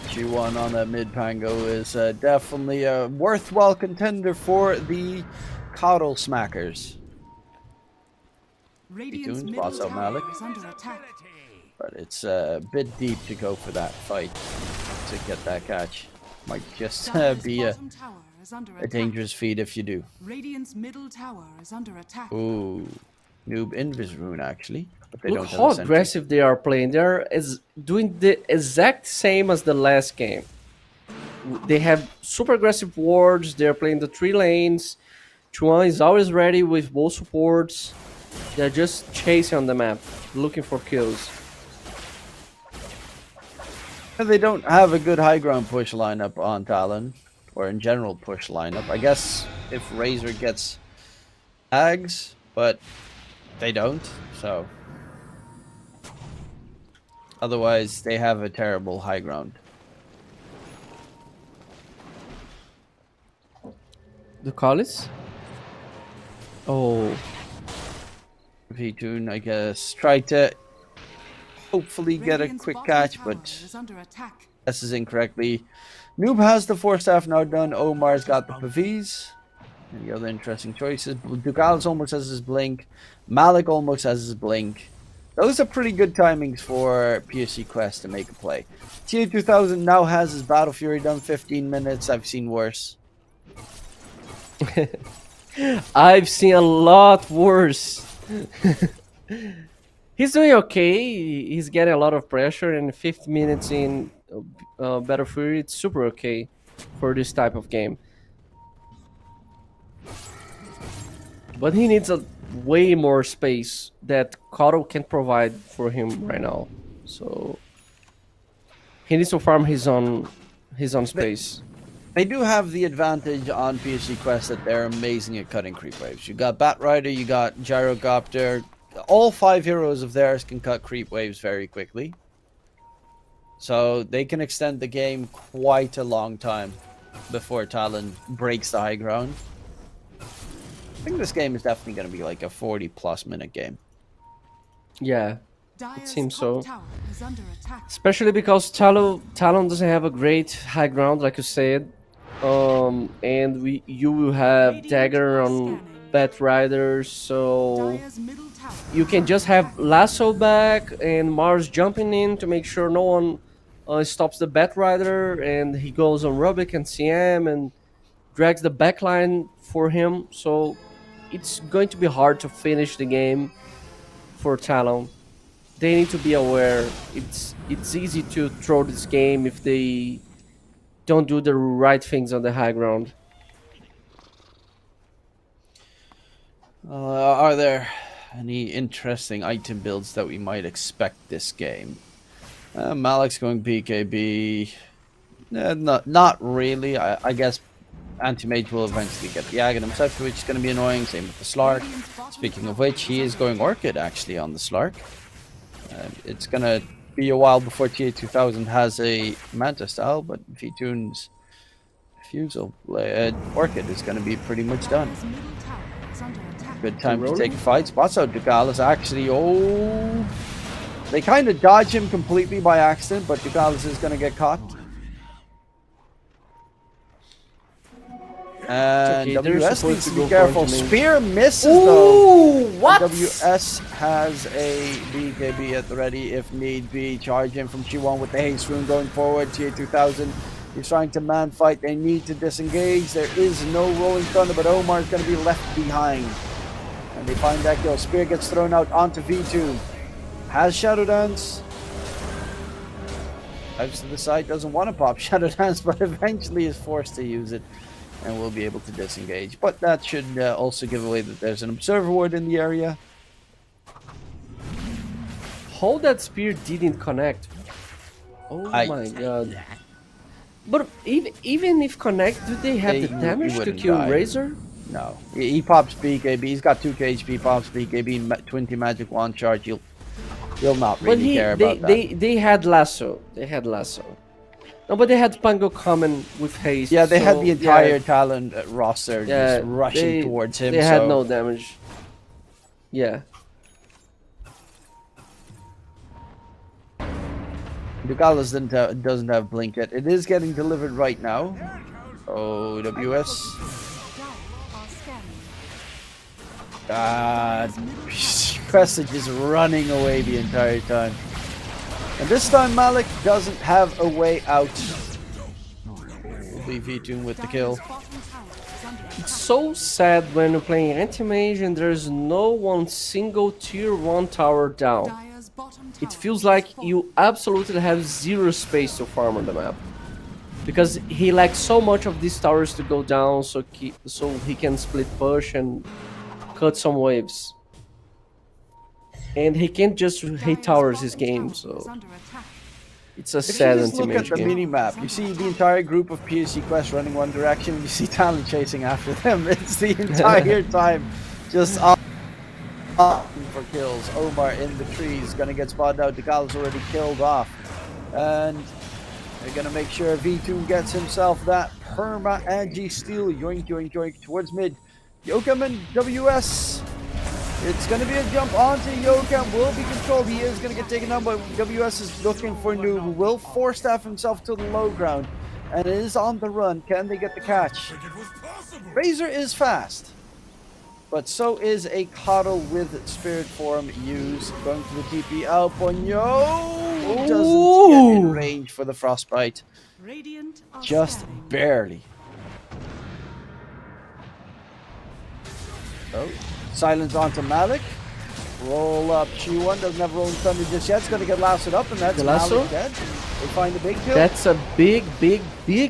G: G1 on that mid Pango is definitely a worthwhile contender for the Coddle Smackers. Tunes, bots out Malik. But it's a bit deep to go for that fight to get that catch. Might just be a dangerous feat if you do. Ooh, noob Invis rune actually. But they
H: Look
G: don't have
H: how
G: a sentry.
H: aggressive they are playing. They're doing the exact same as the last game. They have super aggressive wards. They're playing the 3 lanes. Chuan is always ready with both supports. They're just chasing on the map, looking for kills.
G: And they don't have a good high ground push lineup on Talon, or in general push lineup. I guess if Razor gets tags, but they don't, so. Otherwise, they have a terrible high ground.
H: The Callis?
G: Oh. V-Tune, I guess, tried to hopefully get a
C: Radiant's
G: quick
C: bottom
G: catch,
C: tower
G: but
C: is under attack.
G: guesses incorrectly. Noob has the 4-staff now done. Omar's got the Pavis. Any other interesting choices? Dugalis almost has his blink. Malik almost has his blink. Those are pretty good timings for PSC Quest to make a play. TA2000 now has his Battle Fury done 15 minutes. I've seen worse.
H: I've seen a lot worse. He's doing okay. He's getting a lot of pressure, and 50 minutes in Battle Fury, it's super okay for this type of game. But he needs a way more space that Kotl can provide for him right now. So he needs to farm his own space.
G: They do have the advantage on PSC Quest that they're amazing at cutting creep waves. You got Batrider, you got Gyrocopter. All 5 heroes of theirs can cut creep waves very quickly. So they can extend the game quite a long time before Talon breaks the high ground. I think this game is definitely going to be like a 40+ minute game.
H: Yeah,
C: Dire's
H: seems
C: top
H: so.
C: tower is under attack.
H: especially because Talon doesn't have a great high ground, like you said. And you will have
C: Radiant
H: dagger
C: are
H: on
C: scanning.
H: Batrider, so
C: Dire's middle tower
H: you can just have lasso back and Mars jumping in to make sure no one stops the Batrider, and he goes on Rubik and CM and drags the backline for him. So it's going to be hard to finish the game for Talon. They need to be aware. It's easy to throw this game if they don't do the right things on the high ground.
G: Are there any interesting item builds that we might expect this game? Malik's going BKB. Not really. I guess Anti-Mage will eventually get the Aghanim Scepter, which is going to be annoying. Same with the Slark.
C: Radiant's bottom
G: Speaking of
C: tower
G: which, he is
C: under
G: going Orchid actually on the Slark. It's going to be a while before TA2000 has a Manta style, but V-Tune's Fusel Orchid is going to be pretty much done.
C: Dire's middle tower is under attack.
G: Good time to
H: Rolling.
G: take a fight. Spots out Dugalis actually. Oh, they kind of dodge him completely by accident, but Dugalis is going to get caught. And
H: okay, they're
G: WS
H: supposed
G: needs
H: to
G: to
H: go
G: be
H: for
G: careful.
H: ultimate.
G: Spear misses though.
H: Ooh, what?
G: WS has a BKB at the ready if need be. Charge in from G1 with the haste rune going forward. TA2000 is trying to man fight. They need to disengage. There is no rolling thunder, but Omar is going to be left behind. And they find that kill. Spear gets thrown out onto V2. Has Shadow Dance. Dives to the side, doesn't want to pop Shadow Dance, but eventually is forced to use it and will be able to disengage. But that should also give away that there's an Observer Ward in the area.
H: How that spear didn't connect? Oh
G: I-
H: my god. But even if connect, do they have
G: They-
H: the
G: you
H: damage to
G: wouldn't
H: kill
G: die.
H: Razor?
G: No. He pops BKB. He's got 2k HP, pops BKB, 20 magic wand charge. He'll not
H: But
G: really care about that.
H: they had lasso. They had lasso. No, but they had Pango coming with haste.
G: Yeah, they had
H: so,
G: the entire
H: yeah,
G: Talon roster
H: yeah,
G: just rushing towards him.
H: They
G: so
H: had no damage. Yeah.
G: Dugalis doesn't have blink yet. It is getting delivered right now. Oh, WS.
C: Dire are scanning.
G: Quest is just running away the entire time. And this time Malik doesn't have a way out. Will be V2 with the kill.
C: Dire's bottom tower is under attack.
H: It's so sad when you're playing anti-mage and there's no one single tier 1 tower down.
C: Dire's bottom
H: It
C: tower
H: feels
C: is
H: like
C: falling.
H: you absolutely have zero space to farm on the map. Because he lacks so much of these towers to go down so he can split push and cut some waves. And he can't just hit
C: Dire's
H: towers his
C: bottom
H: game,
C: tower
H: so
C: is under attack.
H: it's a
G: If you
H: sad
G: just look at
H: anti-mage
G: the
H: game.
G: mini-map, you see the entire group of PSC Quest running one direction, you see Talon chasing after them. It's the entire time just up for kills. Omar in the trees, gonna get spotted out. Dugalis already killed off. And they're gonna make sure V2 gets himself that perma Angie steal. Yoink, yoink, yoink towards mid. Yokem and WS. It's going to be a jump onto Yokem. Will be controlled. He is going to get taken down, but WS is looking for Noob. Will force staff himself to the low ground and is on the run. Can they get the catch? Razor is fast, but so is a Coddle with Spirit Form used. Going to the TP. Alponyo doesn't get in range for the Frostbite.
C: Radiant are
G: Just
C: scanning.
G: barely. Oh, silence onto Malik. Roll up. G1 doesn't have Rolling Thunder just yet. It's going to get lassoed up, and that's
H: The lasso?
G: Malik dead. They find the big kill.
H: That's a big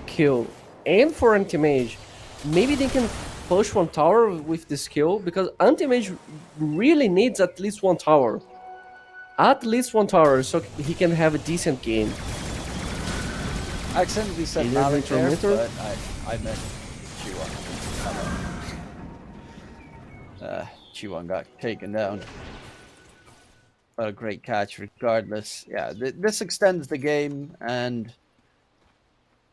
H: kill. And for Anti-Mage, maybe they can push one tower with this kill, because Anti-Mage really needs at least one tower. At least one tower, so he can have a decent game.
G: I accidentally said
H: He
G: Malik
H: never
G: there,
H: intermitted.
G: but I meant G1. G1 got taken down. But a great catch regardless. Yeah, this extends the game, and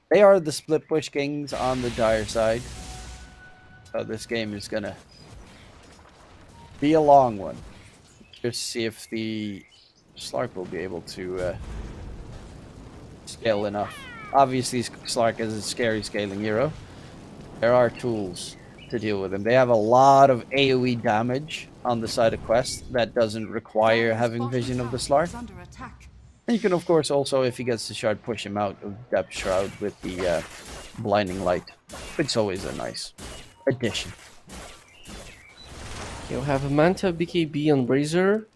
G: they are the split push kings on the dire side. So this game is gonna be a long one. Just see if the Slark will be able to scale enough. Obviously, Slark is a scary scaling hero. There are tools to deal with him. They have a lot of AoE damage on the side of Quest that doesn't require having vision of the Slark.
C: Under attack.
G: And you can, of course, also, if he gets the shard, push him out of Depth Shroud with the Blinding Light. It's always a nice addition.
H: You'll have a Manta BKB on Razor.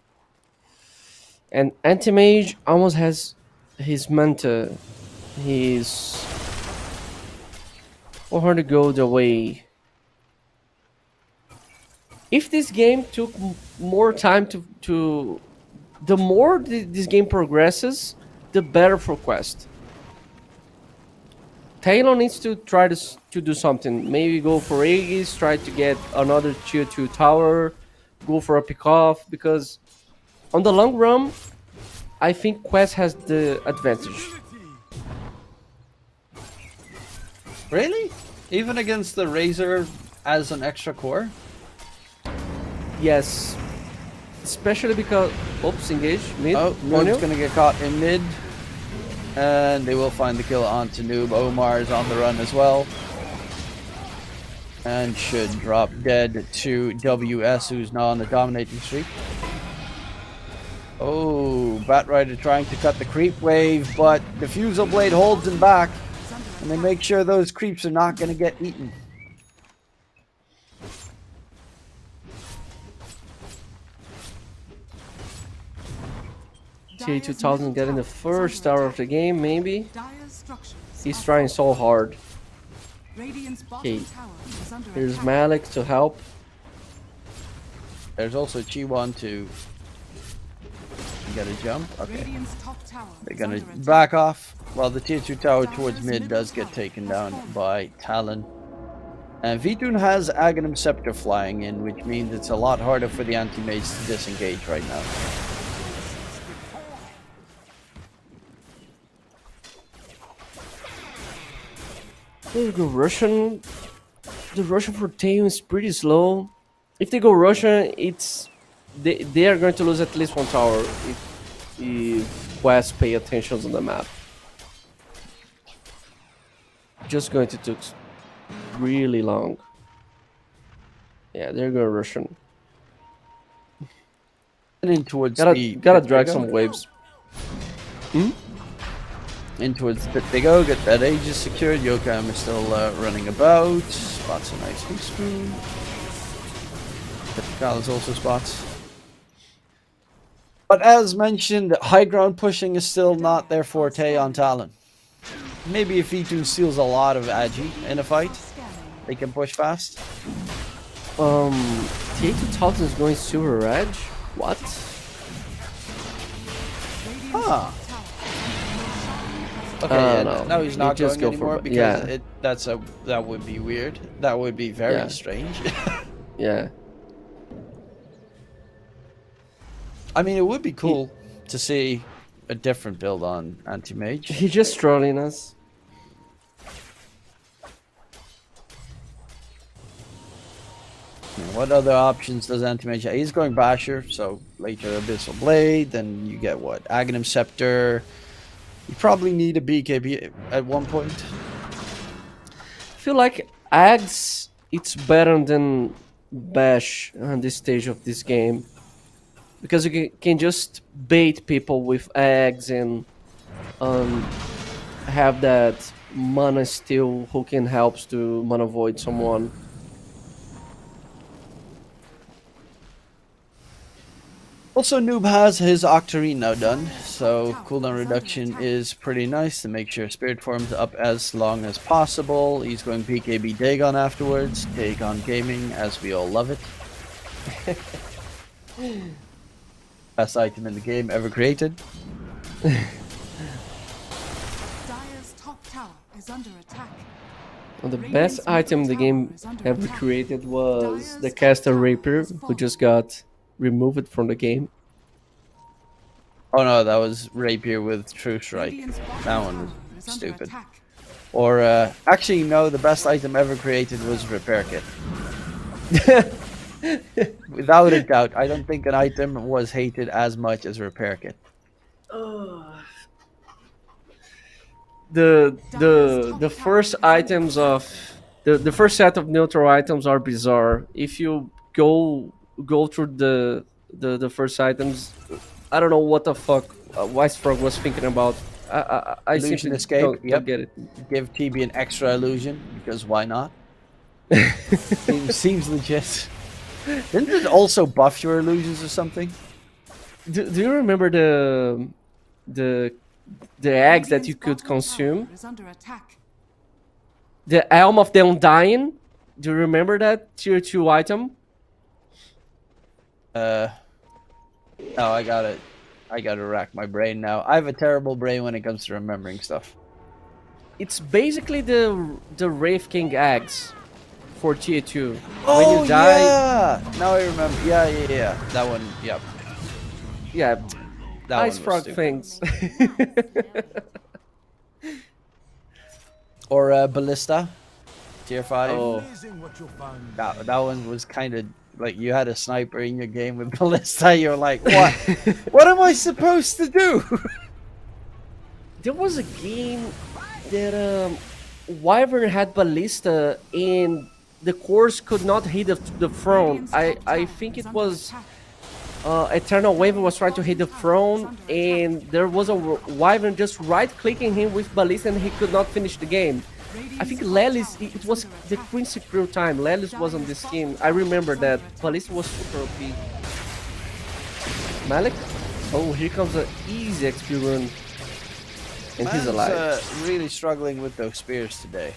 H: And Anti-Mage almost has his Manta. He's 400 gold away. If this game took more time to the more this game progresses, the better for Quest. Talon needs to try to do something. Maybe go for Aegis, try to get another tier 2 tower, go for a pick-off, because on the long run, I think Quest has the advantage.
G: Really? Even against the Razor as an extra core?
H: Yes. Especially because... Oops, engage. Mid.
G: Oh, Noob's gonna get caught in mid. And they will find the kill onto Noob. Omar is on the run as well. And should drop dead to WS, who's now on the dominating streak. Oh, Batrider trying to cut the creep wave, but the Fusel Blade holds him back. And they make sure those creeps are not going to get eaten.
H: T2000 getting the first tower of the game, maybe.
C: Dire's structures
H: He's
C: are
H: trying so hard.
C: Radiant's bottom
H: Okay.
C: tower is under
H: Here's
C: attack.
H: Malik to help.
G: There's also Chi1 to get a jump. Okay.
C: Radiant's top tower
G: They're
C: is
G: gonna
C: under attack.
G: back off while the tier 2 tower towards mid does get taken down by Talon. And Vitun has Aghanim Scepter flying in, which means it's a lot harder for the anti-mage to disengage right now.
H: They go Russian. The Russian for Talon is pretty slow. If they go Russian, it's they are going to lose at least one tower if West pay attention on the map. Just going to take really long. Yeah, they're going Russian.
G: And in towards
H: Gotta drag some waves.
G: In towards the pit they go, get that Aegis secured. Yokem is still running about. Spots a nice hoospoon. Typical also spots. But as mentioned, high ground pushing is still not their forte on Talon. Maybe if E2 steals a lot of Agi in a fight, they can push fast.
H: T2000 is going Silver Edge? What?
G: Huh. Okay, yeah,
H: no.
G: no, he's not
H: You just
G: going
H: go for
G: anymore
H: it.
G: because
H: Yeah.
G: that would be weird. That would be very
H: Yeah.
G: strange.
H: Yeah.
G: I mean, it would be cool to see a different build on anti-mage.
H: He's just trolling us.
G: What other options does Anti-Mage have? He's going Basher, so later Abyssal Blade, then you get what? Aghanim Scepter. You probably need a BKB at one point.
H: I feel like Ags, it's better than Bash on this stage of this game. Because you can just bait people with Ags and have that mana steal who can help to mana void someone.
G: Also, Noob has his Octarine now done, so cooldown reduction is pretty nice to make sure Spirit Form's up as long as possible. He's going PKB Dagon afterwards, Dagon Gaming, as we all love it. Best item in the game ever created.
C: Dire's top tower is under attack.
H: Well, the best item the game ever created was the caster Rapier, who just got removed from the game.
G: Oh no, that was Rapier with True Strike. That one was stupid. Or, actually no, the best item ever created was Repair Kit. Without a doubt, I don't think an item was hated as much as Repair Kit.
H: The first items of the first set of neutral items are bizarre. If you go through the first items, I don't know what the fuck Wisefrog was thinking about. I
G: Illusion
H: simply
G: Escape,
H: don't get it.
G: Give TB an extra illusion, because why not? Seems legit. Didn't it also buff your illusions or something?
H: Do you remember the eggs that you could consume? The Elm of the Undying? Do you remember that tier 2 item?
G: No, I gotta rack my brain now. I have a terrible brain when it comes to remembering stuff.
H: It's basically the Wraith King eggs for tier 2.
G: Oh,
H: when you die,
G: yeah! Now I remember. Yeah. That one, yep.
H: yeah,
G: That
H: Ice
G: one was
H: Frog
G: stupid.
H: things.
G: Or Ballista, tier 5.
H: Oh.
G: That one was kind of like you had a sniper in your game with Ballista. You're like, what? What am I supposed to do?
H: There was a game that Wyvern had Ballista and the course could not hit the throne. I think it was Eternal Wyvern was trying to hit the throne and there was a Wyvern just right-clicking him with Ballista and he could not finish the game. I think Lelis, it was the Quincy Crew time. Lelis was on this team. I remember that. Ballista was super OP. Malik? Oh, here comes an easy XP run. And he's alive.
G: Really struggling with those spears today.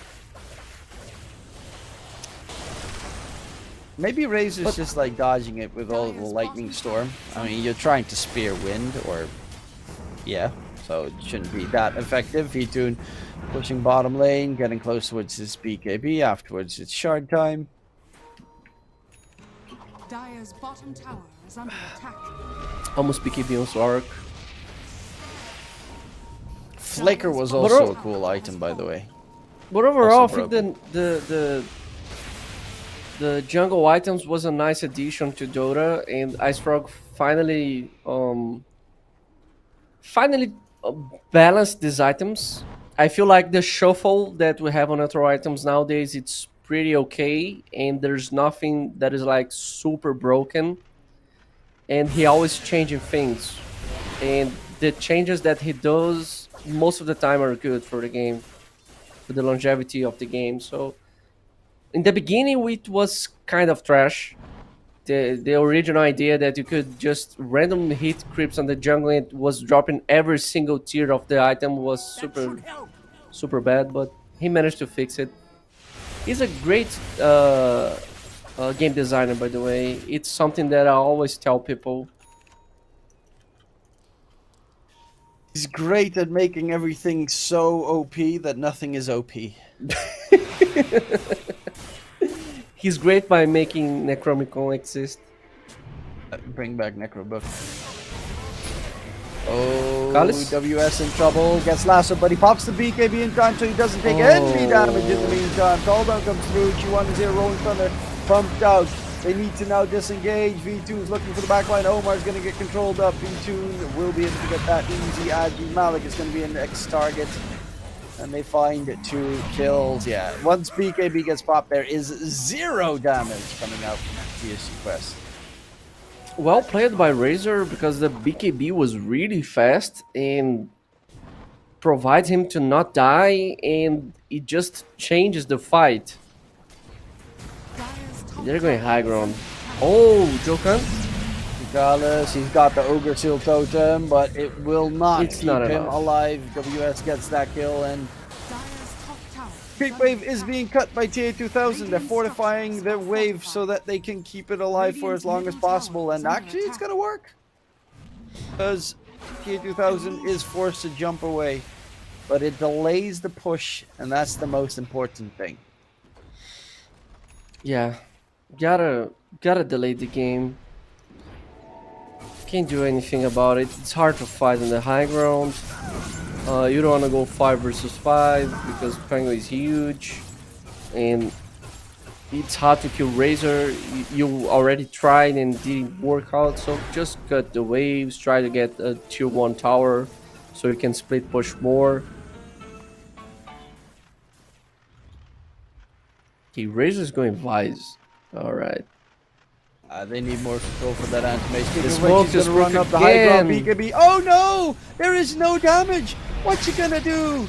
G: Maybe Razor's just like dodging it with all the lightning storm. I mean, you're trying to spear wind, or yeah, so it shouldn't be that effective. V-Tune pushing bottom lane, getting close towards his BKB. Afterwards, it's shard time.
C: Dire's bottom tower is under attack.
H: Almost BKB on Slark.
G: Flicker was also a cool item, by the way.
H: But overall, I
G: Also
H: think the jungle items was a nice addition to Dota, and Icefrog finally balanced these items. I feel like the shuffle that we have on neutral items nowadays, it's pretty okay, and there's nothing that is like super broken. And he always changing things, and the changes that he does most of the time are good for the game, for the longevity of the game. So in the beginning, it was kind of trash. The original idea that you could just randomly hit creeps on the jungle and it was dropping every single tier of the item was super bad, but he managed to fix it. He's a great game designer, by the way. It's something that I always tell people.
G: He's great at making everything so OP that nothing is OP.
H: He's great by making Necromicon exist.
G: Bring back Necrobook. Oh,
H: Kalis?
G: WS in trouble. Gets lassoed, but he pops the BKB in time, so he doesn't take any damage in the meantime. Talon comes through. G1 is here, rolling thunder. Pumped out. They need to now disengage. V2's looking for the backline. Omar's going to get controlled up. V2 will be able to get that easy agi. Malik is going to be an next target. And they find 2 kills. Yeah, once BKB gets popped, there is 0 damage coming out from TSG Quest.
H: Well played by Razor, because the BKB was really fast and provides him to not die, and it just changes the fight. They're going high ground. Oh, Jokan.
G: Regardless, he's got the Ogre Seal Totem, but it will not
H: It's
G: keep
H: not
G: him
H: enough.
G: alive. WS gets that kill, and Creep Wave is being cut by TA2000. They're fortifying their wave so that they can keep it alive for as long as possible, and actually it's gonna work. Because TA2000 is forced to jump away, but it delays the push, and that's the most important thing.
H: Yeah, gotta delay the game. Can't do anything about it. It's hard to fight on the high ground. You don't want to go 5 versus 5 because Pango is huge, and it's hard to kill Razor. You already tried and didn't work out, so just cut the waves. Try to get a tier 1 tower so you can split push more. Okay, Razor's going Vise. Alright.
G: They need more control for that animation.
H: The
G: He's
H: smoke
G: gonna
H: just
G: run
H: broke
G: up the high ground.
H: again.
G: BKB. Oh no! There is no damage. What you gonna do?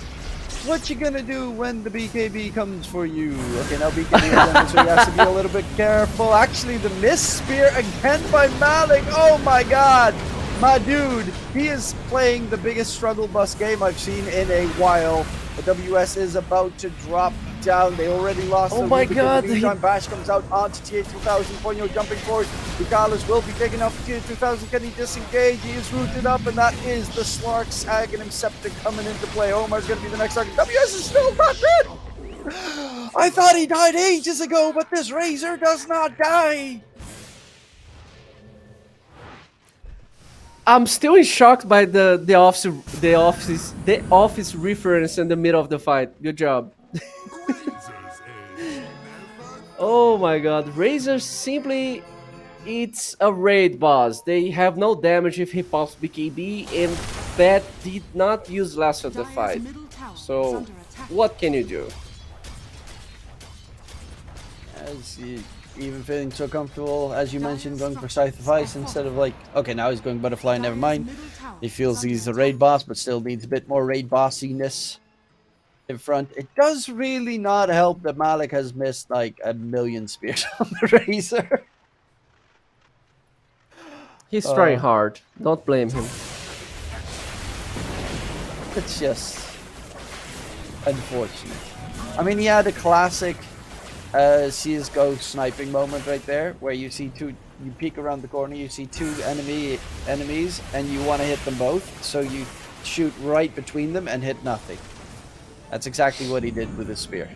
G: What you gonna do when the BKB comes for you? Okay, now BKB is on, so he has to be a little bit careful. Actually, the miss spear again by Malik. Oh my god, my dude, he is playing the biggest struggle bus game I've seen in a while. The WS is about to drop down. They already lost.
H: Oh
G: the
H: my
G: Rubik in
H: god,
G: the meantime. Bash comes out onto TA2000. Ponyo jumping forward. Regardless will be taken off TA2000. Can he disengage? He is rooted up, and that is the Slark's Aghanim Scepter coming into play. Omar's going to be the next target. WS is still not dead. I thought he died ages ago, but this Razor does not die.
H: I'm still in shock by the office reference in the middle of the fight. Good job. Oh my god, Razor simply, it's a raid boss. They have no damage if he pops BKB, and that did not use last of the fight. So, what can you do?
G: As he even feeling so comfortable, as you mentioned, going for Scythe of Ice instead of like, okay, now he's going Butterfly, never mind. He feels he's a raid boss, but still needs a bit more raid bossiness in front. It does really not help that Malik has missed like 1,000,000 spears on the Razor.
H: He's trying hard. Don't blame him.
G: It's just unfortunate. I mean, he had a classic CSGO sniping moment right there, where you see you peek around the corner, you see 2 enemies, and you want to hit them both, so you shoot right between them and hit nothing. That's exactly what he did with his spear.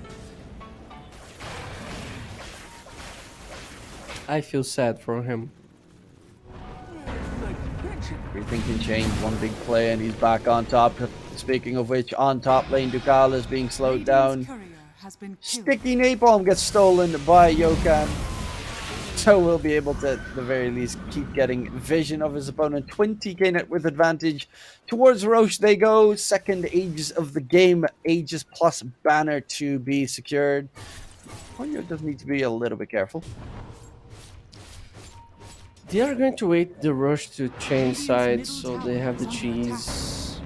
H: I feel sad for him.
G: Everything can change. One big play and he's back on top. Speaking of which, on top lane, Ducal is being slowed down. Sticky Napalm gets stolen by Yokan. So we'll be able to, at the very least, keep getting vision of his opponent. 20k net with advantage. Towards Roche they go. Second Aegis of the game. Aegis plus banner to be secured. Ponyo does need to be a little bit careful.
H: They are going to wait the rush to change sides so they have the cheese.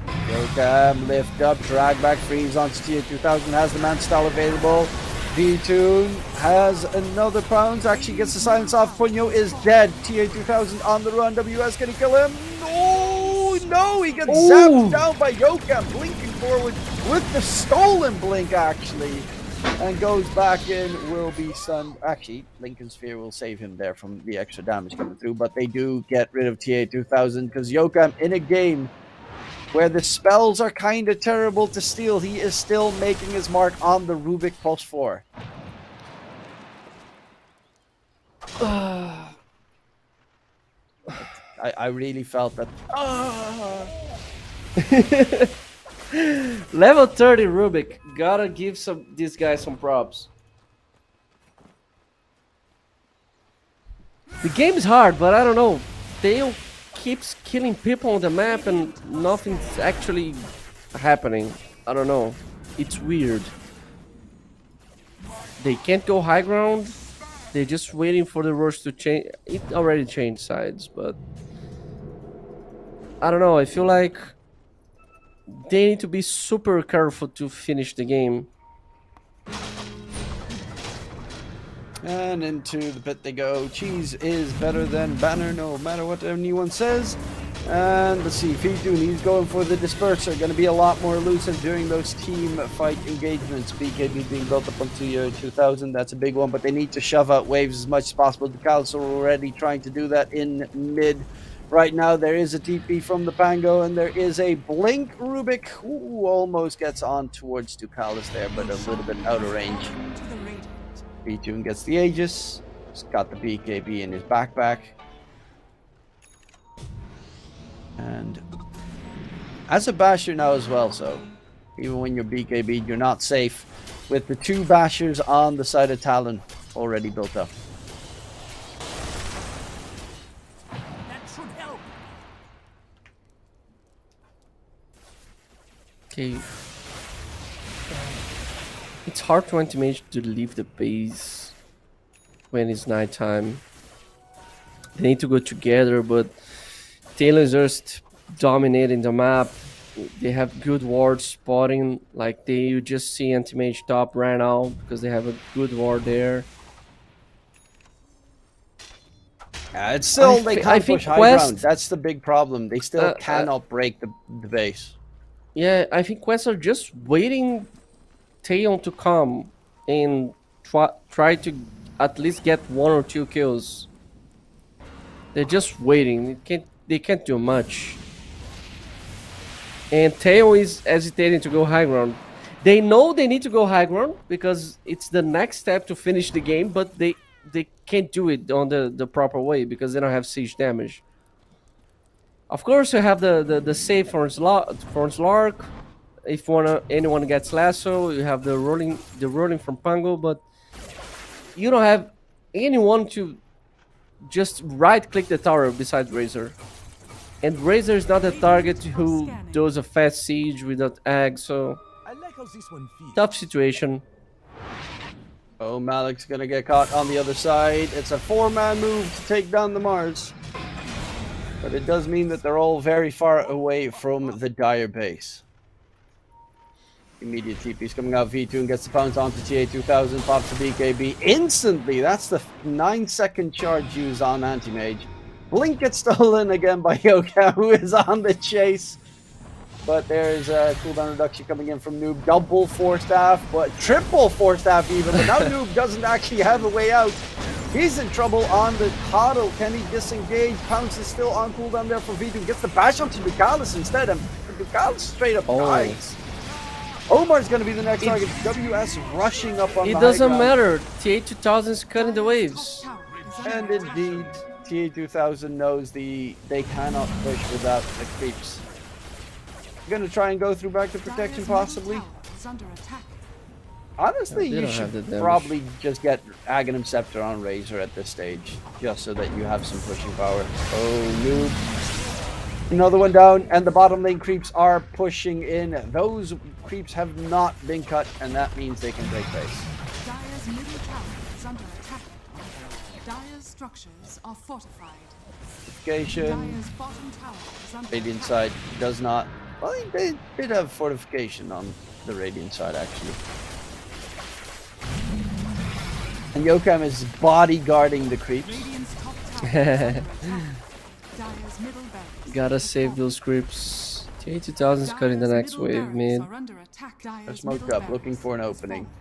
G: Yokan lift up, drag back, freeze onto TA2000, has the man style available. V2 has another pounce, actually gets the silence off. Ponyo is dead. TA2000 on the run. WS, can he kill him? No, he gets zapped down by Yokan, blinking forward with the stolen blink actually. And goes back in, will be stunned. Actually, Lincoln Sphere will save him there from the extra damage coming through, but they do get rid of TA2000 because Yokan, in a game where the spells are kind of terrible to steal, he is still making his mark on the Rubik Pulse 4. I really felt that.
H: Level 30 Rubik. Gotta give these guys some props. The game's hard, but I don't know. Tail keeps killing people on the map and nothing's actually happening. I don't know. It's weird. They can't go high ground. They're just waiting for the rush to change. It already changed sides, but I don't know. I feel like they need to be super careful to finish the game.
G: And into the pit they go. Cheese is better than Banner, no matter what anyone says. And let's see, Fitun, he's going for the disperser. Going to be a lot more elusive during those team fight engagements. BKB being built up onto year 2000, that's a big one. But they need to shove out waves as much as possible. The Cals are already trying to do that in mid. Right now, there is a TP from the Pango, and there is a Blink Rubik who almost gets on towards Ducalis there, but a little bit out of range. Fitun gets the Aegis. He's got the BKB in his backpack. And as a basher now as well, so even when you're BKB, you're not safe with the 2 bashers on the side of Talon already built up.
F: That should help.
H: Okay. It's hard to anti-mage to leave the base when it's nighttime. They need to go together, but Talon is just dominating the map. They have good ward spotting. Like you just see anti-mage top right now because they have a good ward there.
G: It's still, they can't
H: think
G: push high
H: Quest-
G: ground. That's the big problem. They still cannot break the base.
H: Yeah, I think Quests are just waiting Talon to come and try to at least get 1 or 2 kills. They're just waiting. They can't do much. And Talon is hesitating to go high ground. They know they need to go high ground because it's the next step to finish the game, but they can't do it on the proper way because they don't have siege damage. Of course, you have the save for Slark. If anyone gets lasso, you have the rolling from Pango, but you don't have anyone to just right-click the tower besides Razor. And Razor is not a target who does a fast siege without ag, so
F: I like how this one feels.
H: tough situation.
G: Oh, Malik's gonna get caught on the other side. It's a 4-man move to take down the Mars. But it does mean that they're all very far away from the Dire base. Immediate TP's coming out. V2 gets the bounce onto TA2000, pops the BKB instantly. That's the 9-second charge used on Anti-Mage. Blink gets stolen again by Yoka, who is on the chase. But there's a cooldown reduction coming in from Noob. Double Force Staff, but triple Force Staff even. But now Noob doesn't actually have a way out. He's in trouble on the Huddle. Can he disengage? Pounce is still on cooldown there for V2. Gets the bash onto Ducalis instead. And Ducalis straight up dies. Omar's going to be the next target. WS rushing up on the
H: It
G: high
H: doesn't
G: ground.
H: matter. TA2000 is cutting the waves.
G: And indeed, TA2000 knows they cannot push without the creeps. Gonna try and go through back to protection possibly. Honestly,
H: They
G: you
H: don't have the
G: should
H: damage.
G: probably just get Aghanim Scepter on Razor at this stage, just so that you have some pushing power. Oh, noob. Another one down, and the bottom lane creeps are pushing in. Those creeps have not been cut, and that means they can break base.
C: Dire's middle tower is under attack. Dire's structures are fortified.
G: Fortification.
C: Dire's bottom tower is under
G: Radiant
C: attack.
G: side does not. Well, they did have fortification on the Radiant side, actually. And Yokam is bodyguarding the creeps.
C: Radiant's top tower is under attack. Dire's middle barracks
H: Gotta
C: is
H: save
C: fortified.
H: those creeps. TA2000 is cutting the
C: Dire's
H: next
C: middle
H: wave
C: barracks
H: mid.
C: are under attack. Dire's
G: They're smoked
C: middle
G: up, looking
C: barracks
G: for an
C: is
G: opening.
C: falling.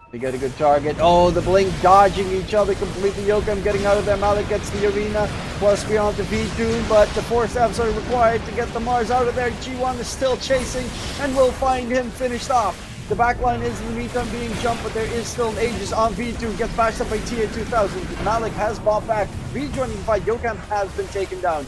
G: They get a good target. Oh, the Blink dodging each other completely. Yokam getting out of there. Malik gets the arena. Plus beyond the V2, but the force staffs are required to get the Mars out of there. G1 is still chasing and will find him finished off. The backline is in the meantime being jumped, but there is still an Aegis on V2. Gets bashed up by TA2000. Malik has bought back. V joining the fight. Yokam has been taken down.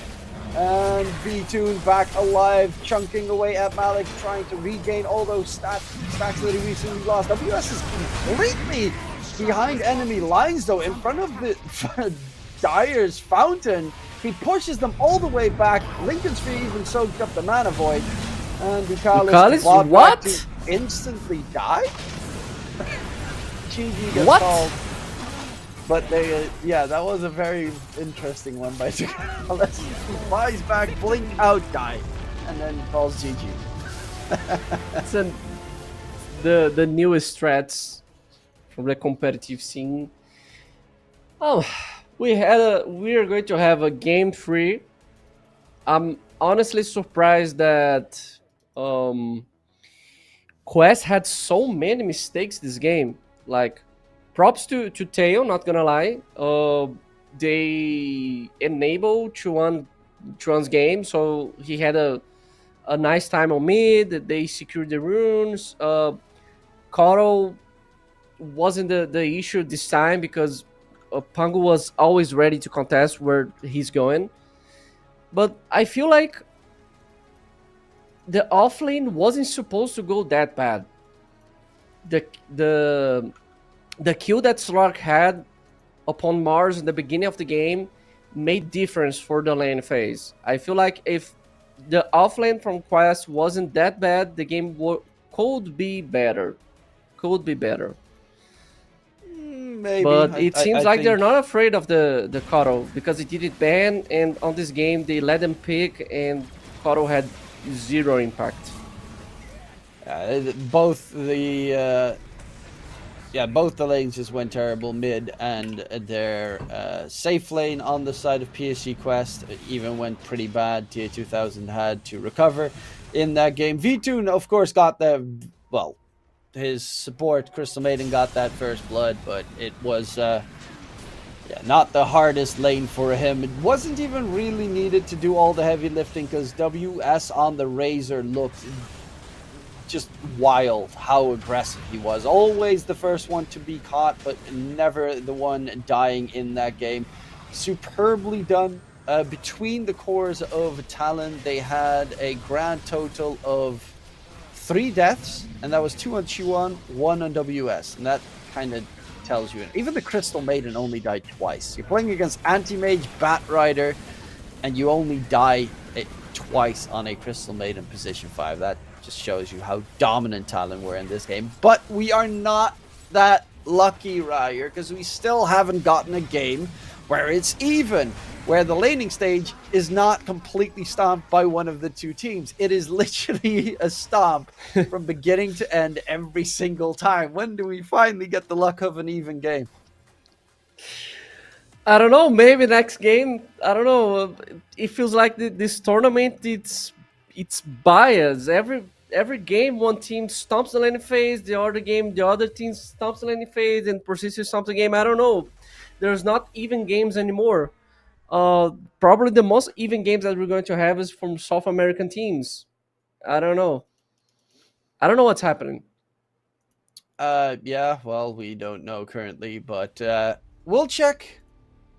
G: And V2 back alive, chunking away at Malik, trying to regain all those stacks that he recently lost. WS is completely behind enemy lines, though, in front of the Dire's Fountain. He pushes them all the way back. Lincoln's Tree even soaked up the Mana Void. And
H: Ducalis,
G: brought
H: what?
G: back to instantly die? GG gets
H: What?
G: called. But they, yeah, that was a very interesting one by Ducalis. He flies back, blink out, die. And then calls GG.
H: It's the newest strats from the competitive scene. Oh, we are going to have a game 3. I'm honestly surprised that Quest had so many mistakes this game. Like, props to Talon, not gonna lie. They enabled Chuan's game, so he had a nice time on mid. They secured the runes. Koro wasn't the issue this time because Pangu was always ready to contest where he's going. But I feel like the offlane wasn't supposed to go that bad. The kill that Slark had upon Mars in the beginning of the game made difference for the lane phase. I feel like if the offlane from Quest wasn't that bad, the game could be better. Could be better.
G: Maybe.
H: But it seems like they're
G: think-
H: not afraid of the Koro because it didn't ban, and on this game they let them pick, and Koro had 0 impact.
G: Both the lanes just went terrible mid, and their safe lane on the side of PSG Quest even went pretty bad. Tier 2000 had to recover in that game. V2, of course, got his support Crystal Maiden got that first blood, but it was not the hardest lane for him. It wasn't even really needed to do all the heavy lifting because WS on the Razor looked just wild how aggressive he was. Always the first one to be caught, but never the one dying in that game. Superbly done. Between the cores of Talon, they had a grand total of 3 deaths, and that was 2 on Chuan, 1 on WS, and that kind of tells you. Even the Crystal Maiden only died twice. You're playing against Anti-Mage, Bat Rider, and you only die twice on a Crystal Maiden position 5. That just shows you how dominant Talon were in this game. But we are not that lucky, Ryer, because we still haven't gotten a game where it's even, where the laning stage is not completely stomped by one of the two teams. It is literally a stomp from beginning to end every single time. When do we finally get the luck of an even game?
H: I don't know, maybe next game. I don't know. It feels like this tournament, it's biased. Every game, one team stomps the laning phase, the other game, the other team stomps the laning phase, and persists to stomp the game. I don't know. There's not even games anymore. Probably the most even games that we're going to have is from South American teams. I don't know. I don't know what's happening.
G: Yeah, well, we don't know currently, but we'll check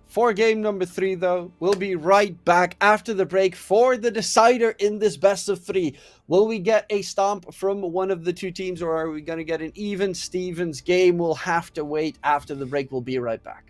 G: for game number 3, though. We'll be right back after the break for the decider in this best of 3. Will we get a stomp from one of the two teams, or are we going to get an even Stevens game? We'll have to wait after the break. We'll be right back.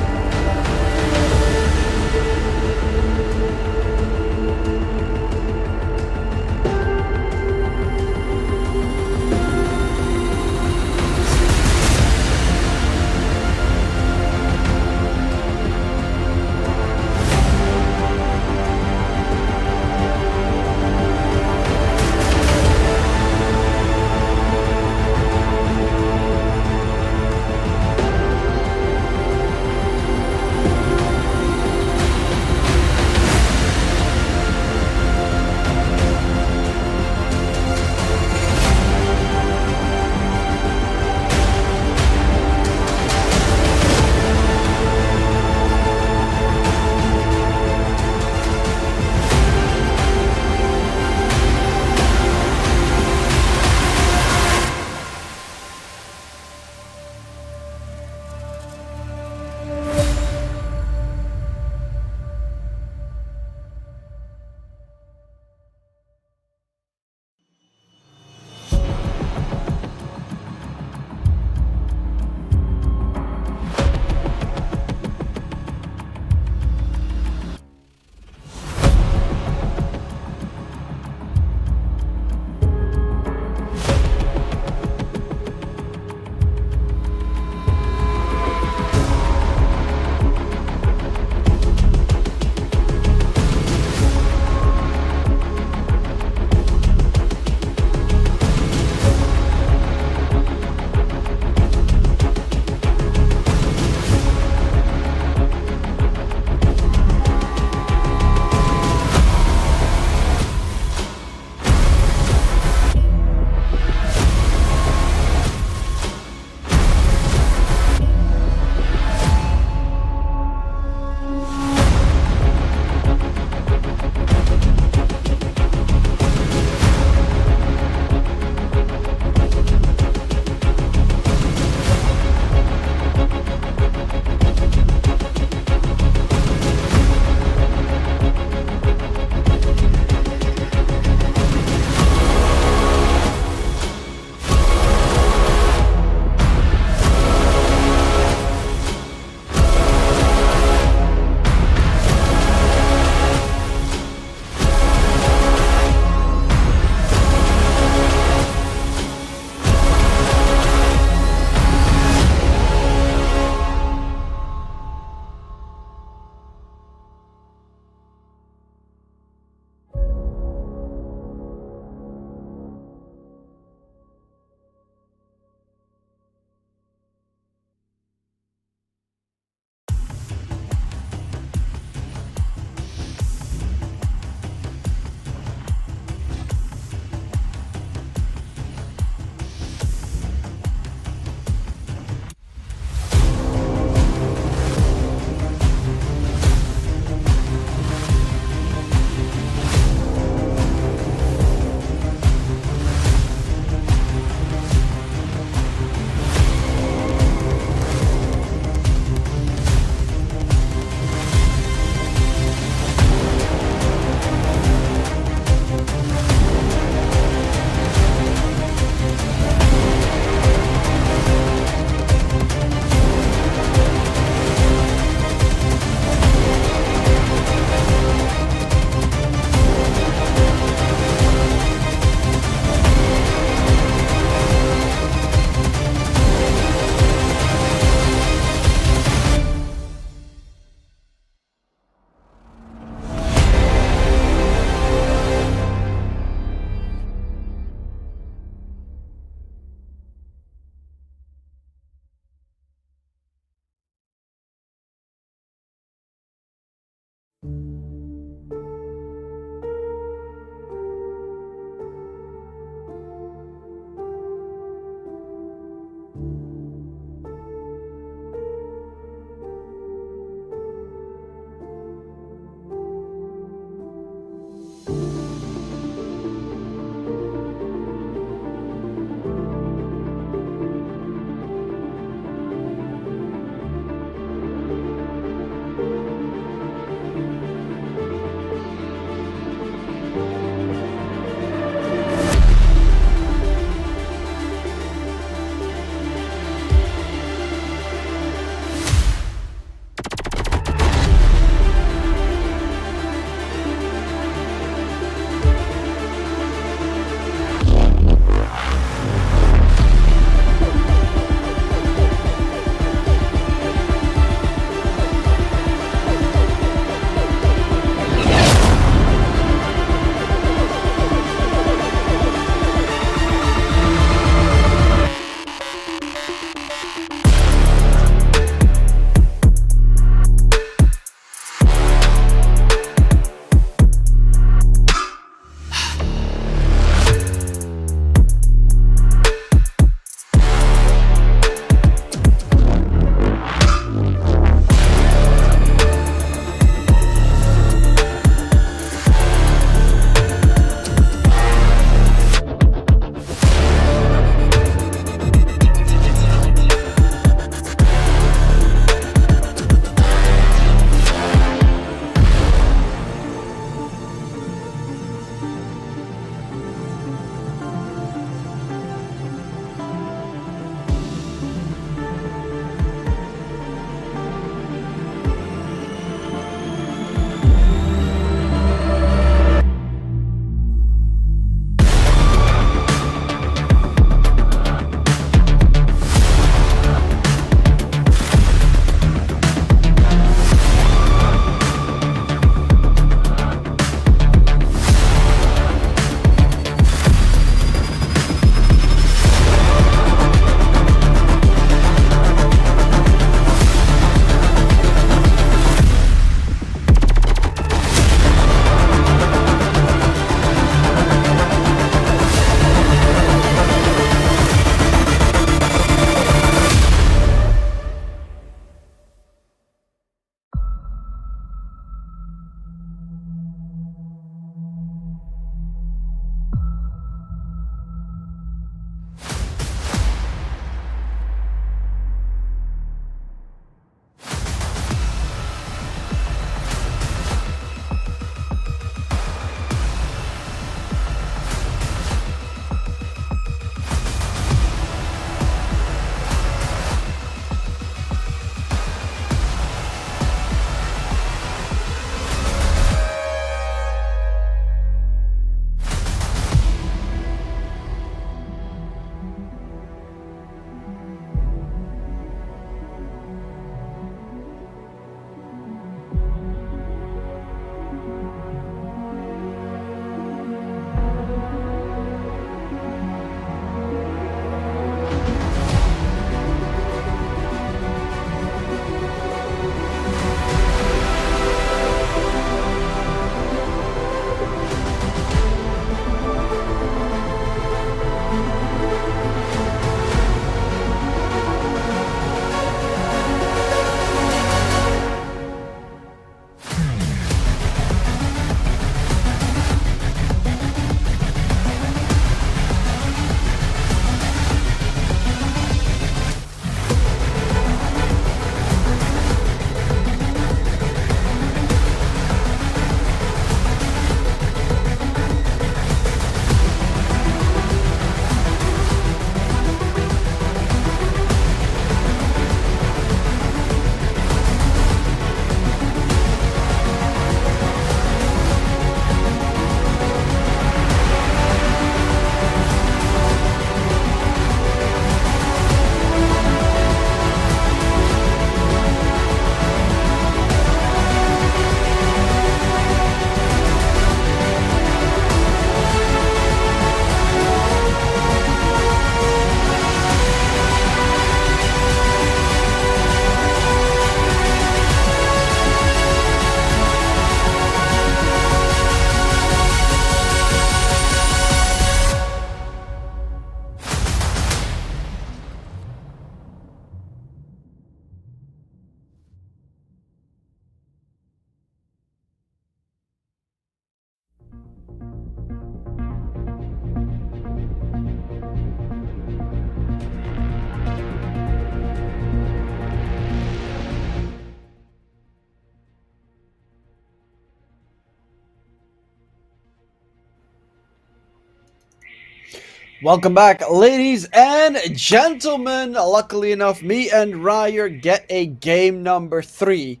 G: Welcome back, ladies and gentlemen. Luckily enough, me and Ryer get a game number 3,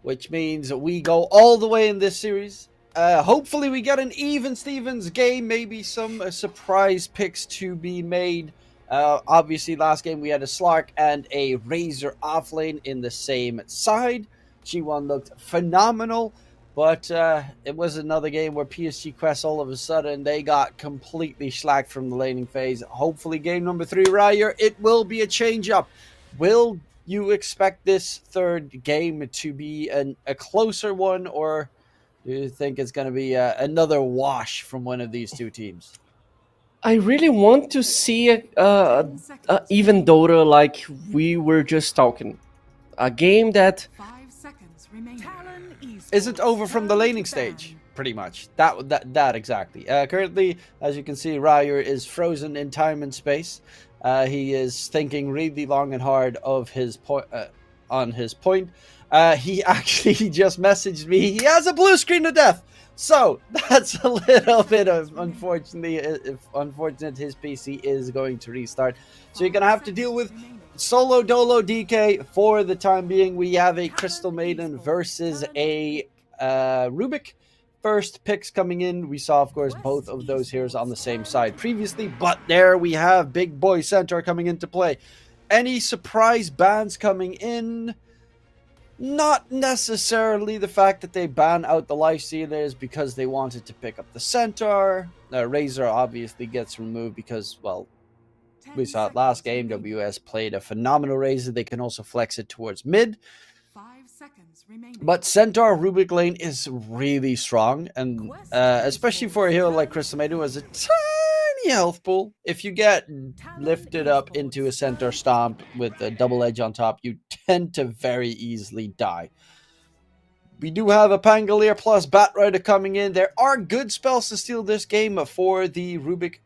G: which means we go all the way in this series. Hopefully we get an even Stevens game, maybe some surprise picks to be made. Obviously, last game we had a Slark and a Razor offlane in the same side. G1 looked phenomenal. But it was another game where PSG Quest all of a sudden they got completely slacked from the laning phase. Hopefully game number 3, Ryer, it will be a change up. Will you expect this third game to be a closer one, or do you think it's going to be another wash from one of these two teams?
H: I really want to see a even Dota like we were just talking. A game that
C: 5 seconds remaining. Talon
G: isn't over from the laning stage, pretty much. That exactly. Currently, as you can see, Ryer is frozen in time and space. He is thinking really long and hard of his on his point. He actually just messaged me. He has a blue screen of death. So that's a little bit of unfortunate. His PC is going to restart. So you're gonna have to deal with solo Dolo DK for the time being. We have a Crystal Maiden versus a Rubik. First picks coming in. We saw, of course, both of those heroes on the same side previously, but there we have Big Boy Centaur coming into play. Any surprise bans coming in? Not necessarily. The fact that they ban out the Lifestealers because they wanted to pick up the Centaur. Razor obviously gets removed because, well, we saw it last game. WS played a phenomenal Razor. They can also flex it towards mid.
C: 5 seconds remaining.
G: But Centaur Rubik lane is really strong, and especially for a hero like Crystal Maiden, who has a tiny health pool. If you get lifted up into a Centaur Stomp with a double edge on top, you tend to very easily die. We do have a Pangolier plus Batrider coming in. There are good spells to steal this game for the Rubik.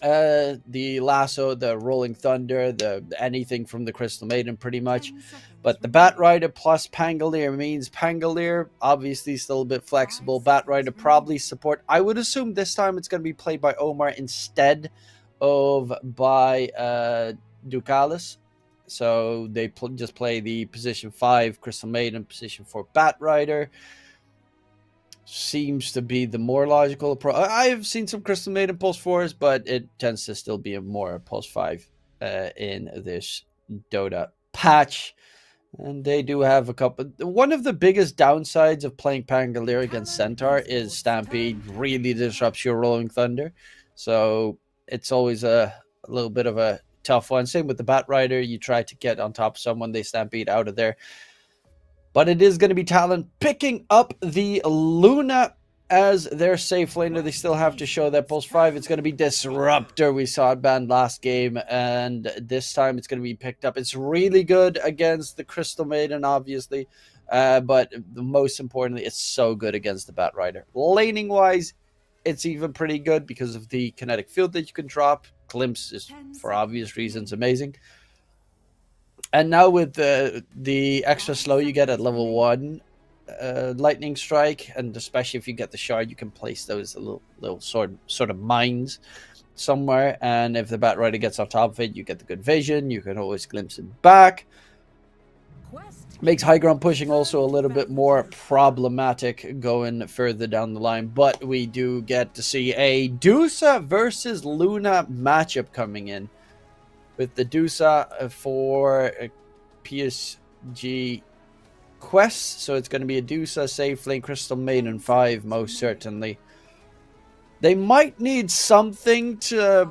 G: The Lasso, the Rolling Thunder, anything from the Crystal Maiden pretty much. But the Batrider plus Pangolier means Pangolier obviously still a bit flexible. Batrider probably support. I would assume this time it's going to be played by Omar instead of by Ducalis. So they just play the position 5 Crystal Maiden, position 4 Batrider. Seems to be the more logical approach. I have seen some Crystal Maiden pulse 4s, but it tends to still be a more pulse 5 in this Dota patch. And they do have a couple. One of the biggest downsides of playing Pangolier against Centaur is Stampede really disrupts your Rolling Thunder. So it's always a little bit of a tough one. Same with the Batrider. You try to get on top of someone, they Stampede out of there. But it is going to be Talon picking up the Luna as their safe laner. They still have to show that Pulse 5. It's going to be Disruptor. We saw it banned last game, and this time it's going to be picked up. It's really good against the Crystal Maiden, obviously, but most importantly, it's so good against the Batrider. Laning-wise, it's even pretty good because of the kinetic field that you can drop. Glimpse is, for obvious reasons, amazing. And now with the extra slow you get at level 1, Lightning Strike, and especially if you get the shard, you can place those little sort of mines somewhere. And if the Batrider gets on top of it, you get the good vision. You can always glimpse it back. Makes high ground pushing also a little bit more problematic going further down the line. But we do get to see a Dusa versus Luna matchup coming in, with the Dusa for PSG Quest. So it's going to be a Dusa, Safe Lane, Crystal Maiden 5, most certainly. They might need something to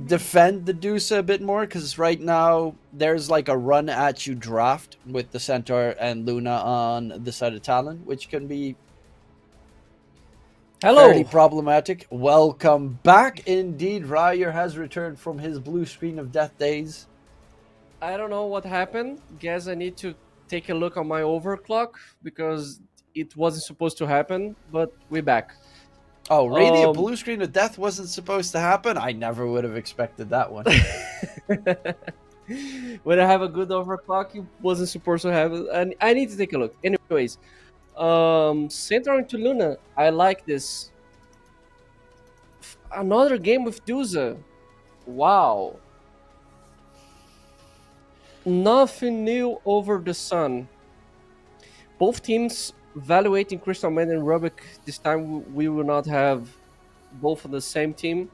G: defend the Dusa a bit more, because right now there's like a run at you draft with the Centaur and Luna on the side of Talon, which can be fairly problematic. Welcome back indeed. Ryer has returned from his blue screen of death days.
H: I don't know what happened. Guess I need to take a look on my overclock because it wasn't supposed to happen, but we're back.
G: Oh, really? A blue screen of death wasn't supposed to happen? I never would have expected that one.
H: When I have a good overclock, it wasn't supposed to happen. And I need to take a look. Anyways, Centaur into Luna. I like this. Another game with Duza. Wow. Nothing new over the sun. Both teams evaluating Crystal Man and Rubik. This time we will not have both on the same team.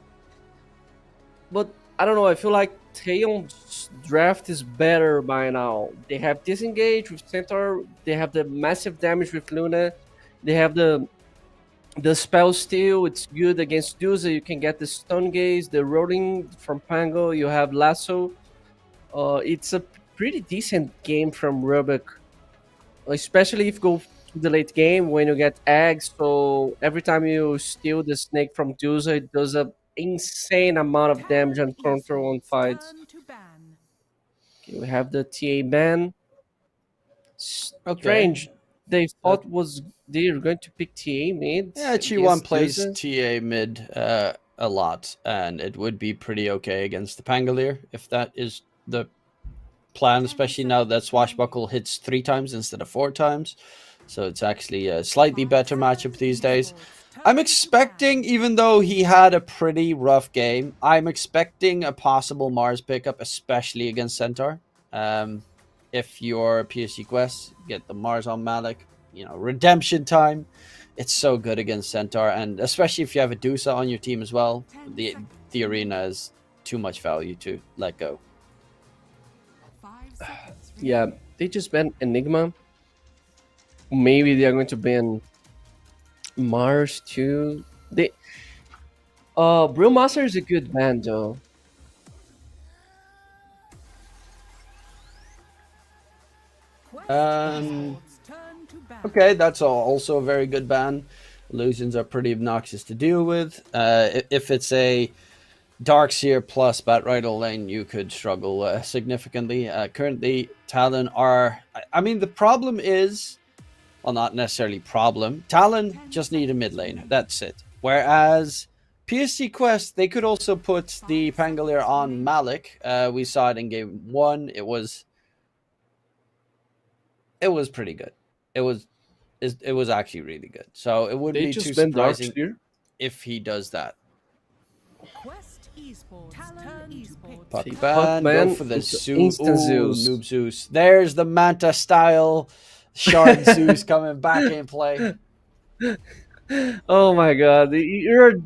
H: But I don't know, I feel like Talon's draft is better by now. They have Disengage with Centaur, they have the massive damage with Luna, they have the spell steal, it's good against Duza, you can get the stun gaze, the rolling from Pango, you have Lasso. It's a pretty decent game from Rubik, especially if you go to the late game when you get eggs. So every time you steal the snake from Duza, it does a insane amount of damage and control on fights. Okay, we have the TA ban. Strange. They thought they're going to pick TA mid.
G: Yeah, Chi1 plays TA mid a lot, and it would be pretty okay against the Pangolier if that is the plan, especially now that Swashbuckle hits 3 times instead of 4 times. So it's actually a slightly better matchup these days. I'm expecting, even though he had a pretty rough game, I'm expecting a possible Mars pickup, especially against Centaur. If you're PSG Quest, get the Mars on Malik, redemption time. It's so good against Centaur, and especially if you have a Dusa on your team as well, the arena is too much value to let go.
H: Yeah, they just banned Enigma. Maybe they are going to ban Mars too. Brewmaster is a good ban though.
G: Okay, that's also a very good ban. Illusions are pretty obnoxious to deal with. If it's a Darkseer plus Batrider lane, you could struggle significantly. Currently, Talon are... I mean, the problem is... Well, not necessarily problem. Talon just need a mid lane. That's it. Whereas PSG Quest, they could also put the Pangolier on Malik. We saw it in game 1. It was pretty good. It was actually really good. So it wouldn't be too surprising if he does that. Puck ban, go for the Zeus. Noob Zeus. There's the Manta style Shard Zeus coming back in play.
H: Oh my god, you're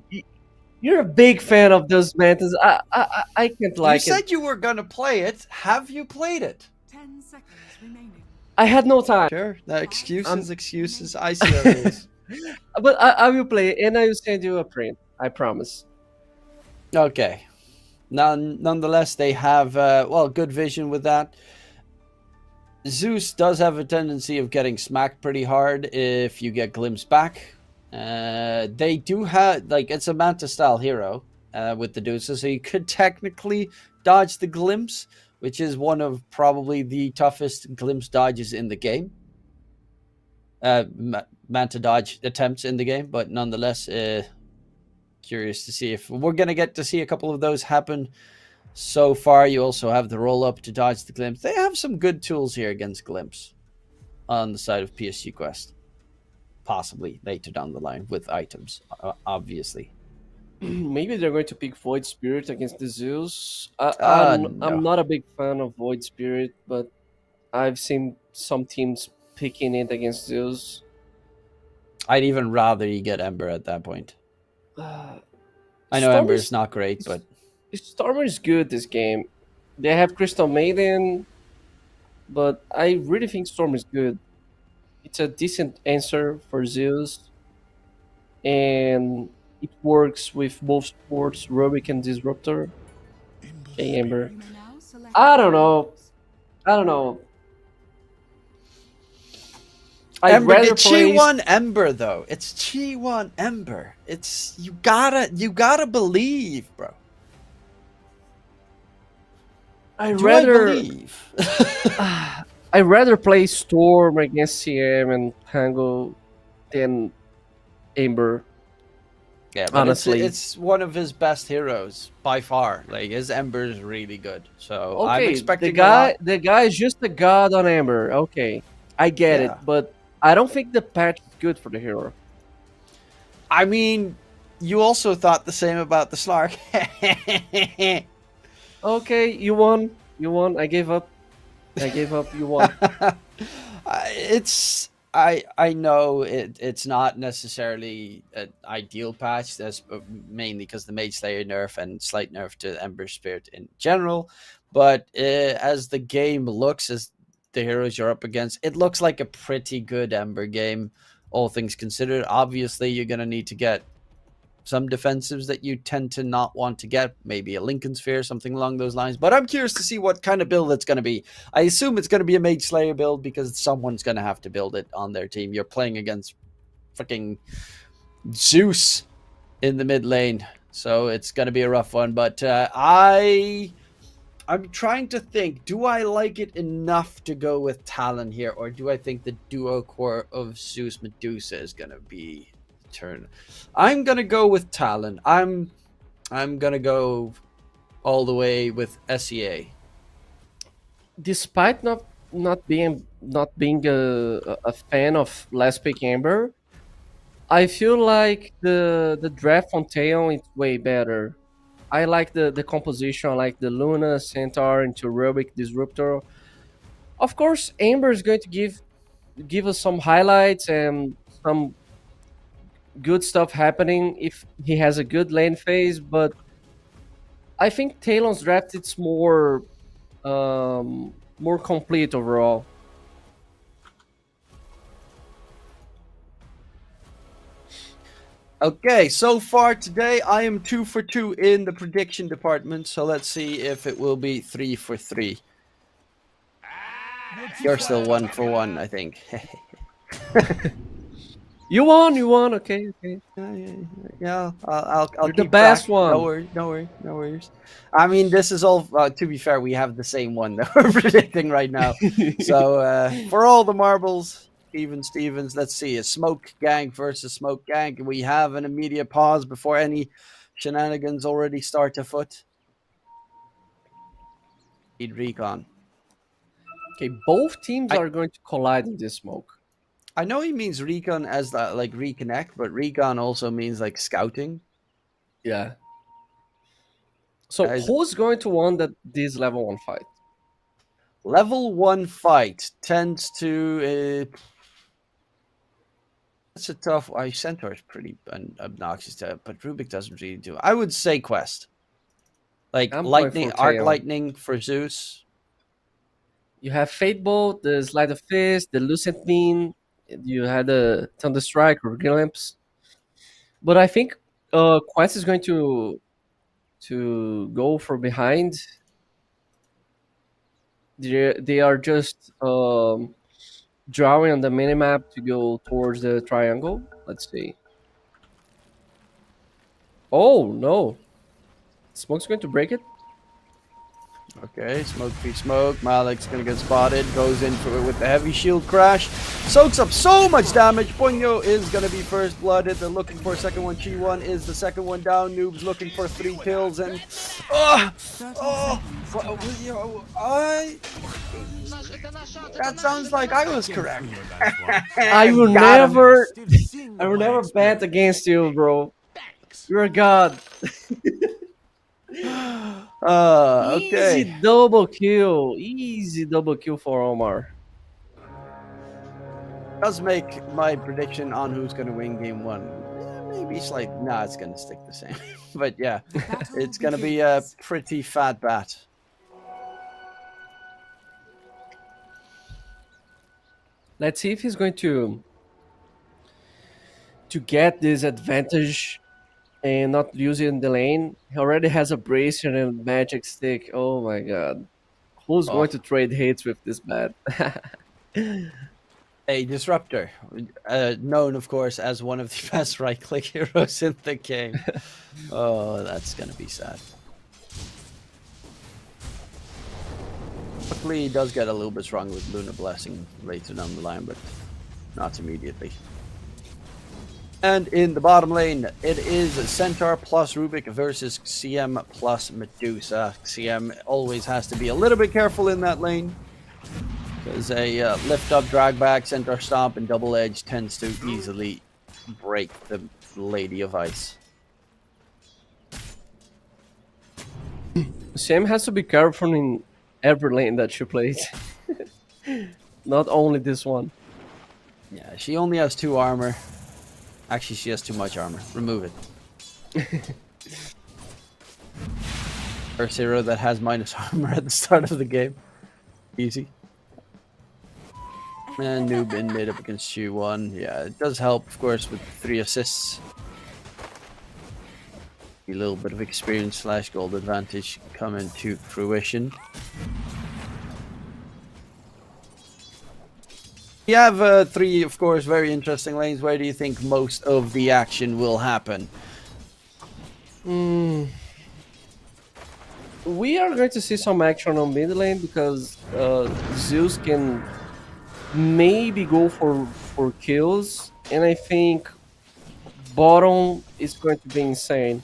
H: a big fan of those Mantas. I can't like it.
G: You said you were gonna play it. Have you played it?
C: 10 seconds remaining.
H: I had no time.
G: Sure, excuses. I see how it is.
H: But I will play it, and I will send you a print. I promise.
G: Okay. Nonetheless, they have good vision with that. Zeus does have a tendency of getting smacked pretty hard if you get glimpse back. They do have, it's a Manta style hero with the Dusa, so you could technically dodge the glimpse, which is one of probably the toughest glimpse dodges in the game. Manta dodge attempts in the game, but nonetheless, curious to see if we're going to get to see a couple of those happen. So far, you also have the roll-up to dodge the glimpse. They have some good tools here against glimpse on the side of PSG Quest. Possibly later down the line with items, obviously.
H: Maybe they're going to pick Void Spirit against the Zeus. I'm not a big fan of Void Spirit, but I've seen some teams picking it against Zeus.
G: I'd even rather you get Ember at that point. I know Ember is not great, but...
H: Stormer is good this game. They have Crystal Maiden, but I really think Storm is good. It's a decent answer for Zeus, and it works with both sports, Rubik and Disruptor. Okay, Ember. I don't know.
G: Chi1 Ember though. It's Chi1 Ember. It's you gotta believe, bro.
H: I rather play Storm against CM and Pango than Ember.
G: Yeah, but honestly, it's one of his best heroes by far. His Ember is really good. So
H: okay,
G: I'm expecting
H: the guy is just a god on Ember. Okay, I get it, but I don't think the patch is good for the hero.
G: I mean, you also thought the same about the Slark.
H: Okay, you won. You won. I gave up. I gave up. You won.
G: I know it's not necessarily an ideal patch. That's mainly because the Mage Slayer nerf and slight nerf to Ember Spirit in general. But as the game looks, as the heroes you're up against, it looks like a pretty good Ember game, all things considered. Obviously, you're gonna need to get some defensives that you tend to not want to get, maybe a Lincoln Sphere, something along those lines. But I'm curious to see what kind of build it's going to be. I assume it's going to be a Mage Slayer build because someone's going to have to build it on their team. You're playing against freaking Zeus in the mid lane, so it's going to be a rough one. But I'm trying to think, do I like it enough to go with Talon here, or do I think the duo core of Zeus Medusa is going to be turn? I'm gonna go with Talon. I'm gonna go all the way with SEA.
H: Despite not being a fan of last pick Amber, I feel like the draft on Talon is way better. I like the composition. I like the Luna, Centaur, into Rubik Disruptor. Of course, Amber is going to give us some highlights and some good stuff happening if he has a good lane phase, but I think Talon's draft it's more complete overall.
G: Okay, so far today I am 2 for 2 in the prediction department, so let's see if it will be 3 for 3. You're still 1 for 1, I think.
H: You won. Okay.
G: Yeah, I'll
H: You're the
G: keep
H: best
G: track.
H: one.
G: No worries. I mean, this is all. To be fair, we have the same one that we're predicting right now. So for all the marbles, even Stevens. Let's see, a Smoke Gang versus Smoke Gang. We have an immediate pause before any shenanigans already start afoot. Need recon.
H: Okay, both teams are going to collide in this smoke.
G: I know he means recon as that, like reconnect, but recon also means like scouting.
H: Yeah. So who's going to win this level 1 fight?
G: Level 1 fight tends to. That's a tough. Centaur is pretty obnoxious, but Rubik doesn't really do. I would say Quest. Like lightning, arc lightning for Zeus.
H: You have Fate Bolt, the Slide of Fist, the Lucent Beam. You had a Thunder Strike or Glimpse, but I think Quest is going to go for behind. They are just drawing on the minimap to go towards the triangle. Let's see. Oh no! Smoke's going to break it.
G: Okay, smoke free smoke. Malik's gonna get spotted. Goes in for it with the heavy shield crash. Soaks up so much damage. Poinyo is gonna be first blooded. They're looking for a second one. Chi1 is the second one down. Noob's looking for 3 kills and that sounds like I was correct.
H: I will never bet against you, bro. You're a god.
G: Okay.
H: Easy double kill for Omar.
G: Does make my prediction on who's going to win game 1 maybe slight. Nah, it's going to stick the same. But yeah, it's going to be a pretty fat bat.
H: Let's see if he's going to get this advantage and not use it in the lane. He already has a bracer and magic stick. Oh my god. Who's going to trade hits with this bat?
G: A Disruptor, known of course as one of the best right-click heroes in the game. Oh, that's gonna be sad. Luckily, he does get a little bit stronger with Lunar Blessing later down the line, but not immediately. And in the bottom lane, it is Centaur plus Rubik versus CM plus Medusa. CM always has to be a little bit careful in that lane, because a lift up, drag back, Centaur stomp, and double edge tends to easily break the Lady of Ice.
H: Sam has to be careful in every lane that she plays. Not only this one.
G: Yeah, she only has 2 armor. Actually, she has too much armor. Remove it. First hero that has minus armor at the start of the game. Easy. And Noob in mid up against G1. Yeah, it does help, of course, with 3 assists. A little bit of experience / gold advantage come into fruition. You have 3, of course, very interesting lanes. Where do you think most of the action will happen?
H: We are going to see some action on mid lane because Zeus can maybe go for kills, and I think bottom is going to be insane.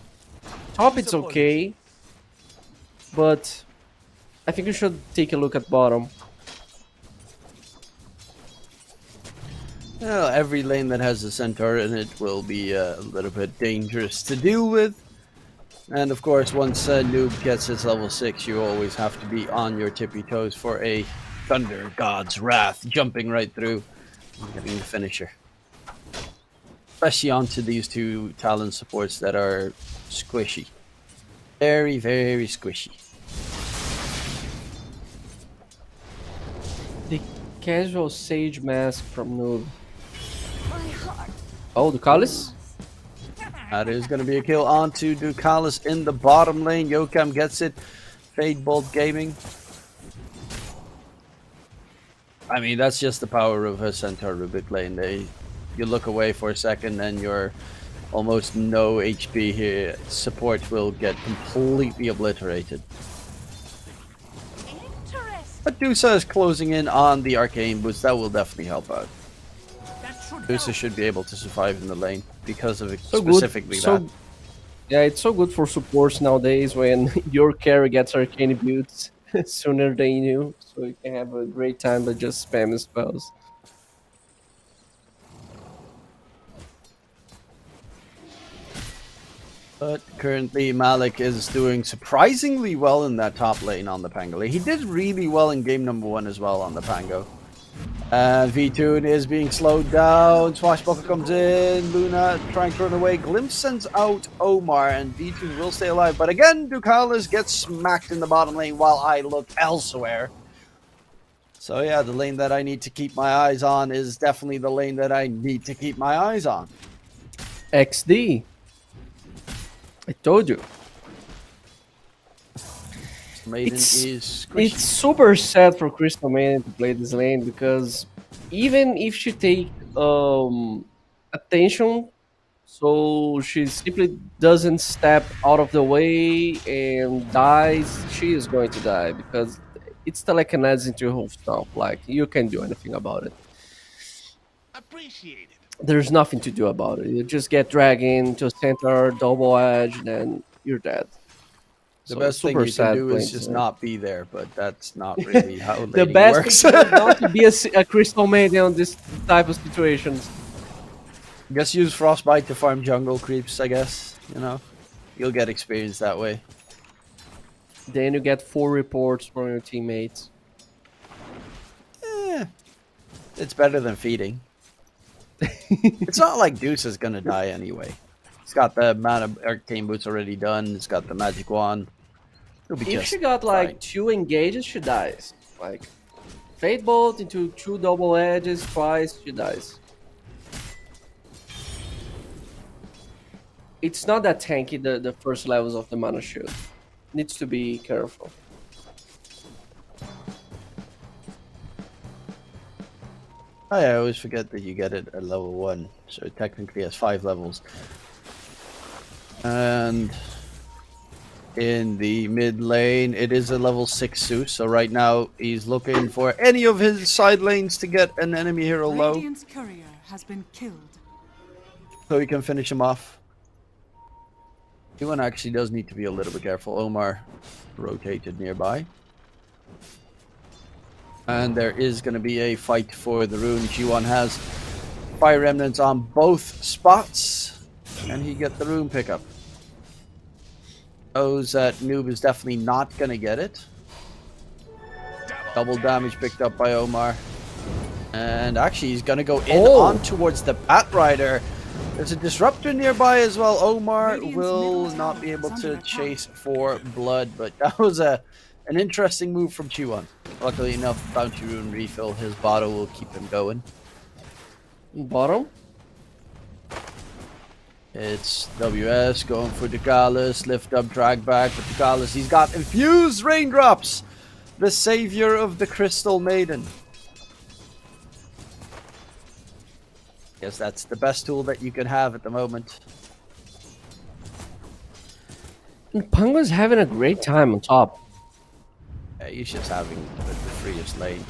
H: Top it's okay, but I think we should take a look at bottom.
G: Well, every lane that has a centaur in it will be a little bit dangerous to deal with. And of course, once Noob gets his level 6, you always have to be on your tippy toes for a Thunder God's Wrath, jumping right through and getting the finisher. Especially onto these 2 Talon supports that are squishy. Very, very squishy.
H: The casual Sage Mask from Noob. Oh, Ducalis?
G: That is going to be a kill onto Ducalis in the bottom lane. Yokam gets it. Fade Bolt Gaming. I mean, that's just the power of a Centaur Rubik lane. You look away for a second and you're almost no HP here. Support will get completely obliterated. But Dusa is closing in on the Arcane boost. That will definitely help out. Dusa should be able to survive in the lane because of specifically that.
H: Yeah, it's so good for supports nowadays when your carry gets Arcane boots sooner than you, so you can have a great time by just spamming spells.
G: But currently Malik is doing surprisingly well in that top lane on the Pangolin. He did really well in game number 1 as well on the Pango. V2 is being slowed down. Swashbuckle comes in. Luna trying to run away. Glimpse sends out Omar, and V2 will stay alive. But again, Ducalis gets smacked in the bottom lane while I look elsewhere. So yeah, the lane that I need to keep my eyes on is definitely the lane that I need to keep my eyes on.
H: XD. I told you.
G: Maiden is squishy.
H: It's super sad for Crystal Maiden to play this lane because even if she take attention, so she simply doesn't step out of the way and dies, she is going to die because it's telekinesis into her stuff. Like, you can't do anything about it.
F: Appreciate it.
H: There's nothing to do about it. You just get dragged into a center, double edge, then you're dead.
G: The best thing you can do is just not be there, but that's not really how
H: the
G: laning
H: best
G: works.
H: thing is not to be a Crystal Maiden on this type of situations.
G: Just use Frostbite to farm jungle creeps, I guess. You know, you'll get experience that way.
H: Then you get 4 reports from your teammates.
G: It's better than feeding. It's not like Deuce is gonna die anyway. It's got the amount of arcane boots already done. It's got the magic wand. It'll be
H: If
G: just
H: she got like
G: fine.
H: 2 engages, she dies. Like Fate Bolt into 2 double edges twice, she dies. It's not that tanky, the first levels of the mana shield. Needs to be careful.
G: I always forget that you get it at level 1, so it technically has 5 levels. And in the mid lane, it is a level 6 Zeus, so right now he's looking for any of his side lanes to get an enemy hero low,
C: Radiant's courier has been killed.
G: so he can finish him off. G1 actually does need to be a little bit careful. Omar rotated nearby. And there is going to be a fight for the rune. G1 has fire remnants on both spots. And he get the rune pickup. knows that Noob is definitely not going to get it. Double damage picked up by Omar. And actually, he's going to go in on towards the Bat Rider. There's a Disruptor nearby as well. Omar will not be able to chase for blood, but that was an interesting move from Chi1. Luckily enough, Bounty Rune refill, his bottle will keep him going.
H: Bottom?
G: It's WS going for Dugalis, lift up, drag back with Dugalis. He's got Infused Raindrops, the savior of the Crystal Maiden. Guess that's the best tool that you can have at the moment.
H: And Pango's having a great time on top.
G: Yeah, he's just having the freest lane.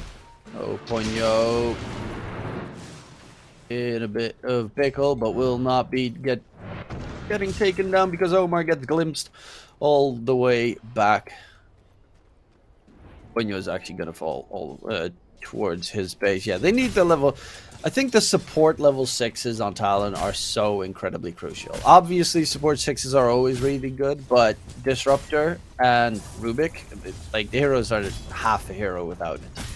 G: Oh, Ponyo in a bit of pickle, but will not be getting taken down because Omar gets glimpsed all the way back. Ponyo is actually going to fall all towards his base. Yeah, they need the level. I think the support level 6s on Talon are so incredibly crucial. Obviously, support 6s are always really good, but Disruptor and Rubik, like the heroes are half a hero without it.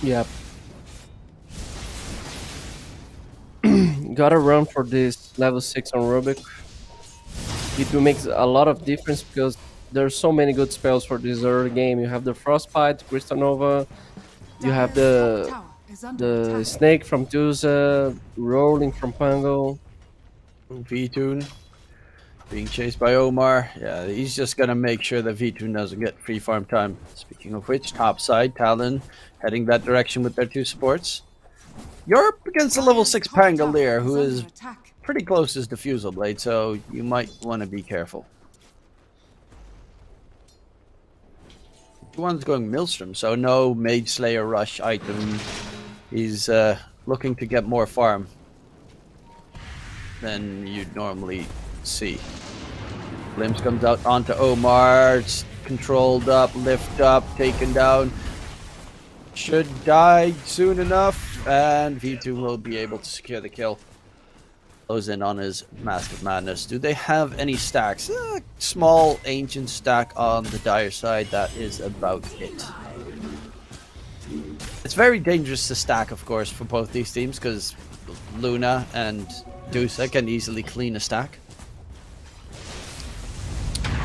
H: Yep. Gotta run for this level 6 on Rubik. It will make a lot of difference because there's so many good spells for this early game. You have the Frostbite, Crystal Nova, you have the Snake from Tusa, Rolling from Pango.
G: V-Tune being chased by Omar. Yeah, he's just gonna make sure that V-Tune doesn't get free farm time. Speaking of which, top side, Talon heading that direction with their 2 supports. You're up against a level 6 Pangolier who is pretty close to his Diffusal Blade, so you might want to be careful. One's going Maelstrom, so no Mage Slayer rush item. He's looking to get more farm than you'd normally see. Glimpse comes out onto Omar. It's controlled up, lift up, taken down. Should die soon enough, and V2 will be able to secure the kill. Close in on his Mask of Madness. Do they have any stacks? Small ancient stack on the Dire side. That is about it. It's very dangerous to stack, of course, for both these teams because Luna and Dusa can easily clean a stack.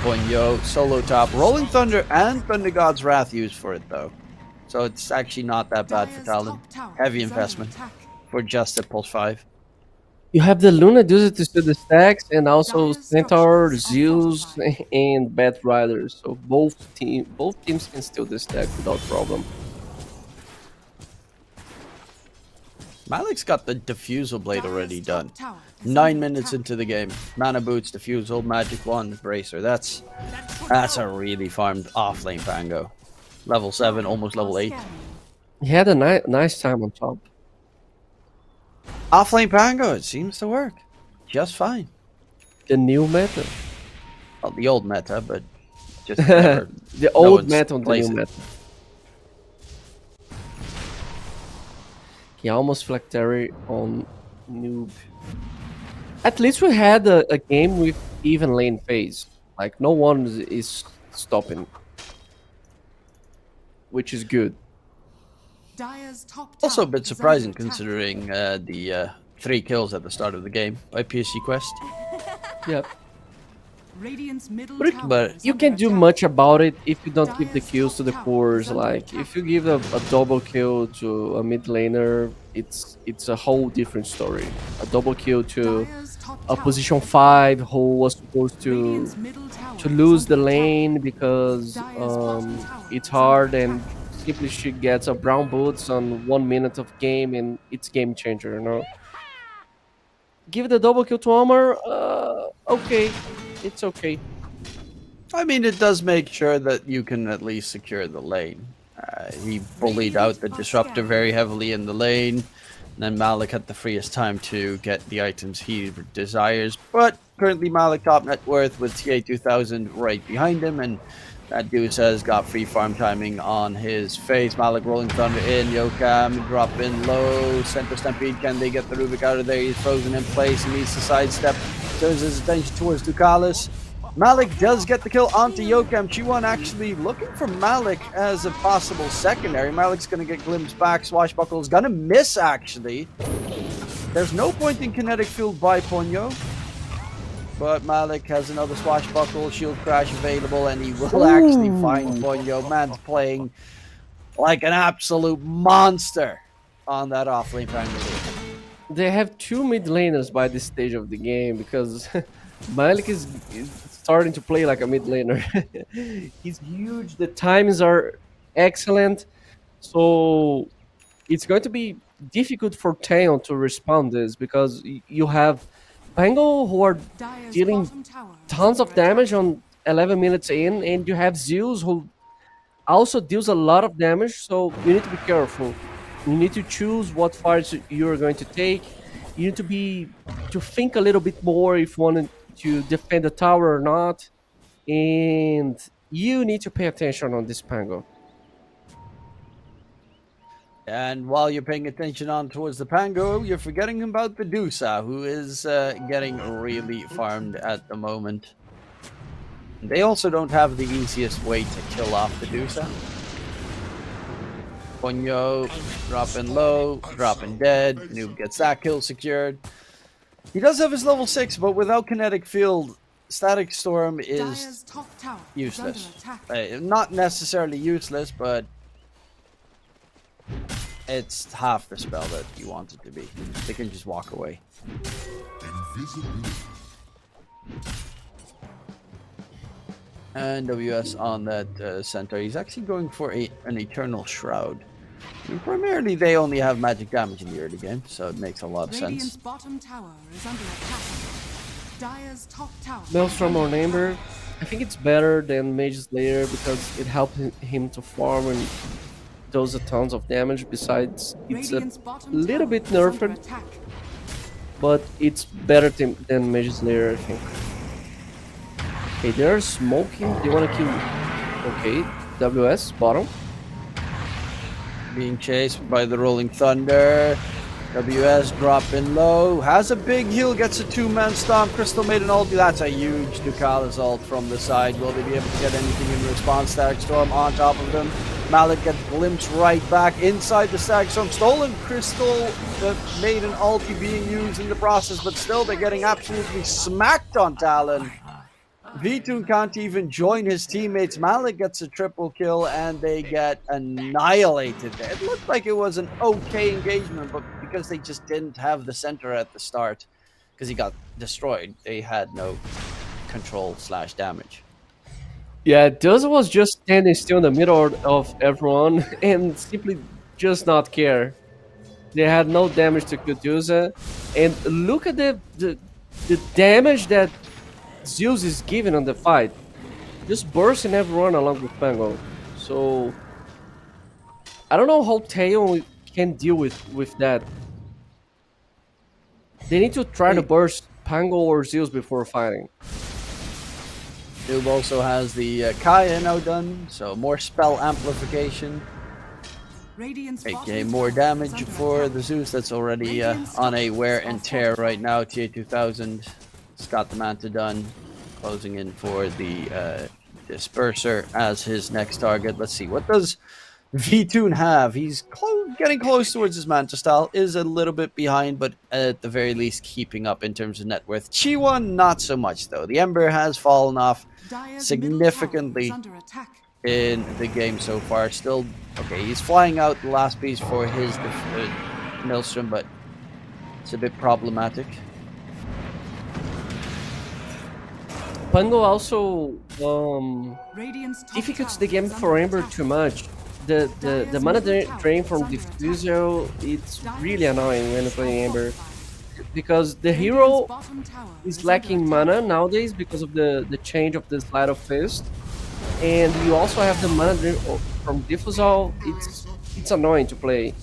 G: Ponyo, solo top, Rolling Thunder, and Thunder God's Wrath used for it though. So it's actually not that bad for Talon. Heavy investment for just a pulse 5.
H: You have the Luna Dusa to steal the stacks, and also Centaur, Zeus, and Bat Riders. So both teams can steal the stack without problem.
G: Malik's got the Diffusal Blade already done. 9 minutes into the game. Mana Boots, Diffusal, Magic Wand, Bracer. That's a really farmed offlane Pango. Level 7, almost level 8.
H: He had a nice time on top.
G: Offlane Pango, it seems to work just fine.
H: The new meta.
G: Well, the old meta, but just
H: the old meta on the new meta. He almost Flactary on Noob. At least we had a game with even lane phase. Like, no one is stopping. Which is good.
G: Also a bit surprising considering the 3 kills at the start of the game by PSG Quest.
H: Yep.
C: But
H: you can't do much about it if you don't give the kills to the cores. Like, if you give a double kill to a mid laner, it's a whole different story. A double kill to a position 5 who was supposed to lose the lane because it's hard, and simply she gets a brown boots on 1 minute of game, and it's game changer, you know. Give the double kill to Omar, okay. It's okay.
G: I mean, it does make sure that you can at least secure the lane. He bullied out the Disruptor very heavily in the lane. And then Malik had the freest time to get the items he desires. But currently Malik top net worth with TA 2000 right behind him. And that Deuce has got free farm timing on his face. Malik Rolling Thunder in. Yokam drop in low. Center Stampede. Can they get the Rubik out of there? He's frozen in place. He needs to sidestep. Turns his attention towards Ducalis. Malik does get the kill onto Yokem. Chi1 actually looking for Malik as a possible secondary. Malik's going to get glimpsed back. Swashbuckle is going to miss, actually. There's no point in kinetic field by Ponyo. But Malik has another Swashbuckle, Shield Crash available, and he will actually find Ponyo. Man's playing like an absolute monster on that offlane triangle.
H: They have two mid laners by this stage of the game because Malik is starting to play like a mid laner. He's huge. The times are excellent. So it's going to be difficult for Talon to respond this because you have Pango who are
C: Dire's
H: dealing
C: bottom tower is
H: tons of
C: under attack.
H: damage on 11 minutes in, and you have Zeus who also deals a lot of damage, so you need to be careful. You need to choose what fights you're going to take. You need to think a little bit more if you want to defend the tower or not, and you need to pay attention on this Pango.
G: And while you're paying attention on towards the Pango, you're forgetting about the Dusa, who is getting really farmed at the moment. They also don't have the easiest way to kill off the Dusa. Ponyo dropping low, dropping dead. Noob gets that kill secured. He does have his level 6, but without kinetic field, Static Storm is
C: Dire's top tower is under
G: useless.
C: attack.
G: Not necessarily useless, but it's half the spell that you want it to be. They can just walk away. And WS on that center. He's actually going for an Eternal Shroud. And primarily, they only have magic damage in the early game, so it makes a lot of
C: Radiant's
G: sense.
C: bottom tower is under attack. Dire's top tower.
H: Maelstrom or Amber, I think it's better than Mage's Lair because it helps him to farm and does a tons of damage. Besides, it's a
C: Radiant's bottom
H: little
C: tower
H: bit
C: is under
H: nerfed,
C: attack.
H: but it's better than Mage's Lair, I think. Okay, they're smoking. They want to kill. Okay, WS bottom.
G: Being chased by the Rolling Thunder. WS dropping low. Has a big heal. Gets a two-man stomp. Crystal made an ulti. That's a huge Ducalis ult from the side. Will they be able to get anything in response? Static Storm on top of them. Malik gets glimpsed right back inside the Static Storm. Stolen Crystal made an ulti being used in the process, but still they're getting absolutely smacked on Talon. V2 can't even join his teammates. Malik gets a triple kill and they get annihilated there. It looked like it was an okay engagement, but because they just didn't have the center at the start, because he got destroyed, they had no control/damage.
H: Yeah, Doza was just standing still in the middle of everyone and simply just not care. They had no damage to Kuduza. And look at the damage that Zeus is giving on the fight. Just bursting everyone along with Pango. So I don't know how Talon can deal with that. They need to try to burst Pango or Zeus before fighting.
G: Noob also has the Kaya now done, so more spell amplification.
C: Radiant's
G: aka
C: bottom
G: more
C: tower is
G: damage
C: under
G: for
C: attack.
G: the Zeus that's already on a wear and tear right now. TA2000 has got the Manta done, closing in for the Disperser as his next target. Let's see, what does V2 have? He's getting close towards his Manta style, is a little bit behind, but at the very least keeping up in terms of net worth. Chi1, not so much though. The Ember has fallen off
C: Dire's
G: significantly
C: middle tower is under attack.
G: in the game so far. Still, okay, he's flying out the last piece for his Maelstrom, but it's a bit problematic.
H: Pango also
C: Radiant's top
H: difficults
C: tower
H: the game
C: is
H: for
C: under
H: Ember
C: attack.
H: too much. The mana drain from Diffusal, it's really annoying when you play Ember. Because the hero
C: Radiant's bottom tower
H: is
C: under
H: lacking
C: attack.
H: mana nowadays because of the change of the Slide of Fist. And you also have the mana drain from Diffusal. It's annoying to play.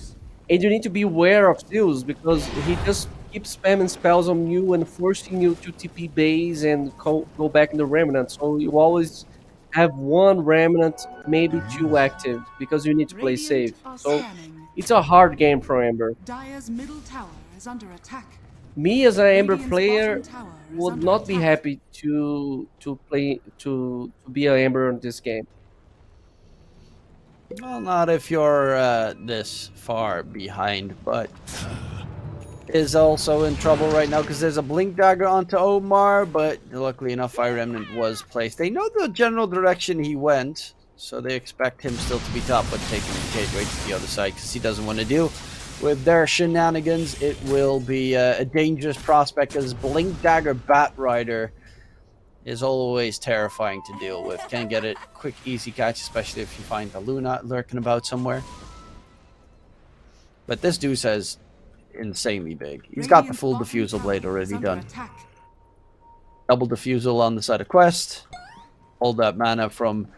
H: And you need to be aware of Zeus because he just keeps spamming spells on you and forcing you to TP base and go back in the Remnant. So you always have one Remnant, maybe two active because you need to play safe.
C: Radiant are
H: So
C: scanning.
H: it's a hard game for Ember.
C: Dire's middle tower is under attack.
H: me as an Amber
C: Radiant's
H: player
C: bottom tower is
H: would
C: under
H: not be
C: attack.
H: happy to be an Amber in this game.
G: Well, not if you're this far behind, but is also in trouble right now because there's a blink dagger onto Omar, but luckily enough, Fire Remnant was placed. They know the general direction he went, so they expect him still to be top, but taking the cage right to the other side because he doesn't want to deal with their shenanigans. It will be a dangerous prospect because blink dagger Bat Rider is always terrifying to deal with. Can't get it quick, easy catch, especially if you find a Luna lurking about somewhere. But this dude says insanely big. He's got the full diffusal blade already done. Double diffusal on the side of Quest. All that mana from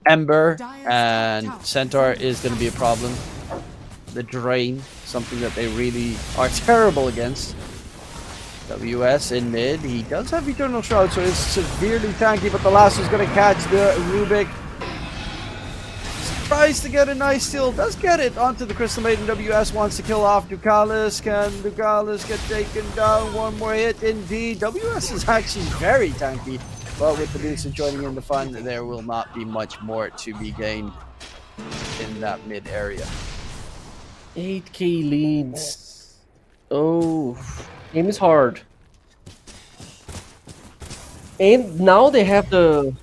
G: Ember and Centaur is going to be a problem. The Drain, something that they really are terrible against. WS in mid. He does have Eternal Shroud, so it's severely tanky, but the last is going to catch the Rubik. Tries to get a nice steal, does get it onto the Crystal Maiden. WS wants to kill off Ducalis. Can Ducalis get taken down? One more hit indeed. WS is actually very tanky, but with the Lucid joining in the fun, there will not be much more to be gained in that mid area.
H: 8k leads. Oh, game is hard. And now they have how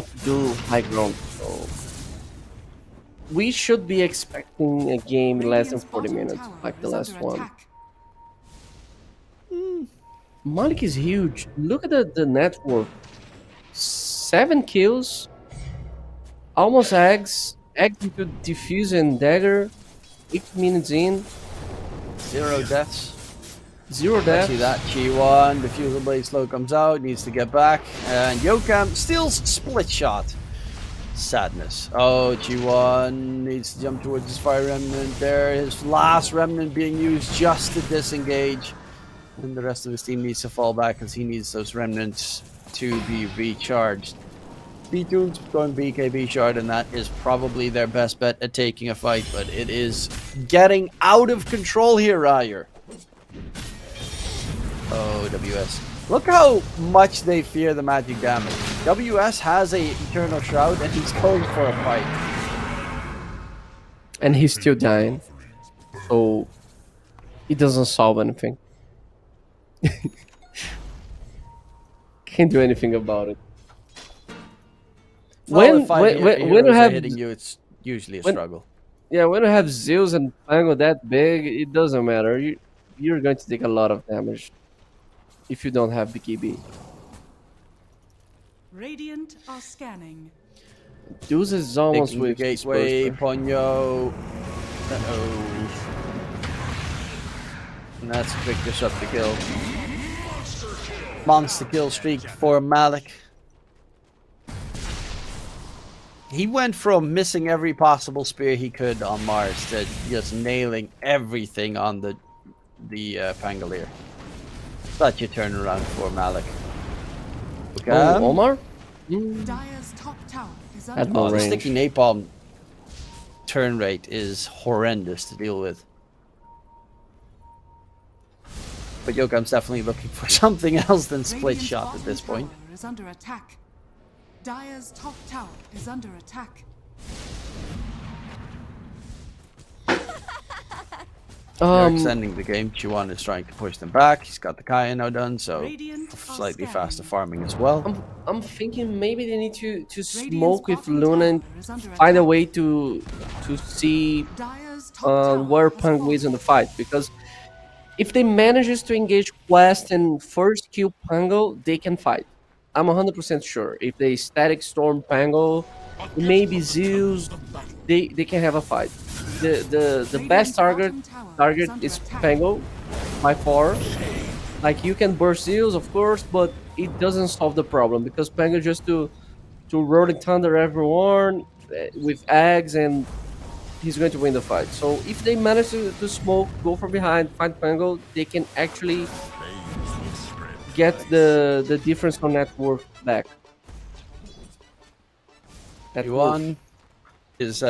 H: to do high ground. So we should be expecting a game in less than 40 minutes, like the last one. Malik is huge. Look at the network. 7 kills. Almost eggs. Eggs into diffuse and dagger. 8 minutes in.
G: 0 deaths.
H: 0 deaths.
G: See that Chi1, Diffusal Blade slow comes out, needs to get back, and Yokam steals split shot. Sadness. Oh, Chi1 needs to jump towards his Fire Remnant there. His last Remnant being used just to disengage. And the rest of his team needs to fall back as he needs those Remnants to be recharged. B-Tune's going BKB shard, and that is probably their best bet at taking a fight, but it is getting out of control here, Ryer. Oh, WS. Look how much they fear the magic damage. WS has a Eternal Shroud, and he's going for a fight.
H: And he's still dying. So it doesn't solve anything. Can't do anything about it.
G: Well,
H: When
G: heroes
H: you
G: are
H: have
G: hitting you, it's usually a struggle.
H: Yeah, when you have Zeus and Pango that big, it doesn't matter. You're going to take a lot of damage if you don't have BKB.
C: Radiant are scanning.
H: Zeus is almost
G: Taking the
H: with
G: gateway,
H: Spurs,
G: Ponyo. Uh-oh. And that's a quick disrupt the kill. Monster kill streak for Malik. He went from missing every possible spear he could on Mars to just nailing everything on the Pangolier. Such a turnaround for Malik.
H: Oh, Omar?
C: Dire's top tower is
H: Had
C: under
H: no
G: The
H: range.
G: sticky napalm turn rate is horrendous to deal with. But Yokam's definitely looking for something else than split
C: Radiant's
G: shot at
C: bottom
G: this point.
C: tower is under attack. Dire's top tower is under attack.
G: They're extending the game. Chiwan is trying to push them back. He's got the Kaya now done, so
C: Radiant are
G: slightly
C: scanning.
G: faster farming as well.
H: I'm thinking maybe they need to smoke
C: Radiant's
H: with
C: bottom
H: Luna and
C: tower is under
H: find a
C: attack.
H: way to see
C: Dire's top tower
H: where
C: has
H: Pango is in
C: fallen.
H: the fight, because if they manages to engage Quest and first kill Pango, they can fight. I'm 100% sure. If they static storm Pango, maybe Zeus, they can have a fight. The best target is Pango by far. Like, you can burst Zeus, of course, but it doesn't solve the problem because Pango just to Rolling Thunder everyone with eggs, and he's going to win the fight. So if they manage to smoke, go from behind, find Pango, they can actually get the difference on net worth back. That
G: Yuan is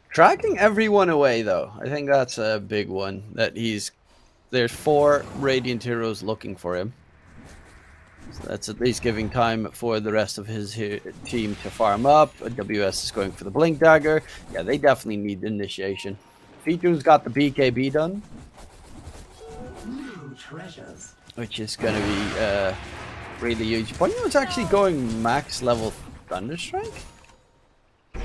G: tracking everyone away, though. I think that's a big one, that he's there's 4 Radiant heroes looking for him. So that's at least giving time for the rest of his team to farm up. WS is going for the Blink Dagger. Yeah, they definitely need the initiation. Feetoon's got the BKB done, which is going to be really huge. Ponyo's actually going max level Thunderstrike? Is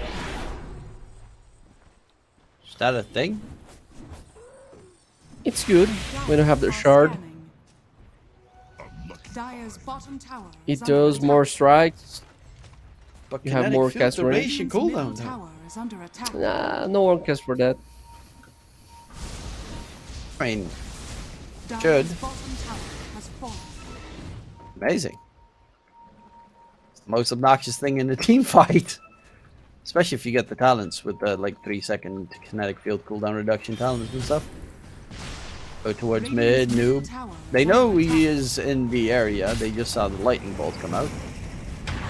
G: that a thing?
H: It's good when you have the shard.
C: Dire's bottom tower
H: It does more strikes.
G: But
H: You have more cast range.
G: duration cooldown though.
C: tower is under attack.
H: Nah, no one cares for that.
G: I mean,
C: Dire's
G: should.
C: bottom tower has fallen.
G: Amazing. It's the most obnoxious thing in the team fight. Especially if you get the talents with the like 3-second kinetic field cooldown reduction talents and stuff. Go towards mid, noob. They know he is in the area. They just saw the lightning bolt come out.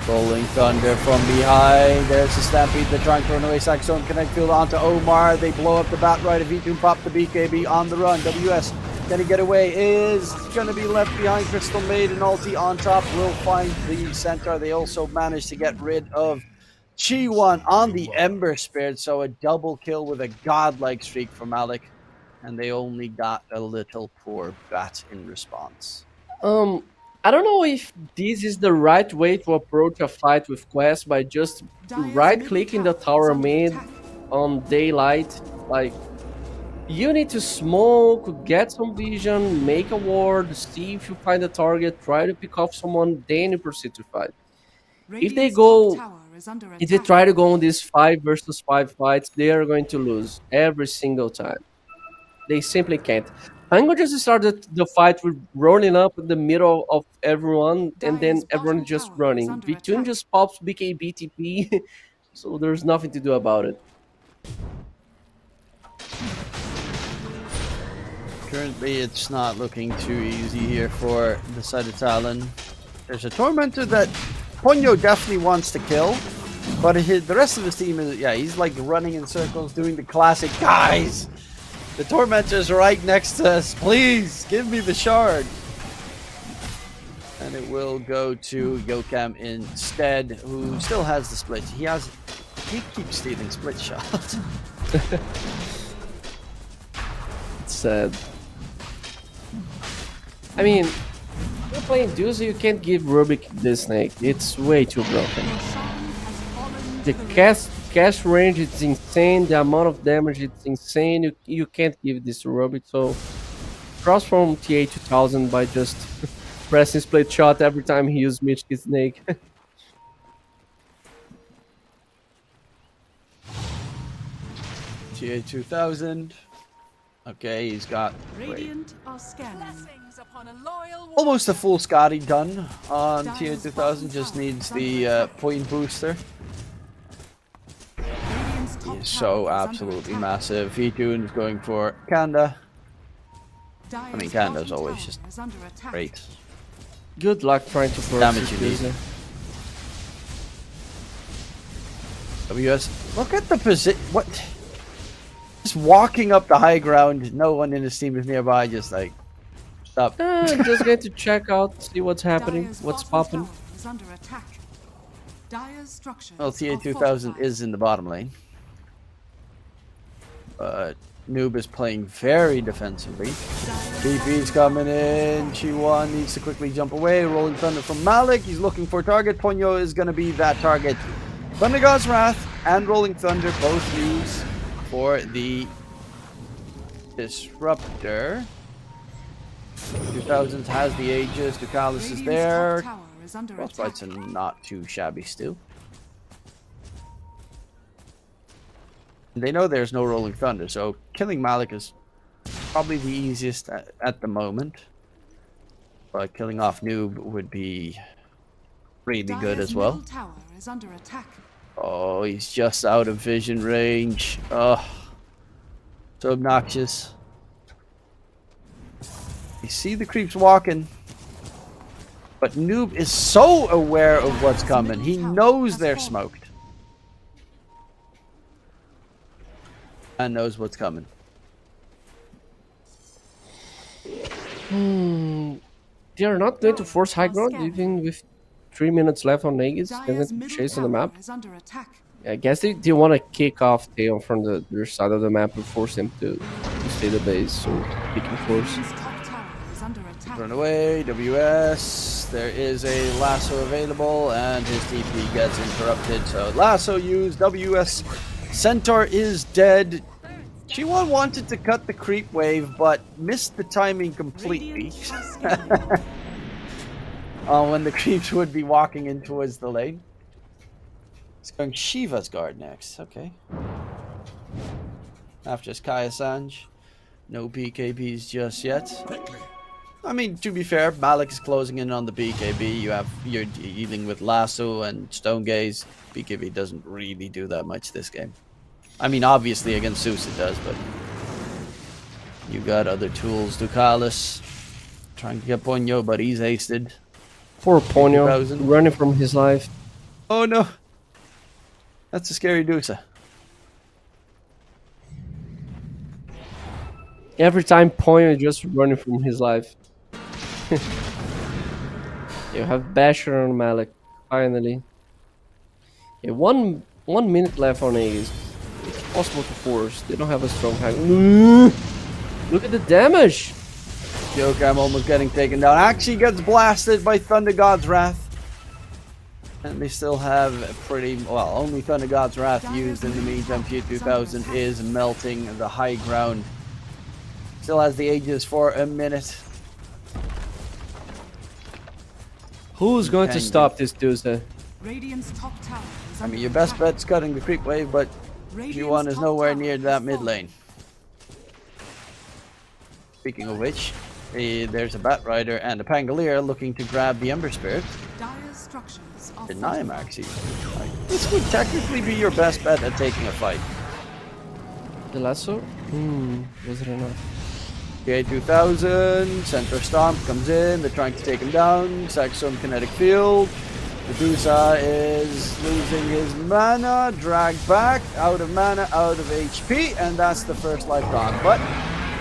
G: Rolling thunder from behind. There's the stampede. They're trying to run away. Saxon connect field onto Omar. They blow up the bat right. V2 pop the BKB on the run. WS gonna get away. Is gonna be left behind. Crystal Maid and ulti on top will find the center. They also managed to get rid of Chi1 on the Ember Spirit. So a double kill with a godlike streak for Malik. And they only got a little poor bat in response.
H: I don't know if this is the right way to approach a fight with Quest by just right-clicking the tower mid on daylight. Like, you need to smoke, get some vision, make a ward, see if you find a target, try to pick off someone, then you proceed to fight. If they try to go on these 5 versus 5 fights, they are going to lose every single time. They simply can't. Pango just started the fight with rolling up in the middle of everyone, and then everyone just running. V2 just pops BKB TP, so there's nothing to do about it.
G: Currently, it's not looking too easy here for the side of Talon. There's a Tormentor that Ponyo definitely wants to kill, but the rest of his team is, yeah, he's like running in circles, doing the classic, guys! The Tormentor's right next to us. Please, give me the shard. And it will go to Yokam instead, who still has the split. He keeps stealing split shots.
H: It's sad. I mean, you're playing Deuce, you can't give Rubik the snake. It's way too broken. The cast range is insane, the amount of damage is insane. You can't give this to Rubik, so cross from TA 2000 by just pressing split shot every time he uses Mitch's snake.
G: TA 2000. Okay, he's got
C: Radiant are scanning.
G: almost a full Scotty done on TA 2000. Just needs the point booster. He is so absolutely massive. V2 is going for Kanda. I mean, Kanda's always just great.
H: Good luck trying to pro
G: Damage you need. WS, look at the position. What? Just walking up the high ground. No one in his team is nearby. Just like, stop.
H: Just going to check out, see what's happening, what's popping.
G: Well, TA 2000 is in the bottom lane. But Noob is playing very defensively. DP's coming in. Chi1 needs to quickly jump away. Rolling Thunder from Malik. He's looking for a target. Ponyo is going to be that target. Thunder God's Wrath and Rolling Thunder both used for the Disruptor. 2000 has the Aegis. Ducalis is there. Frostbites are not too shabby still. They know there's no Rolling Thunder, so killing Malik is probably the easiest at the moment. But killing off Noob would be really good as well. Oh, he's just out of vision range. Oh, so obnoxious. You see the creeps walking. But Noob is so aware of what's coming. He knows they're smoked. And knows what's coming.
H: They are not going to force high ground even with 3 minutes left on Aegis. They're
C: Dyer's
H: going to
C: middle
H: chase on the
C: tower
H: map.
C: is under attack.
H: I guess they want to kick off Talon from their side of the map and force him to stay the base, so he can force.
C: Radiant's top tower is under attack.
G: Run away, WS. There is a lasso available, and his TP gets interrupted. So lasso used, WS. Centaur is dead. G1 wanted to cut the creep wave, but missed the timing completely.
C: Radiant are scanning.
G: When the creeps would be walking in towards the lane. It's going Shiva's guard next. Okay. After Kaya Sanj. No BKBs just yet. I mean, to be fair, Malik is closing in on the BKB. You're dealing with Lasso and Stone Gaze. BKB doesn't really do that much this game. I mean, obviously against Zeus it does, but you got other tools. Ducalis trying to get Ponyo, but he's hasted.
H: Poor Ponyo,
G: 2000.
H: running from his life.
G: Oh no, that's a scary Dusa.
H: Every time Ponyo is just running from his life. You have Basher on Malik, finally. Yeah, one minute left on Aegis. It's possible to force. They don't have a strong high. Look at the damage!
G: Jokam almost getting taken down. Actually gets blasted by Thunder God's Wrath. And they still have a pretty... Well, only Thunder God's Wrath used in the meantime. P2000 is melting the high ground. Still has the Aegis for a minute.
H: Who's going to stop this Tuesday?
C: Radiant's top tower is
G: I
C: under
G: mean, your best
C: attack.
G: bet's cutting the creep wave, but G1 is nowhere near that mid lane. Speaking of which, there's a Bat Rider and a Pangolier looking to grab the Ember Spirit.
C: Dire's structures are
G: Deny him, actually. This would technically be your best bet at taking a fight.
H: The lasso? Was it enough?
G: K2000, Centaur Stomp comes in, they're trying to take him down, Saxon Kinetic Field. Medusa is losing his mana, dragged back, out of mana, out of HP, and that's the first life gone. But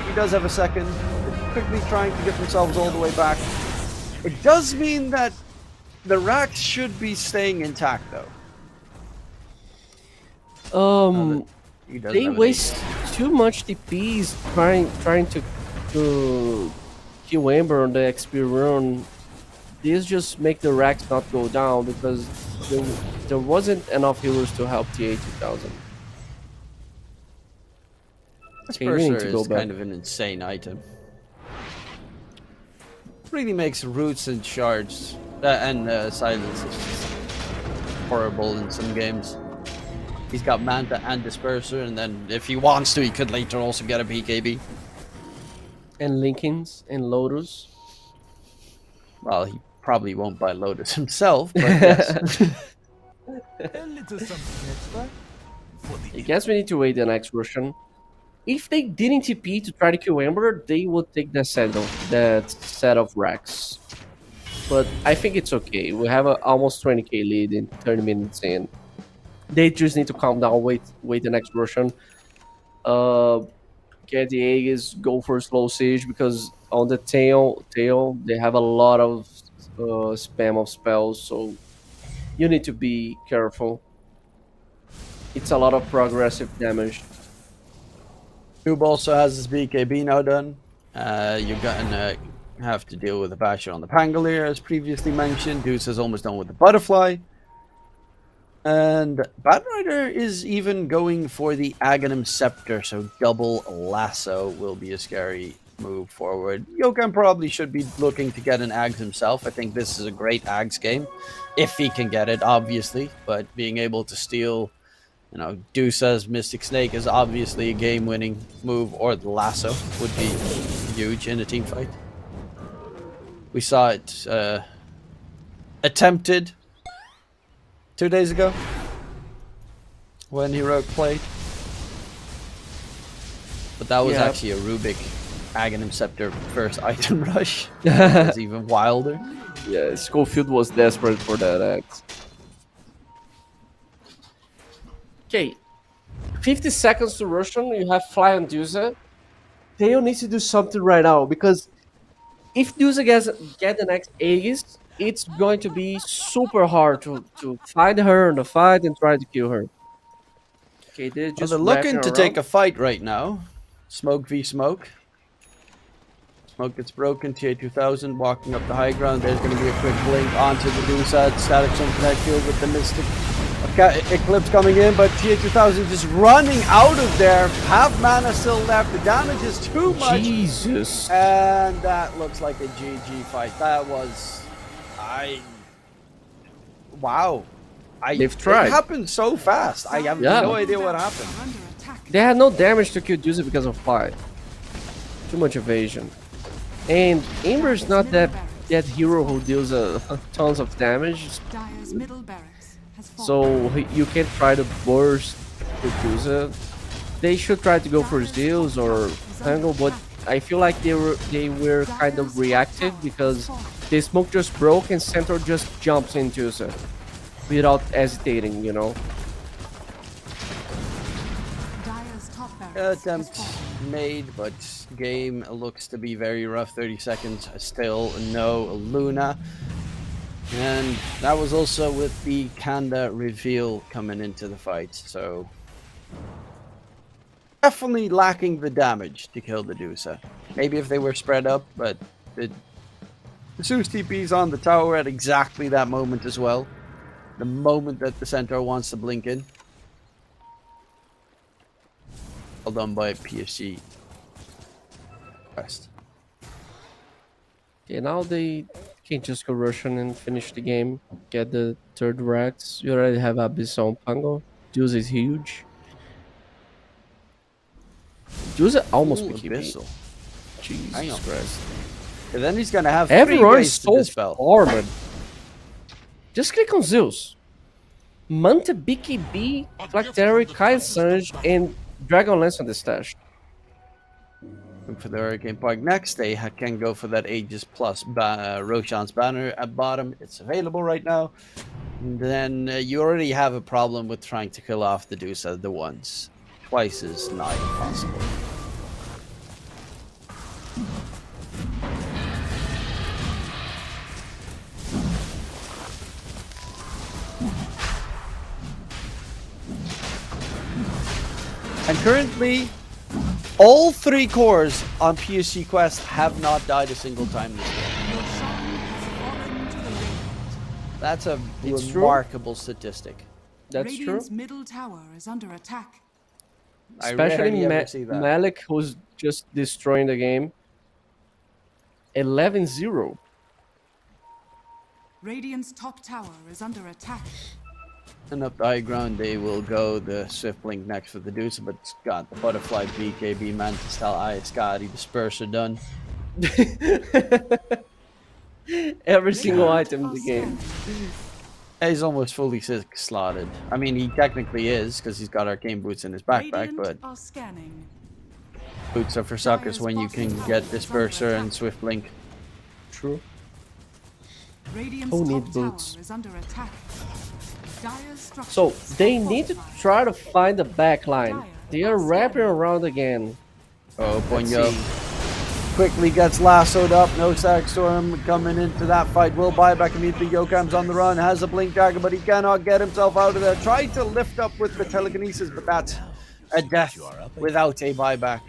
G: he does have a second, they're quickly trying to get themselves all the way back. It does mean that the racks should be staying intact though. He doesn't
H: They
G: have an
H: waste too much DPs trying to kill Amber on the XP run. This just make the racks not go down because there wasn't enough healers to help TA 2000.
G: This
H: Okay, you need
G: Purser
H: to go
G: is
H: back.
G: kind of an insane item. Really makes roots and shards and silences horrible in some games. He's got Manta and Disperser, and then if he wants to, he could later also get a BKB.
H: And Linkins and Lotus.
G: Well, he probably won't buy Lotus himself, but yes.
F: A little something extra for the
H: I guess we need to wait the next version. If they didn't TP to try to kill Ember, they would take that set of racks. But I think it's okay. We have a almost 20k lead in 30 minutes in. They just need to calm down, wait the next version. Get the Aegis, go for slow siege because on the tail they have a lot of spam of spells, so you need to be careful. It's a lot of progressive damage.
G: Noob also has his BKB now done. You're gonna have to deal with the Basher on the Pangolier, as previously mentioned. Deuce is almost done with the Butterfly. And Bat Rider is even going for the Aghanim Scepter, so double lasso will be a scary move forward. Yokan probably should be looking to get an Ags himself. I think this is a great Ags game, if he can get it, obviously. But being able to steal, Dusa's Mystic Snake is obviously a game-winning move, or the lasso would be huge in a team fight. We saw it attempted 2 days ago when Heroic played. But that was actually a Rubik Aghanim Scepter first item rush. It's even wilder.
H: Yeah, Schofield was desperate for that axe. Okay, 50 seconds to Russian. You have Fly and Dusa. Theo needs to do something right now because if Dusa get the next Aegis, it's going to be super hard to find her in the fight and try to kill her. Okay, they're
G: Well,
H: just
G: they're
H: wrapping
G: looking to
H: around.
G: take a fight right now. Smoke v Smoke. Smoke gets broken. TA2000 walking up the high ground. There's going to be a quick blink onto the Dusa. Static Zone Connect Field with the Mystic Eclipse coming in, but TA2000 just running out of there. Half mana still left. The damage is too much.
H: Jesus.
G: And that looks like a GG fight. That was... Wow.
H: They've tried.
G: It happened so fast. I have no idea what happened.
C: Are under attack.
H: They had no damage to kill Dusa because of fight. Too much evasion. And Ember's not that hero who deals tons of damage,
C: Dire's middle barracks has fallen.
H: so you can't try to burst the Dusa. They should try to go for Zeus or Tango, but I feel like they were kind of reactive because the smoke just broke and Centaur just jumps into Dusa without hesitating, you know.
C: Dire's top barracks has
G: Attempt
C: fallen.
G: made, but game looks to be very rough. 30 seconds, still no Luna. And that was also with the Kanda reveal coming into the fight, so definitely lacking the damage to kill the Dusa. Maybe if they were spread up, but the Zeus TP's on the tower at exactly that moment as well. The moment that the Centaur wants to blink in. Well done by PSG. Quest.
H: Okay, now they can just go Russian and finish the game, get the third Rex. You already have Abyssal and Pango. Dusa is huge. Dusa almost
G: Ooh,
H: became
G: Abyssal. Hang on.
H: Jesus Christ.
G: And then he's gonna have 3
H: Everyone
G: ways
H: is
G: to
H: so
G: dispel.
H: forward. Just click on Zeus. Manta, BKB, Flacteri, Kai Sanj, and Dragonlance on the stash.
G: And for the Hurricane Park next, they can go for that Aegis plus Roshan's banner at bottom. It's available right now. And then you already have a problem with trying to kill off the Dusa the once. Twice is not impossible. And currently, all 3 cores on PSG Quest have not died a single time this game.
C: Your shrine has fallen to the radiant.
G: That's a
H: It's true.
G: remarkable statistic.
H: That's true.
C: Radiant's middle tower is under attack.
G: I
H: Especially
G: rarely ever see that.
H: Malik, who's just destroying the game. 11-0.
C: Radiant's top tower is under attack.
G: And up the high ground, they will go the Swift Blink next for the Deuce, but it's got the Butterfly, BKB, Mantis, Tal, Iascadi, Disperser done.
H: Every single item in the game.
G: He's almost fully 6 slotted. I mean, he technically is, because he's got Arcane Boots in his backpack,
C: Radiant
G: but
C: are scanning.
G: boots are for suckers when you can get Disperser and Swift Blink.
H: True.
C: Radiant's
H: Who
C: top
H: need
C: tower
H: boots?
C: is under attack. Dire's
H: So
C: structures
H: they
C: are
H: need to
C: fortified.
H: try to find the back line. They are wrapping around again.
G: Oh,
H: Let's
G: Ponyo
H: see.
G: quickly gets lassoed up. No Static Storm coming into that fight. Will buy back immediately. Yokam's on the run. Has a Blink Dagger, but he cannot get himself out of there. Tried to lift up with the Telekinesis, but that's a death without a buyback.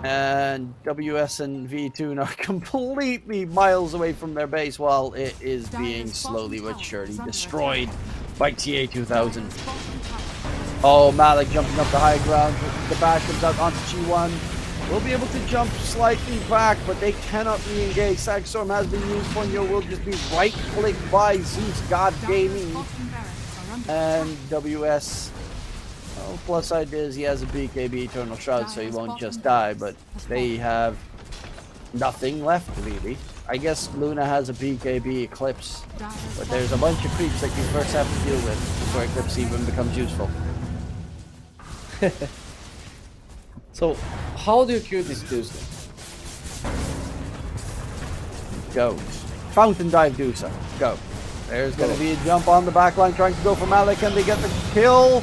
G: And WS and V2 are completely miles away from their base while it is being slowly but surely destroyed by TA2000. Oh, Malik jumping up the high ground. The bash comes out onto G1. Will be able to jump slightly back, but they cannot re-engage. Static Storm has been used. Ponyo will just be right-clicked by Zeus God Gaming. And WS... Oh, plus side is he has a BKB Eternal Shroud, so he won't just die, but they have nothing left, really. I guess Luna has a BKB Eclipse, but there's a bunch of creeps that you first have to deal with before Eclipse even becomes useful.
H: So how do you kill this Tuesday?
G: Go. Fountain Dive Dusa. Go. There's going to be a jump on the back line trying to go for Malik, and they get the kill.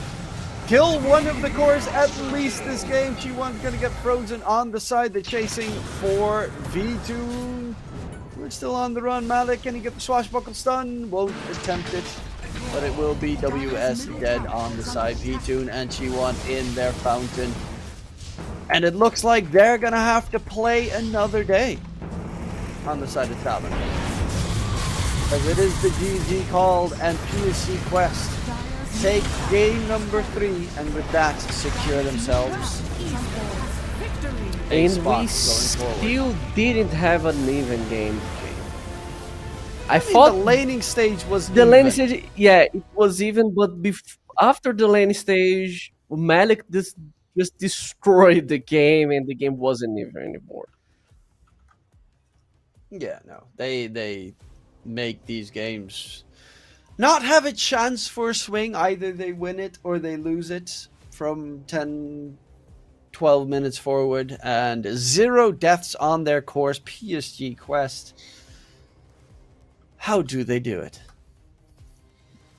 G: kill one of the cores at least this game. G1's gonna get frozen on the side. They're chasing for V2. We're still on the run. Malik, can he get the swashbuckle stun? Won't attempt it, but it will be WS dead on the side. V2 and G1 in their fountain. And it looks like they're gonna have to play another day on the side of Talon. As it is the GG called and PSC Quest take game number 3 and with that secure themselves a
H: And
G: spot
H: we
G: going forward.
H: still didn't have an even game. I
G: I mean,
H: thought
G: the laning stage was
H: the
G: even.
H: laning stage, yeah, it was even, but after the laning stage, Malik just destroyed the game, and the game wasn't even anymore.
G: Yeah, no. They make these games not have a chance for a swing. Either they win it or they lose it from 10, 12 minutes forward. And 0 deaths on their course. PSG Quest. How do they do it?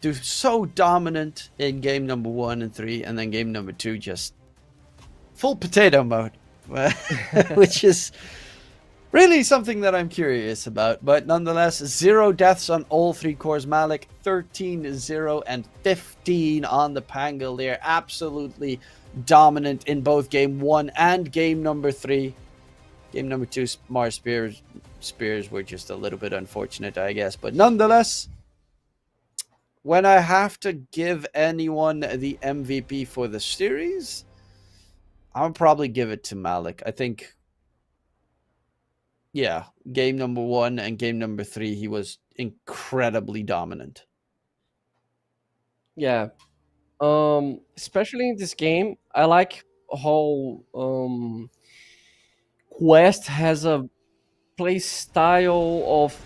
G: They're so dominant in game number 1 and 3, and then game number 2 just full potato mode. Which is really something that I'm curious about. But nonetheless, 0 deaths on all 3 cores. Malik, 13, 0, and 15 on the Pangal. They're absolutely dominant in both game 1 and game number 3. Game number 2, Mars Spears were just a little bit unfortunate, I guess. But nonetheless, when I have to give anyone the MVP for the series, I'll probably give it to Malik. I think, yeah, game number 1 and game number 3, he was incredibly dominant.
H: Yeah. Especially in this game, I like how Quest has a play style of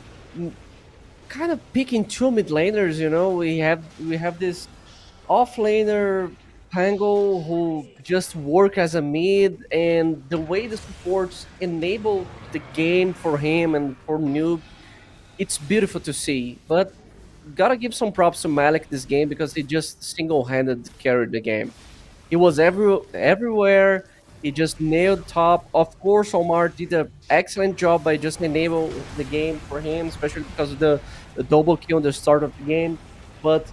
H: kind of picking 2 mid laners. You know, we have this off laner Pango who just work as a mid, and the way the supports enable the game for him and for Noob, it's beautiful to see. But gotta give some props to Malik this game because he just single-handed carried the game. He was everywhere. He just nailed top. Of course, Omar did an excellent job by just enable the game for him, especially because of the double kill in the start of the game. But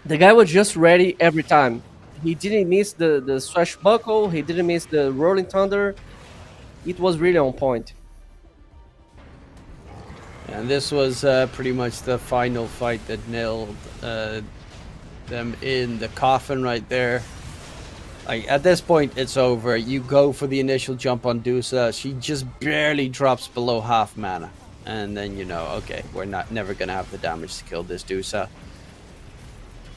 H: the guy was just ready every time. He didn't miss the swashbuckle. He didn't miss the rolling thunder. It was really on point.
G: And this was pretty much the final fight that nailed them in the coffin right there. Like, at this point, it's over. You go for the initial jump on Dusa. She just barely drops below half mana. And then you know, okay, we're never going to have the damage to kill this Dusa.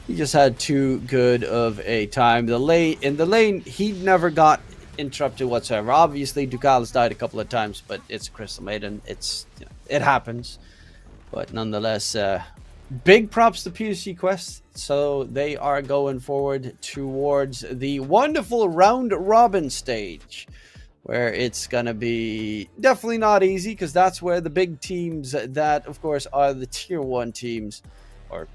G: He just had too good of a time. In the lane, he never got interrupted whatsoever. Obviously, Ducalis died a couple of times, but it's Crystal Maiden. It's, you know, it happens. But nonetheless, big props to PSG Quest. So they are going forward towards the wonderful round robin stage, where it's going to be definitely not easy, because that's where the big teams that, of course, are the tier 1 teams, or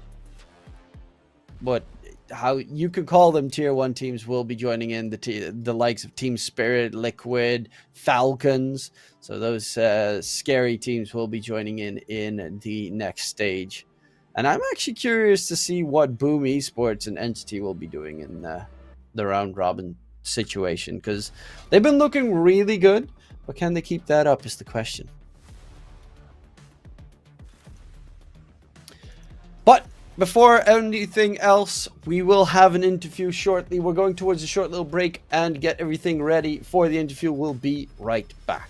G: what, how you could call them tier 1 teams, will be joining in the likes of Team Spirit, Liquid, Falcons. So those scary teams will be joining in the next stage. And I'm actually curious to see what Boom Esports and Entity will be doing in the round robin situation, because they've been looking really good, but can they keep that up is the question. But before anything else, we will have an interview shortly. We're going towards a short little break and get everything ready for the interview. We'll be right back.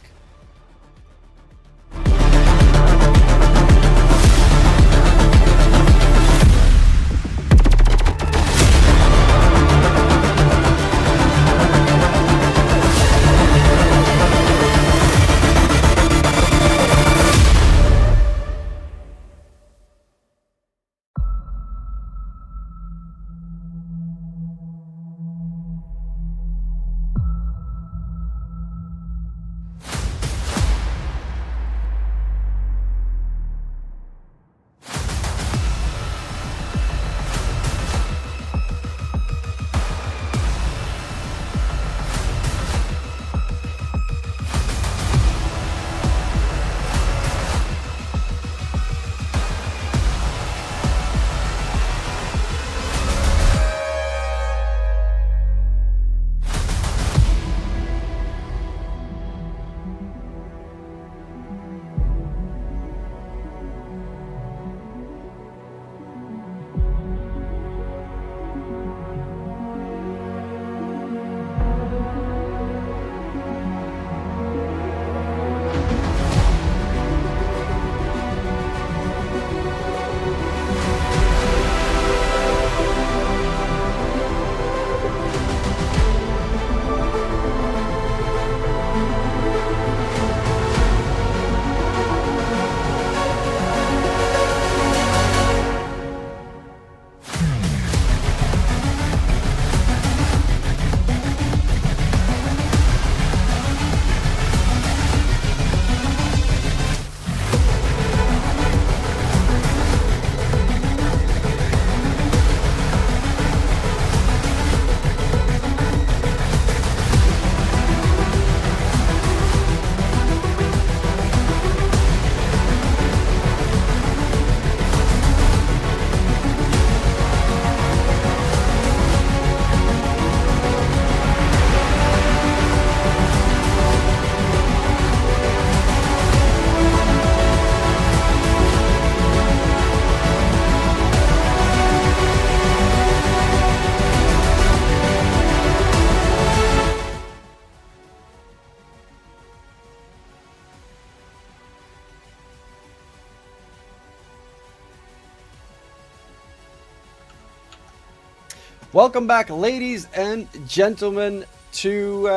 G: Welcome back, ladies and gentlemen, to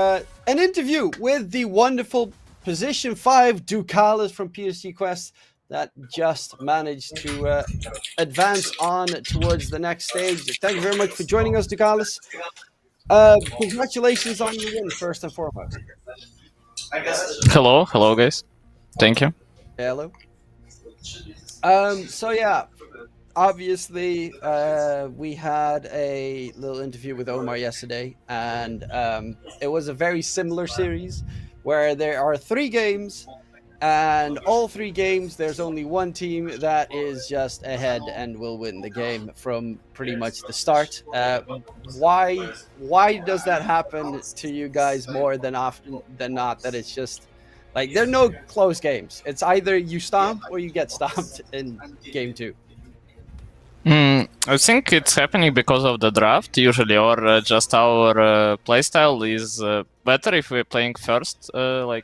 G: an interview with the wonderful Position 5 Ducalis from PSG Quest that just managed to advance on towards the next stage. Thank you very much for joining us, Ducalis. Congratulations on your win, first and foremost.
I: Hello guys. Thank you.
G: Hello. So yeah, obviously, we had a little interview with Omar yesterday, and it was a very similar series where there are 3 games, and all 3 games, there's only one team that is just ahead and will win the game from pretty much the start. Why does that happen to you guys more than often than not? That it's just like there are no close games. It's either you stomp or you get stomped in game 2.
I: I think it's happening because of the draft usually, or just our playstyle is better if we're playing first, by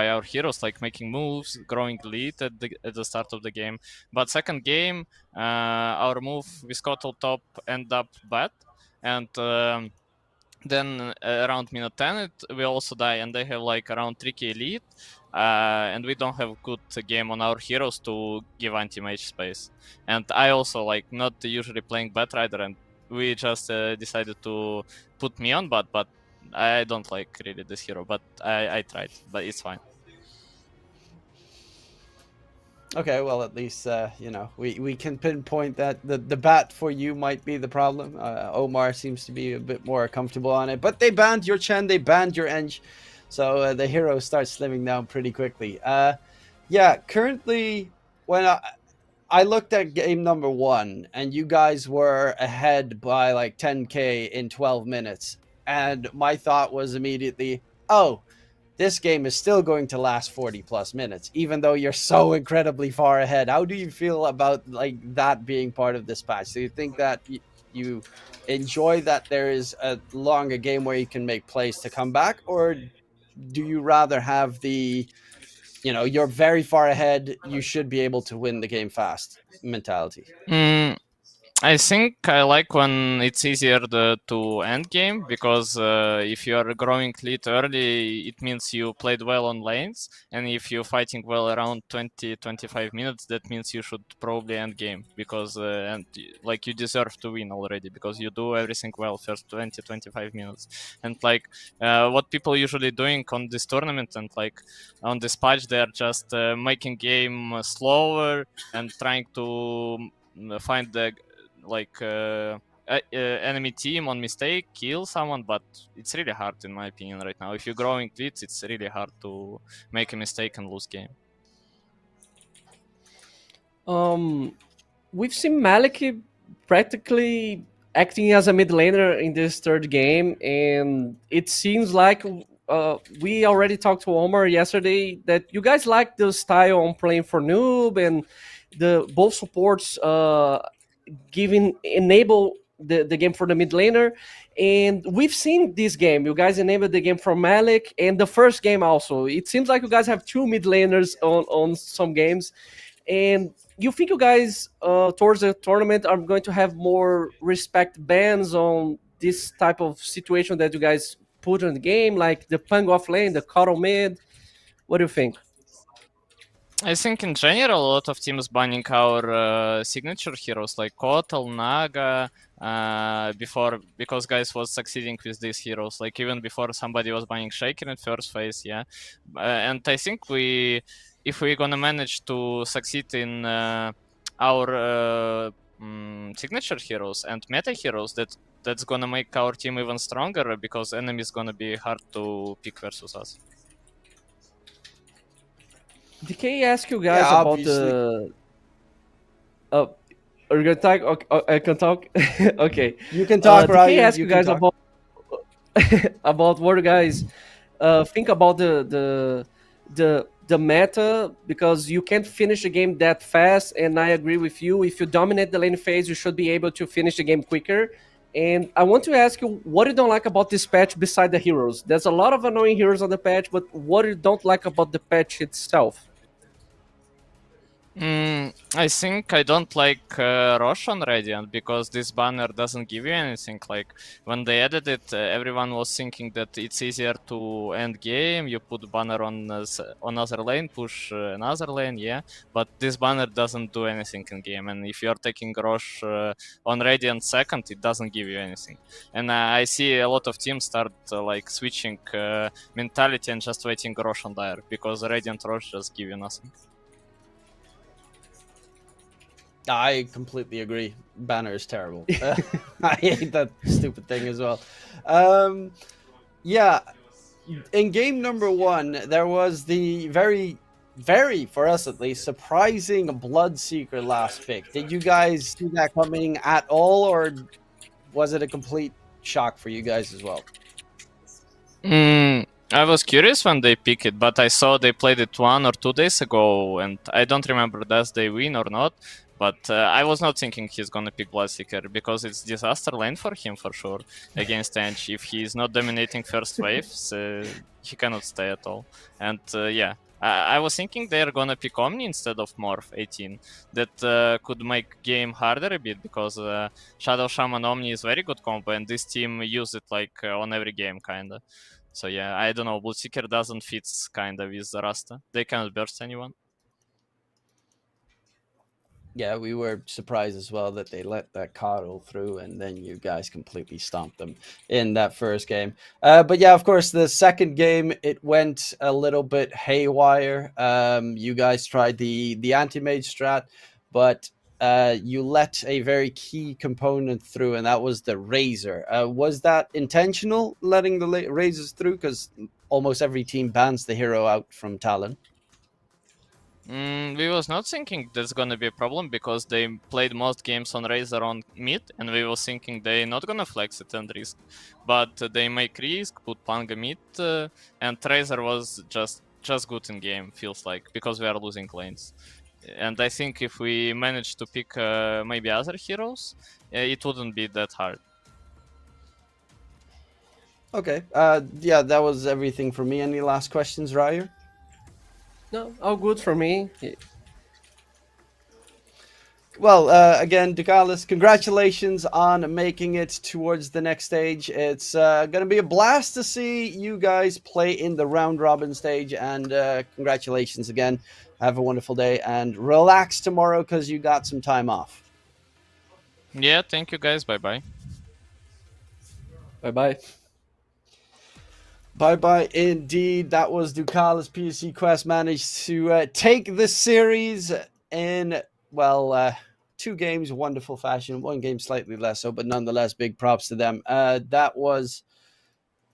I: our heroes, like making moves, growing lead at the start of the game. But second game, our move with Scuttle top end up bad, and then around minute 10 we also die, and they have like around 3k lead, and we don't have good game on our heroes to give anti-mage space. And I also like not usually playing Batrider, and we just decided to put me on, but I don't like really this hero, but I tried, but it's fine.
G: Okay, well, at least, we can pinpoint that the bat for you might be the problem. Omar seems to be a bit more comfortable on it, but they banned your Chen, they banned your Eng, so the hero starts slimming down pretty quickly. Yeah, currently, when I looked at game number 1, and you guys were ahead by like 10k in 12 minutes, and my thought was immediately, oh, this game is still going to last 40 plus minutes, even though you're so incredibly far ahead. How do you feel about like that being part of this patch? Do you think that you enjoy that there is a longer game where you can make plays to come back, or do you rather have the, you're very far ahead, you should be able to win the game fast mentality?
I: I think I like when it's easier to end game, because if you are growing lead early, it means you played well on lanes, and if you're fighting well around 20-25 minutes, that means you should probably end game, because and like you deserve to win already, because you do everything well first 20-25 minutes. And like what people usually doing on this tournament and like on this patch, they are just making game slower and trying to find the enemy team on mistake, kill someone, but it's really hard in my opinion right now. If you're growing leads, it's really hard to make a mistake and lose game.
H: We've seen Malik practically acting as a mid laner in this third game, and it seems like we already talked to Omar yesterday that you guys like the style on playing for Noob, and the both supports enable the game for the mid laner. And we've seen this game, you guys enabled the game from Malik, and the first game also. It seems like you guys have 2 mid laners on some games, and you think you guys towards the tournament are going to have more respect bans on this type of situation that you guys put in the game, like the Pang off lane, the Cuddle mid? What do you think?
I: I think in general, a lot of teams banning our signature heroes like Kotal, Naga, because guys was succeeding with these heroes. Like even before somebody was banning Shaker in first phase, yeah. And I think if we're gonna manage to succeed in our signature heroes and meta heroes, that's gonna make our team even stronger, because enemy is gonna be hard to pick versus us.
H: DK ask you guys about the. Are you gonna talk? Okay, I can talk. Okay,
G: you can talk.
H: DK ask you guys about about what you guys think about the meta, because you can't finish the game that fast. And I agree with you. If you dominate the lane phase, you should be able to finish the game quicker. And I want to ask you what you don't like about this patch beside the heroes. There's a lot of annoying heroes on the patch, but what you don't like about the patch itself?
I: I think I don't like Roche on Radiant because this banner doesn't give you anything. Like when they added it, everyone was thinking that it's easier to end game. You put banner on another lane, push another lane, yeah. But this banner doesn't do anything in game. And if you're taking Roche on Radiant second, it doesn't give you anything. And I see a lot of teams start like switching mentality and just waiting Roche on Dire because Radiant Roche just give you nothing.
G: I completely agree. Banner is terrible. I hate that stupid thing as well. Yeah, in game number 1, there was the very, for us at least, surprising Bloodseeker last pick. Did you guys see that coming at all, or was it a complete shock for you guys as well?
I: I was curious when they picked it, but I saw they played it 1 or 2 days ago, and I don't remember does they win or not. But I was not thinking he's gonna pick Bloodseeker because it's disaster lane for him for sure against Ench. If he's not dominating first waves, he cannot stay at all. And yeah, I was thinking they're gonna pick Omni instead of Morph 18. That could make game harder a bit because Shadow Shaman Omni is very good combo, and this team use it like on every game kinda. So yeah, I don't know. Bloodseeker doesn't fit kinda with the Rasta. They cannot burst anyone.
G: Yeah, we were surprised as well that they let that coddle through, and then you guys completely stomped them in that first game. But yeah, of course, the second game, it went a little bit haywire. You guys tried the anti-mage strat, but you let a very key component through, and that was the Razor. Was that intentional, letting the Razors through? Because almost every team bans the hero out from Talon.
I: We was not thinking there's gonna be a problem because they played most games on Razor on mid, and we was thinking they not gonna flex it and risk. But they make risk, put Panga mid, and Razor was just good in game, feels like, because we are losing lanes. And I think if we manage to pick maybe other heroes, it wouldn't be that hard.
G: Okay, yeah, that was everything for me. Any last questions, Ryer?
H: No, all good for me.
G: Well, again, Ducalis, congratulations on making it towards the next stage. It's going to be a blast to see you guys play in the round robin stage, and congratulations again. Have a wonderful day and relax tomorrow because you got some time off.
I: Yeah, thank you guys. Bye-bye.
H: Bye-bye.
G: Bye-bye indeed. That was Ducalis. PSC Quest managed to take the series in, well, 2 games, wonderful fashion. 1 game slightly less so, but nonetheless, big props to them. That was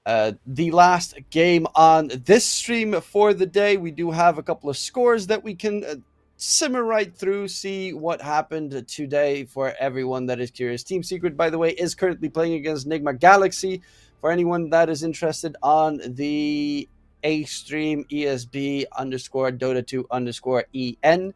G: the last game on this stream for the day. We do have a couple of scores that we can simmer right through, see what happened today for everyone that is curious. Team Secret, by the way, is currently playing against Enigma Galaxy. For anyone that is interested on the A stream, ESB_Dota2_EN,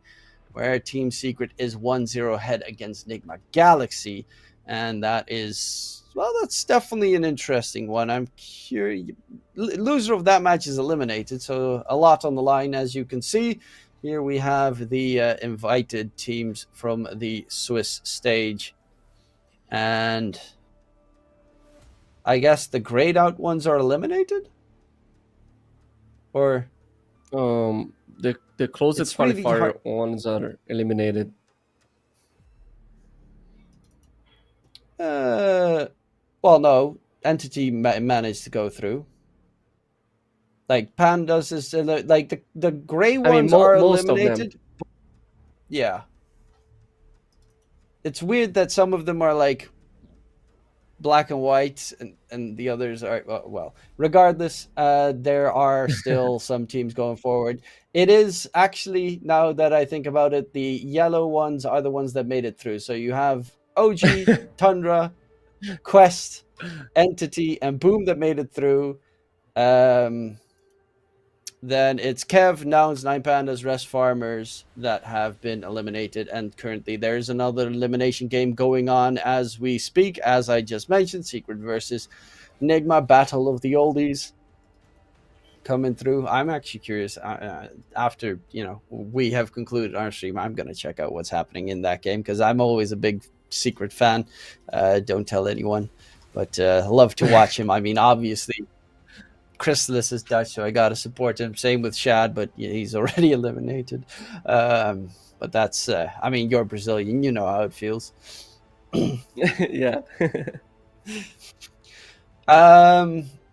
G: where Team Secret is 1-0 head against Enigma Galaxy. And that is, well, that's definitely an interesting one. I'm curious. Loser of that match is eliminated, so a lot on the line, as you can see. Here we have the invited teams from the Swiss stage. And I guess the grayed out ones are eliminated? Or
H: the closest
G: really
H: qualifier ones are eliminated.
G: Well, no, Entity managed to go through. Like Pandas is like the gray ones are eliminated. Yeah, it's weird that some of them are like black and white, and the others are, well, regardless, there are still some teams going forward. It is actually, now that I think about it, the yellow ones are the ones that made it through. So you have OG, Tundra, Quest, Entity, and Boom that made it through. Then it's Kev, Nouns, 9 Pandas, Rest Farmers that have been eliminated. And currently there's another elimination game going on as we speak. As I just mentioned, Secret versus Enigma, Battle of the Oldies. coming through. I'm actually curious. After we have concluded our stream, I'm gonna check out what's happening in that game because I'm always a big secret fan. Don't tell anyone, but love to watch him. I mean, obviously, Chrysalis is Dutch, so I gotta support him. Same with Shad, but he's already eliminated. But that's, I mean, you're Brazilian. You know how it feels.
H: Yeah.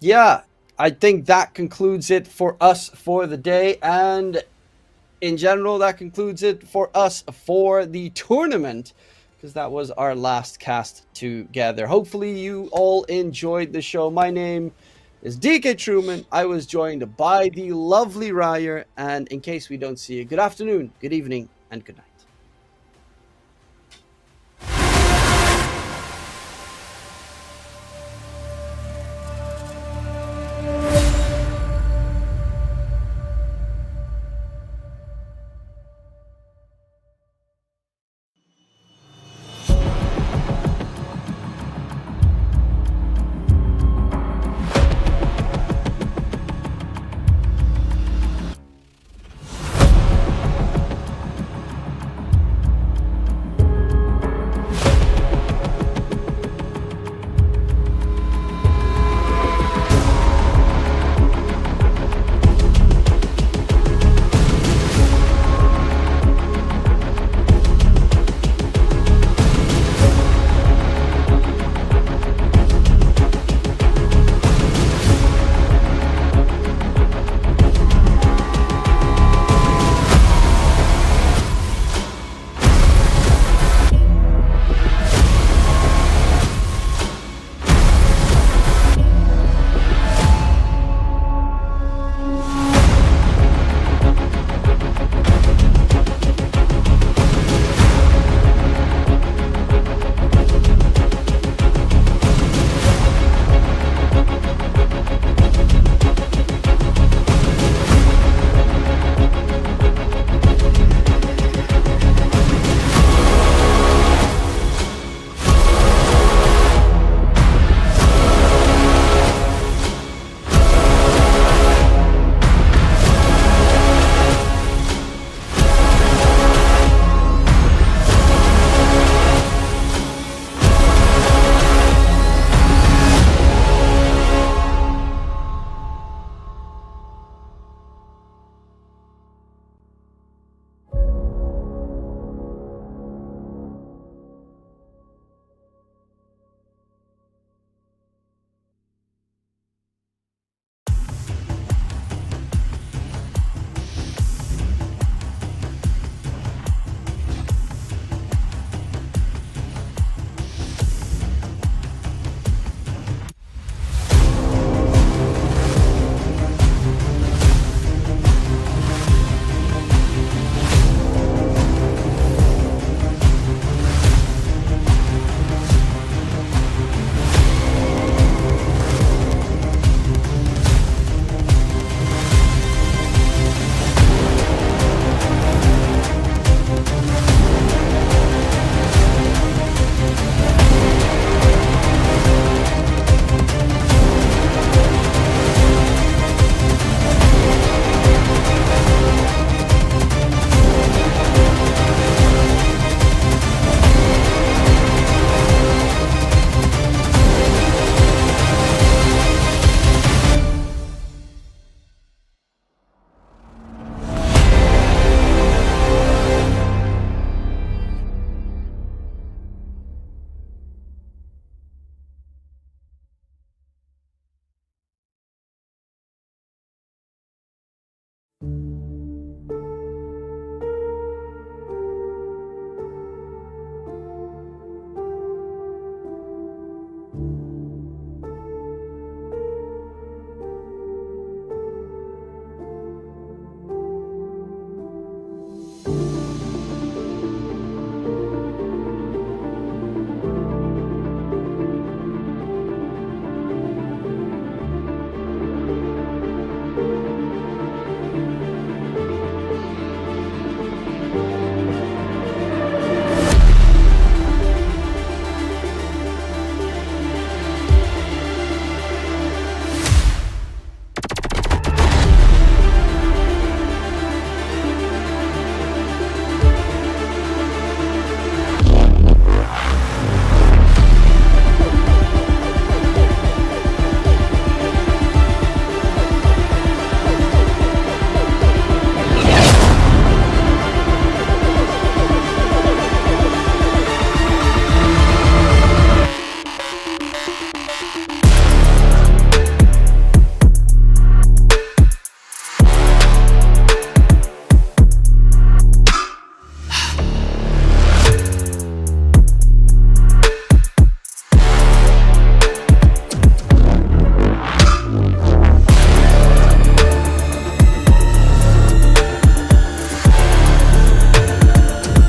G: Yeah, I think that concludes it for us for the day. And in general, that concludes it for us for the tournament, because that was our last cast together. Hopefully you all enjoyed the show. My name is DK Truman. I was joined by the lovely Ryer. And in case we don't see you, good afternoon, good evening, and good night.